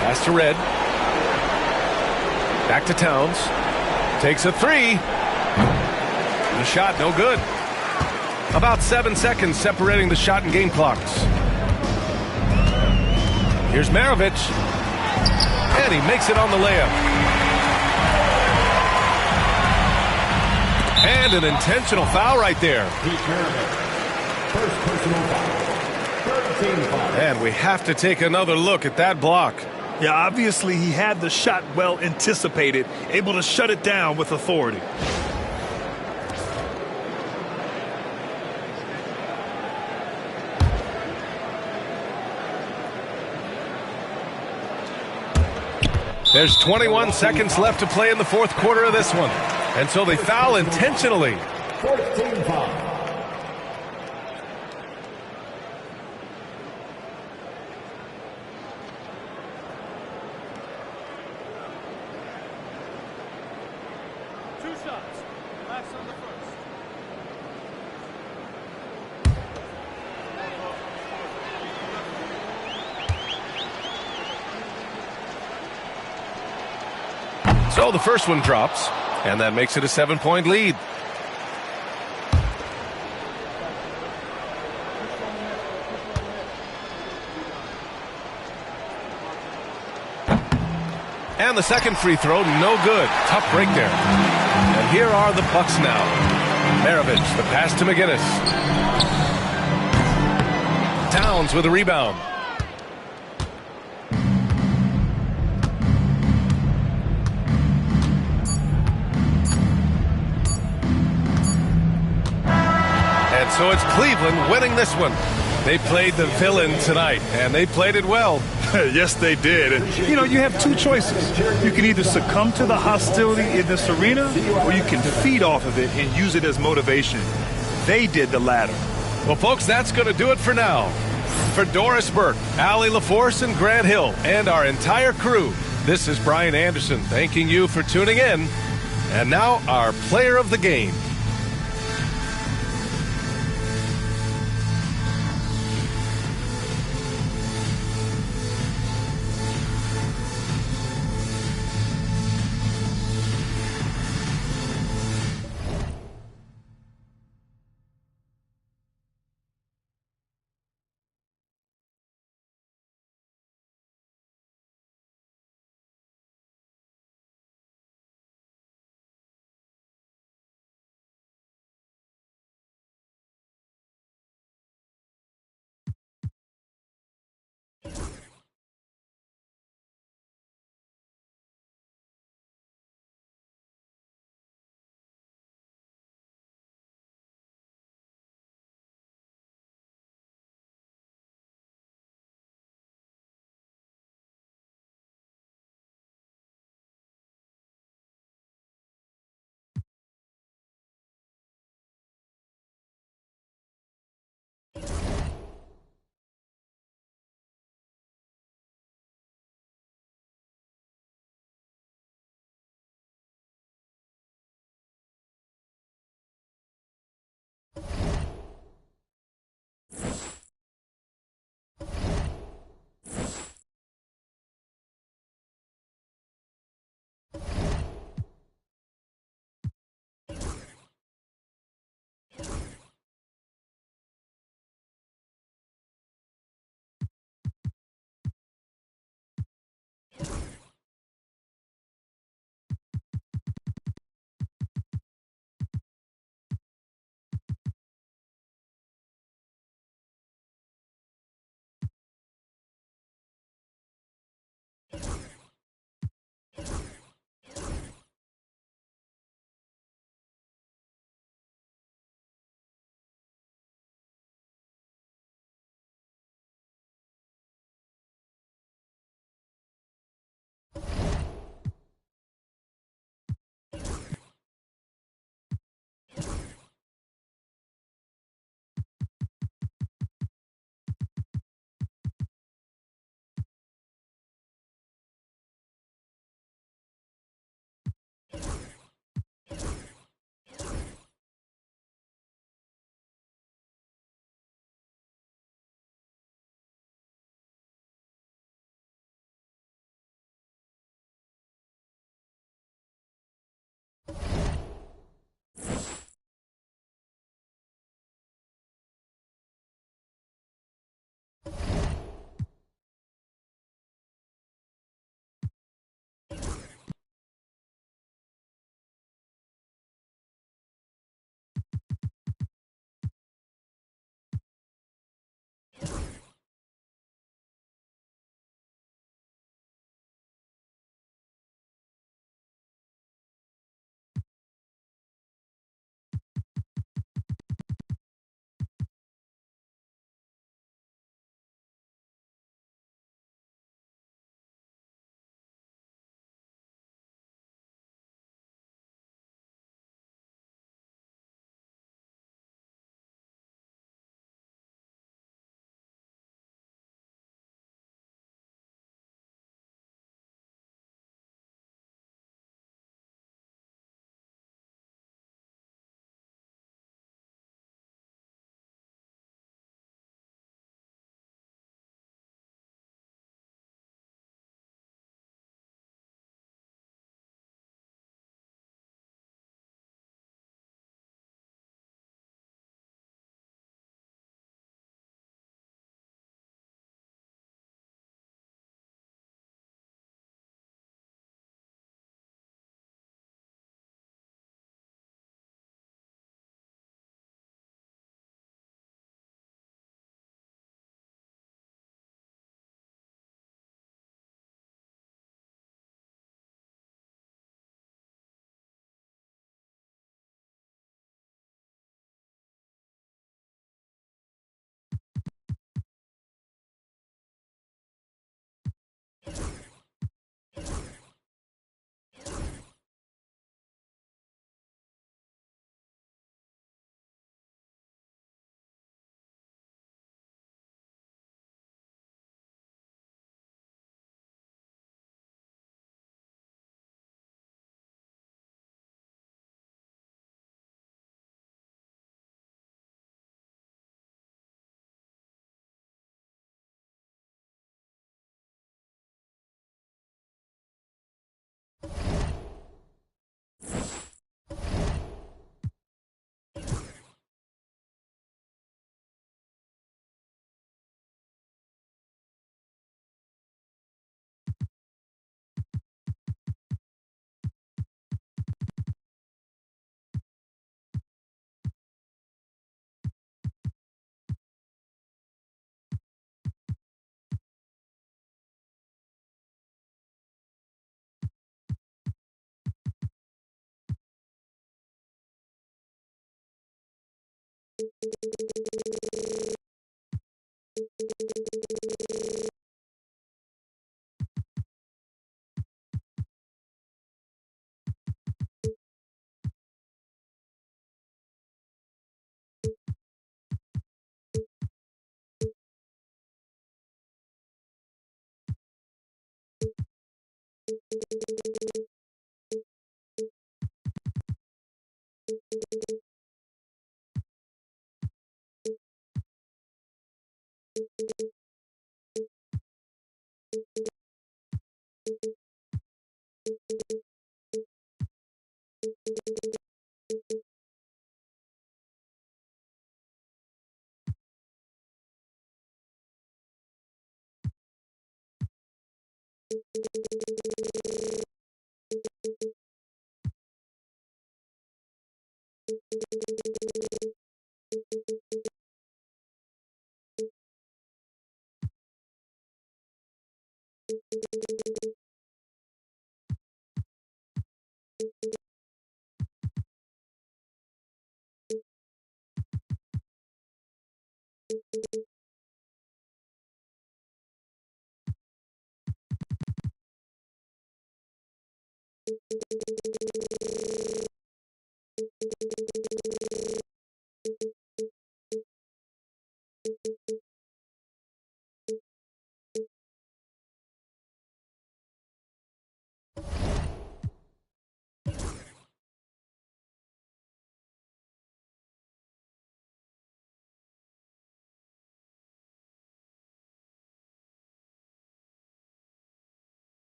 Pass to Red. Back to Towns. Takes a 3. The shot, no good. About 7 seconds separating the shot and game clocks. Here's Maravich. And he makes it on the layup. And an intentional foul right there. First personal foul. 13 fouls. And we have to take another look at that block. Yeah, obviously he had the shot well anticipated, able to shut it down with authority. There's 21 seconds left to play in the fourth quarter of this one. And so they foul intentionally. 14 fouls. So the first one drops, and that makes it a 7-point lead. And the second free throw, no good. Tough break there. And here are the Bucks now. Maravich, the pass to McGinnis. Towns with a rebound. So it's Cleveland winning this one. They played the villain tonight, and they played it well. Yes, they did. And, you know, you have two choices. You can either succumb to the hostility in this arena, or you can feed off of it and use it as motivation. They did the latter. Well, folks, that's going to do it for now. For Doris Burke, Allie LaForce, and Grant Hill, and our entire crew, this is Brian Anderson thanking you for tuning in. And now, our player of the game.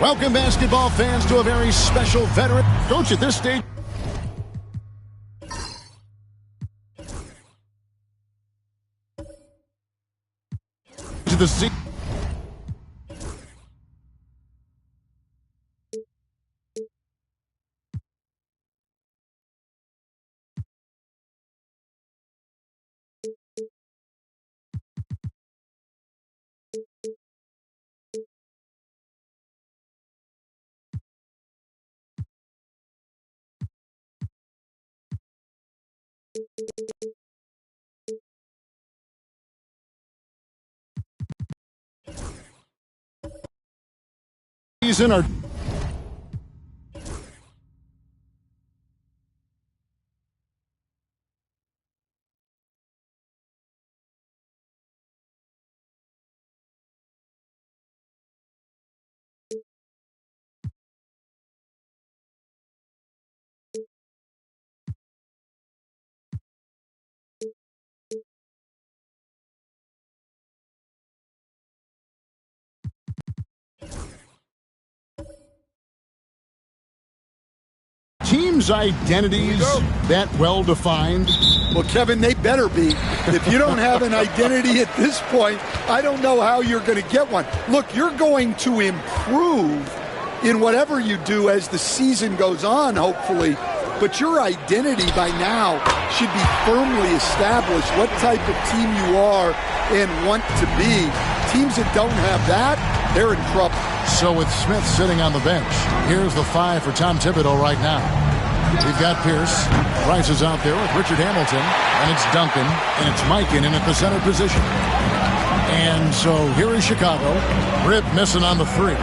Welcome, basketball fans, to a very special veteran coach at this stage. To the seat. Season are teams' identities that well defined? Well, Kevin, they better be. If you don't have an identity at this point, I don't know how you're going to get one. Look, you're going to improve in whatever you do as the season goes on, hopefully. But your identity by now should be firmly established, what type of team you are and want to be. Teams that don't have that, they're in trouble. So with Smith sitting on the bench, here's the 5 for Tom Thibodeau right now. We've got Pierce. Rice is out there with Richard Hamilton. And it's Duncan. And it's Mikan in at the center position. And so here is Chicago. Rip missing on the 3.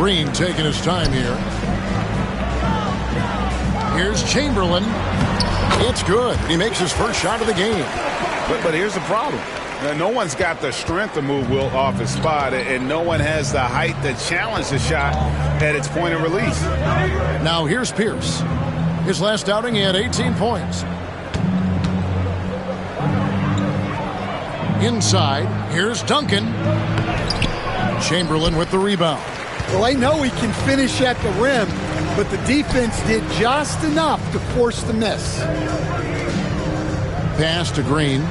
Green taking his time here. Here's Chamberlain. It's good. He makes his first shot of the game. But here's the problem. No one's got the strength to move Wilt off his spot, and no one has the height to challenge the shot at its point of release. Now here's Pierce. His last outing, he had 18 points. Inside, here's Duncan. Chamberlain with the rebound. Well, I know he can finish at the rim, but the defense did just enough to force the miss. Pass to Green.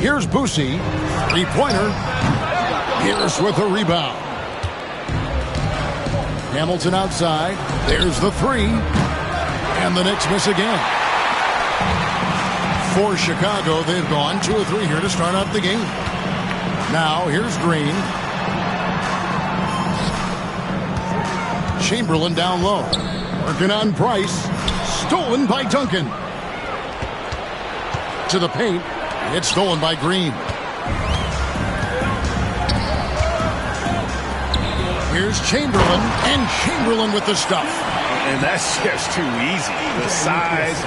Here's Boosie. Three-pointer. Pierce with the rebound. Hamilton outside. There's the three. And the Knicks miss again. For Chicago, they've gone 2 of 3 here to start out the game. Now, here's Green. Chamberlain down low. Working on Price. Stolen by Duncan. To the paint. It's stolen by Green. Here's Chamberlain. And Chamberlain with the stuff. And that's just too easy. The size,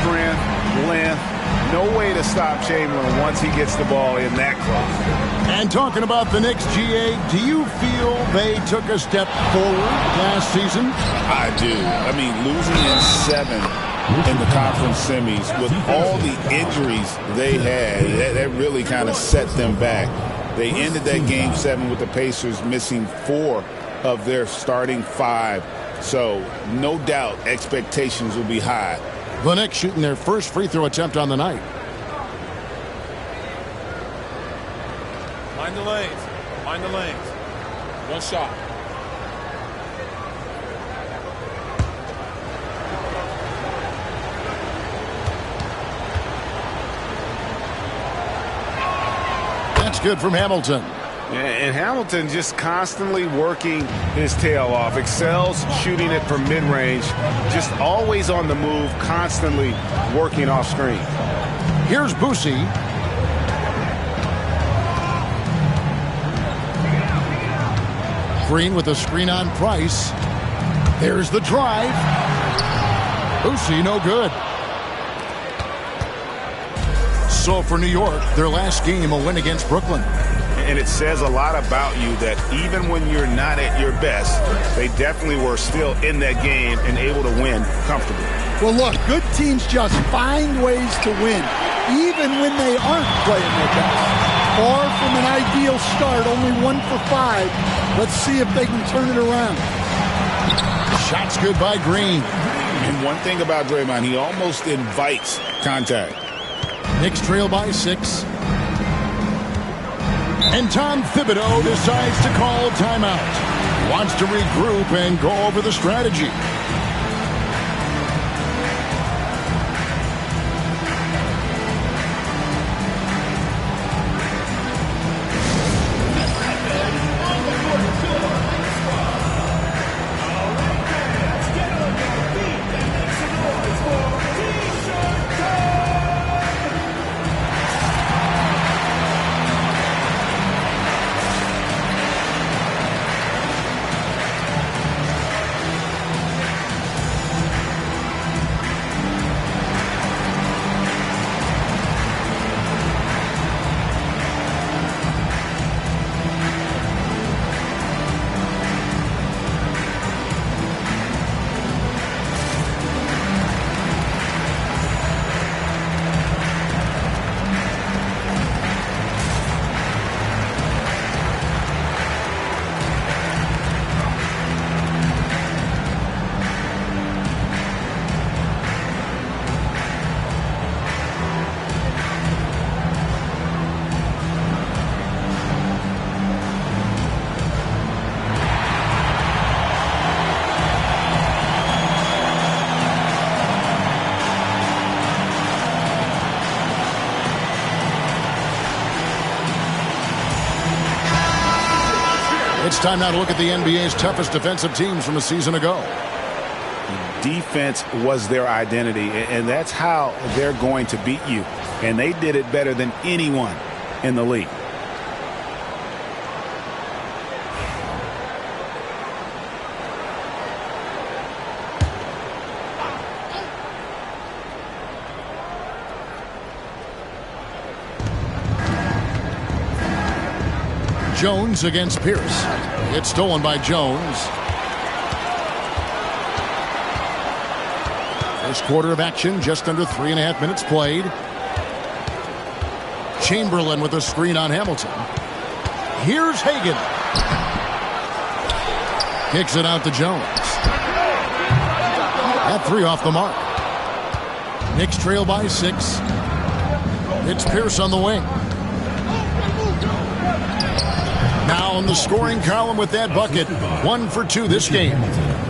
strength, length. No way to stop Chamberlain once he gets the ball in that close. And talking about the Knicks, GA, do you feel they took a step forward last season? I do. I mean, losing in 7 in the conference semis with all the injuries they had, that really kind of set them back. They ended that game 7 with the Pacers missing 4 of their starting 5. So, no doubt, expectations will be high. The Knicks shooting their first free throw attempt on the night. Mind the lanes. Mind the lanes. One shot. That's good from Hamilton. Yeah, and Hamilton just constantly working his tail off. Excels shooting it from mid-range. Just always on the move, constantly working off screen. Here's Boosie. Green with a screen on Price. There's the drive. Boosie, no good. So for New York, their last game, a win against Brooklyn. And it says a lot about you that even when you're not at your best, they definitely were still in that game and able to win comfortably. Well, look, good teams just find ways to win, even when they aren't playing their best. Far from an ideal start, only 1 for 5. Let's see if they can turn it around. Shots good by Green. And one thing about Draymond, he almost invites contact. Knicks trail by 6. And Tom Thibodeau decides to call timeout. Wants to regroup and go over the strategy. It's time now to look at the NBA's toughest defensive teams from a season ago. Defense was their identity, and that's how they're going to beat you. And they did it better than anyone in the league. Jones against Pierce. It's stolen by Jones. First quarter of action, just under 3.5 minutes played. Chamberlain with a screen on Hamilton. Here's Hagan. Kicks it out to Jones. That 3 off the mark. Knicks trail by 6. It's Pierce on the wing. Now in the scoring column with that bucket. 1 for 2 this game.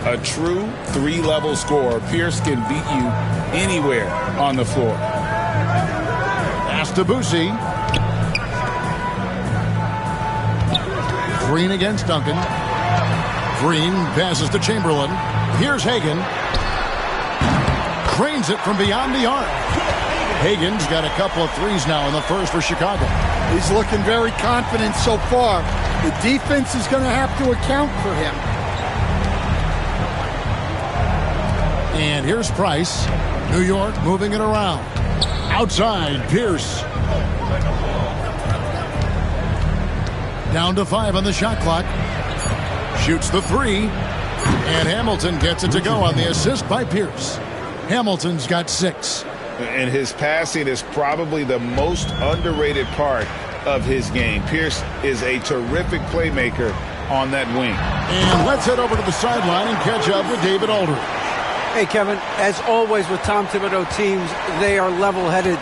A true 3-level scorer. Pierce can beat you anywhere on the floor. Pass to Boosie. Green against Duncan. Green passes to Chamberlain. Here's Hagan. Cranes it from beyond the arc. Hagan's got a couple of threes now in the first for Chicago. He's looking very confident so far. The defense is going to have to account for him. And here's Price. New York moving it around. Outside, Pierce. Down to 5 on the shot clock. Shoots the 3. And Hamilton gets it to go on the assist by Pierce. Hamilton's got 6. And his passing is probably the most underrated part of his game. Pierce is a terrific playmaker on that wing. And let's head over to the sideline and catch up with David Aldridge. Hey, Kevin, as always with Tom Thibodeau teams, they are level-headed.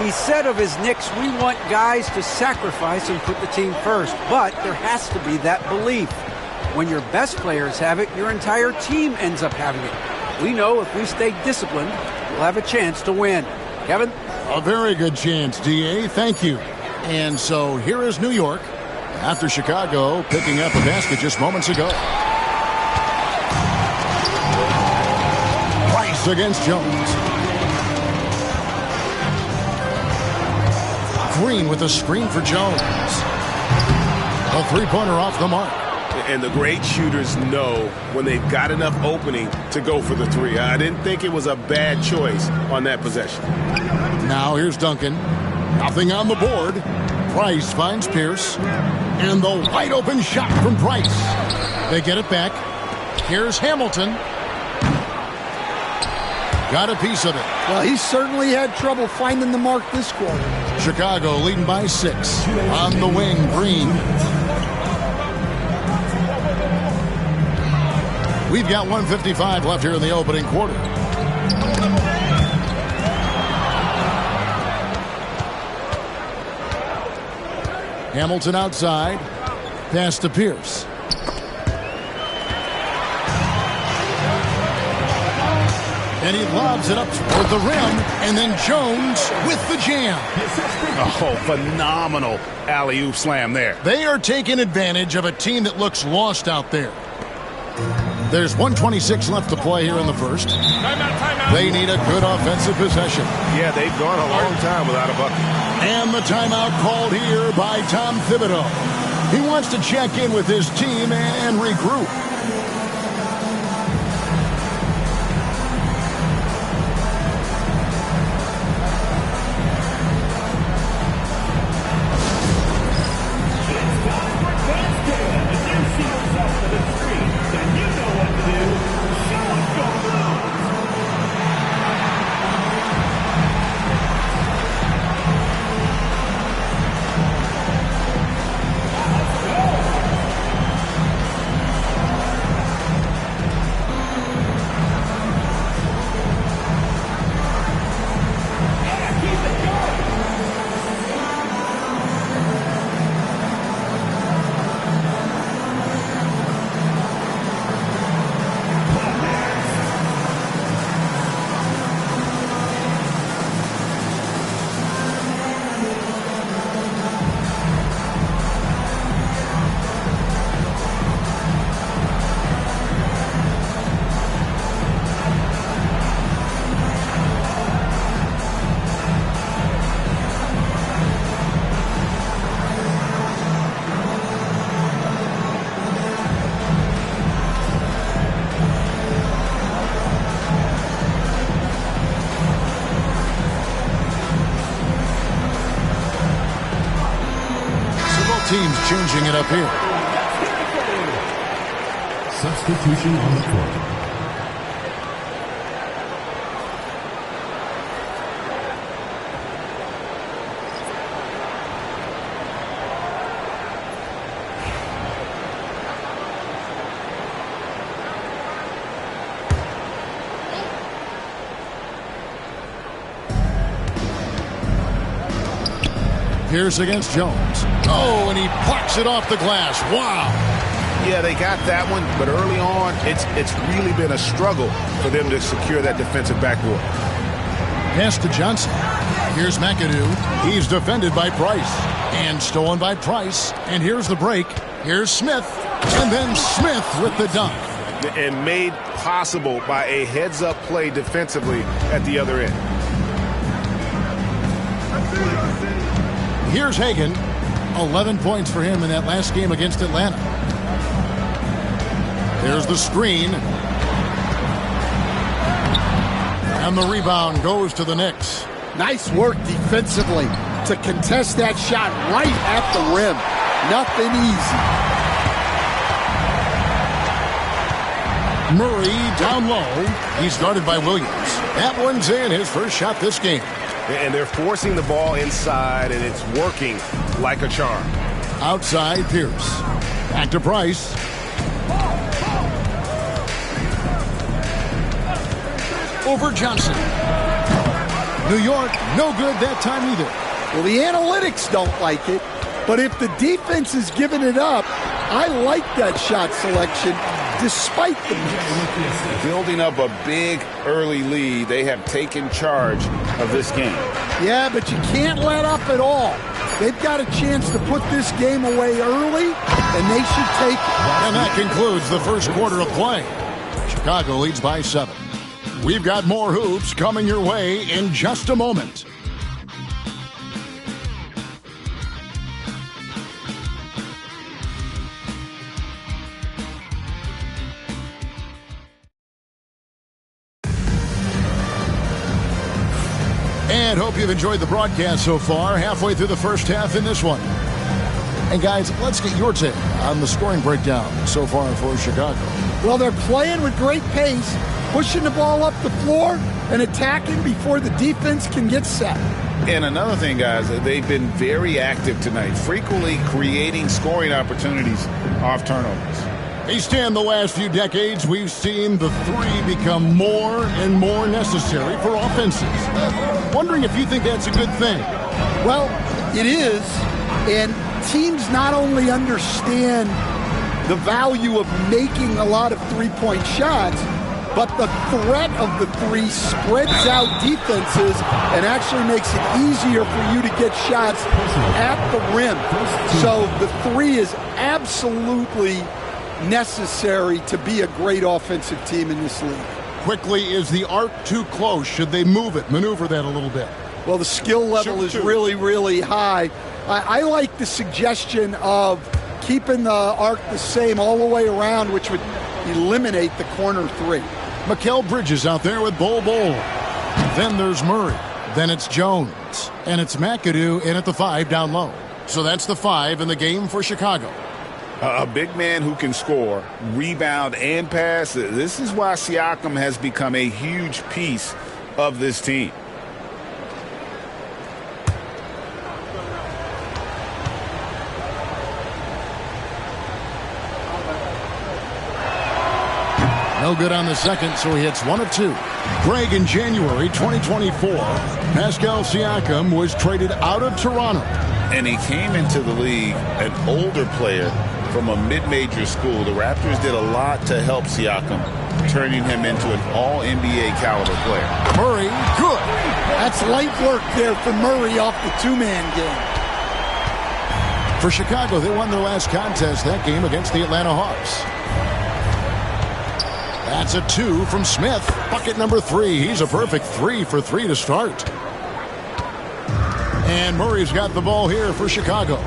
He said of his Knicks, we want guys to sacrifice and put the team first. But there has to be that belief. When your best players have it, your entire team ends up having it. We know if we stay disciplined, we'll have a chance to win. Kevin? A very good chance, D.A. Thank you. And so here is New York after Chicago picking up a basket just moments ago. Price against Jones. Green with a screen for Jones. A three-pointer off the mark. And the great shooters know when they've got enough opening to go for the 3. I didn't think it was a bad choice on that possession. Now here's Duncan. Nothing on the board. Price finds Pierce. And the wide open shot from Price. They get it back. Here's Hamilton. Got a piece of it. Well, he certainly had trouble finding the mark this quarter. Chicago leading by 6. On the wing, Green. We've got 1:55 left here in the opening quarter. Hamilton outside. Pass to Pierce. And he lobs it up toward the rim. And then Jones with the jam. Oh, phenomenal alley-oop slam there. They are taking advantage of a team that looks lost out there. There's 1:26 left to play here in the first. Timeout. They need a good offensive possession. Yeah, they've gone a long time without a bucket. And the timeout called here by Tom Thibodeau. He wants to check in with his team and regroup. teams changing it up here. Substitution on the court. Pierce against Jones. Oh, and he plucks it off the glass. Wow. Yeah, they got that one, but early on, it's really been a struggle for them to secure that defensive backboard. Pass to Johnson. Here's McAdoo. He's defended by Price. And stolen by Price. And here's the break. Here's Smith. And then Smith with the dunk. And made possible by a heads-up play defensively at the other end. Here's Hagan. 11 points for him in that last game against Atlanta. There's the screen. And the rebound goes to the Knicks. Nice work defensively to contest that shot right at the rim. Nothing easy. Murray down low. He's guarded by Williams. That one's in, his first shot this game. And they're forcing the ball inside, and it's working like a charm. Outside, Pierce. Back to Price. Over Johnson. New York, no good that time either. Well, the analytics don't like it, but if the defense is giving it up, I like that shot selection despite the miss. Building up a big early lead, they have taken charge of this game. Yeah, but you can't let up at all. They've got a chance to put this game away early, and they should take it. And that concludes the first quarter of play. Chicago leads by 7. We've got more hoops coming your way in just a moment. And hope you've enjoyed the broadcast so far, halfway through the first half in this one. And guys, let's get your take on the scoring breakdown so far for Chicago. Well, they're playing with great pace, pushing the ball up the floor and attacking before the defense can get set. And another thing, guys, they've been very active tonight, frequently creating scoring opportunities off turnovers. Hey, Stan, the last few decades, we've seen the three become more and more necessary for offenses. Wondering if you think that's a good thing. Well, it is, and teams not only understand the value of making a lot of three-point shots, but the threat of the three spreads out defenses and actually makes it easier for you to get shots at the rim. So the three is absolutely necessary to be a great offensive team in this league. Quickly, is the arc too close? Should they move it, maneuver that a little bit? Well, the skill level is really, really high. I like the suggestion of keeping the arc the same all the way around, which would eliminate the corner three. Mikal Bridges out there with Bol. Then there's Murray. Then it's Jones. And it's McAdoo in at the 5 down low. So that's the 5 in the game for Chicago. A big man who can score, rebound, and pass. This is why Siakam has become a huge piece of this team. No good on the second, so he hits 1 of 2. Greg, in January 2024, Pascal Siakam was traded out of Toronto. And he came into the league an older player from a mid-major school. The Raptors did a lot to help Siakam, turning him into an all-NBA caliber player. Murray, good. That's light work there for Murray off the two-man game. For Chicago, they won their last contest that game against the Atlanta Hawks. That's a 2 from Smith. Bucket number 3. He's a perfect 3 for 3 to start. And Murray's got the ball here for Chicago.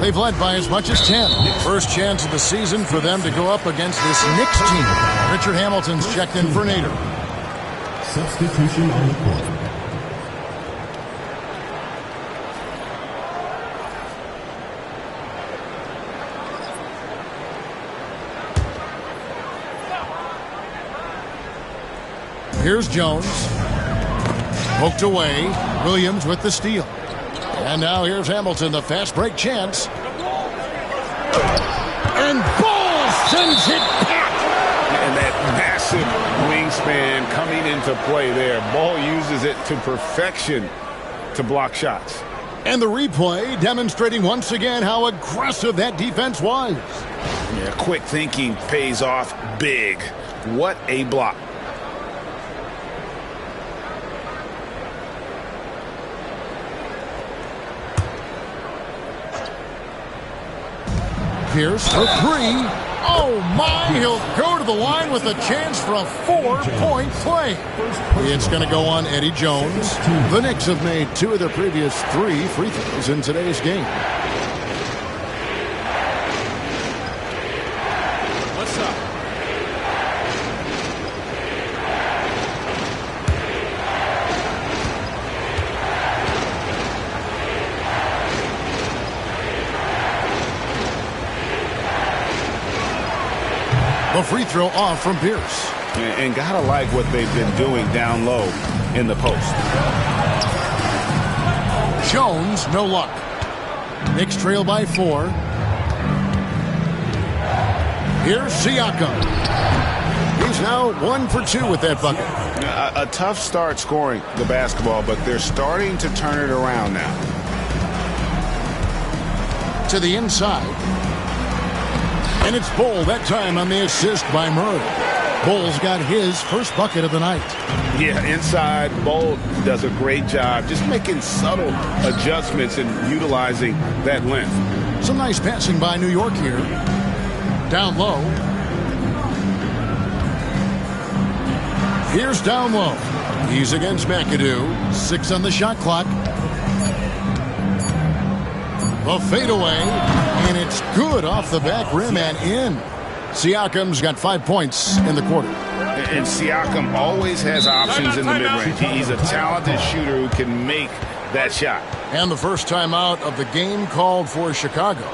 They've led by as much as 10. First chance of the season for them to go up against this Knicks team. Richard Hamilton's checked in for Nader. Substitution on the court. Here's Jones. Poked away. Williams with the steal. And now here's Hamilton, the fast break chance. And Ball sends it back. And that massive wingspan coming into play there. Ball uses it to perfection to block shots. And the replay demonstrating once again how aggressive that defense was. Yeah, quick thinking pays off big. What a block. Pierce for 3. Oh, my. He'll go to the line with a chance for a 4-point play. It's going to go on Eddie Jones. The Knicks have made 2 of their previous 3 free throws in today's game. What's up? The free throw off from Pierce. And gotta like what they've been doing down low in the post. Jones, no luck. Knicks trail by 4. Here's Siakam. He's now 1 for 2 with that bucket. A tough start scoring the basketball, but they're starting to turn it around now. To the inside. And it's Bull that time on the assist by Murray. Bull's got his first bucket of the night. Yeah, inside, Bull does a great job just making subtle adjustments and utilizing that length. Some nice passing by New York here. Down low. Here's down low. He's against McAdoo. 6 on the shot clock. The fadeaway, and it's good off the back rim and in. Siakam's got 5 points in the quarter. And Siakam always has options in the mid-range. He's a talented shooter who can make that shot. And the first timeout of the game called for Chicago.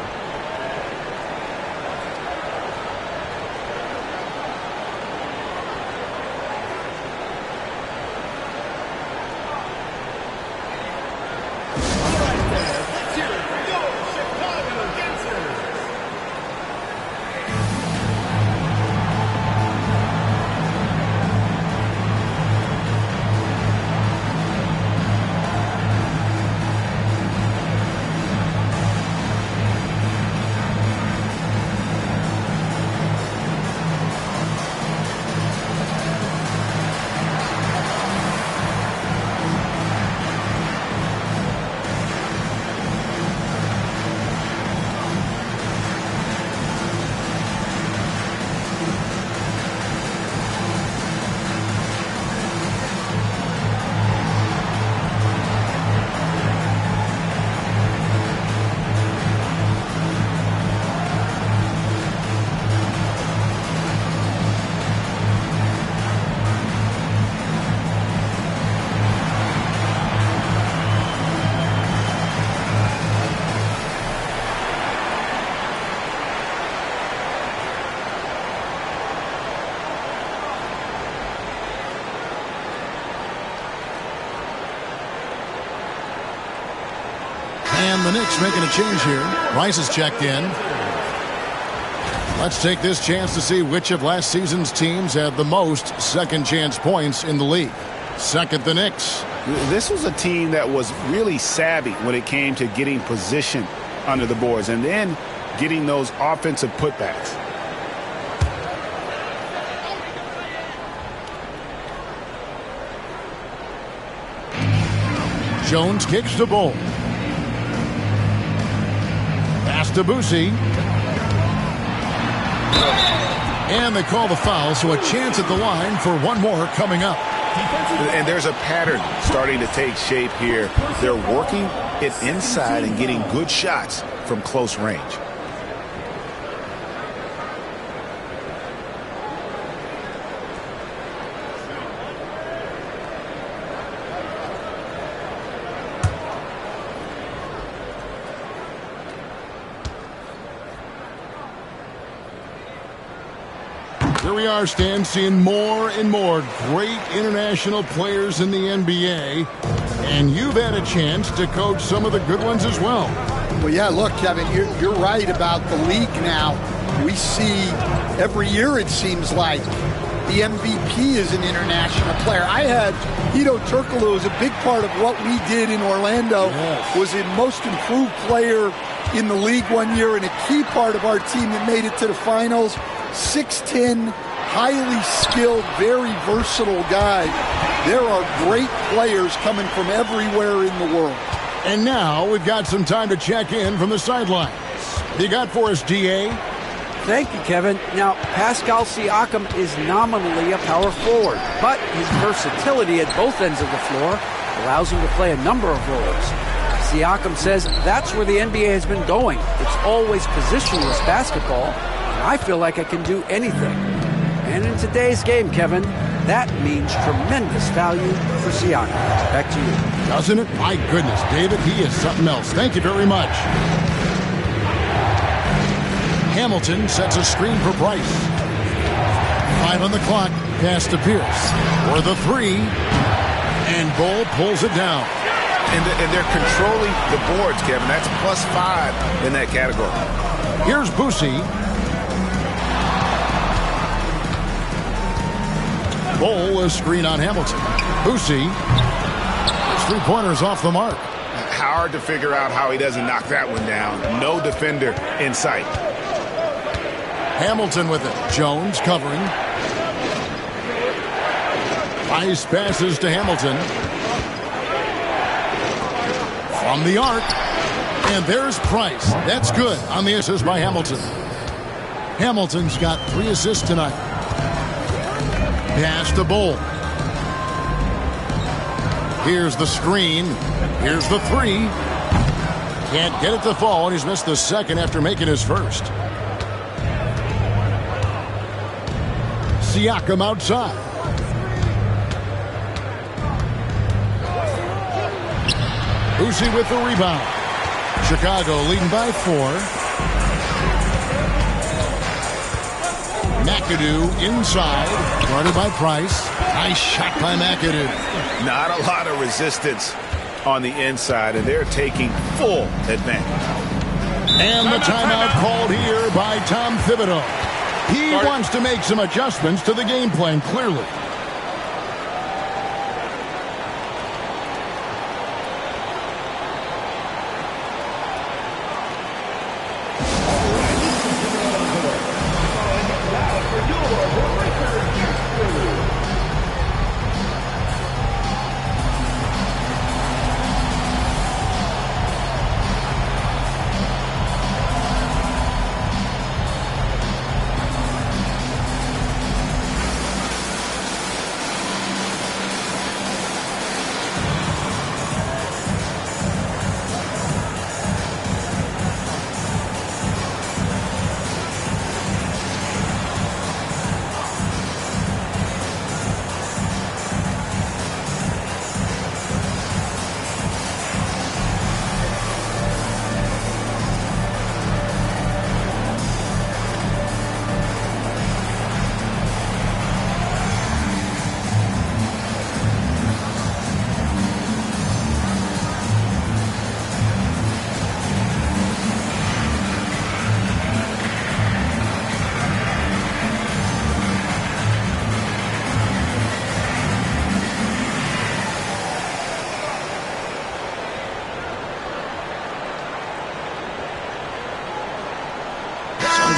And the Knicks making a change here. Rice is checked in. Let's take this chance to see which of last season's teams had the most second chance points in the league. Second, the Knicks. This was a team that was really savvy when it came to getting position under the boards and then getting those offensive putbacks. Jones kicks the ball. Pass to Boosie. And they call the foul, so a chance at the line for one more coming up. And there's a pattern starting to take shape here. They're working it inside and getting good shots from close range. Here we are, Stan, seeing more and more great international players in the NBA. And you've had a chance to coach some of the good ones as well. Well, yeah, look, Kevin, you're right about the league now. We see every year, it seems like, the MVP is an international player. I had Hedo Turkoglu as a big part of what we did in Orlando. Yes. Was a most improved player in the league one year and a key part of our team that made it to the finals. 6'10", highly skilled, very versatile guy. There are great players coming from everywhere in the world. And now we've got some time to check in from the sidelines. You got for us, DA? Thank you, Kevin. Now, Pascal Siakam is nominally a power forward, but his versatility at both ends of the floor allows him to play a number of roles. Siakam says that's where the NBA has been going. It's always positionless basketball, and I feel like I can do anything. And in today's game, Kevin, that means tremendous value for Siakam. Back to you. Doesn't it? My goodness, David, he is something else. Thank you very much. Hamilton sets a screen for Price. 5 on the clock. Pass to Pierce. For the 3. And Bull pulls it down. And they're controlling the boards, Kevin. That's +5 in that category. Here's Boosie. Bull, a screen on Hamilton. Boosie. His 3-pointers off the mark. Hard to figure out how he doesn't knock that one down. No defender in sight. Hamilton with it. Jones covering. Price passes to Hamilton. From the arc. And there's Price. That's good on the assist by Hamilton. Hamilton's got 3 assists tonight. Pass to Bull. Here's the screen. Here's the 3. Can't get it to fall, and he's missed the second after making his first. Siakam outside. Boosie with the rebound. Chicago leading by 4. McAdoo inside. Guarded by Price. Nice shot by McAdoo. Not a lot of resistance on the inside, and they're taking full advantage. And the timeout called here by Tom Thibodeau. He wants to make some adjustments to the game plan, clearly.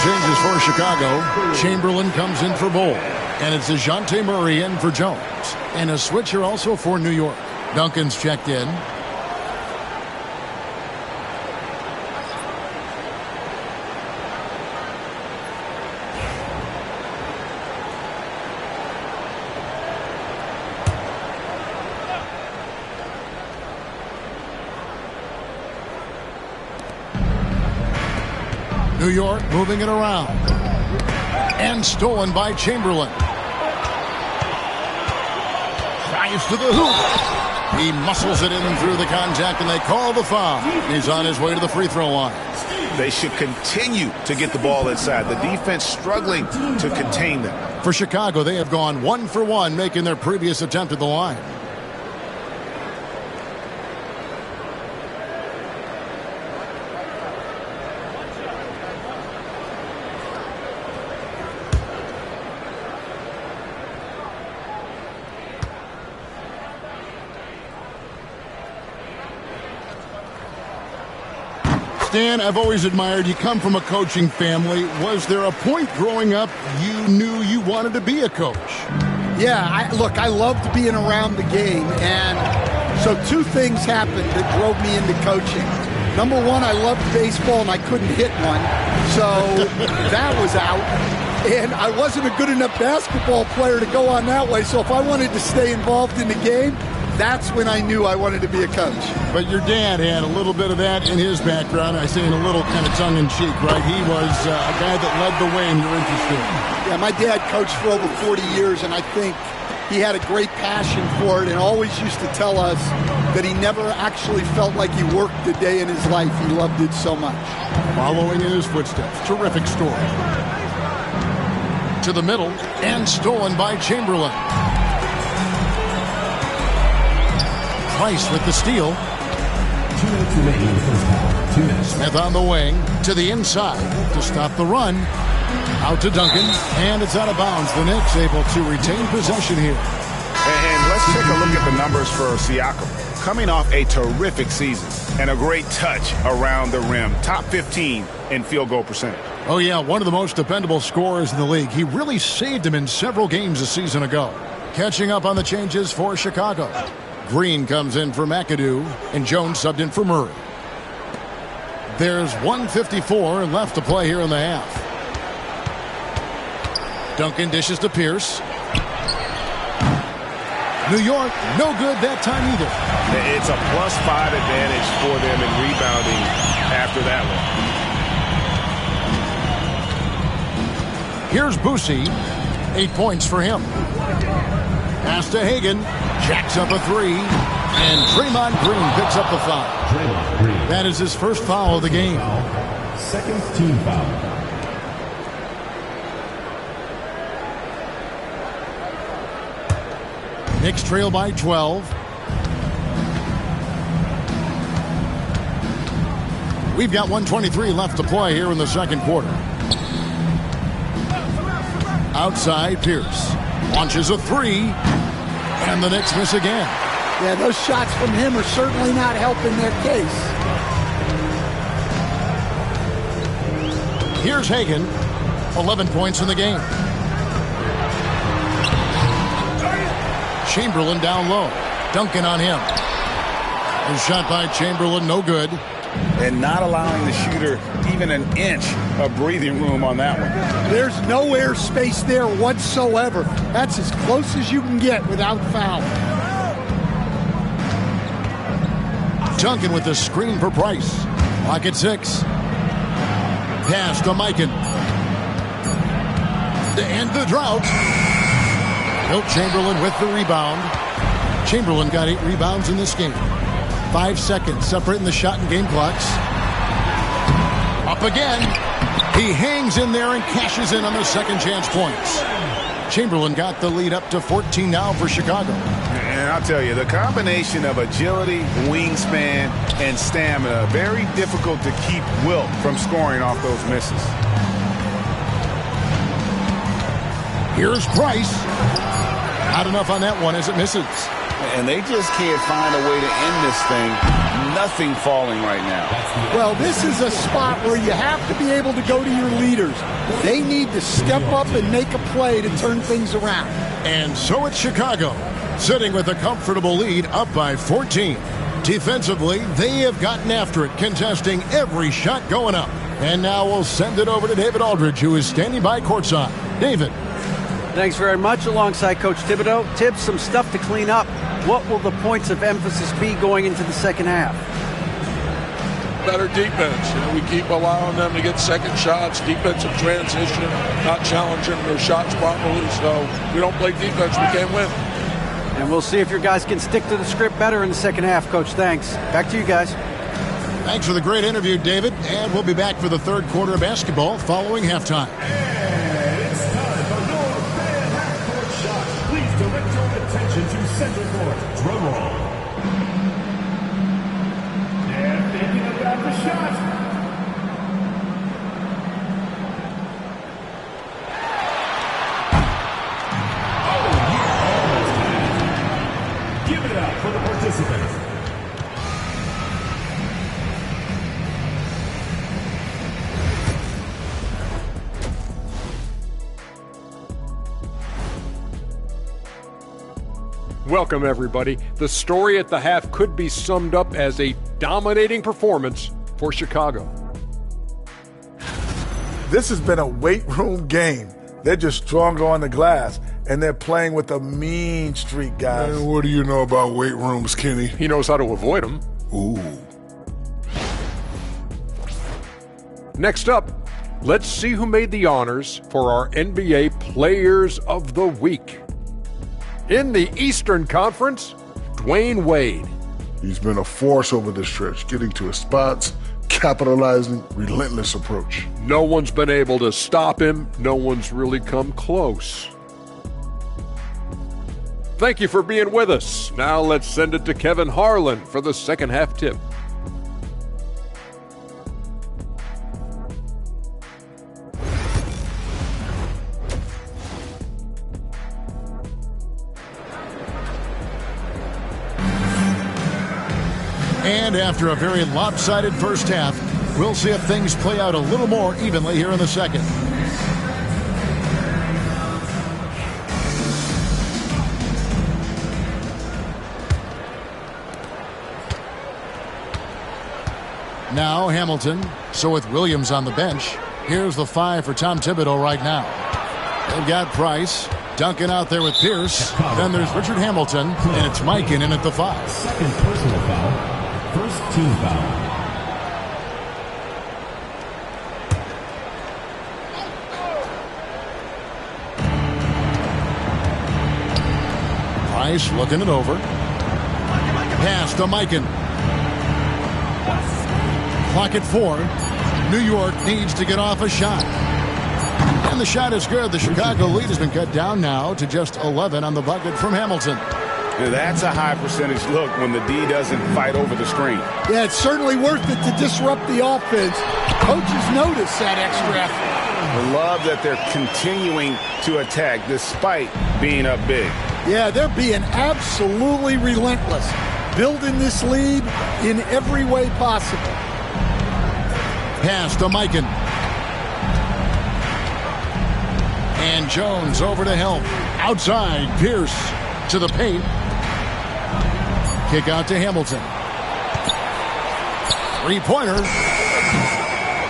Changes for Chicago. Chamberlain comes in for Bull. And it's DeJounte Murray in for Jones. And a switcher also for New York. Duncan's checked in. New York moving it around. And stolen by Chamberlain. Drives to the hoop. He muscles it in through the contact, and they call the foul. He's on his way to the free throw line. They should continue to get the ball inside. The defense struggling to contain them. For Chicago, they have gone 1 for 1, making their previous attempt at the line. Dan, I've always admired you. Come from a coaching family. Was there a point growing up you knew you wanted to be a coach? Yeah, look, I loved being around the game, and so two things happened that drove me into coaching. Number one, I loved baseball, and I couldn't hit one, so that was out. And I wasn't a good enough basketball player to go on that way, so if I wanted to stay involved in the game, that's when I knew I wanted to be a coach. But your dad had a little bit of that in his background. I say in a little kind of tongue-in-cheek, right? He was a guy that led the way and you're interested. Yeah, my dad coached for over 40 years, and I think he had a great passion for it and always used to tell us that he never actually felt like he worked a day in his life. He loved it so much. Following in his footsteps. Terrific story. To the middle and stolen by Chamberlain. Price with the steal. 2 minutes remaining in the first half. 2 minutes. Smith on the wing to the inside to stop the run. Out to Duncan, and it's out of bounds. The Knicks able to retain possession here. And let's take a look at the numbers for Siakam. Coming off a terrific season and a great touch around the rim. Top 15 in field goal percentage. Oh, yeah, one of the most dependable scorers in the league. He really saved him in several games a season ago. Catching up on the changes for Chicago. Green comes in for McAdoo, and Jones subbed in for Murray. There's 1:54 left to play here in the half. Duncan dishes to Pierce. New York, no good that time either. It's a +5 advantage for them in rebounding after that one. Here's Boosie. 8 points for him. Pass to Hagan. Jacks up a three. And Draymond Green picks up the foul. That is his first foul of the game. Second team foul. Knicks trail by 12. We've got 1:23 left to play here in the second quarter. Outside, Pierce launches a three, and the Knicks miss again. Yeah, those shots from him are certainly not helping their case. Here's Hagan, 11 points in the game. Chamberlain down low. Duncan on him. A shot by Chamberlain, no good. And not allowing the shooter even an inch of breathing room on that one. There's no air space there whatsoever. That's as close as you can get without foul. Duncan with the screen for Price. Clock at 6. Pass to Mikan. To end the drought. Wilt Chamberlain with the rebound. Chamberlain got 8 rebounds in this game. 5 seconds separating the shot and game clocks. Up again. He hangs in there and cashes in on the second chance points. Chamberlain got the lead up to 14 now for Chicago. And I'll tell you, the combination of agility, wingspan, and stamina, very difficult to keep Wilt from scoring off those misses. Here's Price. Not enough on that one as it misses. And they just can't find a way to end this thing. Nothing falling right now. Well, this is a spot where you have to be able to go to your leaders. They need to step up and make a play to turn things around. And so it's Chicago, sitting with a comfortable lead up by 14. Defensively, they have gotten after it, contesting every shot going up. And now we'll send it over to David Aldridge, who is standing by courtside. David. Thanks very much. Alongside Coach Thibodeau. Tibbs, some stuff to clean up. What will the points of emphasis be going into the second half? Better defense. We keep allowing them to get second shots, defensive transition, not challenging their shots properly. So we don't play defense, we can't win. And we'll see if your guys can stick to the script better in the second half, Coach. Thanks. Back to you guys. Thanks for the great interview, David. And we'll be back for the third quarter of basketball following halftime. And it's time for your fan half-court shot. Please direct your attention to center court. Drum roll. And thinking about the shot. Give it up for the participants. Welcome, everybody. The story at the half could be summed up as a dominating performance for Chicago. This has been a weight room game. They're just stronger on the glass, and they're playing with a mean streak, guys. Man, what do you know about weight rooms, Kenny? He knows how to avoid them. Ooh. Next up, let's see who made the honors for our NBA Players of the Week. In the Eastern Conference, Dwayne Wade. He's been a force over the stretch, getting to his spots, capitalizing, relentless approach. No one's been able to stop him. No one's really come close. Thank you for being with us. Now let's send it to Kevin Harlan for the second half tip. And after a very lopsided first half, we'll see if things play out a little more evenly here in the second. Now Hamilton. So with Williams on the bench, here's the 5 for Tom Thibodeau right now. They've got Price. Duncan out there with Pierce. Then there's Richard Hamilton, and it's Mikan in at the 5. Second personal foul. First team foul. Price looking it over. Pass to Mikan. Clock at 4. New York needs to get off a shot. And the shot is good. The Chicago lead has been cut down now to just 11 on the bucket from Hamilton. Now that's a high percentage look when the D doesn't fight over the screen. Yeah, it's certainly worth it to disrupt the offense. Coaches notice that extra effort. I love that they're continuing to attack despite being up big. Yeah, they're being absolutely relentless, building this lead in every way possible. Pass to Mikan. And Jones over to help. Outside, Pierce to the paint. Kick out to Hamilton. Three-pointer.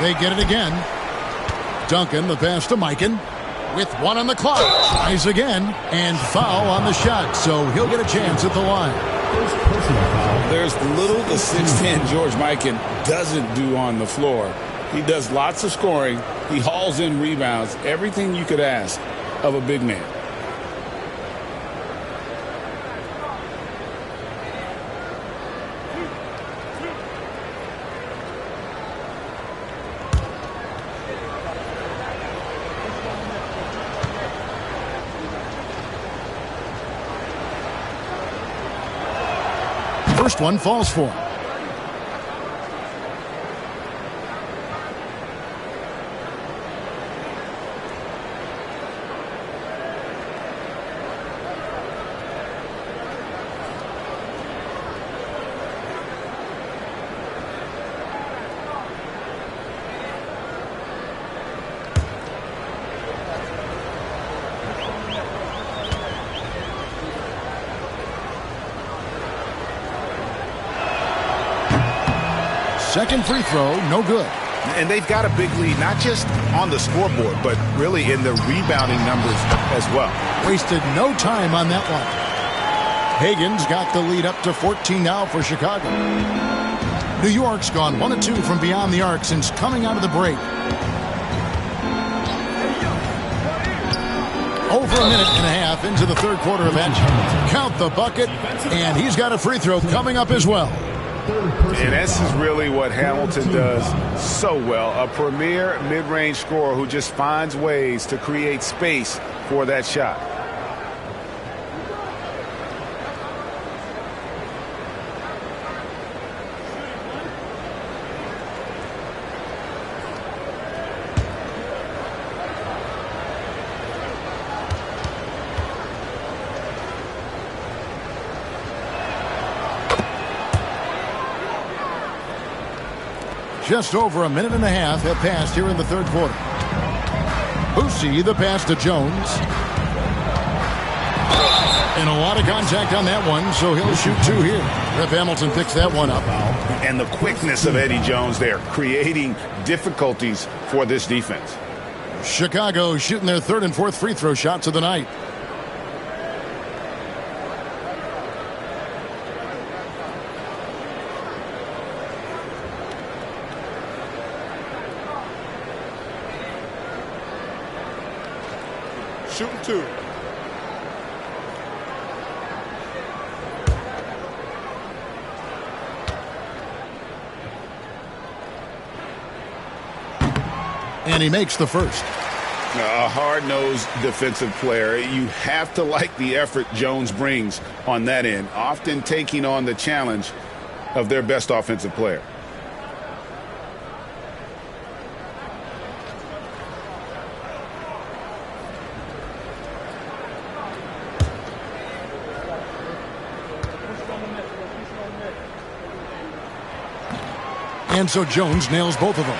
They get it again. Duncan, the pass to Mikan. With 1 on the clock. Tries again. And foul on the shot. So he'll get a chance at the line. There's little the 6'10 George Mikan doesn't do on the floor. He does lots of scoring. He hauls in rebounds. Everything you could ask of a big man. First one falls for him. Second free throw, no good. And they've got a big lead, not just on the scoreboard, but really in the rebounding numbers as well. Wasted no time on that one. Hagan's got the lead up to 14 now for Chicago. New York's gone 1 of 2 from beyond the arc since coming out of the break. Over a minute and a half into the third quarter of action. Count the bucket, and he's got a free throw coming up as well. And this is really what Hamilton does so well. A premier mid-range scorer who just finds ways to create space for that shot. Just over a minute and a half have passed here in the third quarter. Boosie, the pass to Jones. And a lot of contact on that one, so he'll shoot two here. Ref Hamilton picks that one up. And the quickness of Eddie Jones there, creating difficulties for this defense. Chicago shooting their third and fourth free throw shots of the night. Shooting two. And he makes the first. A hard-nosed defensive player. You have to like the effort Jones brings on that end, often taking on the challenge of their best offensive player. And so Jones nails both of them.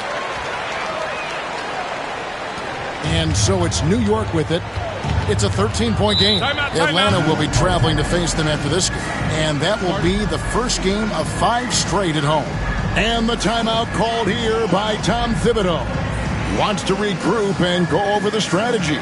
And so it's New York with it. It's a 13-point game. Atlanta will be traveling to face them after this game. And that will be the first game of 5 straight at home. And the timeout called here by Tom Thibodeau. Wants to regroup and go over the strategy.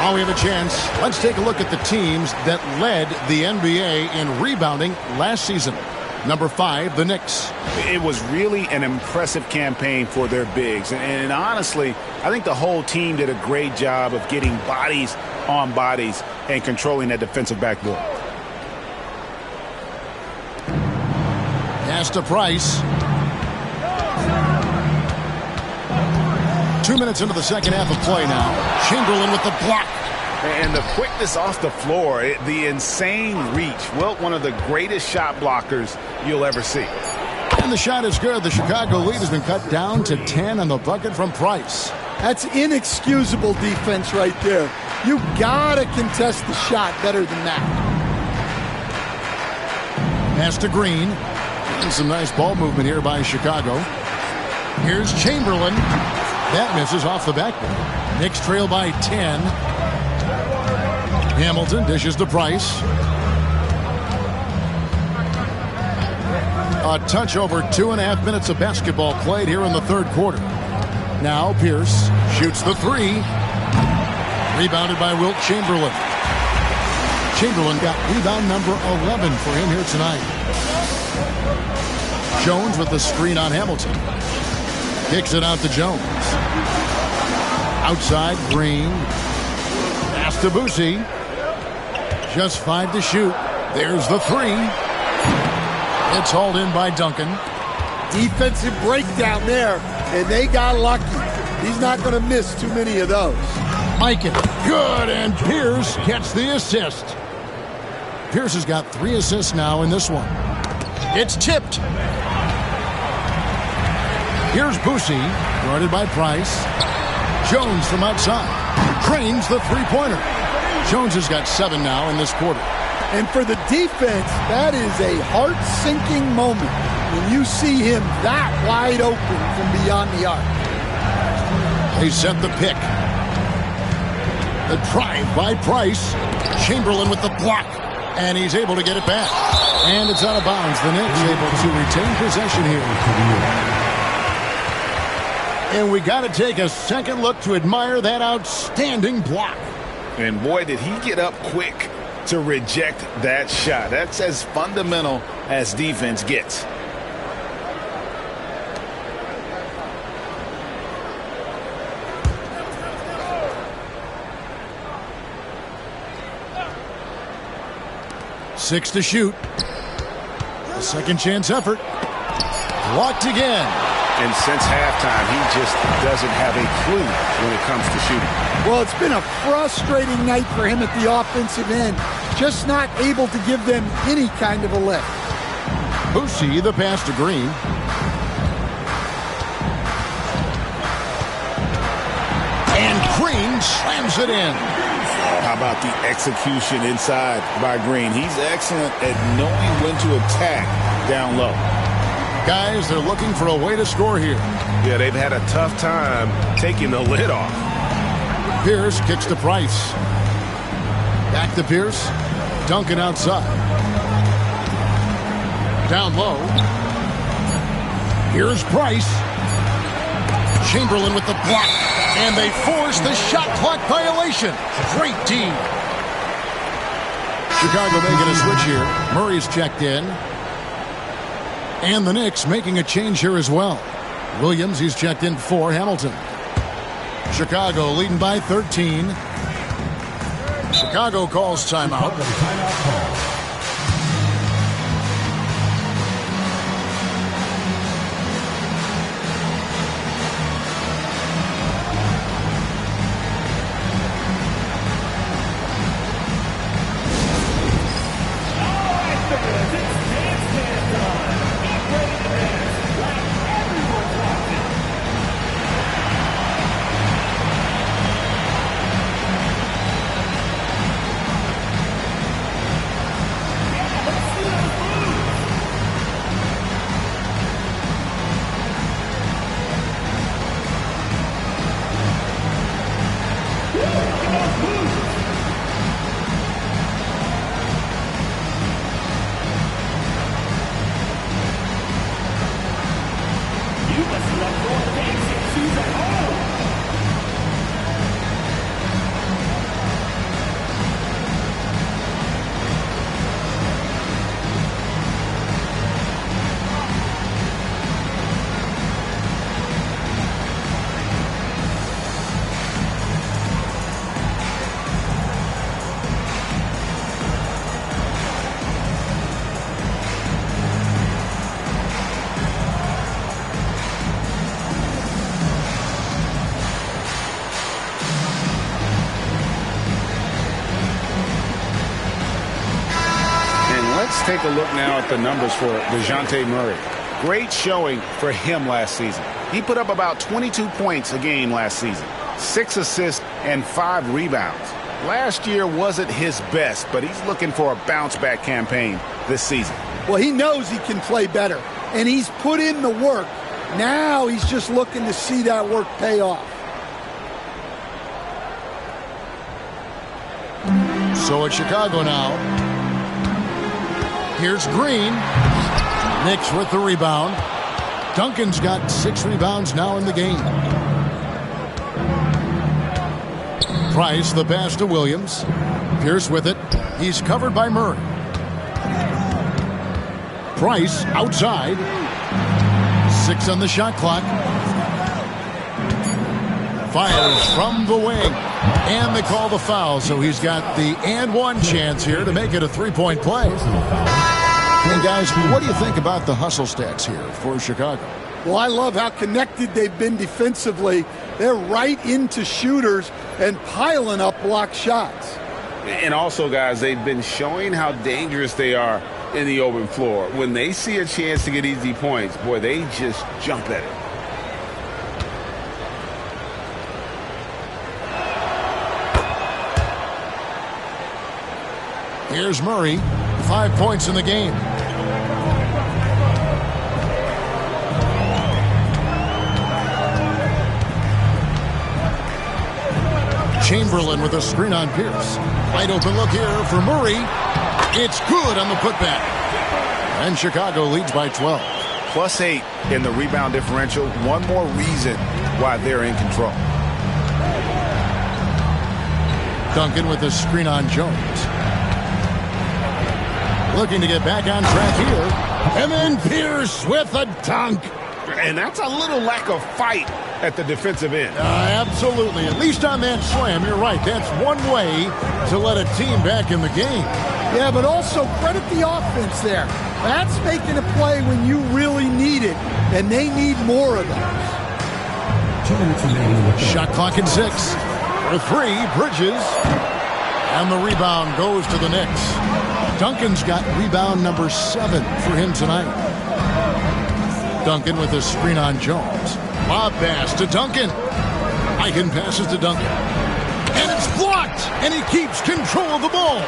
While we have a chance, let's take a look at the teams that led the NBA in rebounding last season. Number 5, the Knicks. It was really an impressive campaign for their bigs. And honestly, I think the whole team did a great job of getting bodies on bodies and controlling that defensive backboard. Pass to Price. 2 minutes into the second half of play now. Chamberlain with the block. And the quickness off the floor, the insane reach. Well, one of the greatest shot blockers you'll ever see. And the shot is good. The Chicago lead has been cut down to 10 on the bucket from Price. That's inexcusable defense right there. You gotta contest the shot better than that. Pass to Green. And some nice ball movement here by Chicago. Here's Chamberlain. That misses off the backboard. Knicks trail by 10. Hamilton dishes to Price. A touch over 2.5 minutes of basketball played here in the third quarter. Now Pierce shoots the three. Rebounded by Wilt Chamberlain. Chamberlain got rebound number 11 for him here tonight. Jones with the screen on Hamilton. Kicks it out to Jones. Outside, Green. Pass to Boosie. Just 5 to shoot. There's the three. It's hauled in by Duncan. Defensive breakdown there, and they got lucky. He's not going to miss too many of those. Mikan, good, and Pierce gets the assist. Pierce has got 3 assists now in this one. It's tipped. Here's Boosie, guarded by Price. Jones from outside. Drains the three-pointer. Jones has got 7 now in this quarter. And for the defense, that is a heart-sinking moment when you see him that wide open from beyond the arc. They set the pick. The drive by Price. Chamberlain with the block. And he's able to get it back. And it's out of bounds. The Knicks able to retain possession here. And we got to take a second look to admire that outstanding block. And boy, did he get up quick to reject that shot. That's as fundamental as defense gets. Six to shoot. A second chance effort. Blocked again. And since halftime, he just doesn't have a clue when it comes to shooting. Well, it's been a frustrating night for him at the offensive end. Just not able to give them any kind of a lift. Boucy, the pass to Green. And Green slams it in. How about the execution inside by Green? He's excellent at knowing when to attack down low. Guys, they're looking for a way to score here. Yeah, they've had a tough time taking the lid off. Pierce kicks to Price. Back to Pierce. Duncan outside. Down low. Here's Price. Chamberlain with the block. And they force the shot clock violation. Great D. Chicago making a switch here. Murray's checked in. And the Knicks making a change here as well. Williams, he's checked in for Hamilton. Chicago leading by 13. Chicago calls timeout. Take a look now at the numbers for DeJounte Murray. Great showing for him last season. He put up about 22 points a game last season, 6 assists and 5 rebounds. Last year wasn't his best, but he's looking for a bounce-back campaign this season. Well, he knows he can play better, and he's put in the work. Now he's just looking to see that work pay off. So it's Chicago now. Here's Green. Knicks with the rebound. Duncan's got 6 rebounds now in the game. Price, the pass to Williams. Pierce with it. He's covered by Murray. Price outside. 6 on the shot clock. Fires from the wing. And they call the foul, so he's got the and one chance here to make it a 3-point play. And guys, what do you think about the hustle stats here for Chicago? Well, I love how connected they've been defensively. They're right into shooters and piling up block shots. And also, guys, they've been showing how dangerous they are in the open floor. When they see a chance to get easy points, boy, they just jump at it. Here's Murray, 5 points in the game. Chamberlain with a screen on Pierce. Wide open look here for Murray. It's good on the putback. And Chicago leads by 12. +8 in the rebound differential. One more reason why they're in control. Duncan with a screen on Jones. looking to get back on track here. And then Pierce with a dunk. And that's a little lack of fight at the defensive end. Absolutely. At least on that slam, you're right. That's one way to let a team back in the game. Yeah, but also credit the offense there. That's making a play when you really need it, and they need more of those. Shot clock in 6. For 3, Bridges. And the rebound goes to the Knicks. Duncan's got rebound number 7 for him tonight. Duncan with a screen on Jones. Lob pass to Duncan. Eichen passes to Duncan. And it's blocked, and he keeps control of the ball.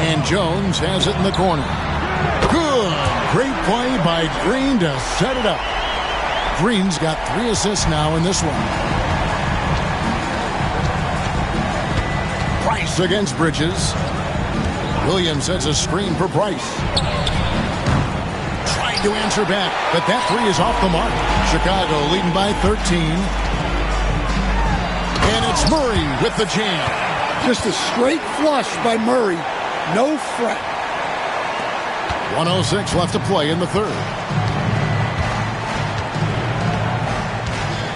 And Jones has it in the corner. Good. Great play by Green to set it up. Green's got 3 assists now in this one. Price against Bridges. Williams sets a screen for Price. Tried to answer back, but that 3 is off the mark. Chicago leading by 13. And it's Murray with the jam. Just a straight flush by Murray. No fret. 1:06 left to play in the third.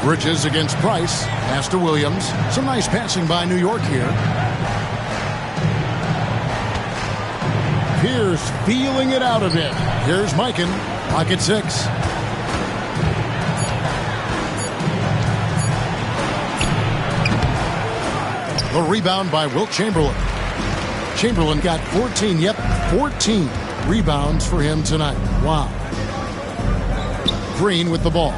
Bridges against Price. Pass to Williams. Some nice passing by New York here. Pierce feeling it out a bit. Here's Mikan. Clock at 6. The rebound by Wilt Chamberlain. Chamberlain got 14. Yep, 14 rebounds for him tonight. Wow. Green with the ball.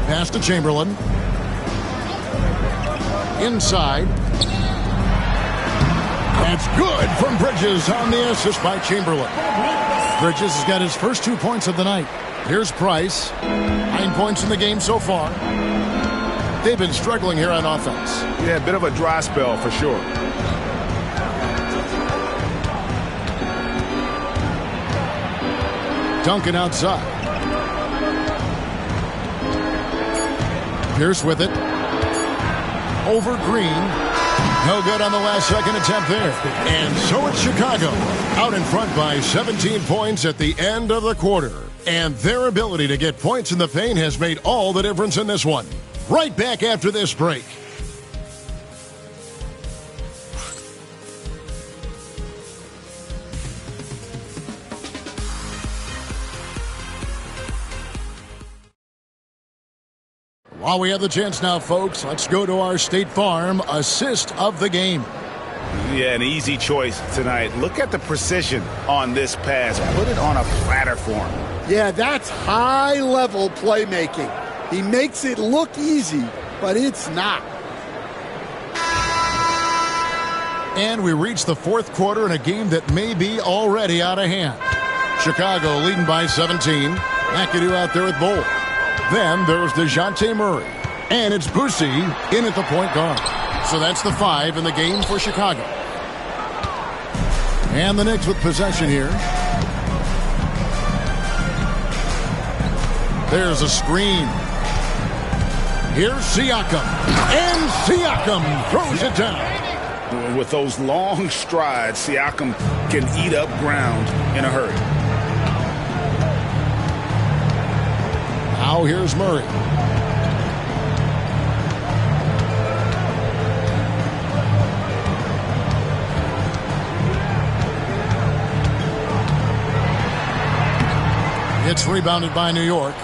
Pass to Chamberlain. Inside. That's good from Bridges on the assist by Chamberlain. Bridges has got his first 2 points of the night. Here's Price. 9 points in the game so far. They've been struggling here on offense. Yeah, a bit of a dry spell for sure. Duncan outside. Pierce with it. Over Green. No good on the last second attempt there. And so it's Chicago out in front by 17 points at the end of the quarter. And their ability to get points in the paint has made all the difference in this one. Right back after this break. While we have the chance now, folks, let's go to our State Farm assist of the game. Yeah, an easy choice tonight. Look at the precision on this pass. Put it on a platter for him. Yeah, that's high-level playmaking. He makes it look easy, but it's not. And we reach the fourth quarter in a game that may be already out of hand. Chicago leading by 17. McAdoo out there with Bowl. Then there's DeJounte Murray. And it's Boosie in at the point guard. So that's the 5 in the game for Chicago. And the Knicks with possession here. There's a screen. Here's Siakam. And Siakam throws it down. With those long strides, Siakam can eat up ground in a hurry. Now here's Murray. It's rebounded by New York.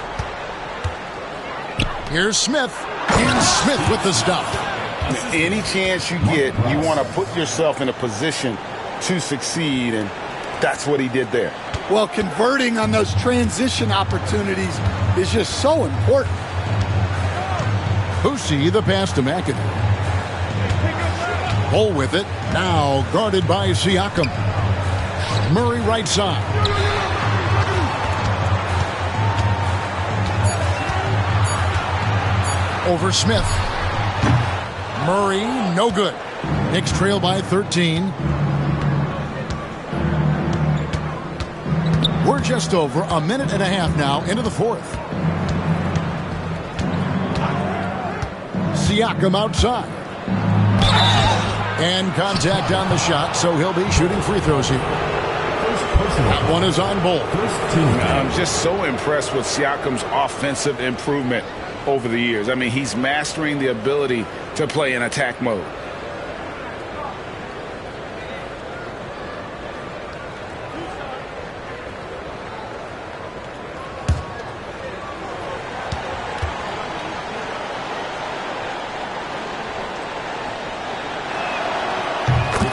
Here's Smith. And Smith with the stop. Any chance you get, you want to put yourself in a position to succeed, and that's what he did there. Well, converting on those transition opportunities is just so important. Boosie, the pass to McAdoo. Bull with it. Now guarded by Siakam. Murray right side. Over Smith. Murray, no good. Knicks trail by 13. We're just over a minute and a half now into the fourth. Siakam outside. And contact on the shot, so he'll be shooting free throws here. That one is on Bull. I'm just so impressed with Siakam's offensive improvement over the years. I mean, he's mastering the ability to play in attack mode.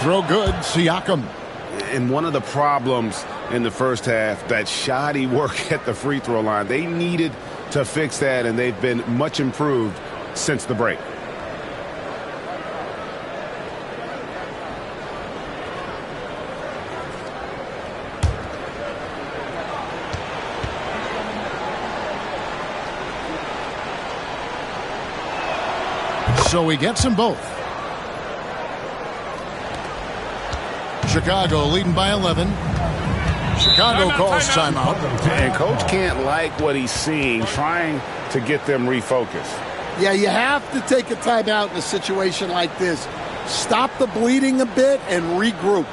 Throw good, Siakam. And one of the problems in the first half, that shoddy work at the free throw line. They needed to fix that, and they've been much improved since the break. So he gets them both. Chicago leading by 11. Chicago calls timeout. And coach can't like what he's seeing, trying to get them refocused. Yeah, you have to take a timeout in a situation like this. Stop the bleeding a bit and regroup.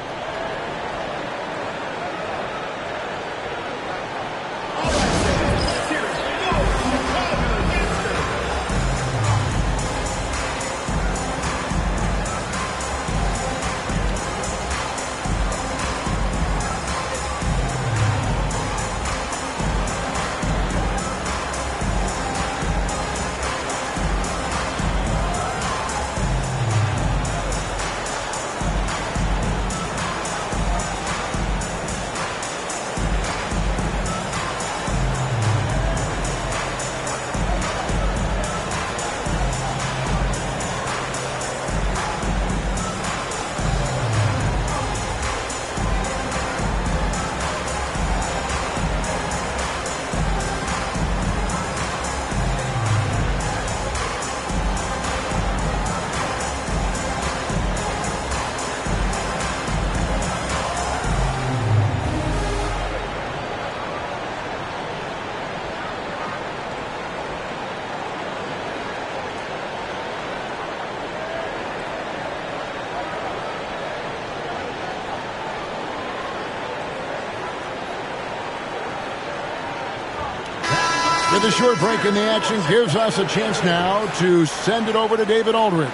With a short break in the action gives us a chance now to send it over to David Aldridge.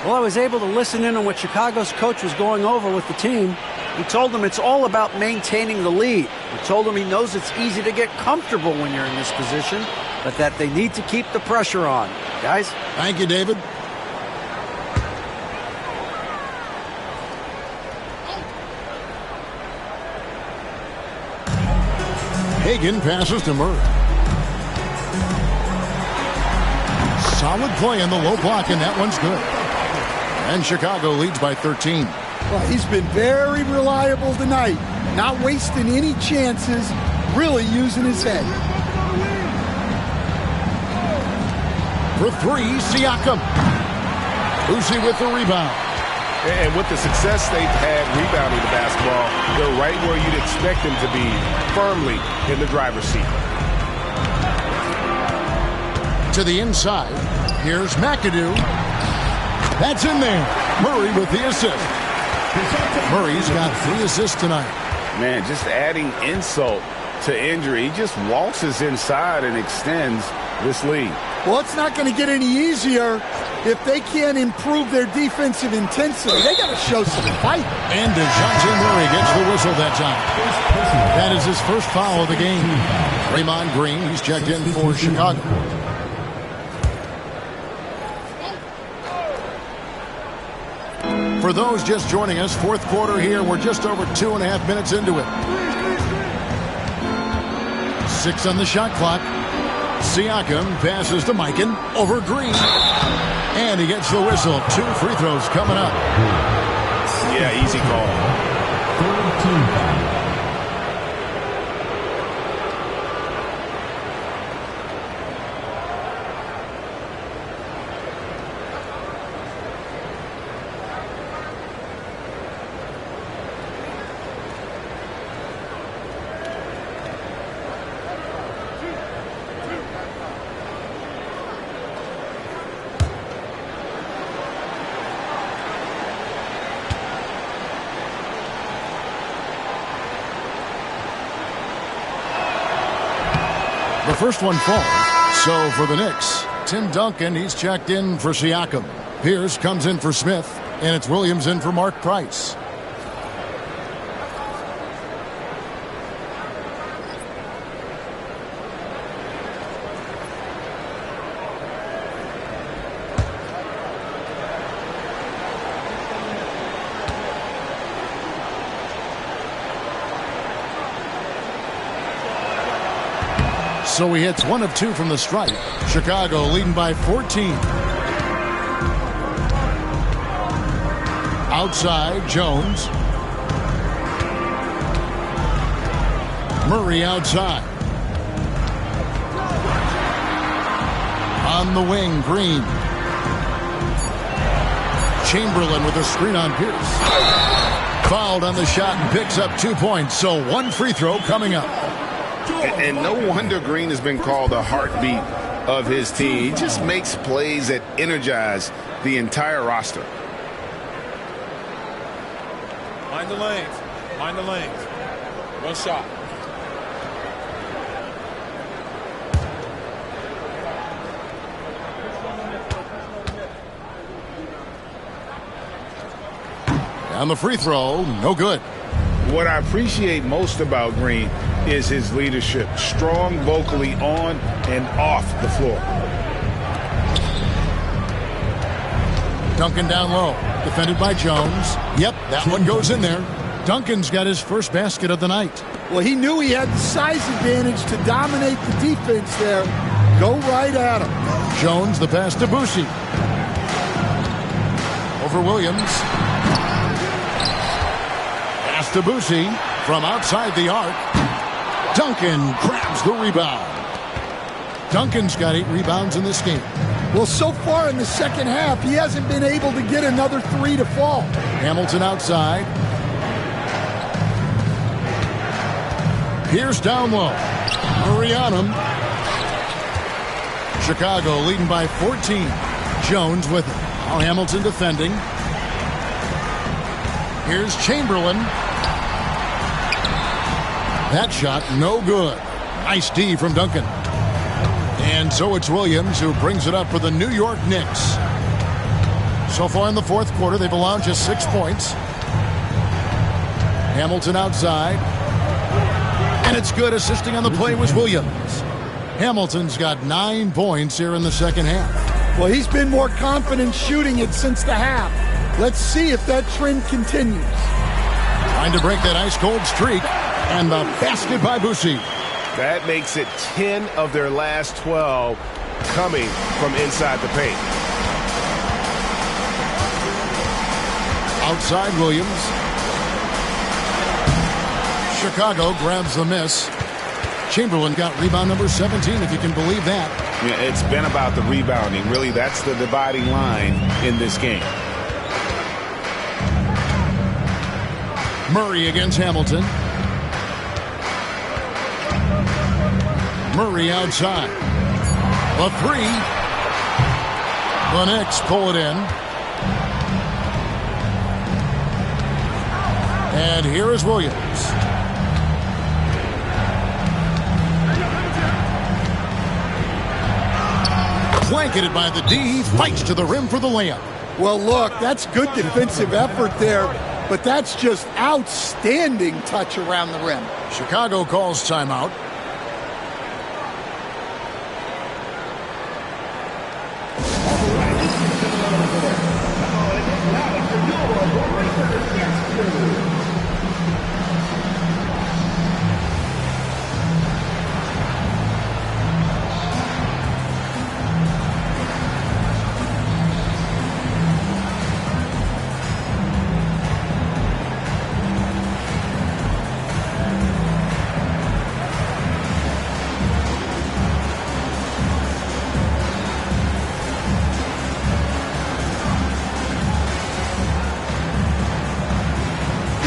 Well, I was able to listen in on what Chicago's coach was going over with the team. He told them it's all about maintaining the lead. He told them he knows it's easy to get comfortable when you're in this position, but that they need to keep the pressure on. Guys? Thank you, David. Hagan passes to Murray. Solid play in the low block, and that one's good. And Chicago leads by 13. Well, he's been very reliable tonight. Not wasting any chances, really using his head. For three, Siakam. Lucy with the rebound. And with the success they've had rebounding the basketball, they're right where you'd expect them to be, firmly in the driver's seat. To the inside. Here's McAdoo. That's in there. Murray with the assist. Murray's got 3 assists tonight. Man, just adding insult to injury. He just waltzes inside and extends this lead. Well, it's not going to get any easier if they can't improve their defensive intensity. They got to show some fight. And DeJounte Murray gets the whistle that time. That is his first foul of the game. Draymond Green, he's checked in for Chicago. For those just joining us, fourth quarter here. We're just over 2.5 minutes into it. 6 on the shot clock. Siakam passes to Mikan over Green. And he gets the whistle. 2 free throws coming up. Yeah, easy call. The first one falls. So for the Knicks, Tim Duncan, he's checked in for Siakam. Pierce comes in for Smith, and it's Williams in for Mark Price. So he hits 1 of 2 from the stripe. Chicago leading by 14. Outside, Jones. Murray outside. On the wing, Green. Chamberlain with a screen on Pierce. Fouled on the shot and picks up 2 points. So 1 free throw coming up. And no wonder Green has been called the heartbeat of his team. He just makes plays that energize the entire roster. Mind the lanes. Mind the lanes. 1 shot. On the free throw, no good. What I appreciate most about Green is his leadership. Strong vocally on and off the floor. Duncan down low. Defended by Jones. Yep, that one goes in there. Duncan's got his first basket of the night. Well, he knew he had the size advantage to dominate the defense there. Go right at him. Jones, the pass to Boucher. Over Williams. Pass to Boucher from outside the arc. Duncan grabs the rebound. Duncan's got 8 rebounds in this game. Well, so far in the second half, he hasn't been able to get another 3 to fall. Hamilton outside. Pierce down low. Murray on him. Chicago leading by 14. Jones with it. Now Hamilton defending. Here's Chamberlain. That shot no good. Nice D from Duncan. And so it's Williams who brings it up for the New York Knicks. So far in the fourth quarter, they've allowed just 6 points. Hamilton outside. And it's good. Assisting on the play was Williams. Hamilton's got 9 points here in the second half. Well, he's been more confident shooting it since the half. Let's see if that trend continues. Trying to break that ice-cold streak. And the basket by Boucher. That makes it 10 of their last 12 coming from inside the paint. Outside Williams. Chicago grabs the miss. Chamberlain got rebound number 17, if you can believe that. Yeah, it's been about the rebounding. Really, that's the dividing line in this game. Murray against Hamilton. Murray outside. A 3. The Knicks pull it in. And here is Williams. Blanketed by the D. Fights to the rim for the layup. Well, look, that's good defensive effort there, but that's just outstanding touch around the rim. Chicago calls timeout.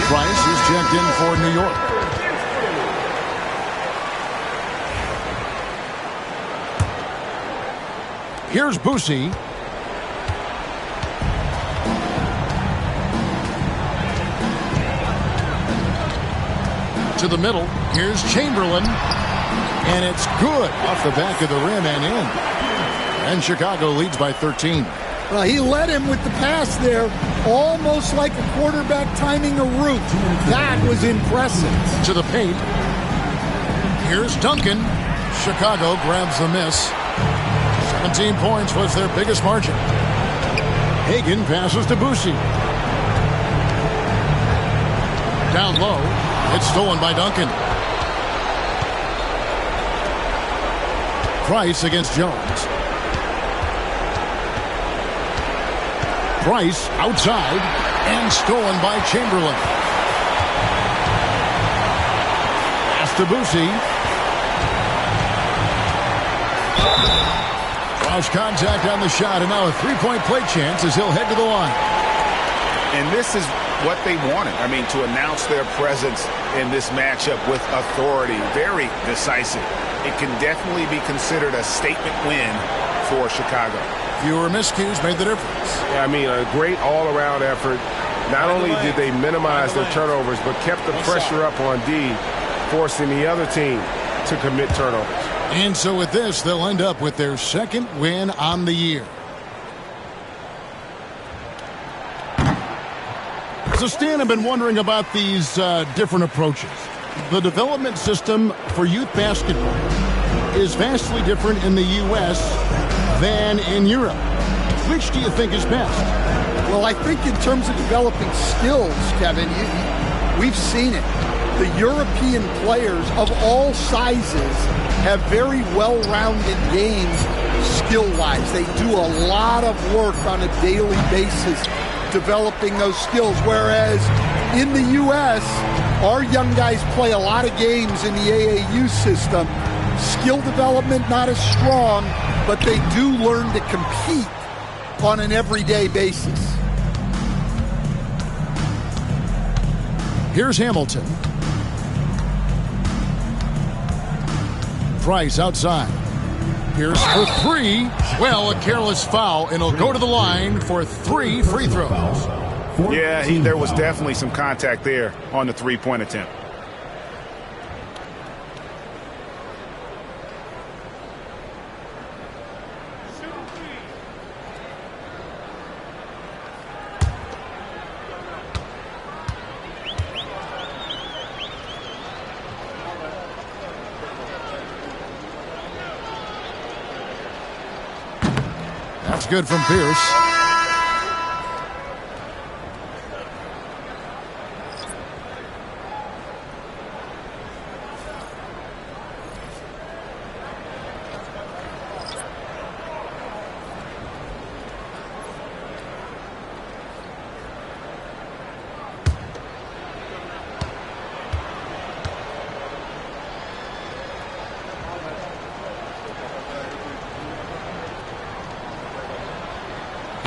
Price is checked in for New York. Here's Boucher. To the middle. Here's Chamberlain. And it's good off the back of the rim and in. And Chicago leads by 13. Well, he led him with the pass there, almost like a quarterback timing a route. That was impressive. To the paint. Here's Duncan. Chicago grabs the miss. 17 points was their biggest margin. Hagan passes to Boucy. Down low. It's stolen by Duncan. Price against Jones. Price outside and stolen by Chamberlain. Pass to Boucy. Cross contact on the shot, and now a three-point play chance as he'll head to the line. And this is what they wanted. I mean, to announce their presence in this matchup with authority. Very decisive. It can definitely be considered a statement win for Chicago. Fewer miscues made the difference. Yeah, I mean, a great all-around effort. Not only did they minimize their turnovers, but kept the pressure up on D, forcing the other team to commit turnovers. And so with this, they'll end up with their second win on the year. So, Stan, I've been wondering about these different approaches. The development system for youth basketball is vastly different in the U.S. than in Europe. Which do you think is best? Well, I think in terms of developing skills, Kevin, we've seen it. The European players of all sizes have very well-rounded games skill-wise. They do a lot of work on a daily basis developing those skills, whereas in the U.S., our young guys play a lot of games in the AAU system. Skill development not as strong, but they do learn to compete on an everyday basis. Here's Hamilton. Price outside. Here's for three. Well, a careless foul, and he'll go to the line for 3 free throws. Yeah, there was definitely some contact there on the three-point attempt. That's good from Pierce.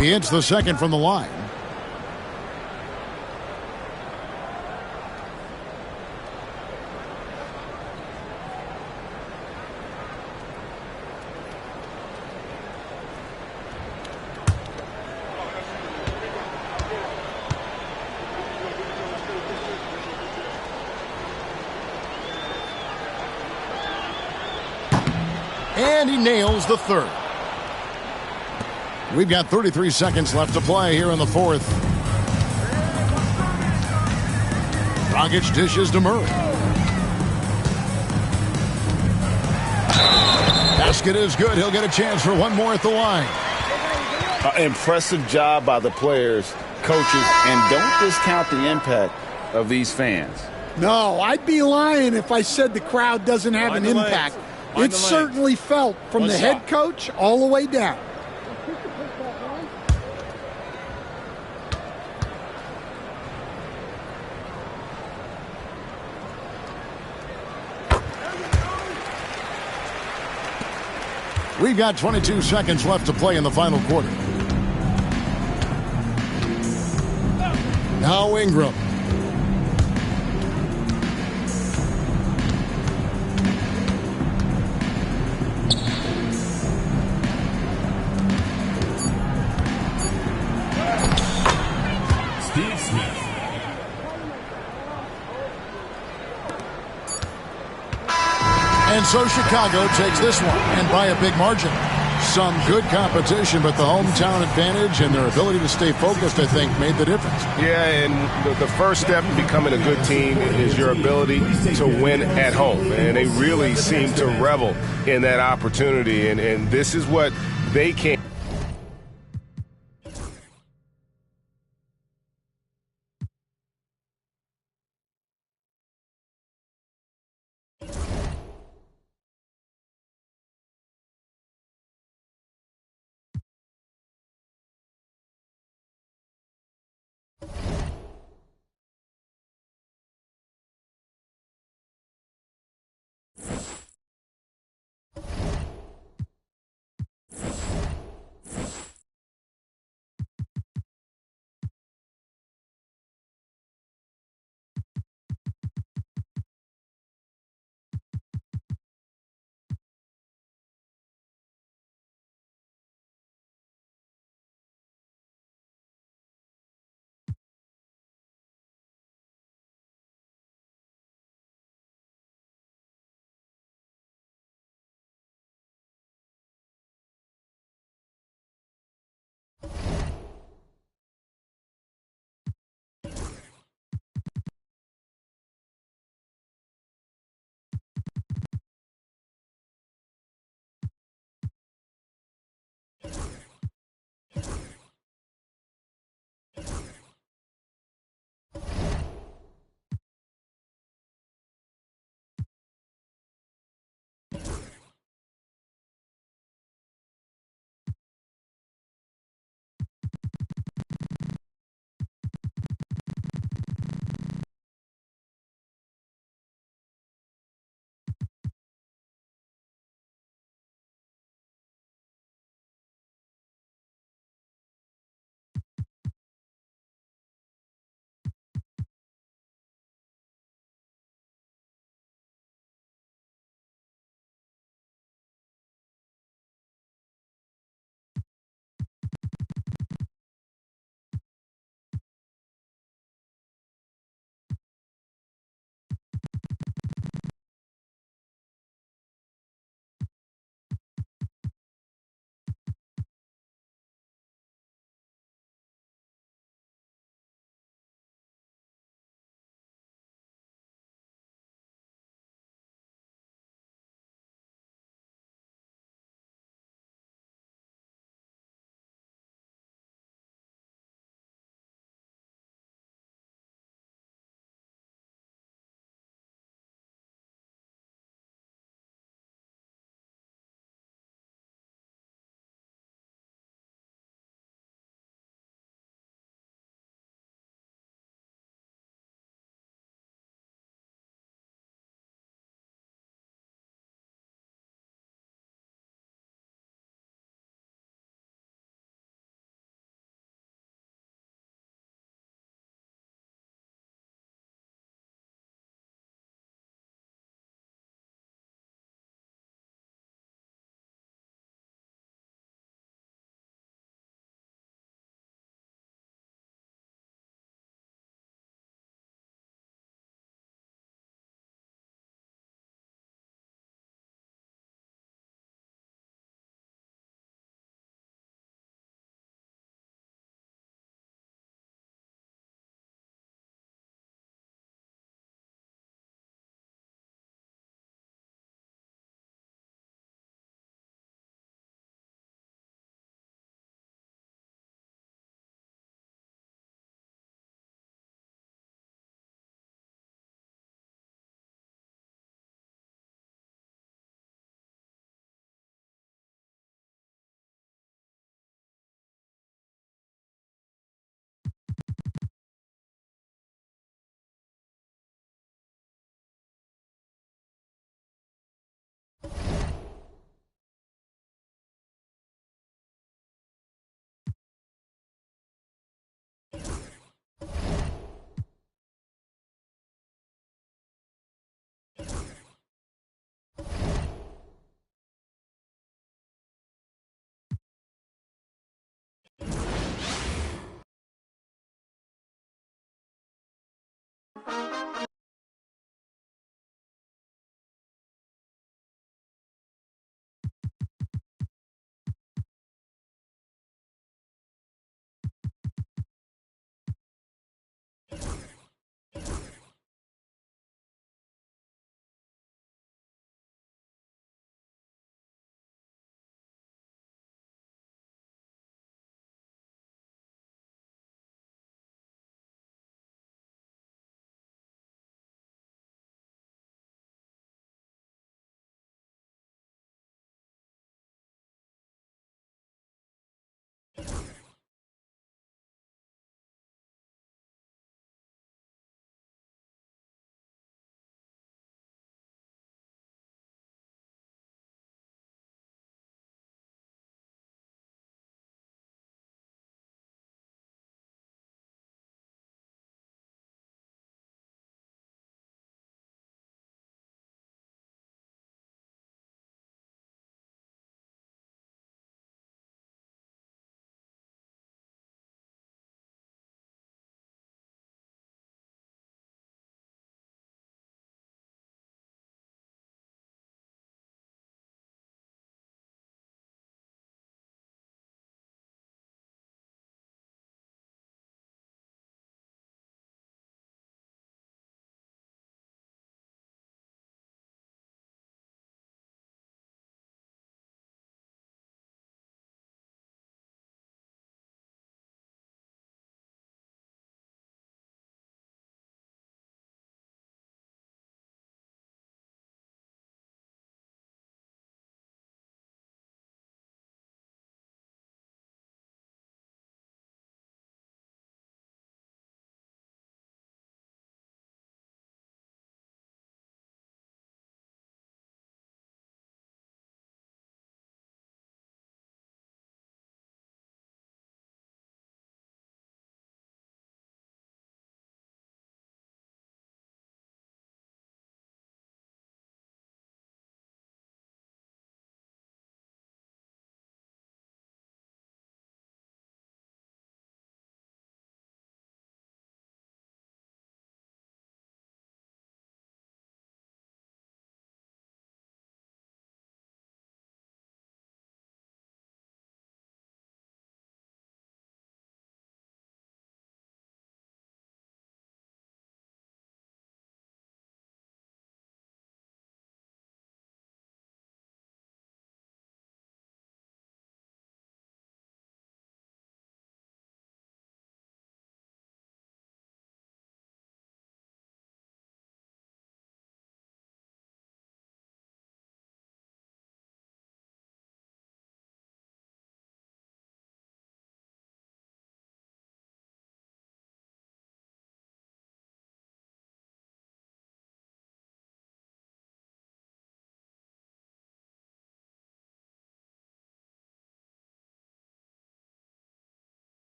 He hits the second from the line. And he nails the third. We've got 33 seconds left to play here in the fourth. Dragic dishes to Murray. Basket is good. He'll get a chance for one more at the line. Impressive job by the players, coaches, and don't discount the impact of these fans. No, I'd be lying if I said the crowd doesn't have an impact. It's certainly felt from the head coach all the way down. We've got 22 seconds left to play in the final quarter. Now Ingram. Steve Smith. And so Chicago takes this one, and by a big margin. Some good competition, but the hometown advantage and their ability to stay focused, I think, made the difference. Yeah, and the first step in becoming a good team is your ability to win at home. And they really seem to revel in that opportunity, and this is what they can.